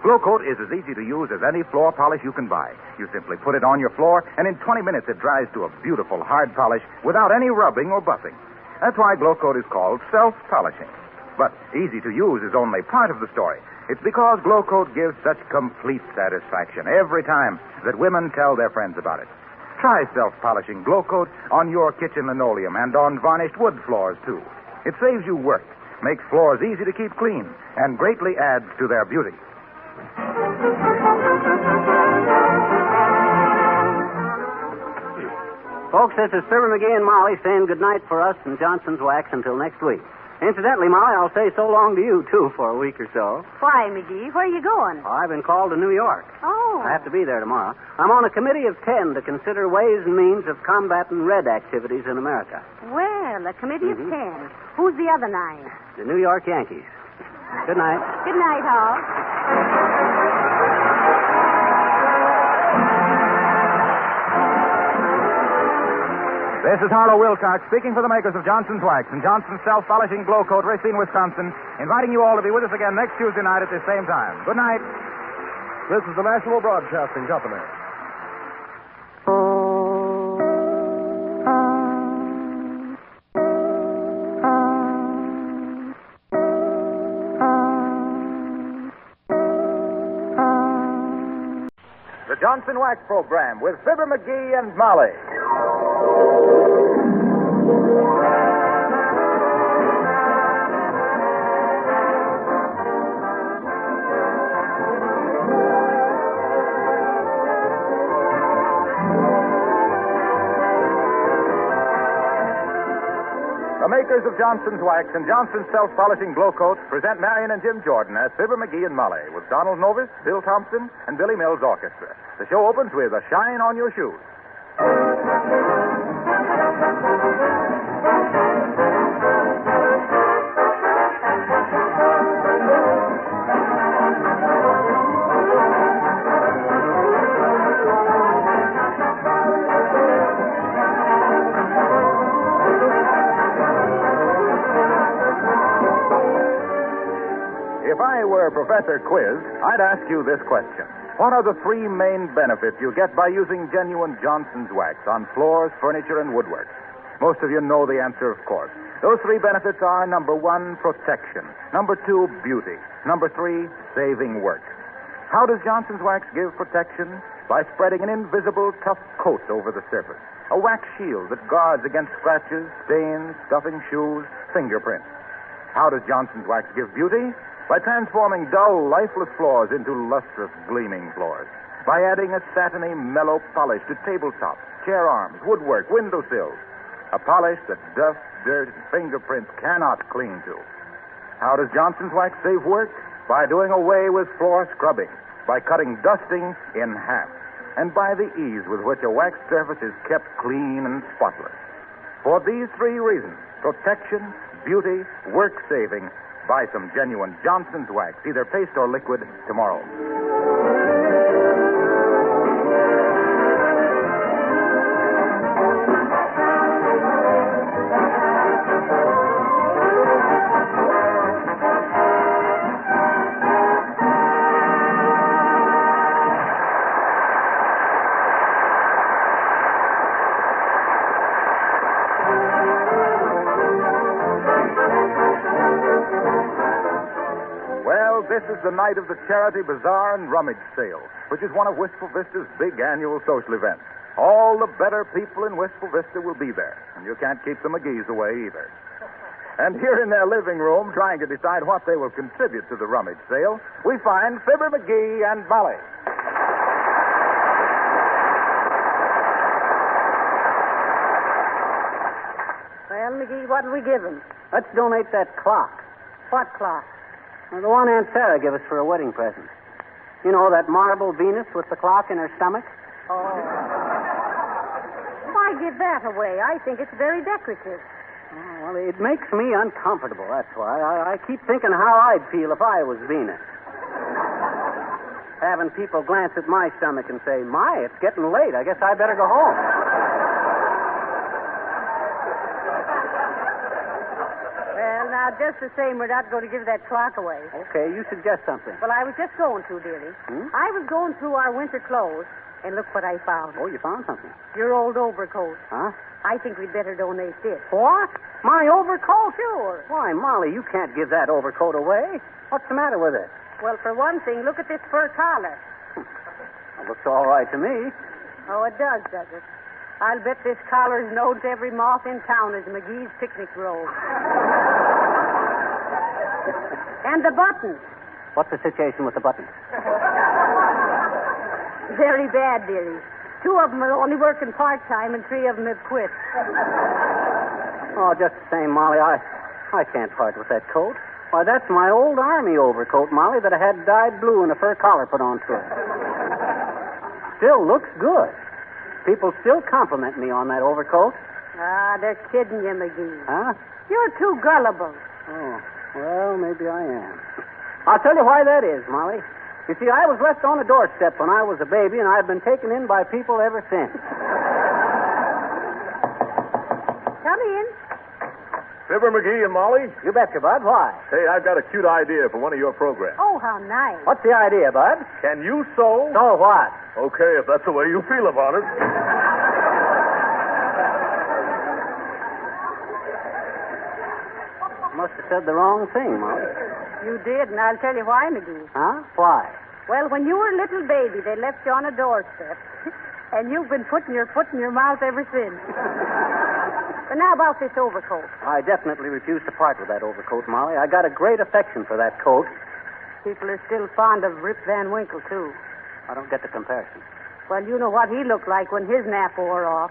Glow Coat is as easy to use as any floor polish you can buy. You simply put it on your floor, and in 20 minutes it dries to a beautiful hard polish without any rubbing or buffing. That's why Glow Coat is called self-polishing. But easy to use is only part of the story. It's because Glow Coat gives such complete satisfaction every time that women tell their friends about it. Try self-polishing Glow Coat on your kitchen linoleum and on varnished wood floors, too. It saves you work, makes floors easy to keep clean, and greatly adds to their beauty. Folks, this is Fibber McGee and Molly saying goodnight for us and Johnson's Wax until next week. Incidentally, Molly, I'll say so long to you, too, for a week or so. Why, McGee? Where are you going? I've been called to New York. Oh. I have to be there tomorrow. I'm on a committee of 10 to consider ways and means of combating red activities in America. Well, a committee of 10. Who's the other 9? The New York Yankees. Good night. Good night, Hall. This is Harlow Wilcox speaking for the makers of Johnson's Wax and Johnson's Self-Polishing Glow Coat, Racine, Wisconsin, inviting you all to be with us again next Tuesday night at the same time. Good night. This is the National Broadcasting Company. The Johnson Wax Program with Fibber McGee and Molly. The makers of Johnson's Wax and Johnson's Self-Polishing Glow Coat present Marion and Jim Jordan as Fibber McGee and Molly with Donald Novis, Bill Thompson, and Billy Mills Orchestra. The show opens with A Shine on Your Shoes. If I were Professor Quiz, I'd ask you this question. What are the three main benefits you get by using genuine Johnson's Wax on floors, furniture, and woodwork? Most of you know the answer, of course. Those three benefits are, number one, protection. Number two, beauty. Number three, saving work. How does Johnson's Wax give protection? By spreading an invisible, tough coat over the surface. A wax shield that guards against scratches, stains, scuffing shoes, fingerprints. How does Johnson's Wax give beauty? By transforming dull, lifeless floors into lustrous, gleaming floors. By adding a satiny, mellow polish to tabletops, chair arms, woodwork, windowsills. A polish that dust, dirt, and fingerprints cannot cling to. How does Johnson's Wax save work? By doing away with floor scrubbing. By cutting dusting in half. And by the ease with which a wax surface is kept clean and spotless. For these three reasons, protection, beauty, work-saving, buy some genuine Johnson's Wax, either paste or liquid, tomorrow. This is the night of the Charity Bazaar and Rummage Sale, which is one of Wistful Vista's big annual social events. All the better people in Wistful Vista will be there, and you can't keep the McGee's away either. And here in their living room, trying to decide what they will contribute to the Rummage Sale, we find Fibber McGee and Molly. Well, McGee, what'll we give him? Let's donate that clock. What clock? Well, the one Aunt Sarah gave us for a wedding present. You know, that marble Venus with the clock in her stomach? Oh. Why give that away? I think it's very decorative. Oh, well, it makes me uncomfortable, that's why. I keep thinking how I'd feel if I was Venus. Having people glance at my stomach and say, "My, it's getting late. I guess I better go home." Now, just the same, we're not going to give that clock away. Okay, you suggest something. Well, I was just going to, dearie. I was going through our winter clothes, and look what I found. Oh, you found something? Your old overcoat. Huh? I think we'd better donate this. What? My overcoat? Sure. Why, Molly, you can't give that overcoat away. What's the matter with it? Well, for one thing, look at this fur collar. It looks all right to me. Oh, it does it? I'll bet this collar's known to every moth in town as McGee's picnic robe. And the buttons. What's the situation with the buttons? Very bad, dearie. 2 of them are only working part-time and 3 of them have quit. Oh, just the same, Molly, I can't part with that coat. Why, that's my old army overcoat, Molly, that I had dyed blue and a fur collar put onto it. Still looks good. People still compliment me on that overcoat. Ah, they're kidding you, McGee. Huh? You're too gullible. Oh, well, maybe I am. I'll tell you why that is, Molly. You see, I was left on a doorstep when I was a baby, and I've been taken in by people ever since. Come in. Fibber McGee and Molly? You betcha, Bud. Why? Hey, I've got a cute idea for one of your programs. Oh, how nice. What's the idea, Bud? Can you sew? Sew what? Okay, if that's the way you feel about it. Must have said the wrong thing, Molly. You did, and I'll tell you why, McGee. Huh? Why? Well, when you were a little baby, they left you on a doorstep. And you've been putting your foot in your mouth ever since. But now about this overcoat. I definitely refuse to part with that overcoat, Molly. I got a great affection for that coat. People are still fond of Rip Van Winkle, too. I don't get the comparison. Well, you know what he looked like when his nap wore off.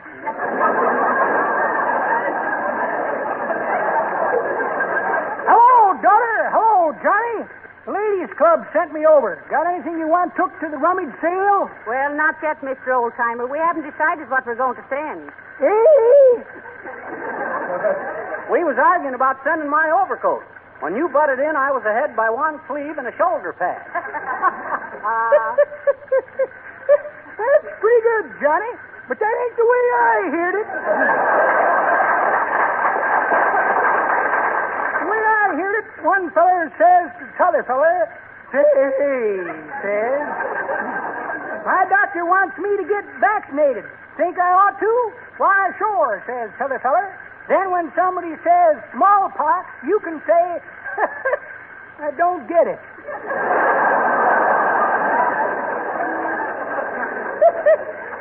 The ladies' club sent me over. Got anything you want took to the rummage sale? Well, not yet, Mr. Oldtimer. We haven't decided what we're going to send. Hey! We was arguing about sending my overcoat. When you butted in, I was ahead by one sleeve and a shoulder pad. That's pretty good, Johnny. But that ain't the way I heard it. The way I heard it, one feller says to the other feller, says, my doctor wants me to get vaccinated. Think I ought to? Why, sure, says the other feller. Then when somebody says smallpox, you can say, I don't get it.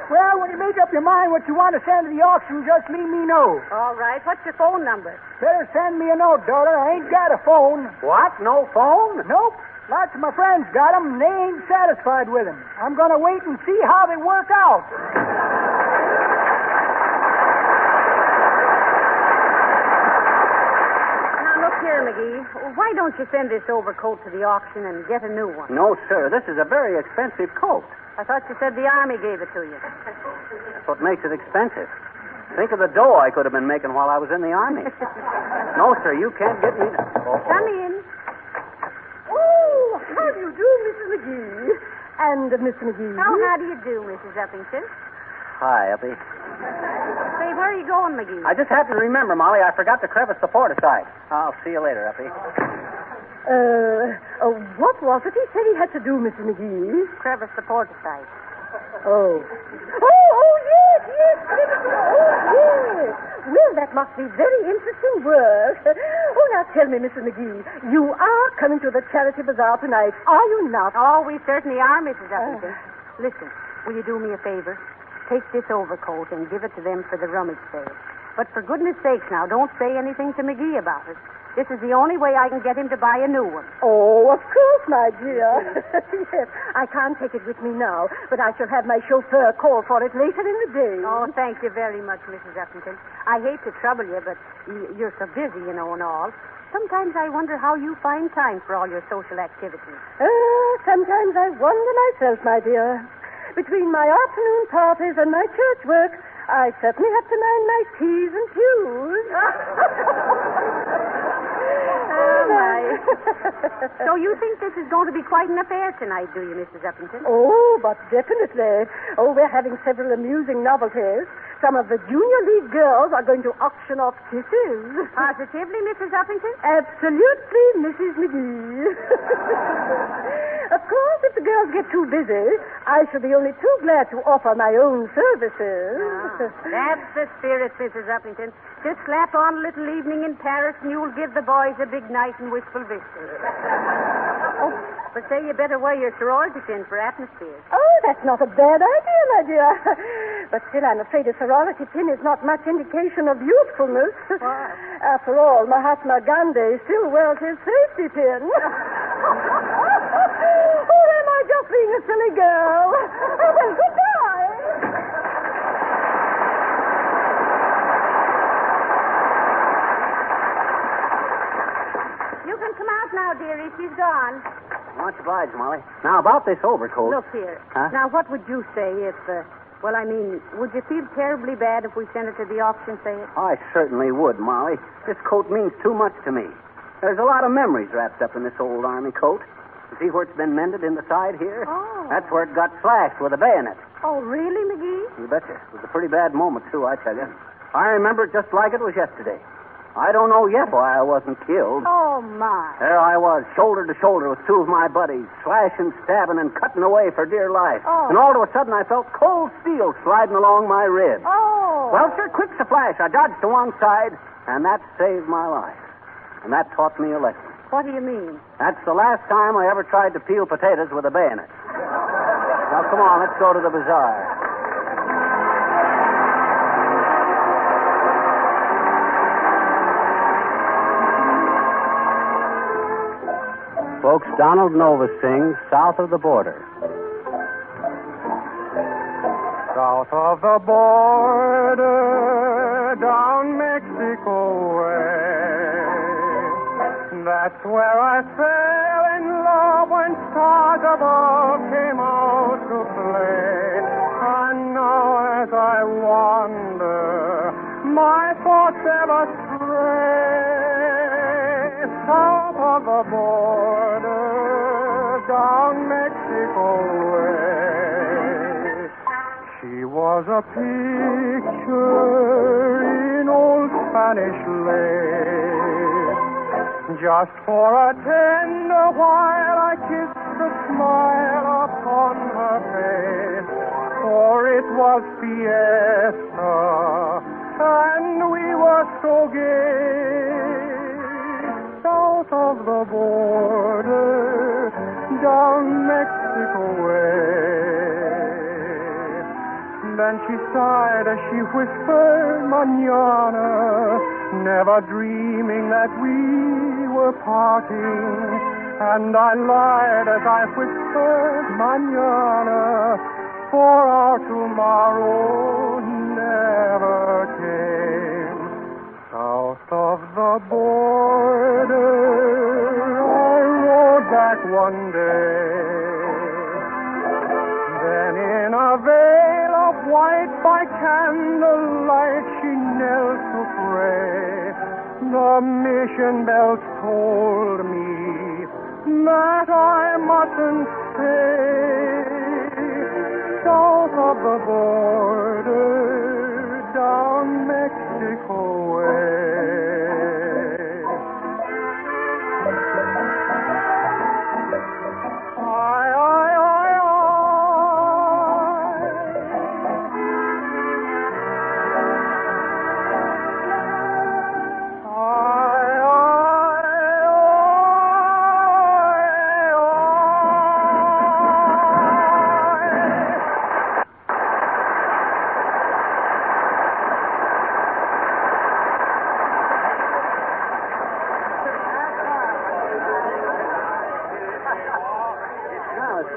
Well, when you make up your mind what you want to send to the auction, just let me know. All right. What's your phone number? Better send me a note, daughter. I ain't got a phone. What? No phone? Nope. Lots of my friends got 'em, and they ain't satisfied with 'em. I'm going to wait and see how they work out. Now, look here, McGee. Why don't you send this overcoat to the auction and get a new one? No, sir. This is a very expensive coat. I thought you said the Army gave it to you. That's what makes it expensive. Think of the dough I could have been making while I was in the Army. No, sir, you can't get me... Come in. Oh, how do you do, Mrs. McGee? And Mr. McGee. Oh, how do you do, Mrs. Uppington? Hi, Uppy. Say, where are you going, McGee? I just happened to remember, Molly, I forgot to crevice the port aside. I'll see you later, Uppy. What was it he said he had to do, Mr. McGee? Crevice the port aside. Oh, yes. Well, that must be very interesting work. Oh, now tell me, Mr. McGee, you are coming to the charity bazaar tonight, are you not? Oh, we certainly are, Mrs. Uppington. Listen, will you do me a favor? Take this overcoat and give it to them for the rummage sale. But for goodness sakes now, don't say anything to McGee about it. This is the only way I can get him to buy a new one. Oh, of course, my dear. Yes, I can't take it with me now, but I shall have my chauffeur call for it later in the day. Oh, thank you very much, Mrs. Uppington. I hate to trouble you, but you're so busy, you know, and all. Sometimes I wonder how you find time for all your social activities. Sometimes I wonder myself, my dear. Between my afternoon parties and my church work, I certainly have to mind my P's and Q's. Oh, my. So you think this is going to be quite an affair tonight, do you, Mrs. Uppington? Oh, but definitely. Oh, we're having several amusing novelties. Some of the junior league girls are going to auction off kisses. Positively, Mrs. Uppington? Absolutely, Mrs. McGee. Of course, if the girls get too busy, I shall be only too glad to offer my own services. That's the spirit, Mrs. Uppington. Just slap on a little evening in Paris and you'll give the boys a big night in Wistful Vista. Oh, but say you better wear your sorority pin for atmosphere. Oh, that's not a bad idea, my dear. But still, I'm afraid a sorority pin is not much indication of youthfulness. Why? After all, Mahatma Gandhi still wears his safety pin. Oh, am I just being a silly girl? Oh, well, goodbye. You can come out now, dearie. She's gone. Much obliged, Molly. Now, about this overcoat. Look here. Huh? Now, what would you say if, would you feel terribly bad if we sent it to the auction sale? I certainly would, Molly. This coat means too much to me. There's a lot of memories wrapped up in this old Army coat. You see where it's been mended in the side here? Oh. That's where it got slashed with a bayonet. Oh, really, McGee? You betcha. It was a pretty bad moment, too, I tell you. I remember it just like it was yesterday. I don't know yet why I wasn't killed. Oh, my. There I was, shoulder to shoulder with two of my buddies, slashing, stabbing, and cutting away for dear life. Oh. And all of a sudden I felt cold steel sliding along my rib. Oh. Well, sir, quick as a flash, I dodged to one side, and that saved my life. And that taught me a lesson. What do you mean? That's the last time I ever tried to peel potatoes with a bayonet. Now, come on, let's go to the bazaar. Folks, Donald Nova sings South of the Border. South of the border, down Mexico way, that's where I fell in love and stars above came out to play. And now as I wander, my thoughts ever stray south of the border, down Mexico way. She was a picture in old Spanish lace. Just for a tender while I kissed the smile upon her face, for it was fiesta, and we were so gay. South of the border, down Mexico way. Then she sighed as she whispered, Mañana, never dreaming that we were parting. And I lied as I whispered, Mañana, for our tomorrow never came. South of the border, I rode back one day. Then in a veil of white by candlelight she knelt to pray. The mission bells told me that I mustn't stay. South of the border, down Mexico way.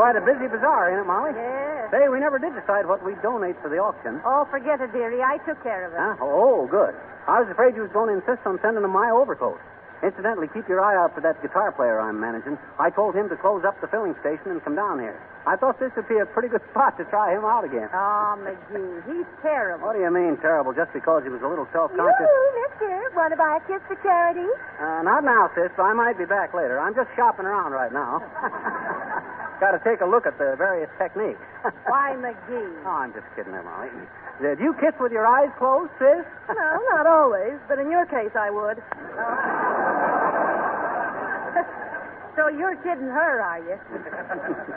Quite a busy bazaar, ain't it, Molly? Yes. Say, we never did decide what we'd donate for the auction. Oh, forget it, dearie. I took care of it. Huh? Oh, good. I was afraid you was going to insist on sending them my overcoat. Incidentally, keep your eye out for that guitar player I'm managing. I told him to close up the filling station and come down here. I thought this would be a pretty good spot to try him out again. Oh, McGee, he's terrible. What do you mean, terrible, just because he was a little self-conscious? Mister, want to buy a kiss for charity? Not now, sis, but I might be back later. I'm just shopping around right now. Got to take a look at the various techniques. Why, McGee? Oh, I'm just kidding there, Molly. Do you kiss with your eyes closed, sis? No, not always, but in your case, I would. So you're kidding her, are you?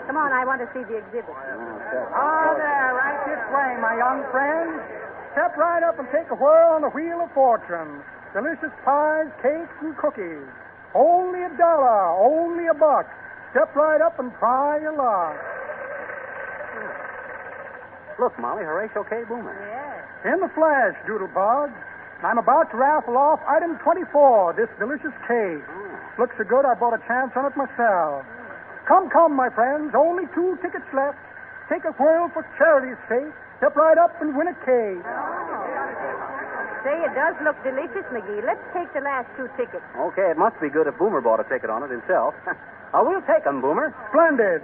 Come on, I want to see the exhibit. Ah, there, right this way, my young friend. Step right up and take a whirl on the Wheel of Fortune. Delicious pies, cakes, and cookies. Only $1, only $1. Step right up and try your luck. Look, Molly, Horatio K. Boomer. Yeah. In the flash, Doodlebug. I'm about to raffle off item 24, this delicious cake. Looks so good, I bought a chance on it myself. Come, my friends. Only 2 tickets left. Take a whirl for charity's sake. Step right up and win a cake. Say, it does look delicious, McGee. Let's take the last 2 tickets. Okay, it must be good if Boomer bought a ticket on it himself. We'll take them, Boomer. Splendid.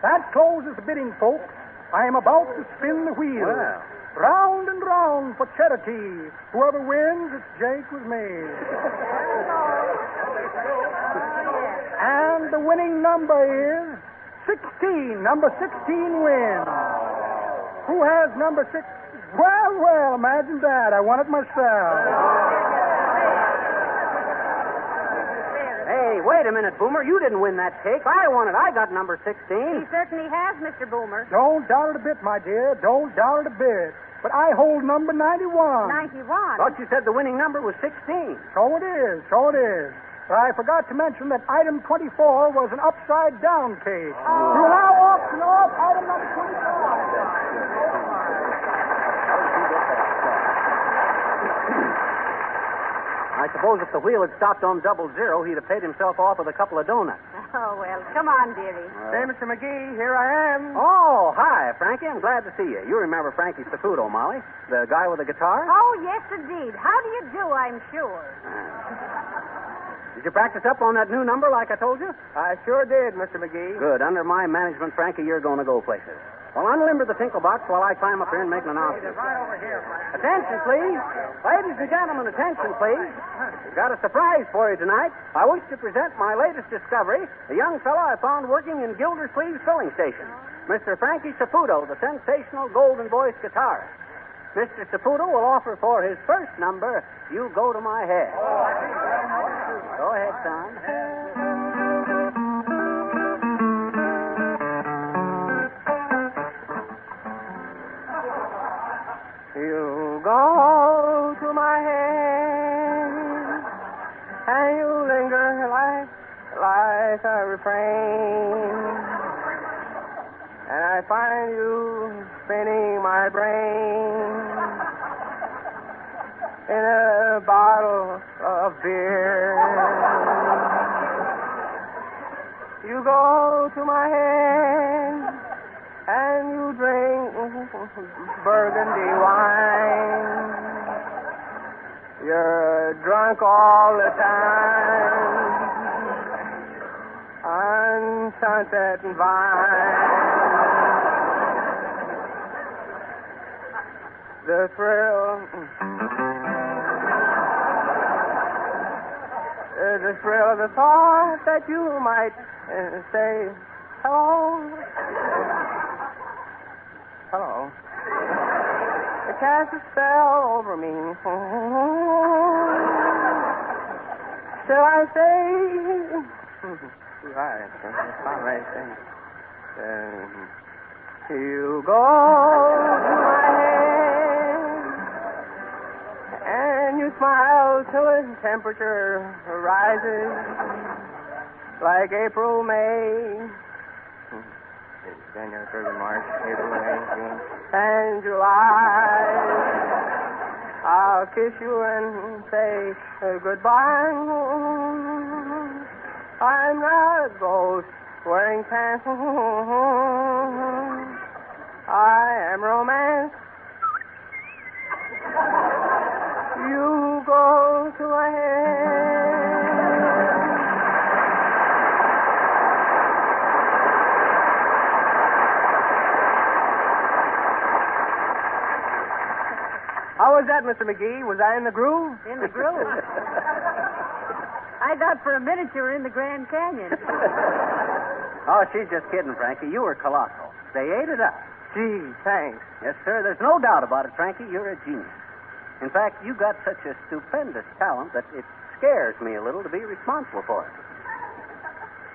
That closes the bidding, folks. I am about to spin the wheel. Well. Round and round for charity. Whoever wins, it's Jake with me. And the winning number is 16. Number 16 wins. Who has number 6? Well, imagine that. I won it myself. Hey, wait a minute, Boomer. You didn't win that cake. I won it. I got number 16. He certainly has, Mr. Boomer. Don't doubt it a bit, my dear. Don't doubt it a bit. But I hold number 91. 91? Thought you said the winning number was 16. So it is. But I forgot to mention that item 24 was an upside-down cake. We'll now auction off item number 25. I suppose if the wheel had stopped on 00, he'd have paid himself off with a couple of donuts. Oh, well, come on, dearie. Hey, Mr. McGee, here I am. Oh, hi, Frankie. I'm glad to see you. You remember Frankie Saputo, Molly? The guy with the guitar? Oh, yes, indeed. How do you do, I'm sure. Did you practice up on that new number like I told you? I sure did, Mr. McGee. Good. Under my management, Frankie, you're going to go places. Well, unlimber the tinkle box while I climb up here and make an announcement. Right over here, Attention, please. Ladies and gentlemen, attention, please. We've got a surprise for you tonight. I wish to present my latest discovery, a young fellow I found working in Gildersleeve's filling station, Mr. Frankie Saputo, the sensational golden voice guitarist. Mr. Saputo will offer for his first number, You Go to My Head. Go ahead, son. You go to my head, and you linger like a refrain, and I find you spinning my brain in a bottle of beer. You go to my head, and you drink burgundy wine. You're drunk all the time on Sunset and Vine. The thrill of the thought that you might say hello. Hello. It casts a spell over me. Still I say, right. You go to my head, and you smile till the temperature rises like April, May. January, February, March, April, May, June, and July. I'll kiss you and say goodbye. I'm not a ghost wearing pants. I am romance. You go to my head. How was that, Mr. McGee? Was I in the groove? In the groove? I thought for a minute you were in the Grand Canyon. Oh, she's just kidding, Frankie. You were colossal. They ate it up. Gee, thanks. Yes, sir. There's no doubt about it, Frankie. You're a genius. In fact, you got such a stupendous talent that it scares me a little to be responsible for it.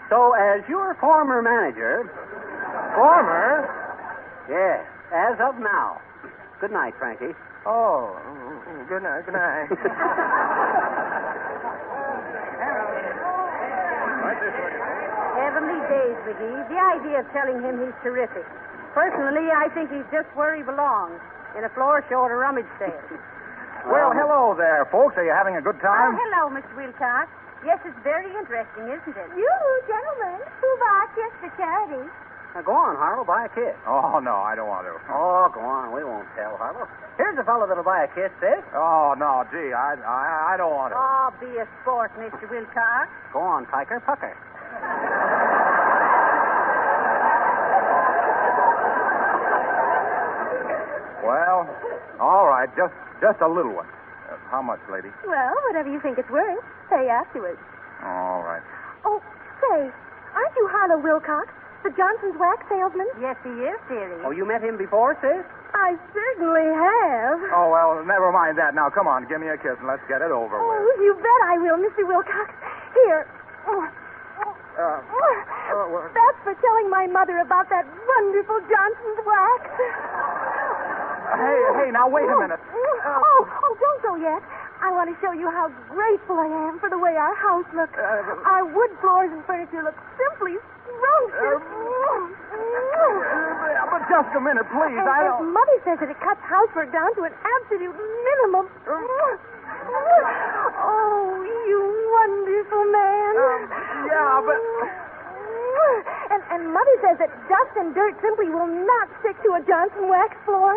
So, as your former manager... Former? Yes, as of now. Good night, Frankie. Oh, good night, good night. Heavenly days, McGee. The idea of telling him he's terrific. Personally, I think he's just where he belongs, in a floor show at a rummage sale. Well, hello there, folks. Are you having a good time? Oh, hello, Mr. Wilcox. Yes, it's very interesting, isn't it? You, gentlemen, who buy a kiss for charity? Now, go on, Harlow. Buy a kiss. Oh, no, I don't want to. Oh, go on. We won't tell, Harlow. Here's a fellow that'll buy a kiss, sis. Oh, no, gee, I don't want to. Oh, be a sport, Mr. Wilcox. Go on, Piker, pucker. Well, all right, just a little one. How much, lady? Well, whatever you think it's worth. Pay afterwards. All right. Oh, say, aren't you Harlow Wilcox, the Johnson's wax salesman? Yes, he is, dearie. Oh, you met him before, sis? I certainly have. Oh, well, never mind that. Now, come on, give me a kiss and let's get it over Oh, with. you bet I will, Mr. Wilcox. Here. That's for telling my mother about that wonderful Johnson's wax. Hey, now, wait a minute. Oh, don't go yet. I want to show you how grateful I am for the way our house looks. Our wood floors and furniture look simply scrumptious. But just a minute, please. And Mother says that it cuts housework down to an absolute minimum. Oh, you wonderful man. Yeah, but... And Mother says that dust and dirt simply will not stick to a Johnson wax floor.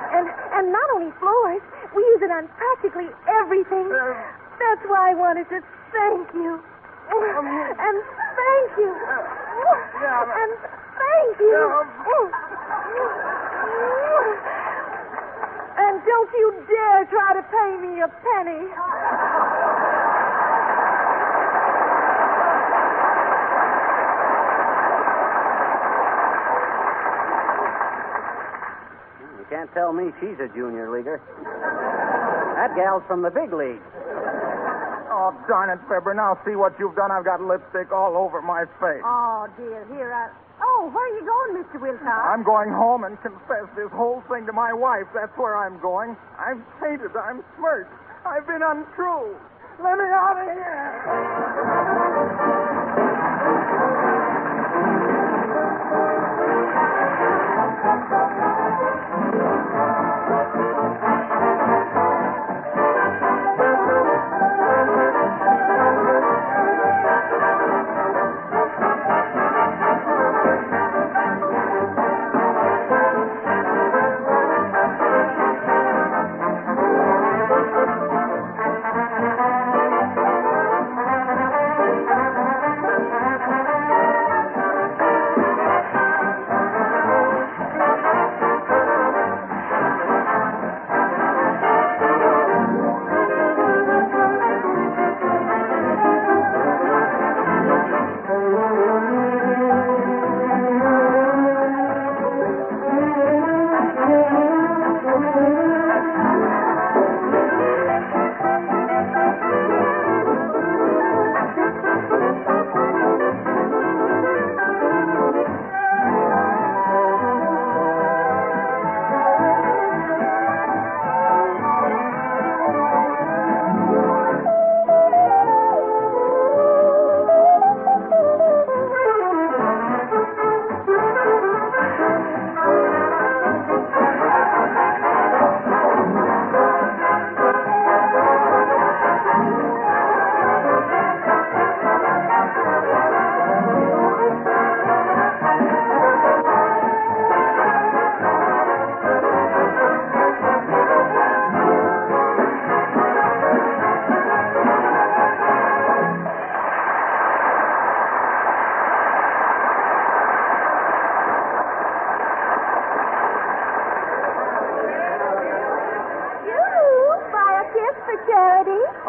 And And not only floors, we use it on practically everything. That's why I wanted to thank you. And thank you. And thank you. And don't you dare try to pay me a penny. You can't tell me she's a junior leaguer. That gal's from the big league. Oh, darn it, Fibber. Now see what you've done. I've got lipstick all over my face. Oh, dear. Here, Oh, where are you going, Mr. Wilcox? I'm going home and confess this whole thing to my wife. That's where I'm going. I've fainted. I'm smirched. I've been untrue. Let me out of here.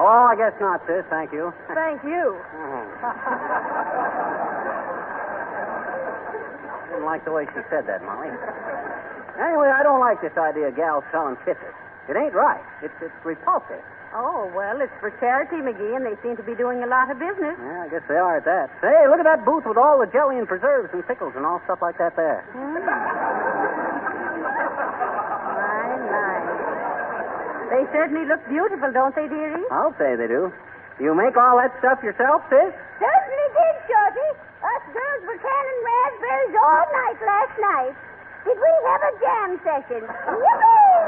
Oh, I guess not, sis. Thank you. Thank you. Didn't like the way she said that, Molly. Anyway, I don't like this idea of gals selling kisses. It ain't right. It's repulsive. Oh, well, it's for charity, McGee, and they seem to be doing a lot of business. Yeah, I guess they are at that. Say, look at that booth with all the jelly and preserves and pickles and all stuff like that there. They certainly look beautiful, don't they, dearie? I'll say they do. You make all that stuff yourself, sis? Certainly did, Shorty. Us girls were canning raspberries all night last night. Did we have a jam session? Yippee!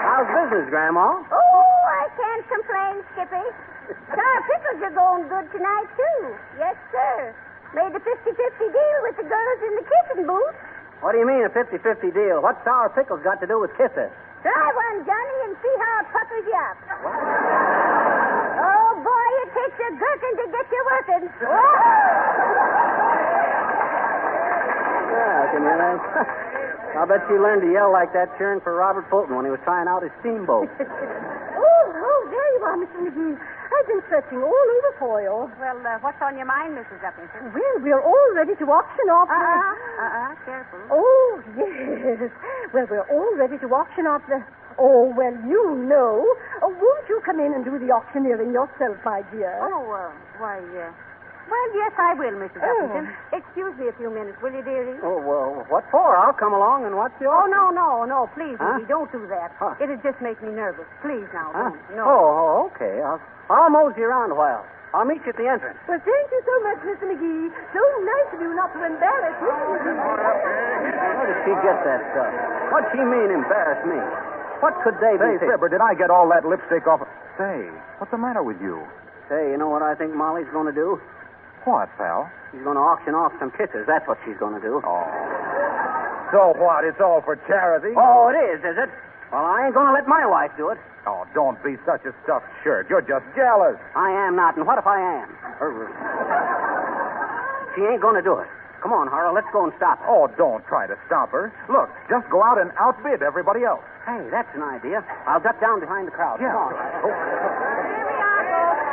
How's business, Grandma? Oh, I can't complain, Skippy. Our pickles are going good tonight, too. Yes, sir. Made a 50-50 deal with the girls in the kissing booth. What do you mean, a 50-50 deal? What's sour pickles got to do with kisses? Try one, Johnny, and see how it puckers you up. Oh, boy, it takes a gherkin to get you working. Yeah, I can hear that. I'll bet she learned to yell like that cheering for Robert Fulton when he was trying out his steamboat. Oh, there you are, Mr. McGee. I've been searching all over for you. Well, what's on your mind, Mrs. Uppington? Well, we're all ready to auction off careful. Oh, yes. Well, we're all ready to auction off the... Oh, well, you know. Won't you come in and do the auctioneering yourself, my dear? Well, yes, I will, Mrs. Uppington. Excuse me a few minutes, will you, dearie? Oh, well, what for? I'll come along and watch the auction. Oh, no, please, Missy, don't do that. Huh? It'll just make me nervous. Please, now, don't. No. Oh, okay. I'll mosey around a while. I'll meet you at the entrance. Well, thank you so much, Mr. McGee. So nice of you not to embarrass me. Where did she get that stuff? What'd she mean, embarrass me? What could they be? Say, Fibber, did I get all that lipstick off? Say, what's the matter with you? Say, you know what I think Molly's going to do? What, pal? She's going to auction off some kisses. That's what she's going to do. Oh. So what? It's all for charity? Oh, it is it? Well, I ain't going to let my wife do it. Oh, don't be such a stuffed shirt. You're just jealous. I am not, and what if I am? She ain't going to do it. Come on, Harlow, let's go and stop her. Oh, don't try to stop her. Look, just go out and outbid everybody else. Hey, that's an idea. I'll duck down behind the crowd. Yeah. Come on. Here we are, folks.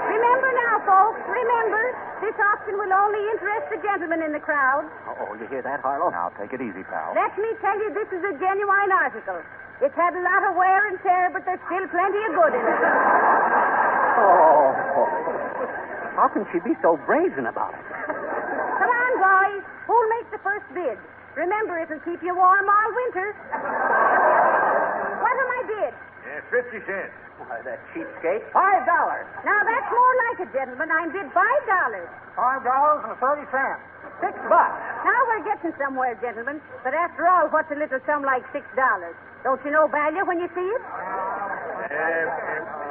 Remember now, folks, remember, this auction will only interest the gentlemen in the crowd. Oh, you hear that, Harlow? Now, take it easy, pal. Let me tell you, this is a genuine article. It's had a lot of wear and tear, but there's still plenty of good in it. Oh. How can she be so brazen about it? Come on, boys. Who'll make the first bid? Remember, it'll keep you warm all winter. What am I bid? 50 cents. That cheapskate. $5. Now, that's more like it, gentlemen. I'm bid $5. $5.30. $6. Now we're getting somewhere, gentlemen. But after all, what's a little sum like $6? Don't you know value when you see it?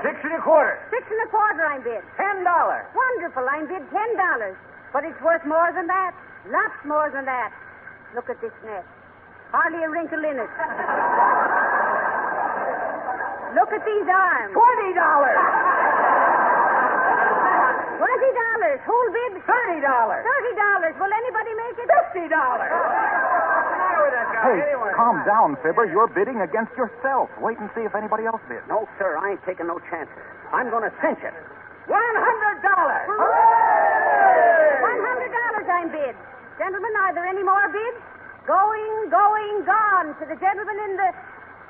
6 1/4. 6 1/4 I'm bid. $10. Wonderful. I'm bid $10. But it's worth more than that. Lots more than that. Look at this net. Hardly a wrinkle in it. Look at these arms. $20. $20. Who'll bid? $30. $30. Will anybody make it? $50. Hey, calm down, Fibber. You're bidding against yourself. Wait and see if anybody else bids. No, sir, I ain't taking no chances. I'm going to cinch it. $100. $100 I'm bid. Gentlemen, are there any more bids? Going, gone to the gentleman in the...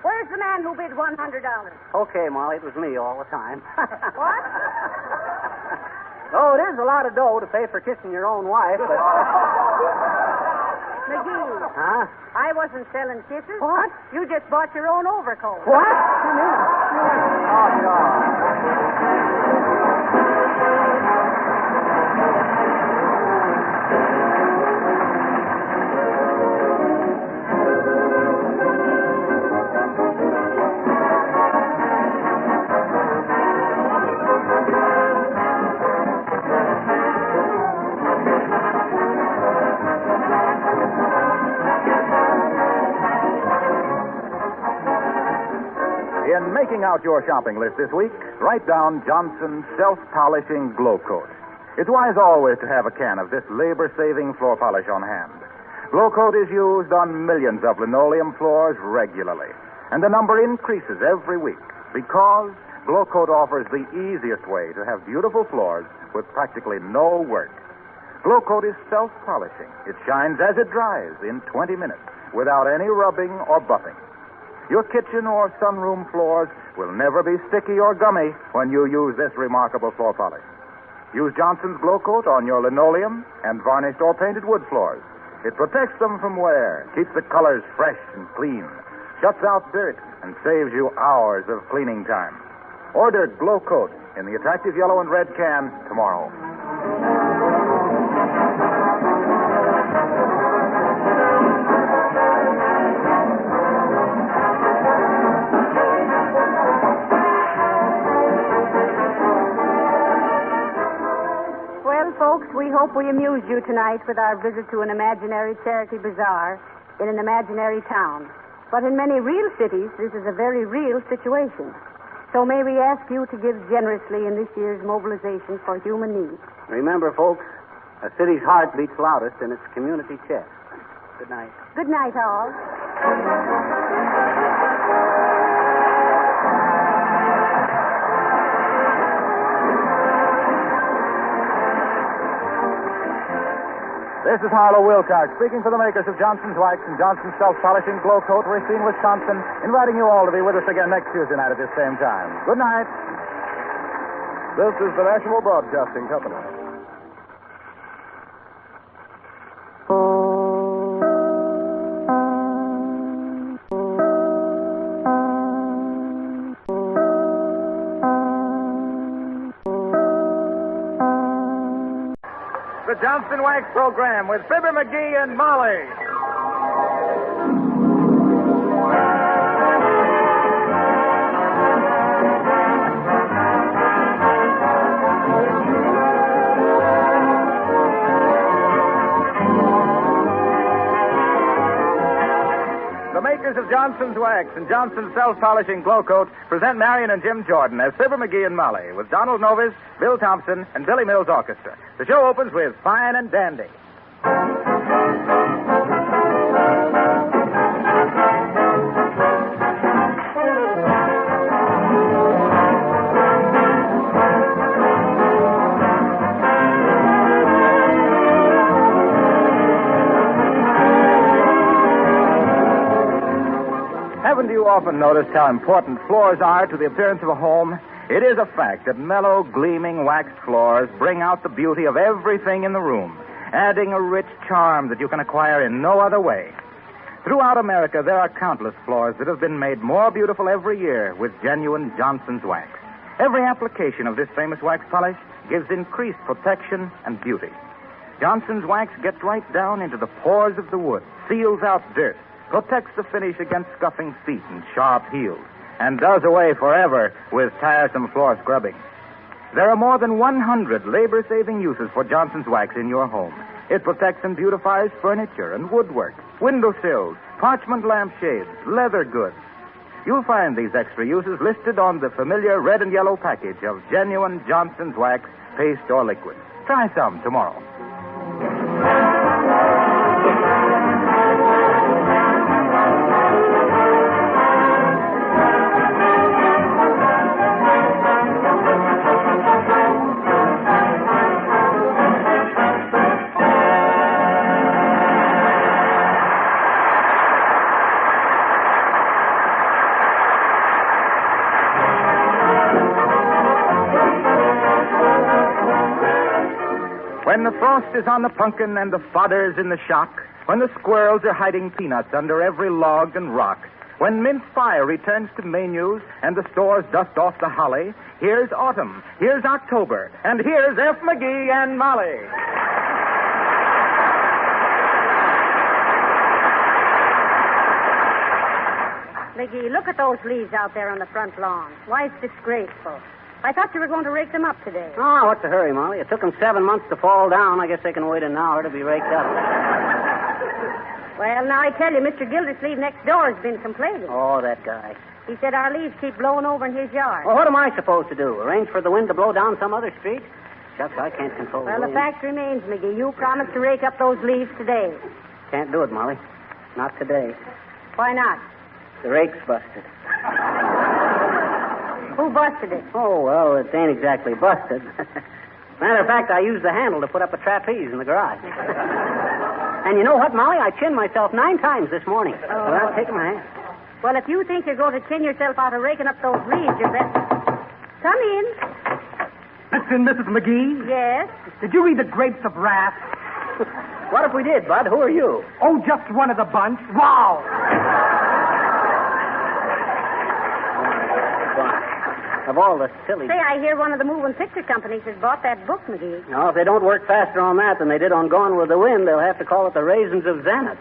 Where's the man who bid $100? Okay, Molly, it was me all the time. What? Oh, it is a lot of dough to pay for kissing your own wife, but... McGee. Huh? I wasn't selling kisses. What? You just bought your own overcoat. What? You mean? Oh, no. In making out your shopping list this week, write down Johnson's self-polishing glow coat. It's wise always to have a can of this labor-saving floor polish on hand. Glow coat is used on millions of linoleum floors regularly, and the number increases every week because glow coat offers the easiest way to have beautiful floors with practically no work. Glow coat is self-polishing. It shines as it dries in 20 minutes without any rubbing or buffing. Your kitchen or sunroom floors will never be sticky or gummy when you use this remarkable floor polish. Use Johnson's Glow Coat on your linoleum and varnished or painted wood floors. It protects them from wear, keeps the colors fresh and clean, shuts out dirt, and saves you hours of cleaning time. Order Glow Coat in the attractive yellow and red can tomorrow. Folks, we hope we amused you tonight with our visit to an imaginary charity bazaar in an imaginary town. But in many real cities, this is a very real situation. So may we ask you to give generously in this year's mobilization for human needs. Remember, folks, a city's heart beats loudest in its community chest. Good night. Good night, all. This is Harlow Wilcox, speaking for the makers of Johnson's Wax and Johnson's Self-Polishing Glow Coat, Racine, Wisconsin, inviting you all to be with us again next Tuesday night at this same time. Good night. This is the National Broadcasting Company. The Johnson Wax Program with Fibber McGee and Molly. the makers of Johnson's Wax and Johnson's Self-Polishing Glow Coat present Marion and Jim Jordan as Fibber McGee and Molly with Donald Novis, Bill Thompson, and Billy Mills Orchestra. The show opens with Fine and Dandy. Haven't you often noticed how important floors are to the appearance of a home? It is a fact that mellow, gleaming waxed floors bring out the beauty of everything in the room, adding a rich charm that you can acquire in no other way. Throughout America, there are countless floors that have been made more beautiful every year with genuine Johnson's Wax. Every application of this famous wax polish gives increased protection and beauty. Johnson's Wax gets right down into the pores of the wood, seals out dirt, protects the finish against scuffing feet and sharp heels, and does away forever with tiresome floor scrubbing. There are more than 100 labor-saving uses for Johnson's Wax in your home. It protects and beautifies furniture and woodwork, windowsills, parchment lampshades, leather goods. You'll find these extra uses listed on the familiar red and yellow package of genuine Johnson's Wax, paste or liquid. Try some tomorrow. When the frost is on the pumpkin and the fodder's in the shock, when the squirrels are hiding peanuts under every log and rock, when mince pie returns to menus and the stores dust off the holly, here's autumn, here's October, and here's F. McGee and Molly. McGee, look at those leaves out there on the front lawn. Why, it's disgraceful. I thought you were going to rake them up today. Oh, what's the hurry, Molly? It took them 7 months to fall down. I guess they can wait an hour to be raked up. Well, now I tell you, Mr. Gildersleeve next door has been complaining. Oh, that guy. He said our leaves keep blowing over in his yard. Well, what am I supposed to do? Arrange for the wind to blow down some other street? Shucks, I can't control Well, the the wind. fact remains, McGee, you promised to rake up those leaves today. Can't do it, Molly. Not today. Why not? The rake's busted. Who busted it? Oh, well, it ain't exactly busted. Matter of fact, I used the handle to put up a trapeze in the garage. And you know what, Molly? I chinned myself 9 times this morning without taking my hand. Well, if you think you're going to chin yourself out of raking up those leaves, you bet. Come in. Mr. and Mrs. McGee? Yes? Did you read The Grapes of Wrath? What if we did, Bud? Who are you? Oh, just one of the bunch. Wow! Of all the silly... Say, I hear one of the moving picture companies has bought that book, McGee. No, if they don't work faster on that than they did on Gone with the Wind, they'll have to call it The Raisins of Zanuck.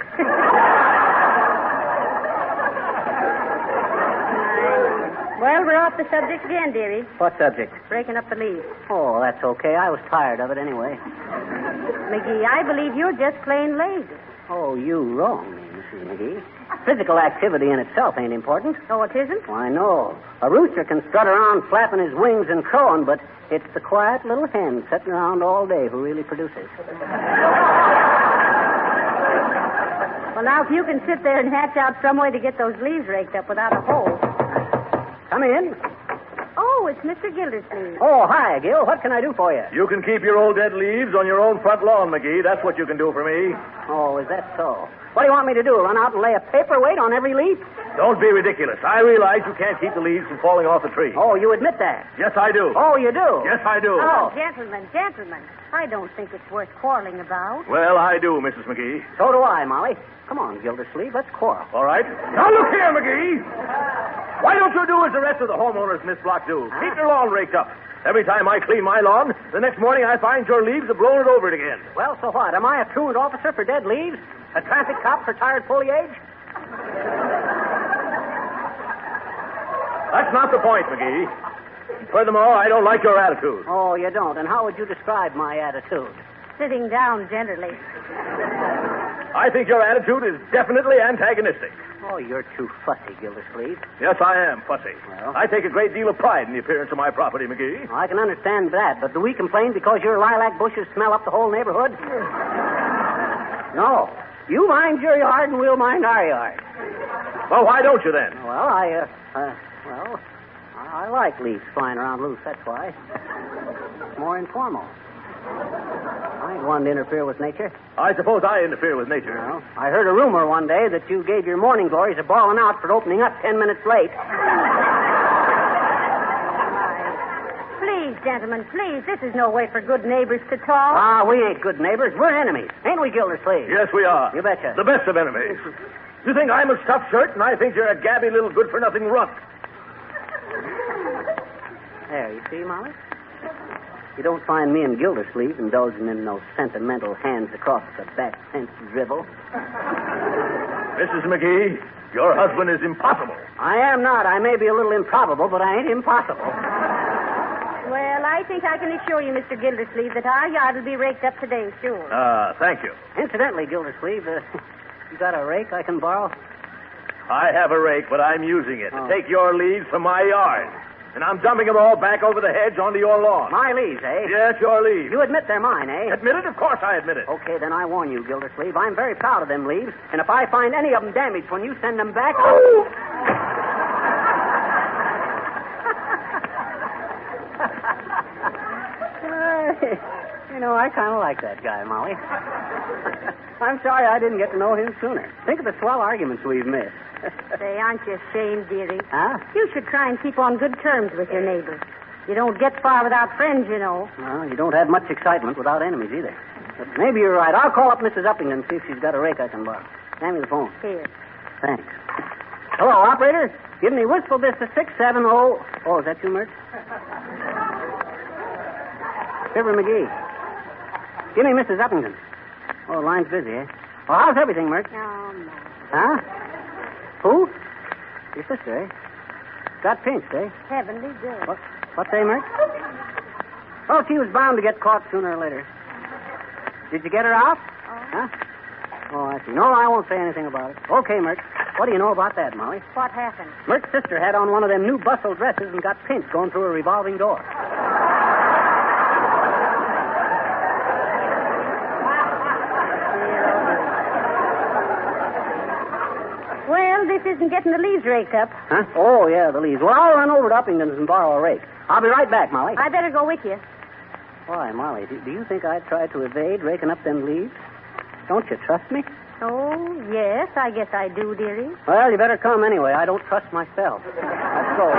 Well, we're off the subject again, dearie. What subject? Breaking up the leaves. Oh, that's okay. I was tired of it anyway. McGee, I believe you're just plain lazy. Oh, you wrong me, Mrs. McGee. Physical activity in itself ain't important. Oh, it isn't? Why, no. A rooster can strut around flapping his wings and crowing, but it's the quiet little hen sitting around all day who really produces. Well, now, if you can sit there and hatch out some way to get those leaves raked up without a hole. Come in. Oh, it's Mr. Gildersleeve. Oh, hi, Gil. What can I do for you? You can keep your old dead leaves on your own front lawn, McGee. That's what you can do for me. Oh, is that so? What do you want me to do? Run out and lay a paperweight on every leaf? Don't be ridiculous. I realize you can't keep the leaves from falling off the tree. Oh, you admit that? Yes, I do. Oh, you do? Yes, I do. Oh, gentlemen. I don't think it's worth quarreling about. Well, I do, Mrs. McGee. So do I, Molly. Come on, Gildersleeve. Let's quarrel. All right. Now, look here, McGee. Why don't you do as the rest of the homeowners in this block do? Huh? Keep your lawn raked up. Every time I clean my lawn, the next morning I find your leaves have blown it over it again. Well, so what? Am I a truant officer for dead leaves? A traffic cop for tired foliage? That's not the point, McGee. Furthermore, I don't like your attitude. Oh, you don't? And how would you describe my attitude? Sitting down generally. I think your attitude is definitely antagonistic. Oh, you're too fussy, Gildersleeve. Yes, I am fussy. Well? I take a great deal of pride in the appearance of my property, McGee. I can understand that, but do we complain because your lilac bushes smell up the whole neighborhood? No. You mind your yard and we'll mind our yard. Well, why don't you then? Well, I like leaves flying around loose, that's why. It's more informal. I ain't one to interfere with nature. I suppose I interfere with nature. Well, I heard a rumor one day that you gave your morning glories a bawling out for opening up 10 minutes late. Please, gentlemen, please. This is no way for good neighbors to talk. Ah, we ain't good neighbors. We're enemies. Ain't we, Gildersleeve? Yes, we are. You betcha. The best of enemies. You think I'm a stuffed shirt, and I think you're a gabby little good-for-nothing runt. There, you see, Molly? You don't find me and Gildersleeve indulging in those sentimental hands across the back fence drivel. Mrs. McGee, your husband is impossible. I am not. I may be a little improbable, but I ain't impossible. Well, I think I can assure you, Mr. Gildersleeve, that our yard will be raked up today, sure. Thank you. Incidentally, Gildersleeve, you got a rake I can borrow? I have a rake, but I'm using it to take your leaves from my yard. And I'm dumping them all back over the hedge onto your lawn. My leaves, eh? Yes, your leaves. You admit they're mine, eh? Admit it? Of course I admit it. Okay, then I warn you, Gildersleeve. I'm very proud of them leaves, and if I find any of them damaged when you send them back... You know, I kind of like that guy, Molly. I'm sorry I didn't get to know him sooner. Think of the swell arguments we've missed. Say, aren't you ashamed, dearie? Huh? You should try and keep on good terms with your neighbors. You don't get far without friends, you know. Well, you don't have much excitement without enemies either. But maybe you're right. I'll call up Mrs. Uppington and see if she's got a rake I can borrow. Hand me the phone. Here. Thanks. Hello, operator. Give me Wistful Vista 670... Oh, is that you, Mert? Fibber McGee. Give me Mrs. Uppington. Oh, line's busy, eh? Well, how's everything, Mert? No. Huh? Who? Your sister, eh? Got pinched, eh? Heavenly good. What's that, Mert? Oh, she was bound to get caught sooner or later. Did you get her out? Huh? Oh, I see. No, I won't say anything about it. Okay, Mert. What do you know about that, Molly? What happened? Mert's sister had on one of them new bustle dresses and got pinched going through a revolving door. Well, this isn't getting the leaves raked up. Huh? Oh, yeah, the leaves. Well, I'll run over to Uppington's and borrow a rake. I'll be right back, Molly. I better go with you. Why, Molly, do you think I'd try to evade raking up them leaves? Don't you trust me? Oh, yes, I guess I do, dearie. Well, you better come anyway. I don't trust myself. Let's go.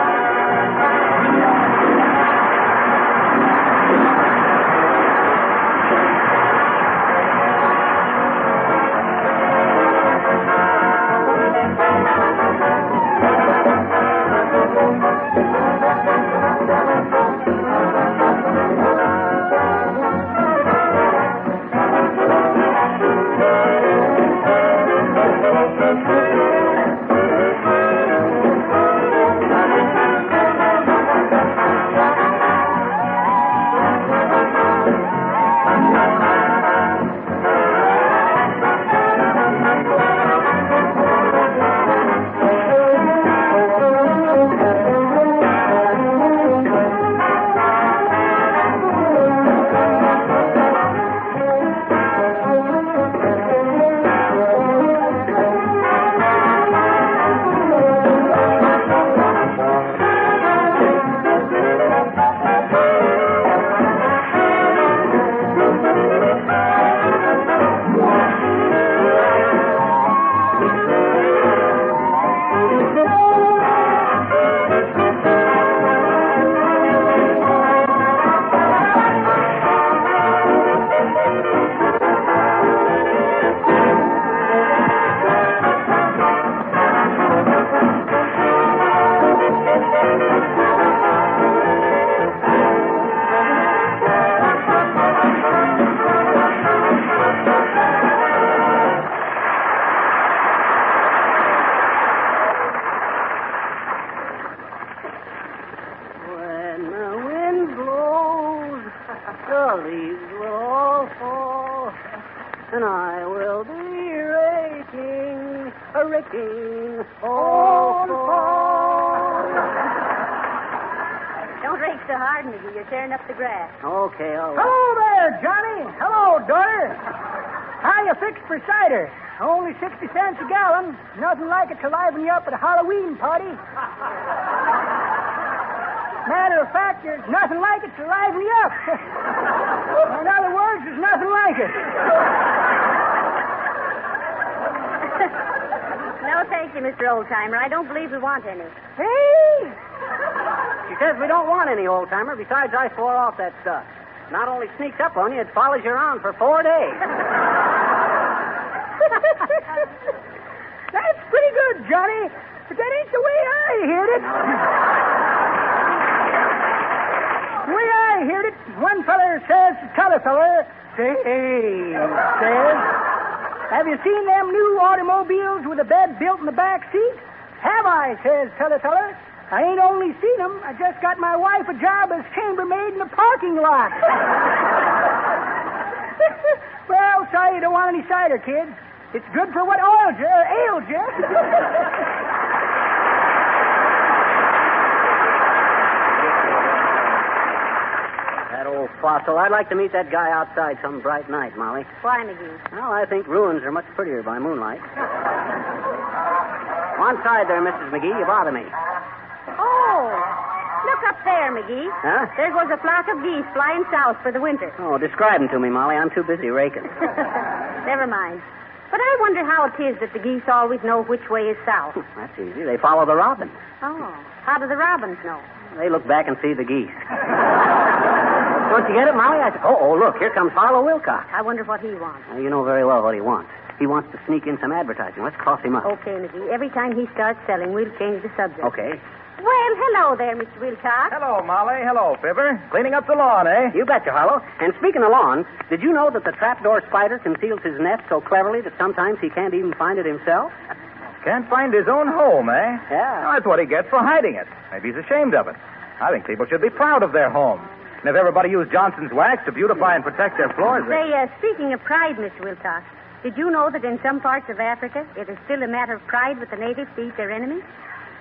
raking. All fall. Don't rake so hard, McGee. You're tearing up the grass. Okay, all right. Hello there, Johnny. Hello, daughter. How you fixed for cider? Only 60 cents a gallon. Nothing like it to liven you up at a Halloween party. Matter of fact, there's nothing like it to liven you up. In other words, there's nothing like it. No, thank you, Mr. Oldtimer. I don't believe we want any. Hey! She says we don't want any old-timer. Besides, I swore off that stuff. Not only sneaks up on you, it follows you around for 4 days. That's pretty good, Johnny. But that ain't the way I heard it. The way I heard it, one feller says to t'other feller, says, have you seen them new automobiles with a bed built in the back seat? Have I, says t'other feller. I ain't only seen them, I just got my wife a job as chambermaid in the parking lot. Well, sorry you don't want any cider, kids. It's good for what ails you. That old fossil. I'd like to meet that guy outside some bright night, Molly. Why, McGee? Well, I think ruins are much prettier by moonlight. One side there, Mrs. McGee. You bother me. Oh, look up there, McGee. Huh? There goes a flock of geese flying south for the winter. Oh, describe them to me, Molly. I'm too busy raking. Never mind. But I wonder how it is that the geese always know which way is south. That's easy. They follow the robin. Oh, how do the robins know? They look back and see the geese. Don't you get it, Molly? Look, here comes Harlow Wilcox. I wonder what he wants. Well, you know very well what he wants. He wants to sneak in some advertising. Let's cross him up. Okay, McGee. Every time he starts selling, we'll change the subject. Okay. Well, hello there, Mr. Wilcox. Hello, Molly. Hello, Fibber. Cleaning up the lawn, eh? You betcha, Harlow. And speaking of lawn, did you know that the trapdoor spider conceals his nest so cleverly that sometimes he can't even find it himself? Can't find his own home, eh? Yeah. Well, that's what he gets for hiding it. Maybe he's ashamed of it. I think people should be proud of their home. And if everybody used Johnson's wax to beautify and protect their floors... Speaking of pride, Mr. Wilcox, did you know that in some parts of Africa, it is still a matter of pride with the natives to eat their enemies?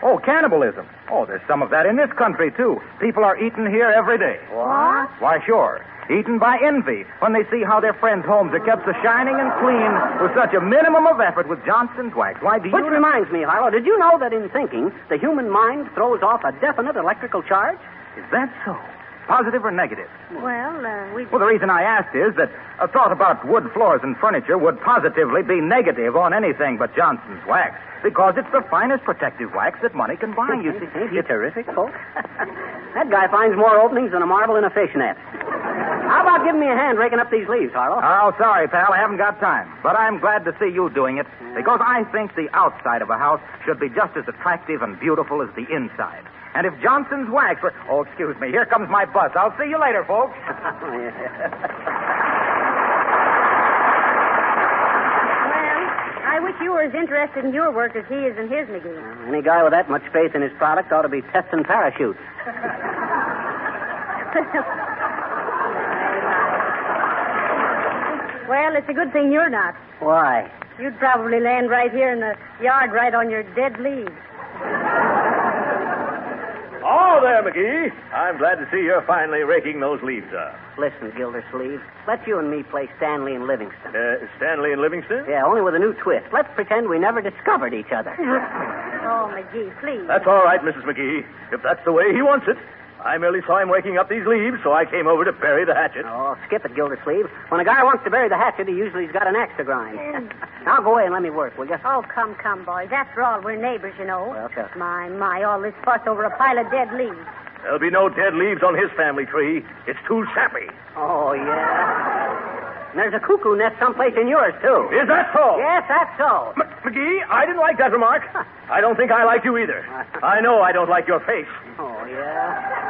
Oh, cannibalism. Oh, there's some of that in this country, too. People are eaten here every day. What? Why, sure. Eaten by envy when they see how their friends' homes are kept so shining and clean with such a minimum of effort with Johnson's wax. Why do you... Which reminds me, Harlow, did you know that in thinking, the human mind throws off a definite electrical charge? Is that so? Positive or negative? Well, Well, the reason I asked is that a thought about wood floors and furniture would positively be negative on anything but Johnson's wax, because it's the finest protective wax that money can buy, you see. Ain't he terrific, folks? That guy finds more openings than a marble in a fishnet. How about giving me a hand raking up these leaves, Harlow? Oh, sorry, pal. I haven't got time. But I'm glad to see you doing it, because I think the outside of a house should be just as attractive and beautiful as the inside. And if Johnson's wax were... Oh, excuse me. Here comes my bus. I'll see you later, folks. I wish you were as interested in your work as he is in his, McGee. Any guy with that much faith in his product ought to be testing parachutes. Well, it's a good thing you're not. Why? You'd probably land right here in the yard right on your dead leaves. Oh, there, McGee. I'm glad to see you're finally raking those leaves up. Listen, Gildersleeve, let's you and me play Stanley and Livingston. Stanley and Livingston? Yeah, only with a new twist. Let's pretend we never discovered each other. Oh, McGee, please. That's all right, Mrs. McGee. If that's the way he wants it. I merely saw him raking up these leaves, so I came over to bury the hatchet. Oh, skip it, Gildersleeve. When a guy wants to bury the hatchet, he usually's got an axe to grind. Now go away and let me work, will you? Oh, come, boys. After all, we're neighbors, you know. Well, sure. My, all this fuss over a pile of dead leaves. There'll be no dead leaves on his family tree. It's too sappy. Oh, yeah. And there's a cuckoo nest someplace in yours, too. Is that so? Yes, that's so. McGee, I didn't like that remark. I don't think I like you either. I know I don't like your face. Oh, yeah?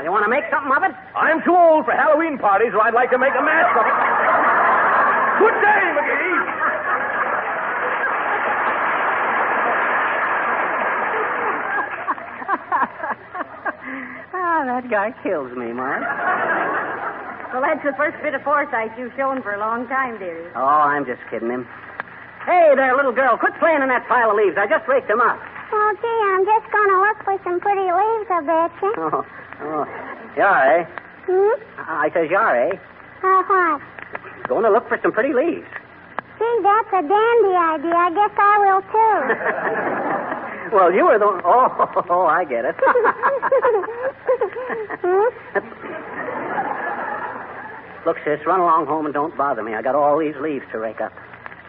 You want to make something of it? I'm too old for Halloween parties, or I'd like to make a mask of it. Good day, McGee. That guy kills me, Mark. Well, that's the first bit of foresight you've shown for a long time, dearie. Oh, I'm just kidding him. Hey there, little girl. Quit playing in that pile of leaves. I just raked them up. Oh, gee, I'm just going to look for some pretty leaves, I betcha. Oh. Yare. I says Yare. What? Going to look for some pretty leaves. Gee, that's a dandy idea. I guess I will, too. Well, you were the... Oh, I get it. Look, sis, run along home and don't bother me. I got all these leaves to rake up.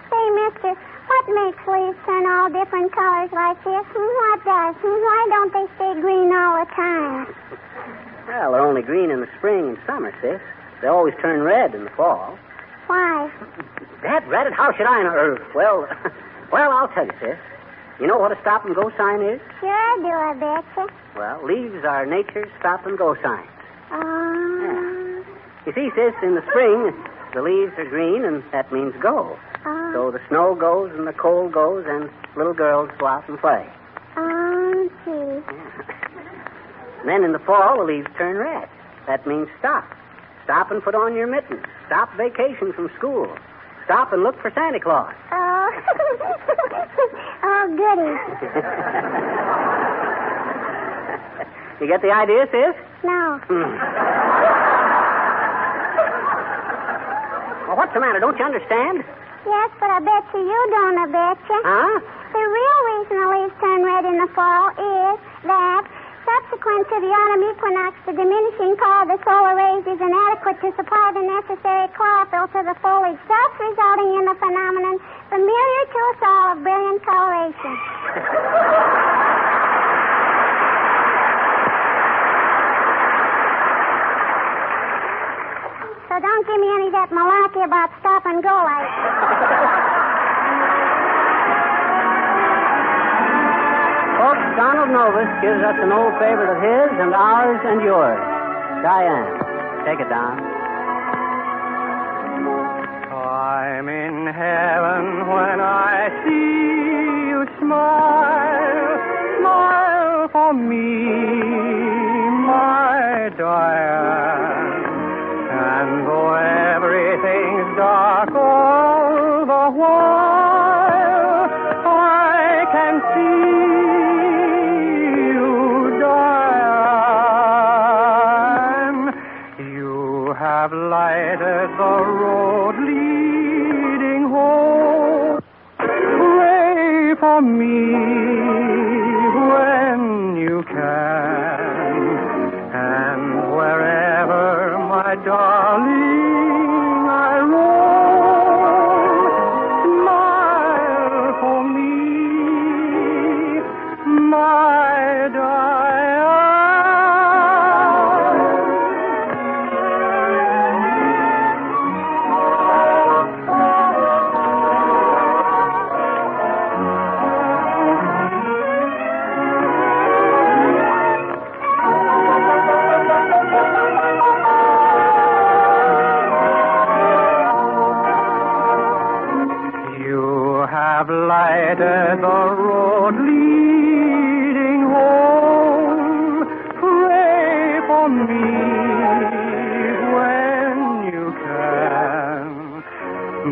Say, mister, what makes leaves turn all different colors like this? What does? Why don't they stay green all the time? Well, they're only green in the spring and summer, sis. They always turn red in the fall. Why? That ratted, how should I know? Well, I'll tell you, sis. You know what a stop-and-go sign is? Sure I do, I betcha. Well, leaves are nature's stop-and-go signs. Oh. You see, sis, in the spring, the leaves are green, and that means go. Oh. So the snow goes and the cold goes, and little girls go out and play. Oh, gee. Then in the fall, the leaves turn red. That means stop. Stop and put on your mittens. Stop vacation from school. Stop and look for Santa Claus. Oh. Oh, goody. You get the idea, sis? No. Well, what's the matter? Don't you understand? Yes, but I bet you don't, I betcha. Huh? The real reason the leaves turn red in the fall is that subsequent to the autumn equinox, the diminishing power of the solar rays is inadequate to supply the necessary chlorophyll to the foliage, thus resulting in the phenomenon familiar to us all of brilliant coloration. So don't give me any of that malarkey about stop and go lights. Folks, Donald Novus gives us an old favorite of his and ours and yours. Diane, take it down. I'm in heaven when I see you smile, smile for me, my Diane. And though everything's dark all the while, I can see have lighted the road leading home. Pray for me when you can, and wherever my darling I roam, smile for me, my Diane. Lighted the road leading home. Pray for me when you can.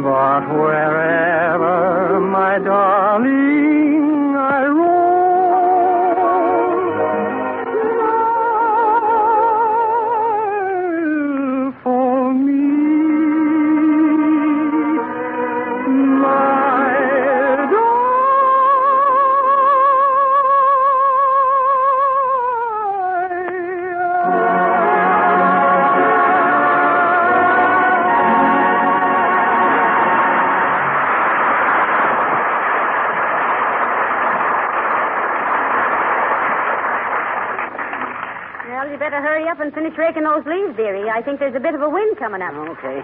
But wherever my darling I roam, smile for me. And finish raking those leaves, dearie. I think there's a bit of a wind coming up. Okay.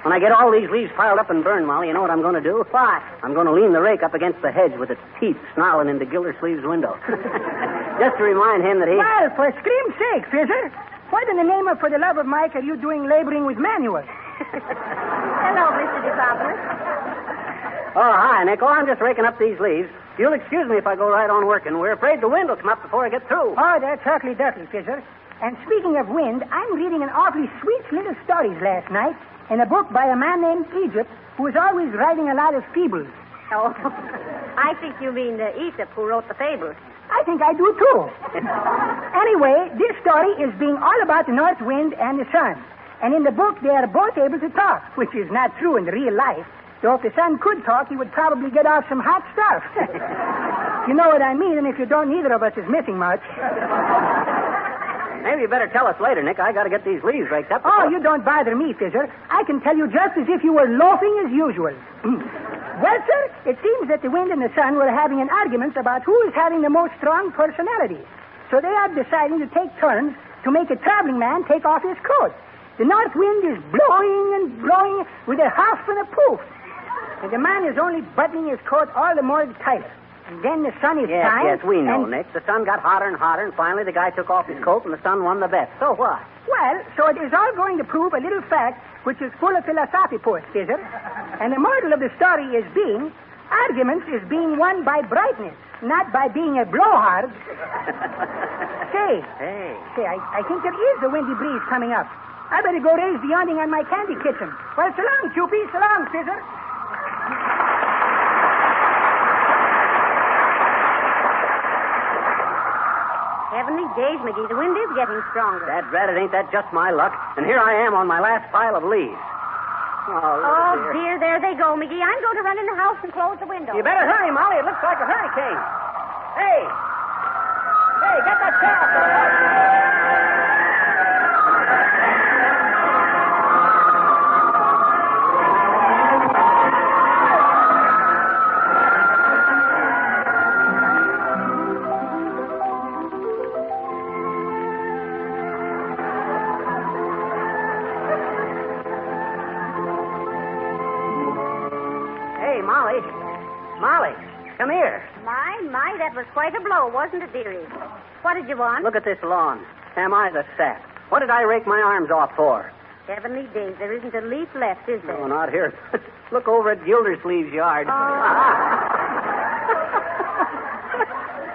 When I get all these leaves piled up and burned, Molly, you know what I'm going to do? What? I'm going to lean the rake up against the hedge with its teeth snarling into Gildersleeve's window. Just to remind him that he... Well, for scream's sake, Fizzer. What in the name of, for the love of Mike, are you doing laboring with manuals? Hello, Mr. DePopper. Oh, hi, Nick. Oh, I'm just raking up these leaves. You'll excuse me if I go right on working. We're afraid the wind will come up before I get through. Oh, that's hurtly-durtly, Fizzer. And speaking of wind, I'm reading an awfully sweet little stories last night in a book by a man named Egypt who was always writing a lot of feebles. Oh, I think you mean Aesop, who wrote the fable. I think I do, too. Anyway, this story is being all about the north wind and the sun. And in the book, they are both able to talk, which is not true in the real life. So if the sun could talk, he would probably get off some hot stuff. You know what I mean, and if you don't, neither of us is missing much. Maybe you better tell us later, Nick. I got to get these leaves raked up. Oh, you don't bother me, Fizzer. I can tell you just as if you were loafing as usual. Well, sir, it seems that the wind and the sun were having an argument about who is having the most strong personality. So they are deciding to take turns to make a traveling man take off his coat. The north wind is blowing and blowing with a huff and a poof. And the man is only buttoning his coat all the more tighter. And then the sun is time. Yes, we know, Nick. The sun got hotter and hotter, and finally the guy took off his coat, and the sun won the bet. So what? Well, so it is all going to prove a little fact which is full of philosophy, poet Fizzer. And the moral of the story is arguments is being won by brightness, not by being a blowhard. Say, I think there is a windy breeze coming up. I better go raise the awning on my candy kitchen. Well, so long, Choopy. So long, Fizzer. Heavenly days, McGee. The wind is getting stronger. That rat, it ain't that just my luck. And here I am on my last pile of leaves. Oh, dear, there they go, McGee. I'm going to run in the house and close the window. You better hurry, Molly. It looks like a hurricane. Hey, get that sheriff. Molly, come here. My, that was quite a blow, wasn't it, dearie? What did you want? Look at this lawn. Am I the sap? What did I rake my arms off for? Heavenly days, there isn't a leaf left, is there? No, not here. Look over at Gildersleeve's yard.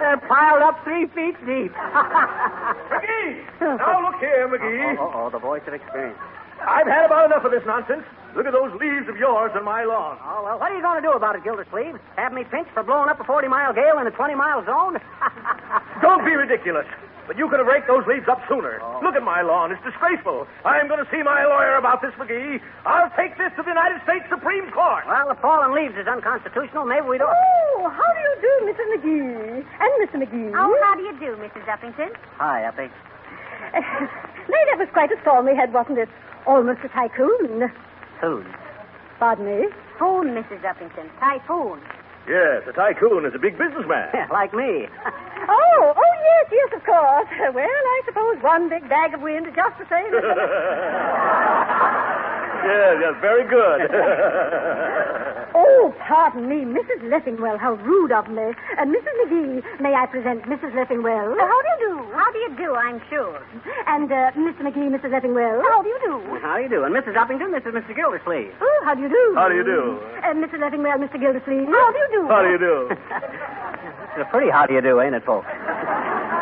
They're piled up 3 feet deep. McGee! Now look here, McGee. Oh, the voice of experience. I've had about enough of this nonsense. Look at those leaves of yours on my lawn. Oh, well, what are you going to do about it, Gildersleeve? Have me pinched for blowing up a 40-mile gale in a 20-mile zone? Don't be ridiculous. But you could have raked those leaves up sooner. Oh. Look at my lawn. It's disgraceful. I'm going to see my lawyer about this, McGee. I'll take this to the United States Supreme Court. Well, if falling leaves is unconstitutional, maybe we don't... Oh, how do you do, Mrs. McGee? And Mr. McGee? Oh, how do you do, Mrs. Uppington? Hi, Uppy. That was quite a storm we had, wasn't it? Almost a tycoon. Typhoon. Pardon me? Typhoon, Mrs. Uppington. Typhoon. Yes, a tycoon is a big businessman. Yeah, like me. Oh, yes, of course. Well, I suppose one big bag of wind is just the same. Yes, very good. Oh, pardon me, Mrs. Leffingwell, how rude of me. Mrs. McGee, may I present Mrs. Leffingwell? How do you do? How do you do, I'm sure. And Mr. McGee, Mrs. Leffingwell. How do you do? How do you do? And Mrs. Uppington, this is Mr. Gildersleeve. Oh, how do you do? How do you do? Mr. Leffingwell, Mr. Gildersleeve. How do you do? How do you do? It's a pretty how do you do, ain't it, folks?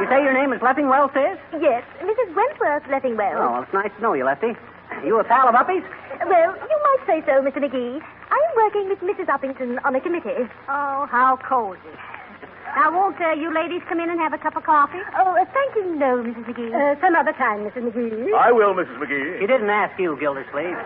You say your name is Leffingwell, sis? Yes, Mrs. Wentworth Leffingwell. Oh, well, it's nice to know you, Lefty. You a pal of Uppy's? Well, you might say so, Mr. McGee. I'm working with Mrs. Uppington on a committee. Oh, how cozy. Now, won't you ladies come in and have a cup of coffee? Oh, thank you, no, Mrs. McGee. Some other time, Mrs. McGee. I will, Mrs. McGee. She didn't ask you, Gildersleeve.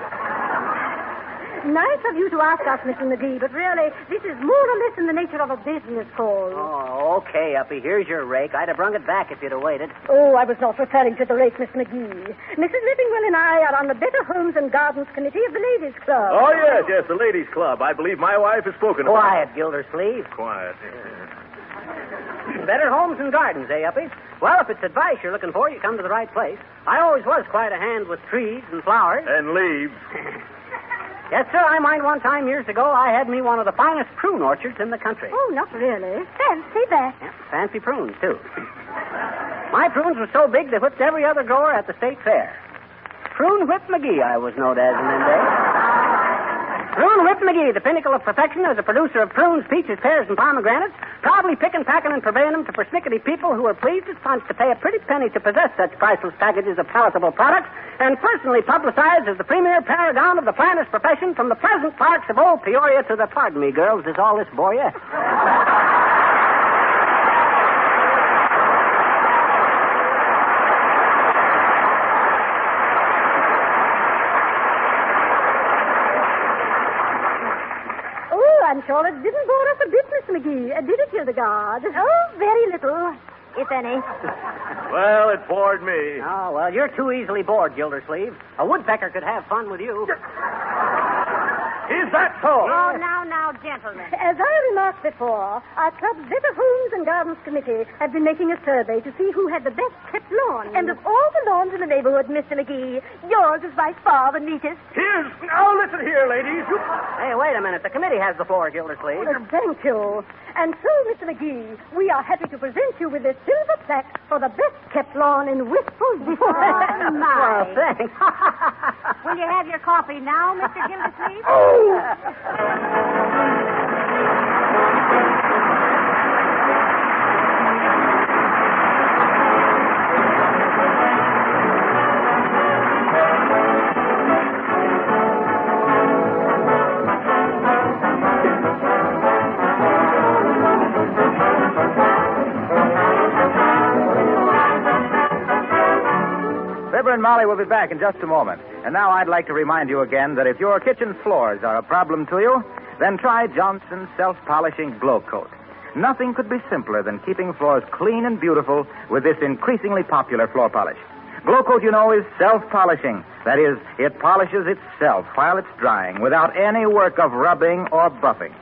Nice of you to ask us, Mr. McGee, but really, this is more or less in the nature of a business call. Oh, okay, Uppy. Here's your rake. I'd have brung it back if you'd have waited. Oh, I was not referring to the rake, Mr. McGee. Mrs. Leffingwell and I are on the Better Homes and Gardens Committee of the Ladies' Club. Oh, yes, the Ladies' Club. I believe my wife has spoken about it. Quiet, Gildersleeve. Quiet. Better Homes and Gardens, eh, Uppy? Well, if it's advice you're looking for, you come to the right place. I always was quite a hand with trees and flowers. And leaves. Yes, sir. I mind one time years ago I had me one of the finest prune orchards in the country. Oh, not really. Fancy that. Yeah, fancy prunes, too. My prunes were so big they whipped every other grower at the state fair. Prune Whip McGee, I was known as in them days. Prune Whip McGee, the pinnacle of perfection as a producer of prunes, peaches, pears, and pomegranates, proudly picking, packing, and purveying them to persnickety people who are pleased as punch to pay a pretty penny to possess such priceless packages of palatable products, and personally publicized as the premier paragon of the finest profession from the pleasant parks of old Peoria to the, pardon me, girls, does all this bore you? I'm sure it didn't bore us a bit, Miss McGee. Did it, Hildegard? Oh, very little, if any. Well, it bored me. Oh, well, you're too easily bored, Gildersleeve. A woodpecker could have fun with you. Is that so? Oh, now, gentlemen. As I remarked before, our club's Better Homes and Gardens Committee have been making a survey to see who had the best kept lawn. And of all the lawns in the neighborhood, Mr. McGee, yours is by far the neatest. Here's... Now, listen here, ladies. Hey, wait a minute. The committee has the floor, Gildersleeve. Thank you. And so, Mr. McGee, we are happy to present you with this silver plaque for the best kept lawn in Wistful Vista. Well, thanks. Will you have your coffee now, Mr. Gildersleeve? Fibber and Molly will be back in just a moment. And now I'd like to remind you again that if your kitchen floors are a problem to you, then try Johnson's self-polishing Glow Coat. Nothing could be simpler than keeping floors clean and beautiful with this increasingly popular floor polish. Glow Coat, you know, is self-polishing. That is, it polishes itself while it's drying without any work of rubbing or buffing.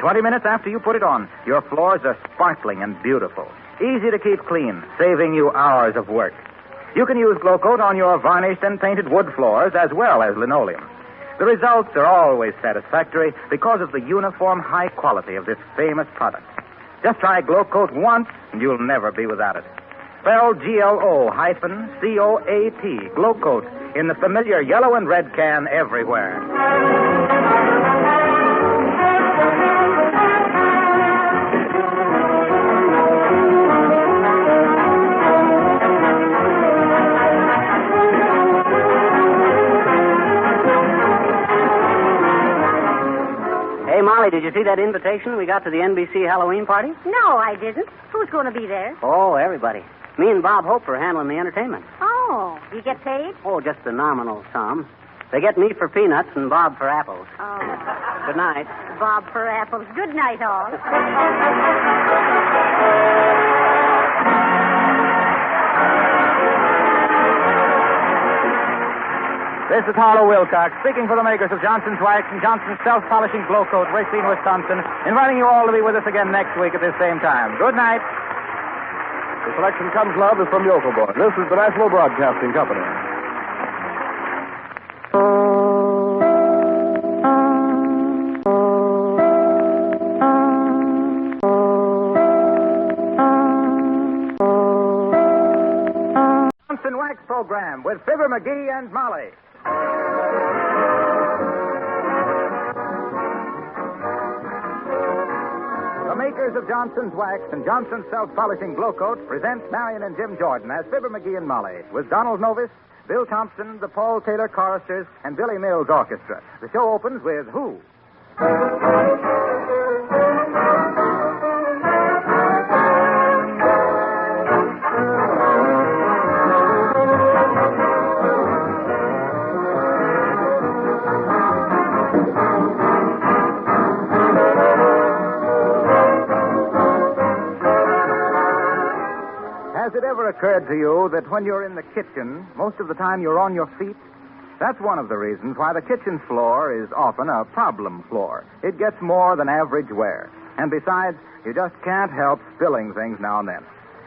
20 minutes after you put it on, your floors are sparkling and beautiful. Easy to keep clean, saving you hours of work. You can use Glow Coat on your varnished and painted wood floors as well as linoleum. The results are always satisfactory because of the uniform high quality of this famous product. Just try Glow Coat once, and you'll never be without it. Spelled GLO-COAT, Glow Coat, in the familiar yellow and red can everywhere. Molly, did you see that invitation we got to the NBC Halloween party? No, I didn't. Who's going to be there? Oh, everybody. Me and Bob Hope are handling the entertainment. Oh, you get paid? Oh, just a nominal sum. They get me for peanuts and Bob for apples. Oh. Good night. Bob for apples. Good night, all. This is Harlow Wilcox, speaking for the makers of Johnson's Wax and Johnson's Self-Polishing Glow Coat, Racine, Wisconsin, inviting you all to be with us again next week at this same time. Good night. The selection comes now from Yokel Boy. This is the National Broadcasting Company. Johnson Wax Program with Fibber McGee and Molly. The makers of Johnson's Wax and Johnson's Self-Polishing Glow Coat present Marion and Jim Jordan as Fibber McGee and Molly with Donald Novis, Bill Thompson, the Paul Taylor Choristers, and Billy Mills Orchestra. The show opens with Who? Has it ever occurred to you that when you're in the kitchen, most of the time you're on your feet? That's one of the reasons why the kitchen floor is often a problem floor. It gets more than average wear. And besides, you just can't help spilling things now and then.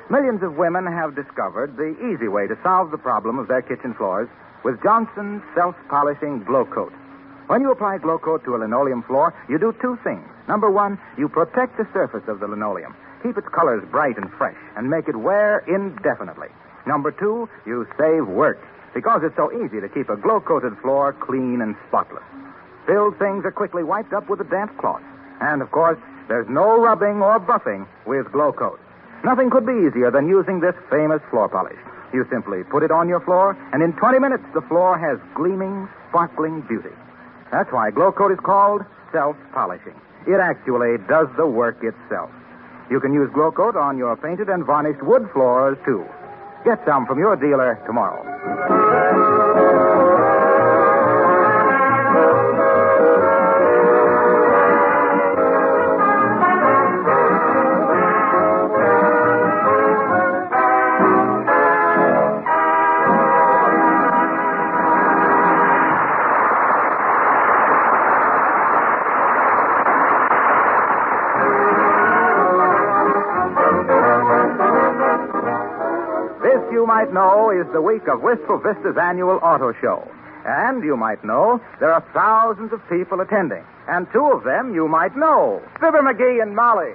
Millions of women have discovered the easy way to solve the problem of their kitchen floors with Johnson's Self-Polishing Glow Coat. When you apply Glow Coat to a linoleum floor, you do two things. Number one, you protect the surface of the linoleum. Keep its colors bright and fresh and make it wear indefinitely. Number two, you save work because it's so easy to keep a glow-coated floor clean and spotless. Spilled things are quickly wiped up with a damp cloth. And, of course, There's no rubbing or buffing with Glow Coat. Nothing could be easier than using this famous floor polish. You simply put it on your floor, and in 20 minutes, the floor has gleaming, sparkling beauty. That's why Glow Coat is called self-polishing. It actually does the work itself. You can use Glow Coat on your painted and varnished wood floors, too. Get some from your dealer tomorrow. You might know is the week of Wistful Vista's annual auto show. And you might know there are thousands of people attending. And two of them you might know, Fibber McGee and Molly.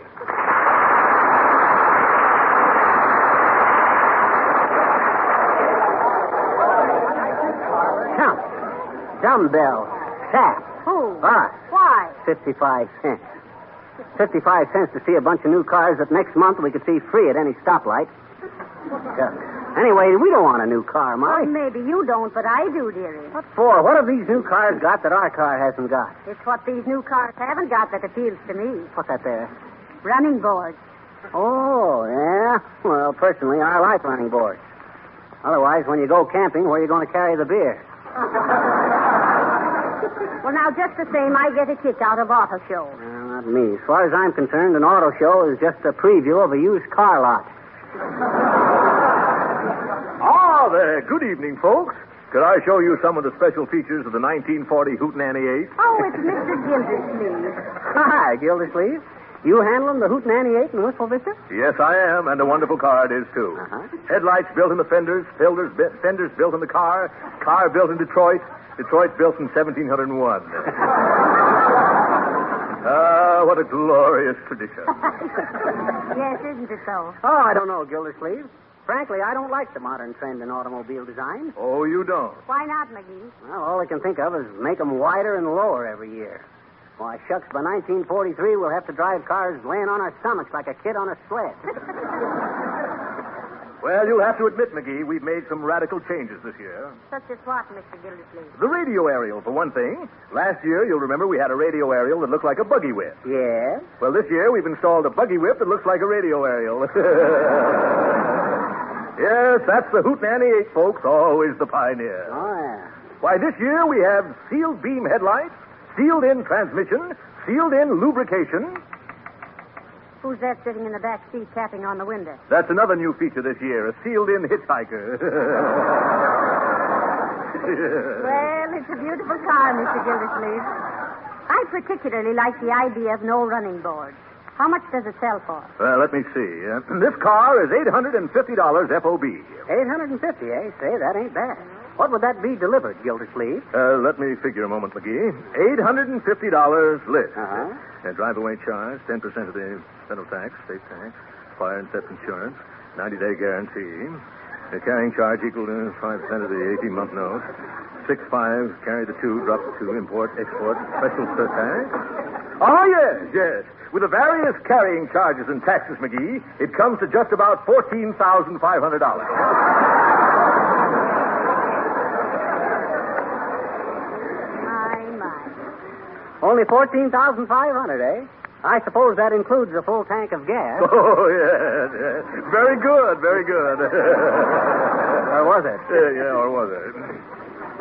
Count. Dumbbell. Tap. Who? Us. Why? 55 cents. 55 cents to see a bunch of new cars that next month we could see free at any stoplight. Anyway, we don't want a new car, Molly. Well, maybe you don't, but I do, dearie. What for? What have these new cars got that our car hasn't got? It's what these new cars haven't got that appeals to me. What's that there? Running boards. Oh, yeah? Well, personally, I like running boards. Otherwise, when you go camping, where are you going to carry the beer? Well, now, just the same, I get a kick out of auto shows. Not me. As far as I'm concerned, an auto show is just a preview of a used car lot. Ah, there. Good evening, folks. Could I show you some of the special features of the 1940 Hootenanny 8? Oh, it's Mr. Gildersleeve. Hi, Gildersleeve. You handling the Hootenanny 8 in Wistful Vista? Yes, I am, and a wonderful car it is, too. Headlights built in the fenders, fenders built in the car built in Detroit, Detroit built in 1701. Ah, what a glorious tradition. Yes, isn't it so? Oh, I don't know, Gildersleeve. Frankly, I don't like the modern trend in automobile design. Oh, you don't? Why not, McGee? Well, all I can think of is make them wider and lower every year. Why, shucks, by 1943, we'll have to drive cars laying on our stomachs like a kid on a sled. Well, you'll have to admit, McGee, we've made some radical changes this year. Such as what, Mr. Gildersleeve? The radio aerial, for one thing. Last year, you'll remember, we had a radio aerial that looked like a buggy whip. Yes? Well, this year, we've installed a buggy whip that looks like a radio aerial. Yes, that's the Hootenanny 8, folks, always the pioneer. Oh, yeah. Why, this year we have sealed beam headlights, sealed-in transmission, sealed-in lubrication. Who's that sitting in the back seat tapping on the window? That's another new feature this year, a sealed-in hitchhiker. Well, it's a beautiful car, Mr. Gildersleeve. I particularly like the idea of no running boards. How much does it sell for? Well, let me see. This car is $850 FOB. $850, eh? Say, that ain't bad. What would that be delivered, Gildersleeve? Let me figure a moment, McGee. $850 list. Drive-away charge, 10% of the federal tax, state tax, fire and theft insurance, 90-day guarantee. The carrying charge equal to 5% of the 18-month note. 6.5, carry the 2, drop the 2, import, export, special surtax. Oh, yes. With the various carrying charges and taxes, McGee, it comes to just about $14,500. My. Only $14,500, eh? I suppose that includes a full tank of gas. Oh, yeah. Very good. Or was it? Yeah, or was it?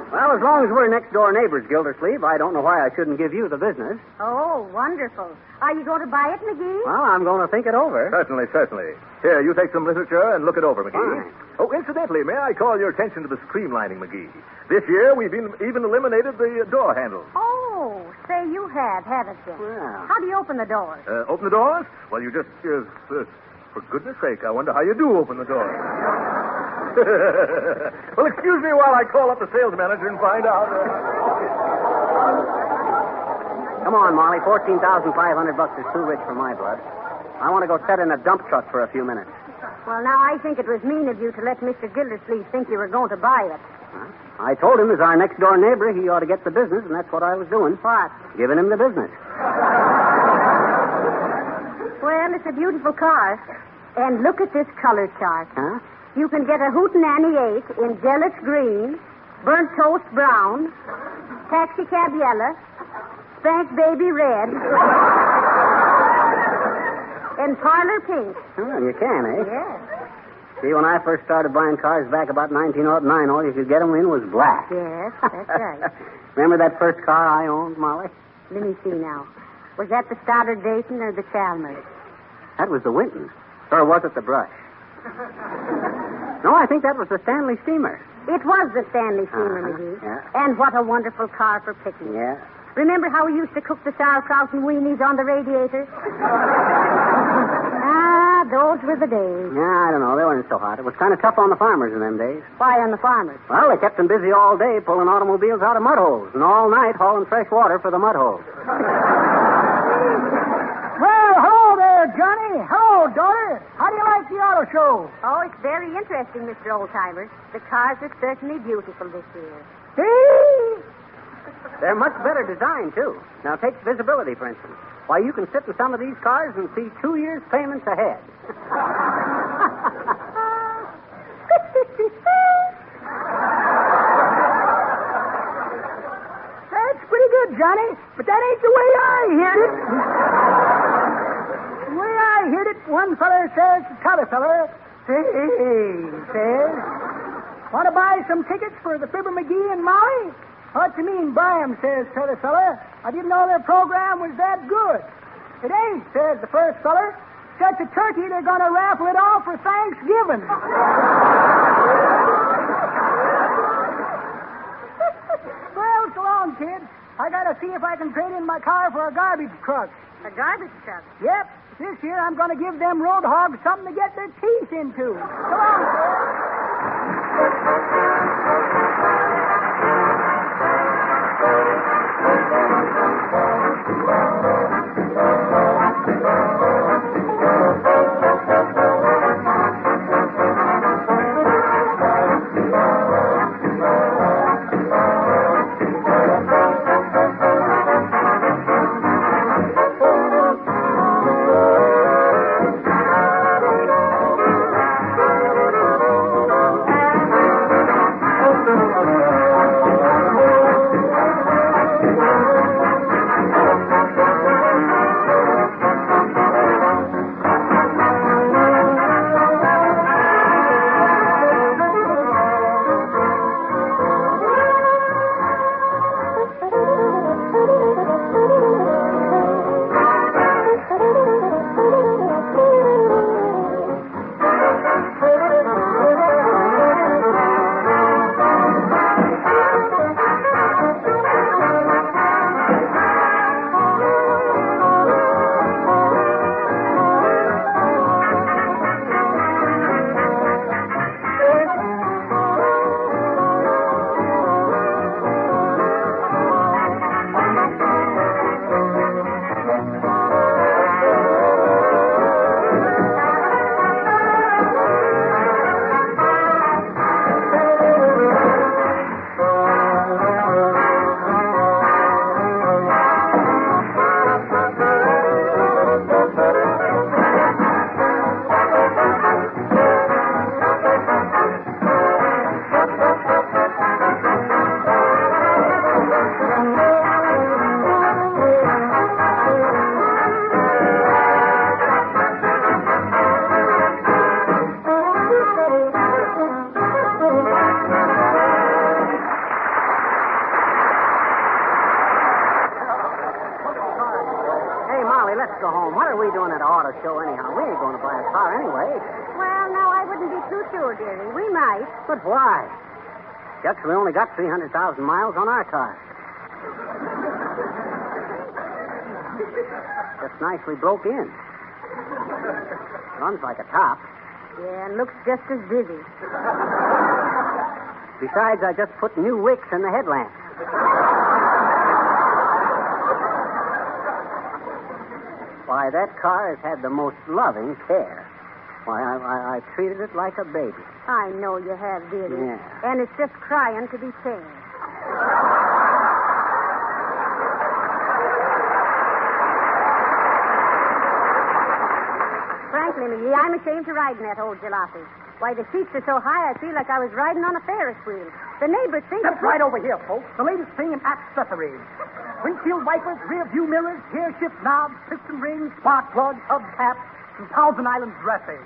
Well, as long as we're next-door neighbors, Gildersleeve, I don't know why I shouldn't give you the business. Oh, wonderful. Are you going to buy it, McGee? Well, I'm going to think it over. Certainly. Here, you take some literature and look it over, McGee. Fine. Oh, incidentally, may I call your attention to the streamlining, McGee? This year, we've even eliminated the door handles. Oh, say you have, haven't you? Yeah. How do you open the doors? Open the doors? Well, you just... for goodness sake, I wonder how you do open the doors. Well, excuse me while I call up the sales manager and find out. Come on, Molly. $14,500 is too rich for my blood. I want to go set in a dump truck for a few minutes. Well, now, I think it was mean of you to let Mr. Gildersleeve think you were going to buy it. I told him as our next-door neighbor he ought to get the business, and that's what I was doing. What? Giving him the business. Well, it's a beautiful car. And look at this color chart. Huh? You can get a Hootenanny 8 in Gillette green, burnt toast brown, taxi cab yellow, spank baby red, and parlor pink. Well, you can, eh? Yes. See, when I first started buying cars back about 1909, all you could get them in was black. Yes, that's right. Remember that first car I owned, Molly? Let me see now. Was that the Stoddard Dayton or the Chalmers? That was the Winton. Or was it the Brush? No, I think that was the Stanley Steamer. It was the Stanley Steamer, McGee. Yeah. And what a wonderful car for picnics. Yeah. Remember how we used to cook the sauerkraut and weenies on the radiator? Those were the days. Yeah, I don't know. They weren't so hot. It was kind of tough on the farmers in them days. Why on the farmers? Well, they kept them busy all day pulling automobiles out of mud holes and all night hauling fresh water for the mud holes. Well, hello there, Johnny. Hello, daughter. How do you like the auto show? Oh, it's very interesting, Mr. Oldtimer. The cars are certainly beautiful this year. They're much better designed, too. Now, take visibility, for instance. Why, you can sit in some of these cars and see 2 years' payments ahead. That's pretty good, Johnny, but that ain't the way I heard it. The way I heard it, one feller says to t'other feller, says, want to buy some tickets for the Fibber McGee and Molly? What you mean, buy 'em, says t'other feller. I didn't know their program was that good. It ain't, says the first feller. Such a turkey, they're going to raffle it off for Thanksgiving. Well, so long, kid. I got to see if I can trade in my car for a garbage truck. A garbage truck? Yep. This year I'm going to give them road hogs something to get their teeth into. So long, kid. Show anyhow. We ain't going to buy a car anyway. Well, no, I wouldn't be too sure, dearie. We might. But why? Shucks, we only got 300,000 miles on our car. Just nicely broke in. Runs like a top. Yeah, and looks just as busy. Besides, I just put new wicks in the headlamps. Why, that car has had the most loving care. Why, I treated it like a baby. I know you have, dearie. Yeah. And it's just crying to be fed. Honestly, McGee, I'm ashamed to ride in that old jalopy. Why, the seats are so high, I feel like I was riding on a Ferris wheel. The neighbors think... Step right over here, folks. The latest thing in accessories. Windshield wipers, rear view mirrors, gear shift knobs, piston rings, spark plugs, hubcaps, and Thousand Island dressing.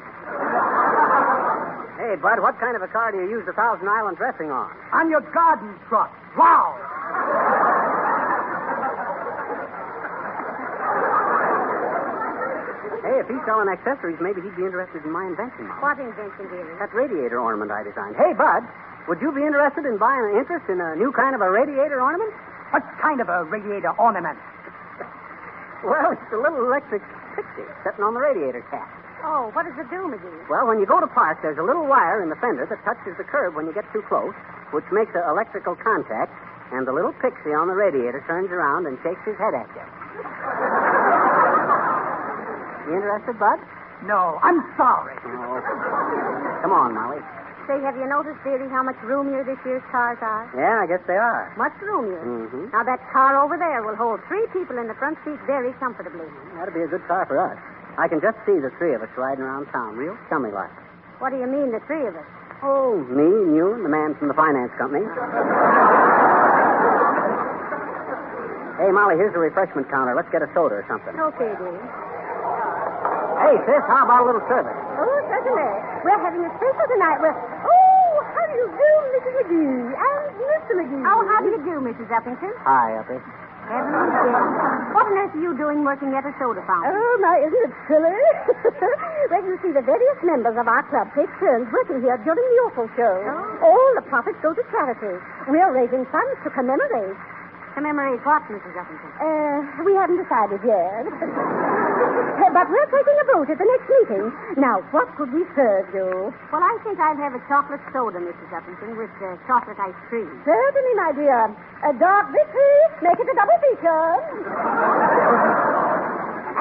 Hey, Bud, what kind of a car do you use the Thousand Island dressing on? On your garden truck. Wow! Hey, if he's selling accessories, maybe he'd be interested in my invention, Molly. What invention, dearie? That radiator ornament I designed. Hey, Bud, would you be interested in buying an interest in a new kind of a radiator ornament? What kind of a radiator ornament? Well, it's a little electric pixie sitting on the radiator cap. Oh, what does it do, McGee? Well, when you go to park, there's a little wire in the fender that touches the curb when you get too close, which makes an electrical contact, and the little pixie on the radiator turns around and shakes his head at you. You interested, Bud? No, I'm sorry. Oh. Come on, Molly. Say, have you noticed, dearie, how much roomier this year's cars are? Yeah, I guess they are. Much roomier. Mm-hmm. Now, that car over there will hold 3 people in the front seat very comfortably. That'd be a good car for us. I can just see the 3 of us riding around town, real chummy-like. What do you mean, the 3 of us? Oh, me and you and the man from the finance company. Hey, Molly, here's the refreshment counter. Let's get a soda or something. Okay, dearie. Hey, sis, how about a little service? Oh, certainly. We're having a special tonight. Oh, how do you do, Mrs. McGee? And Mr. McGee. Oh, how do you do, Mrs. Uppington? Hi, Uppy. Heavens, dear. What on earth are you doing working at a soda fountain? Oh, now, isn't it silly? Well, you see, the various members of our club take turns working here during the awful show. Oh. All the profits go to charity. We're raising funds to commemorate. Commemorate what, Mrs. Uppington? We haven't decided yet. But we're taking a vote at the next meeting. Now, what could we serve you? Well, I think I'll have a chocolate soda, Mrs. Uppington, with chocolate ice cream. Certainly, my dear. A dark victory. Make it a double feature.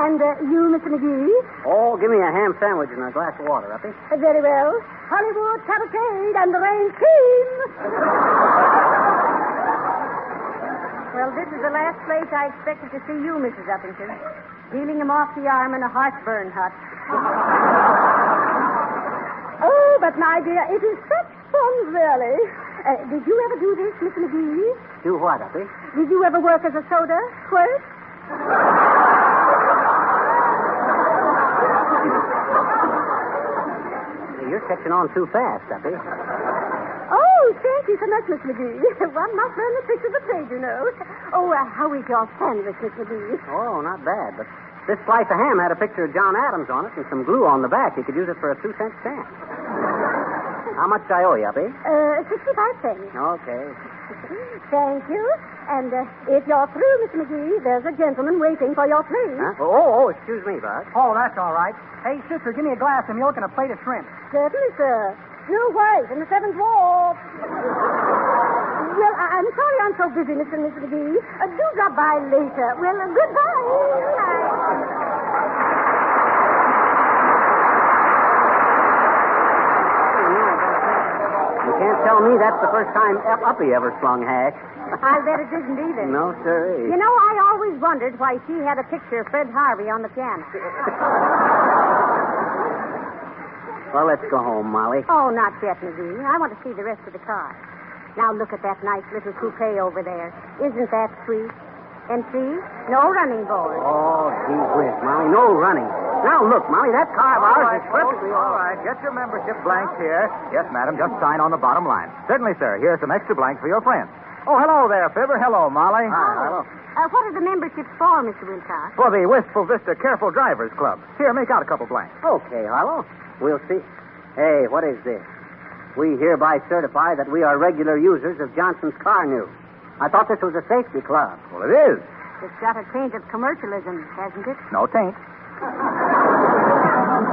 And you, Mr. McGee? Oh, give me a ham sandwich and a glass of water, Uppy. Very well. Hollywood cavalcade and the rain scheme. Well, this is the last place I expected to see you, Mrs. Uppington. Peeling him off the arm in a heartburn hut. Oh, but my dear, it is such fun, really. Did you ever do this, Mr. McGee? Do what, Uppy? Did you ever work as a soda squirt? You're catching on too fast, Uppy. Oh, thank you so much, Miss McGee. One must learn the tricks of the trade, you know. Oh, how is your sandwich, Miss McGee? Oh, not bad, but this slice of ham had a picture of John Adams on it and some glue on the back. You could use it for a 2-cent stamp. How much do I owe you, Uppy? 65 cents. Okay. Thank you. And if you're through, Miss McGee, there's a gentleman waiting for your tray. Huh? Oh, excuse me, Bud. Oh, that's all right. Hey, sister, give me a glass of milk and a plate of shrimp. Certainly, sir. Snow White and the Seventh Ward. Well, I'm sorry I'm so busy, Mr. and Miss McGee. Do drop by later. Well, goodbye. You can't tell me that's the first time Uppy ever slung hash. I'll bet it isn't either. No, sir. You know, I always wondered why she had a picture of Fred Harvey on the piano. Well, let's go home, Molly. Oh, not yet, McGee. I want to see the rest of the car. Now, look at that nice little coupe over there. Isn't that sweet? And see? No running board. Oh, gee whiz, Molly. No running. Now, look, Molly, that car of ours is perfectly all right. Get your membership blanks here. Yes, madam. Just sign on the bottom line. Certainly, sir. Here's some extra blanks for your friends. Oh, hello there, Fibber. Hello, Molly. Hi, hello. What are the memberships for, Mr. Wilcox? For the Wistful Vista Careful Drivers Club. Here, make out a couple blanks. Okay, Harlow. We'll see. Hey, what is this? We hereby certify that we are regular users of Johnson's Car New. I thought this was a safety club. Well, it is. It's got a taint of commercialism, hasn't it? No taint.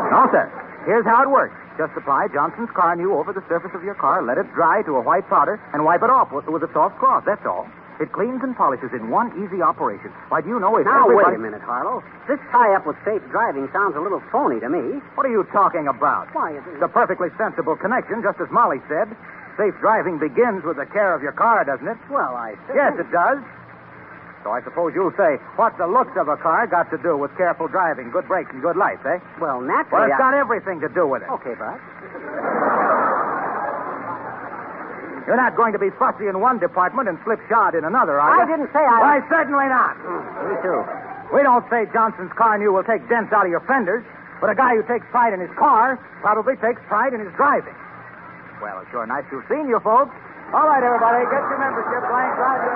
No, sir. Here's how it works. Just apply Johnson's Car New over the surface of your car, let it dry to a white powder, and wipe it off with a soft cloth. That's all. It cleans and polishes in one easy operation. Why, do you know if Now, everybody... wait a minute, Harlow. This tie-up with safe driving sounds a little phony to me. What are you talking about? Why, It's a perfectly sensible connection, just as Molly said. Safe driving begins with the care of your car, doesn't it? Well, I... Yes, it does. So I suppose you'll say, what's the looks of a car got to do with careful driving, good brakes, and good lights, eh? Well, Well, naturally. it's got everything to do with it. Okay, Bud. You're not going to be fussy in one department and slipshod in another, are you? I didn't say I... Why, certainly not. Me too. We don't say Johnson's car new will take dents out of your fenders, but a guy who takes pride in his car probably takes pride in his driving. Well, it's sure nice to have seen you folks. All right, everybody, get your membership blank. Roger.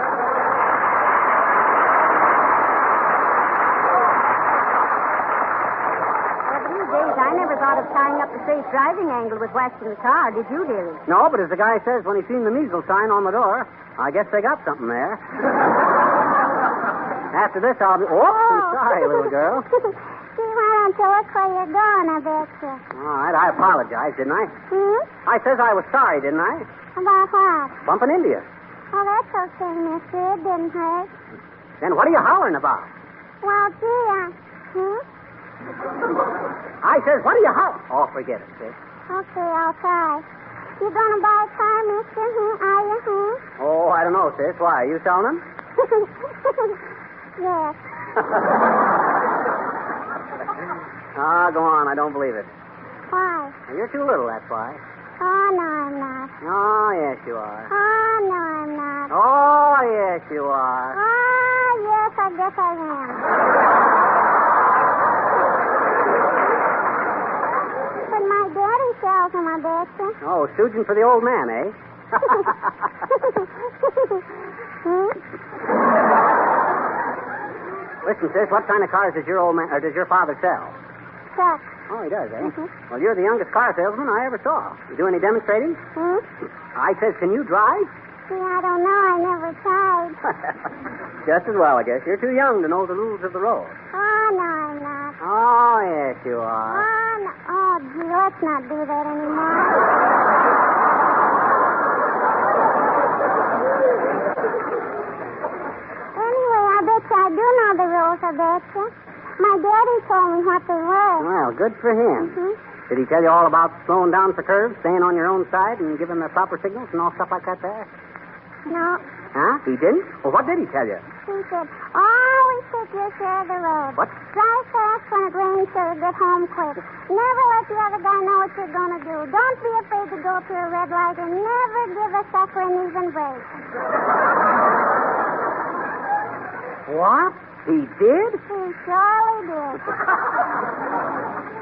These days, I never thought of tying up the safe driving angle with waxing the car. Did you, dearie? No, but as the guy says when he seen the measles sign on the door, I guess they got something there. After this, I'll be... Oops, I'm sorry, little girl. Gee, why don't you look where you're going, I bet you. All right, I apologize, didn't I? Hmm? I says I was sorry, didn't I? About what? Bumping into you. Oh, that's okay, mister. It didn't hurt. Then what are you hollering about? Well, gee, I says, what are you hollering? Oh, forget it, sis. Okay, I'll try. You gonna buy a car, mister? Are you, Oh, I don't know, sis. Why, are you selling them? Yes. Go on. I don't believe it. Why? You're too little, that's why. Oh, no, I'm not. Oh, yes, you are. Oh, no, I'm not. Oh, yes, you are. Oh, yes, I guess I am. But my daddy sells them, I bet you. Oh, stooging for the old man, eh? Listen, sis, what kind of cars does your old man, or does your father sell? Trucks. Oh, he does, eh? Mm-hmm. Well, you're the youngest car salesman I ever saw. You do any demonstrating? I says, can you drive? See, I don't know. I never tried. Just as well, I guess. You're too young to know the rules of the road. Oh, no, I'm not. Oh, yes, you are. Oh, no. Oh, gee, let's not do that anymore. Anyway, I bet you I do know the rules, I bet you. My daddy told me what they were. Well, good for him. Mm-hmm. Did he tell you all about slowing down for curves, staying on your own side, and giving the proper signals and all stuff like that there? No. Huh? He didn't? Well, what did he tell you? He said, always take your share of the road. What? Drive fast when it rains so you get home quick. Never let the other guy know what you're going to do. Don't be afraid to go through a red light, and never give a sucker an even break. What? He did? He surely did.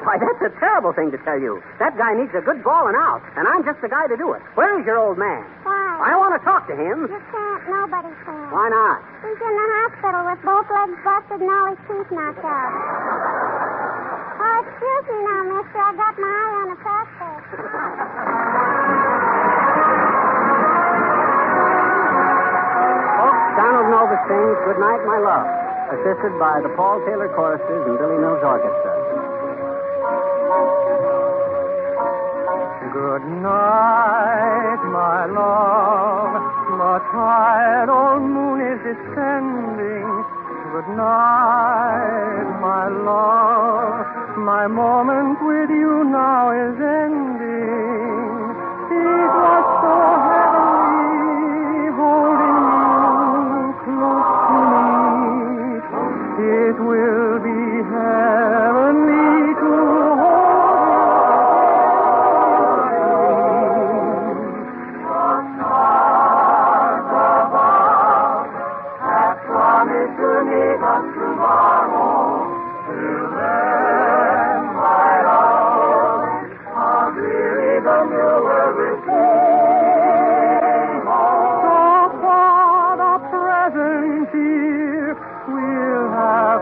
Why, that's a terrible thing to tell you. That guy needs a good bawling out, and I'm just the guy to do it. Where is your old man? Why? I want to talk to him. You can't. Nobody can. Why not? He's in the hospital with both legs busted and all his teeth knocked out. Oh, excuse me now, mister. I got my eye on a prospect. Folks, Donald Novus sings Good Night, My Love, assisted by the Paul Taylor Choristers and Billy Mills Orchestra. Good night, my love. The tired old moon is descending. Good night, my love. My moment with you now is ending. It was so heavenly holding you close to me. It will be heavenly to hold.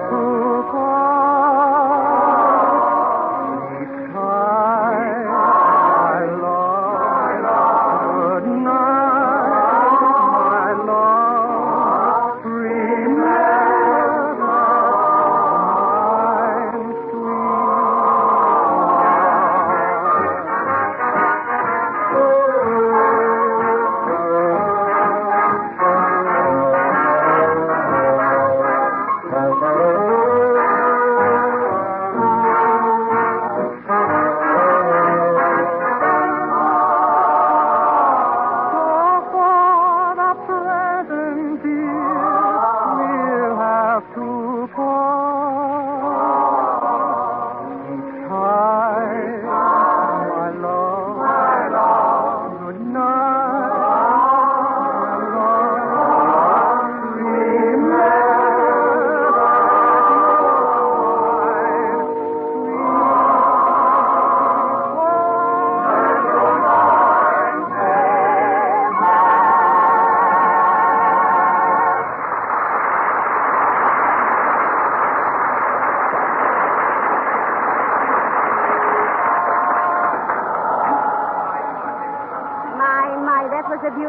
To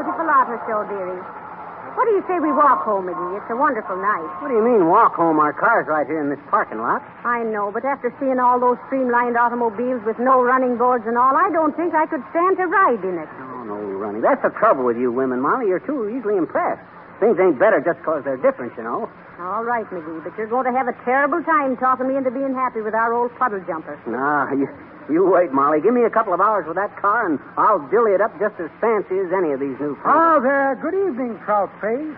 beautiful auto show, dearie. What do you say we walk home, McGee? It's a wonderful night. What do you mean, walk home? Our car's right here in this parking lot. I know, but after seeing all those streamlined automobiles with no running boards and all, I don't think I could stand to ride in it. Oh, no running. That's the trouble with you women, Molly. You're too easily impressed. Things ain't better just because they're different, you know. All right, McGee, but you're going to have a terrible time talking me into being happy with our old puddle jumper. Nah, you wait, Molly. Give me a couple of hours with that car, and I'll dilly it up just as fancy as any of these new Oh, there. Good evening, Trout Face.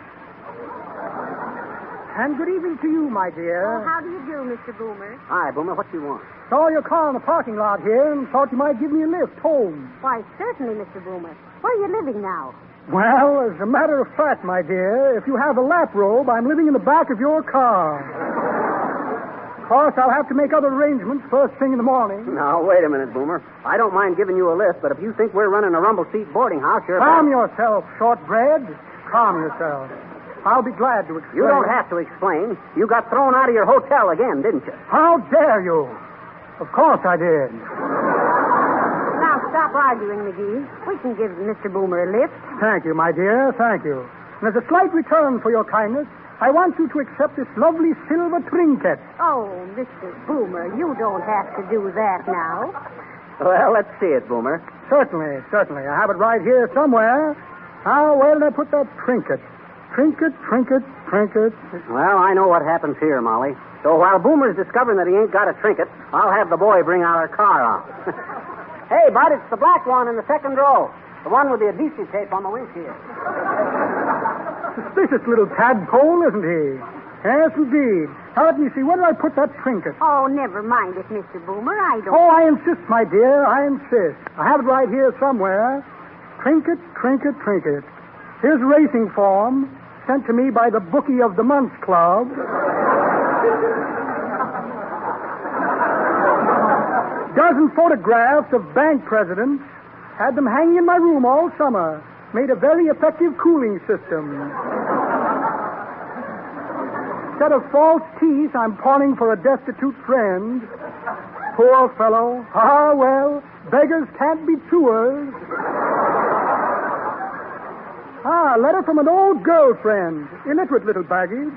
And good evening to you, my dear. Oh, how do you do, Mr. Boomer? Hi, Boomer. What do you want? Saw your car in the parking lot here and thought you might give me a lift home. Why, certainly, Mr. Boomer. Where are you living now? Well, as a matter of fact, my dear, if you have a lap robe, I'm living in the back of your car. Of course, I'll have to make other arrangements first thing in the morning. Now, wait a minute, Boomer. I don't mind giving you a lift, but if you think we're running a rumble seat boarding house, you're... Calm yourself, shortbread. Calm yourself. I'll be glad to explain. You don't have to explain. You got thrown out of your hotel again, didn't you? How dare you? Of course I did. Now, stop arguing, McGee. We can give Mr. Boomer a lift. Thank you, my dear. Thank you. And as a slight return for your kindness, I want you to accept this lovely silver trinket. Oh, Mr. Boomer, you don't have to do that now. Well, let's see it, Boomer. Certainly. I have it right here somewhere. How, where did I put that trinket? Trinket. Well, I know what happens here, Molly. So while Boomer's discovering that he ain't got a trinket, I'll have the boy bring our car out. Hey, Bud, it's the black one in the second row. The one with the adhesive tape on the windshield. Suspicious little tadpole, isn't he? Yes, indeed. Now, let me see. Where did I put that trinket? Oh, never mind it, Mr. Boomer. I don't... Oh, I insist, my dear. I insist. I have it right here somewhere. Trinket. Here's a racing form sent to me by the Bookie of the Month Club. Dozen photographs of bank presidents. Had them hanging in my room all summer. Made a very effective cooling system. Instead of false teeth, I'm pawning for a destitute friend. Poor fellow. Ah, well, beggars can't be chewers. A letter from an old girlfriend. Illiterate little baggage.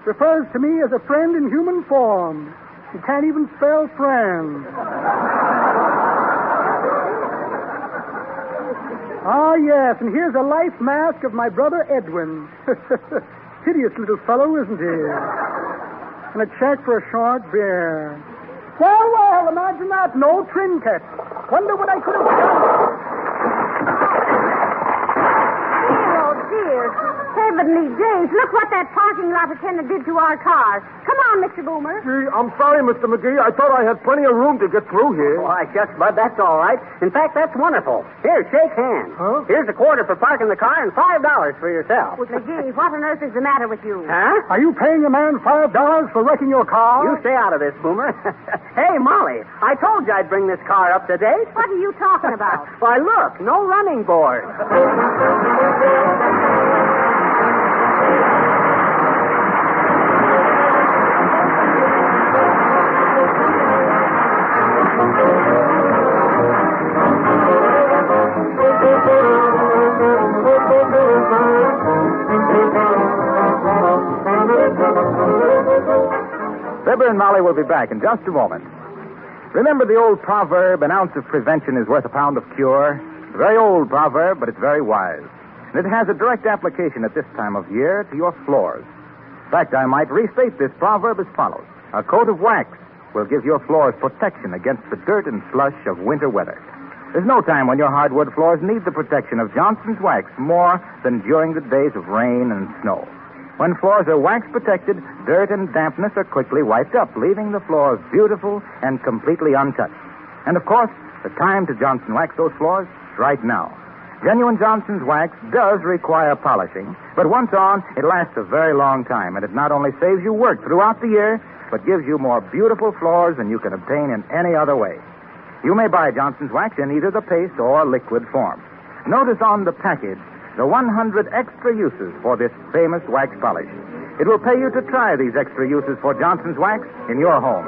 Refers to me as a friend in human form. He can't even spell friend. Ah, yes, and here's a life mask of my brother Edwin. Hideous little fellow, isn't he? And a check for a short beer. Well, imagine that. No trinket. Wonder what I could have done. Oh, dear. Heavenly days. Look what that parking lot attendant did to our car. Come on, Mr. Boomer. Gee, I'm sorry, Mr. McGee. I thought I had plenty of room to get through here. Why, shucks, Bud, that's all right. In fact, that's wonderful. Here, shake hands. Huh? Here's a quarter for parking the car and $5 for yourself. McGee, what on earth is the matter with you? Huh? Are you paying a man $5 for wrecking your car? You stay out of this, Boomer. Hey, Molly, I told you I'd bring this car up to date. What are you talking about? Why, look, no running board. Fibber and Molly will be back in just a moment. Remember the old proverb, an ounce of prevention is worth a pound of cure? It's a very old proverb, but it's very wise. And it has a direct application at this time of year to your floors. In fact, I might restate this proverb as follows. A coat of wax will give your floors protection against the dirt and slush of winter weather. There's no time when your hardwood floors need the protection of Johnson's Wax more than during the days of rain and snow. When floors are wax protected, dirt and dampness are quickly wiped up, leaving the floors beautiful and completely untouched. And of course, the time to Johnson Wax those floors is right now. Genuine Johnson's Wax does require polishing, but once on, it lasts a very long time, and it not only saves you work throughout the year, but gives you more beautiful floors than you can obtain in any other way. You may buy Johnson's Wax in either the paste or liquid form. Notice on the package the 100 extra uses for this famous wax polish. It will pay you to try these extra uses for Johnson's Wax in your home.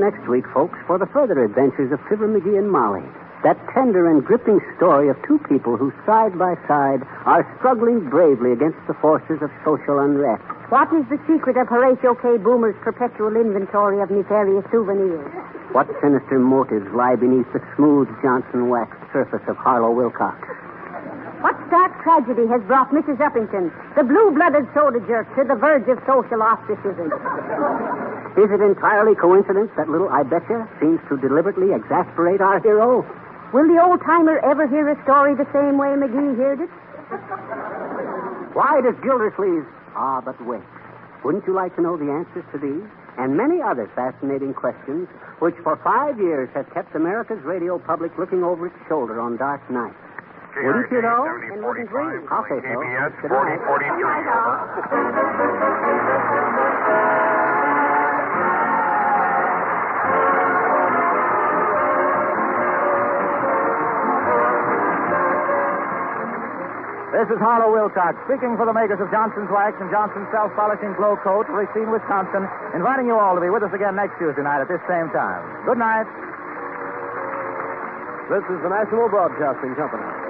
next week, folks, for the further adventures of Fibber McGee and Molly. That tender and gripping story of two people who, side by side, are struggling bravely against the forces of social unrest. What is the secret of Horatio K. Boomer's perpetual inventory of nefarious souvenirs? What sinister motives lie beneath the smooth Johnson wax surface of Harlow Wilcox? What stark tragedy has brought Mrs. Uppington, the blue-blooded soda jerk, to the verge of social ostracism? Is it entirely coincidence that little I betcha seems to deliberately exasperate our hero? Will the old-timer ever hear a story the same way McGee heard it? Why does Gildersleeves... Ah, but wait. Wouldn't you like to know the answers to these and many other fascinating questions which for 5 years have kept America's radio public looking over its shoulder on dark nights? Wouldn't you, though? And wouldn't we? I'll say so. KBS Good night. 4043. This is Harlow Wilcox, speaking for the makers of Johnson's Wax and Johnson's Self-Polishing Glow Coat, Racine, Wisconsin, inviting you all to be with us again next Tuesday night at this same time. Good night. This is the National Broadcasting Company.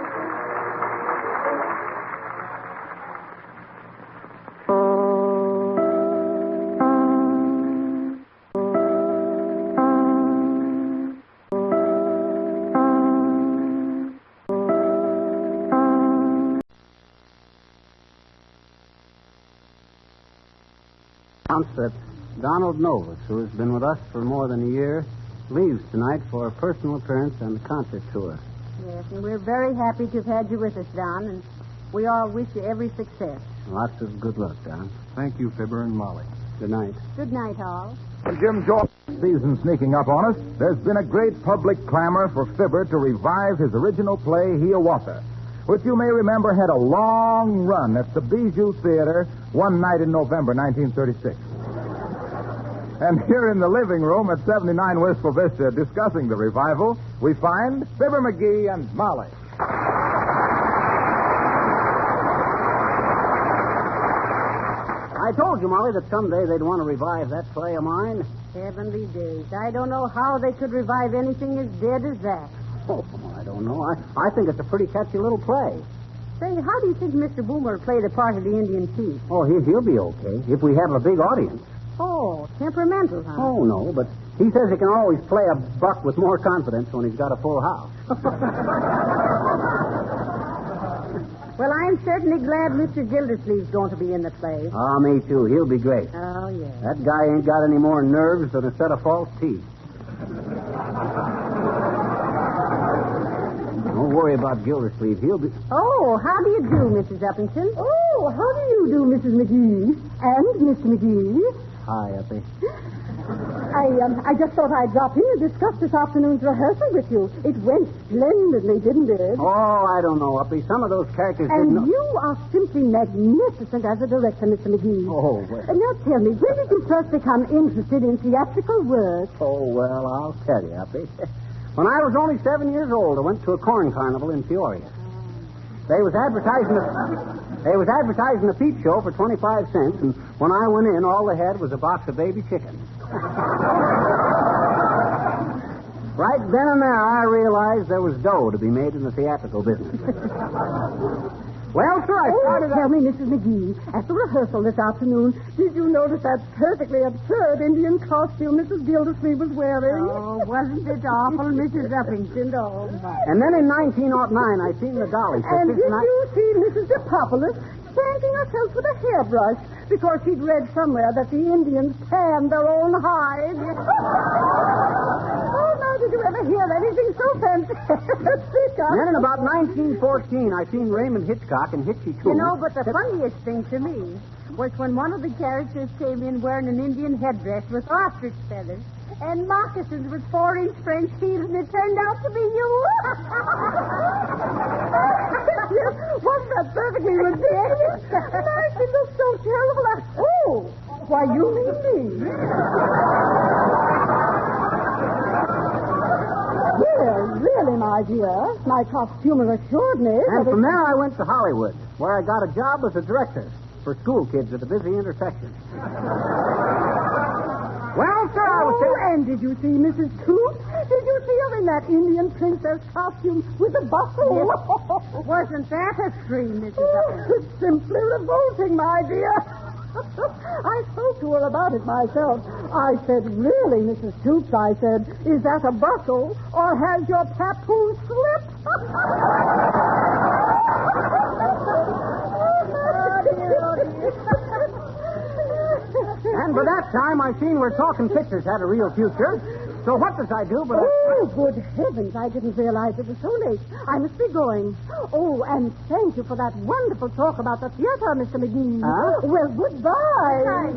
That Donald Novus, who has been with us for more than a year, leaves tonight for a personal appearance on the concert tour. Yes, and we're very happy to have had you with us, Don, and we all wish you every success. Lots of good luck, Don. Thank you, Fibber and Molly. Good night. Good night, Hall. Jim Jones. Season sneaking up on us, there's been a great public clamor for Fibber to revive his original play, Hiawatha, which you may remember had a long run at the Bijou Theater one night in November 1936. And here in the living room at 79 Wistful Vista discussing the revival, we find Fibber McGee and Molly. I told you, Molly, that someday they'd want to revive that play of mine. Heavenly days. I don't know how they could revive anything as dead as that. Oh, I don't know. I think it's a pretty catchy little play. Say, how do you think Mr. Boomer will play the part of the Indian chief? Oh, he'll be okay if we have a big audience. Oh, temperamental, huh? Oh, no, but he says he can always play a buck with more confidence when he's got a full house. Well, I'm certainly glad Mr. Gildersleeve's going to be in the play. Ah, me too. He'll be great. Oh, yeah. That guy ain't got any more nerves than a set of false teeth. Don't worry about Gildersleeve. He'll be... Oh, how do you do, Mrs. Uppington? Oh, how do you do, Mrs. McGee? And Mr. McGee? Hi, Uppy. I just thought I'd drop in and discuss this afternoon's rehearsal with you. It went splendidly, didn't it? Oh, I don't know, Uppy. Some of those characters And didn't... you are simply magnificent as a director, Mr. McGee. Oh, well. Now tell me, when did you first become interested in theatrical work? Oh, well, I'll tell you, Uppy. When I was only 7 years old, I went to a corn carnival in Peoria. They was advertising a peep show for 25 cents, and when I went in, all they had was a box of baby chickens. Right then and there, I realized there was dough to be made in the theatrical business. Well, sir, I started... Tell me, Mrs. McGee, at the rehearsal this afternoon, did you notice that perfectly absurd Indian costume Mrs. Gildersleeve was wearing? Oh, wasn't it awful, Mrs. Uppington? Oh, my. And then in 1909, I seen the Dolly And Sisters, did you see Mrs. DePopulis spanking herself with a hairbrush because she'd read somewhere that the Indians tanned their own hides? Oh, now, did you ever hear anything so fantastic? Then in about 1914, I seen Raymond Hitchcock and Hitchy Coon. You know, but the funniest thing to me was when one of the characters came in wearing an Indian headdress with ostrich feathers and moccasins with 4-inch French heels, and it turned out to be you. Wasn't that perfectly ridiculous? Nice, it looks so terrible. Oh, why, you mean me. Well, really, my dear, my costumer assured me And that from there, I went to Hollywood, where I got a job as a director for school kids at a busy intersection. Well, sir, I was saying... And did you see Mrs. Toots? Did you see her in that Indian princess costume with the bustle? Wasn't that a scream, Mrs. Uppington? It's simply revolting, my dear. I spoke to her about it myself. I said, really, Mrs. Toots, I said, is that a bustle or has your papoose slipped? And by that time, I seen where talking pictures had a real future. So what does I do but... Oh, good heavens, I didn't realize it was so late. I must be going. Oh, and thank you for that wonderful talk about the theater, Mr. McGee. Huh? Well, goodbye.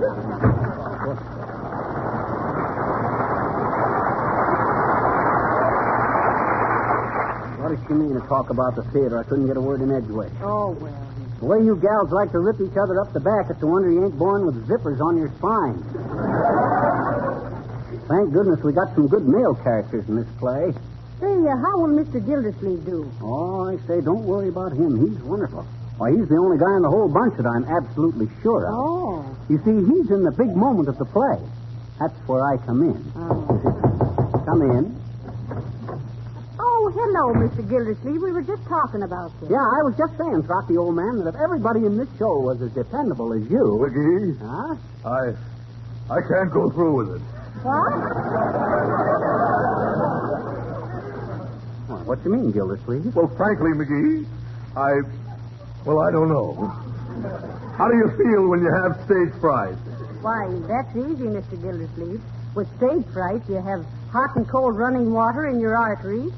What does she mean to talk about the theater? I couldn't get a word in edgeway. Oh, well. The way you gals like to rip each other up the back, it's a wonder you ain't born with zippers on your spine. Thank goodness we got some good male characters in this play. Say, how will Mr. Gildersleeve do? Oh, I say, don't worry about him. He's wonderful. Why, he's the only guy in the whole bunch that I'm absolutely sure of. Oh. You see, he's in the big moment of the play. That's where I come in. Oh. Come in. Oh, hello, Mr. Gildersleeve. We were just talking about this. Yeah, I was just saying, Throcky, old man, that if everybody in this show was as dependable as you... McGee? Huh? I can't go through with it. What? Well, what do you mean, Gildersleeve? Well, frankly, McGee, I don't know. How do you feel when you have stage fright? Why, that's easy, Mr. Gildersleeve. With stage fright, you have hot and cold running water in your arteries,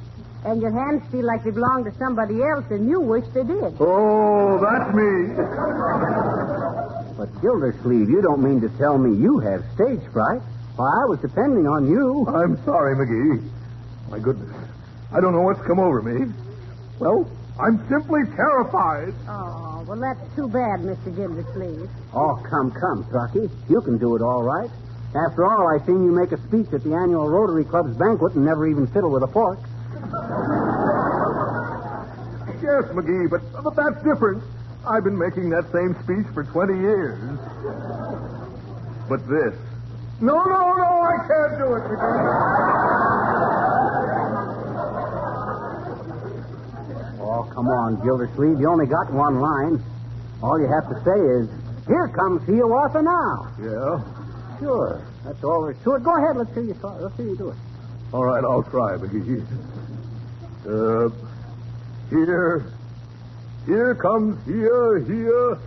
and your hands feel like they belong to somebody else, and you wish they did. Oh, that's me. But, Gildersleeve, you don't mean to tell me you have stage fright. Why, I was depending on you. I'm sorry, McGee. My goodness. I don't know what's come over me. Well, I'm simply terrified. Oh, well, that's too bad, Mr. Gildersleeve. Oh, come, Throcky. You can do it all right. After all, I seen you make a speech at the annual Rotary Club's banquet and never even fiddle with a fork. Yes, McGee, but that's different. I've been making that same speech for 20 years. But this... No, I can't do it, McGee. Oh, come on, Gildersleeve. You only got one line. All you have to say is, here comes HIAWATHA now. Yeah? Sure. That's all there is to it. Go ahead. Let's hear you do it. All right, I'll try, McGee. Here comes HIAWATHA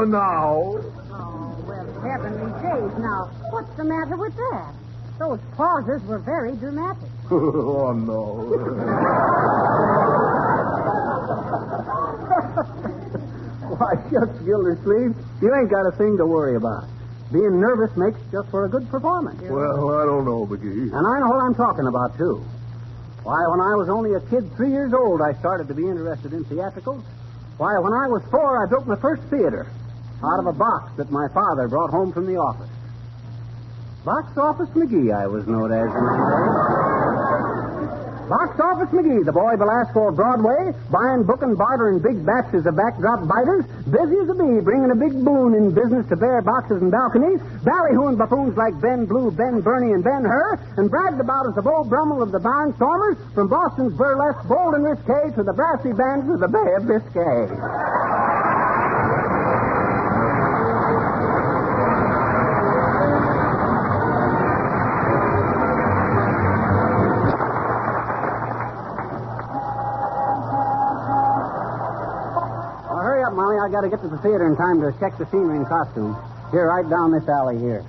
now. Oh, well, heavenly days now. What's the matter with that? Those pauses were very dramatic. Oh, no. Why, shucks, Gildersleeve. You ain't got a thing to worry about. Being nervous makes just for a good performance. Well, I don't know, McGee. And I know what I'm talking about, too. Why, when I was only a kid 3 years old, I started to be interested in theatricals. Why, when I was 4, I built my first theater out of a box that my father brought home from the office. Box Office McGee, I was known as in the day. Box Office McGee, the boy Belasco of Broadway, buying, booking, bartering big batches of backdrop biters, busy as a bee, bringing a big boon in business to bare boxes and balconies, ballyhooing buffoons like Ben Blue, Ben Burney, and Ben Hur, and bragged about as the Beau Brummel of the Barnstormers, from Boston's burlesque bold and risque to the brassy bands of the Bay of Biscay. I got to get to the theater in time to check the scenery and costumes. Here, right down this alley here.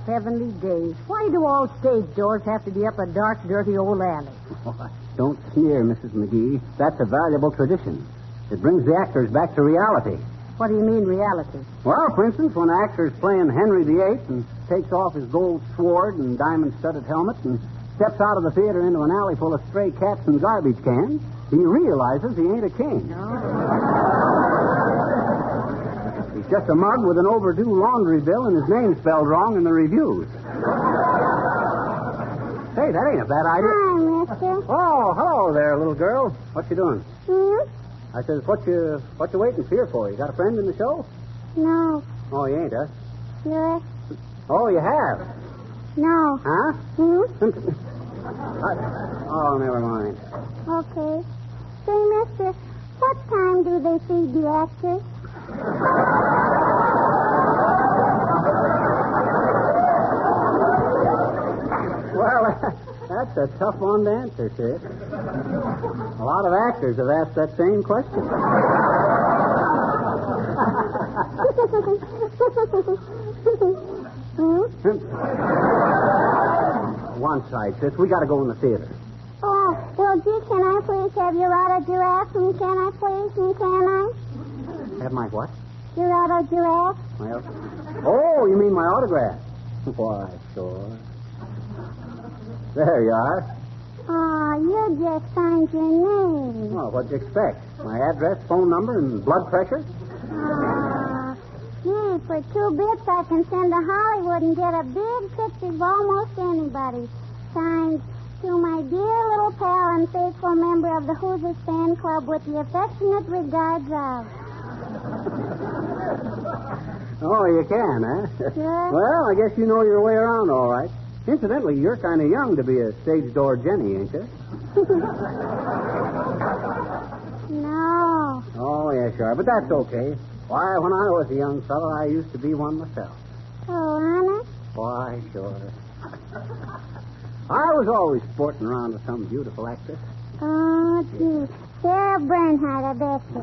Heavenly days. Why do all stage doors have to be up a dark, dirty old alley? Oh, don't sneer, Mrs. McGee. That's a valuable tradition. It brings the actors back to reality. What do you mean, reality? Well, for instance, when an actor is playing Henry VIII and takes off his gold sword and diamond-studded helmet and steps out of the theater into an alley full of stray cats and garbage cans, he realizes he ain't a king. He's just a mug with an overdue laundry bill and his name spelled wrong in the reviews. Hey, that ain't a bad idea. Hi, mister. Oh, hello there, little girl. What you doing? I says, what you waiting here for? You got a friend in the show? No. Oh, you ain't, huh? Yes. Oh, you have? No. Huh? Hmm? Oh, never mind. Okay. Say, mister, what time do they feed the actors? Well, that's a tough one to answer, sis. A lot of actors have asked that same question. One side, sis. We got to go in the theater. Oh, well, gee, can I please have your auto giraffe? And can I please? And can I? Have my what? Your auto giraffe? Well, oh, you mean my autograph? Why, sure. There you are. Oh, you just signed your name. Well, what'd you expect? My address, phone number, and blood pressure? Gee, for 2 bits I can send to Hollywood and get a big picture of almost anybody. Signed, to my dear little pal and faithful member of the Hoosiers Fan Club with the affectionate regards of. Oh, you can, huh? Sure. Well, I guess you know your way around all right. Incidentally, you're kind of young to be a stage door Jenny, ain't you? No. Oh, yeah, sure. But that's okay. Why, when I was a young fellow, I used to be one myself. Oh, honest? Why, sure. I was always sporting around with some beautiful actress. Oh, gee. Sarah Bernhardt, I bet you.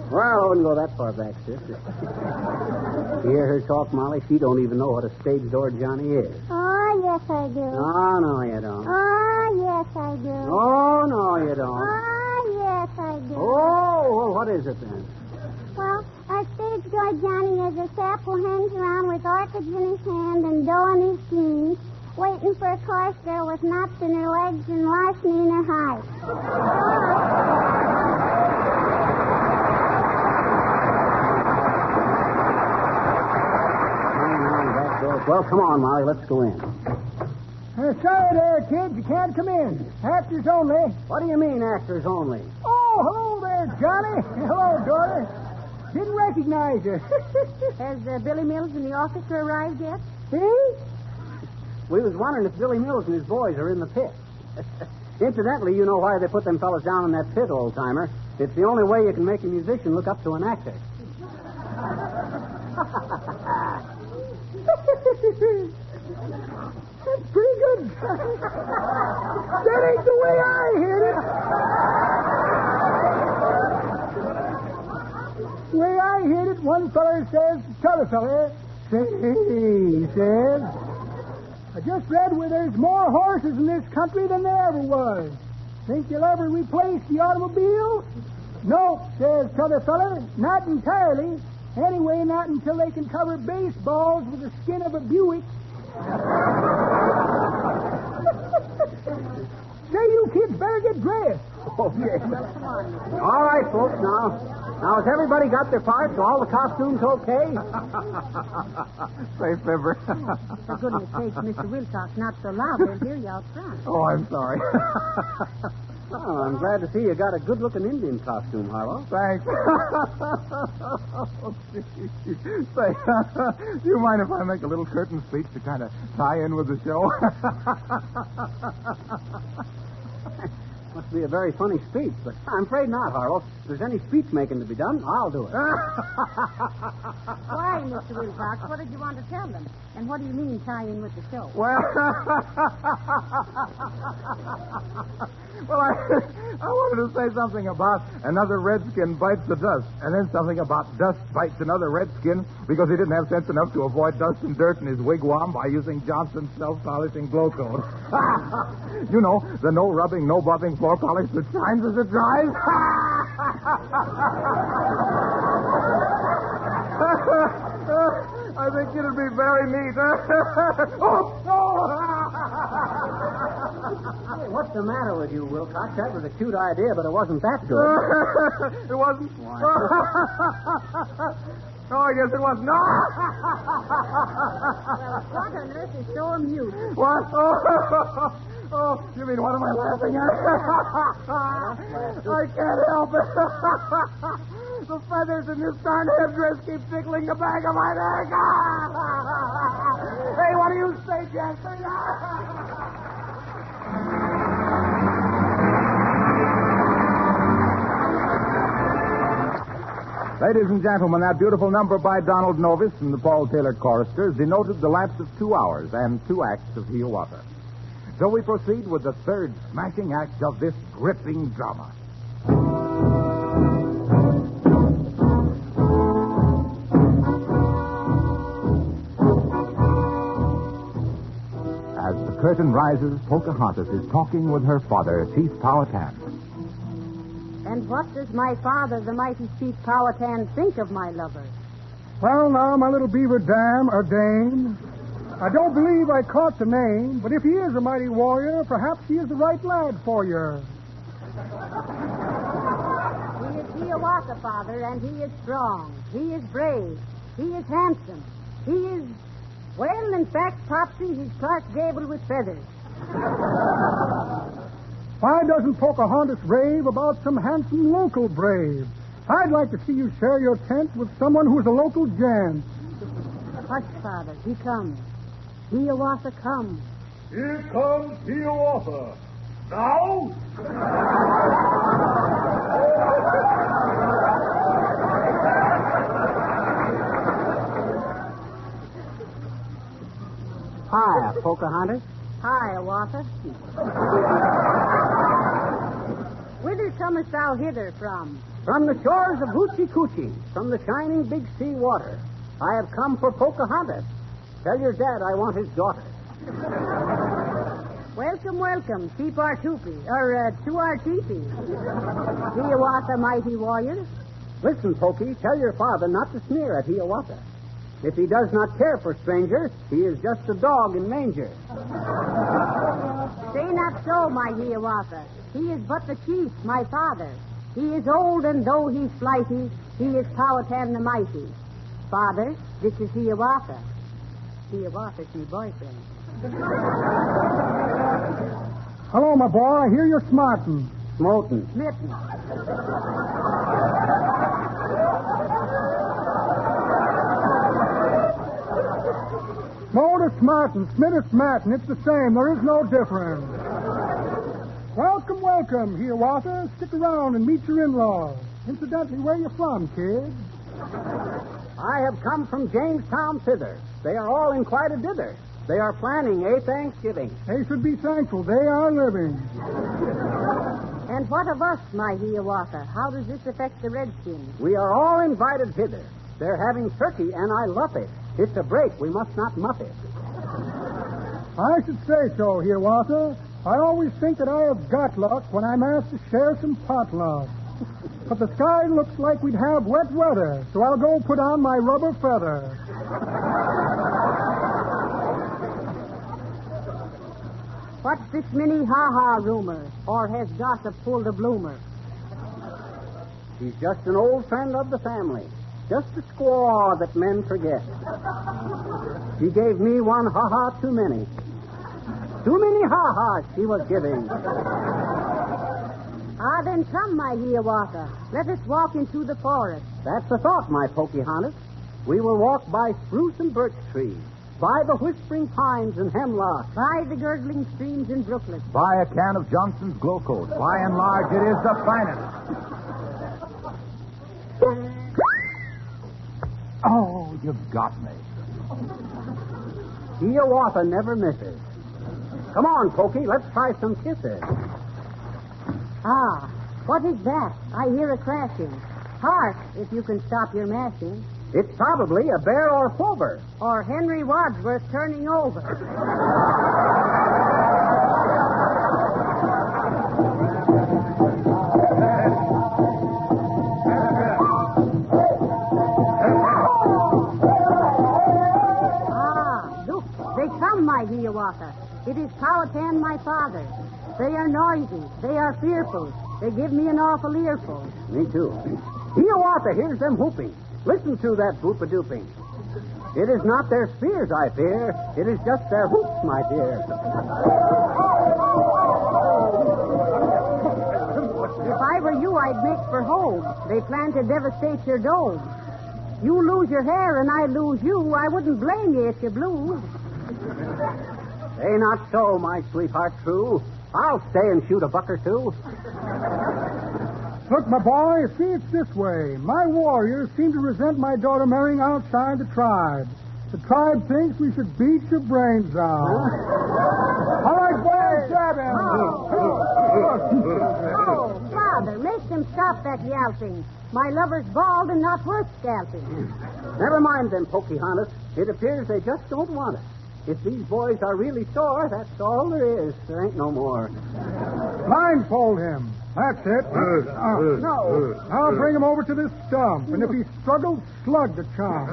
Well, I wouldn't go that far back, sis. You hear her talk, Molly? She don't even know what a stage door Johnny is. Oh, yes, I do. Oh, no, you don't. Oh, yes, I do. Oh, no, you don't. Oh, yes, I do. Oh, well, what is it then? Well, our stage door Johnny is a sap who hangs around with orchids in his hand and dough in his jeans, waiting for a chorus girl with knots in her legs and larceny in her heart. Well, come on, Molly. Let's go in. Sorry there, kids. You can't come in. Actors only. What do you mean, actors only? Oh, hello there, Johnny. Hello, daughter. Didn't recognize you. Has Billy Mills and the orchestra arrived yet? We was wondering if Billy Mills and his boys are in the pit. Incidentally, you know why they put them fellas down in that pit, old-timer. It's the only way you can make a musician look up to an actor. That's pretty good. That ain't the way I hit it. The way I hit it, one feller says to t'other feller, say, he says, I just read where there's more horses in this country than there ever was. Think you'll ever replace the automobile? Nope, says t'other feller, not entirely. Anyway, not until they can cover baseballs with the skin of a Buick. Say, you kids better get dressed. Okay. All right, folks, now has everybody got their parts? Are all the costumes okay? Say, Fibber. For goodness sakes, Mr. Wilcox, not so loud. They'll hear you out front. Oh, I'm sorry. Oh, I'm glad to see you got a good-looking Indian costume, Harlow. Thanks. Say, do you mind if I make a little curtain speech to kind of tie in with the show? Must be a very funny speech, but I'm afraid not, Harlow. If there's any speech making to be done, I'll do it. Why, Mr. Wilcox? What did you want to tell them? And what do you mean tie in with the show? Well, I wanted to say something about another redskin bites the dust, and then something about dust bites another redskin because he didn't have sense enough to avoid dust and dirt in his wigwam by using Johnson's self-polishing glow coat. You know, the no rubbing, no buffing floor polish that shines as it dries. I think it'll be very neat. Hey, what's the matter with you, Wilcox? That was a cute idea, but it wasn't that good. It wasn't? Why? No, I guess it wasn't. No! Well, what on earth is so amusing? What? Oh, you mean what am I laughing at? I can't help it. The feathers in this darn headdress keep tickling the back of my neck. Hey, what do you say, Jasper? Ladies and gentlemen, that beautiful number by Donald Novis and the Paul Taylor choristers denoted the lapse of 2 hours and 2 acts of Hiawatha. So we proceed with the third smashing act of this gripping drama. As the curtain rises, Pocahontas is talking with her father, Chief Powhatan. And what does my father, the mighty Chief Powhatan, think of my lover? Well, now, my little beaver dam or dame, I don't believe I caught the name, but if he is a mighty warrior, perhaps he is the right lad for you. He is Hiawatha, Father, and he is strong. He is brave. He is handsome. He is, well, in fact, Popsy, he's Clark Gable with feathers. Why doesn't Pocahontas rave about some handsome local brave? I'd like to see you share your tent with someone who's a local gent. Hush, Father, he comes. Hiawatha comes. Here comes Hiawatha. Now? Hi, Pocahontas. Hi, Hiawatha. Whither comest thou hither from? From the shores of Hoochie Coochie, from the shining Big Sea water. I have come for Pocahontas. Tell your dad I want his daughter. Welcome, welcome. Keep our toopee, or to our teepee. Hiawatha, mighty warrior. Listen, Pokey, tell your father not to sneer at Hiawatha. If he does not care for strangers, he is just a dog in manger. Say not so, my Hiawatha. He is but the chief, my father. He is old, and though he's flighty, he is Powhatan the mighty. Father, this is Hiawatha. Hiawatha's my boyfriend. Hello, my boy. I hear you're smarting. Smoting. Smitten. Smote is smarting. Smith is smarting. It's the same. There is no difference. Welcome, welcome, Hiawatha. Stick around and meet your in-laws. Incidentally, where you from, kid? I have come from Jamestown thither. They are all in quite a dither. They are planning a Thanksgiving. They should be thankful. They are living. And what of us, my Hiawatha? How does this affect the Redskins? We are all invited hither. They're having turkey, and I love it. It's a break. We must not muff it. I should say so, Hiawatha. I always think that I have got luck when I'm asked to share some potluck. But the sky looks like we'd have wet weather, so I'll go put on my rubber feather. What's this mini-ha-ha rumor? Or has gossip pulled a bloomer? He's just an old friend of the family. Just a squaw that men forget. She gave me one ha-ha too many. Too many ha-has she was giving. Ah, then come, my Hiawatha. Let us walk into the forest. That's the thought, my Pocahontas. We will walk by spruce and birch trees, by the whispering pines and hemlocks, by the gurgling streams and brooklets. Buy a can of Johnson's Glow Coat. By and large, it is the finest. Oh, you've got me. Hiawatha never misses. Come on, Pokey, let's try some kisses. Ah, what is that? I hear a crashing. Hark, if you can stop your mashing. It's probably a bear or plover. Or Henry Wadsworth turning over. Ah, look, they come, my Hiawatha. It is Powhatan, my father. They are noisy. They are fearful. They give me an awful earful. Me too. Hiawatha, here's them whooping. Listen to that boop-a-dooping. It is not their spears I fear. It is just their hoops, my dear. If I I were you, I'd make for home. They plan to devastate your dome. You lose your hair and I lose you. I wouldn't blame you if you blues. Say not so, my sweetheart true. I'll stay and shoot a buck or two. Look, my boy, see, it's this way. My warriors seem to resent my daughter marrying outside the tribe. The tribe thinks we should beat your brains out. All right, boys, grab him. Oh, Father, make them stop that yelping. My lover's bald and not worth scalping. Never mind them, Pocahontas. It appears they just don't want it. If these boys are really sore, that's all there is. There ain't no more. Blindfold him. That's it. No. Now bring him over to this stump, and if he struggles, slug the chump.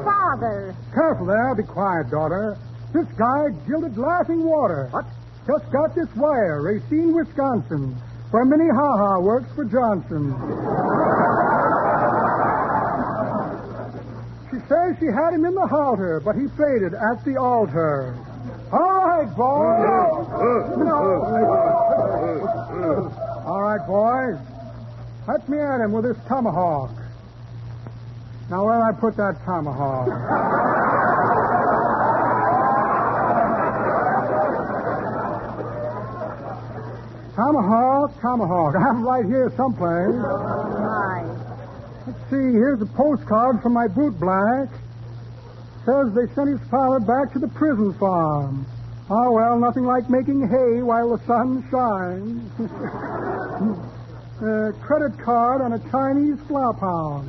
Father. Careful there. Be quiet, daughter. This guy gilded laughing water. What? Just got this wire. Racine, Wisconsin, where Minnehaha works for Johnson. She says she had him in the halter, but he faded at the altar. All right, boys. All right, boys. Let me at him with this tomahawk. Now, where'll I put that tomahawk? Tomahawk. I'm right here someplace. My. Let's see, here's a postcard from my boot black. Says they sent his father back to the prison farm. Oh, well, nothing like making hay while the sun shines. Credit card on a Chinese flop house.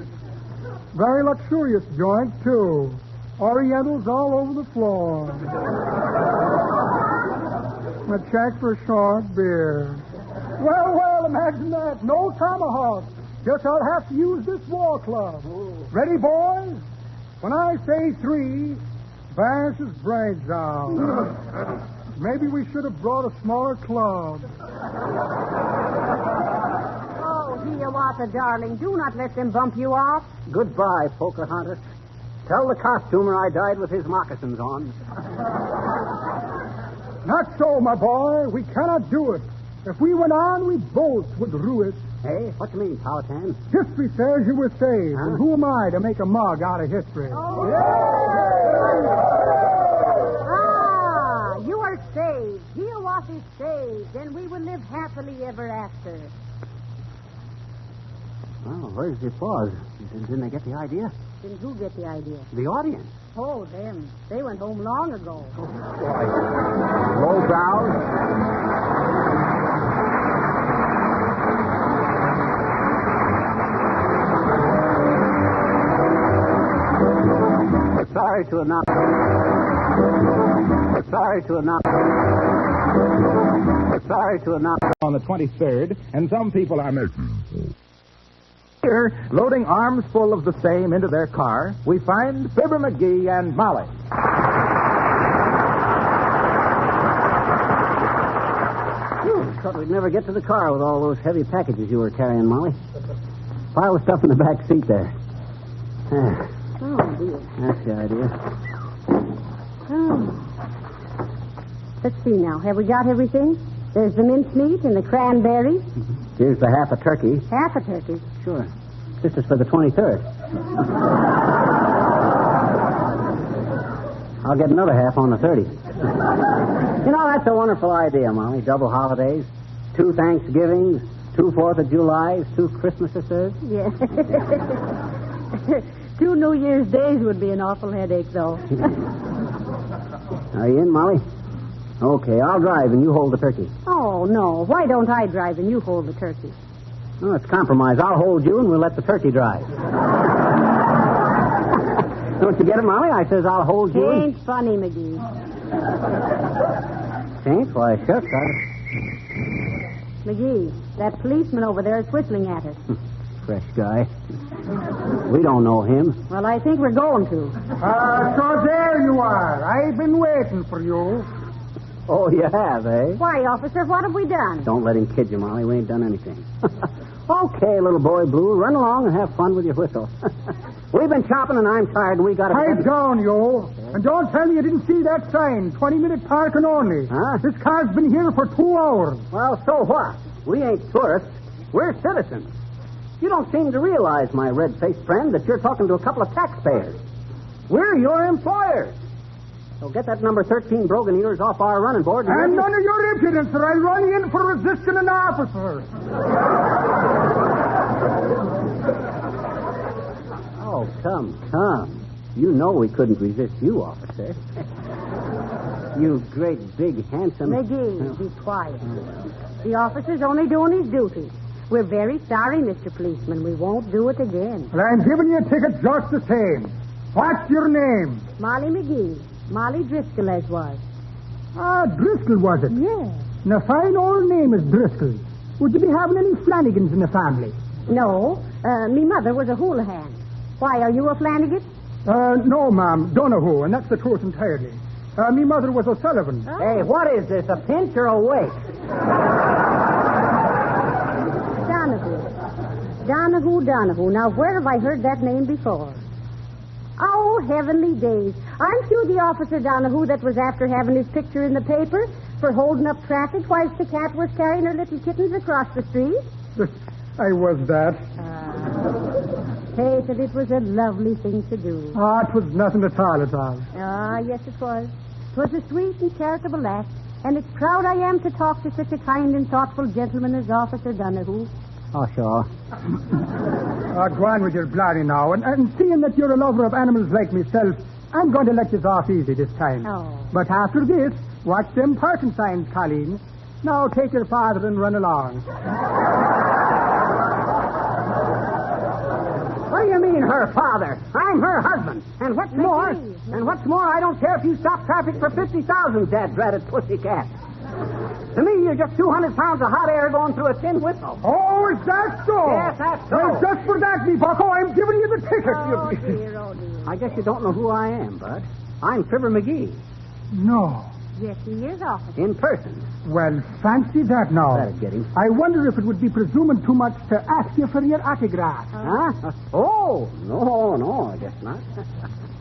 Very luxurious joint, too. Orientals all over the floor. A check for short beer. Well, imagine that. No tomahawk. Guess I'll have to use this war club. Ready, boys? When I say 3, bash his brains out. Maybe we should have brought a smaller club. Oh, Hiawatha, darling, do not let them bump you off. Goodbye, Pocahontas. Tell the costumer I died with his moccasins on. Not so, my boy. We cannot do it. If we went on, we both would rue it. Hey, what do you mean, Powhatan? History says you were saved. Huh? And who am I to make a mug out of history? Oh. Ah, you are saved. Hiawatha is saved, and we will live happily ever after. Well, where's the applause? Didn't they get the idea? Didn't who get the idea? The audience. Oh, them. They went home long ago. Low brows. Sorry to announce on the 23rd, and some people are making. Here, loading arms full of the same into their car, we find Fibber McGee and Molly. Thought we'd never get to the car with all those heavy packages you were carrying, Molly. Pile the stuff in the back seat there. Oh, dear. That's the idea. Oh. Let's see now. Have we got everything? There's the mincemeat and the cranberries. Here's the half a turkey. Half a turkey. Sure. This is for the 23rd. I'll get another half on the 30th. You know, that's a wonderful idea, Molly. Double holidays, 2 Thanksgivings, 2 4th of Julys, 2 Christmases. Yeah. 2 New Year's days would be an awful headache, though. Are you in, Molly? Okay, I'll drive and you hold the turkey. Oh, no. Why don't I drive and you hold the turkey? Oh, it's compromise. I'll hold you and we'll let the turkey drive. Don't you get it, Molly? I says I'll hold you. Ain't funny, McGee. Ain't? Why, shucks. McGee, that policeman over there is whistling at us. Fresh guy. We don't know him. Well, I think we're going to. So there you are. I've been waiting for you. Oh, you have, eh? Why, officer, what have we done? Don't let him kid you, Molly. We ain't done anything. Okay, little boy Blue, run along and have fun with your whistle. We've been chopping and I'm tired and we got to... Pipe down, you. And don't tell me you didn't see that sign, 20-minute parking only. Huh? This car's been here for 2 hours. Well, so what? We ain't tourists. We're citizens. You don't seem to realize, my red-faced friend, that you're talking to a couple of taxpayers. We're your employers. So get that number 13 brogan of yours off our running board. And none of your impudence, or I'll run you in for resisting an officer. Oh, come. You know we couldn't resist you, officer. You great, big, handsome... McGee, be quiet. The officer's only doing his duty. We're very sorry, Mr. Policeman. We won't do it again. Well, I'm giving you a ticket just the same. What's your name? Molly McGee. Molly Driscoll, as was. Ah, Driscoll, was it? Yes. And a fine old name is Driscoll. Would you be having any Flanagans in the family? No. Me mother was a Houlihan. Why, are you a Flanagan? No, ma'am. Donoghue, and that's the truth entirely. Me mother was O'Sullivan. Oh. Hey, what is this, a pinch or a wake? Donoghue. Now, where have I heard that name before? Oh, heavenly days. Aren't you the officer, Donoghue, that was after having his picture in the paper for holding up traffic whilst the cat was carrying her little kittens across the street? I was that. Say that it was a lovely thing to do. It was nothing at all. Yes, it was. It was a sweet and charitable act, and it's proud I am to talk to such a kind and thoughtful gentleman as Officer Donoghue. Oh, sure. Go on with your blarney now, and seeing that you're a lover of animals like myself, I'm going to let you off easy this time. Oh. But after this, watch them parking signs, Colleen. Now take your father and run along. What do you mean, her father? I'm her husband. And what's more, I don't care if you stop traffic for 50,000, dad-dratted pussycat. To me, you're just 200 pounds of hot air going through a tin whistle. Oh, is that so? Yes, that's so. Well, just for that, me bucko, I'm giving you the ticket. Oh, dear. I guess you don't know who I am, Bud. I'm Fibber McGee. No. Yes, he is, officer. In person. Well, fancy that now. That'd get him. I wonder if it would be presuming too much to ask you for your autograph. Huh? Oh, no, I guess not.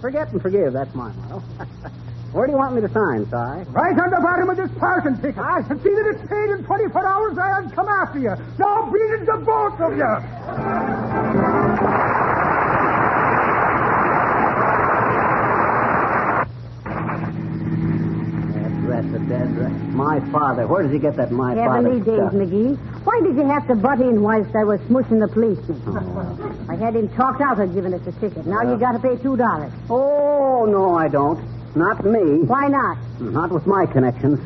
Forget and forgive, that's my motto. Where do you want me to sign, Si? Right on the bottom of this parking ticket. And see that it's paid in 24 hours, I'll come after you. Now beat it to both of you. That's a dead rat. My father. Where does he get that my father Heavenly days, stuff? McGee. Why did you have to butt in whilst I was smushing the policeman? Oh. I had him talked out of giving us a ticket. Now you got to pay $2. Oh, no, I don't. Not me. Why not? Not with my connections.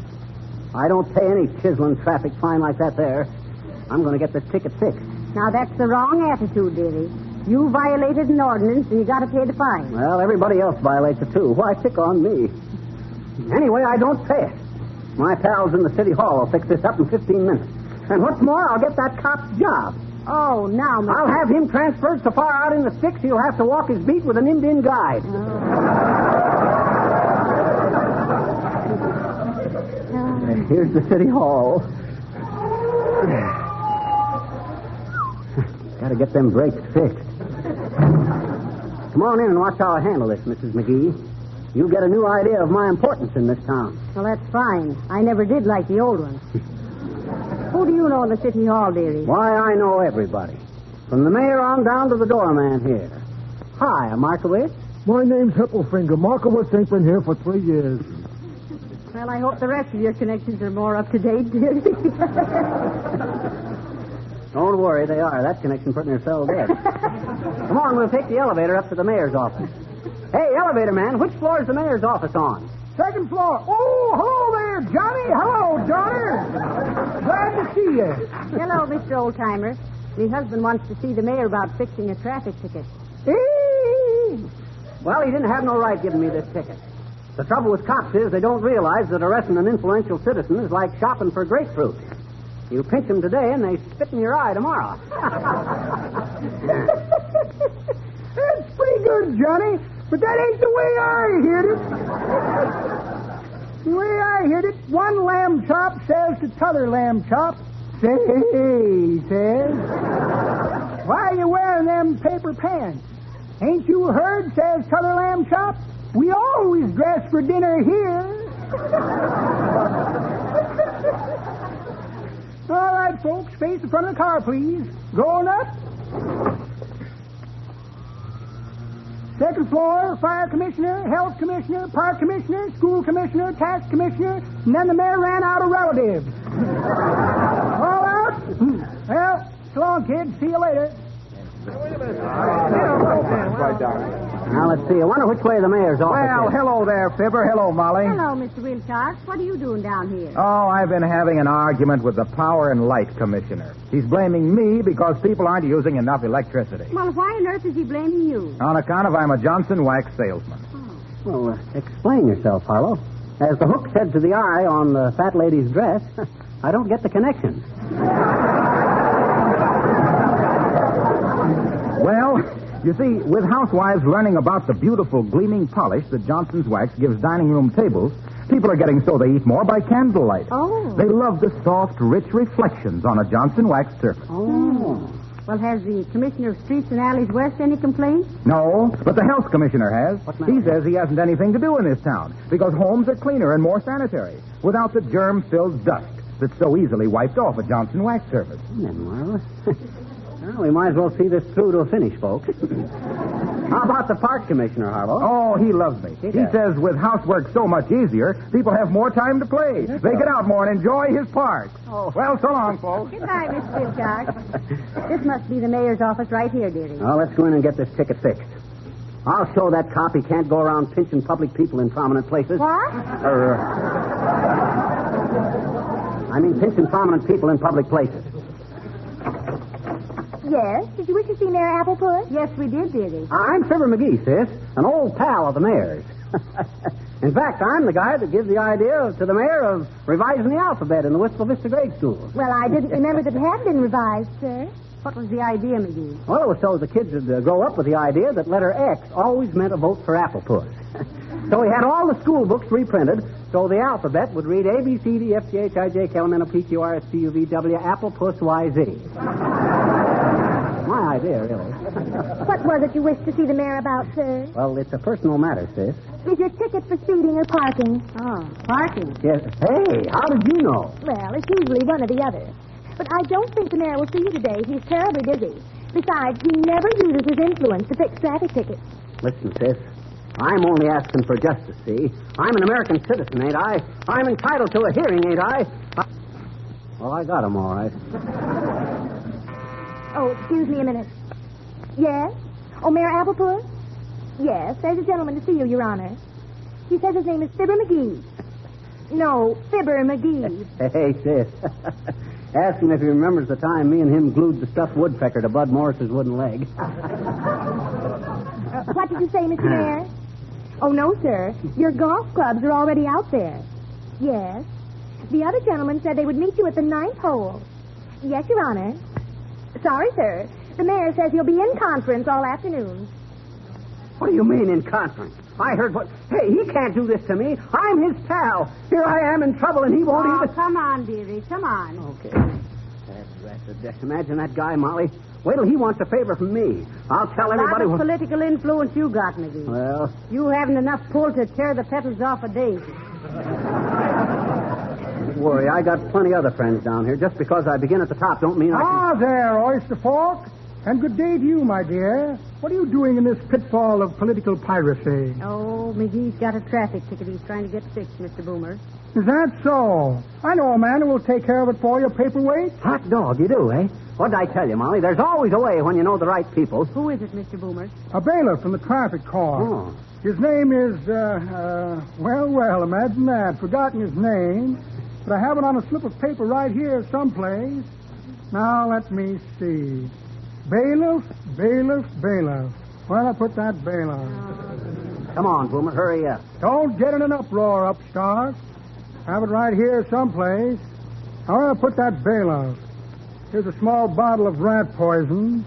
I don't pay any chiseling traffic fine like that there. I'm going to get the ticket fixed. Now, that's the wrong attitude, dearie. You violated an ordinance, and you got to pay the fine. Well, everybody else violates it, too. Why pick on me? Anyway, I don't pay it. My pals in the city hall will fix this up in 15 minutes. And what's more, I'll get that cop's job. Oh, now, I'll have him transferred so far out in the sticks he'll have to walk his beat with an Indian guide. Here's the city hall. Got to get them brakes fixed. Come on in and watch how I handle this, Mrs. McGee. You'll get a new idea of my importance in this town. Well, that's fine. I never did like the old one. Who do you know in the city hall, dearie? Why, I know everybody. From the mayor on down to the doorman here. Hi, Markowitz. My name's Hipplefinger. Markowitz ain't been here for 3 years. Well, I hope the rest of your connections are more up to date, dearie. Don't worry, they are. That connection putting herself dead. Come on, we'll take the elevator up to the mayor's office. Hey, elevator man, which floor is the mayor's office on? Second floor. Oh, hello there, Johnny. Hello, daughter. Glad to see you. Hello, Mr. Oldtimer. My husband wants to see the mayor about fixing a traffic ticket. Well, he didn't have no right giving me this ticket. The trouble with cops is they don't realize that arresting an influential citizen is like shopping for grapefruit. You pinch them today and they spit in your eye tomorrow. That's pretty good, Johnny. But that ain't the way I heard it. The way I heard it, one lamb chop says to t'other lamb chop, say, he says, why you wearing them paper pants? Ain't you heard, says t'other lamb chop, we always dress for dinner here. All right, right, folks. Face the front of the car, please. Going up. Second floor, fire commissioner, health commissioner, park commissioner, school commissioner, tax commissioner, and then the mayor ran out of relatives. All out? Well, so long, kids. See you later. Now, let's see. I wonder which way the mayor's office Well, is. hello there, Fibber. Hello, Molly. Hello, Mr. Wilcox. What are you doing down here? Oh, I've been having an argument with the Power and Light Commissioner. He's blaming me because people aren't using enough electricity. Well, why on earth is he blaming you? On account of I'm a Johnson wax salesman. Well, explain yourself, Harlow. As the hook said to the eye on the fat lady's dress, I don't get the connection. Well, you see, with housewives learning about the beautiful gleaming polish that Johnson's Wax gives dining room tables, people are getting so they eat more by candlelight. Oh. They love the soft, rich reflections on a Johnson Wax surface. Oh. Well, has the Commissioner of Streets and Alleys West any complaints? No, but the health commissioner has. What's that? He says he hasn't anything to do in this town because homes are cleaner and more sanitary without the germ-filled dust that's so easily wiped off a Johnson Wax surface. Well, we might as well see this through to a finish, folks. How about the park commissioner, Harlow? Oh, he loves me. He says with housework so much easier, people have more time to play. They get out more and enjoy his park. Oh. Well, so long, folks. Goodbye, Mr. Wilcox. This must be the mayor's office right here, dearie. Well, let's go in and get this ticket fixed. I'll show that cop he can't go around pinching public people in prominent places. What? Pinching prominent people in public places. Yes? Did you wish to see Mayor Applepuss? Yes, we did, dearie. I'm Fibber McGee, sis, an old pal of the mayor's. In fact, I'm the guy that gives the idea to the mayor of revising the alphabet in the Wistful Vista grade school. Well, I didn't remember that it had been revised, sir. What was the idea, McGee? Well, it was so the kids would grow up with the idea that letter X always meant a vote for Applepuss. So he had all the school books reprinted, so the alphabet would read A, B, C, D, F, G, H, I, J, K, L, M, N, O, P, Q, R, S, T, U, V, W, Applepuss, Y, Z. My idea, really. What was it you wished to see the mayor about, sir? Well, it's a personal matter, sis. Is your ticket for speeding or parking? Oh, parking. Yes. Hey, how did you know? Well, it's usually one or the other. But I don't think the mayor will see you today. He's terribly busy. Besides, he never uses his influence to fix traffic tickets. Listen, sis. I'm only asking for justice, see? I'm an American citizen, ain't I? I'm entitled to a hearing, ain't I? Well, I got him, all right. Oh, excuse me a minute. Yes? Oh, Mayor Applepuss? Yes, there's a gentleman to see you, Your Honor. He says his name is Fibber McGee. No, Fibber McGee. Hey, sis. Ask him if he remembers the time me and him glued the stuffed woodpecker to Bud Morris's wooden leg. What did you say, Mr. Mayor? Oh, no, sir. Your golf clubs are already out there. Yes. The other gentleman said they would meet you at the 9th hole. Yes, Your Honor. Sorry, sir. The mayor says he'll be in conference all afternoon. What do you mean in conference? I heard what... Hey, he can't do this to me. I'm his pal. Here I am in trouble and he won't even... Come on, dearie. Come on. Okay. Imagine that guy, Molly. Wait till he wants a favor from me. I'll tell everybody... What political influence you got, McGee? Well... You haven't enough pull to tear the petals off a daisy. Don't worry, I got plenty other friends down here. Just because I begin at the top don't mean I can... Ah, there, Oyster Fork. And good day to you, my dear. What are you doing in this pitfall of political piracy? Oh, McGee's got a traffic ticket he's trying to get fixed, Mr. Boomer. Is that so? I know a man who will take care of it for you, paperweight. Hot dog, you do, eh? What'd I tell you, Molly? There's always a way when you know the right people. Who is it, Mr. Boomer? A bailiff from the traffic court. Oh. His name is, well, imagine that. Forgotten his name. But I have it on a slip of paper right here someplace. Now, let me see. Bailiff. Where'd I put that bailiff? Come on, Boomer, hurry up. Don't get in an uproar, upstart. Have it right here someplace. Now, where'd I put that bailiff? Here's a small bottle of rat poison.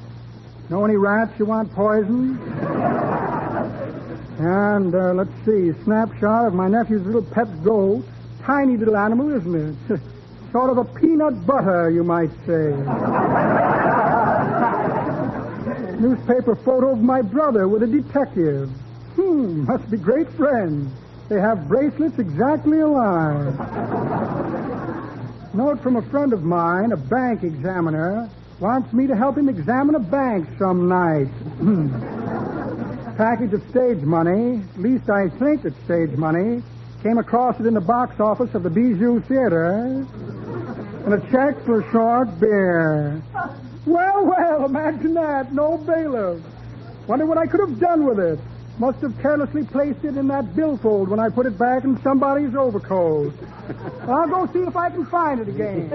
Know any rats you want poisoned? And, let's see, snapshot of my nephew's little pet goat. Tiny little animal, isn't it? Sort of a peanut butter, you might say. Newspaper photo of my brother with a detective. Must be great friends. They have bracelets exactly alike. Note from a friend of mine, a bank examiner, wants me to help him examine a bank some night. Package of stage money, at least I think it's stage money, came across it in the box office of the Bijou Theater, and a check for short beer. Well, imagine that. No bailiff. Wonder what I could have done with it. Must have carelessly placed it in that billfold when I put it back in somebody's overcoat. I'll go see if I can find it again.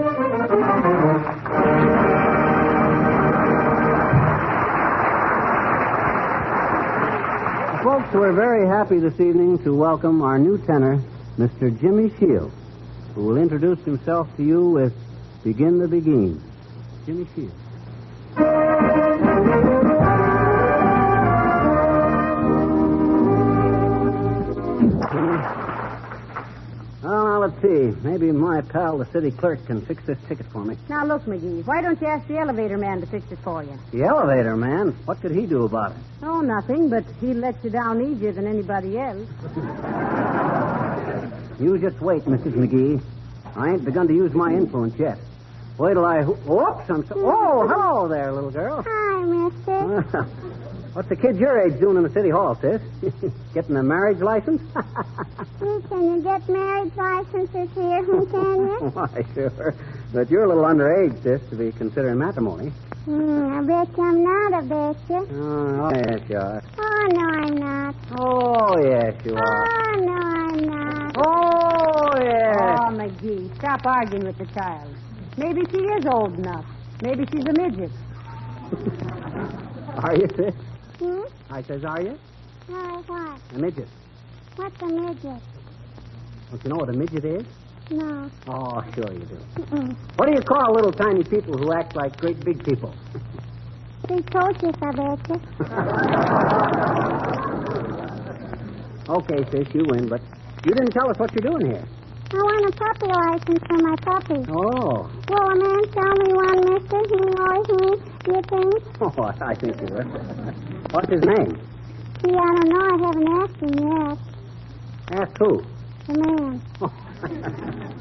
Folks, we're very happy this evening to welcome our new tenor, Mr. Jimmy Shields, who will introduce himself to you with Begin the Begin. Jimmy Shields. Well, now, let's see. Maybe my pal, the city clerk, can fix this ticket for me. Now, look, McGee, why don't you ask the elevator man to fix it for you? The elevator man? What could he do about it? Oh, nothing, but he lets you down easier than anybody else. You just wait, Mrs. McGee. I ain't begun to use my influence yet. Wait till I... Whoops, I'm so... Oh, hello there, little girl. Hi, mister. What's the kid your age doing in the city hall, sis? Getting a marriage license? Can you get marriage licenses here, can you? Why, sure. But you're a little underage, sis, to be considering matrimony. I bet you I'm not, I bet you. Oh, yes, you are. Oh, no, I'm not. Oh, yes, you are. Oh, no, I'm not. Oh, yes. Oh, McGee, stop arguing with the child. Maybe she is old enough. Maybe she's a midget. Are you, sis? Hmm? I says, are you? What? A midget. What's a midget? Don't you know what a midget is? No. Oh, sure you do. Mm-mm. What do you call little tiny people who act like great big people? Precocious, I bet you. Okay, sis, you win, but you didn't tell us what you're doing here. I want a puppy license for my puppy. Oh. Will a man sell me one, mister? He or he, you think? Oh, I think you will. What's his name? Gee, I don't know. I haven't asked him yet. Ask who? The man. Oh.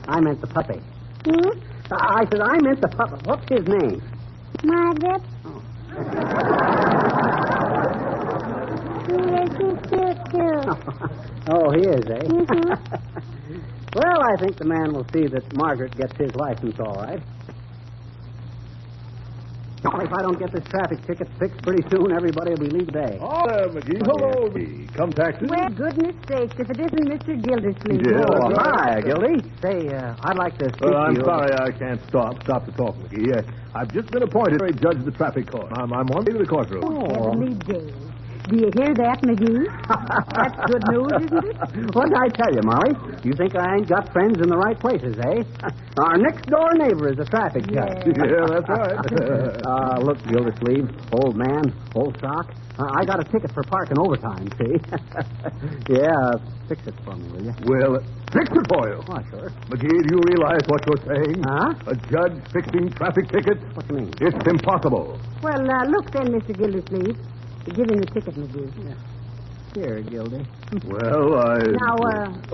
I meant the puppy. Hmm? I said I meant the puppy. What's his name? Margaret. Oh. He's cute, too. Oh, he is, eh? Mm-hmm. Well, I think the man will see that Margaret gets his license all right. If I don't get this traffic ticket fixed pretty soon, everybody will be leaving today. Oh, there, McGee. Hello, McGee. Come taxi. Well, goodness sakes, if it isn't Mr. Gildersleeve. Yeah, Oh, that's hi, Gildy. Say, I'd like to speak to I'm you. sorry I can't stop to talk, McGee. I've just been appointed judge of the traffic court. I'm on way to the courtroom. Oh, heavenly day. Do you hear that, McGee? That's good news, isn't it? What did I tell you, Molly? You think I ain't got friends in the right places, eh? Our next-door neighbor is a traffic judge. Yeah, that's right. Look, Gildersleeve, old man, old sock. I got a ticket for parking overtime, see? Yeah, fix it for me, will you? Well, fix it for you. Oh, sure. McGee, do you realize what you're saying? Huh? A judge fixing traffic tickets? What do you mean? It's impossible. Well, look then, Mr. Gildersleeve. Give him the ticket, McGee. Yeah. Here, Gildy. Well, Now,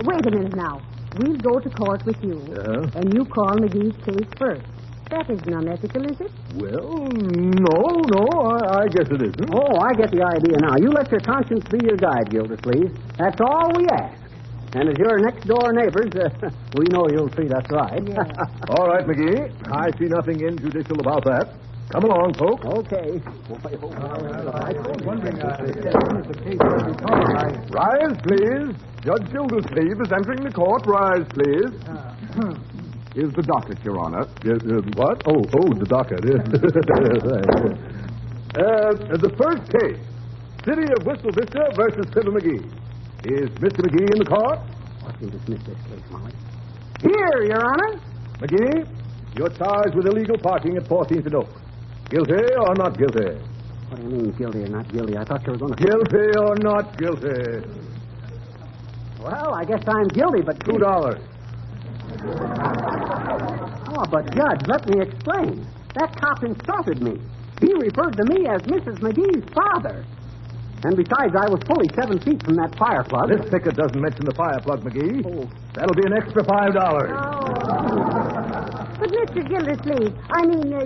wait a minute now. We'll go to court with you. Yeah? And you call McGee's case first. That isn't unethical, is it? Well, no, I guess it isn't. Oh, I get the idea now. You let your conscience be your guide, Gildersleeve. That's all we ask. And as your next-door neighbors, we know you'll treat us right. Yeah. All right, McGee. I see nothing injudicial about that. Come along, folks. Okay. Rise, please. Judge Gildersleeve is entering the court. Rise, please. Is the docket, Your Honor? Yes, what? Oh, the docket. The first case, City of Whistle Vista versus Fibber McGee. Is Mr. McGee in the court? What can dismiss this case, Molly? Here, Your Honor. McGee, you're charged with illegal parking at 14th and Oak. Guilty or not guilty? What do you mean, guilty or not guilty? I thought you were going to... Guilty or not guilty? Well, I guess I'm guilty, but... $2. Oh, but, Judge, let me explain. That cop insulted me. He referred to me as Mrs. McGee's father. And besides, I was fully 7 feet from that fire plug. This ticket doesn't mention the fire plug, McGee. Oh. That'll be an extra $5. But, Mr. Gildersleeve,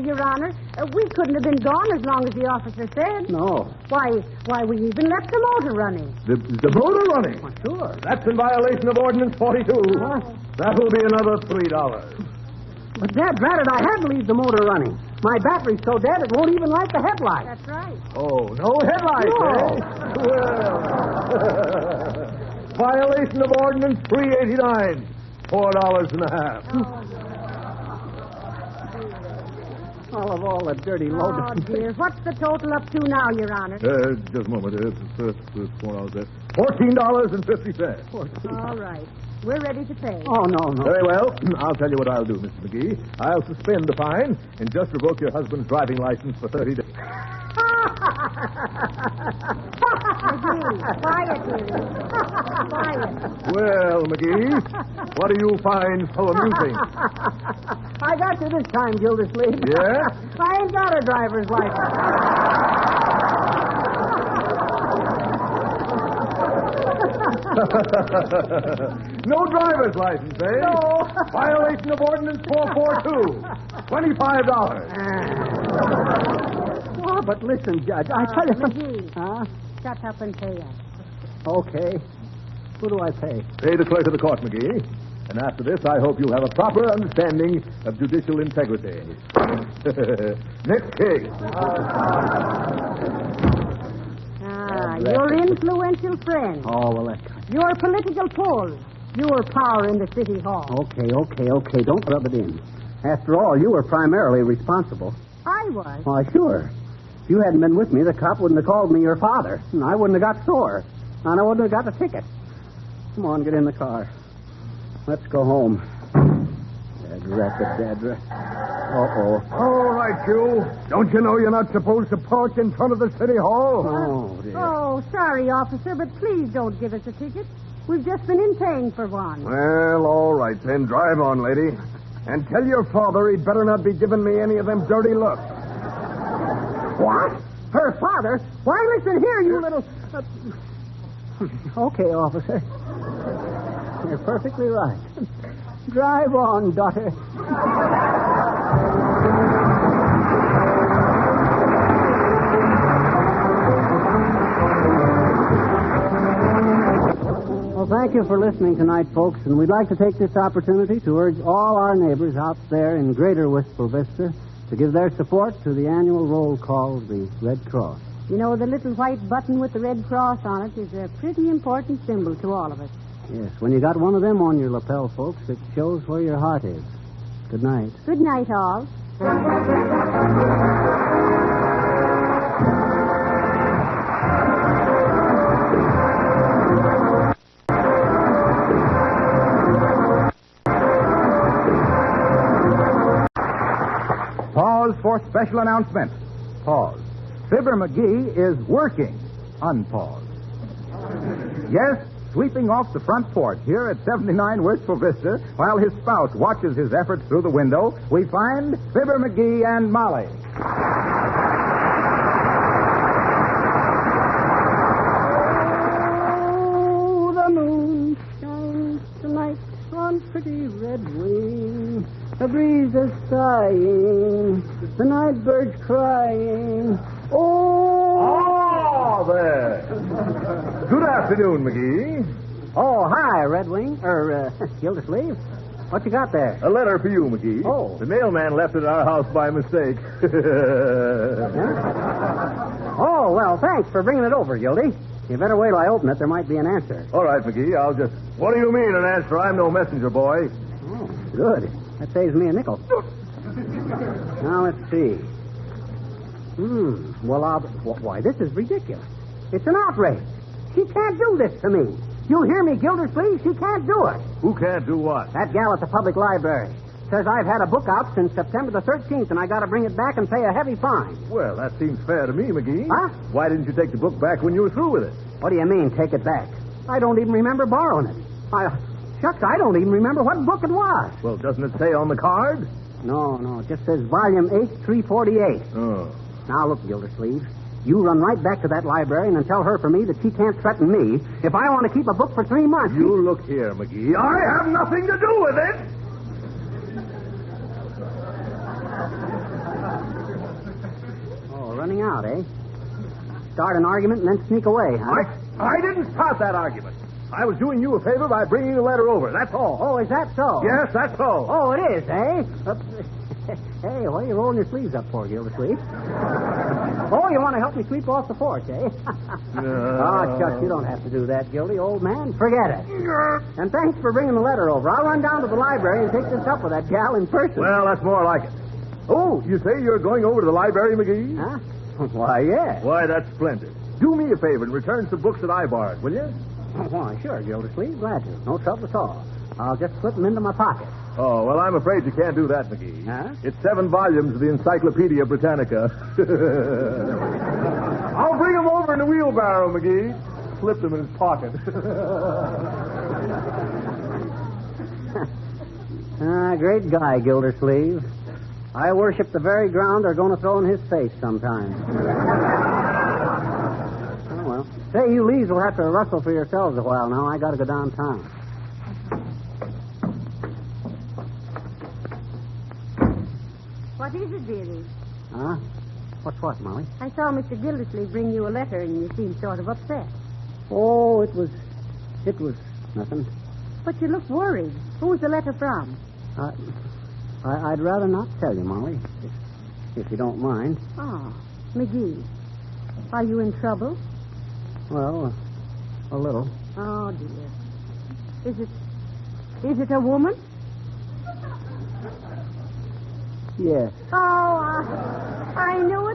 Your Honor, we couldn't have been gone as long as the officer said. No. Why, we even left the motor running. The motor running? Well, sure. That's in violation of Ordinance 42. What? That will be another $3. But, Dad, granted, I had to leave the motor running. My battery's so dead it won't even light the headlight. That's right. Oh, no headlights, No. eh? Well. Violation of Ordinance 389. $4.50. All of all the dirty load. Oh, dear. What's the total up to now, Your Honor? Just a moment. It's $14.50. All right. We're ready to pay. Oh, no. Very well. I'll tell you what I'll do, Mr. McGee. I'll suspend the fine and just revoke your husband's driving license for 30 days. McGee, quiet, dearie. Quiet. Well, McGee, what do you find so amusing? I got you this time, Gildersleeve. Yeah? I ain't got a driver's license. No driver's license, eh? No. Violation of Ordinance 442. $25. Oh, but listen, Judge, I tell you... McGee, Huh? shut up and pay us. Okay. Who do I pay? Pay the clerk of the court, McGee. And after this, I hope you'll have a proper understanding of judicial integrity. Next case. Your influential friend. Oh, well, that's... Your political pole. Your power in the city hall. Okay. Don't rub it in. After all, you were primarily responsible. I was. Why, sure. If you hadn't been with me, the cop wouldn't have called me your father, and I wouldn't have got sore, and I wouldn't have got the ticket. Come on, get in the car. Let's go home. Dadra. Uh-oh. All right, you. Don't you know you're not supposed to park in front of the city hall? Oh, dear. Oh, sorry, officer, but please don't give us a ticket. We've just been in paying for one. Well, all right, then. Drive on, lady. And tell your father he'd better not be giving me any of them dirty looks. What? Her father? Why, listen here, you little... Okay, officer. You're perfectly right. Drive on, daughter. Well, thank you for listening tonight, folks, and we'd like to take this opportunity to urge all our neighbors out there in Greater Wistful Vista to give their support to the annual roll call of the Red Cross. You know, the little white button with the red cross on it is a pretty important symbol to all of us. Yes, when you got one of them on your lapel, folks, it shows where your heart is. Good night. Good night, all. Pause for special announcement. Pause. Fibber McGee is working. Unpause. Yes, sweeping off the front porch here at 79 Wistful Vista while his spouse watches his efforts through the window, we find Fibber McGee and Molly. Oh, the moon shines tonight on pretty red wing. The breeze is sighing, the night bird's crying. Oh, there. Good afternoon, McGee. Oh, hi, Redwing. Gildersleeve. What you got there? A letter for you, McGee. Oh. The mailman left it at our house by mistake. Oh, well, thanks for bringing it over, Gildy. You better wait till I open it. There might be an answer. All right, McGee, I'll just... What do you mean, an answer? I'm no messenger boy. Oh, good. That saves me a nickel. Now, let's see. Well, why, this is ridiculous. It's an outrage. She can't do this to me. You hear me, Gildersleeve? She can't do it. Who can't do what? That gal at the public library. Says I've had a book out since September the 13th, and I got to bring it back and pay a heavy fine. Well, that seems fair to me, McGee. Huh? Why didn't you take the book back when you were through with it? What do you mean, take it back? I don't even remember borrowing it. Shucks, I don't even remember what book it was. Well, doesn't it say on the card? No, it just says Volume 8, 348. Oh. Now, look, Gildersleeve. You run right back to that librarian and tell her for me that she can't threaten me if I want to keep a book for 3 months. You look here, McGee. I have nothing to do with it. start an argument and then sneak away, huh? I didn't start that argument. I was doing you a favor by bringing the letter over. That's all. Oh, is that so? Yes, that's so. Oh, it is, eh? Hey, what are you rolling your sleeves up for, Gildersleeve? Oh, you want to help me sweep off the porch, eh? Oh, Chuck, you don't have to do that, Gildy, old man. Forget it. And thanks for bringing the letter over. I'll run down to the library and take this up with that gal in person. Well, that's more like it. Oh, you say you're going over to the library, McGee? Huh? Why, yes. Why, that's splendid. Do me a favor and return some books that I borrowed, will you? Oh, why, sure, Gildersleeve. Glad to. No trouble at all. I'll just slip them into my pocket. Oh, well, I'm afraid you can't do that, McGee. Huh? It's 7 volumes of the Encyclopedia Britannica. I'll bring them over in the wheelbarrow, McGee. Slipped them in his pocket. Great guy, Gildersleeve. I worship the very ground they're going to throw in his face sometime. Oh, well. Say, you Lees will have to rustle for yourselves a while now. I got to go downtown. What is it, dearie? Huh? What's what, Molly? I saw Mr. Gildersleeve bring you a letter, and you seemed sort of upset. Oh, it was nothing. But you look worried. Who's the letter from? I'd rather not tell you, Molly, if you don't mind. Oh, McGee. Are you in trouble? Well, a little. Oh, dear. Is it a woman? Yes. Oh, I knew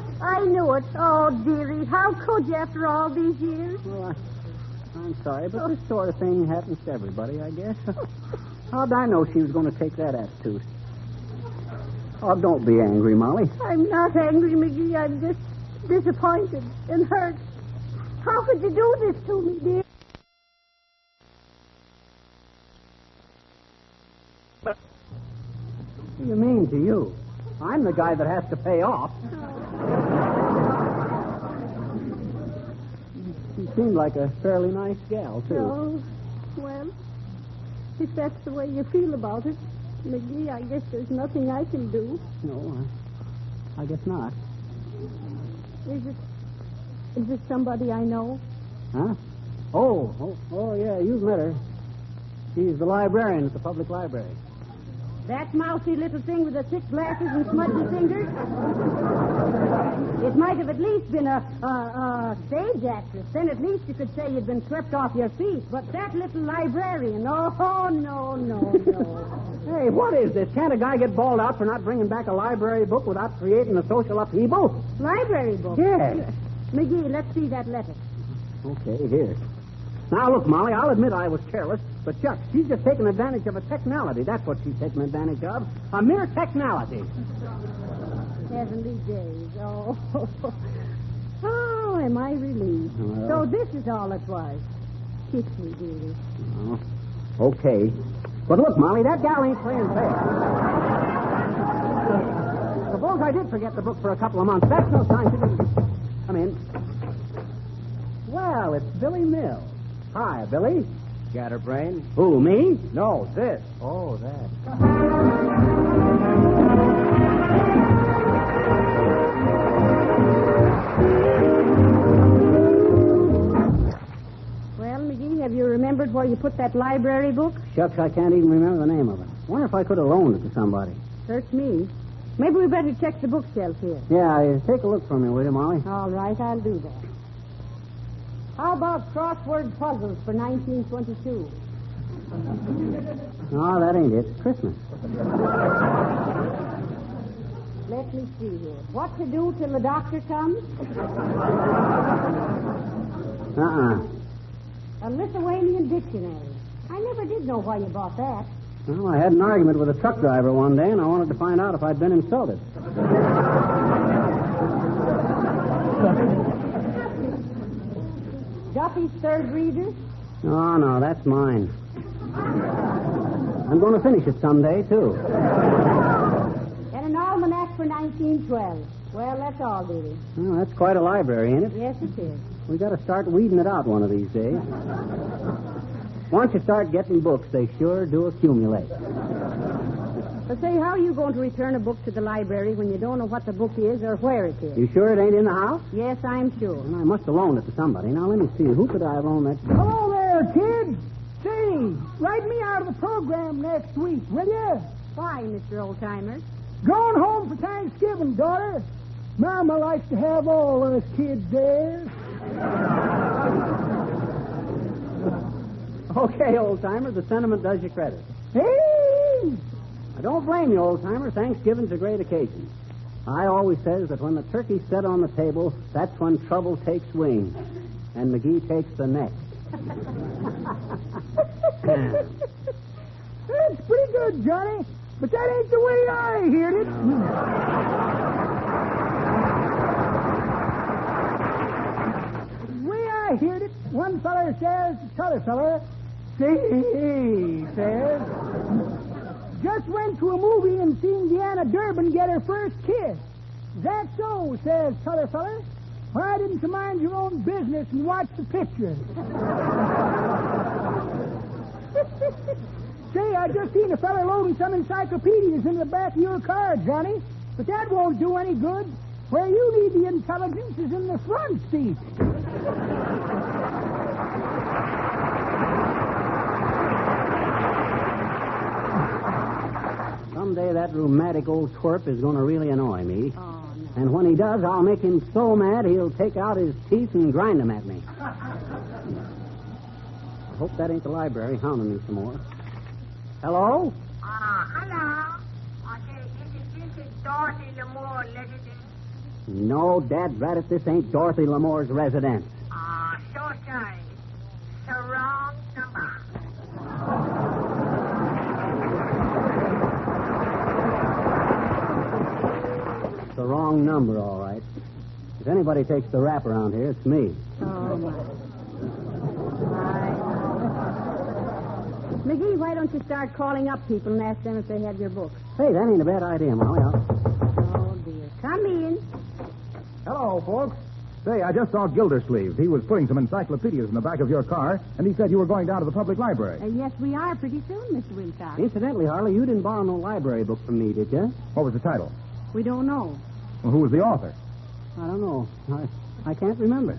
it. Oh, dearie, how could you after all these years? Well, I'm sorry, but this sort of thing happens to everybody, I guess. How'd I know she was going to take that attitude? Oh, don't be angry, Molly. I'm not angry, McGee. I'm just disappointed and hurt. How could you do this to me, dear? What do you mean to you? I'm the guy that has to pay off. She seemed like a fairly nice gal, too. Oh, well, if that's the way you feel about it, McGee, I guess there's nothing I can do. No, I guess not. Is it somebody I know? Huh? Oh, yeah, you've met her. She's the librarian at the public library. That mousy little thing with the thick glasses and smudgy fingers? It might have at least been a stage actress. Then at least you could say you'd been swept off your feet. But that little librarian, no. Hey, what is this? Can't a guy get bawled out for not bringing back a library book without creating a social upheaval? Library book? Yes. McGee, let's see that letter. Okay, here. Now, look, Molly, I'll admit I was careless, but, Chuck, she's just taking advantage of a technicality. That's what she's taking advantage of. A mere technicality. Heavenly days. Oh, am I relieved. Well. So this is all it was. Kiss me, dearie. Oh, okay. But look, Molly, that gal ain't playing fair. Suppose I did forget the book for a couple of months. That's no time to do. Come in. Well, it's Billy Mills. Hi, Billy. Scatterbrain. Who, me? No, this. Oh, that. Well, McGee, have you remembered where you put that library book? Shucks, I can't even remember the name of it. Wonder if I could have loaned it to somebody. Search me. Maybe we better check the bookshelf here. Yeah, take a look for me, will you, Molly? All right, I'll do that. How about crossword puzzles for 1922? No, that ain't it. It's Christmas. Let me see here. What to do till the doctor comes? A Lithuanian dictionary. I never did know why you bought that. Well, I had an argument with a truck driver one day, and I wanted to find out if I'd been insulted. Duffy's Third Reader? No, that's mine. I'm going to finish it someday, too. And an almanac for 1912. Well, that's all, dearie. Well, that's quite a library, ain't it? Yes, it is. We got to start weeding it out one of these days. Once you start getting books, they sure do accumulate. But say, how are you going to return a book to the library when you don't know what the book is or where it is? You sure it ain't in the house? Yes, I'm sure. Well, I must have loaned it to somebody. Now, let me see. Who could I have loaned that to? Hello there, kids. Say, write me out of the program next week, will you? Why, Mr. Oldtimer? Going home for Thanksgiving, daughter. Mama likes to have all us kids there. Okay, old-timer, the sentiment does you credit. Hey! I don't blame you, old-timer. Thanksgiving's a great occasion. I always says that when the turkey's set on the table, that's when trouble takes wing, and McGee takes the next. That's pretty good, Johnny, but that ain't the way I heard it. The way I heard it, one feller says to t'other feller, say, says, just went to a movie and seen Deanna Durbin get her first kiss. Is that so, says t'other feller? Why didn't you mind your own business and watch the picture? Say, I just seen a feller loading some encyclopedias in the back of your car, Johnny. But that won't do any good. Where you need the intelligence is in the front seat. Someday that rheumatic old twerp is going to really annoy me. Oh, no. And when he does, I'll make him so mad he'll take out his teeth and grind them at me. I hope that ain't the library hounding me some more. Hello? Hello. This is Dorothy Lamore residence. No, Dad Braddock, this ain't Dorothy Lamore's residence. So sorry. It's the wrong number. It's the wrong number, all right. If anybody takes the rap around here, it's me. Oh, my. McGee, why don't you start calling up people and ask them if they have your books? Hey, that ain't a bad idea, Molly. Oh, dear. Come in. Hello, folks. Say, I just saw Gildersleeve. He was putting some encyclopedias in the back of your car, and he said you were going down to the public library. Yes, we are pretty soon, Mr. Wilcox. Incidentally, Harley, you didn't borrow no library book from me, did you? What was the title? We don't know. Well, who was the author? I don't know. I can't remember.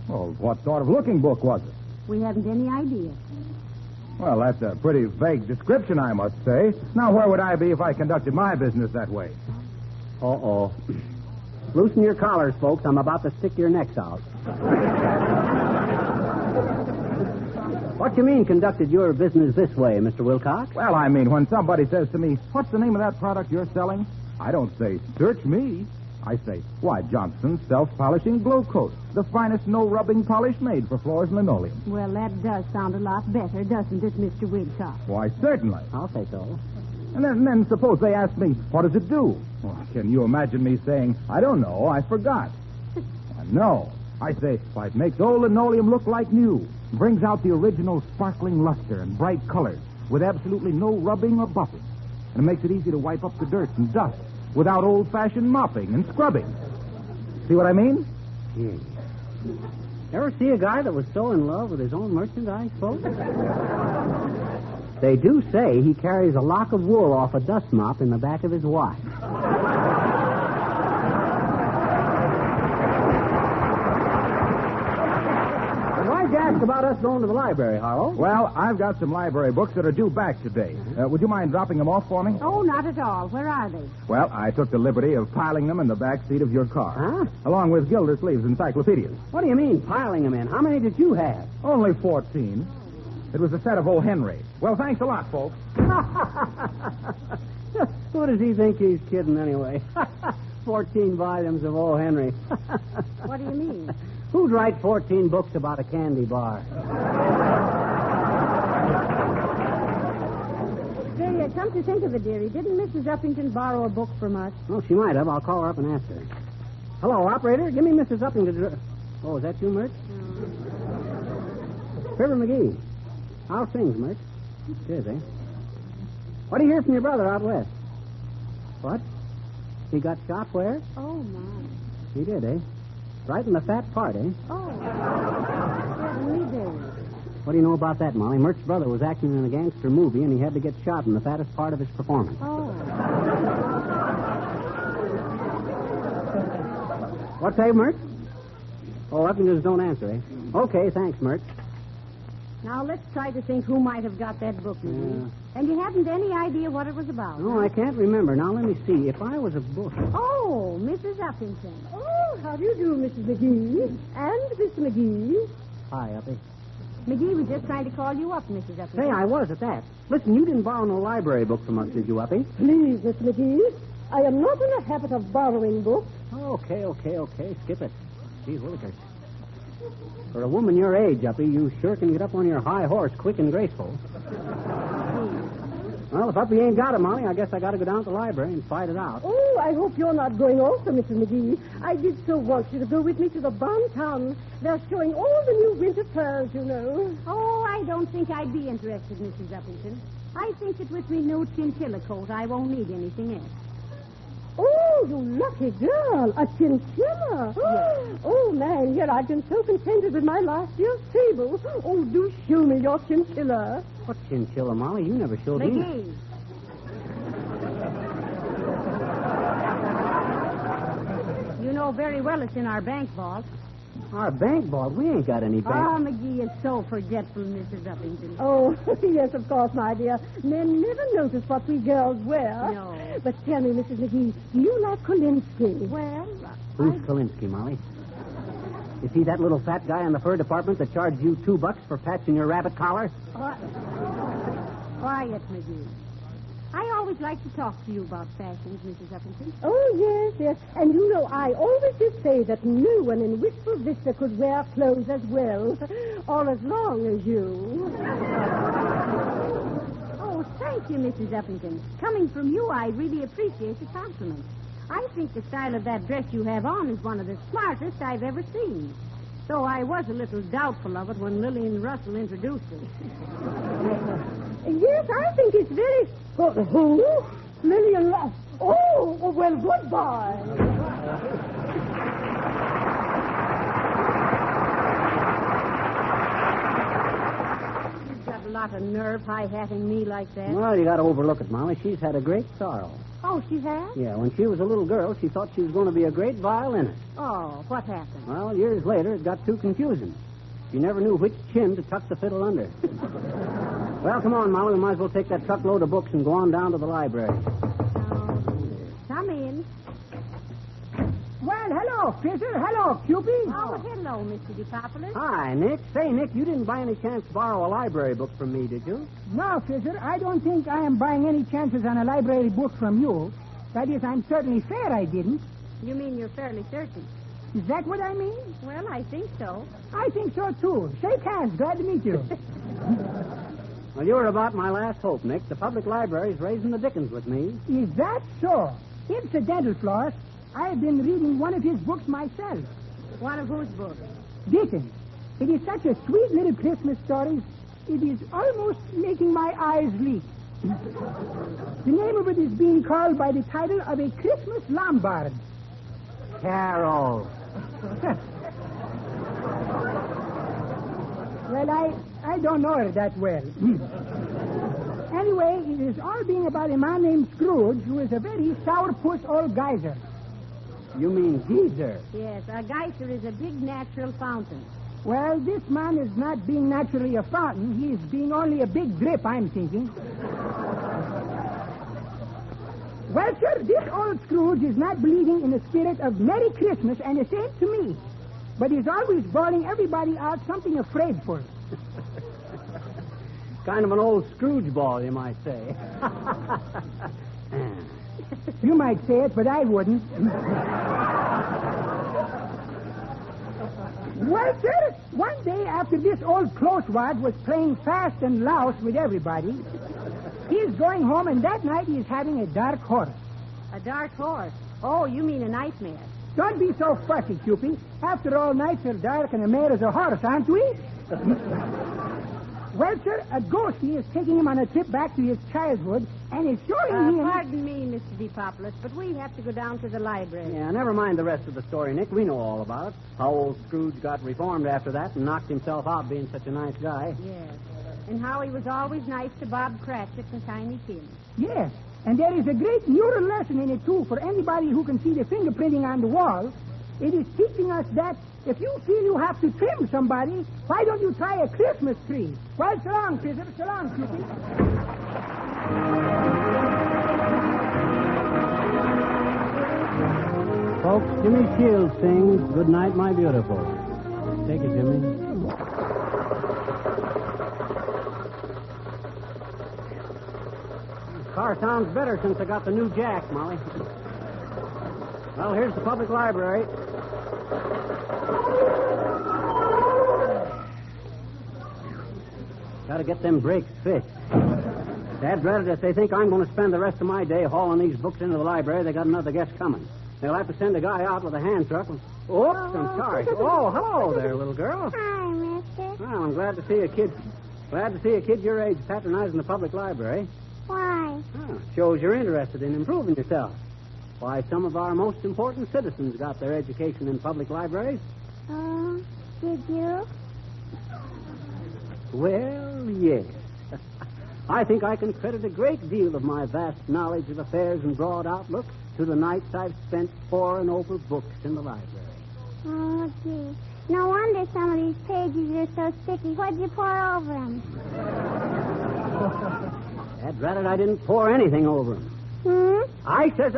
Well, what sort of looking book was it? We haven't any idea. Well, that's a pretty vague description, I must say. Now, where would I be if I conducted my business that way? Uh-oh. Loosen your collars, folks. I'm about to stick your necks out. What do you mean, conducted your business this way, Mr. Wilcox? Well, I mean, when somebody says to me, what's the name of that product you're selling? I don't say, search me. I say, why, Johnson's self-polishing glow coat. The finest no-rubbing polish made for floors and linoleum. Well, that does sound a lot better, doesn't it, Mr. Wilcox? Why, certainly. I'll say so. And then suppose they ask me, what does it do? Well, can you imagine me saying, I don't know, I forgot? No. I say, why, it makes old linoleum look like new. Brings out the original sparkling luster and bright colors with absolutely no rubbing or buffing. And it makes it easy to wipe up the dirt and dust without old-fashioned mopping and scrubbing. See what I mean? Ever see a guy that was so in love with his own merchandise, folks? They do say he carries a lock of wool off a dust mop in the back of his watch. Why'd you ask about us going to the library, Harlow? Well, I've got some library books that are due back today. Would you mind dropping them off for me? Oh, not at all. Where are they? Well, I took the liberty of piling them in the back seat of your car. Huh? Along with Gildersleeve's encyclopedias. What do you mean, piling them in? How many did you have? Only 14. It was a set of O. Henry. Well, thanks a lot, folks. Who does he think he's kidding anyway? 14 volumes of O. Henry. What do you mean? Who'd write 14 books about a candy bar? Say, come to think of it, dearie, didn't Mrs. Uppington borrow a book from us? Oh, she might have. I'll call her up and ask her. Hello, operator. Give me Mrs. Uppington. Oh, is that you, Mert? Fibber McGee. How's things, Mert? Cheers, eh? What do you hear from your brother out west? What? He got shot where? Oh, my. He did, eh? Right in the fat part, eh? Oh. Certainly did. What do you know about that, Molly? Mert's brother was acting in a gangster movie, and he had to get shot in the fattest part of his performance. Oh. What say, Mert? Oh, Uppingers don't answer, eh? Okay, thanks, Mert. Now, let's try to think who might have got that book, McGee. And you haven't any idea what it was about. No, I can't remember. Now, let me see. If I was a book... Oh, Mrs. Uppington. Oh, how do you do, Mrs. McGee? And Mr. McGee. Hi, Uppy. McGee was just trying to call you up, Mrs. Uppington. Say, I was at that. Listen, you didn't borrow no library book from us, did you, Uppy? Please, Mr. McGee. I am not in the habit of borrowing books. Okay. Skip it. Gee willikers. For a woman your age, Uppy, you sure can get up on your high horse quick and graceful. Well, if Uppy ain't got it, Molly, I guess I got to go down to the library and fight it out. Oh, I hope you're not going also, Mrs. McGee. I did so want you to go with me to the Bontown. They're showing all the new winter furs, you know. Oh, I don't think I'd be interested, Mrs. Uppington. I think that with me new chinchilla coat, I won't need anything else. Oh, you lucky girl. A chinchilla. Yes. Oh, man, here I've been so contented with my last year's table. Oh, do show me your chinchilla. What chinchilla, Molly? You never showed me. McGee. You know very well it's in our bank vault. Our bank vault? We ain't got any bank. Oh, McGee is so forgetful, Mrs. Uppington. Oh, yes, of course, my dear. Men never notice what we girls wear. No. But tell me, Mrs. McGee, do you like Kolinsky? Well, Who's Kolinsky, Molly? Is he that little fat guy in the fur department that charged you $2 for patching your rabbit collar? Quiet, McGee. I always like to talk to you about fashions, Mrs. Uppington. Oh, yes. And you know, I always did say that no one in Wistful Vista could wear clothes as well, or as long as you. Oh, thank you, Mrs. Uppington. Coming from you, I really appreciate the compliment. I think the style of that dress you have on is one of the smartest I've ever seen. Though I was a little doubtful of it when Lillian Russell introduced it. Yes, I think it's very... Who? Lillian Russell. Oh, well, goodbye. You've got a lot of nerve high-hatting me like that. Well, you got to overlook it, Molly. She's had a great sorrow. Oh, she has? Yeah, when she was a little girl, she thought she was going to be a great violinist. Oh, what happened? Well, years later, it got too confusing. She never knew which chin to tuck the fiddle under. Well, come on, Molly. We might as well take that truckload of books and go on down to the library. Come in. Well, hello, Fisher. Hello, Cupid. Oh, hello, Mr. DePopulis. Hi, Nick. Say, Nick, you didn't by any chance borrow a library book from me, did you? No, Fisher. I don't think I am buying any chances on a library book from you. That is, I'm certainly fair I didn't. You mean you're fairly certain? Is that what I mean? Well, I think so. I think so, too. Shake hands. Glad to meet you. Well, you were about my last hope, Nick. The public library's raising the dickens with me. Is that so? Incidental, Florence. I have been reading one of his books myself. One of whose books? Dickens. It is such a sweet little Christmas story. It is almost making my eyes leak. The name of it is being called by the title of A Christmas Lombard. Carol. Well, I don't know her that well. Anyway, it is all being about a man named Scrooge who is a very sourpuss old geyser. You mean geezer? Yes, a geyser is a big natural fountain. Well, this man is not being naturally a fountain. He is being only a big drip, I'm thinking. Well, sir, this old Scrooge is not believing in the spirit of Merry Christmas and the same to me. But he's always bawling everybody out something afraidful. Kind of an old Scrooge ball, you might say. You might say it, but I wouldn't. Well, sir, one day after this old closewad was playing fast and louse with everybody, he's going home, and that night he's having a dark horse. A dark horse? Oh, you mean a nightmare. Don't be so fussy, Cupid. After all, nights are dark and a mare is a horse, aren't we? Well, sir, a ghostie is taking him on a trip back to his childhood, And it's sure in him. Pardon me, Mr. DePopulus, but we have to go down to the library. Yeah, never mind the rest of the story, Nick. We know all about it. How old Scrooge got reformed after that and knocked himself out being such a nice guy. Yes. And how he was always nice to Bob Cratchit and Tiny Tim. Yes. And there is a great moral lesson in it, too, for anybody who can see the fingerprinting on the wall. It is teaching us that if you feel you have to trim somebody, why don't you try a Christmas tree? Well, so long, Pizzer. So long, Cupid. Folks, Jimmy Shields sings Good Night, My Beautiful. Take it, Jimmy. The car sounds better since I got the new jack, Molly. Well, here's the public library. Gotta get them brakes fixed. Dad dreaded if they think I'm going to spend the rest of my day hauling these books into the library, they got another guest coming. They'll have to send a guy out with a hand truck. Oops, I'm sorry. Oh, hello there, little girl. Hi, mister. Well, I'm glad to see a kid your age patronizing the public library. Why? Oh, shows you're interested in improving yourself. Why, some of our most important citizens got their education in public libraries. Oh, did you? Well, yes. I think I can credit a great deal of my vast knowledge of affairs and broad outlook to the nights I've spent poring over books in the library. Oh, gee. No wonder some of these pages are so sticky. What'd you pour over them? Dad rather I didn't pour anything over them. I says...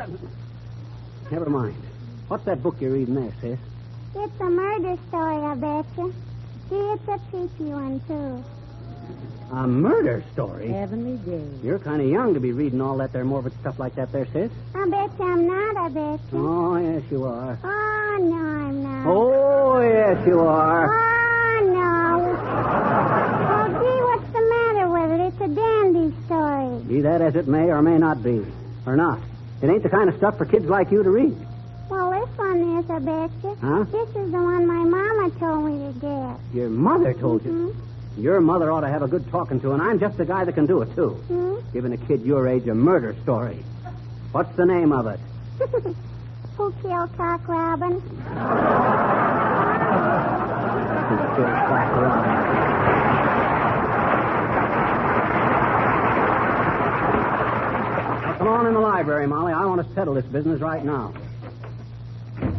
Never mind. What's that book you're reading there, sis? It's a murder story, I bet you. See, it's a peachy one, too. A murder story? Heavenly days. You're kind of young to be reading all that there morbid stuff like that there, sis. I bet you I'm not, I bet you. Oh, yes, you are. Oh, no, I'm not. Oh, yes, you are. Oh, no. Oh, gee, what's the matter with it? It's a dandy story. Be that as it may or may not be. Or not. It ain't the kind of stuff for kids like you to read. Well, this one is, I bet you. Huh? This is the one my mama told me to get. Your mother told you? Your mother ought to have a good talking to, and I'm just the guy that can do it, too. Giving a kid your age a murder story. What's the name of it? Who killed Cock Robin? Who killed Cock Robin? Come on in the library, Molly. I want to settle this business right now.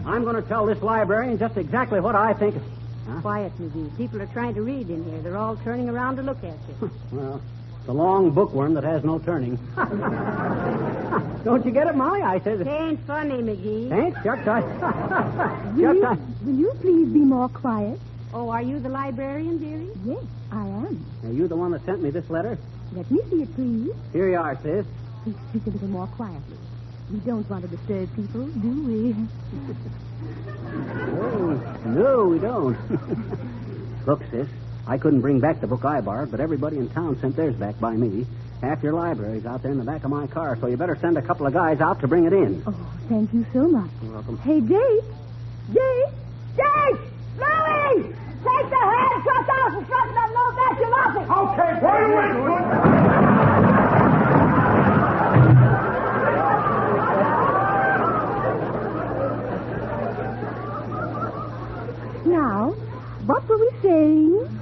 I'm going to tell this librarian just exactly what I think. Huh? Quiet, McGee. People are trying to read in here. They're all turning around to look at you. Well, it's a long bookworm that has no turning. Don't you get it, Molly? I says It ain't funny, McGee. Ain't? Shucks, Will you please be more quiet? Oh, are you the librarian, dearie? Yes, I am. Are you the one that sent me this letter? Let me see it, please. Here you are, sis. Please speak a little more quietly. We don't want to disturb people, do we? Oh, no, we don't. Look, sis, I couldn't bring back the book I borrowed, but everybody in town sent theirs back by me. Half your library's out there in the back of my car, so you better send a couple of guys out to bring it in. Oh, thank you so much. You're welcome. Hey, Jake! Jake! Jake! Louie! Take the hand truck out in front of them. No, that's your office. Okay, what are we doing? Now, what were we saying?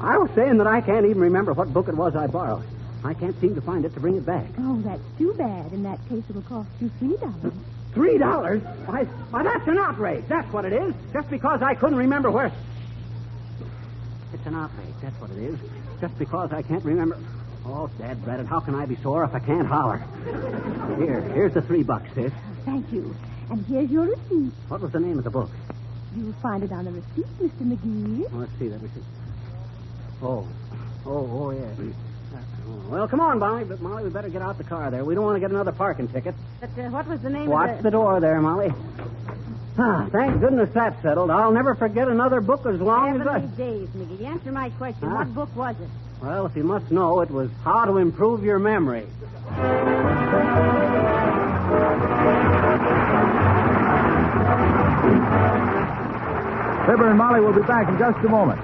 I was saying that I can't even remember what book it was I borrowed. I can't seem to find it to bring it back. Oh, that's too bad. In that case, it'll cost you $3. $3? Why, that's an outrage. That's what it is. Just because I couldn't remember where... It's an outrage. That's what it is. Just because I can't remember... Oh, Dad Braddock, how can I be sore if I can't holler? Here's the $3, sis. Thank you. And here's your receipt. What was the name of the book? You'll find it on the receipt, Mr. McGee. Oh, let's see that receipt. Oh, yeah. Well, come on, Molly. But, Molly, we better get out the car there. We don't want to get another parking ticket. But what was the name Watch of the door there, Molly. Thank goodness that's settled. I'll never forget another book as long as I... Heavenly days, McGee. Answer my question. What book was it? Well, if you must know, it was How to Improve Your Memory. Fibber and Molly will be back in just a moment.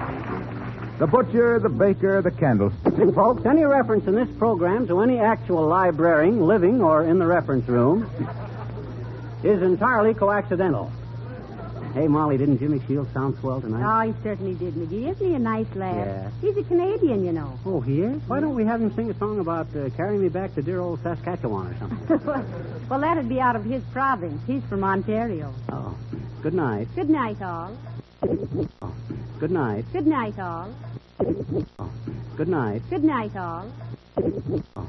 the butcher, the baker, the candlestick. Folks, any reference in this program to any actual librarian living or in the reference room is entirely coincidental. Hey, Molly, didn't Jimmy Shields sound swell tonight? Oh, he certainly did, McGee. Isn't he a nice lad? Yeah. He's a Canadian, you know. Oh, he is? Why don't we have him sing a song about carrying me back to dear old Saskatchewan or something? Well, that'd be out of his province. He's from Ontario. Oh. Good night. Good night, all. Oh. Good night. Good night, all. Oh. Good night. Good night, all. Oh.